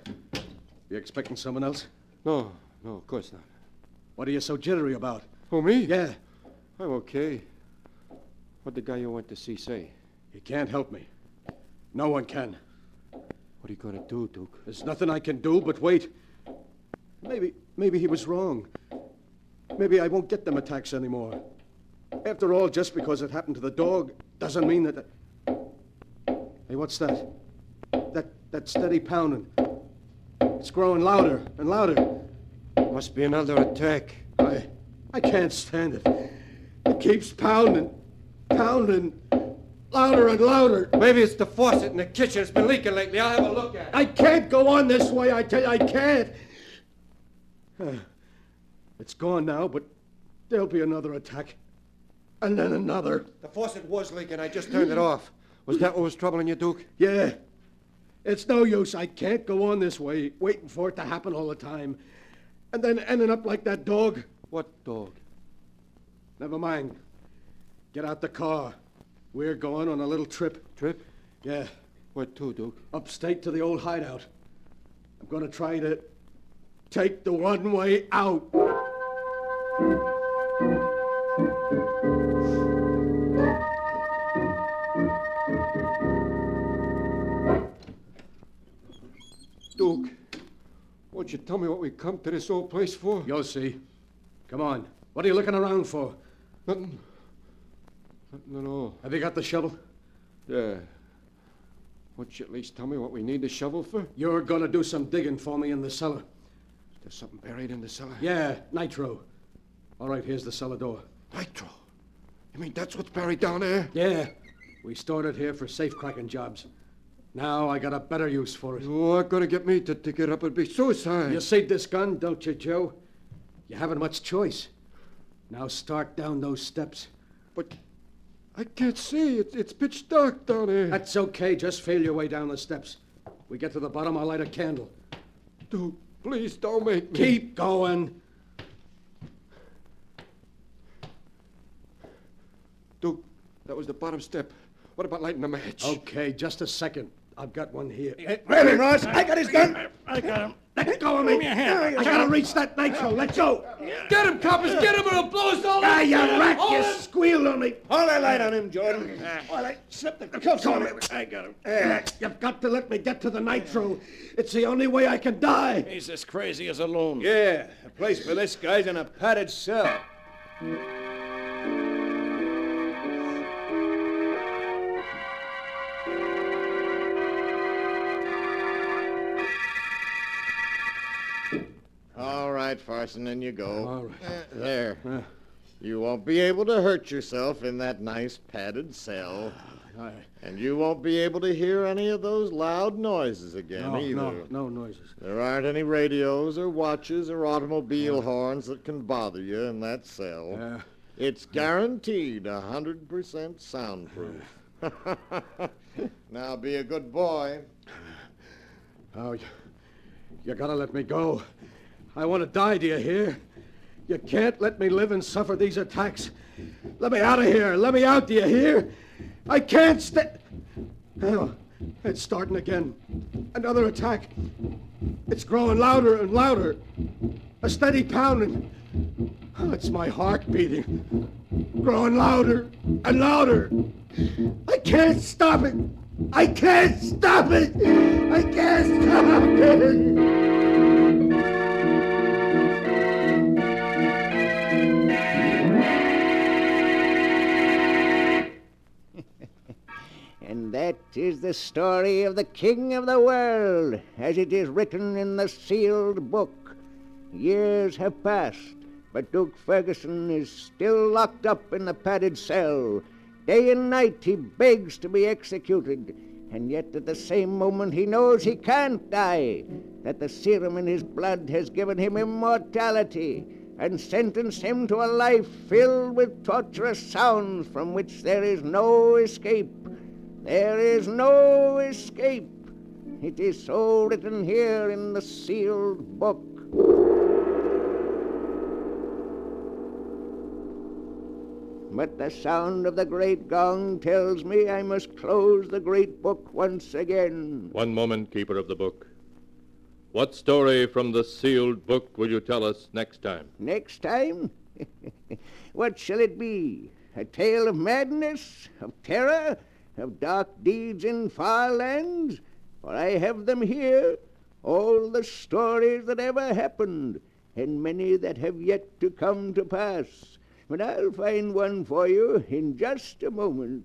You expecting someone else? No, of course not. What are you so jittery about? Oh, me? Yeah. I'm okay. What'd the guy you went to see say? He can't help me. No one can. What are you gonna do, Duke? There's nothing I can do but wait. Maybe he was wrong. Maybe I won't get them attacks anymore. After all, just because it happened to the dog doesn't mean that... Hey, what's that? That steady pounding. It's growing louder and louder. Must be another attack. I can't stand it. It keeps pounding, louder and louder. Maybe it's the faucet in the kitchen. It's been leaking lately. I'll have a look at it. I can't go on this way. I tell you, I can't. It's gone now, but there'll be another attack. And then another. The faucet was leaking. I just turned it off. Was that what was troubling you, Duke? Yeah. It's no use. I can't go on this way, waiting for it to happen all the time. And then ending up like that dog. What dog? Never mind. Get out the car. We're going on a little trip. Trip? Yeah. Where to, Duke? Upstate to the old hideout. I'm going to try to take the one way out. Duke, won't you tell me what we come to this old place for? You'll see. Come on. What are you looking around for? Nothing at all. Have you got the shovel? Yeah. Won't you at least tell me what we need the shovel for? You're going to do some digging for me in the cellar. There's something buried in the cellar? Yeah, nitro. All right, here's the cellar door. Nitro? You mean that's what's buried down there? Yeah. We stored it here for safe-cracking jobs. Now I got a better use for it. You aren't going to get me to get up and be suicide. You see this gun, don't you, Joe? You haven't much choice. Now start down those steps. But I can't see. It's pitch dark down here. That's okay. Just feel your way down the steps. We get to the bottom, I'll light a candle. Dude, please don't make me. Keep going. Duke, that was the bottom step. What about lighting a match? Okay, just a second. I've got one here. Grab him, Ross. I got his gun. I got him. Let go of me. I gotta reach that nitro. Let go. Get him, coppers. Get him or he'll blow us all Ah, up. you rat. Hold You it. squealed on me. Hold that light on him, Jordan. While I slip the cuffs on him. I got him. You've got to let me get to the nitro. It's the only way I can die. He's as crazy as a loon. Yeah, the place for this guy's in a padded cell. All right, Farson, in you go. All right. There. You won't be able to hurt yourself in that nice padded cell. And you won't be able to hear any of those loud noises again either. No noises. There aren't any radios or watches or automobile horns that can bother you in that cell. It's guaranteed 100% soundproof. Now be a good boy. Oh, you gotta let me go. I want to die, do you hear? You can't let me live and suffer these attacks. Let me out of here. Let me out, do you hear? I can't stay. Oh, it's starting again. Another attack. It's growing louder and louder. A steady pounding. Oh, it's my heart beating. Growing louder and louder. I can't stop it. I can't stop it. I can't stop it. And that is the story of the King of the World, as it is written in the sealed book. Years have passed, but Duke Ferguson is still locked up in the padded cell. Day and night he begs to be executed, and yet at the same moment he knows he can't die, that the serum in his blood has given him immortality and sentenced him to a life filled with torturous sounds from which there is no escape. There is no escape. It is so written here in the sealed book. But the sound of the great gong tells me I must close the great book once again. One moment, keeper of the book. What story from the sealed book will you tell us next time? Next time? What shall it be? A tale of madness, of terror, of dark deeds in far lands? For I have them here, all the stories that ever happened, and many that have yet to come to pass. But I'll find one for you in just a moment.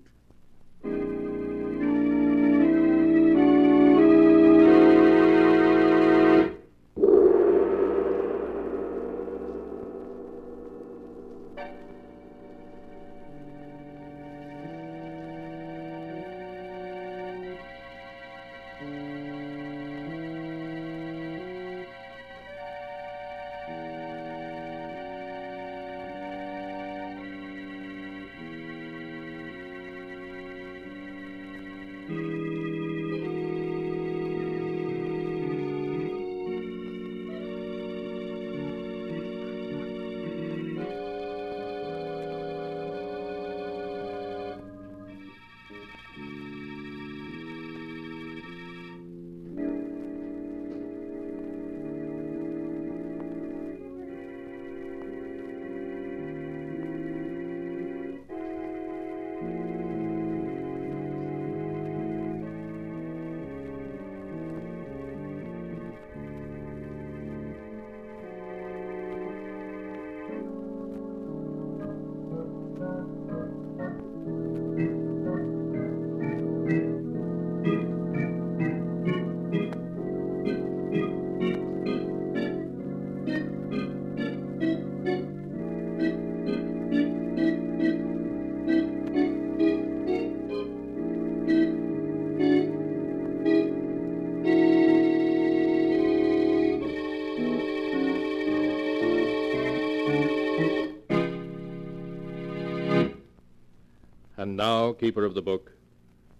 And now, keeper of the book,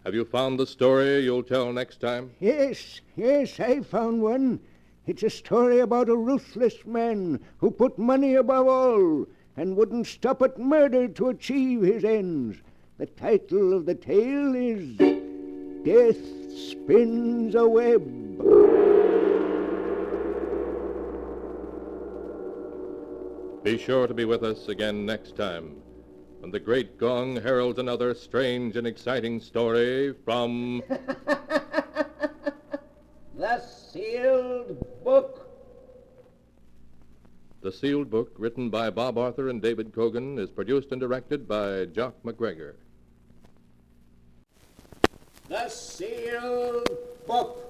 have you found the story you'll tell next time? Yes, I found one. It's a story about a ruthless man who put money above all and wouldn't stop at murder to achieve his ends. The title of the tale is Death Spins a Web. Be sure to be with us again next time when the great gong heralds another strange and exciting story from The Sealed Book. The Sealed Book, written by Bob Arthur and David Cogan, is produced and directed by Jock McGregor. The Sealed Book.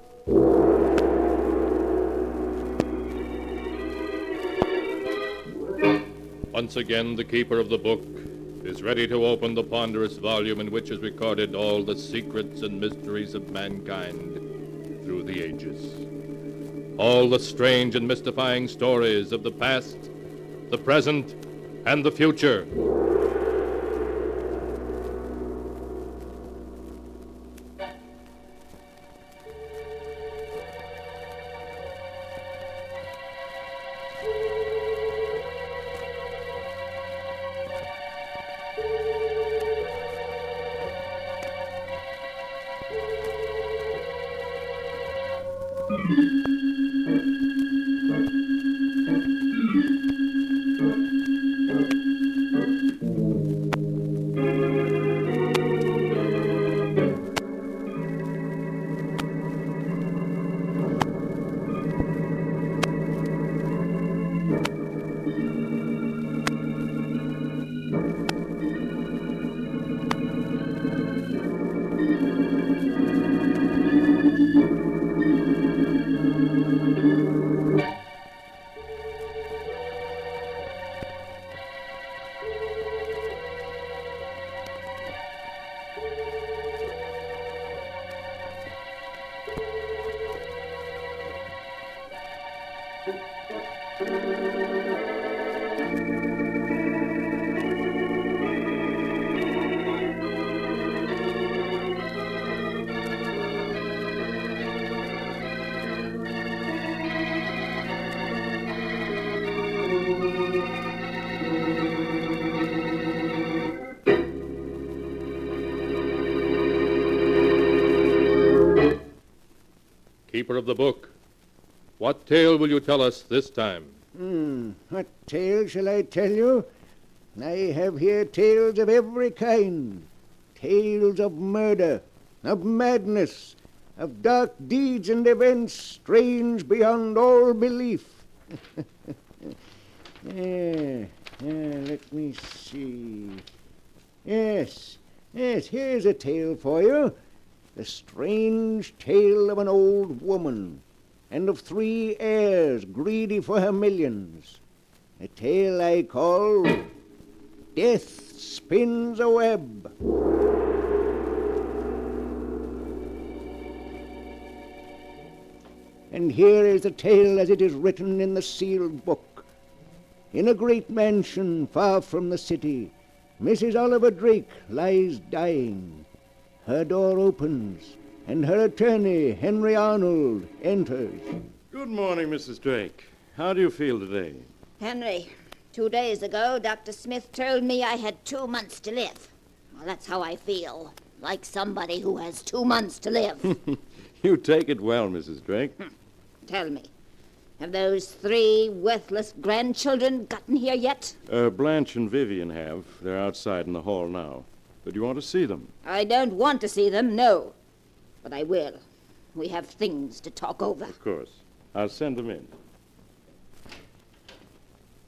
Once again, the keeper of the book is ready to open the ponderous volume in which is recorded all the secrets and mysteries of mankind through the ages. All the strange and mystifying stories of the past, the present, and the future. Keeper of the book, what tale will you tell us this time? What tale shall I tell you? I have here tales of every kind. Tales of murder, of madness, of dark deeds and events strange beyond all belief. Let me see. Yes, here's a tale for you. The strange tale of an old woman and of 3 heirs greedy for her millions. A tale I call Death Spins a Web. And here is the tale as it is written in the sealed book. In a great mansion far from the city, Mrs. Oliver Drake lies dying. Her door opens, and her attorney, Henry Arnold, enters. Good morning, Mrs. Drake. How do you feel today? Henry, 2 days ago, Dr. Smith told me I had 2 months to live. Well, that's how I feel. Like somebody who has 2 months to live. You take it well, Mrs. Drake. Tell me, have those 3 worthless grandchildren gotten here yet? Blanche and Vivian have. They're outside in the hall now. But you want to see them? I don't want to see them, no. But I will. We have things to talk over. Of course. I'll send them in.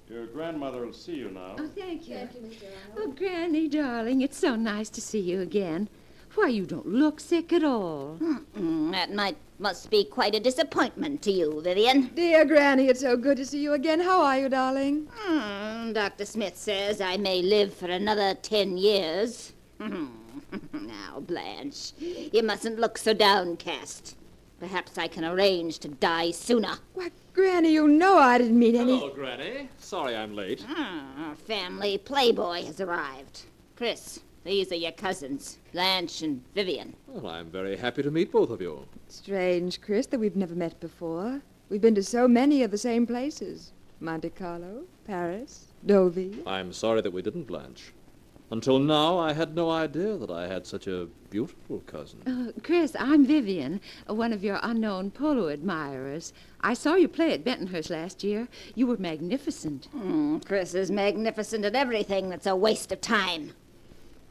Your grandmother will see you now. Oh, thank you. Oh, Granny, darling, it's so nice to see you again. Why, you don't look sick at all. That must be quite a disappointment to you, Vivian. Dear Granny, it's so good to see you again. How are you, darling? Dr. Smith says I may live for another 10 years. Now, Blanche, you mustn't look so downcast. Perhaps I can arrange to die sooner. Why, Granny, you know I didn't mean any... Hello, Granny. Sorry I'm late. Our family playboy has arrived. Chris, These are your cousins, Blanche and Vivian. Well, I'm very happy to meet both of you. Strange, Chris, that we've never met before. We've been to so many of the same places. Monte Carlo, Paris, Deauville. I'm sorry that we didn't, Blanche. Until now, I had no idea that I had such a beautiful cousin. Chris, I'm Vivian, one of your unknown polo admirers. I saw you play at Bentonhurst last year. You were magnificent. Chris is magnificent at everything that's a waste of time.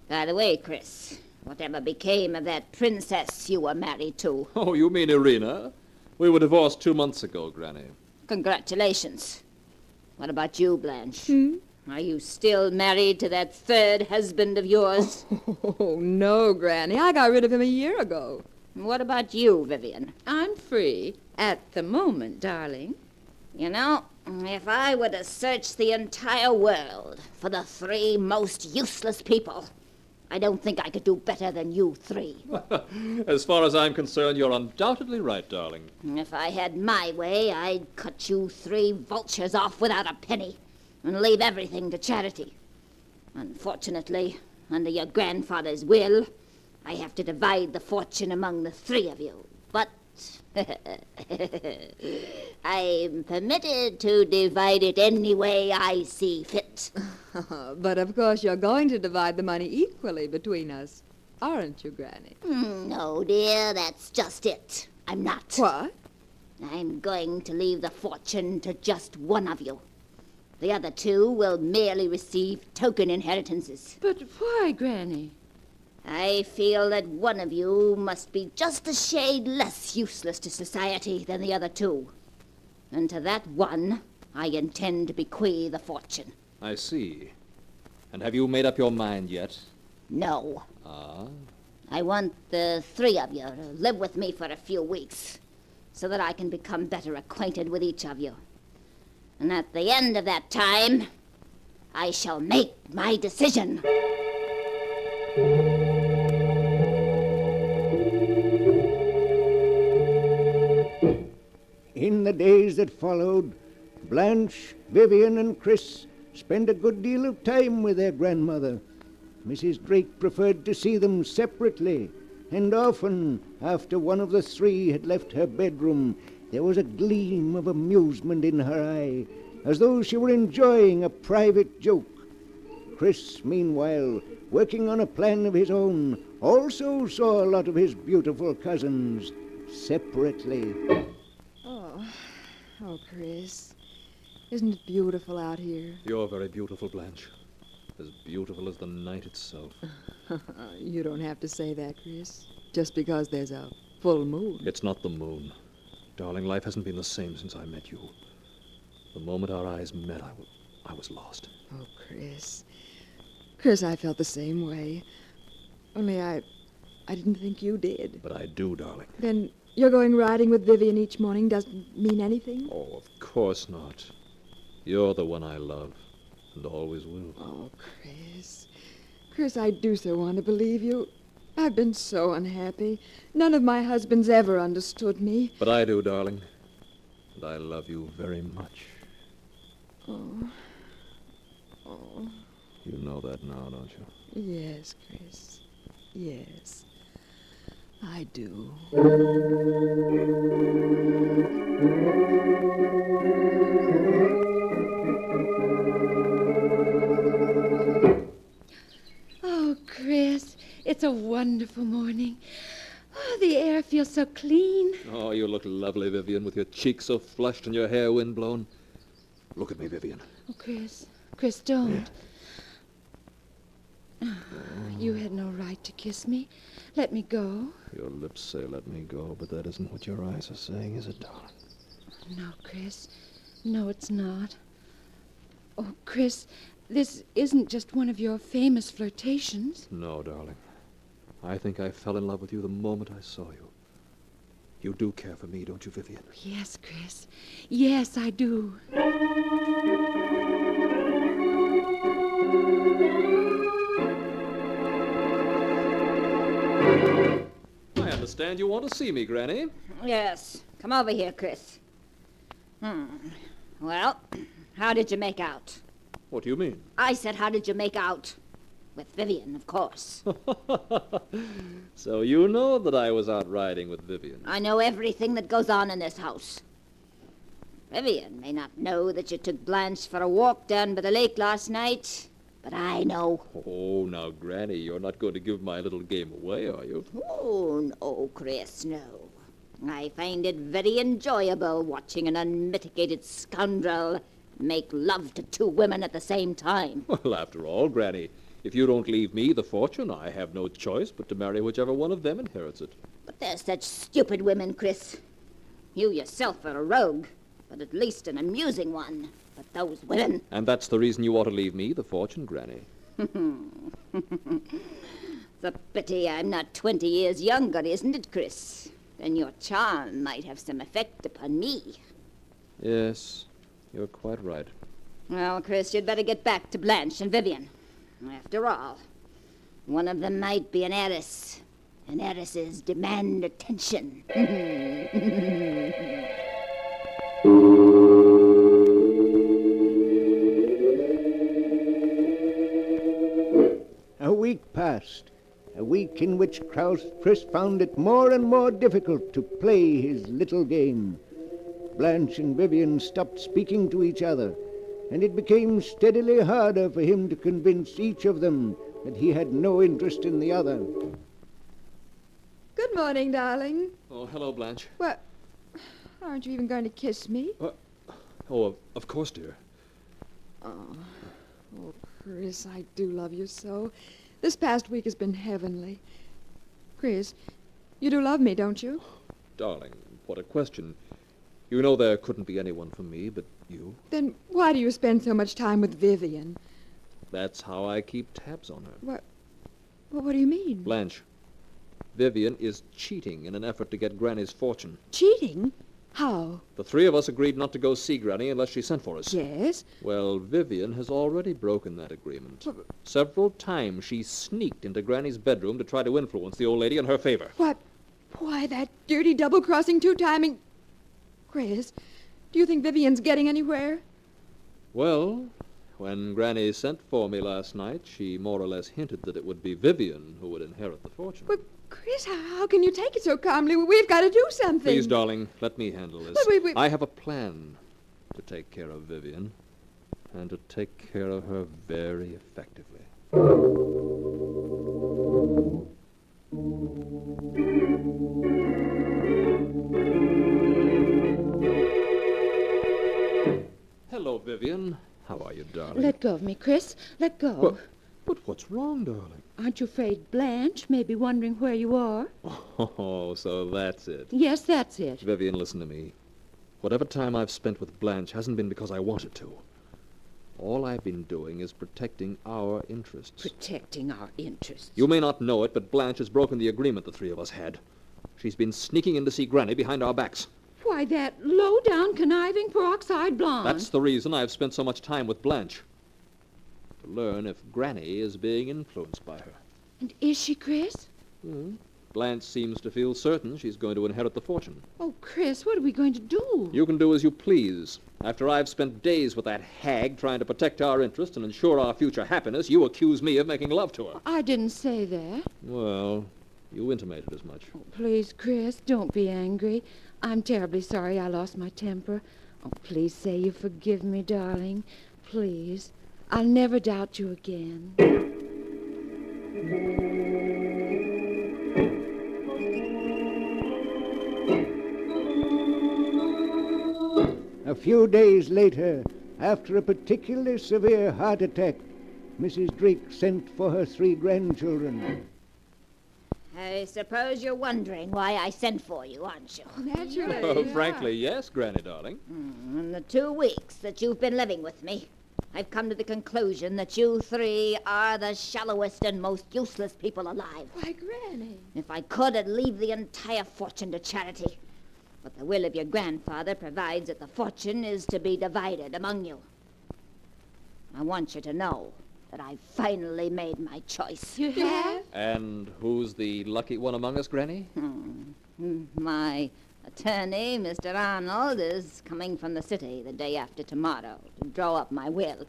By the way, Chris, whatever became of that princess you were married to? Oh, you mean Irina? We were divorced 2 months ago, Granny. Congratulations. What about you, Blanche? Are you still married to that third husband of yours? Oh, no, Granny. I got rid of him a year ago. What about you, Vivian? I'm free at the moment, darling. You know, if I were to search the entire world for the 3 most useless people, I don't think I could do better than you 3. As far as I'm concerned, you're undoubtedly right, darling. If I had my way, I'd cut you 3 vultures off without a penny and leave everything to charity. Unfortunately, under your grandfather's will, I have to divide the fortune among the 3 of you. But I'm permitted to divide it any way I see fit. But of course you're going to divide the money equally between us, aren't you, Granny? No, dear, that's just it. I'm not. What? I'm going to leave the fortune to just one of you. The other 2 will merely receive token inheritances. But why, Granny? I feel that one of you must be just a shade less useless to society than the other 2. And to that one, I intend to bequeath the fortune. I see. And have you made up your mind yet? No. Ah? I want the 3 of you to live with me for a few weeks, so that I can become better acquainted with each of you. And at the end of that time, I shall make my decision. In the days that followed, Blanche, Vivian, and Chris spent a good deal of time with their grandmother. Mrs. Drake preferred to see them separately, and often, after one of the 3 had left her bedroom, there was a gleam of amusement in her eye, as though she were enjoying a private joke. Chris, meanwhile, working on a plan of his own, also saw a lot of his beautiful cousins separately. Oh, Chris. Isn't it beautiful out here? You're very beautiful, Blanche. As beautiful as the night itself. You don't have to say that, Chris. Just because there's a full moon. It's not the moon. Darling, life hasn't been the same since I met you. The moment our eyes met, I was lost. Oh, Chris. Chris, I felt the same way. Only I didn't think you did. But I do, darling. Then you're going riding with Vivian each morning doesn't mean anything? Oh, of course not. You're the one I love, and always will. Oh, Chris. Chris, I do so want to believe you. I've been so unhappy. None of my husbands ever understood me. But I do, darling. And I love you very much. Oh. Oh. You know that now, don't you? Yes, Chris. Yes. I do. Oh, Chris, it's a wonderful morning. Oh, the air feels so clean. Oh, you look lovely, Vivian, with your cheeks so flushed and your hair windblown. Look at me, Vivian. Oh, Chris, don't. Oh, you had no right to kiss me. Let me go. Your lips say let me go, but that isn't what your eyes are saying, is it, darling? No, Chris. No, it's not. Oh, Chris, this isn't just one of your famous flirtations. No, darling. I think I fell in love with you the moment I saw you. You do care for me, don't you, Vivian? Yes, Chris. Yes, I do. I understand you want to see me, Granny. Yes. Come over here, Chris. Well, how did you make out? What do you mean? I said, how did you make out? With Vivian, of course. So you know that I was out riding with Vivian. I know everything that goes on in this house. Vivian may not know that you took Blanche for a walk down by the lake last night, but I know. Oh, now, Granny, you're not going to give my little game away, are you? Oh, no, Chris, no. I find it very enjoyable watching an unmitigated scoundrel make love to two women at the same time. Well, after all, Granny, if you don't leave me the fortune, I have no choice but to marry whichever one of them inherits it. But they're such stupid women, Chris. You yourself are a rogue, but at least an amusing one. But those women... And that's the reason you ought to leave me the fortune, Granny. It's a pity I'm not 20 years younger, isn't it, Chris? Then your charm might have some effect upon me. Yes, you're quite right. Well, Chris, you'd better get back to Blanche and Vivian. After all, one of them might be an heiress, and heiresses demand attention. A week passed, a week in which Chris found it more and more difficult to play his little game. Blanche and Vivian stopped speaking to each other, and it became steadily harder for him to convince each of them that he had no interest in the other. Good morning, darling. Oh, hello, Blanche. What? Aren't you even going to kiss me? Oh, of course, dear. Oh, Chris, I do love you so. This past week has been heavenly. Chris, you do love me, don't you? Darling, what a question. You know there couldn't be anyone for me but you. Then why do you spend so much time with Vivian? That's how I keep tabs on her. What? Well, what do you mean? Blanche, Vivian is cheating in an effort to get Granny's fortune. Cheating? How? The three of us agreed not to go see Granny unless she sent for us. Yes? Well, Vivian has already broken that agreement. Several times she sneaked into Granny's bedroom to try to influence the old lady in her favor. What? Why, that dirty double-crossing, two-timing... Chris, do you think Vivian's getting anywhere? Well, when Granny sent for me last night, she more or less hinted that it would be Vivian who would inherit the fortune. But, Chris, how can you take it so calmly? We've got to do something. Please, darling, let me handle this. Wait. I have a plan to take care of Vivian, and to take care of her very effectively. Hello, Vivian. How are you, darling? Let go of me, Chris. Let go. But what's wrong, darling? Aren't you afraid Blanche may be wondering where you are? Oh, so that's it. Yes, that's it. Vivian, listen to me. Whatever time I've spent with Blanche hasn't been because I wanted to. All I've been doing is protecting our interests. Protecting our interests? You may not know it, but Blanche has broken the agreement the three of us had. She's been sneaking in to see Granny behind our backs. Why, that low-down, conniving, peroxide blonde. That's the reason I've spent so much time with Blanche. To learn if Granny is being influenced by her. And is she, Chris? Blanche seems to feel certain she's going to inherit the fortune. Oh, Chris, what are we going to do? You can do as you please. After I've spent days with that hag trying to protect our interests and ensure our future happiness, you accuse me of making love to her. I didn't say that. Well, you intimated as much. Oh, please, Chris, don't be angry. I'm terribly sorry I lost my temper. Oh, please say you forgive me, darling. Please. I'll never doubt you again. A few days later, after a particularly severe heart attack, Mrs. Drake sent for her 3 grandchildren. I suppose you're wondering why I sent for you, aren't you? Naturally. Oh, frankly, yes, Granny, darling. In the 2 weeks that you've been living with me, I've come to the conclusion that you 3 are the shallowest and most useless people alive. Why, Granny? If I could, I'd leave the entire fortune to charity. But the will of your grandfather provides that the fortune is to be divided among you. I want you to know that I've finally made my choice. You have? And who's the lucky one among us, Granny? My attorney, Mr. Arnold, is coming from the city the day after tomorrow to draw up my will.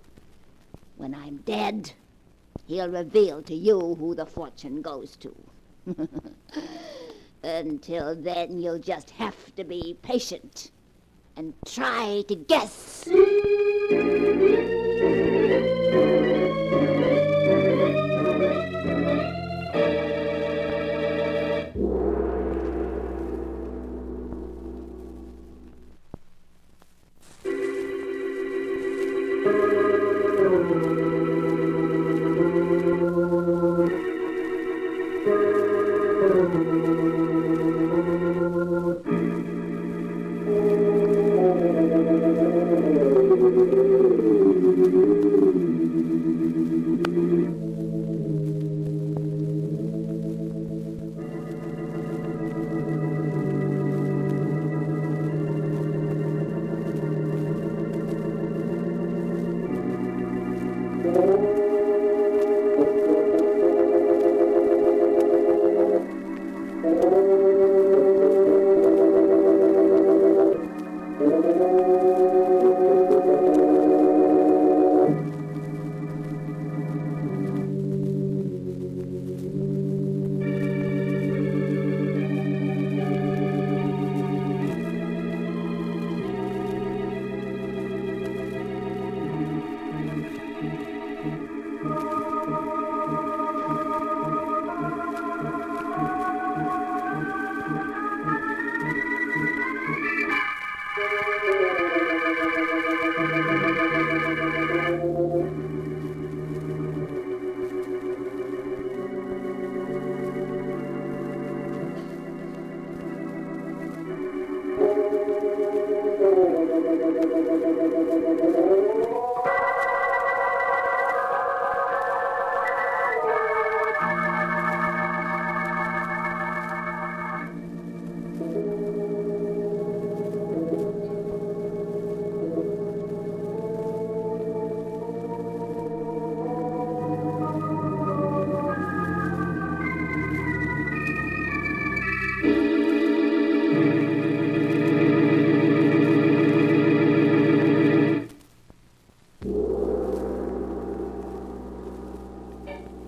When I'm dead, He'll reveal to you who the fortune goes to. Until then, you'll just have to be patient and try to guess.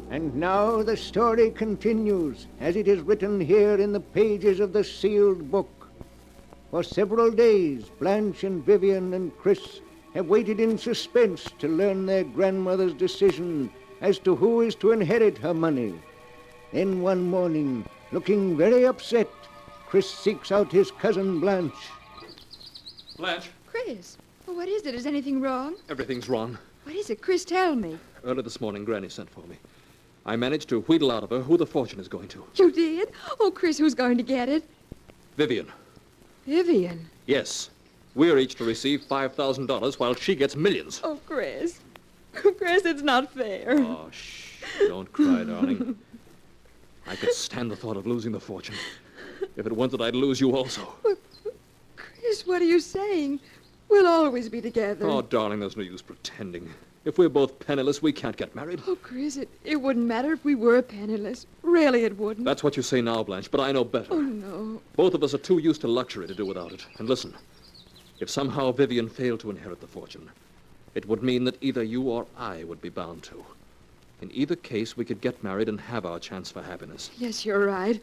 And now the story continues, as it is written here in the pages of the sealed book. For several days, Blanche and Vivian and Chris have waited in suspense to learn their grandmother's decision as to who is to inherit her money. Then one morning, looking very upset, Chris seeks out his cousin Blanche. Blanche, Chris, well, what is it? Is anything wrong? everything's wrong. What is it? Chris, tell me. Early this morning, Granny sent for me. I managed to wheedle out of her who the fortune is going to. You did? Oh, Chris, who's going to get it? Vivian. Vivian. Yes. We're each to receive $5,000 while she gets millions. Oh, Chris. Chris, it's not fair. Oh, shh. Don't cry, darling. I could stand the thought of losing the fortune. If it weren't that I'd lose you also. Chris, what are you saying? We'll always be together. Oh, darling, there's no use pretending. If we're both penniless, we can't get married. Oh, Chris, it wouldn't matter if we were penniless. Really, it wouldn't. That's what you say now, Blanche, but I know better. Oh, no. Both of us are too used to luxury to do without it. And listen, if somehow Vivian failed to inherit the fortune, it would mean that either you or I would be bound to. In either case, we could get married and have our chance for happiness. Yes, you're right.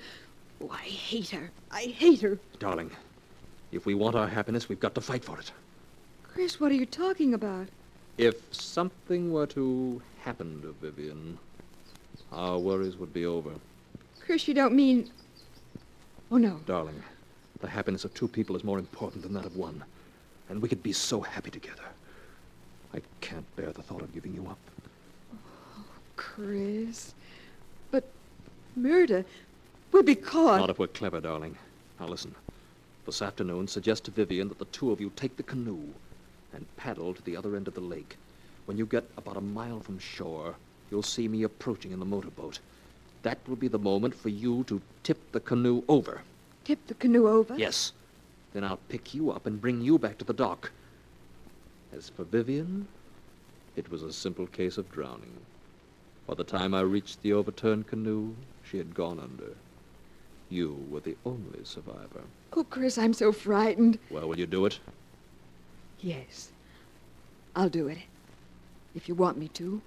Oh, I hate her. I hate her. Darling, if we want our happiness, we've got to fight for it. Chris, what are you talking about? If something were to happen to Vivian, our worries would be over. Chris, you don't mean... Oh, no. Darling, the happiness of two people is more important than that of one. And we could be so happy together. I can't bear the thought of giving you up. Oh, Chris. But murder... We'll be caught. Not if we're clever, darling. Now listen. This afternoon, suggest to Vivian that the two of you take the canoe and paddle to the other end of the lake. When you get about a mile from shore, you'll see me approaching in the motorboat. That will be the moment for you to tip the canoe over. Tip the canoe over? Yes. Then I'll pick you up and bring you back to the dock. As for Vivian, it was a simple case of drowning. By the time I reached the overturned canoe, she had gone under. You were the only survivor. Oh, Chris, I'm so frightened. Well, will you do it? Yes. I'll do it. If you want me to.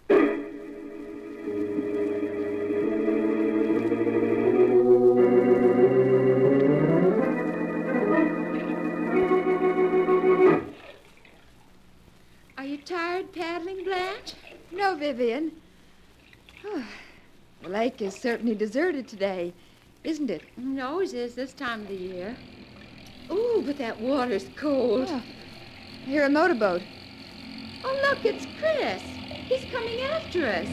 No, Vivian. The lake is certainly deserted today, isn't it? It always is this time of the year. Ooh, but that water's cold. Oh, I hear a motorboat. Oh, look, it's Chris. He's coming after us.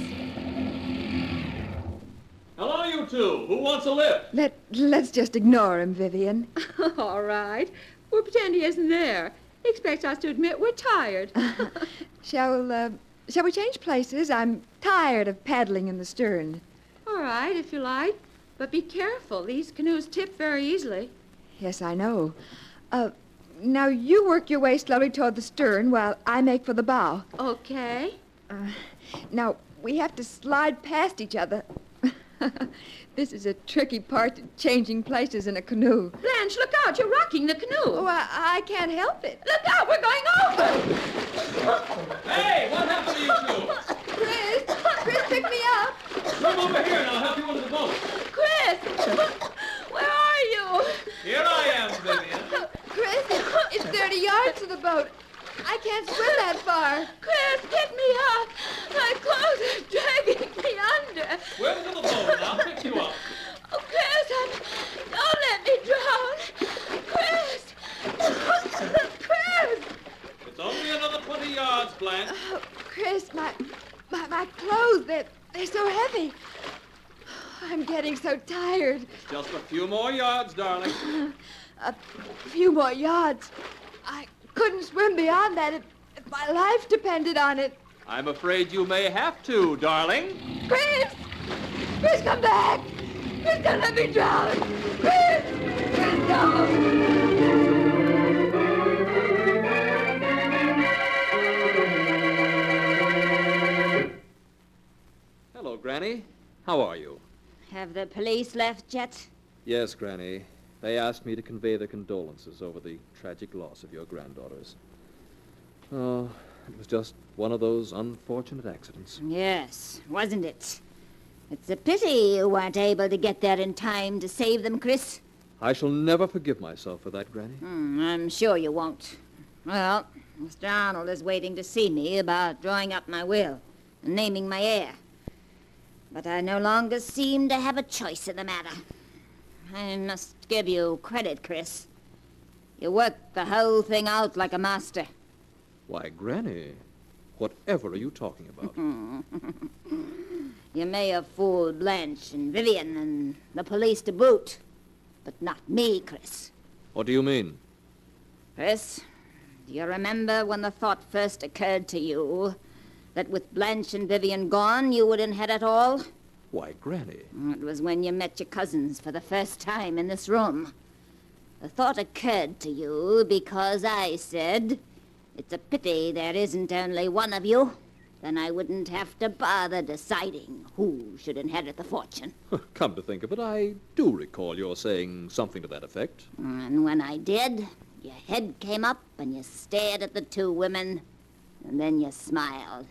Hello, you two. Who wants a lift? Let's just ignore him, Vivian. All right. We'll pretend he isn't there. He expects us to admit we're tired. Shall we change places? I'm tired of paddling in the stern. All right, if you like. But be careful. These canoes tip very easily. Yes, I know. Now you work your way slowly toward the stern while I make for the bow. Okay. Now, we have to slide past each other. This is a tricky part to changing places in a canoe. Blanche, look out. You're rocking the canoe. Oh, I can't help it. Look out. We're going over. Hey, what happened to you two? Chris, pick me up. Come over here and I'll help you into the boat. Chris, where are you? Here I am, Vivian. Chris, it's 30 yards to the boat. I can't swim that far. Chris, pick me up. My clothes are dragging me under. Swim to the boat and I'll pick you up. Oh, Chris, don't let me drown. Chris! Chris! It's only another 20 yards, Blanche. Oh, Chris, my clothes, they're so heavy. I'm getting so tired. Just a few more yards, darling. A few more yards. I couldn't swim beyond that if my life depended on it. I'm afraid you may have to, darling. Chris! Chris, come back! Chris, don't let me drown! Chris! Chris, no! Hello, Granny. How are you? Have the police left yet? Yes, Granny. They asked me to convey their condolences over the tragic loss of your granddaughters. Oh, it was just one of those unfortunate accidents. Yes, wasn't it? It's a pity you weren't able to get there in time to save them, Chris. I shall never forgive myself for that, Granny. I'm sure you won't. Well, Mr. Arnold is waiting to see me about drawing up my will and naming my heir. But I no longer seem to have a choice in the matter. I must give you credit, Chris. You worked the whole thing out like a master. Why, Granny, whatever are you talking about? You may have fooled Blanche and Vivian and the police to boot, but not me, Chris. What do you mean? Chris, do you remember when the thought first occurred to you that with Blanche and Vivian gone, you would inherit all? Why, Granny. It was when you met your cousins for the first time in this room. The thought occurred to you because I said, it's a pity there isn't only one of you. Then I wouldn't have to bother deciding who should inherit the fortune. Come to think of it, I do recall your saying something to that effect. And when I did, your head came up and you stared at the two women, and then you smiled.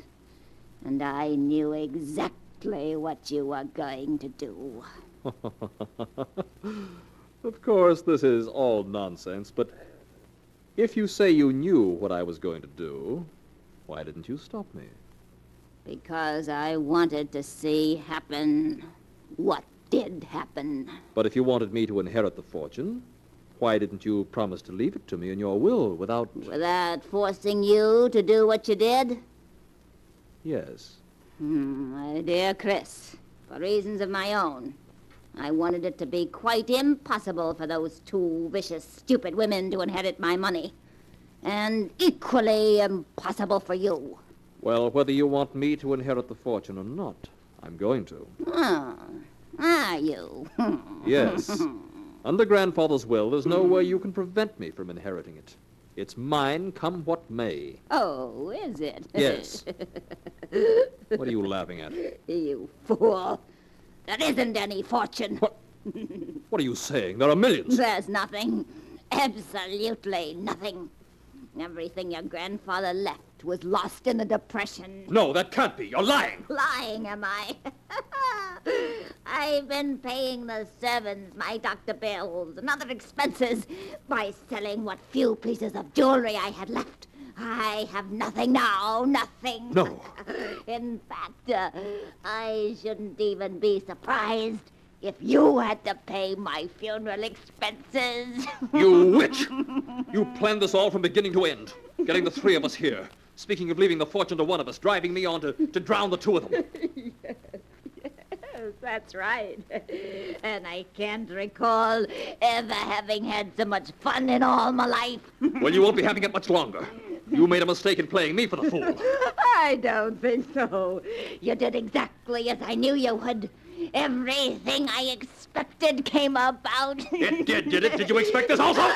And I knew exactly what you were going to do. Of course, this is all nonsense, but if you say you knew what I was going to do, why didn't you stop me? Because I wanted to see happen what did happen. But if you wanted me to inherit the fortune, why didn't you promise to leave it to me in your will without... Without forcing you to do what you did? Yes. My dear Chris, for reasons of my own, I wanted it to be quite impossible for those two vicious, stupid women to inherit my money. And equally impossible for you. Well, whether you want me to inherit the fortune or not, I'm going to. Oh, are you? Yes. Under Grandfather's will, there's no way you can prevent me from inheriting it. It's mine, come what may. Oh, is it? Yes. What are you laughing at? You fool. There isn't any fortune. What are you saying? There are millions. There's nothing. Absolutely nothing. Everything your grandfather left was lost in the Depression. No, that can't be. You're lying. Lying, am I? I've been paying the servants my doctor bills and other expenses by selling what few pieces of jewelry I had left. I have nothing now, nothing. No. In fact, I shouldn't even be surprised if you had to pay my funeral expenses. You witch! You planned this all from beginning to end, getting the three of us here. Speaking of leaving the fortune to one of us, driving me on to drown the two of them. Yes, that's right. And I can't recall ever having had so much fun in all my life. Well, you won't be having it much longer. You made a mistake in playing me for the fool. I don't think so. You did exactly as I knew you would. Everything I expected came about. It did it? Did you expect this also?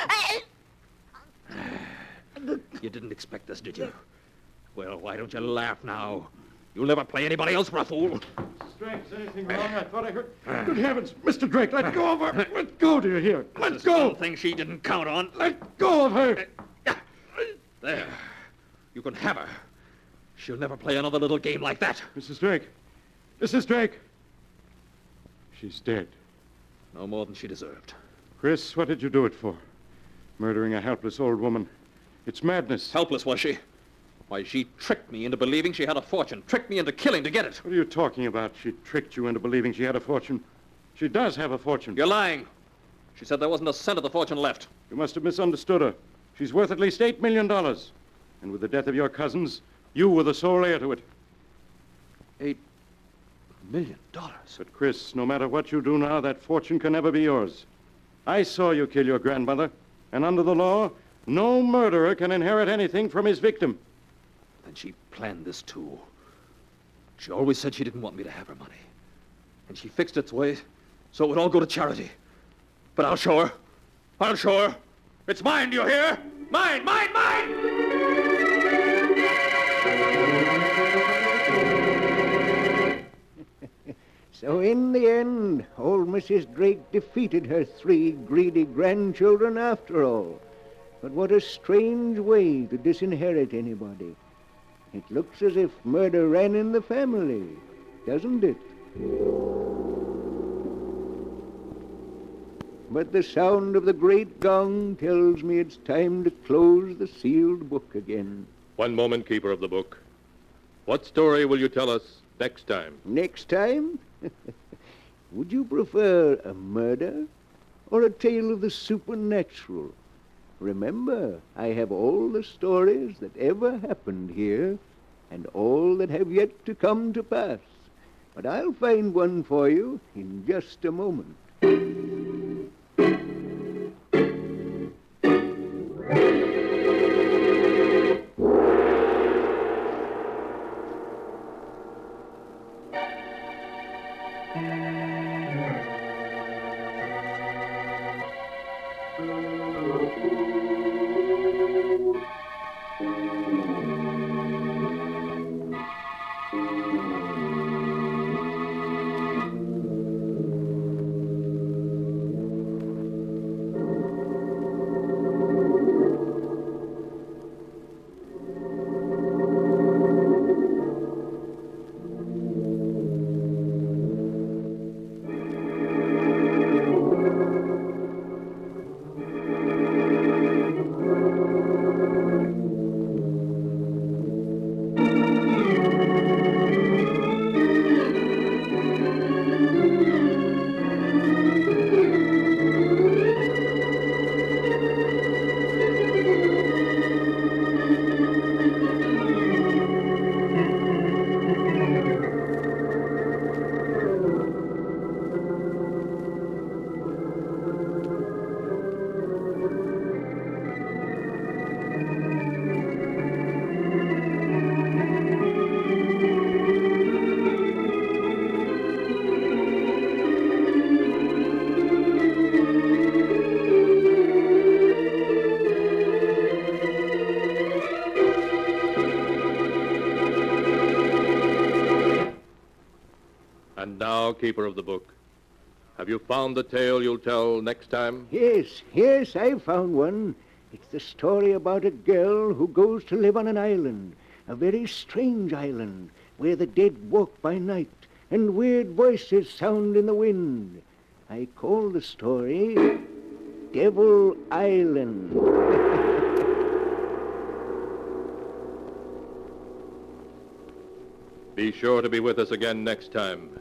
You didn't expect this, did you? Well, why don't you laugh now? You'll never play anybody else for a fool. Drake, is anything wrong? I thought I heard... Good heavens, Mr. Drake, let go of her. Let go, do you hear? Let go. One thing she didn't count on. Let go of her. There. You can have her. She'll never play another little game like that. Mrs. Drake. Mrs. Drake. She's dead. No more than she deserved. Chris, what did you do it for? Murdering a helpless old woman. It's madness. Helpless, was she? Why, she tricked me into believing she had a fortune. Tricked me into killing to get it. What are you talking about? She tricked you into believing she had a fortune. She does have a fortune. You're lying. She said there wasn't a cent of the fortune left. You must have misunderstood her. She's worth at least $8 million. And with the death of your cousins, you were the sole heir to it. $8 million? But, Chris, no matter what you do now, that fortune can never be yours. I saw you kill your grandmother, and under the law, no murderer can inherit anything from his victim. Then she planned this, too. She always said she didn't want me to have her money. And she fixed its way so it would all go to charity. But I'll show her. I'll show her. It's mine, do you hear? Mine, mine, mine! So in the end, old Mrs. Drake defeated her 3 greedy grandchildren after all. But what a strange way to disinherit anybody. It looks as if murder ran in the family, doesn't it? But the sound of the great gong tells me it's time to close the sealed book again. One moment, Keeper of the Book. What story will you tell us next time? Next time? Would you prefer a murder or a tale of the supernatural? Remember, I have all the stories that ever happened here and all that have yet to come to pass. But I'll find one for you in just a moment. And now, Keeper of the Book, have you found the tale you'll tell next time? Yes, I found one. It's the story about a girl who goes to live on an island, a very strange island, where the dead walk by night and weird voices sound in the wind. I call the story Devil Island. Be sure to be with us again next time.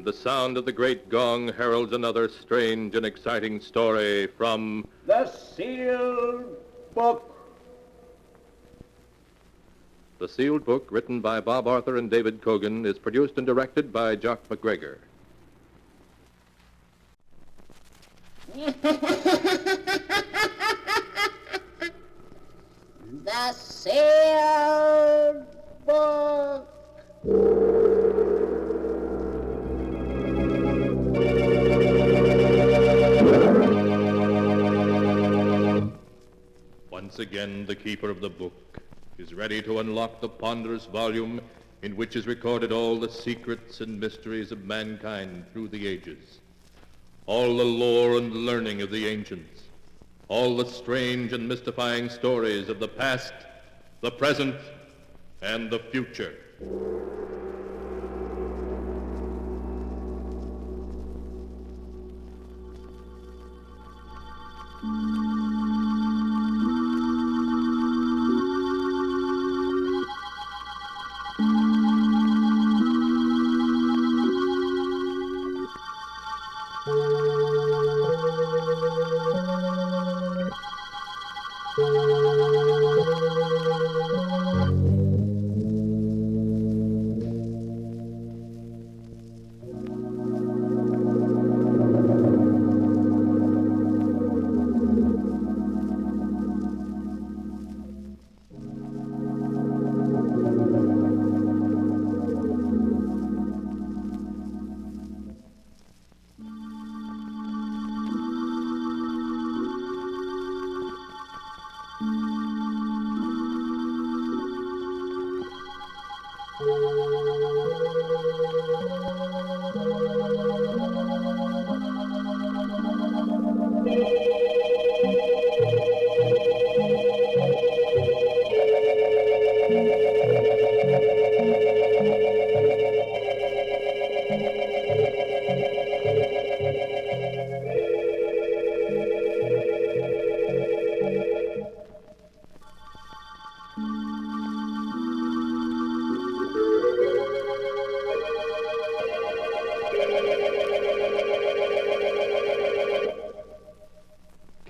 The sound of the great gong heralds another strange and exciting story from The Sealed Book. The Sealed Book, written by Bob Arthur and David Cogan, is produced and directed by Jock McGregor. The Sealed Book. Once again, the keeper of the book is ready to unlock the ponderous volume in which is recorded all the secrets and mysteries of mankind through the ages, all the lore and learning of the ancients, all the strange and mystifying stories of the past, the present, and the future.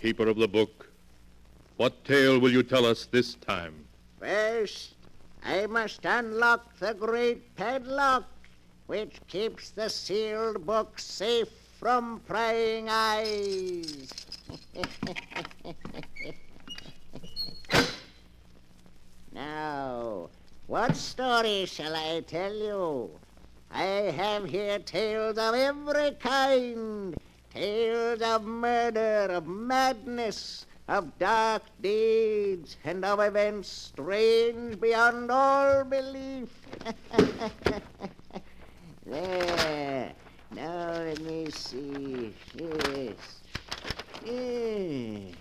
Keeper of the book, what tale will you tell us this time? First, I must unlock the great padlock which keeps the sealed book safe from prying eyes. Now, what story shall I tell you? I have here tales of every kind. Tales of murder, of madness, of dark deeds, and of events strange beyond all belief. There. Now let me see. Yes.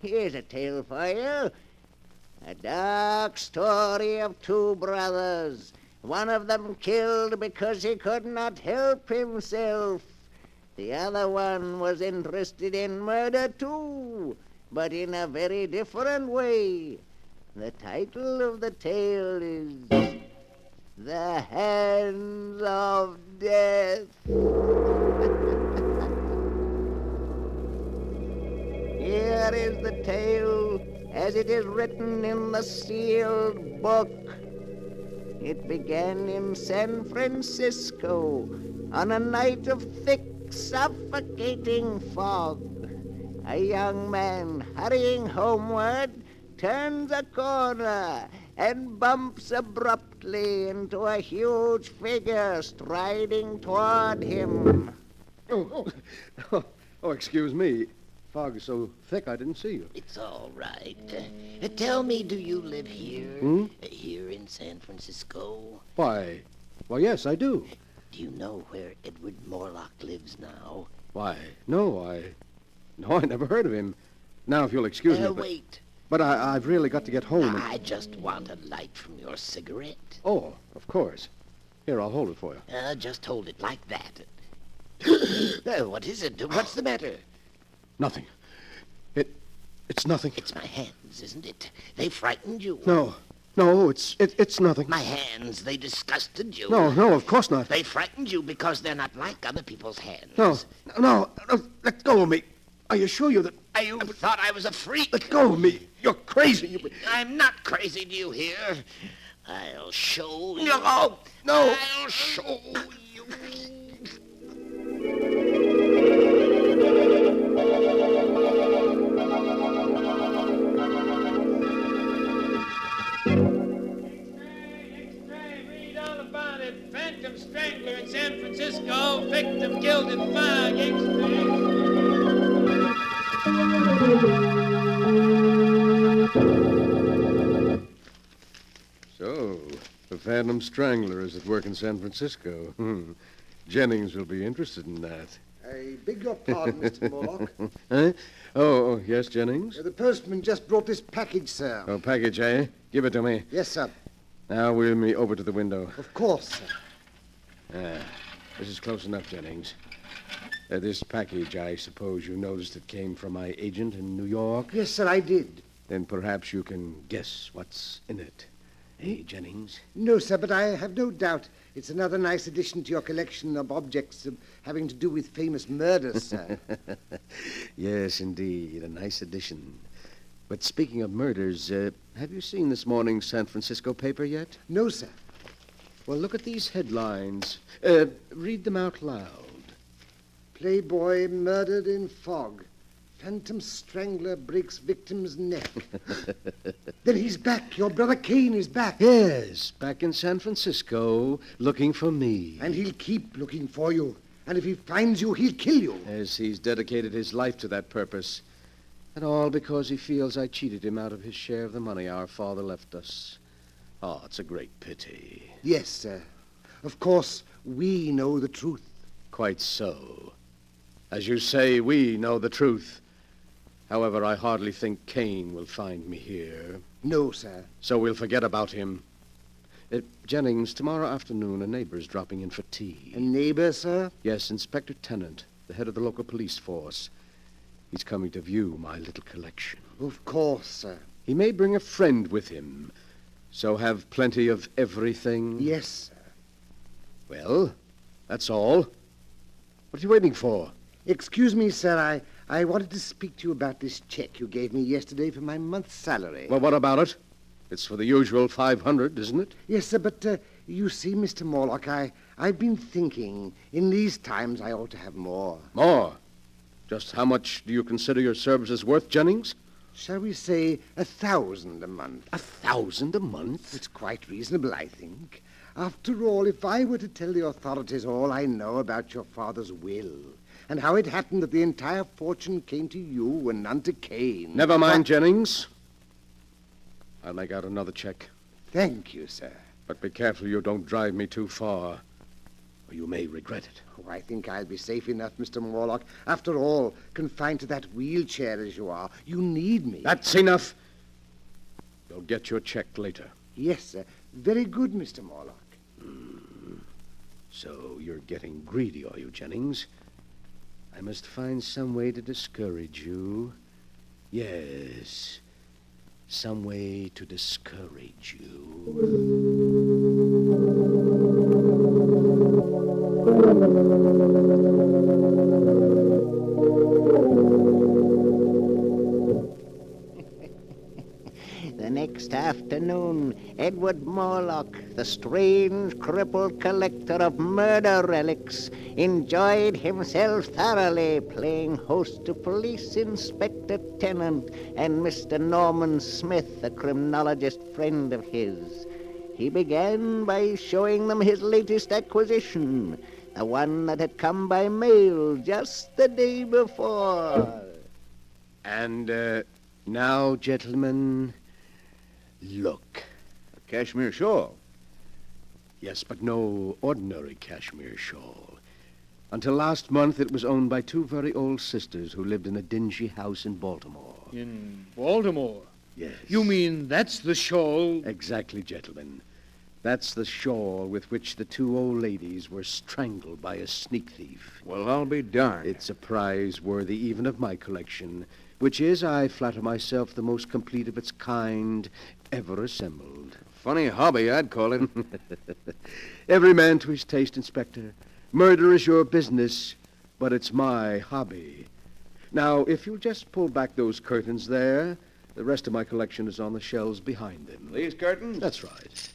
Here's a tale for you. A dark story of two brothers. One of them killed because he could not help himself. The other one was interested in murder too, but in a very different way. The title of the tale is The Hands of Death. Here is the tale as it is written in the sealed book. It began in San Francisco on a night of thick, suffocating fog. A young man hurrying homeward turns a corner and bumps abruptly into a huge figure striding toward him. Oh, excuse me. Fog is so thick I didn't see you. It's all right. Tell me, do you live here? Here in San Francisco? Why, yes, I do. Do you know where Edward Morlock lives now? Why, no, I never heard of him. Now, if you'll excuse me. Wait. But I've really got to get home. I just want a light from your cigarette. Oh, of course. Here, I'll hold it for you. Just hold it like that. What is it? What's the matter? Nothing. It's nothing. It's my hands, isn't it? They frightened you. No, No, it's nothing. My hands, they disgusted you. No, of course not. They frightened you because they're not like other people's hands. No, let go of me. I assure you that... You thought I was a freak. Let go of me. You're crazy. I'm not crazy, do you hear? I'll show you. No. I'll show you. Phantom strangler in San Francisco, victim killed in fire. So, the Phantom Strangler is at work in San Francisco. Jennings will be interested in that. I beg your pardon, Mr. Morlock. Huh? Oh, yes, Jennings? The postman just brought this package, sir. Oh, package, eh? Give it to me. Yes, sir. Now, wheel me over to the window. Of course, sir. This is close enough, Jennings. This package, I suppose you noticed it came from my agent in New York? Yes, sir, I did. Then perhaps you can guess what's in it. Eh, Jennings? No, sir, but I have no doubt it's another nice addition to your collection of objects having to do with famous murders, sir. Yes, indeed. A nice addition. But speaking of murders, have you seen this morning's San Francisco paper yet? No, sir. Well, look at these headlines. Read them out loud. Playboy murdered in fog. Phantom strangler breaks victim's neck. Then he's back. Your brother Kane is back. Yes, back in San Francisco, looking for me. And he'll keep looking for you. And if he finds you, he'll kill you. As he's dedicated his life to that purpose. And all because he feels I cheated him out of his share of the money our father left us. Oh, it's a great pity. Yes, sir. Of course, we know the truth. Quite so. As you say, we know the truth. However, I hardly think Kane will find me here. No, sir. So we'll forget about him. Jennings, tomorrow afternoon, a neighbor's dropping in for tea. A neighbor, sir? Yes, Inspector Tennant, the head of the local police force. He's coming to view my little collection. Of course, sir. He may bring a friend with him. So have plenty of everything? Yes, sir. Well, that's all. What are you waiting for? Excuse me, sir. I wanted to speak to you about this check you gave me yesterday for my month's salary. Well, what about it? It's for the usual 500, isn't it? Yes, sir, but you see, Mr. Morlock, I've been thinking in these times I ought to have more. More? Just how much do you consider your services worth, Jennings? Shall we say 1,000 a month? 1,000 a month? It's quite reasonable, I think. After all, if I were to tell the authorities all I know about your father's will, and how it happened that the entire fortune came to you and none to Kane... Never mind, Jennings. I'll make out another check. Thank you, sir. But be careful you don't drive me too far, or you may regret it. Oh, I think I'll be safe enough, Mr. Morlock. After all, confined to that wheelchair as you are, you need me. That's enough. You'll get your check later. Yes, sir. Very good, Mr. Morlock. So you're getting greedy, are you, Jennings? I must find some way to discourage you. Yes, some way to discourage you. The next afternoon, Edward Morlock, the strange, crippled collector of murder relics, enjoyed himself thoroughly playing host to Police Inspector Tennant and Mr. Norman Smith, a criminologist friend of his. He began by showing them his latest acquisition, the one that had come by mail just the day before. And now, gentlemen, look. A cashmere shawl? Yes, but no ordinary cashmere shawl. Until last month, it was owned by two very old sisters who lived in a dingy house in Baltimore. In Baltimore? Yes. You mean that's the shawl? Exactly, gentlemen. That's the shawl with which the two old ladies were strangled by a sneak thief. Well, I'll be darned. It's a prize worthy even of my collection, which is, I flatter myself, the most complete of its kind ever assembled. Funny hobby, I'd call it. Every man to his taste, Inspector. Murder is your business, but it's my hobby. Now, if you'll just pull back those curtains there, the rest of my collection is on the shelves behind them. These curtains? That's right.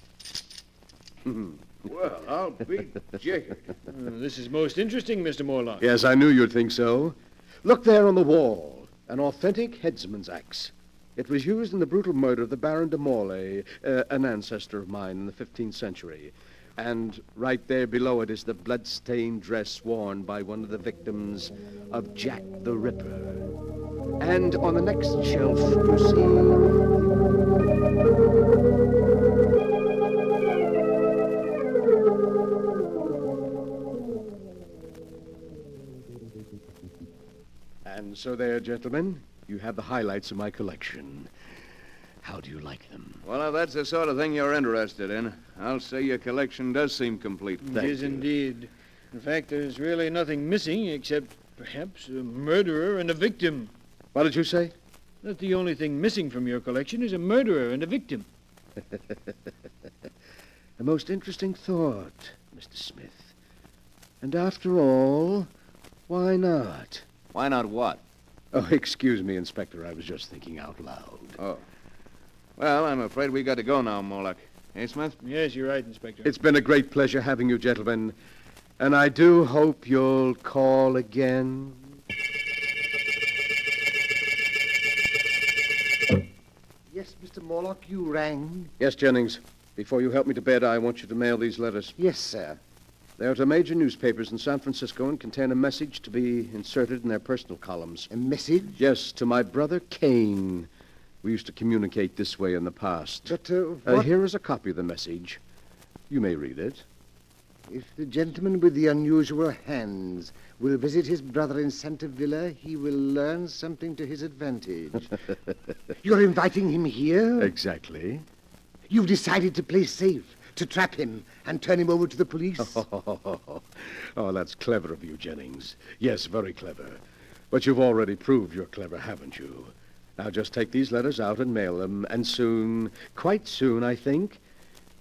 Well, I'll be jiggered. This is most interesting, Mr. Morlock. Yes, I knew you'd think so. Look there on the wall. An authentic headsman's axe. It was used in the brutal murder of the Baron de Morlaix, an ancestor of mine in the 15th century. And right there below it is the blood-stained dress worn by one of the victims of Jack the Ripper. And on the next shelf, you And so there, gentlemen, you have the highlights of my collection. How do you like them? Well, if that's the sort of thing you're interested in, I'll say your collection does seem complete. It is indeed. In fact, there's really nothing missing except perhaps a murderer and a victim. What did you say? That the only thing missing from your collection is a murderer and a victim. A most interesting thought, Mr. Smith. And after all, why not? Why not what? Oh, excuse me, Inspector. I was just thinking out loud. Oh. Well, I'm afraid we got to go now, Morlock. Hey, Smith? Yes, you're right, Inspector. It's been a great pleasure having you, gentlemen. And I do hope you'll call again. Yes, Mr. Morlock, you rang. Yes, Jennings. Before you help me to bed, I want you to mail these letters. Yes, sir. They're to major newspapers in San Francisco and contain a message to be inserted in their personal columns. A message? Yes, to my brother Kane. We used to communicate this way in the past. But, what? Here is a copy of the message. You may read it. If the gentleman with the unusual hands will visit his brother in Santa Villa, he will learn something to his advantage. You're inviting him here? Exactly. You've decided to play safe, to trap him and turn him over to the police? Oh, that's clever of you, Jennings. Yes, very clever. But you've already proved you're clever, haven't you? Now just take these letters out and mail them, and soon, quite soon, I think,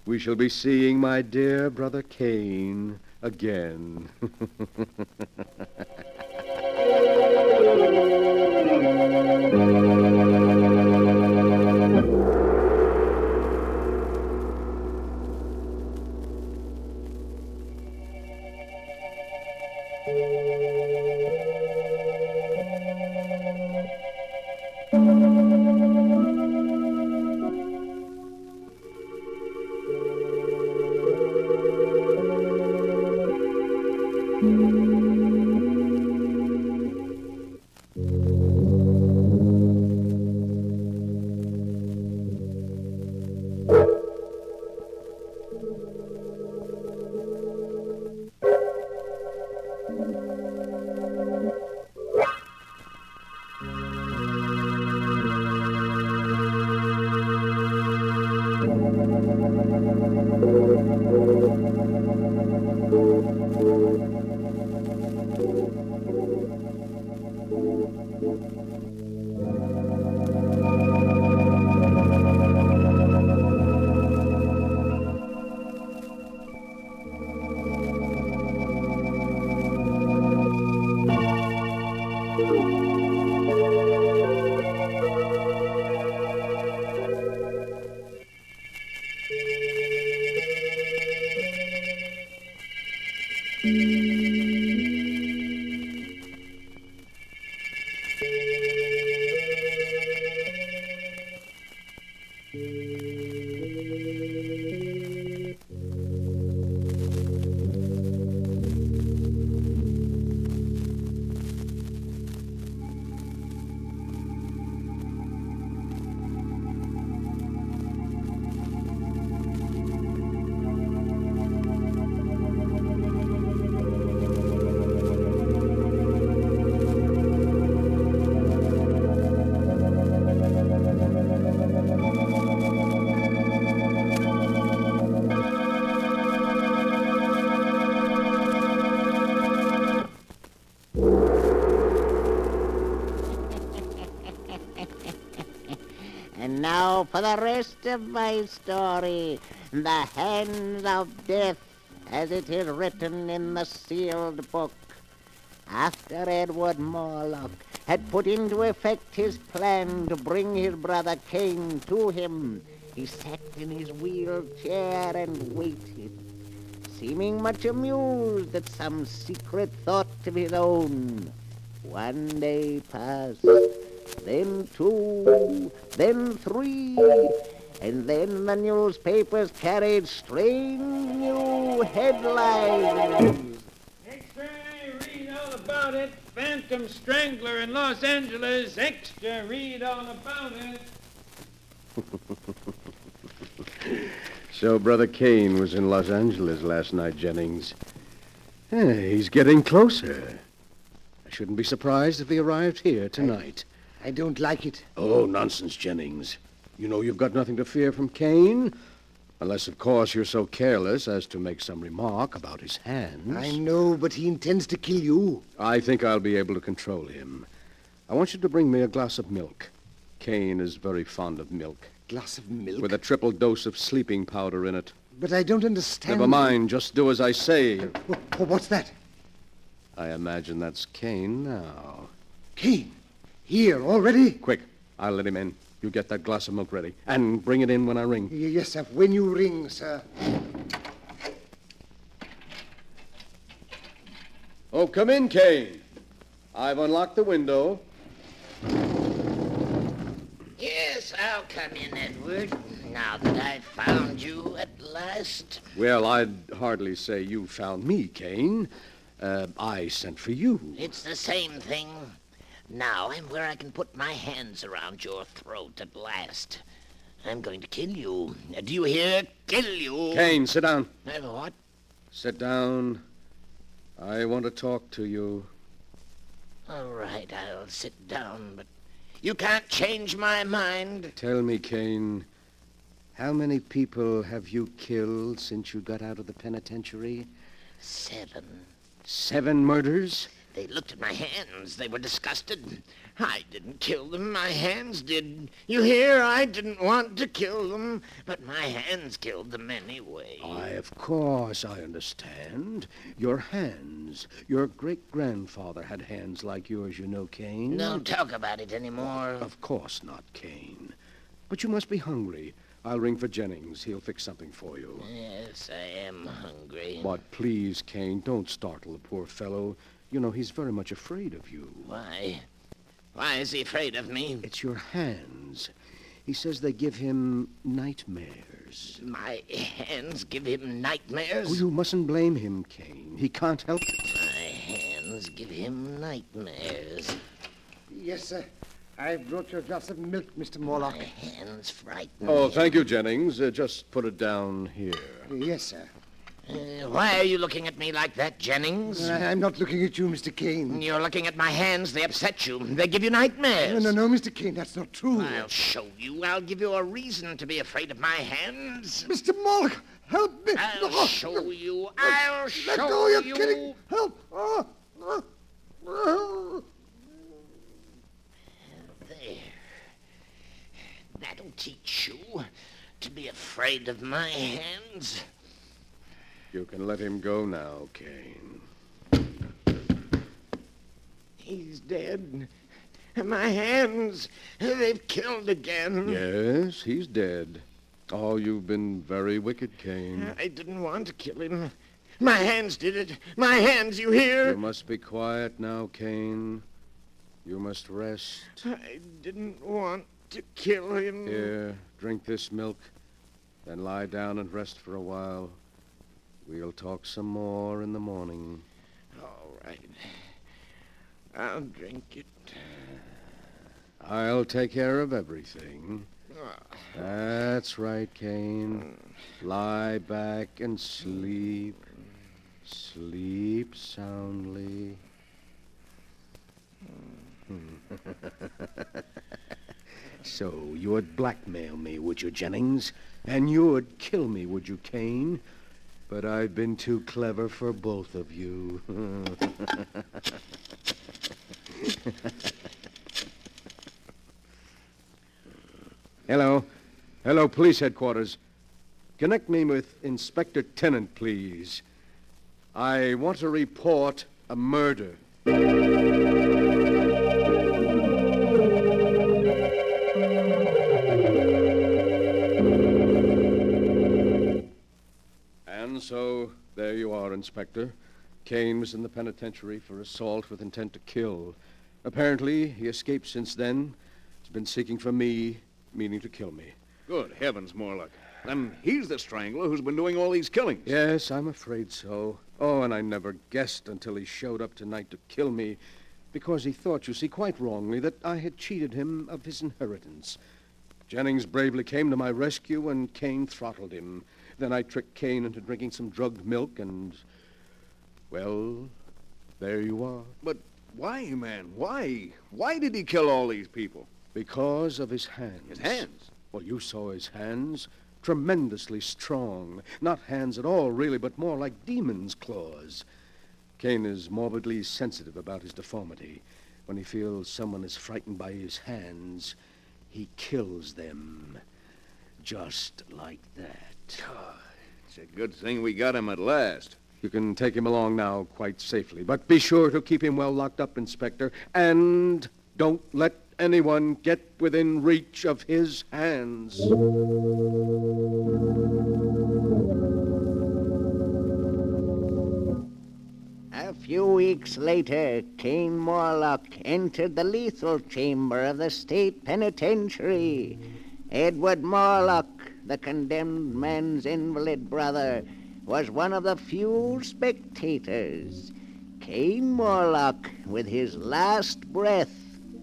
we shall be seeing my dear brother Kane again. for the rest of my story. The hand of death, as it is written in the sealed book. After Edward Morlock had put into effect his plan to bring his brother Cain to him, he sat in his wheelchair and waited, seeming much amused at some secret thought of his own. One day passed, then two, then three, and then the newspapers carried strange new headlines. Extra, read all about it. Phantom Strangler in Los Angeles. Extra, read all about it. So Brother Cain was in Los Angeles last night, Jennings. He's getting closer. I shouldn't be surprised if he arrived here tonight. I don't like it. Oh, nonsense, Jennings. You know you've got nothing to fear from Cain. Unless, of course, you're so careless as to make some remark about his hands. I know, but he intends to kill you. I think I'll be able to control him. I want you to bring me a glass of milk. Cain is very fond of milk. Glass of milk? With a triple dose of sleeping powder in it. But I don't understand. Never mind. Just do as I say. What's that? I imagine that's Cain now. Cain? Here, already? Quick. I'll let him in. You get that glass of milk ready. And bring it in when I ring. Yes, sir. When you ring, sir. Oh, come in, Cain. I've unlocked the window. Yes, I'll come in, Edward. Now that I've found you at last. Well, I'd hardly say you found me, Cain. I sent for you. It's the same thing. Now I'm where I can put my hands around your throat at last. I'm going to kill you. Do you hear? Kill you. Cain, sit down. What? Sit down. I want to talk to you. All right, I'll sit down, but you can't change my mind. Tell me, Cain, how many people have you killed since you got out of the penitentiary? 7. 7 murders? They looked at my hands. They were disgusted. I didn't kill them. My hands did. You hear? I didn't want to kill them, but my hands killed them anyway. Why, of course, I understand. Your hands. Your great-grandfather had hands like yours, you know, Cain. Don't talk about it anymore. Of course not, Cain. But you must be hungry. I'll ring for Jennings. He'll fix something for you. Yes, I am hungry. But please, Cain, don't startle the poor fellow. You know, he's very much afraid of you. Why? Why is he afraid of me? It's your hands. He says they give him nightmares. My hands give him nightmares? Oh, you mustn't blame him, Cain. He can't help it. My hands give him nightmares. Yes, sir. I brought you a glass of milk, Mr. Morlock. My hands frighten Oh, me. thank you, Jennings. Just put it down here. Yes, sir. Why are you looking at me like that, Jennings? I'm not looking at you, Mr. Cain. You're looking at my hands. They upset you. They give you nightmares. No, Mr. Cain, that's not true. I'll show you. I'll give you a reason to be afraid of my hands. Mr. Morlock, help me. I'll show you. I'll show Let go, you're you. kidding. Help. There. That'll teach you to be afraid of my hands. You can let him go now, Cain. He's dead. My hands, they've killed again. Yes, he's dead. Oh, you've been very wicked, Cain. I didn't want to kill him. My hands did it. My hands, you hear? You must be quiet now, Cain. You must rest. I didn't want to kill him. Here, drink this milk. Then lie down and rest for a while. We'll talk some more in the morning. All right. I'll drink it. I'll take care of everything. That's right, Cain. Lie back and sleep. Sleep soundly. So, you would blackmail me, would you, Jennings? And you would kill me, would you, Cain? But I've been too clever for both of you. Hello. Hello, police headquarters. Connect me with Inspector Tennant, please. I want to report a murder. And so, there you are, Inspector. Kane was in the penitentiary for assault with intent to kill. Apparently, he escaped since then. He's been seeking for me, meaning to kill me. Good heavens, Morlock. Then he's the strangler who's been doing all these killings. Yes, I'm afraid so. Oh, and I never guessed until he showed up tonight to kill me, because he thought, you see, quite wrongly, that I had cheated him of his inheritance. Jennings bravely came to my rescue, and Kane throttled him. Then I tricked Kane into drinking some drugged milk, and... well, there you are. But why, man? Why? Why did he kill all these people? Because of his hands. His hands? Well, you saw his hands. Tremendously strong. Not hands at all, really, but more like demon's claws. Kane is morbidly sensitive about his deformity. When he feels someone is frightened by his hands, he kills them. Just like that. It's a good thing we got him at last. You can take him along now quite safely, but be sure to keep him well locked up, Inspector, and don't let anyone get within reach of his hands. A few weeks later, Kane Morlock entered the lethal chamber of the state penitentiary. Edward Morlock, the condemned man's invalid brother, was one of the few spectators. Kane Morlock, with his last breath,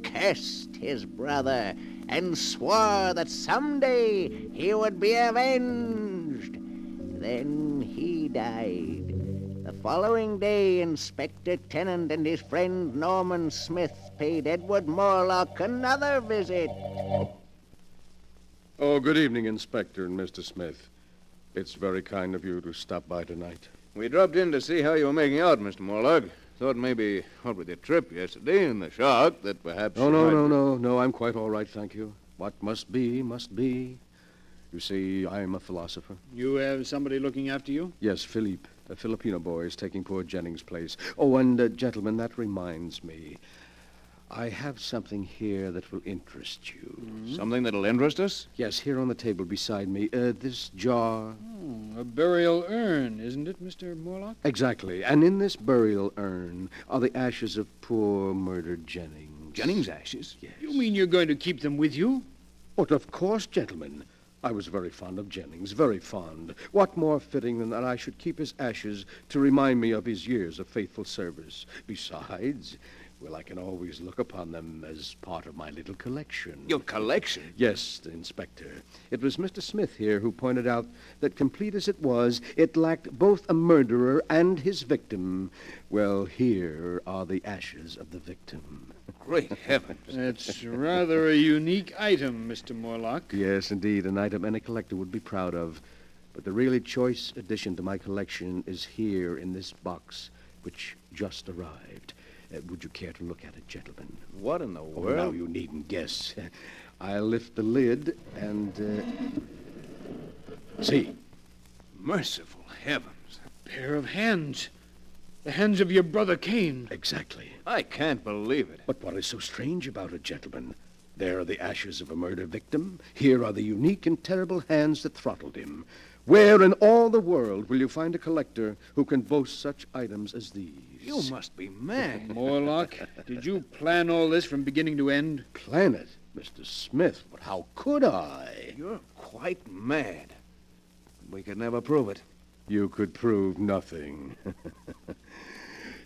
cursed his brother and swore that someday he would be avenged. Then he died. The following day, Inspector Tennant and his friend Norman Smith paid Edward Morlock another visit. Oh, good evening, Inspector and Mr. Smith. It's very kind of you to stop by tonight. We dropped in to see how you were making out, Mr. Morlock. Thought maybe, what with your trip yesterday and the shock, that perhaps... Oh, no, I'm quite all right, thank you. What must be, must be. You see, I'm a philosopher. You have somebody looking after you? Yes, Philippe, a Filipino boy, is taking poor Jennings' place. Oh, and, gentlemen, that reminds me. I have something here that will interest you. Mm-hmm. Something that'll interest us? Yes, here on the table beside me. This jar. A burial urn, isn't it, Mr. Morlock? Exactly. And in this burial urn are the ashes of poor murdered Jennings. Jennings' ashes? Yes. You mean you're going to keep them with you? But of course, gentlemen. I was very fond of Jennings, very fond. What more fitting than that I should keep his ashes to remind me of his years of faithful service? Besides... well, I can always look upon them as part of my little collection. Your collection? Yes, Inspector. It was Mr. Smith here who pointed out that, complete as it was, it lacked both a murderer and his victim. Well, here are the ashes of the victim. Great heavens. That's rather a unique item, Mr. Morlock. Yes, indeed, an item any collector would be proud of. But the really choice addition to my collection is here in this box, which just arrived. Would you care to look at it, gentlemen? What in the world? Oh, now you needn't guess. I'll lift the lid and, see. Merciful heavens. A pair of hands. The hands of your brother Kane. Exactly. I can't believe it. But what is so strange about it, gentlemen? There are the ashes of a murder victim. Here are the unique and terrible hands that throttled him. Where in all the world will you find a collector who can boast such items as these? You must be mad. Morlock, did you plan all this from beginning to end? Plan it? Mr. Smith, but how could I? You're quite mad. We could never prove it. You could prove nothing.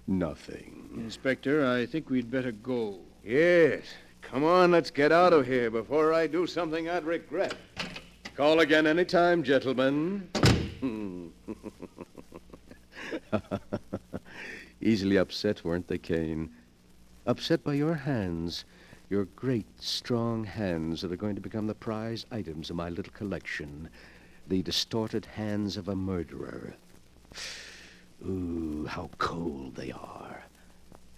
Nothing. Inspector, I think we'd better go. Yes. Come on, let's get out of here before I do something I'd regret. Call again any time, gentlemen. Easily upset, weren't they, Kane? Upset by your hands. Your great, strong hands that are going to become the prize items of my little collection. The distorted hands of a murderer. Ooh, how cold they are.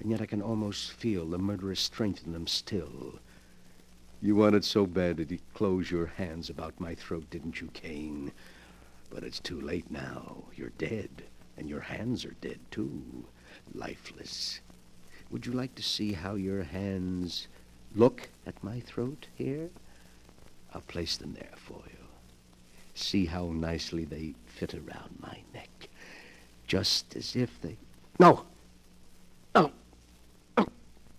And yet I can almost feel the murderous strength in them still. You wanted so bad that you'd close your hands about my throat, didn't you, Cain? But it's too late now. You're dead, and your hands are dead, too. Lifeless. Would you like to see how your hands look at my throat here? I'll place them there for you. See how nicely they fit around my neck. Just as if they... No! No! No!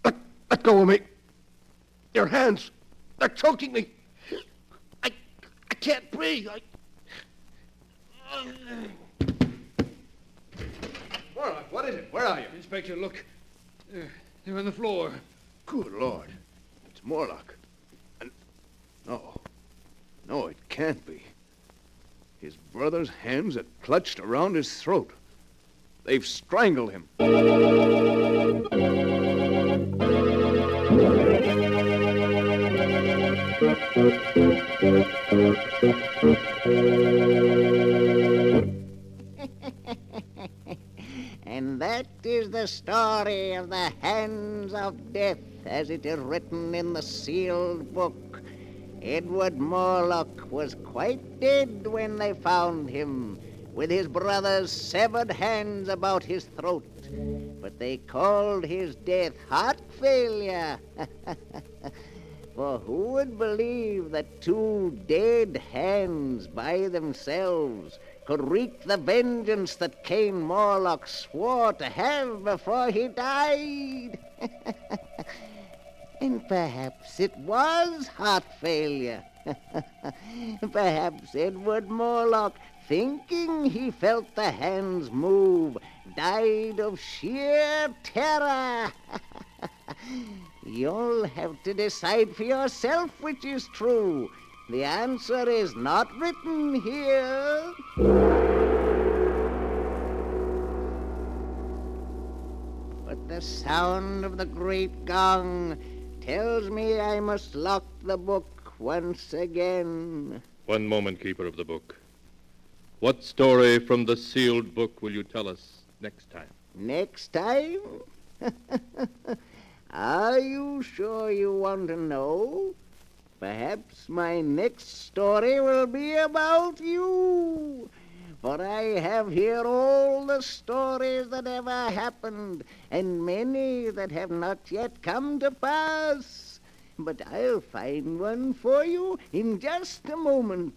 Let go of me! Your hands! They're choking me! I can't breathe! Morlock, what is it? Where are you? Inspector, look. They're on the floor. Good Lord. It's Morlock. And... No, it can't be. His brother's hands are clutched around his throat. They've strangled him. And that is the story of the Hands of Death, as it is written in the sealed book. Edward Morlock was quite dead when they found him, with his brother's severed hands about his throat. But they called his death heart failure. For who would believe that two dead hands by themselves could wreak the vengeance that Cain Morlock swore to have before he died? And perhaps it was heart failure. Perhaps Edward Morlock, thinking he felt the hands move, died of sheer terror. You'll have to decide for yourself which is true. The answer is not written here. But the sound of the great gong tells me I must lock the book once again. One moment, Keeper of the Book. What story from the sealed book will you tell us next time? Next time? Are you sure you want to know? Perhaps my next story will be about you. For I have here all the stories that ever happened, and many that have not yet come to pass. But I'll find one for you in just a moment.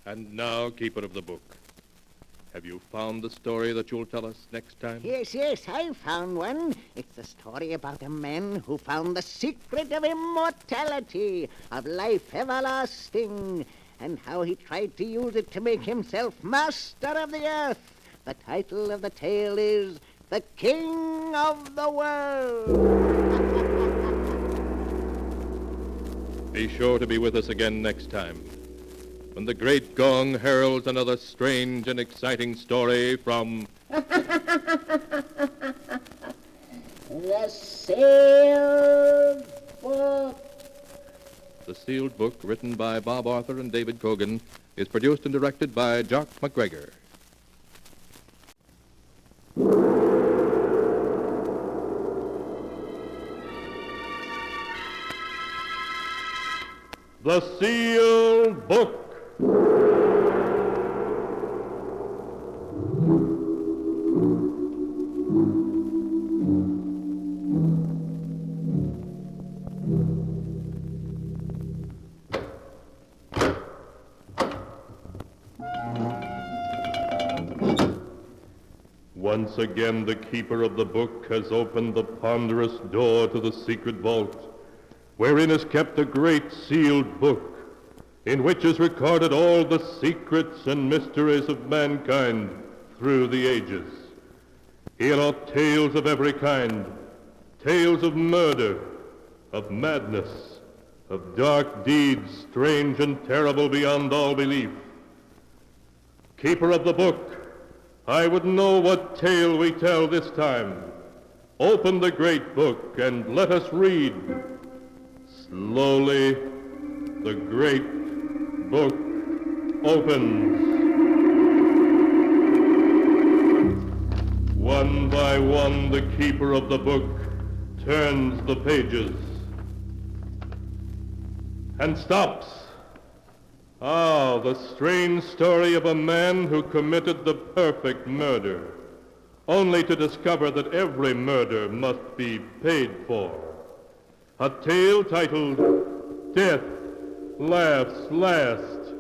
And now, Keeper of the Book, have you found the story that you'll tell us next time? Yes, I found one. It's a story about a man who found the secret of immortality, of life everlasting, and how he tried to use it to make himself master of the earth. The title of the tale is The King of the World. Be sure to be with us again next time, when the great gong heralds another strange and exciting story from The Sealed Book. The Sealed Book, written by Bob Arthur and David Cogan, is produced and directed by Jock McGregor. The Sealed Book. Once again, the keeper of the book has opened the ponderous door to the secret vault, wherein is kept a great sealed book, in which is recorded all the secrets and mysteries of mankind through the ages. Here are tales of every kind, tales of murder, of madness, of dark deeds strange and terrible beyond all belief. Keeper of the book, I would know what tale we tell this time. Open the great book and let us read. Slowly, the great book opens. One by one, the keeper of the book turns the pages and stops. Ah, the strange story of a man who committed the perfect murder, only to discover that every murder must be paid for. A tale titled Death Laughs Last.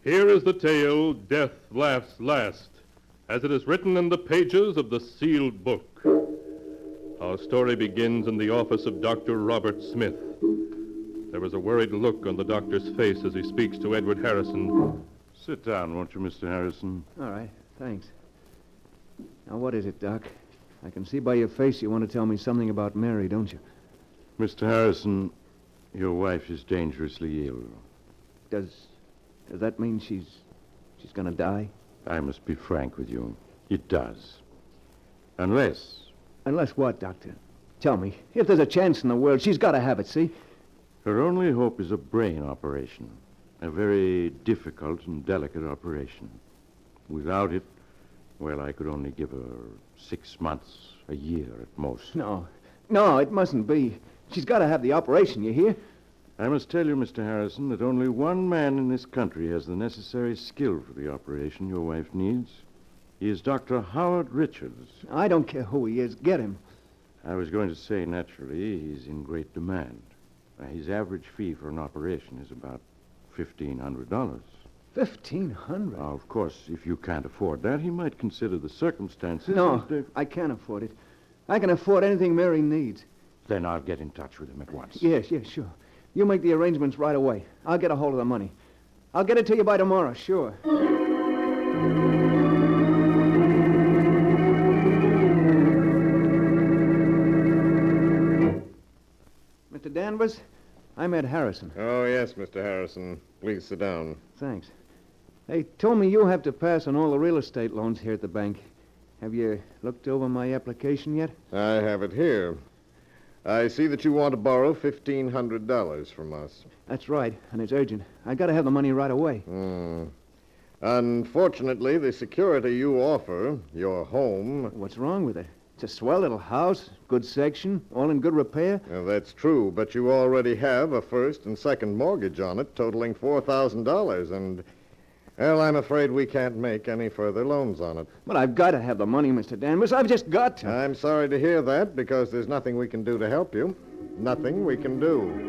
Here is the tale, Death Laughs Last, as it is written in the pages of the sealed book. Our story begins in the office of Dr. Robert Smith. There is a worried look on the doctor's face as he speaks to Edward Harrison. Sit down, won't you, Mr. Harrison? All right, thanks. Now, what is it, Doc? I can see by your face you want to tell me something about Mary, don't you? Mr. Harrison, your wife is dangerously ill. Does that mean she's going to die? I must be frank with you. It does. Unless... Unless what, Doctor? Tell me. If there's a chance in the world, she's got to have it, see? Her only hope is a brain operation. A very difficult and delicate operation. Without it, well, I could only give her 6 months, a year at most. No, it mustn't be. She's got to have the operation, you hear? I must tell you, Mr. Harrison, that only one man in this country has the necessary skill for the operation your wife needs. He is Dr. Howard Richards. I don't care who he is. Get him. I was going to say, naturally, he's in great demand. His average fee for an operation is about $1,500. $1,500? Of course, if you can't afford that, he might consider the circumstances. No, I can't afford it. I can afford anything Mary needs. Then I'll get in touch with him at once. Yes, sure. You make the arrangements right away. I'll get a hold of the money. I'll get it to you by tomorrow, sure. Mr. Danvers, I'm Ed Harrison. Oh, yes, Mr. Harrison. Please sit down. Thanks. They told me you have to pass on all the real estate loans here at the bank. Have you looked over my application yet? I have it here. I see that you want to borrow $1,500 from us. That's right, and it's urgent. I got to have the money right away. Unfortunately, the security you offer, your home... What's wrong with it? It's a swell little house, good section, all in good repair. Well, that's true, but you already have a first and second mortgage on it totaling $4,000, and, well, I'm afraid we can't make any further loans on it. But I've got to have the money, Mr. Danvers. I've just got to. I'm sorry to hear that, because there's nothing we can do to help you. Nothing we can do.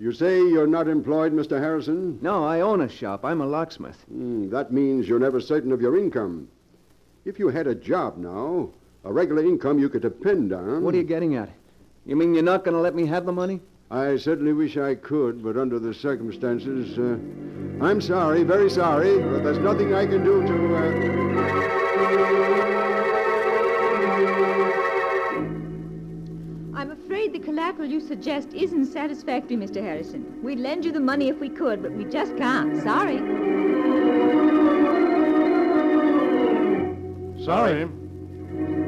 You say you're not employed, Mr. Harrison? No, I own a shop. I'm a locksmith. That means you're never certain of your income. If you had a job now, a regular income you could depend on... What are you getting at? You mean you're not going to let me have the money? I certainly wish I could, but under the circumstances, I'm sorry, very sorry, but there's nothing I can do to... I'm afraid the collateral you suggest isn't satisfactory, Mr. Harrison. We'd lend you the money if we could, but we just can't. Sorry. Sorry.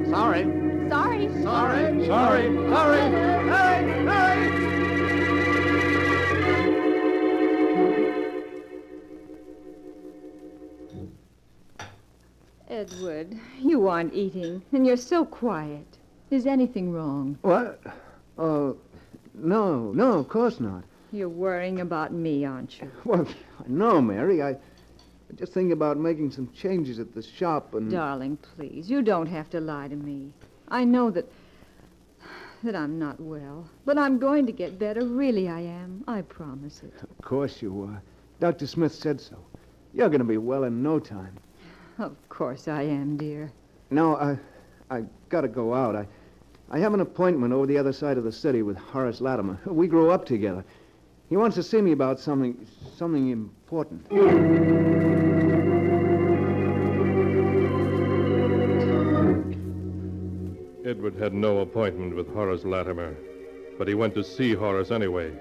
Sorry. Sorry. Sorry. Sorry. Edward, you aren't eating, and you're so quiet. Is anything wrong? What? No, of course not. You're worrying about me, aren't you? Well, no, Mary. I just think about making some changes at the shop and... Darling, please, you don't have to lie to me. I know that I'm not well, but I'm going to get better. Really, I am. I promise it. Of course you are. Dr. Smith said so. You're going to be well in no time. Of course I am, dear. No, I got to go out. I have an appointment over the other side of the city with Horace Latimer. We grew up together. He wants to see me about something important. Edward had no appointment with Horace Latimer, but he went to see Horace anyway,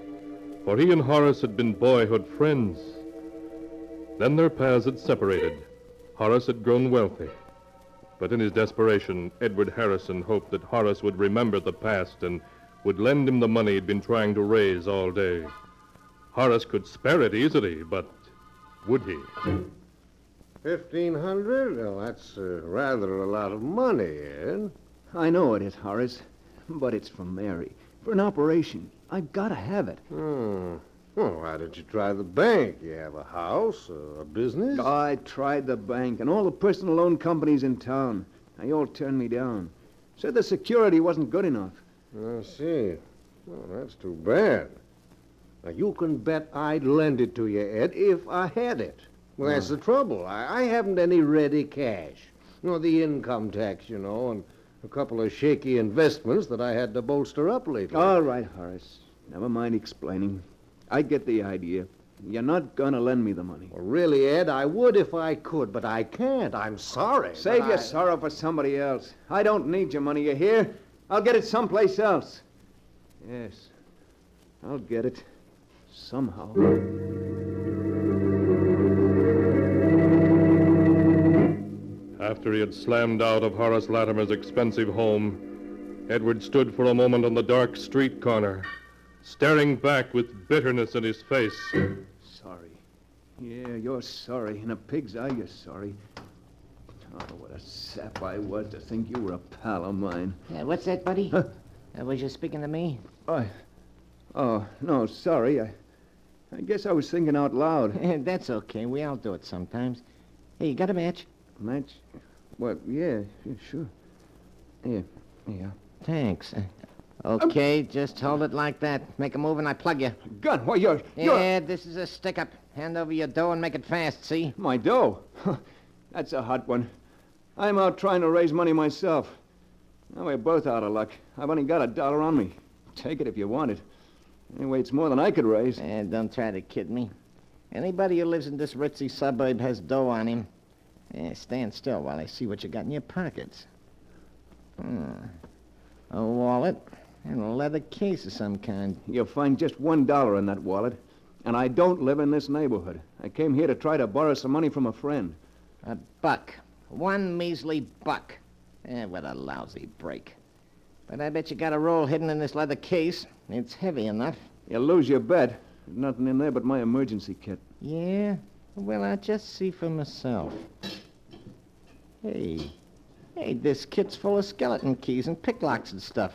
for he and Horace had been boyhood friends. Then their paths had separated. Horace had grown wealthy. But in his desperation, Edward Harrison hoped that Horace would remember the past and would lend him the money he'd been trying to raise all day. Horace could spare it easily, but would he? 1,500? Well, that's rather a lot of money, Ed. I know it is, Horace, but it's for Mary. For an operation. I've got to have it. Well, why didn't you try the bank? You have a house, a business? I tried the bank and all the personal loan companies in town. They all turned me down. Said the security wasn't good enough. I see. Well, that's too bad. Now, you can bet I'd lend it to you, Ed, if I had it. Well, that's the trouble. I haven't any ready cash. The income tax, and a couple of shaky investments that I had to bolster up lately. All right, Horace. Never mind explaining. I get the idea. You're not going to lend me the money. Well, really, Ed, I would if I could, but I can't. I'm sorry. Save your sorrow for somebody else. I don't need your money, you hear? I'll get it someplace else. Yes, I'll get it. Somehow. After he had slammed out of Horace Latimer's expensive home, Edward stood for a moment on the dark street corner, staring back with bitterness in his face. Sorry. Yeah, you're sorry. In a pig's eye, you're sorry. Oh, what a sap I was to think you were a pal of mine. What's that, buddy? Huh? Was you speaking to me? Oh, no, sorry. I guess I was thinking out loud. That's okay. We all do it sometimes. Hey, you got a match? Match? Well, yeah, sure. Yeah. Thanks. Okay, just hold it like that. Make a move and I plug you. Gun? Why, you're... Yeah, this is a stick-up. Hand over your dough and make it fast, see? My dough? That's a hot one. I'm out trying to raise money myself. Now we're both out of luck. I've only got $1 on me. Take it if you want it. Anyway, it's more than I could raise. Don't try to kid me. Anybody who lives in this ritzy suburb has dough on him. Stand still while I see what you got in your pockets. A wallet and a leather case of some kind. You'll find just $1 in that wallet. And I don't live in this neighborhood. I came here to try to borrow some money from a friend. $1. One measly buck. What a lousy break. But I bet you got a roll hidden in this leather case. It's heavy enough. You'll lose your bet. There's nothing in there but my emergency kit. Yeah? Well, I'll just see for myself. Hey, this kit's full of skeleton keys and picklocks and stuff.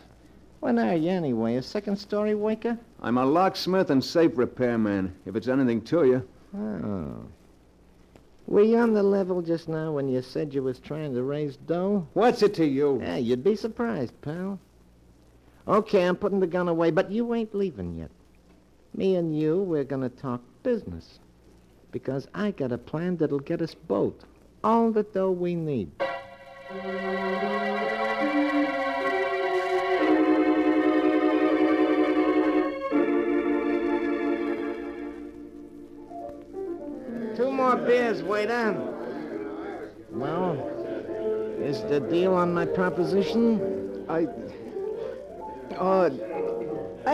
What are you, anyway, a second-story waker? I'm a locksmith and safe repairman, if it's anything to you. Oh. Were you on the level just now when you said you was trying to raise dough? What's it to you? Yeah, you'd be surprised, pal. Okay, I'm putting the gun away, but you ain't leaving yet. Me and you, we're gonna talk business. Because I got a plan that'll get us both all the dough we need. Two more beers, waiter. Well, is the deal on my proposition? I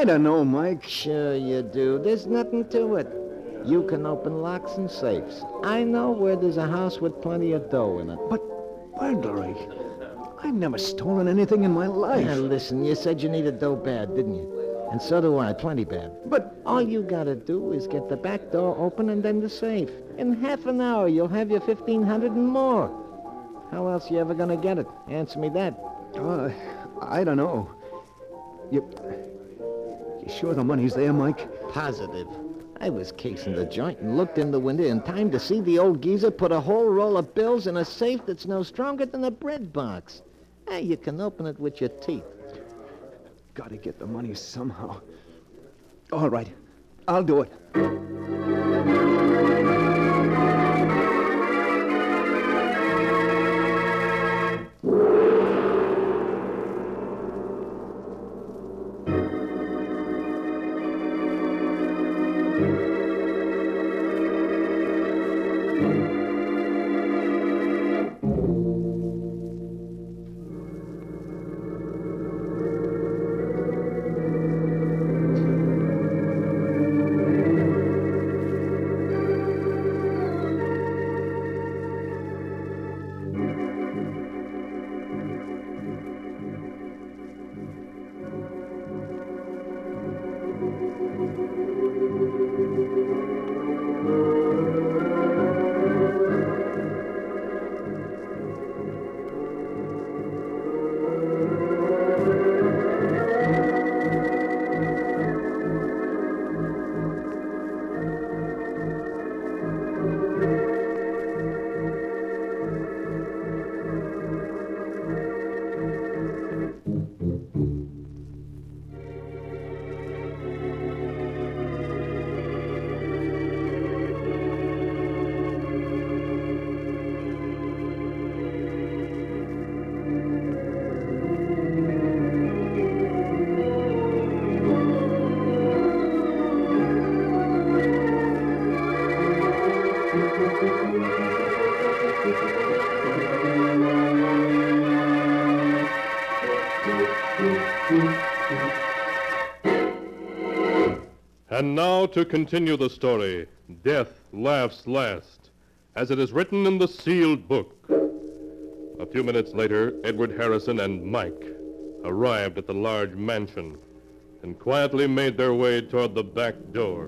don't know, Mike. Sure you do. There's nothing to it. You can open locks and safes. I know where there's a house with plenty of dough in it. But burglary? I've never stolen anything in my life. Now, listen, you said you needed dough bad, didn't you? And so do I, plenty bad. But all you gotta do is get the back door open and then the safe. In half an hour, you'll have your 1,500 and more. How else you ever gonna get it? Answer me that. I don't know. You sure the money's there, Mike? Positive. I was casing the joint and looked in the window in time to see the old geezer put a whole roll of bills in a safe that's no stronger than a bread box. Hey, you can open it with your teeth. Gotta get the money somehow. All right, I'll do it. And now to continue the story, Death Laughs Last, as it is written in the sealed book. A few minutes later, Edward Harrison and Mike arrived at the large mansion and quietly made their way toward the back door.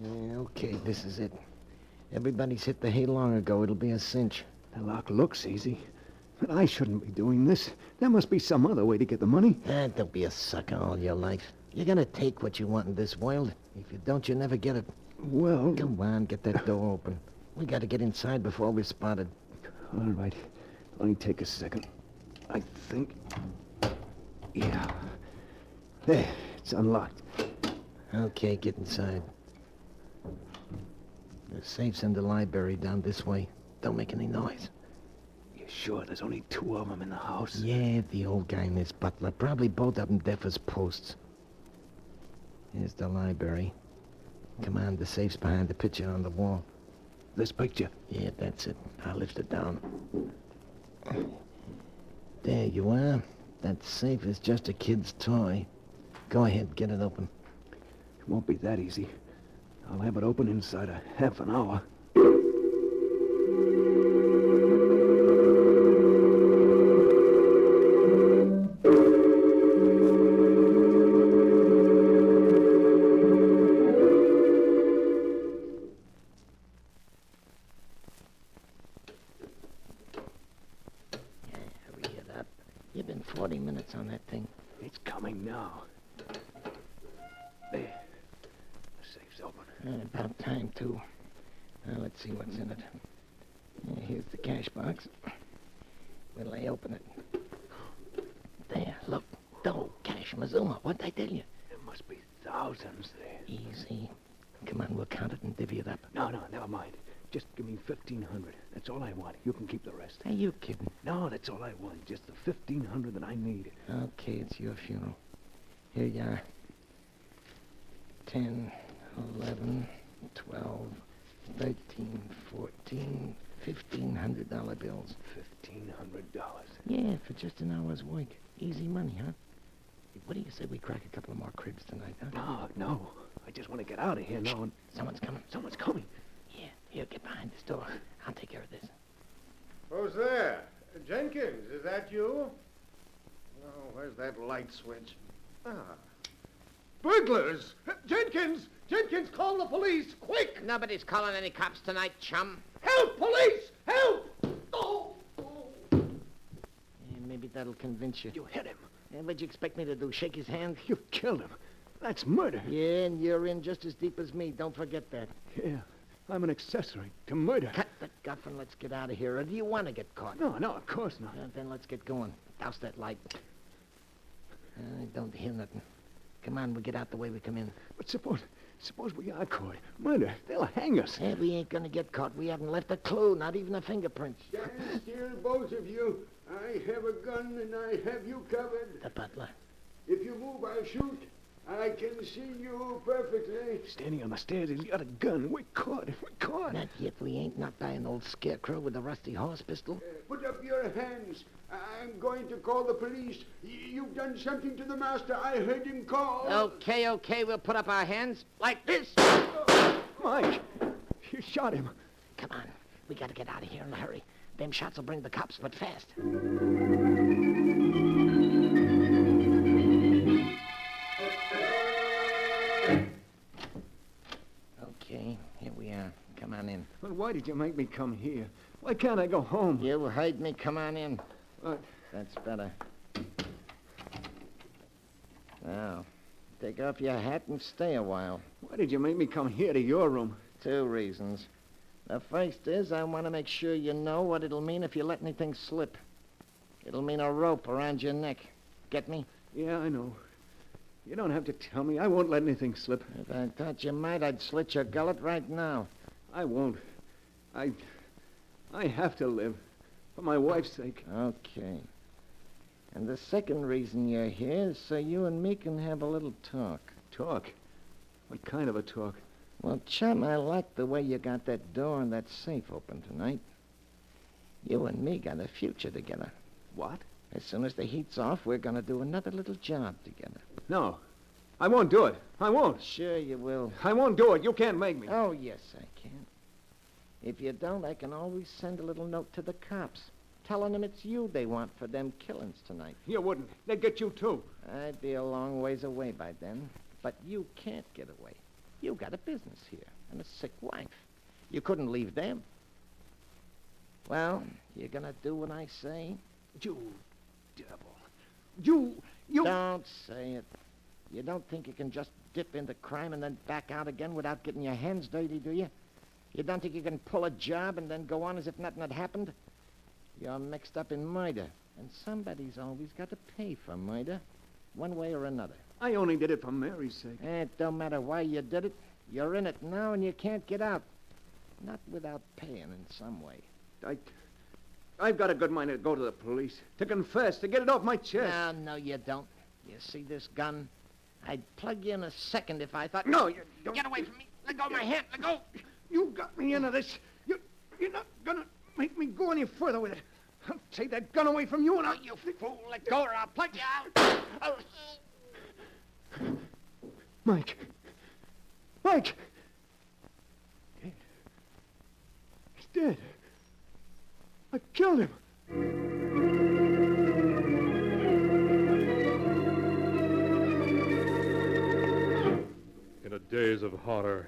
Okay, this is it. Everybody's hit the hay long ago. It'll be a cinch. The lock looks easy, but I shouldn't be doing this. There must be some other way to get the money. Don't be a sucker all your life. You're gonna take what you want in this world. If you don't, you never get it. Well... Come on, get that door open. We gotta get inside before we're spotted. All right. Only take a second. I think... Yeah. There, it's unlocked. Okay, get inside. The safe's in the library down this way. Don't make any noise. You sure there's only two of them in the house? Yeah, the old guy and his butler. Probably both of them deaf as posts. Here's the library. Come on, the safe's behind the picture on the wall. This picture? Yeah, that's it. I'll lift it down. There you are. That safe is just a kid's toy. Go ahead, get it open. It won't be that easy. I'll have it open inside a half an hour. than 40 minutes on that thing. It's coming now. There. The safe's open. About time, too. Now, let's see what's in it. Here's the cash box. Will I open it? There, look. Dough, cash, Mazuma. What'd I tell you? There must be thousands there. Easy. Come on, we'll count it and divvy it up. No, never mind. Just give me 1,500. That's all I want. You can keep the rest. Are you kidding? No, that's all I want. Just the 1,500 that I need. Okay, it's your funeral. Here you are. 10, 11, 12, 13, 14, $1,500 bills. $1,500. Yeah, for just an hour's work. Easy money, huh? What do you say we crack a couple of more cribs tonight, huh? No. I just want to get out of here now. Someone's coming. Someone's coming. Here, get behind this door. I'll take care of this. Who's there? Jenkins, is that you? Oh, where's that light switch? Burglars! Jenkins! Jenkins, call the police, quick! Nobody's calling any cops tonight, chum. Help, police! Help! Oh! Maybe that'll convince you. You hit him. What'd you expect me to do, shake his hand? You killed him. That's murder. Yeah, and you're in just as deep as me. Don't forget that. Yeah, I'm an accessory to murder. Cut the guff and let's get out of here. Or do you want to get caught? No, of course not. Then let's get going. Douse that light. I don't hear nothing. Come on, we'll get out the way we come in. But suppose we are caught. Murder. They'll hang us. Yeah, we ain't gonna get caught. We haven't left a clue, not even a fingerprint. Stand still, both of you. I have a gun and I have you covered. The butler. If you move, I'll shoot. I can see you perfectly. Standing on the stairs, he's got a gun. We're caught. Not yet. We ain't not by an old scarecrow with a rusty horse pistol. Put up your hands. I'm going to call the police. You've done something to the master. I heard him call. Okay. We'll put up our hands like this. Mike, you shot him. Come on. We gotta get out of here in a hurry. Them shots will bring the cops, but fast. Okay, here we are. Come on in. Well, why did you make me come here? Why can't I go home? You heard me. Come on in. What? That's better. Now, take off your hat and stay a while. Why did you make me come here to your room? 2 reasons. The first is I want to make sure you know what it'll mean if you let anything slip. It'll mean a rope around your neck. Get me? Yeah, I know. You don't have to tell me. I won't let anything slip. If I thought you might, I'd slit your gullet right now. I won't. I have to live. For my wife's sake. Okay. And the second reason you're here is so you and me can have a little talk. Talk? What kind of a talk? Well, chum, I like the way you got that door and that safe open tonight. You and me got a future together. What? As soon as the heat's off, we're going to do another little job together. No. I won't do it. I won't. Sure you will. I won't do it. You can't make me. Oh, yes, I can. If you don't, I can always send a little note to the cops, telling them it's you they want for them killings tonight. You wouldn't. They'd get you, too. I'd be a long ways away by then. But you can't get away. You got a business here and a sick wife. You couldn't leave them. Well, you're going to do what I say? You devil. You... Don't say it. You don't think you can just dip into crime and then back out again without getting your hands dirty, do you? You don't think you can pull a job and then go on as if nothing had happened? You're mixed up in murder, and somebody's always got to pay for murder, one way or another. I only did it for Mary's sake. It don't matter why you did it. You're in it now, and you can't get out. Not without paying in some way. I've got a good mind to go to the police, to confess, to get it off my chest. No, you don't. You see this gun? I'd plug you in a second if I thought... No, you don't... Get away from me. Let go of my hand. Let go. You got me into this. You're not gonna make me go any further with it. I'll take that gun away from you and I'll... You fool. Let go or I'll plug you out. Mike. Mike! Dead. He's dead. I killed him. In a daze of horror,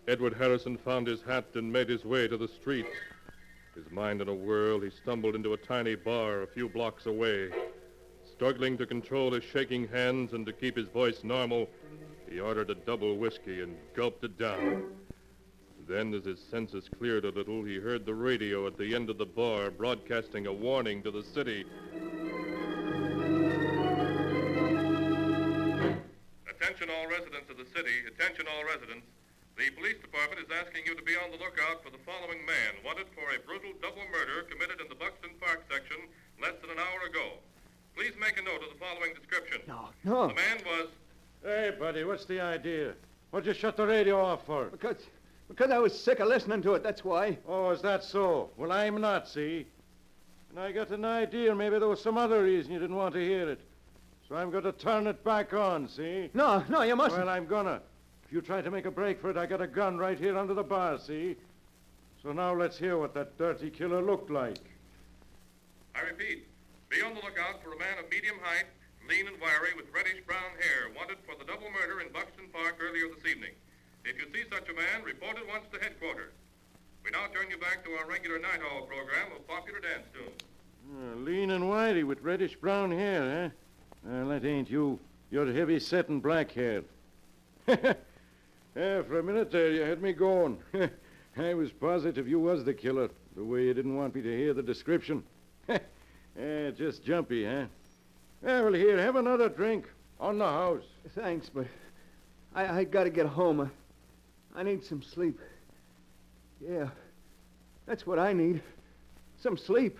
Edward Harrison found his hat and made his way to the street. His mind in a whirl, he stumbled into a tiny bar a few blocks away. struggling to control his shaking hands and to keep his voice normal, he ordered a double whiskey and gulped it down. Then, as his senses cleared a little, he heard the radio at the end of the bar broadcasting a warning to the city. Attention all residents of the city, attention all residents. The police department is asking you to be on the lookout for the following man, wanted for a brutal double murder committed in the Buxton Park section less than an hour ago. Please make a note of the following description. No. The man was... Hey, buddy, what's the idea? What'd you shut the radio off for? Because I was sick of listening to it, that's why. Oh, is that so? Well, I'm not, see? And I got an idea maybe there was some other reason you didn't want to hear it. So I'm going to turn it back on, see? No, you mustn't. Well, I'm gonna. If you try to make a break for it, I got a gun right here under the bar, see? So now let's hear what that dirty killer looked like. I repeat, be on the lookout for a man of medium height, lean and wiry, with reddish-brown hair, wanted for the double murder in Buxton Park earlier this evening. If you see such a man, report at once to headquarters. We now turn you back to our regular night hall program of popular dance tunes. Lean and wiry with reddish-brown hair, huh? Well, that ain't you. You're heavy-set and black-haired. Yeah, for a minute there, you had me going. I was positive you was the killer, the way you didn't want me to hear the description. Yeah, just jumpy, huh? Yeah, well, here, have another drink. On the house. Thanks, but I got to get home. I need some sleep. Yeah, that's what I need. Some sleep.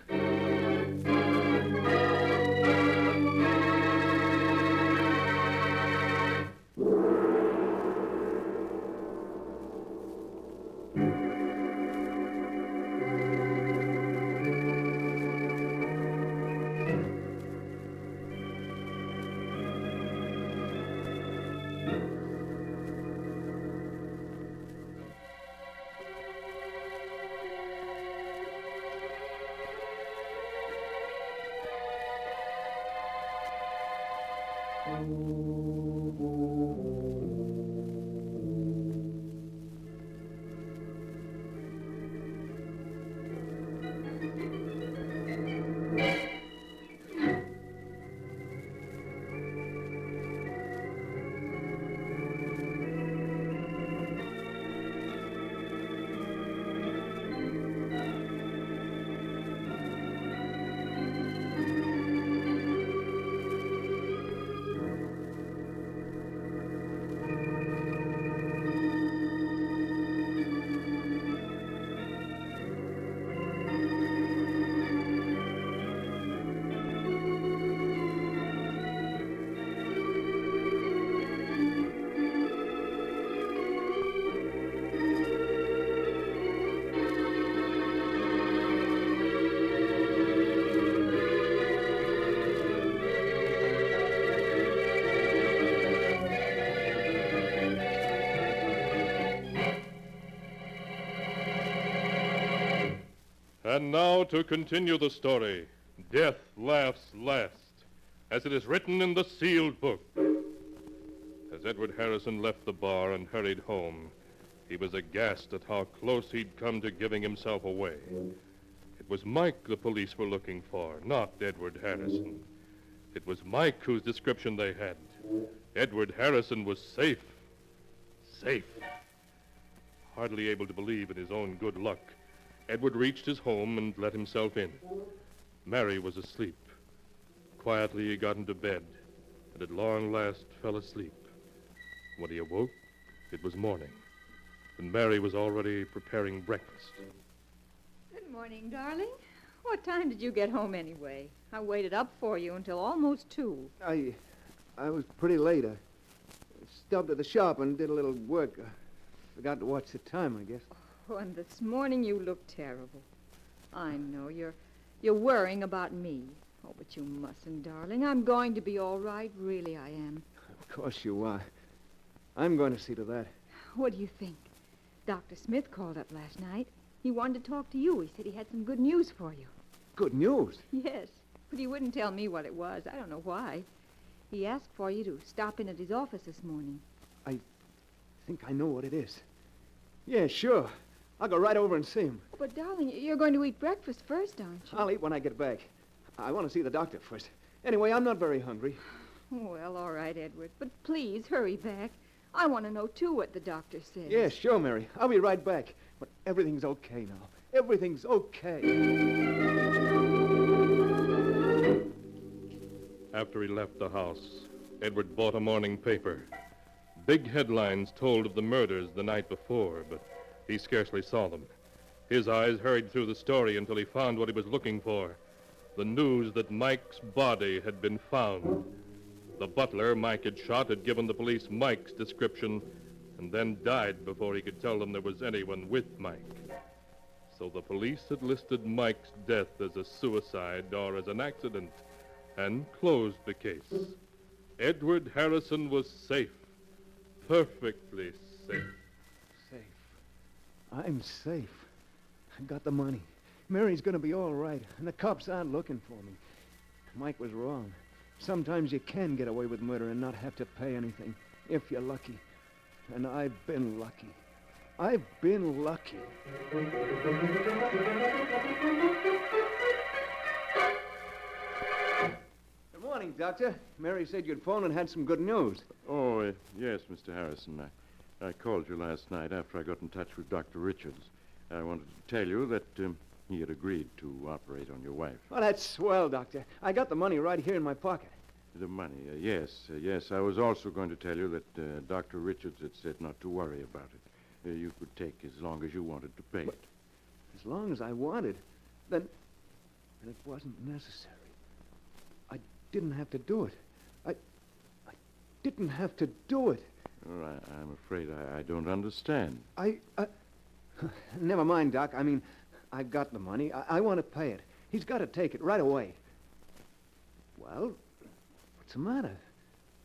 And now to continue the story. Death laughs last, as it is written in the sealed book. As Edward Harrison left the bar and hurried home, he was aghast at how close he'd come to giving himself away. It was Mike the police were looking for, not Edward Harrison. It was Mike whose description they had. Edward Harrison was safe. Safe. Hardly able to believe in his own good luck, Edward reached his home and let himself in. Mary was asleep. Quietly he got into bed, and at long last fell asleep. When he awoke, it was morning, and Mary was already preparing breakfast. Good morning, darling. What time did you get home anyway? I waited up for you until almost 2. I was pretty late. I stopped at the shop and did a little work. I forgot to watch the time, I guess. Oh, and this morning you look terrible. I know you're worrying about me. Oh, but you mustn't, darling. I'm going to be all right. Really, I am. Of course you are. I'm going to see to that. What do you think? Dr. Smith called up last night. He wanted to talk to you. He said he had some good news for you. Good news? Yes, but he wouldn't tell me what it was. I don't know why. He asked for you to stop in at his office this morning. I think I know what it is. Yeah, sure. I'll go right over and see him. But, darling, you're going to eat breakfast first, aren't you? I'll eat when I get back. I want to see the doctor first. Anyway, I'm not very hungry. Well, all right, Edward. But please, hurry back. I want to know, too, what the doctor says. Yeah, sure, Mary. I'll be right back. But everything's okay now. Everything's okay. After he left the house, Edward bought a morning paper. Big headlines told of the murders the night before, but he scarcely saw them. His eyes hurried through the story until he found what he was looking for. The news that Mike's body had been found. The butler Mike had shot had given the police Mike's description and then died before he could tell them there was anyone with Mike. So the police had listed Mike's death as a suicide or as an accident and closed the case. Edward Harrison was safe. Perfectly safe. Safe. I'm safe. I got the money. Mary's going to be all right, and the cops aren't looking for me. Mike was wrong. Sometimes you can get away with murder and not have to pay anything, if you're lucky. And I've been lucky. I've been lucky. Good morning, Doctor. Mary said you'd phone and had some good news. Oh, yes, Mr. Harrison. I called you last night after I got in touch with Dr. Richards. I wanted to tell you that he had agreed to operate on your wife. Oh, that's swell, Doctor. I got the money right here in my pocket. The money, yes. I was also going to tell you that Dr. Richards had said not to worry about it. You could take as long as you wanted to pay it. As long as I wanted, then it wasn't necessary. I didn't have to do it. I didn't have to do it. Well, I'm afraid I don't understand. Never mind, Doc. I mean, I've got the money. I want to pay it. He's got to take it right away. Well, what's the matter?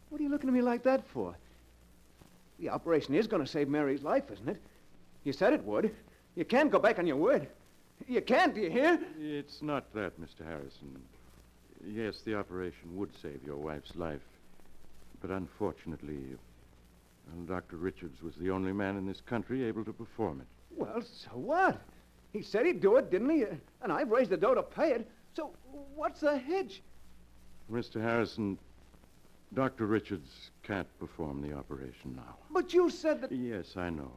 What are you looking at me like that for? The operation is going to save Mary's life, isn't it? You said it would. You can't go back on your word. You can't, do you hear? It's not that, Mr. Harrison. Yes, the operation would save your wife's life. But unfortunately, Dr. Richards was the only man in this country able to perform it. Well, so what? He said he'd do it, didn't he? And I've raised the dough to pay it. So what's the hitch? Mr. Harrison, Dr. Richards can't perform the operation now. But you said that... Yes, I know.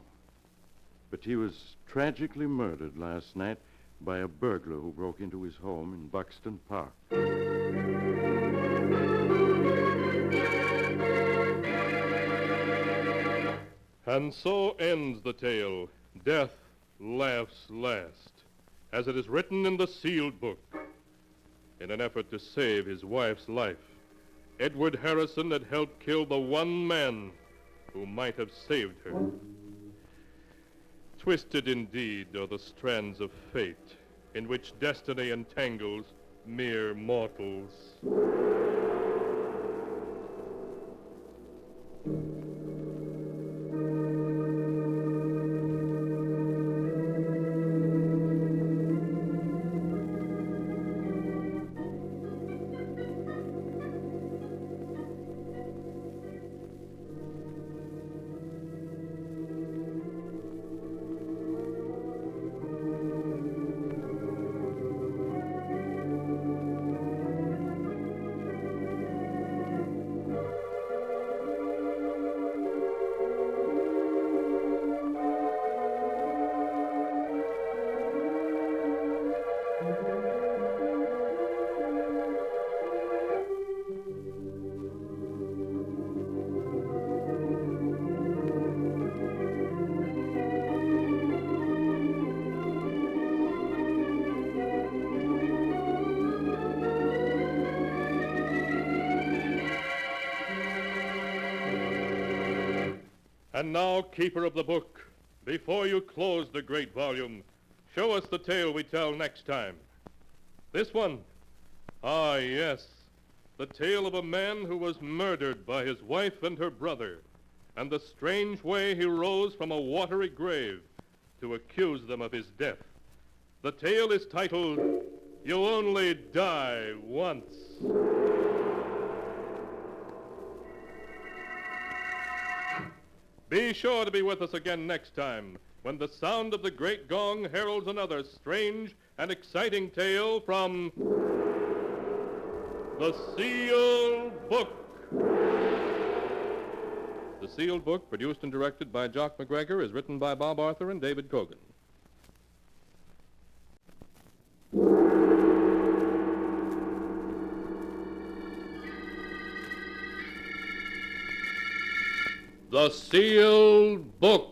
But he was tragically murdered last night by a burglar who broke into his home in Buxton Park. And so ends the tale. Death laughs last, as it is written in the sealed book. In an effort to save his wife's life, Edward Harrison had helped kill the one man who might have saved her. Twisted indeed are the strands of fate in which destiny entangles mere mortals. And now, keeper of the book, before you close the great volume, show us the tale we tell next time. This one? Ah, yes. The tale of a man who was murdered by his wife and her brother, and the strange way he rose from a watery grave to accuse them of his death. The tale is titled, You Only Die Once. Be sure to be with us again next time, when the sound of the great gong heralds another strange and exciting tale from The Sealed Book. The Sealed Book, produced and directed by Jock McGregor, is written by Bob Arthur and David Cogan. The Sealed Book.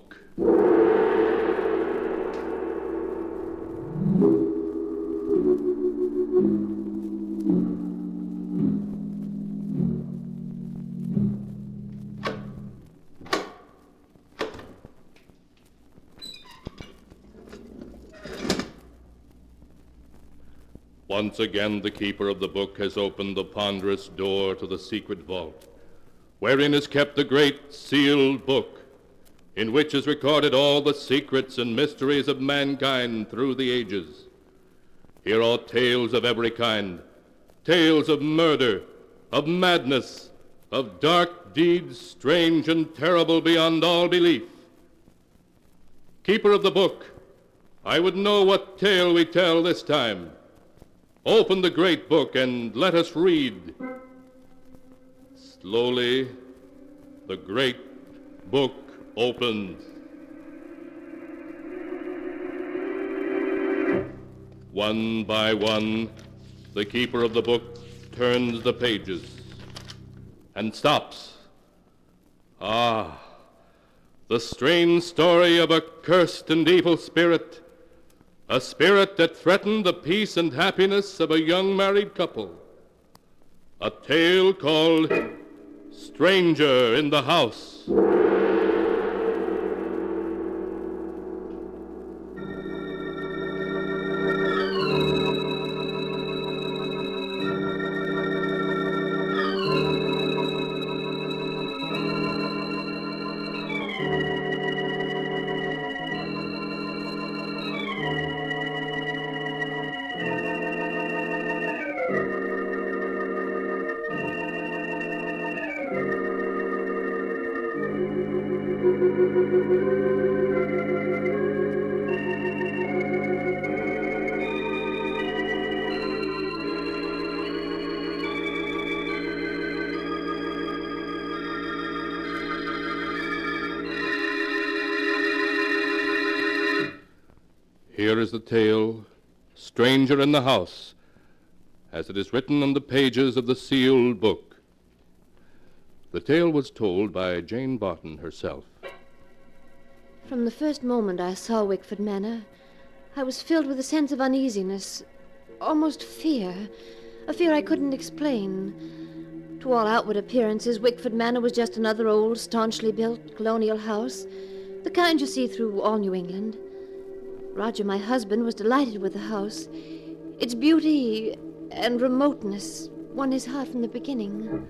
Once again, the keeper of the book has opened the ponderous door to the secret vault, wherein is kept the great sealed book, in which is recorded all the secrets and mysteries of mankind through the ages. Here are tales of every kind, tales of murder, of madness, of dark deeds strange and terrible beyond all belief. Keeper of the book, I would know what tale we tell this time. Open the great book and let us read. Slowly, the great book opens. One by one, the keeper of the book turns the pages and stops. Ah, the strange story of a cursed and evil spirit, a spirit that threatened the peace and happiness of a young married couple. A tale called Stranger in the House. Here is the tale, Stranger in the House, as it is written on the pages of the sealed book. The tale was told by Jane Barton herself. From the first moment I saw Wickford Manor, I was filled with a sense of uneasiness, almost fear, a fear I couldn't explain. To all outward appearances, Wickford Manor was just another old, staunchly built colonial house, the kind you see through all New England. Roger, my husband, was delighted with the house. Its beauty and remoteness won his heart from the beginning.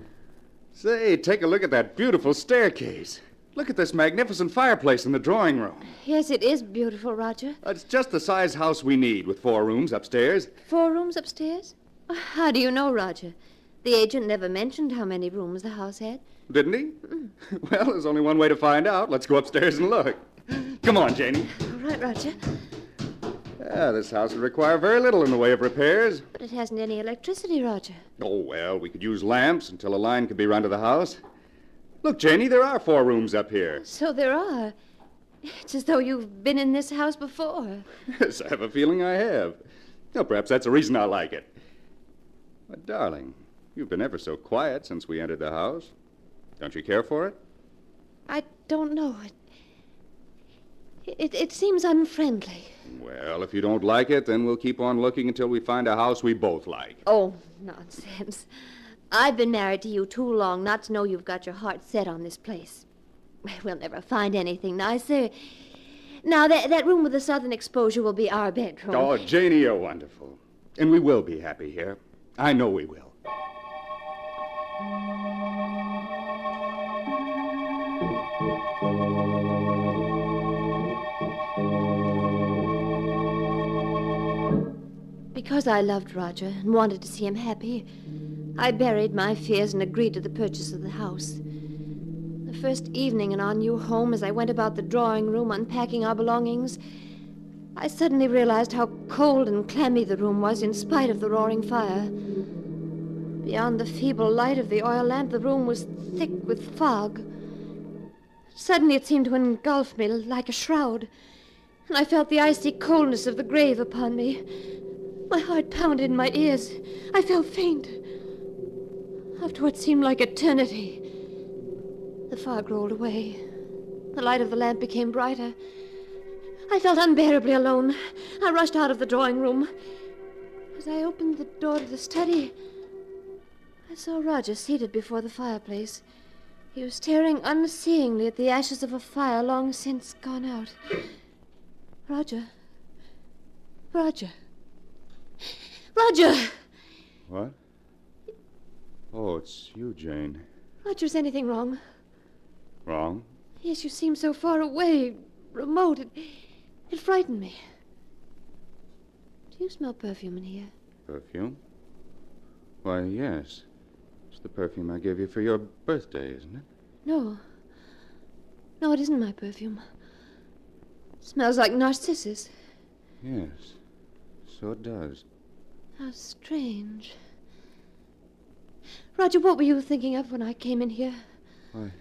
Say, take a look at that beautiful staircase. Look at this magnificent fireplace in the drawing room. Yes, it is beautiful, Roger. It's just the size house we need, with 4 rooms upstairs. 4 rooms upstairs? How do you know, Roger? The agent never mentioned how many rooms the house had. Didn't he? Well, there's only one way to find out. Let's go upstairs and look. Come on, Janie. All right, Roger. This house would require very little in the way of repairs. But it hasn't any electricity, Roger. Oh, well, we could use lamps until a line could be run to the house. Look, Janie, there are 4 rooms up here. So there are. It's as though you've been in this house before. Yes, I have a feeling I have. Well, perhaps that's the reason I like it. But, darling, you've been ever so quiet since we entered the house. Don't you care for it? I don't know. It seems unfriendly. Well, if you don't like it, then we'll keep on looking until we find a house we both like. Oh, nonsense. I've been married to you too long not to know you've got your heart set on this place. We'll never find anything nicer. Now, that room with the southern exposure will be our bedroom. Oh, Janie, you're wonderful. And we will be happy here. I know we will. Because I loved Roger and wanted to see him happy, I buried my fears and agreed to the purchase of the house. The first evening in our new home, as I went about the drawing room unpacking our belongings, I suddenly realized how cold and clammy the room was in spite of the roaring fire. Beyond the feeble light of the oil lamp, the room was thick with fog. Suddenly it seemed to engulf me like a shroud, and I felt the icy coldness of the grave upon me. My heart pounded in my ears. I felt faint. After what seemed like eternity, the fog rolled away. The light of the lamp became brighter. I felt unbearably alone. I rushed out of the drawing room. As I opened the door to the study, I saw Roger seated before the fireplace. He was staring unseeingly at the ashes of a fire long since gone out. Roger. Roger. Roger! What? Oh, it's you, Jane. Roger, is anything wrong? Wrong? Yes, you seem so far away, remote. It frightened me. Do you smell perfume in here? Perfume? Why, yes. It's the perfume I gave you for your birthday, isn't it? No. No, it isn't my perfume. It smells like narcissus. Yes. So it does. How strange. Roger, what were you thinking of when I came in here? Why,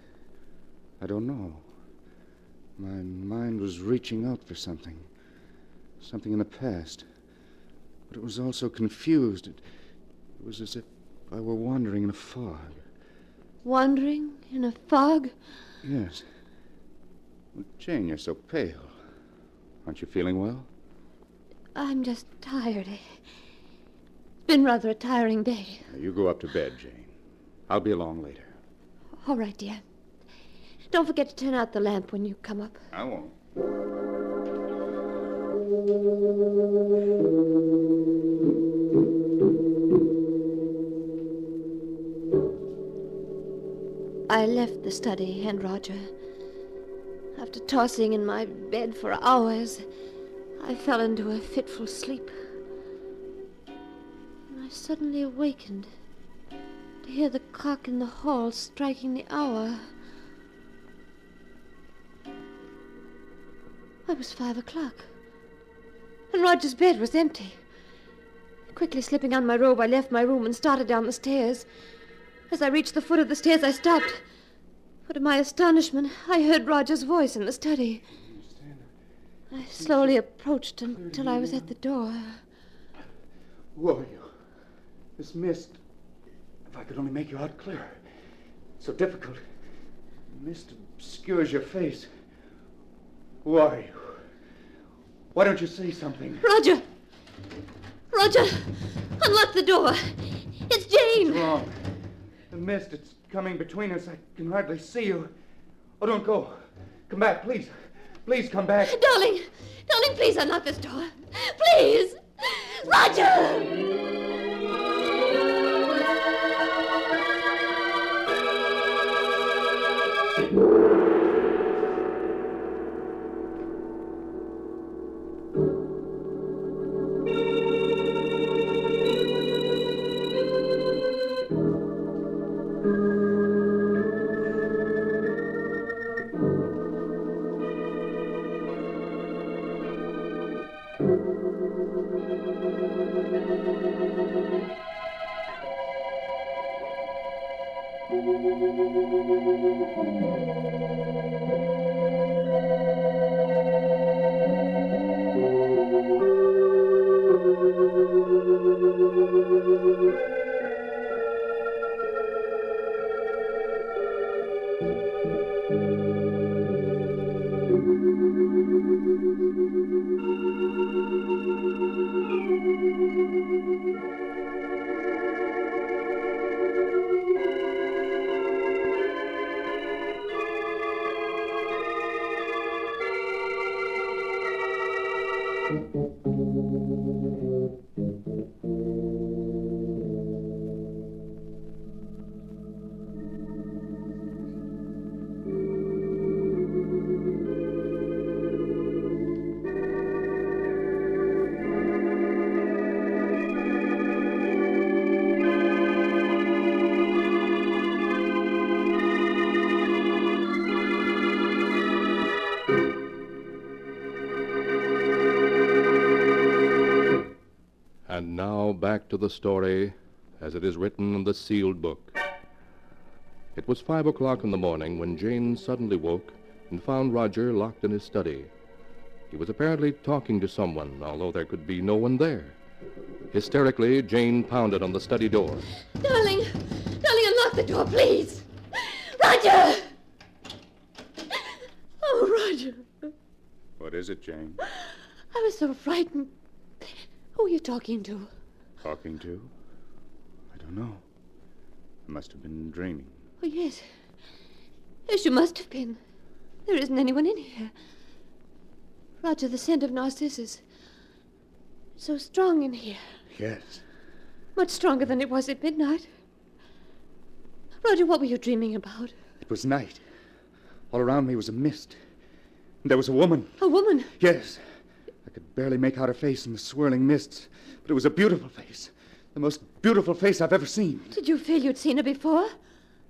I don't know. My mind was reaching out for something. Something in the past. But it was also confused. It was as if I were wandering in a fog. Wandering in a fog? Yes. Well, Jane, you're so pale. Aren't you feeling well? I'm just tired. It's been rather a tiring day. Now, you go up to bed, Jane. I'll be along later. All right, dear. Don't forget to turn out the lamp when you come up. I won't. I left the study and Roger. After tossing in my bed for hours, I fell into a fitful sleep. And I suddenly awakened to hear the clock in the hall striking the hour. It was 5 o'clock, and Roger's bed was empty. Quickly slipping on my robe, I left my room and started down the stairs. As I reached the foot of the stairs, I stopped. For to my astonishment, I heard Roger's voice in the study. I slowly approached until I was at the door. Who are you? This mist. If I could only make you out clearer. So difficult. Mist obscures your face. Who are you? Why don't you say something? Roger! Roger! Unlock the door! It's Jane! What's wrong? The mist, it's coming between us. I can hardly see you. Oh, don't go. Come back, please. Please come back. Darling! Darling, please unlock this door. Please! Roger! And now back to the story as it is written in the sealed book. It was 5 o'clock in the morning when Jane suddenly woke and found Roger locked in his study. He was apparently talking to someone, although there could be no one there. Hysterically, Jane pounded on the study door. Darling, unlock the door, please. Roger! Oh, Roger. What is it, Jane? I was so frightened. Who are you talking to? Talking to? I don't know. I must have been dreaming. Oh, yes. Yes, you must have been. There isn't anyone in here. Roger, the scent of narcissus. So strong in here. Yes. Much stronger than it was at midnight. Roger, what were you dreaming about? It was night. All around me was a mist. And there was a woman. A woman? Yes. I could barely make out her face in the swirling mists, but it was a beautiful face. The most beautiful face I've ever seen. Did you feel you'd seen her before?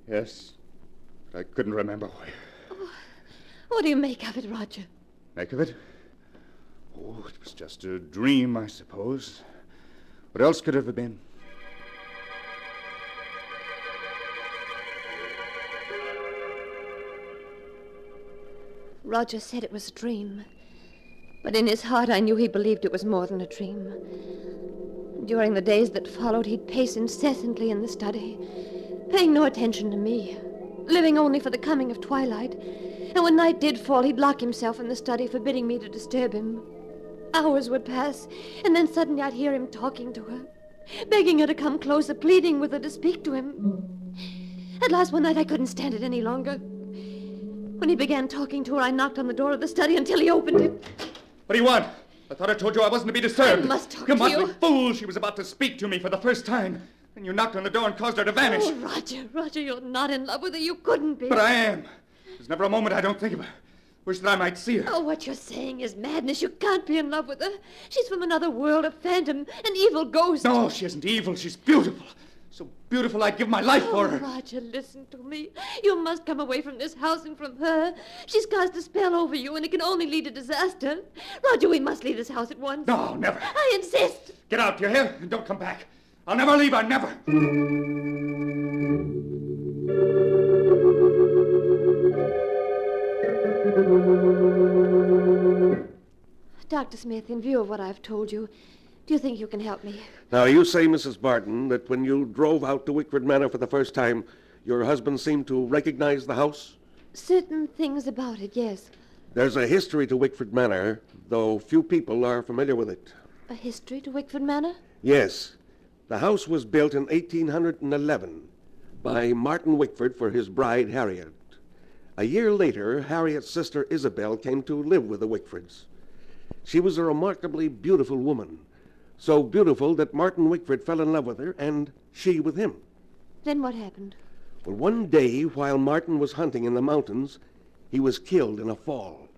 Yes. But I couldn't remember where. Oh, what do you make of it, Roger? Make of it? Oh, it was just a dream, I suppose. What else could it have been? Roger said it was a dream. But in his heart, I knew he believed it was more than a dream. During the days that followed, he'd pace incessantly in the study, paying no attention to me, living only for the coming of twilight. And when night did fall, he'd lock himself in the study, forbidding me to disturb him. Hours would pass, and then suddenly I'd hear him talking to her, begging her to come closer, pleading with her to speak to him. At last one night, I couldn't stand it any longer. When he began talking to her, I knocked on the door of the study until he opened it. What do you want? I thought I told you I wasn't to be disturbed. I must talk to you. You must be fool. She was about to speak to me for the first time. And you knocked on the door and caused her to vanish. Oh, Roger, you're not in love with her. You couldn't be. But I am. There's never a moment I don't think of her. Wish that I might see her. Oh, what you're saying is madness. You can't be in love with her. She's from another world, a phantom, an evil ghost. No, she isn't evil. She's beautiful. So beautiful I'd give my life for her. Roger, listen to me. You must come away from this house and from her. She's cast a spell over you, and it can only lead to disaster. Roger, we must leave this house at once. No, never. I insist. Get out, you hear? And don't come back. I'll never leave her, never. Dr. Smith, in view of what I've told you, do you think you can help me? Now, you say, Mrs. Barton, that when you drove out to Wickford Manor for the first time, your husband seemed to recognize the house? Certain things about it, yes. There's a history to Wickford Manor, though few people are familiar with it. A history to Wickford Manor? Yes. The house was built in 1811 by Martin Wickford for his bride, Harriet. A year later, Harriet's sister Isabel came to live with the Wickfords. She was a remarkably beautiful woman, so beautiful that Martin Wickford fell in love with her, and she with him. Then what happened? Well, one day, while Martin was hunting in the mountains, he was killed in a fall.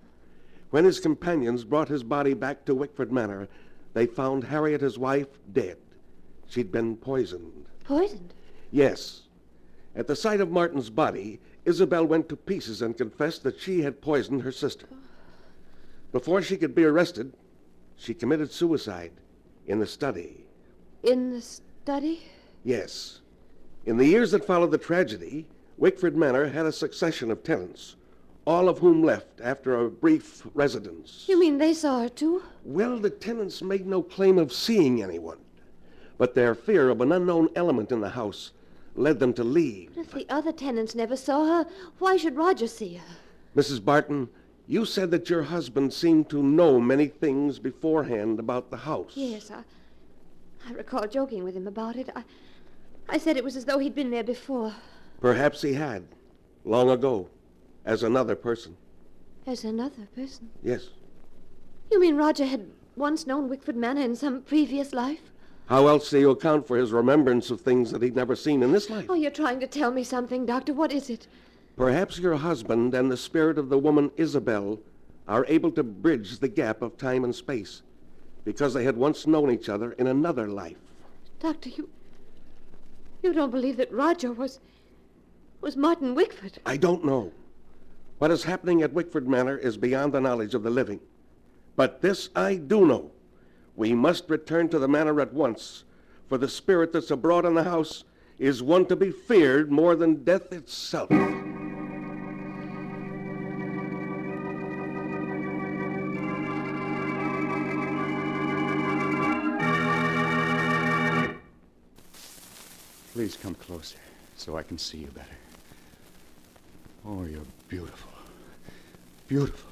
When his companions brought his body back to Wickford Manor, they found Harriet, his wife, dead. She'd been poisoned. Poisoned? Yes. At the sight of Martin's body, Isabel went to pieces and confessed that she had poisoned her sister. Before she could be arrested, she committed suicide in the study. In the study? Yes. In the years that followed the tragedy, Wickford Manor had a succession of tenants, all of whom left after a brief residence. You mean they saw her, too? Well, the tenants made no claim of seeing anyone, but their fear of an unknown element in the house led them to leave. But if the other tenants never saw her, why should Roger see her? Mrs. Barton, you said that your husband seemed to know many things beforehand about the house. Yes, I recall joking with him about it. I said it was as though he'd been there before. Perhaps he had, long ago, as another person. As another person? Yes. You mean Roger had once known Wickford Manor in some previous life? How else do you account for his remembrance of things that he'd never seen in this life? Oh, you're trying to tell me something, Doctor. What is it? Perhaps your husband and the spirit of the woman Isabel are able to bridge the gap of time and space because they had once known each other in another life. Doctor, you don't believe that Roger was Martin Wickford? I don't know. What is happening at Wickford Manor is beyond the knowledge of the living. But this I do know. We must return to the manor at once, for the spirit that's abroad in the house is one to be feared more than death itself. Please come closer so I can see you better. Oh, you're beautiful. Beautiful.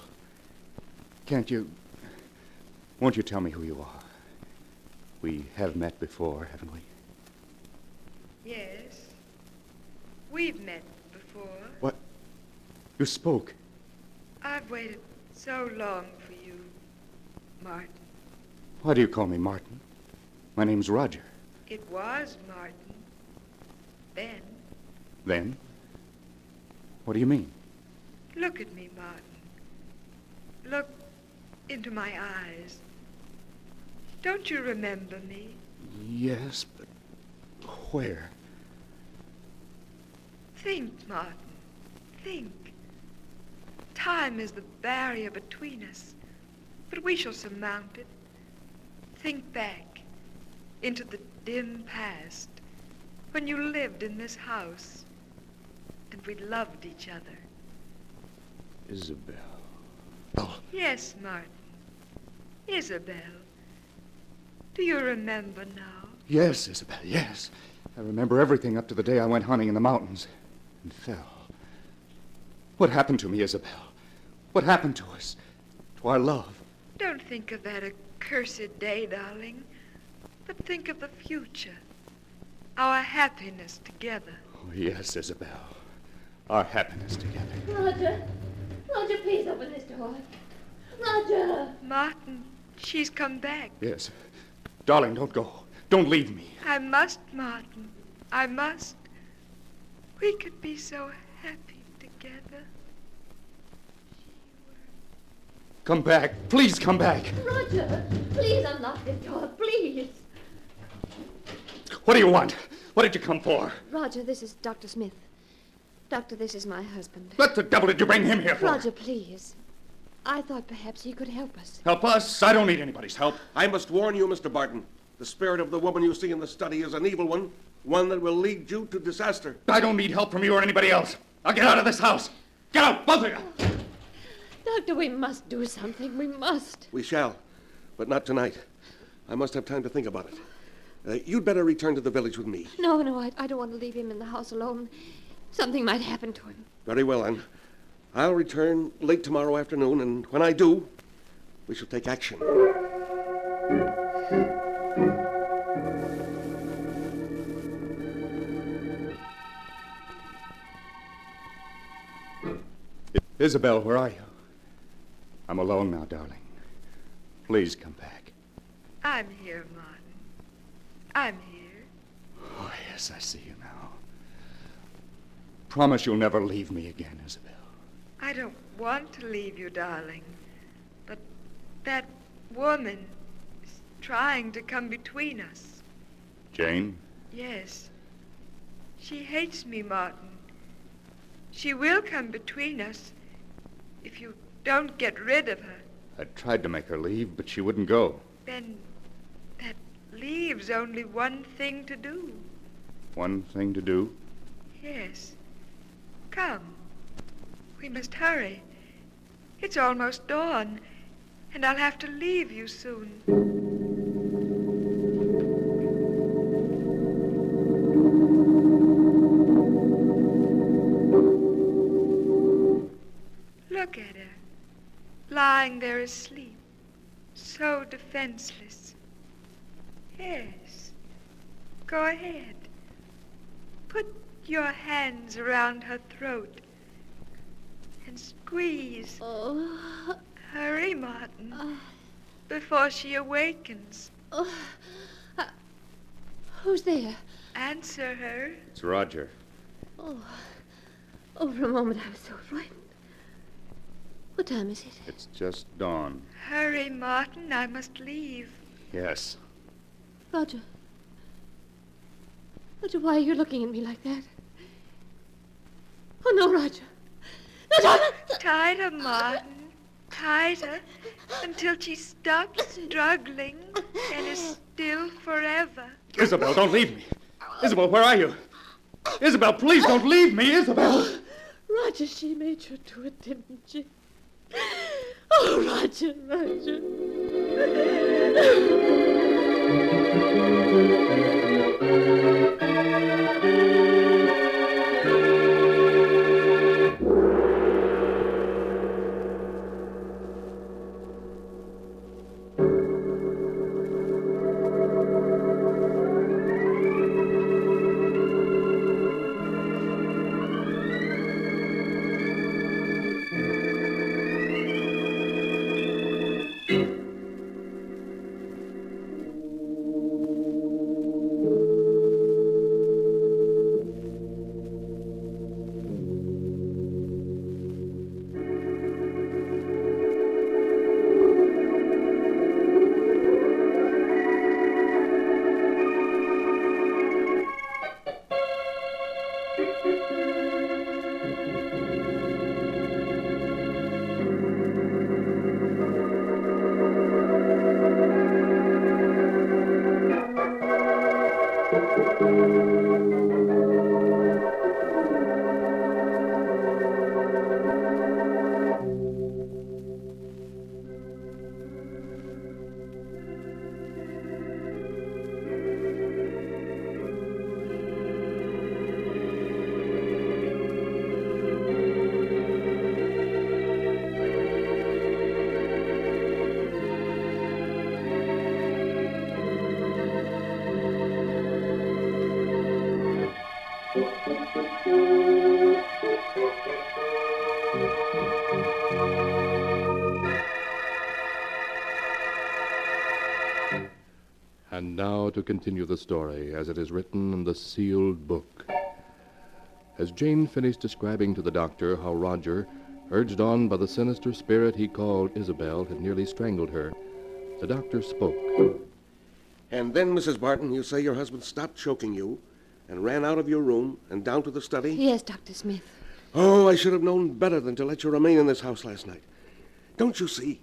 Won't you tell me who you are? We have met before, haven't we? Yes. We've met before. What? You spoke. I've waited so long for you, Martin. Why do you call me Martin? My name's Roger. It was Martin. Then. Then? What do you mean? Look at me, Martin. Look into my eyes. Don't you remember me? Yes, but where? Think, Martin. Think. Time is the barrier between us, but we shall surmount it. Think back into the dim past when you lived in this house and we loved each other. Isabel. Yes, Martin. Isabel. Do you remember now? Yes, Isabel, yes. I remember everything up to the day I went hunting in the mountains and fell. What happened to me, Isabel? What happened to us? To our love? Don't think of that accursed day, darling, but think of the future. Our happiness together. Oh, yes, Isabel. Our happiness together. Roger. Roger, please open this door. Roger! Martin, she's come back. Yes. Darling, don't go. Don't leave me. I must, Martin. I must. We could be so happy together. Come back. Please come back. Roger, please unlock this door, please. What do you want? What did you come for? Roger, this is Dr. Smith. Doctor, this is my husband. What the devil did you bring him here for? Roger, please. I thought perhaps he could help us. Help us? I don't need anybody's help. I must warn you, Mr. Barton. The spirit of the woman you see in the study is an evil one that will lead you to disaster. I don't need help from you or anybody else. I'll get out of this house. Get out, both of you! Doctor, we must do something. We must. We shall, but not tonight. I must have time to think about it. You'd better return to the village with me. No, I don't want to leave him in the house alone. Something might happen to him. Very well, then. I'll return late tomorrow afternoon, and when I do, we shall take action. Isabel, where are you? I'm alone now, darling. Please come back. I'm here, Martin. I'm here. Oh, yes, I see you now. Promise you'll never leave me again, Isabel. I don't want to leave you, darling. But that woman is trying to come between us. Jane? Yes. She hates me, Martin. She will come between us if you don't get rid of her. I tried to make her leave, but she wouldn't go. Then that leaves only one thing to do. One thing to do? Yes. Come. We must hurry. It's almost dawn, and I'll have to leave you soon. Look at her, lying there asleep, so defenseless. Yes. Go ahead. Put your hands around her throat and squeeze. Oh. Hurry, Martin, before she awakens. Who's there? Answer her. It's Roger. Oh, for a moment I was so frightened. What time is it? It's just dawn. Hurry, Martin, I must leave. Yes. Roger. Roger, why are you looking at me like that? Oh, no, Roger. No, Roger! Tighter, Martin. Tighter until she stops struggling and is still forever. Isabel, don't leave me. Isabel, where are you? Isabel, please don't leave me, Isabel. Roger, she made you do it, didn't she? Oh, Roger, Roger. And now to continue the story as it is written in the sealed book. As Jane finished describing to the doctor how Roger, urged on by the sinister spirit he called Isabel, had nearly strangled her, the doctor spoke. And then, Mrs. Barton, you say your husband stopped choking you and ran out of your room and down to the study? Yes, Dr. Smith. Oh, I should have known better than to let you remain in this house last night. Don't you see?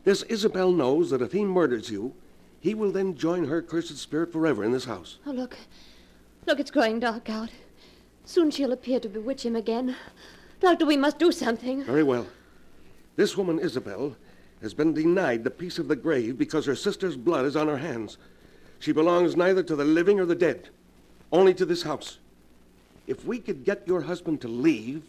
This Isabel knows that if he murders you, he will then join her cursed spirit forever in this house. Oh, look. Look, it's growing dark out. Soon she'll appear to bewitch him again. Doctor, we must do something. Very well. This woman, Isabel, has been denied the peace of the grave because her sister's blood is on her hands. She belongs neither to the living or the dead, only to this house. If we could get your husband to leave,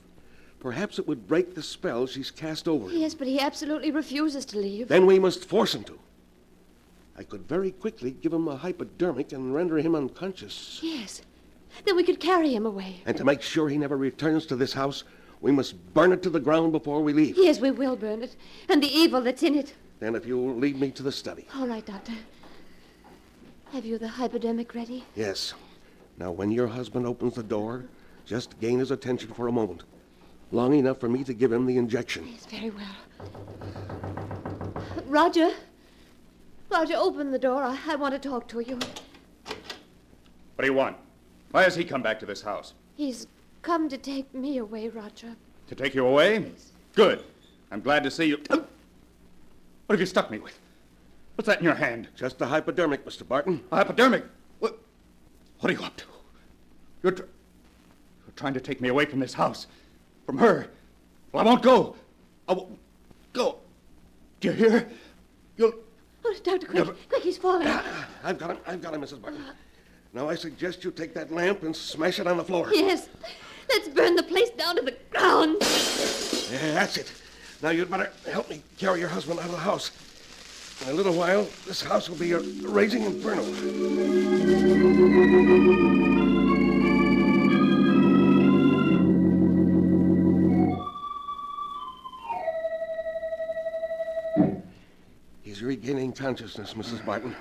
perhaps it would break the spell she's cast over him. Yes, but he absolutely refuses to leave. Then we must force him to. I could very quickly give him a hypodermic and render him unconscious. Yes. Then we could carry him away. And to make sure he never returns to this house, we must burn it to the ground before we leave. Yes, we will burn it. And the evil that's in it. Then if you'll lead me to the study. All right, Doctor. Have you the hypodermic ready? Yes. Now, when your husband opens the door, just gain his attention for a moment. Long enough for me to give him the injection. Yes, very well. Roger. Roger, open the door. I want to talk to you. What do you want? Why has he come back to this house? He's come to take me away, Roger. To take you away? Yes. Good. I'm glad to see you. What have you stuck me with? What's that in your hand? Just a hypodermic, Mr. Barton. A hypodermic? What are you up to? You're trying to take me away from this house. From her. Well, I won't go. I won't go. Do you hear? You'll... Oh, Doctor, quick, he's falling. I've got him, Mrs. Barton. Now I suggest you take that lamp and smash it on the floor. Yes. Let's burn the place down to the ground. Yeah, that's it. Now you'd better help me carry your husband out of the house. In a little while, this house will be a raging inferno. He's regaining consciousness, Mrs. Barton.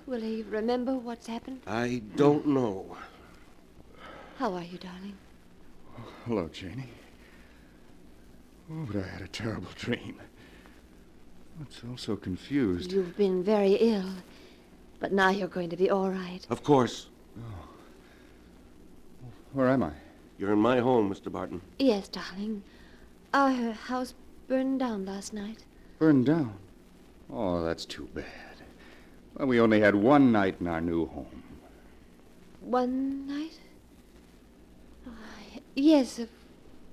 Will he remember what's happened? I don't know. How are you, darling? Oh, hello, Janie. Oh, but I had a terrible dream. I'm so confused. You've been very ill, but now you're going to be all right. Of course. Oh. Where am I? You're in my home, Mr. Barton. Yes, darling. Our house burned down last night. Burned down? Oh, that's too bad. Well, we only had one night in our new home. One night? Oh, yes,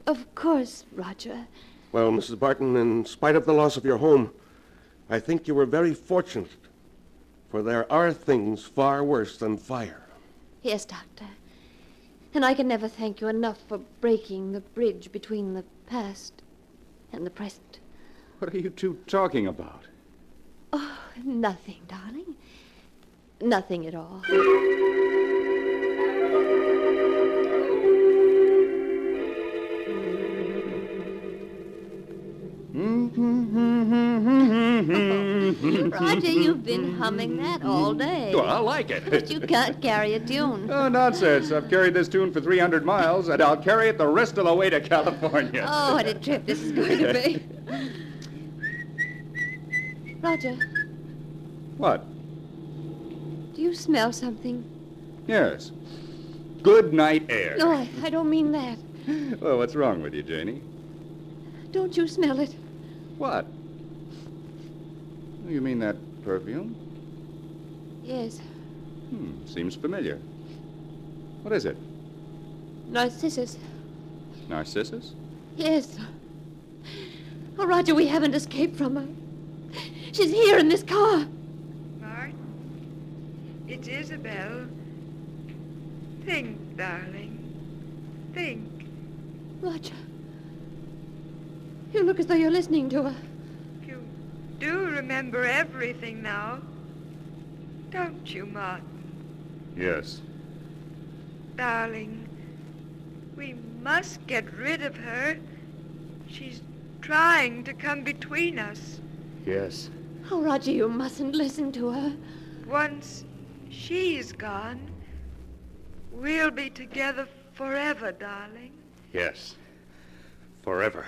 of course, Roger. Well, Mrs. Barton, in spite of the loss of your home, I think you were very fortunate, for there are things far worse than fire. Yes, Doctor. And I can never thank you enough for breaking the bridge between the past and the present. What are you two talking about? Oh, nothing, darling. Nothing at all. Roger, you've been humming that all day. Well, I like it. But you can't carry a tune. Oh, nonsense. I've carried this tune for 300 miles, and I'll carry it the rest of the way to California. Oh, what a trip this is going to be. Roger, What? do you smell something? Yes. Good night air. No, I don't mean that. Well, what's wrong with you, Janie? Don't you smell it? What? You mean that perfume? Yes, Seems familiar. What is it? Narcissus. Narcissus? Yes. Oh, Roger, we haven't escaped from her. She's here in this car. Martin, it's Isabel. Think, darling. Think. Roger, you look as though you're listening to her. You do remember everything now. Don't you, Martin? Yes. Darling, we must get rid of her. She's trying to come between us. Yes. Oh, Roger, you mustn't listen to her. Once she's gone, we'll be together forever, darling. Yes. Forever.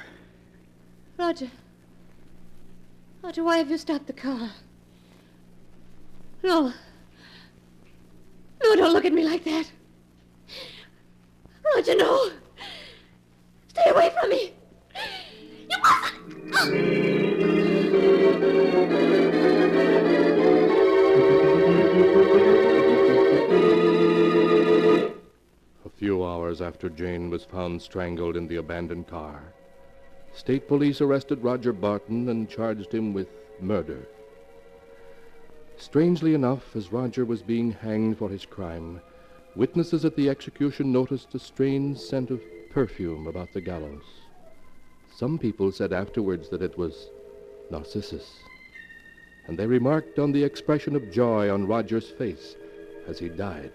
Roger. Roger, why have you stopped the car? No. No, don't look at me like that. Roger, no. Stay away from me. You A few hours after Jane was found strangled in the abandoned car, state police arrested Roger Barton and charged him with murder. Strangely enough, as Roger was being hanged for his crime, witnesses at the execution noticed a strange scent of perfume about the gallows. Some people said afterwards that it was Narcissus, and they remarked on the expression of joy on Roger's face as he died.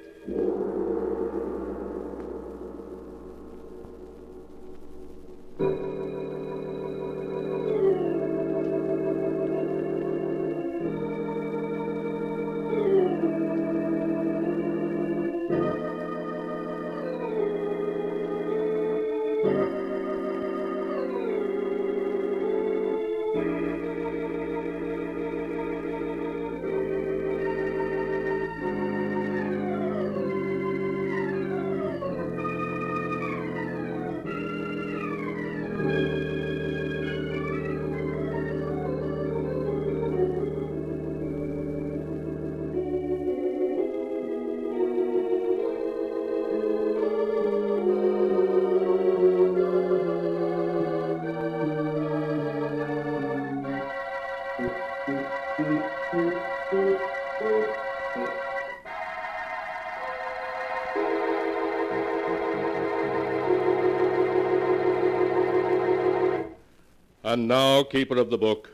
And now, keeper of the book,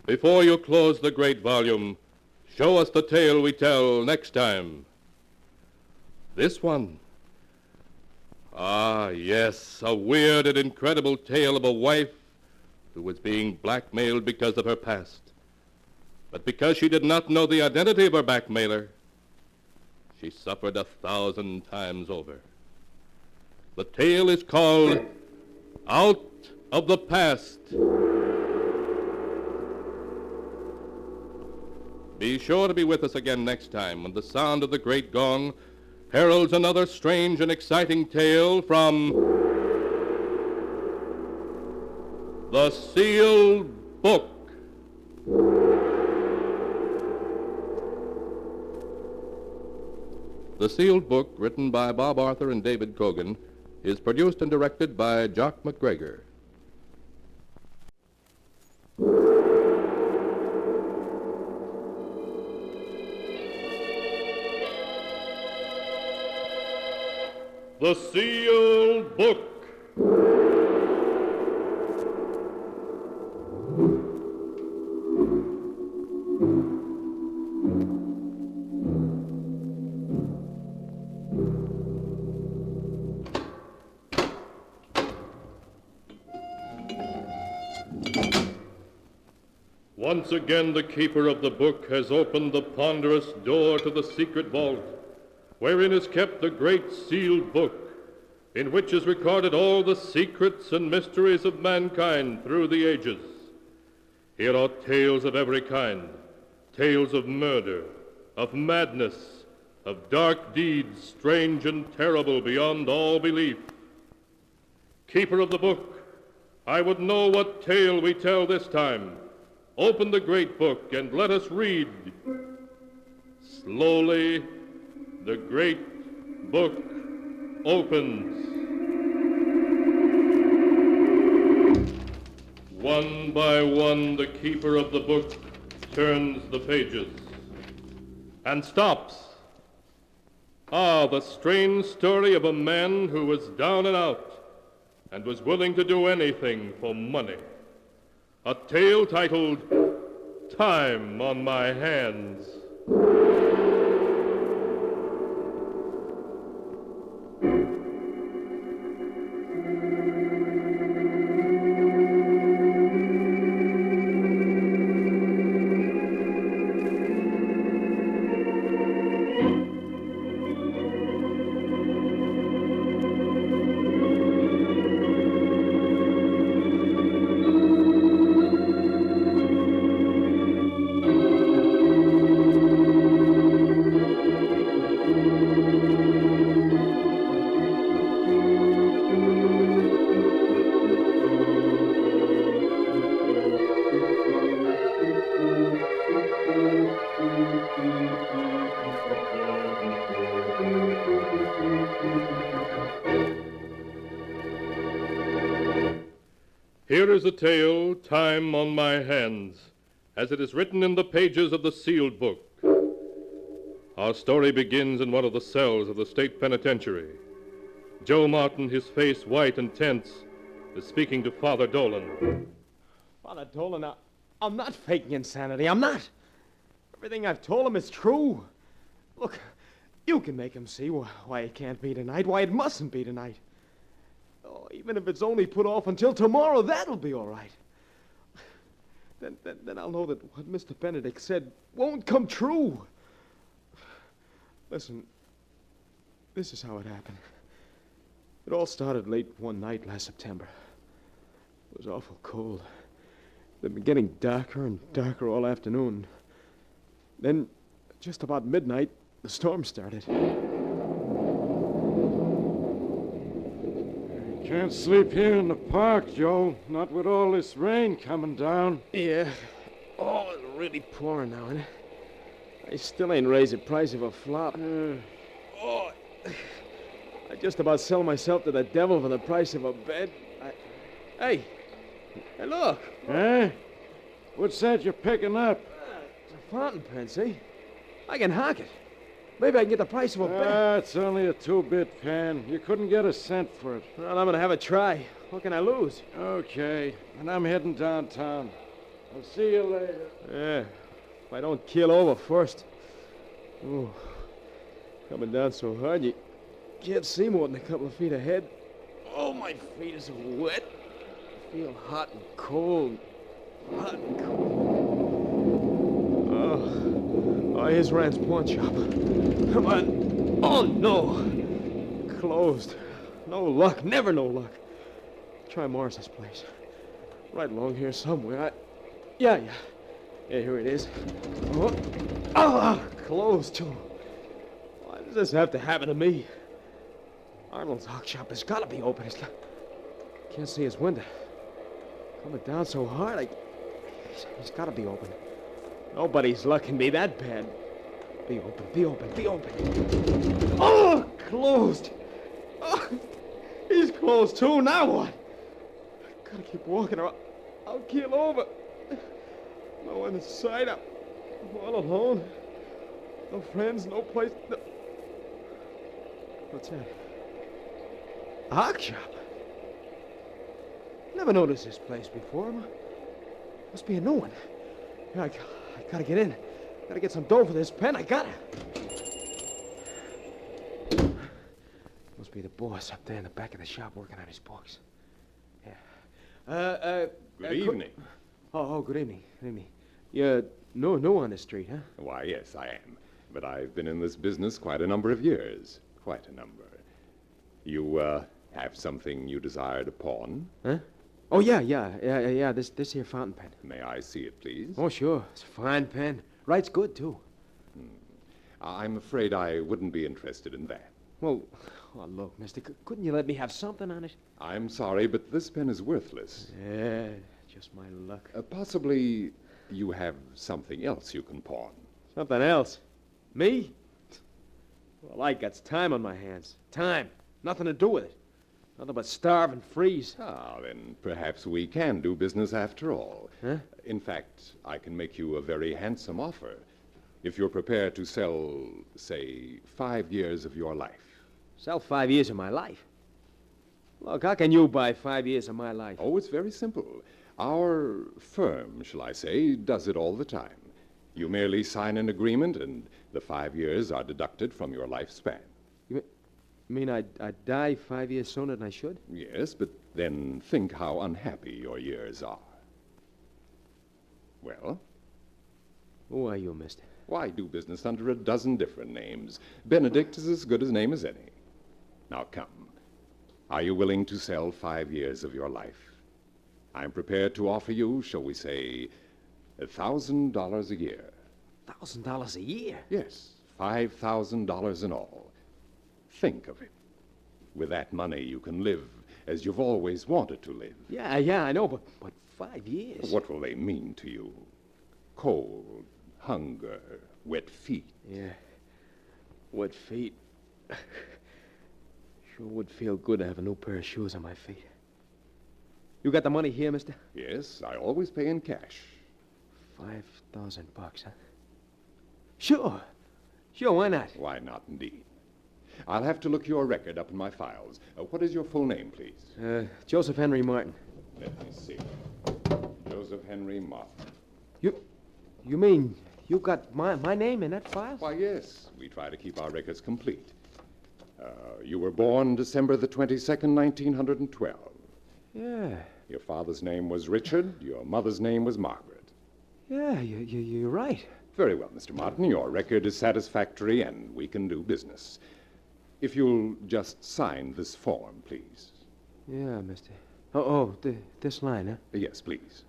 before you close the great volume, show us the tale we tell next time. This one. Ah, yes, a weird and incredible tale of a wife who was being blackmailed because of her past. But because she did not know the identity of her blackmailer, she suffered 1,000 times over. The tale is called Out of the Past. Be sure to be with us again next time when the sound of the great gong heralds another strange and exciting tale from The Sealed Book. The sealed book, written by Bob Arthur and David Cogan, is produced and directed by Jock McGregor. The Sealed Book. Once again, the keeper of the book has opened the ponderous door to the secret vault, wherein is kept the great sealed book, in which is recorded all the secrets and mysteries of mankind through the ages. Here are tales of every kind, tales of murder, of madness, of dark deeds strange and terrible beyond all belief. Keeper of the book, I would know what tale we tell this time. Open the great book and let us read. Slowly, the great book opens. One by one, the keeper of the book turns the pages and stops. Ah, the strange story of a man who was down and out and was willing to do anything for money. A tale titled Time on My Hands. Here is the tale, Time on My Hands, as it is written in the pages of the sealed book. Our story begins in one of the cells of the state penitentiary. Joe Martin, his face white and tense, is speaking to Father Dolan. Father Dolan, I'm not faking insanity. I'm not. Everything I've told him is true. Look, you can make him see why it can't be tonight, why it mustn't be tonight. Oh, even if it's only put off until tomorrow, that'll be all right. Then I'll know that what Mr. Benedict said won't come true. Listen, this is how it happened. It all started late one night last September. It was awful cold. It had been getting darker and darker all afternoon. Then, just about midnight, the storm started. Can't sleep here in the park, Joe. Not with all this rain coming down. Yeah. Oh, it's really pouring now, isn't it? I still ain't raised the price of a flop. Oh, I just about sell myself to the devil for the price of a bed. Hey, look. Eh? What's that you're picking up? It's a fountain pen, see? I can hock it. Maybe I can get the price of a bed. It's only a 2-bit pen. You couldn't get a cent for it. Well, I'm going to have a try. What can I lose? Okay, and I'm heading downtown. I'll see you later. Yeah, if I don't keel over first. Oh, coming down so hard you can't see more than a couple of feet ahead. Oh, my feet are so wet. I feel hot and cold. Hot and cold. Oh, here's Rand's pawn shop. Come on. Oh, no. Closed. No luck. Never no luck. Try Morris's place. Right along here somewhere. Yeah, here it is. Oh, closed, too. Why does this have to happen to me? Arnold's hawk shop has got to be open. Can't see his window. Coming down so hard, he's got to be open. Nobody's luck can be that bad. Be open, be open, be open. Oh, closed. Oh, he's closed too. Now what? Gotta keep walking or I'll keel over. No one in sight. I'm all alone. No friends, no place. No... What's that? A hock shop. Never noticed this place before. Must be a new one. Yeah, I gotta get in. Gotta get some dough for this pen. I gotta. Must be the boss up there in the back of the shop working on his books. Yeah. Good evening. Good evening. Good evening. You're new on the street, huh? Why, yes, I am. But I've been in this business quite a number of years. Quite a number. You, have something you desire to pawn? Huh? Oh, yeah. This here fountain pen. May I see it, please? Oh, sure. It's a fine pen. Writes good, too. I'm afraid I wouldn't be interested in that. Well, look, mister, couldn't you let me have something on it? I'm sorry, but this pen is worthless. Yeah, just my luck. Possibly you have something else you can pawn. Something else? Me? Well, I got time on my hands. Time. Nothing to do with it. Nothing but starve and freeze. Ah, then perhaps we can do business after all. Huh? In fact, I can make you a very handsome offer. If you're prepared to sell, say, 5 years of your life. Sell 5 years of my life? Look, how can you buy 5 years of my life? Oh, it's very simple. Our firm, shall I say, does it all the time. You merely sign an agreement, and the 5 years are deducted from your lifespan. You mean I'd die 5 years sooner than I should? Yes, but then think how unhappy your years are. Well? Who are you, mister? Why, do business under a dozen different names. Benedict is as good a name as any. Now come. Are you willing to sell 5 years of your life? I'm prepared to offer you, shall we say, $1,000 a year. $1,000 a year? Yes, $5,000 in all. Think of it. With that money, you can live as you've always wanted to live. Yeah, I know, but 5 years? What will they mean to you? Cold, hunger, wet feet. Yeah, wet feet. Sure would feel good to have a new pair of shoes on my feet. You got the money here, mister? Yes, I always pay in cash. $5,000, huh? Sure, why not? Why not, indeed. I'll have to look your record up in my files. What is your full name, please? Joseph Henry Martin. Let me see. Joseph Henry Martin. You mean you got my name in that file? Why, yes. We try to keep our records complete. You were born December the 22nd, 1912. Yeah. Your father's name was Richard. Your mother's name was Margaret. Yeah, you're right. Very well, Mr. Martin. Your record is satisfactory, and we can do business. If you'll just sign this form, please. Yeah, mister. This line, huh? Yes, please.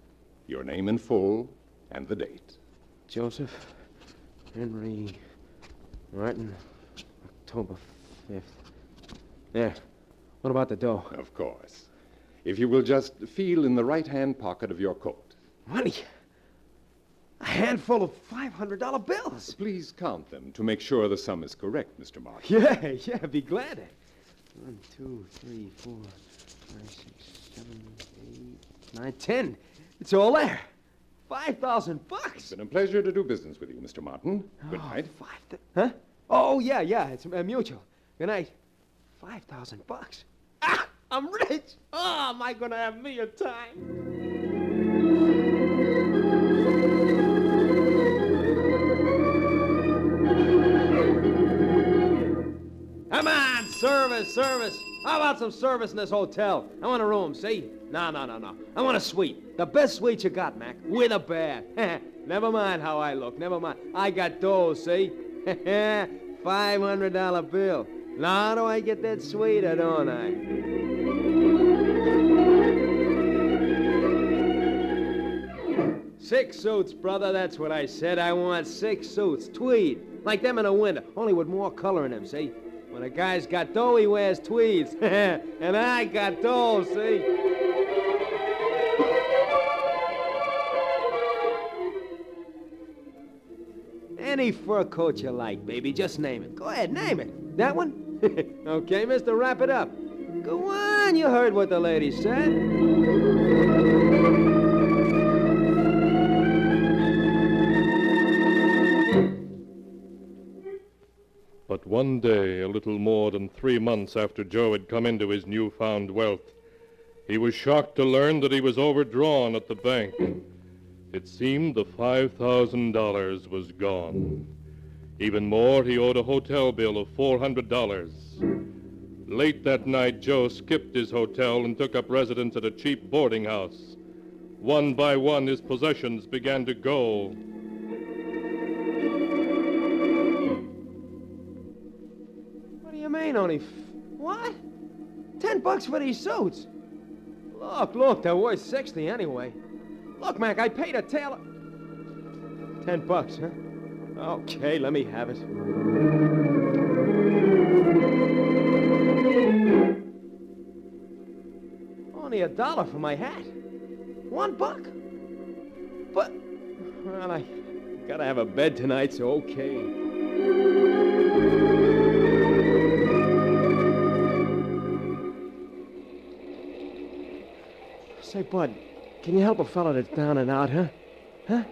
Your name in full and the date. Joseph Henry Martin, October 5th. Yeah. What about the dough? Of course. If you will just feel in the right-hand pocket of your coat. Money? A handful of $500 bills. Please count them to make sure the sum is correct, Mr. Martin. Yeah, be glad. 1, 2, 3, 4, 5, 6, 7, 8, 9, 10. It's all there. $5,000. It's been a pleasure to do business with you, Mr. Martin. Good night. Huh? Oh, yeah. It's mutual. Good night. $5,000. Ah, I'm rich. Oh, am I going to have me a time? Come on, service. How about some service in this hotel? I want a room, see? No. I want a suite. The best suite you got, Mac. With a bath. Never mind how I look. Never mind. I got dough, see? $500 bill. Now do I get that suite or don't I? Six suits, brother. That's what I said. I want 6 suits. Tweed. Like them in the winter. Only with more color in them, see? When a guy's got dough, he wears tweeds. And I got dough, see? Any fur coat you like, baby. Just name it. Go ahead, name it. That one? Okay, mister, wrap it up. Go on, you heard what the lady said. But one day, a little more than 3 months after Joe had come into his newfound wealth, he was shocked to learn that he was overdrawn at the bank. It seemed the $5,000 was gone. Even more, he owed a hotel bill of $400. Late that night, Joe skipped his hotel and took up residence at a cheap boarding house. One by one, his possessions began to go. What do you mean, only what? $10 for these suits? Look, they're worth 60 anyway. Look, Mac, I paid a tailor. $10, huh? Okay, let me have it. Only $1 for my hat. $1? But, well, I gotta have a bed tonight, so okay. Say, Bud, can you help a fella that's down and out, huh? Huh?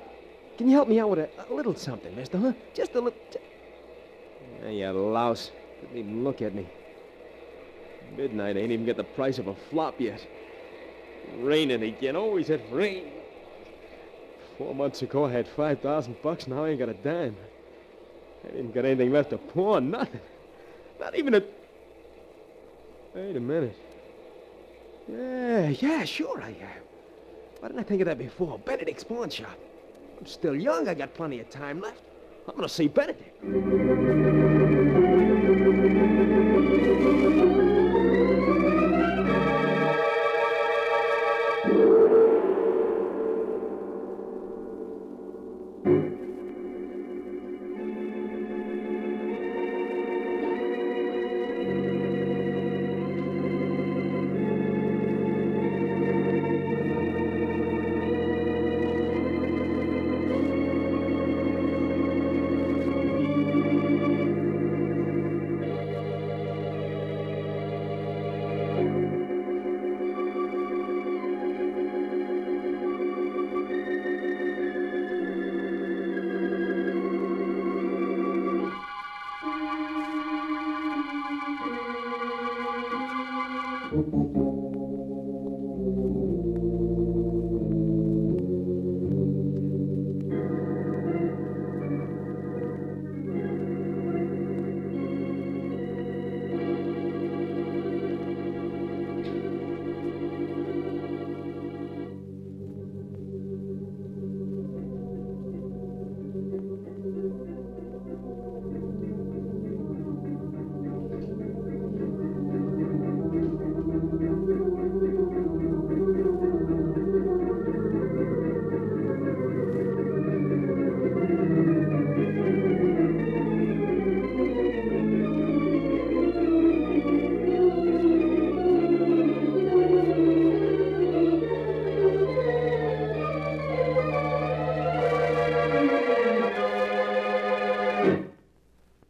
Can you help me out with a little something, mister, huh? Just a little... Yeah, you louse. Didn't even look at me. Midnight ain't even get the price of a flop yet. Raining again. Always it rain. 4 months ago, I had $5,000. Now I ain't got a dime. I didn't got anything left to pawn. Nothing. Not even a... Wait a minute. Yeah, sure I am. Why didn't I think of that before? Benedict's pawn shop. I'm still young. I got plenty of time left. I'm gonna see Benedict.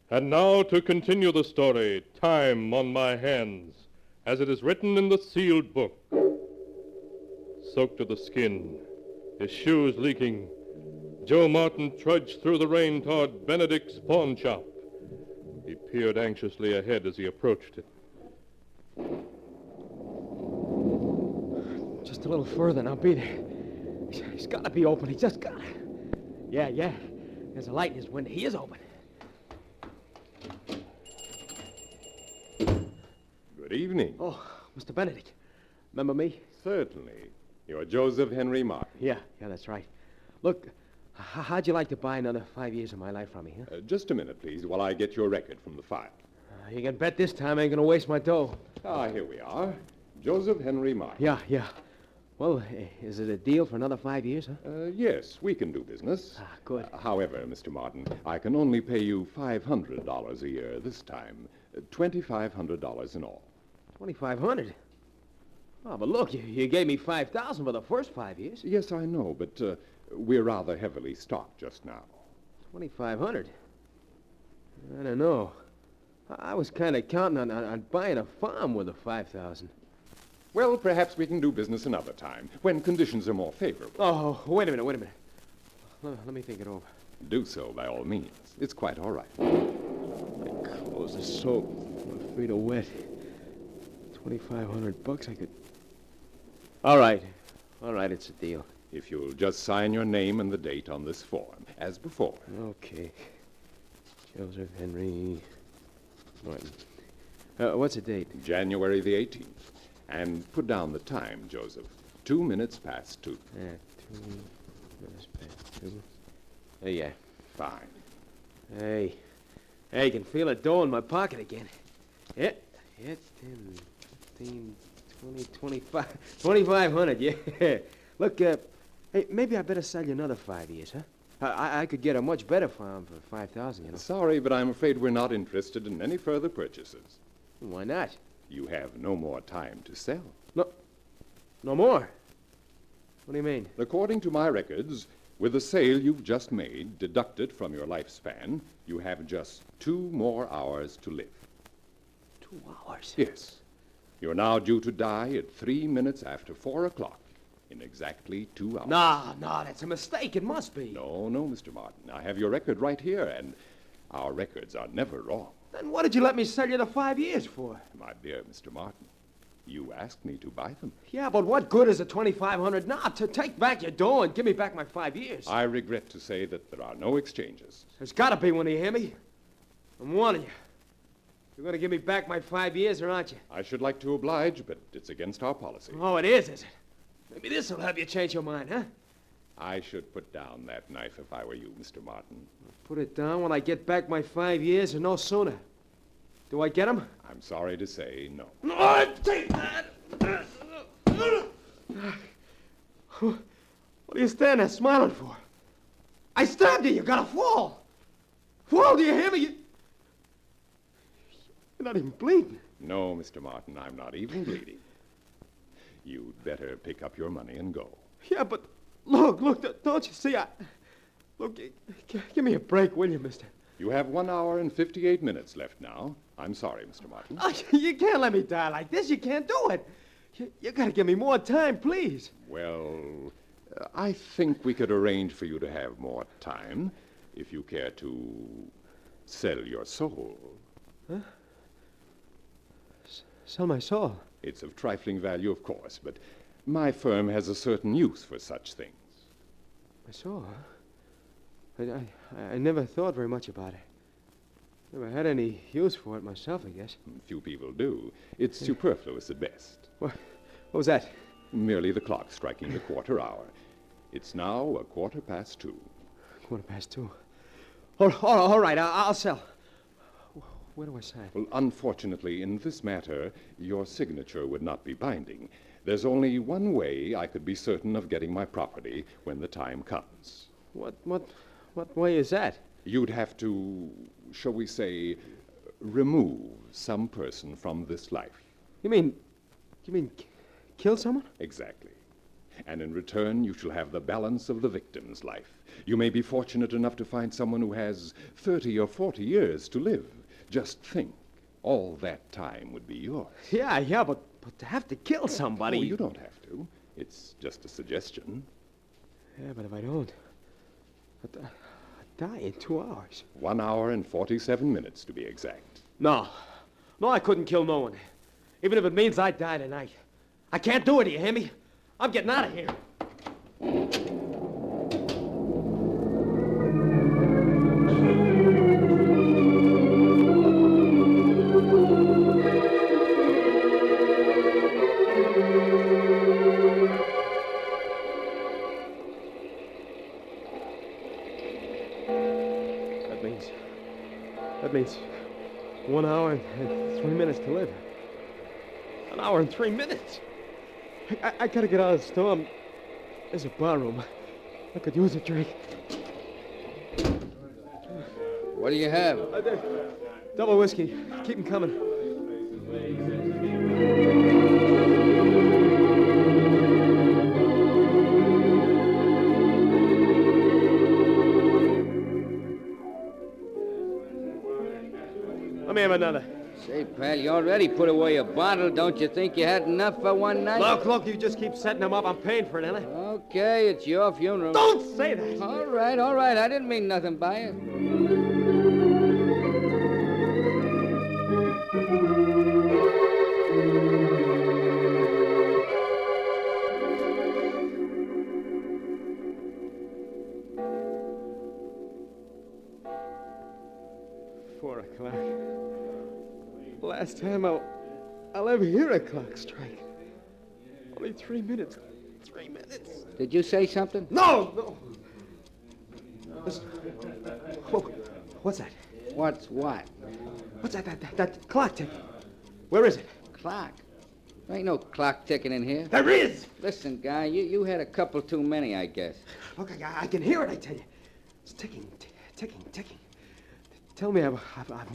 And now to continue the story, Time on My Hands, as it is written in the sealed book. Soaked to the skin, his shoes leaking, Joe Martin trudged through the rain toward Benedict's pawn shop. He peered anxiously ahead as he approached it. Just a little further and I'll be there. He's got to be open. He just got to. Yeah. There's a light in his window. He is open. Good evening. Oh, Mr. Benedict. Remember me? Certainly. You're Joseph Henry Martin. Yeah, that's right. Look, how'd you like to buy another 5 years of my life from me, huh? Just a minute, please, while I get your record from the file. You can bet this time I ain't gonna waste my dough. Here we are. Joseph Henry Martin. Yeah. Well, is it a deal for another 5 years, huh? Yes, we can do business. Good. However, Mr. Martin, I can only pay you $500 a year this time. $2,500 in all. $2,500? Oh, but look, you gave me $5,000 for the first 5 years. Yes, I know, but we're rather heavily stocked just now. $2,500. I don't know. I was kind of counting on buying a farm with the $5,000. Well, perhaps we can do business another time, when conditions are more favorable. Oh, wait a minute. Let me think it over. Do so, by all means. It's quite all right. My clothes are soaked. My feet are wet. $2,500 I could... All right, it's a deal. If you'll just sign your name and the date on this form, as before. Okay. Joseph Henry Martin. What's the date? January the 18th. And put down the time, Joseph. 2 minutes past 2. 2 minutes past 2. Yeah. Fine. Hey, I can feel it dough in my pocket again. Yeah, 10, 15, 20, 25, 2,500, yeah. Look, hey, maybe I better sell you another 5 years, huh? I could get a much better farm for 5,000, you know. Sorry, but I'm afraid we're not interested in any further purchases. Why not? You have no more time to sell. No more? What do you mean? According to my records, with the sale you've just made, deducted from your lifespan, you have just 2 more hours to live. 2 hours? Yes. You're now due to die at 3 minutes after 4 o'clock, in exactly 2 hours. No, that's a mistake. It must be. No, Mr. Martin. I have your record right here, and our records are never wrong. Then what did you let me sell you the 5 years for? My dear Mr. Martin, you asked me to buy them. Yeah, but what good is a $2,500 now? To take back your dough and give me back my 5 years. I regret to say that there are no exchanges. There's got to be one, you hear me? I'm warning you. You're going to give me back my 5 years, or aren't you? I should like to oblige, but it's against our policy. Oh, it is it? Maybe this will help you change your mind, huh? I should put down that knife if I were you, Mr. Martin. Put it down when I get back my 5 years, or no sooner. Do I get them? I'm sorry to say no. No, take that! What are you standing there smiling for? I stabbed you. You gotta fall. Fall, do you hear me? You're not even bleeding. No, Mr. Martin, I'm not even bleeding. You'd better pick up your money and go. Yeah, but look, don't you see? Look, give me a break, will you, mister? You have 1 hour and 58 minutes left now. I'm sorry, Mr. Martin. Oh, you can't let me die like this. You can't do it. You gotta give me more time, please. Well, I think we could arrange for you to have more time if you care to sell your soul. Huh? Sell my soul? It's of trifling value, of course, but my firm has a certain use for such things. My soul, huh? I never thought very much about it. Never had any use for it myself, I guess. Few people do. It's superfluous at best. What was that? Merely the clock striking the quarter hour. It's now 2:15. 2:15. All right, I'll sell. Where do I sign? Well, unfortunately, in this matter, your signature would not be binding. There's only one way I could be certain of getting my property when the time comes. What way is that? You'd have to, shall we say, remove some person from this life. You mean kill someone? Exactly. And in return, you shall have the balance of the victim's life. You may be fortunate enough to find someone who has 30 or 40 years to live. Just think, all that time would be yours. Yeah, but to have to kill somebody... Oh, you don't have to. It's just a suggestion. Yeah, but if I don't, I'd die in 2 hours. 1 hour and 47 minutes, to be exact. No, I couldn't kill no one. Even if it means I die tonight. I can't do it, do you hear me? I'm getting out of here. That means 1 hour and 3 minutes to live. 1 hour and 3 minutes. I gotta get out of the storm. There's a bar room. I could use a drink. What do you have? Double whiskey. Keep 'em coming. me have another. Say, pal, you already put away a bottle. Don't you think you had enough for one night? Look, you just keep setting them up. I'm paying for it, ain't I? Okay, it's your funeral. Don't say that. All right. I didn't mean nothing by it. Last time I'll ever hear a clock strike. Only 3 minutes. 3 minutes. Did you say something? No! Listen. What's that? What's what? What's that clock ticking? Where is it? Clock? There ain't no clock ticking in here. There is! Listen, guy, you had a couple too many, I guess. Look, I can hear it, I tell you. It's ticking. Tell me I've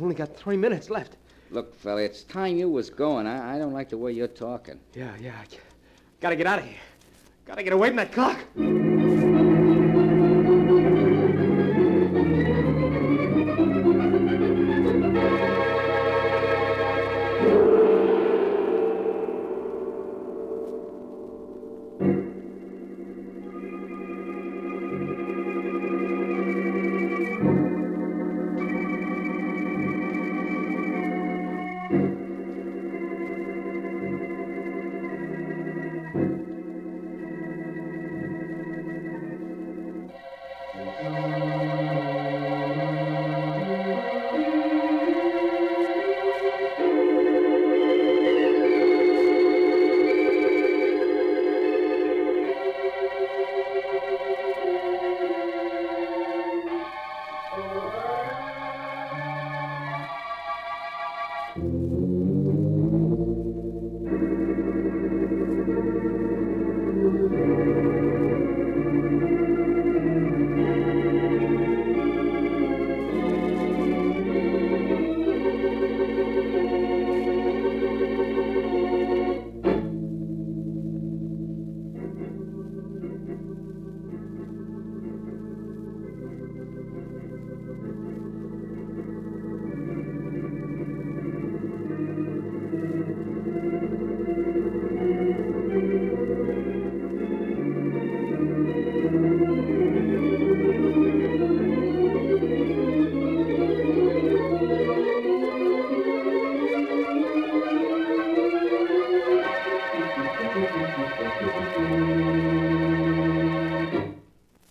only got 3 minutes left. Look, fella, it's time you was going. I don't like the way you're talking. Yeah. Gotta get out of here. Gotta get away from that clock.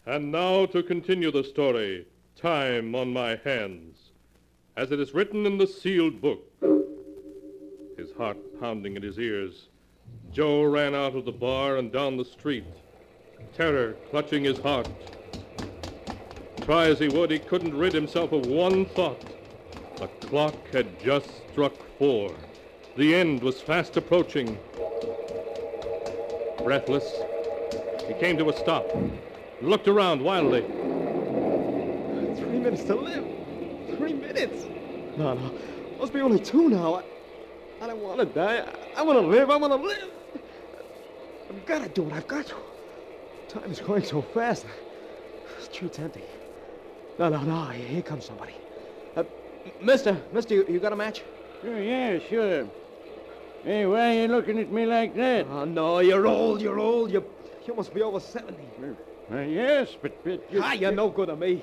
And now to continue the story, Time on My Hands, as it is written in the sealed book. His heart pounding in his ears, Joe ran out of the bar and down the street, terror clutching his heart. Try as he would, he couldn't rid himself of one thought. The clock had just struck 4. The end was fast approaching. Breathless, he came to a stop, looked around wildly. 3 minutes to live. 3 minutes. No. Must be only 2 now. I don't want to die. I want to live. I've got to do it. I've got to. Time is going so fast. The street's empty. No. Here comes somebody. Mister, you got a match? Sure. Hey, why are you looking at me like that? Oh, no, you're old. You must be over 70. Yes, but you're no good to me.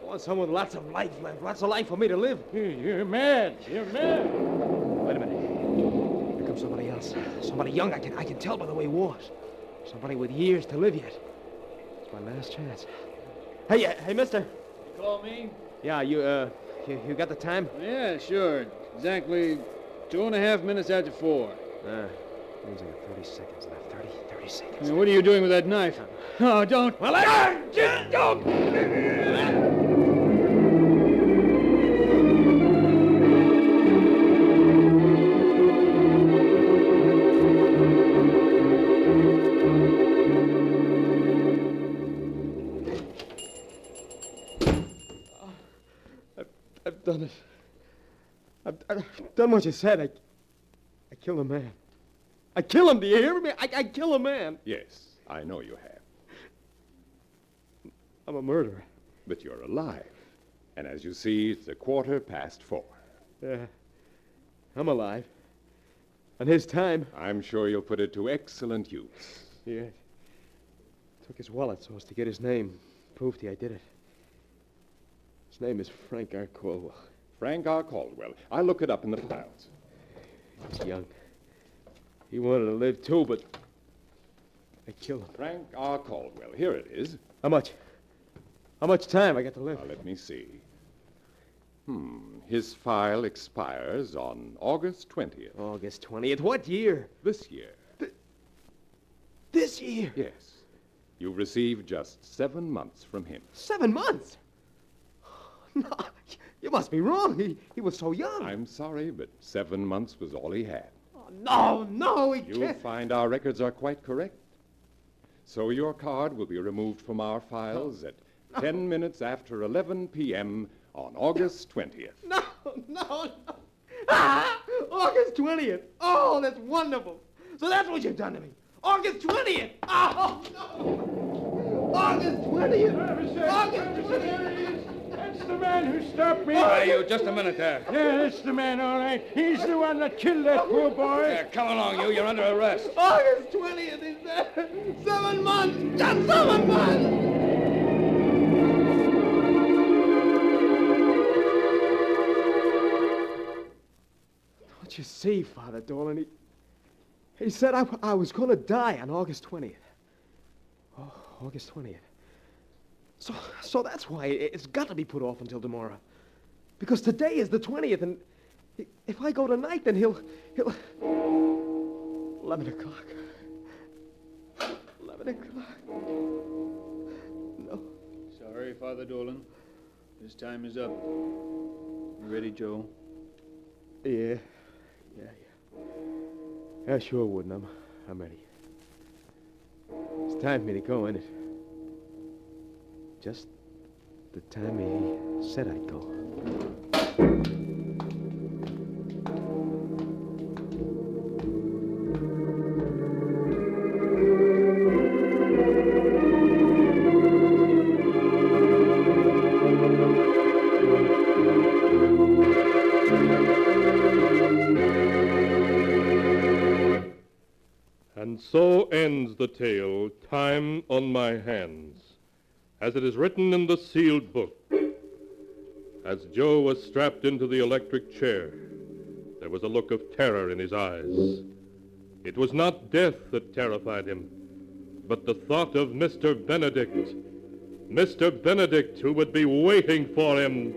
I want someone with lots of life left. Lots of life for me to live. You're mad. Wait a minute. Here comes somebody else. Somebody young. I can tell by the way he walks. Somebody with years to live yet. It's my last chance. Hey, mister. You call me? Yeah, you got the time? Yeah, sure. Exactly 2.5 minutes after 4. Means I got 30 seconds left. 30 seconds. What are you doing with that knife? Oh, don't. Well, don't! I've done it. I've done what you said. I killed a man. I kill him, do you hear me? I kill a man. Yes, I know you have. I'm a murderer. But you're alive. And as you see, it's 4:15. I'm alive. On his time. I'm sure you'll put it to excellent use. Yeah. Took his wallet so as to get his name. Proved I did it. His name is Frank R. Caldwell. Frank R. Caldwell. I'll look it up in the files. He's young. He wanted to live too, but I killed him. Frank R. Caldwell. Here it is. How much? How much time I got to live? Now, let me see. His file expires on August 20th. August 20th? What year? This year. This year? Yes. You received just 7 months from him. 7 months? No, you must be wrong. He was so young. I'm sorry, but 7 months was all he had. Oh, no, he You'll can't. find our records are quite correct. So your card will be removed from our files at 10 minutes after 11 p.m. on August 20th. No. Ah, August 20th. Oh, that's wonderful. So that's what you've done to me. August 20th. Oh, no. August 20th. August 20th. That's the man who stopped me. Hey, you, just a minute there. Yeah, that's the man, all right. He's the one that killed that poor boy. Yeah, come along, you. You're under arrest. August 20th is there. 7 months. Just 7 months. Don't you see, Father Dolan? He said I was going to die on August 20th. Oh, August 20th. So that's why it's got to be put off until tomorrow. Because today is the 20th, and if I go tonight, then he'll 11 o'clock. 11 o'clock. No. Sorry, Father Dolan. His time is up. You ready, Joe? Yeah. I sure wouldn't. I'm ready. It's time for me to go, isn't it? Just the time he said I'd go. And so ends the tale, Time on My Hands, as it is written in the sealed book. As Joe was strapped into the electric chair, there was a look of terror in his eyes. It was not death that terrified him, but the thought of Mr. Benedict. Mr. Benedict, who would be waiting for him.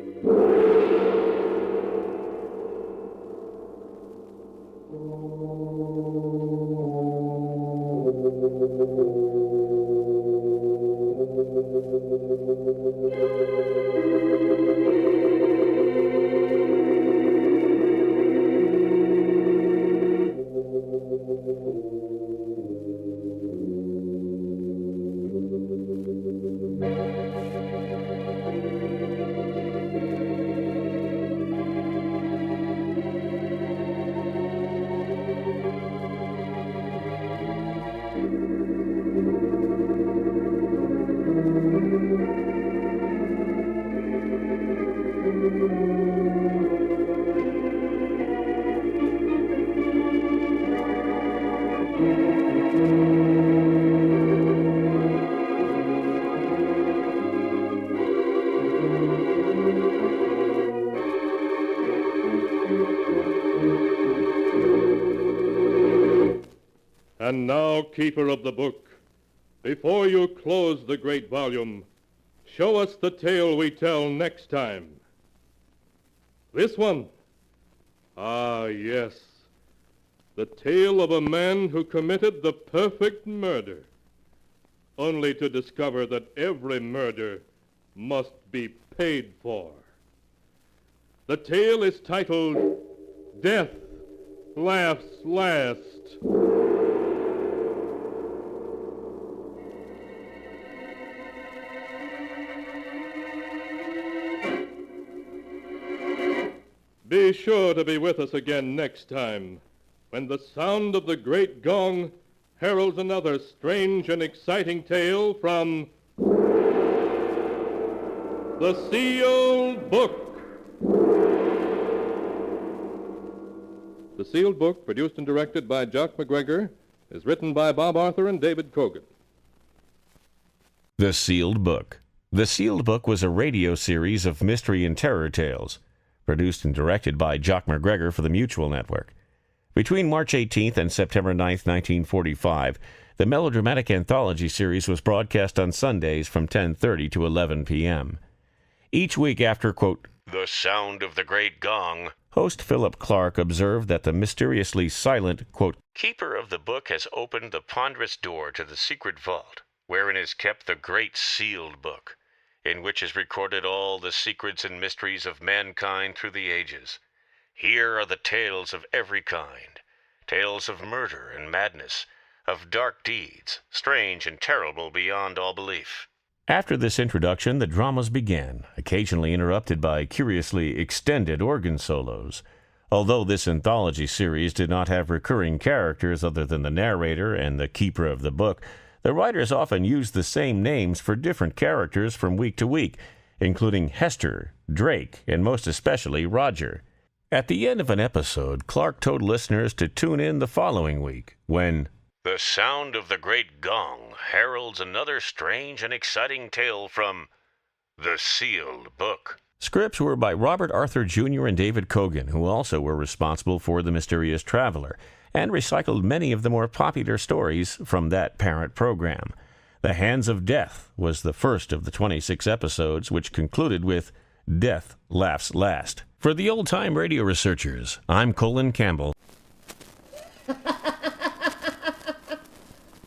And now, keeper of the book, before you close the great volume, show us the tale we tell next time. This one? Ah, yes. The tale of a man who committed the perfect murder, only to discover that every murder must be paid for. The tale is titled Death Laughs Last. Be sure to be with us again next time, when the sound of the great gong heralds another strange and exciting tale from the sealed book. The Sealed Book, produced and directed by Jock McGregor, is written by Bob Arthur and David Cogan. The Sealed Book. The Sealed Book was a radio series of mystery and terror tales, produced and directed by Jock McGregor for the Mutual Network. Between March 18th and September 9th, 1945, the melodramatic anthology series was broadcast on Sundays from 10:30 to 11 p.m. Each week after, quote, "The Sound of the Great Gong," host Philip Clark observed that the mysteriously silent, quote, "Keeper of the Book has opened the ponderous door to the secret vault, wherein is kept the Great Sealed Book, in which is recorded all the secrets and mysteries of mankind through the ages. Here are the tales of every kind, tales of murder and madness, of dark deeds, strange and terrible beyond all belief." After this introduction, the dramas began, occasionally interrupted by curiously extended organ solos. Although this anthology series did not have recurring characters other than the narrator and the keeper of the book, the writers often used the same names for different characters from week to week, including Hester, Drake, and most especially Roger. At the end of an episode, Clark told listeners to tune in the following week, when "The Sound of the Great Gong heralds another strange and exciting tale from The Sealed Book." Scripts were by Robert Arthur Jr. and David Cogan, who also were responsible for The Mysterious Traveler, and recycled many of the more popular stories from that parent program. The Hands of Death was the first of the 26 episodes, which concluded with Death Laughs Last. For the old-time radio researchers, I'm Colin Campbell.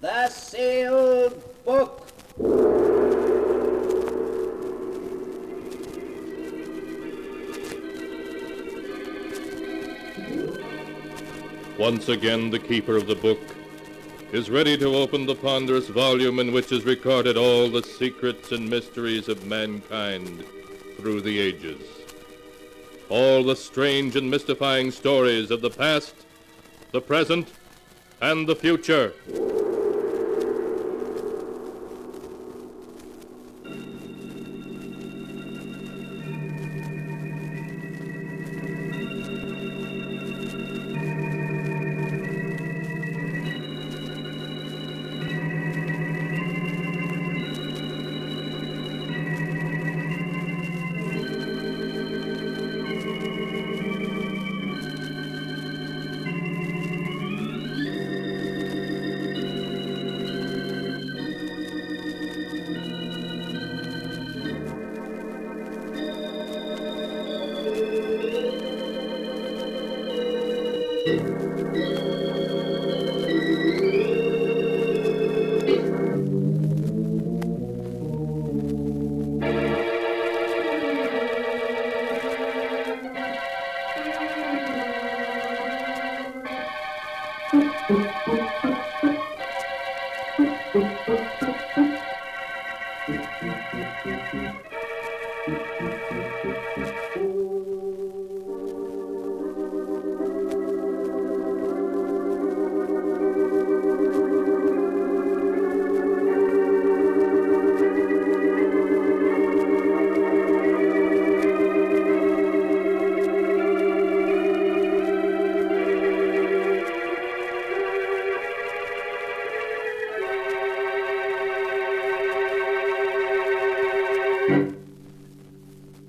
The Sealed Book. Once again, the keeper of the book is ready to open the ponderous volume in which is recorded all the secrets and mysteries of mankind through the ages. All the strange and mystifying stories of the past, the present, and the future.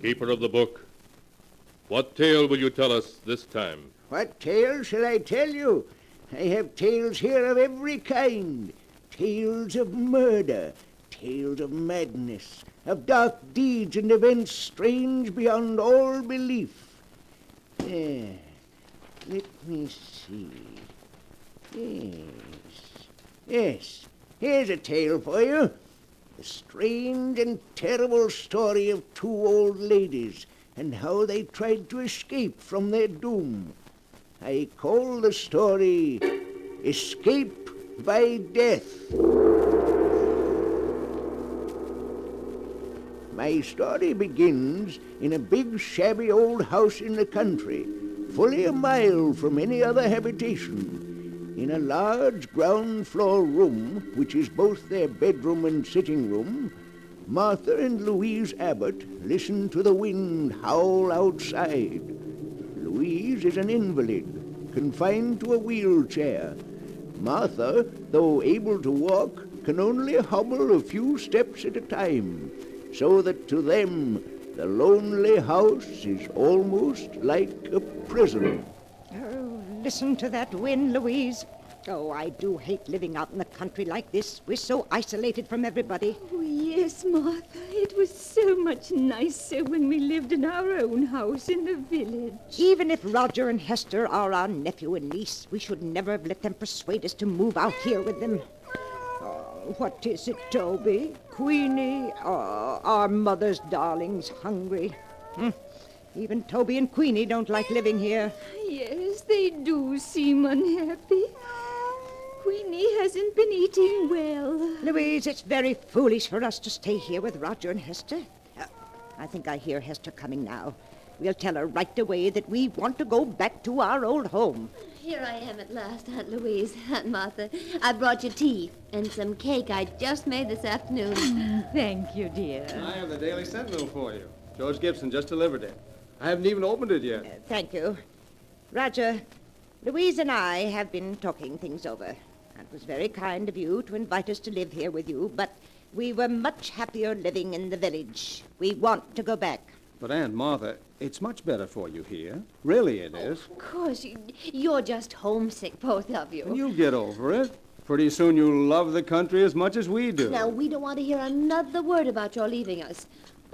Keeper of the book, what tale will you tell us this time? What tale shall I tell you? I have tales here of every kind. Tales of murder, tales of madness, of dark deeds and events strange beyond all belief. Let me see. Yes, here's a tale for you. The strange and terrible story of two old ladies and how they tried to escape from their doom. I call the story Escape by Death. My story begins in a big, shabby old house in the country, fully a mile from any other habitation. In a large ground-floor room, which is both their bedroom and sitting room, Martha and Louise Abbott listen to the wind howl outside. Louise is an invalid, confined to a wheelchair. Martha, though able to walk, can only hobble a few steps at a time, so that to them the lonely house is almost like a prison. Oh, listen to that wind, Louise. Oh, I do hate living out in the country like this. We're so isolated from everybody. Oh, yes, Martha. It was so much nicer when we lived in our own house in the village. Even if Roger and Hester are our nephew and niece, we should never have let them persuade us to move out here with them. Oh, what is it, Toby? Queenie? Oh, our mother's darling's hungry. Even Toby and Queenie don't like living here. Yes, they do seem unhappy. Queenie hasn't been eating well. Louise, it's very foolish for us to stay here with Roger and Hester. I think I hear Hester coming now. We'll tell her right away that we want to go back to our old home. Here I am at last, Aunt Louise. Aunt Martha, I brought you tea and some cake I just made this afternoon. Thank you, dear. I have the Daily Sentinel for you. George Gibson just delivered it. I haven't even opened it yet. Thank you. Roger, Louise and I have been talking things over. It was very kind of you to invite us to live here with you, but we were much happier living in the village. We want to go back. But, Aunt Martha, it's much better for you here. Really it is. Of course, you're just homesick, both of you. And you'll get over it. Pretty soon you'll love the country as much as we do. Now, we don't want to hear another word about your leaving us.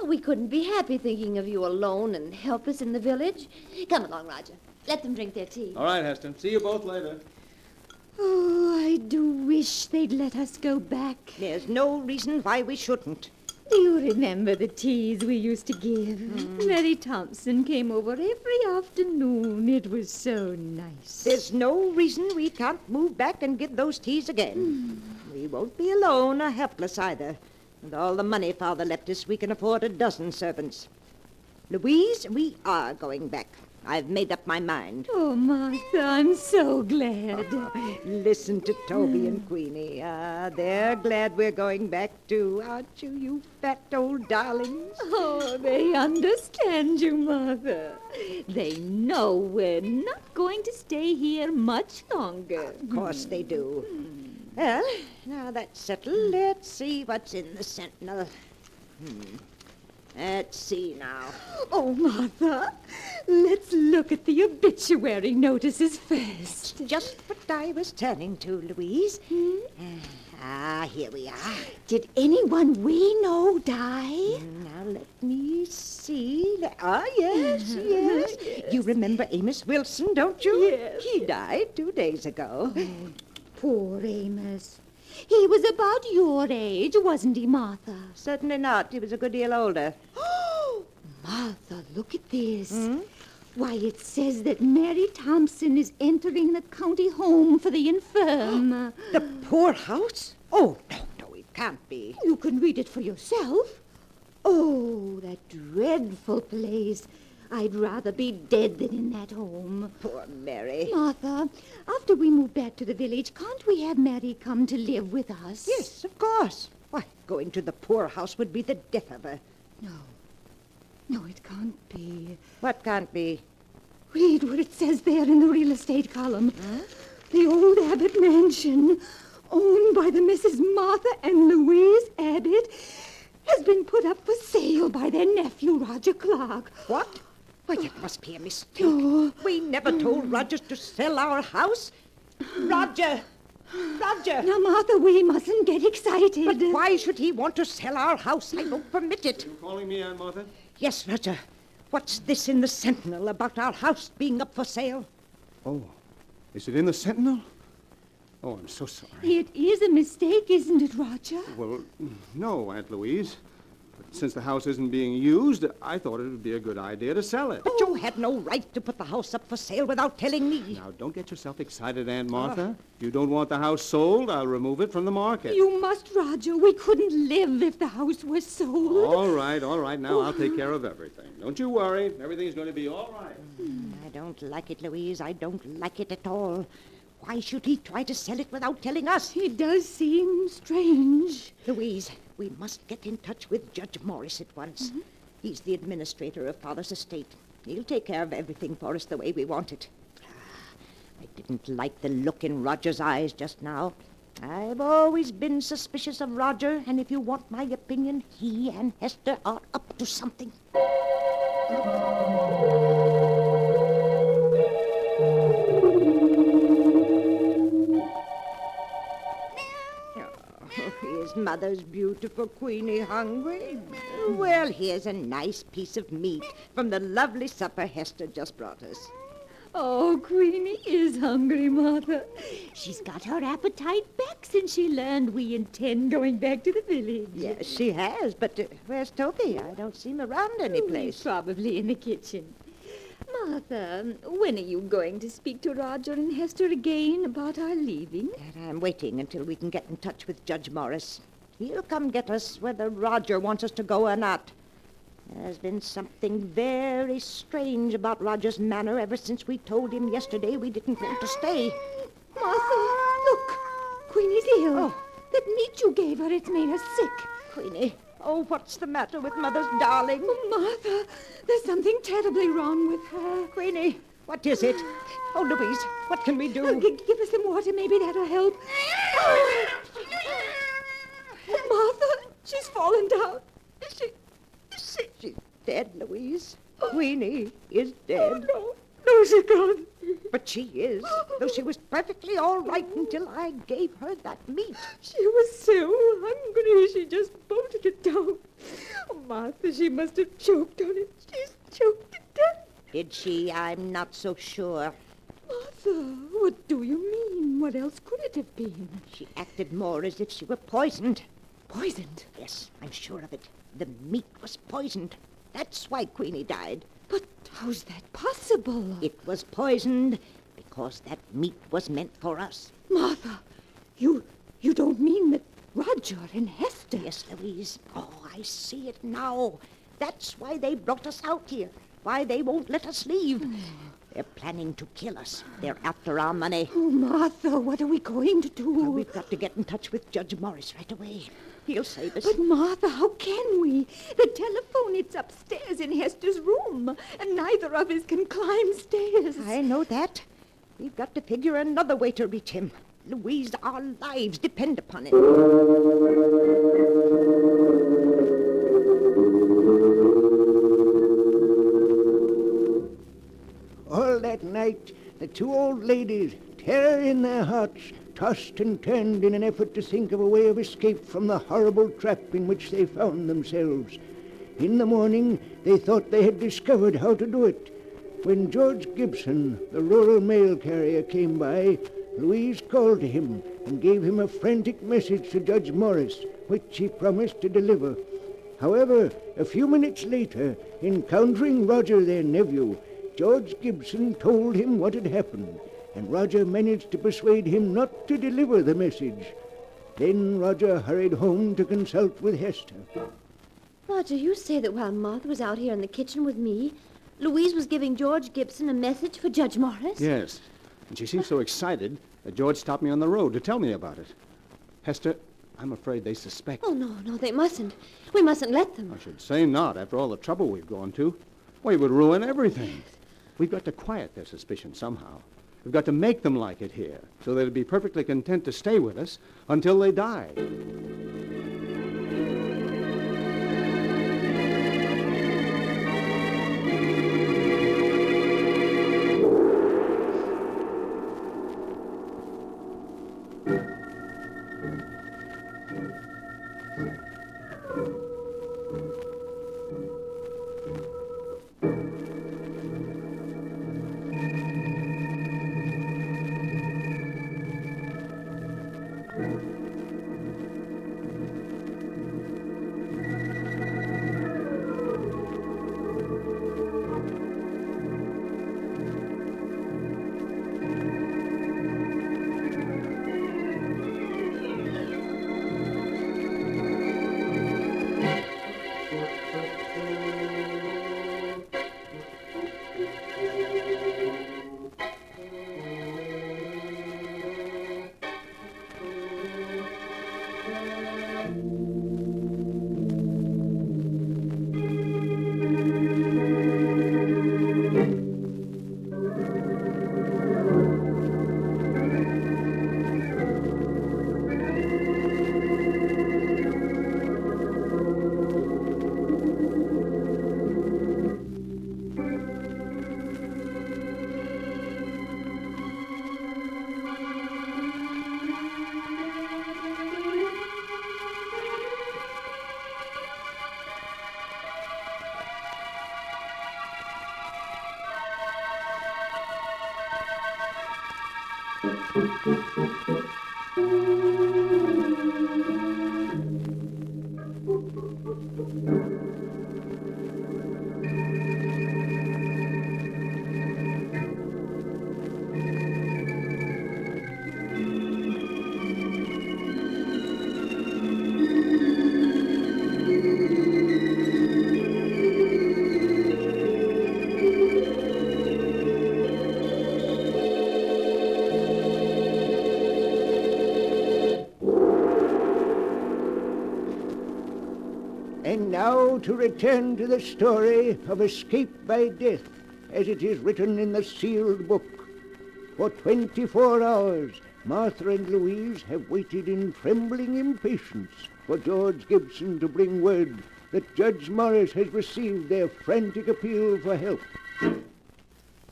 We couldn't be happy thinking of you alone and helpless in the village. Come along, Roger. Let them drink their tea. All right, Heston. See you both later. Oh, I do wish they'd let us go back. There's no reason why we shouldn't. Do you remember the teas we used to give? Mary Thompson came over every afternoon. It was so nice. There's no reason we can't move back and give those teas again. We won't be alone or helpless either. With all the money Father left us, we can afford a dozen servants. Louise, we are going back. I've made up my mind. Oh, Martha, I'm so glad. Listen to Toby and Queenie. They're glad we're going back too, aren't you, you fat old darlings? Oh, they understand you, Mother. They know we're not going to stay here much longer. Of course they do. Well, now that's settled. Let's see what's in the Sentinel. Let's see now. Oh, Martha, let's look at the obituary notices first. Just what I was turning to, Louise. Here we are. Did anyone we know die? Now, let me see. Yes, yes. You remember Amos Wilson, don't you? Yes. He died 2 days ago. Poor Amos. He was about your age, wasn't he, Martha? Certainly not. He was a good deal older. Oh, Martha, look at this. Why, it says that Mary Thompson is entering the county home for the infirm. The poorhouse? Oh, no, it can't be. You can read it for yourself. Oh, that dreadful place. I'd rather be dead than in that home. Poor Mary. Martha, after we move back to the village, can't we have Mary come to live with us? Yes, of course. Why, going to the poorhouse would be the death of her. No, it can't be. What can't be? Read what it says there in the real estate column. The old Abbott mansion, owned by the Mrs. Martha and Louise Abbott, has been put up for sale by their nephew, Roger Clark. What? Why, it must be a mistake. We never told Roger to sell our house. Roger! Roger! Now, Martha, we mustn't get excited. But why should he want to sell our house? I don't permit it. You calling me, Aunt Martha? Yes, Roger. What's this in the Sentinel about our house being up for sale? Oh, is it in the Sentinel? Oh, I'm so sorry. It is a mistake, isn't it, Roger? Well, no, Aunt Louise. But since the house isn't being used, I thought it would be a good idea to sell it. But you had no right to put the house up for sale without telling me. Now, don't get yourself excited, Aunt Martha. If you don't want the house sold, I'll remove it from the market. You must, Roger. We couldn't live if the house was sold. All right. Now I'll take care of everything. Don't you worry. Everything's going to be all right. I don't like it, Louise. I don't like it at all. Why should he try to sell it without telling us? It does seem strange. Louise, we must get in touch with Judge Morris at once. He's the administrator of Father's estate. He'll take care of everything for us the way we want it. I didn't like the look in Roger's eyes just now. I've always been suspicious of Roger, and if you want my opinion, he and Hester are up to something. Oh, is Mother's beautiful Queenie hungry? Well, here's a nice piece of meat from the lovely supper Hester just brought us. Oh, Queenie is hungry, Martha. She's got her appetite back since she learned we intend going back to the village. Yes, she has, but where's Toby? I don't see him around any place. He's probably in the kitchen. Martha, when are you going to speak to Roger and Hester again about our leaving? I'm waiting until we can get in touch with Judge Morris. He'll come get us whether Roger wants us to go or not. There's been something very strange about Roger's manner ever since we told him yesterday we didn't want to stay. Martha, look! Queenie's ill. Oh. That meat you gave her, it's made her sick. Queenie, oh, what's the matter with Mother's darling? Oh, Martha, there's something terribly wrong with her. Queenie, what is it? Oh, Louise, what can we do? Give her some water, maybe that'll help. Oh, Martha, she's fallen down. She's dead, Louise. Queenie is dead. Oh, no, she's gone. But she is, though she was perfectly all right until I gave her that meat. She was so hungry, she just bolted it down. Oh, Martha, she must have choked on it. She's choked to death. Did she? I'm not so sure. Martha, what do you mean? What else could it have been? She acted more as if she were poisoned. Poisoned? Yes, I'm sure of it. The meat was poisoned. That's why Queenie died. But how's that possible? It was poisoned because that meat was meant for us. Martha, you don't mean that Roger and Hester... Yes, Louise. Oh, I see it now. That's why they brought us out here. Why they won't let us leave. They're planning to kill us. They're after our money. Oh, Martha, what are we going to do? We've got to get in touch with Judge Morris right away. He'll save us. But, Martha, how can we? The telephone, it's upstairs in Hester's room, and neither of us can climb stairs. I know that. We've got to figure another way to reach him. Louise, our lives depend upon it. All that night, the two old ladies, terror in their hearts, tossed and turned in an effort to think of a way of escape from the horrible trap in which they found themselves. In the morning, they thought they had discovered how to do it. When George Gibson, the rural mail carrier, came by, Louise called to him and gave him a frantic message to Judge Morris, which he promised to deliver. However, a few minutes later, encountering Roger, their nephew, George Gibson told him what had happened, and Roger managed to persuade him not to deliver the message. Then Roger hurried home to consult with Hester. Roger, you say that while Martha was out here in the kitchen with me, Louise was giving George Gibson a message for Judge Morris? Yes, and she seemed so excited that George stopped me on the road to tell me about it. Hester, I'm afraid they suspect. Oh, no, they mustn't. We mustn't let them. I should say not, after all the trouble we've gone to. We would ruin everything. We've got to quiet their suspicion somehow. We've got to make them like it here, so they'd be perfectly content to stay with us until they die. And now to return to the story of escape by death, as it is written in the sealed book. For 24 hours, Martha and Louise have waited in trembling impatience for George Gibson to bring word that Judge Morris has received their frantic appeal for help.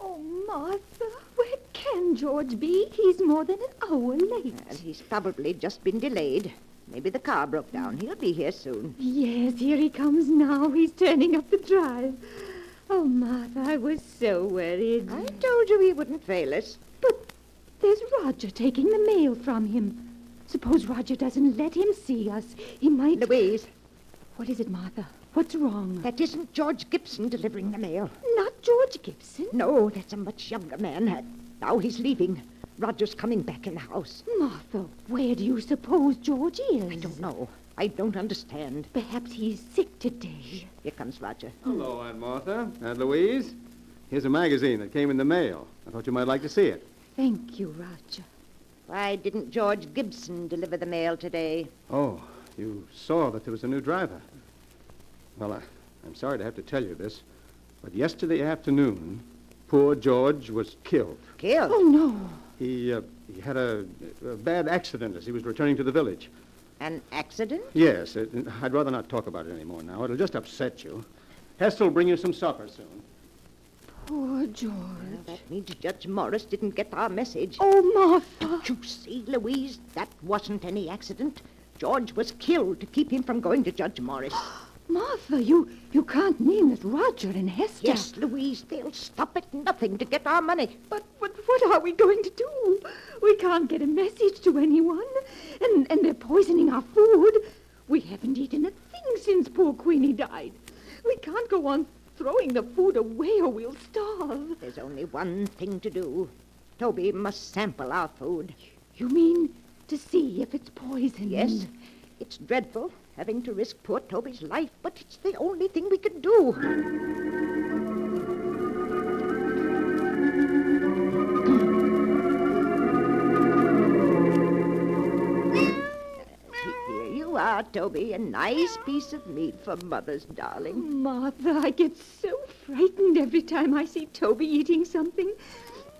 Oh, Martha, where can George be? He's more than an hour late. And he's probably just been delayed. Maybe the car broke down. He'll be here soon. Yes, here he comes now. He's turning up the drive. Oh, Martha, I was so worried. I told you he wouldn't fail us. But there's Roger taking the mail from him. Suppose Roger doesn't let him see us. He might... Louise. What is it, Martha? What's wrong? That isn't George Gibson delivering the mail. Not George Gibson? No, that's a much younger man. Now he's leaving. Roger's coming back in the house. Martha, where do you suppose George is? I don't know. I don't understand. Perhaps he's sick today. Here comes Roger. Hello, Aunt Martha. Aunt Louise. Here's a magazine that came in the mail. I thought you might like to see it. Thank you, Roger. Why didn't George Gibson deliver the mail today? Oh, you saw that there was a new driver. Well, I'm sorry to have to tell you this, but yesterday afternoon, poor George was killed. Killed? Oh, no. He had a bad accident as he was returning to the village. An accident? Yes. I'd rather not talk about it anymore now. It'll just upset you. Hester will bring you some supper soon. Poor George. Well, that means Judge Morris didn't get our message. Oh, Martha. Don't you see, Louise? That wasn't any accident. George was killed to keep him from going to Judge Morris. Martha, you can't mean that Roger and Hester... Yes, Louise, they'll stop at nothing to get our money. But what are we going to do? We can't get a message to anyone. And they're poisoning our food. We haven't eaten a thing since poor Queenie died. We can't go on throwing the food away or we'll starve. There's only one thing to do. Toby must sample our food. You mean to see if it's poisoned? Yes. It's dreadful, having to risk poor Toby's life, but it's the only thing we can do. Here you are, Toby. A nice piece of meat for Mother's darling. Martha, I get so frightened every time I see Toby eating something.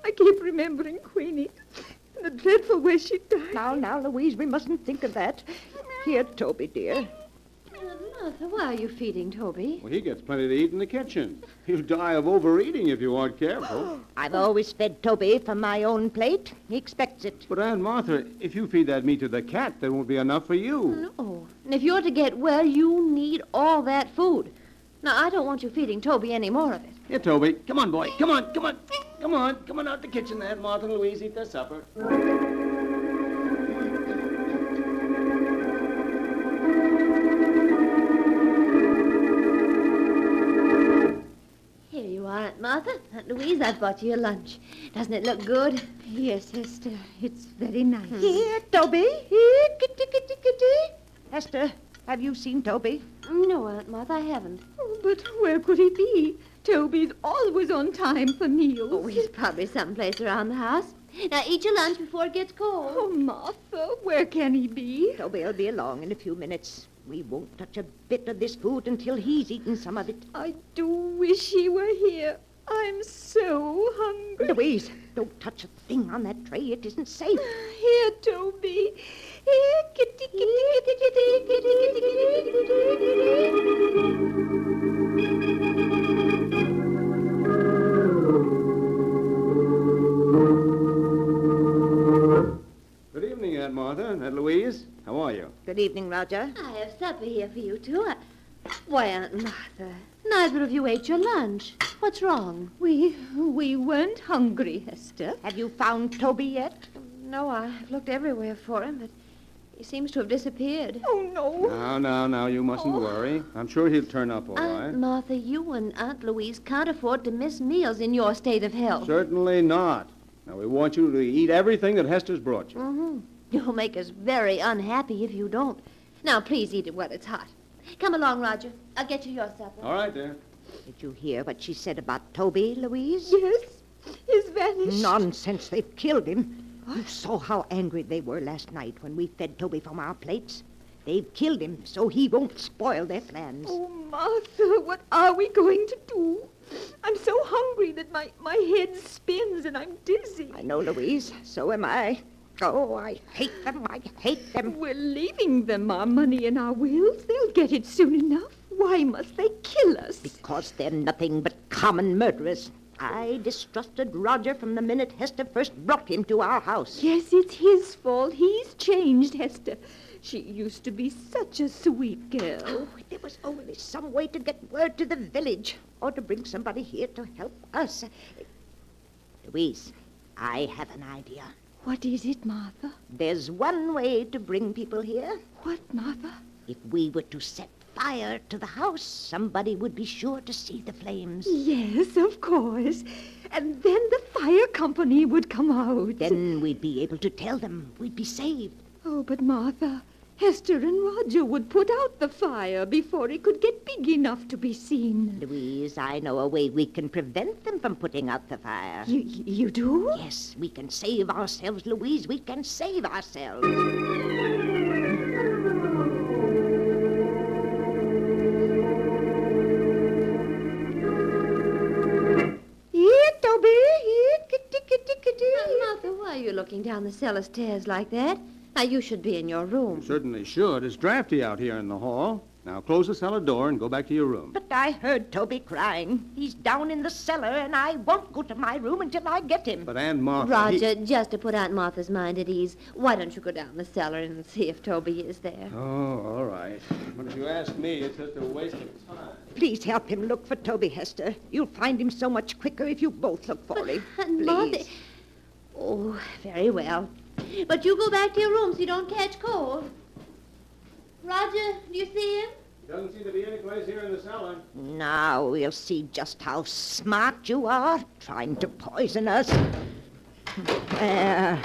I keep remembering Queenie and the dreadful way she died. Now, Louise, we mustn't think of that. Here, Toby, dear. Martha, why are you feeding Toby? Well, he gets plenty to eat in the kitchen. He'll die of overeating if you aren't careful. I've always fed Toby from my own plate. He expects it. But, Aunt Martha, if you feed that meat to the cat, there won't be enough for you. No. And if you're to get well, you need all that food. Now, I don't want you feeding Toby any more of it. Here, Toby. Come on, boy. Come on. Come on out the kitchen there. Martha and Louise eat their supper. Here you are, Aunt Martha. Aunt Louise, I've bought you your lunch. Doesn't it look good? Yes, Hester. It's very nice. Here, Toby. Here, kitty, kitty, kitty. Hester, have you seen Toby? No, Aunt Martha, I haven't. Oh, but where could he be? Toby's always on time for meals. Oh, he's probably someplace around the house. Now, eat your lunch before it gets cold. Oh, Martha, where can he be? Toby'll be along in a few minutes. We won't touch a bit of this food until he's eaten some of it. I do wish he were here. I'm so hungry. Louise, don't touch a thing on that tray. It isn't safe. Here, Toby. Here, kitty, kitty, kitty, kitty, kitty, kitty, kitty, Good evening, Aunt Martha. Aunt Louise, how are you? Good evening, Roger. I have supper here for you, too. Why, Aunt Martha, neither of you ate your lunch. What's wrong? We weren't hungry, Hester. Have you found Toby yet? No, I've looked everywhere for him, but he seems to have disappeared. Oh, no. Now, you mustn't worry. I'm sure he'll turn up all right. Aunt Martha, you and Aunt Louise can't afford to miss meals in your state of health. Certainly not. Now, we want you to eat everything that Hester's brought you. Mm-hmm. You'll make us very unhappy if you don't. Now, please eat it while it's hot. Come along, Roger. I'll get you your supper. All right, dear. Did you hear what she said about Toby, Louise? Yes. He's vanished. Nonsense. They've killed him. You saw how angry they were last night when we fed Toby from our plates. They've killed him so he won't spoil their plans. Oh, Martha, what are we going to do? I'm so hungry that my head spins and I'm dizzy. I know, Louise. So am I. Oh, I hate them. I hate them. We're leaving them our money and our wills. They'll get it soon enough. Why must they kill us? Because they're nothing but common murderers. I distrusted Roger from the minute Hester first brought him to our house. Yes, it's his fault. He's changed Hester. She used to be such a sweet girl. Oh, there was only some way to get word to the village or to bring somebody here to help us. Louise, I have an idea. What is it, Martha? There's one way to bring people here. What, Martha? If we were to set fire to the house, somebody would be sure to see the flames. Yes, of course. And then the fire company would come out. Then we'd be able to tell them. We'd be saved. Oh, but Martha, Hester and Roger would put out the fire before it could get big enough to be seen. Louise, I know a way we can prevent them from putting out the fire. You do? Yes, we can save ourselves, Louise. We can save ourselves. Eat, Toby, eat, kitty, kitty, kitty. Martha, why are you looking down the cellar stairs like that? Now, you should be in your room. Certainly should. It's drafty out here in the hall. Now, close the cellar door and go back to your room. But I heard Toby crying. He's down in the cellar, and I won't go to my room until I get him. But Aunt Martha... Roger, just to put Aunt Martha's mind at ease, why don't you go down the cellar and see if Toby is there? Oh, all right. But if you ask me, it's just a waste of time. Please help him look for Toby, Hester. You'll find him so much quicker if you both look for him. Aunt Martha... Oh, very well. But you go back to your room so you don't catch cold. Roger, do you see him? Doesn't seem to be any place here in the cellar. Now we'll see just how smart you are, trying to poison us. There.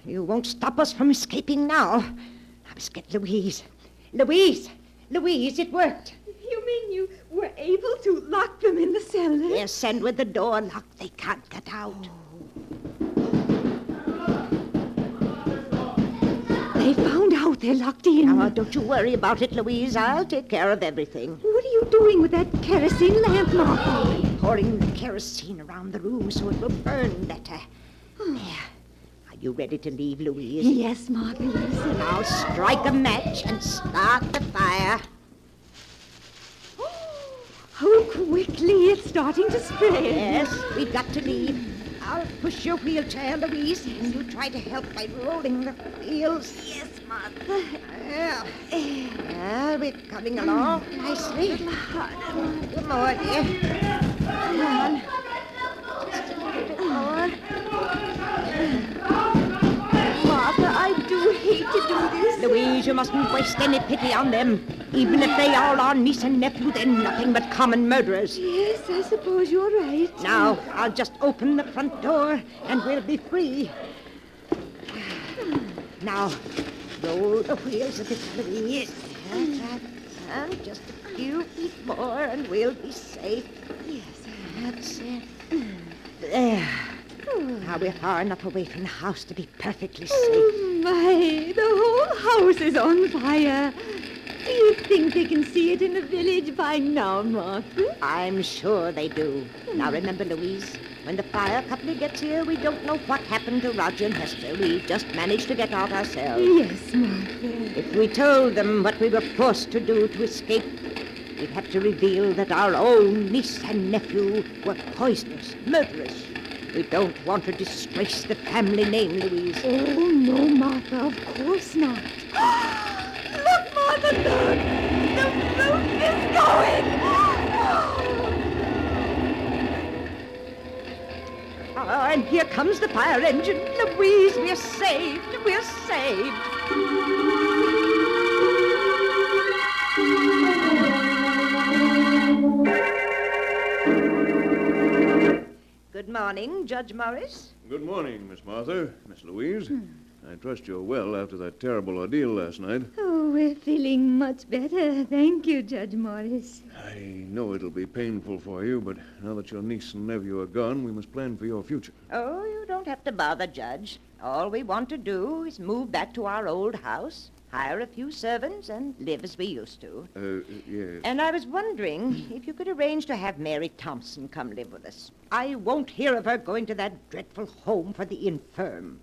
You won't stop us from escaping now. I must get Louise. Louise! Louise, it worked. You mean you were able to lock them in the cellar? Yes, and with the door locked, they can't get out. They found out they're locked in. Now, don't you worry about it, Louise. I'll take care of everything. What are you doing with that kerosene lamp, Martha? I'm pouring the kerosene around the room so it will burn better. There. Are you ready to leave, Louise? Yes, Martha, yes. Now strike a match and start the fire. How quickly it's starting to spread. Yes, we've got to leave. I'll push your wheelchair, Louise, and you try to help by rolling the wheels. Yes, Martha. We're coming along nicely. Come on, dear. Come on. Just a little bit more. Martha, I do hate to do this. Louise, you mustn't waste any pity on them. Even if they are our niece and nephew, they're nothing but common murderers. Yes, I suppose you're right. Now, I'll just open the front door, and we'll be free. Now, roll the wheels a bit, Louise. That's right. And just a few feet more, and we'll be safe. Yes, that's it. There. Now we're far enough away from the house to be perfectly safe. Oh, my. The whole house is on fire. Do you think they can see it in the village by now, Martha? I'm sure they do. Now remember, Louise, when the fire company gets here, we don't know what happened to Roger and Hester. We just managed to get out ourselves. Yes, Martha. If we told them what we were forced to do to escape, we'd have to reveal that our own niece and nephew were poisoners, murderers. We don't want to disgrace the family name, Louise. Oh, no, Martha, of course not. Look, Martha, look! The roof is going! And here comes the fire engine. Louise, we're saved. We're saved. Good morning, Judge Morris. Good morning, Miss Martha, Miss Louise. I trust you're well after that terrible ordeal last night. Oh, we're feeling much better. Thank you, Judge Morris. I know it'll be painful for you, but now that your niece and nephew are gone, we must plan for your future. Oh, you don't have to bother, Judge. All we want to do is move back to our old house, hire a few servants, and live as we used to. Yes. And I was wondering if you could arrange to have Mary Thompson come live with us. I won't hear of her going to that dreadful home for the infirm.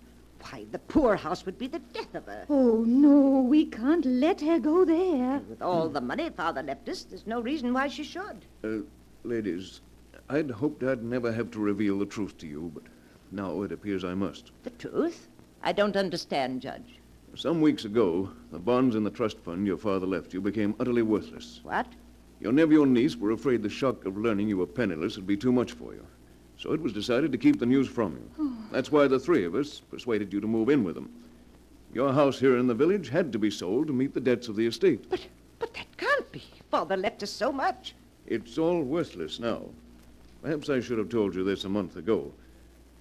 Why, the poorhouse would be the death of her. Oh, no, we can't let her go there. With all the money Father left us, there's no reason why she should. Ladies, I'd hoped I'd never have to reveal the truth to you, but now it appears I must. The truth? I don't understand, Judge. Some weeks ago, the bonds in the trust fund your father left you became utterly worthless. What? Your nephew and niece were afraid the shock of learning you were penniless would be too much for you. So it was decided to keep the news from you. That's why the three of us persuaded you to move in with them. Your house here in the village had to be sold to meet the debts of the estate. But that can't be. Father left us so much. It's all worthless now. Perhaps I should have told you this a month ago.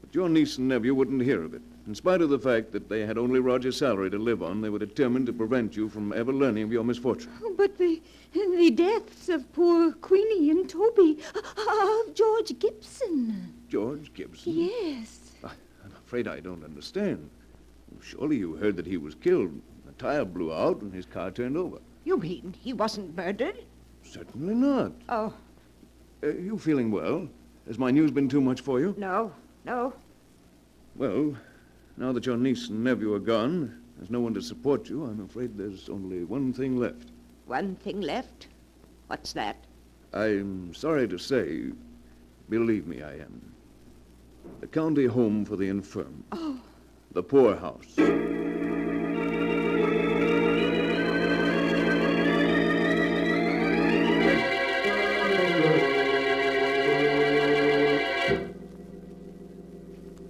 But your niece and nephew wouldn't hear of it. In spite of the fact that they had only Roger's salary to live on, they were determined to prevent you from ever learning of your misfortune. Oh, but the deaths of poor Queenie and Toby, of George Gibson. George Gibson? Yes. I'm afraid I don't understand. Surely you heard that he was killed. A tire blew out and his car turned over. You mean he wasn't murdered? Certainly not. Oh. You feeling well? Has my news been too much for you? No. Well, now that your niece and nephew are gone, there's no one to support you, I'm afraid there's only one thing left. One thing left? What's that? I'm sorry to say, believe me, I am. The county home for the infirm. Oh. The poorhouse.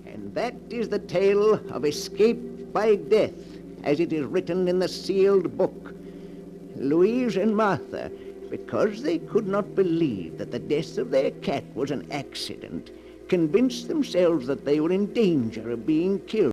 And that is the tale of escape by death, as it is written in the sealed book. Louise and Martha, because they could not believe that the death of their cat was an accident, convinced themselves that they were in danger of being killed.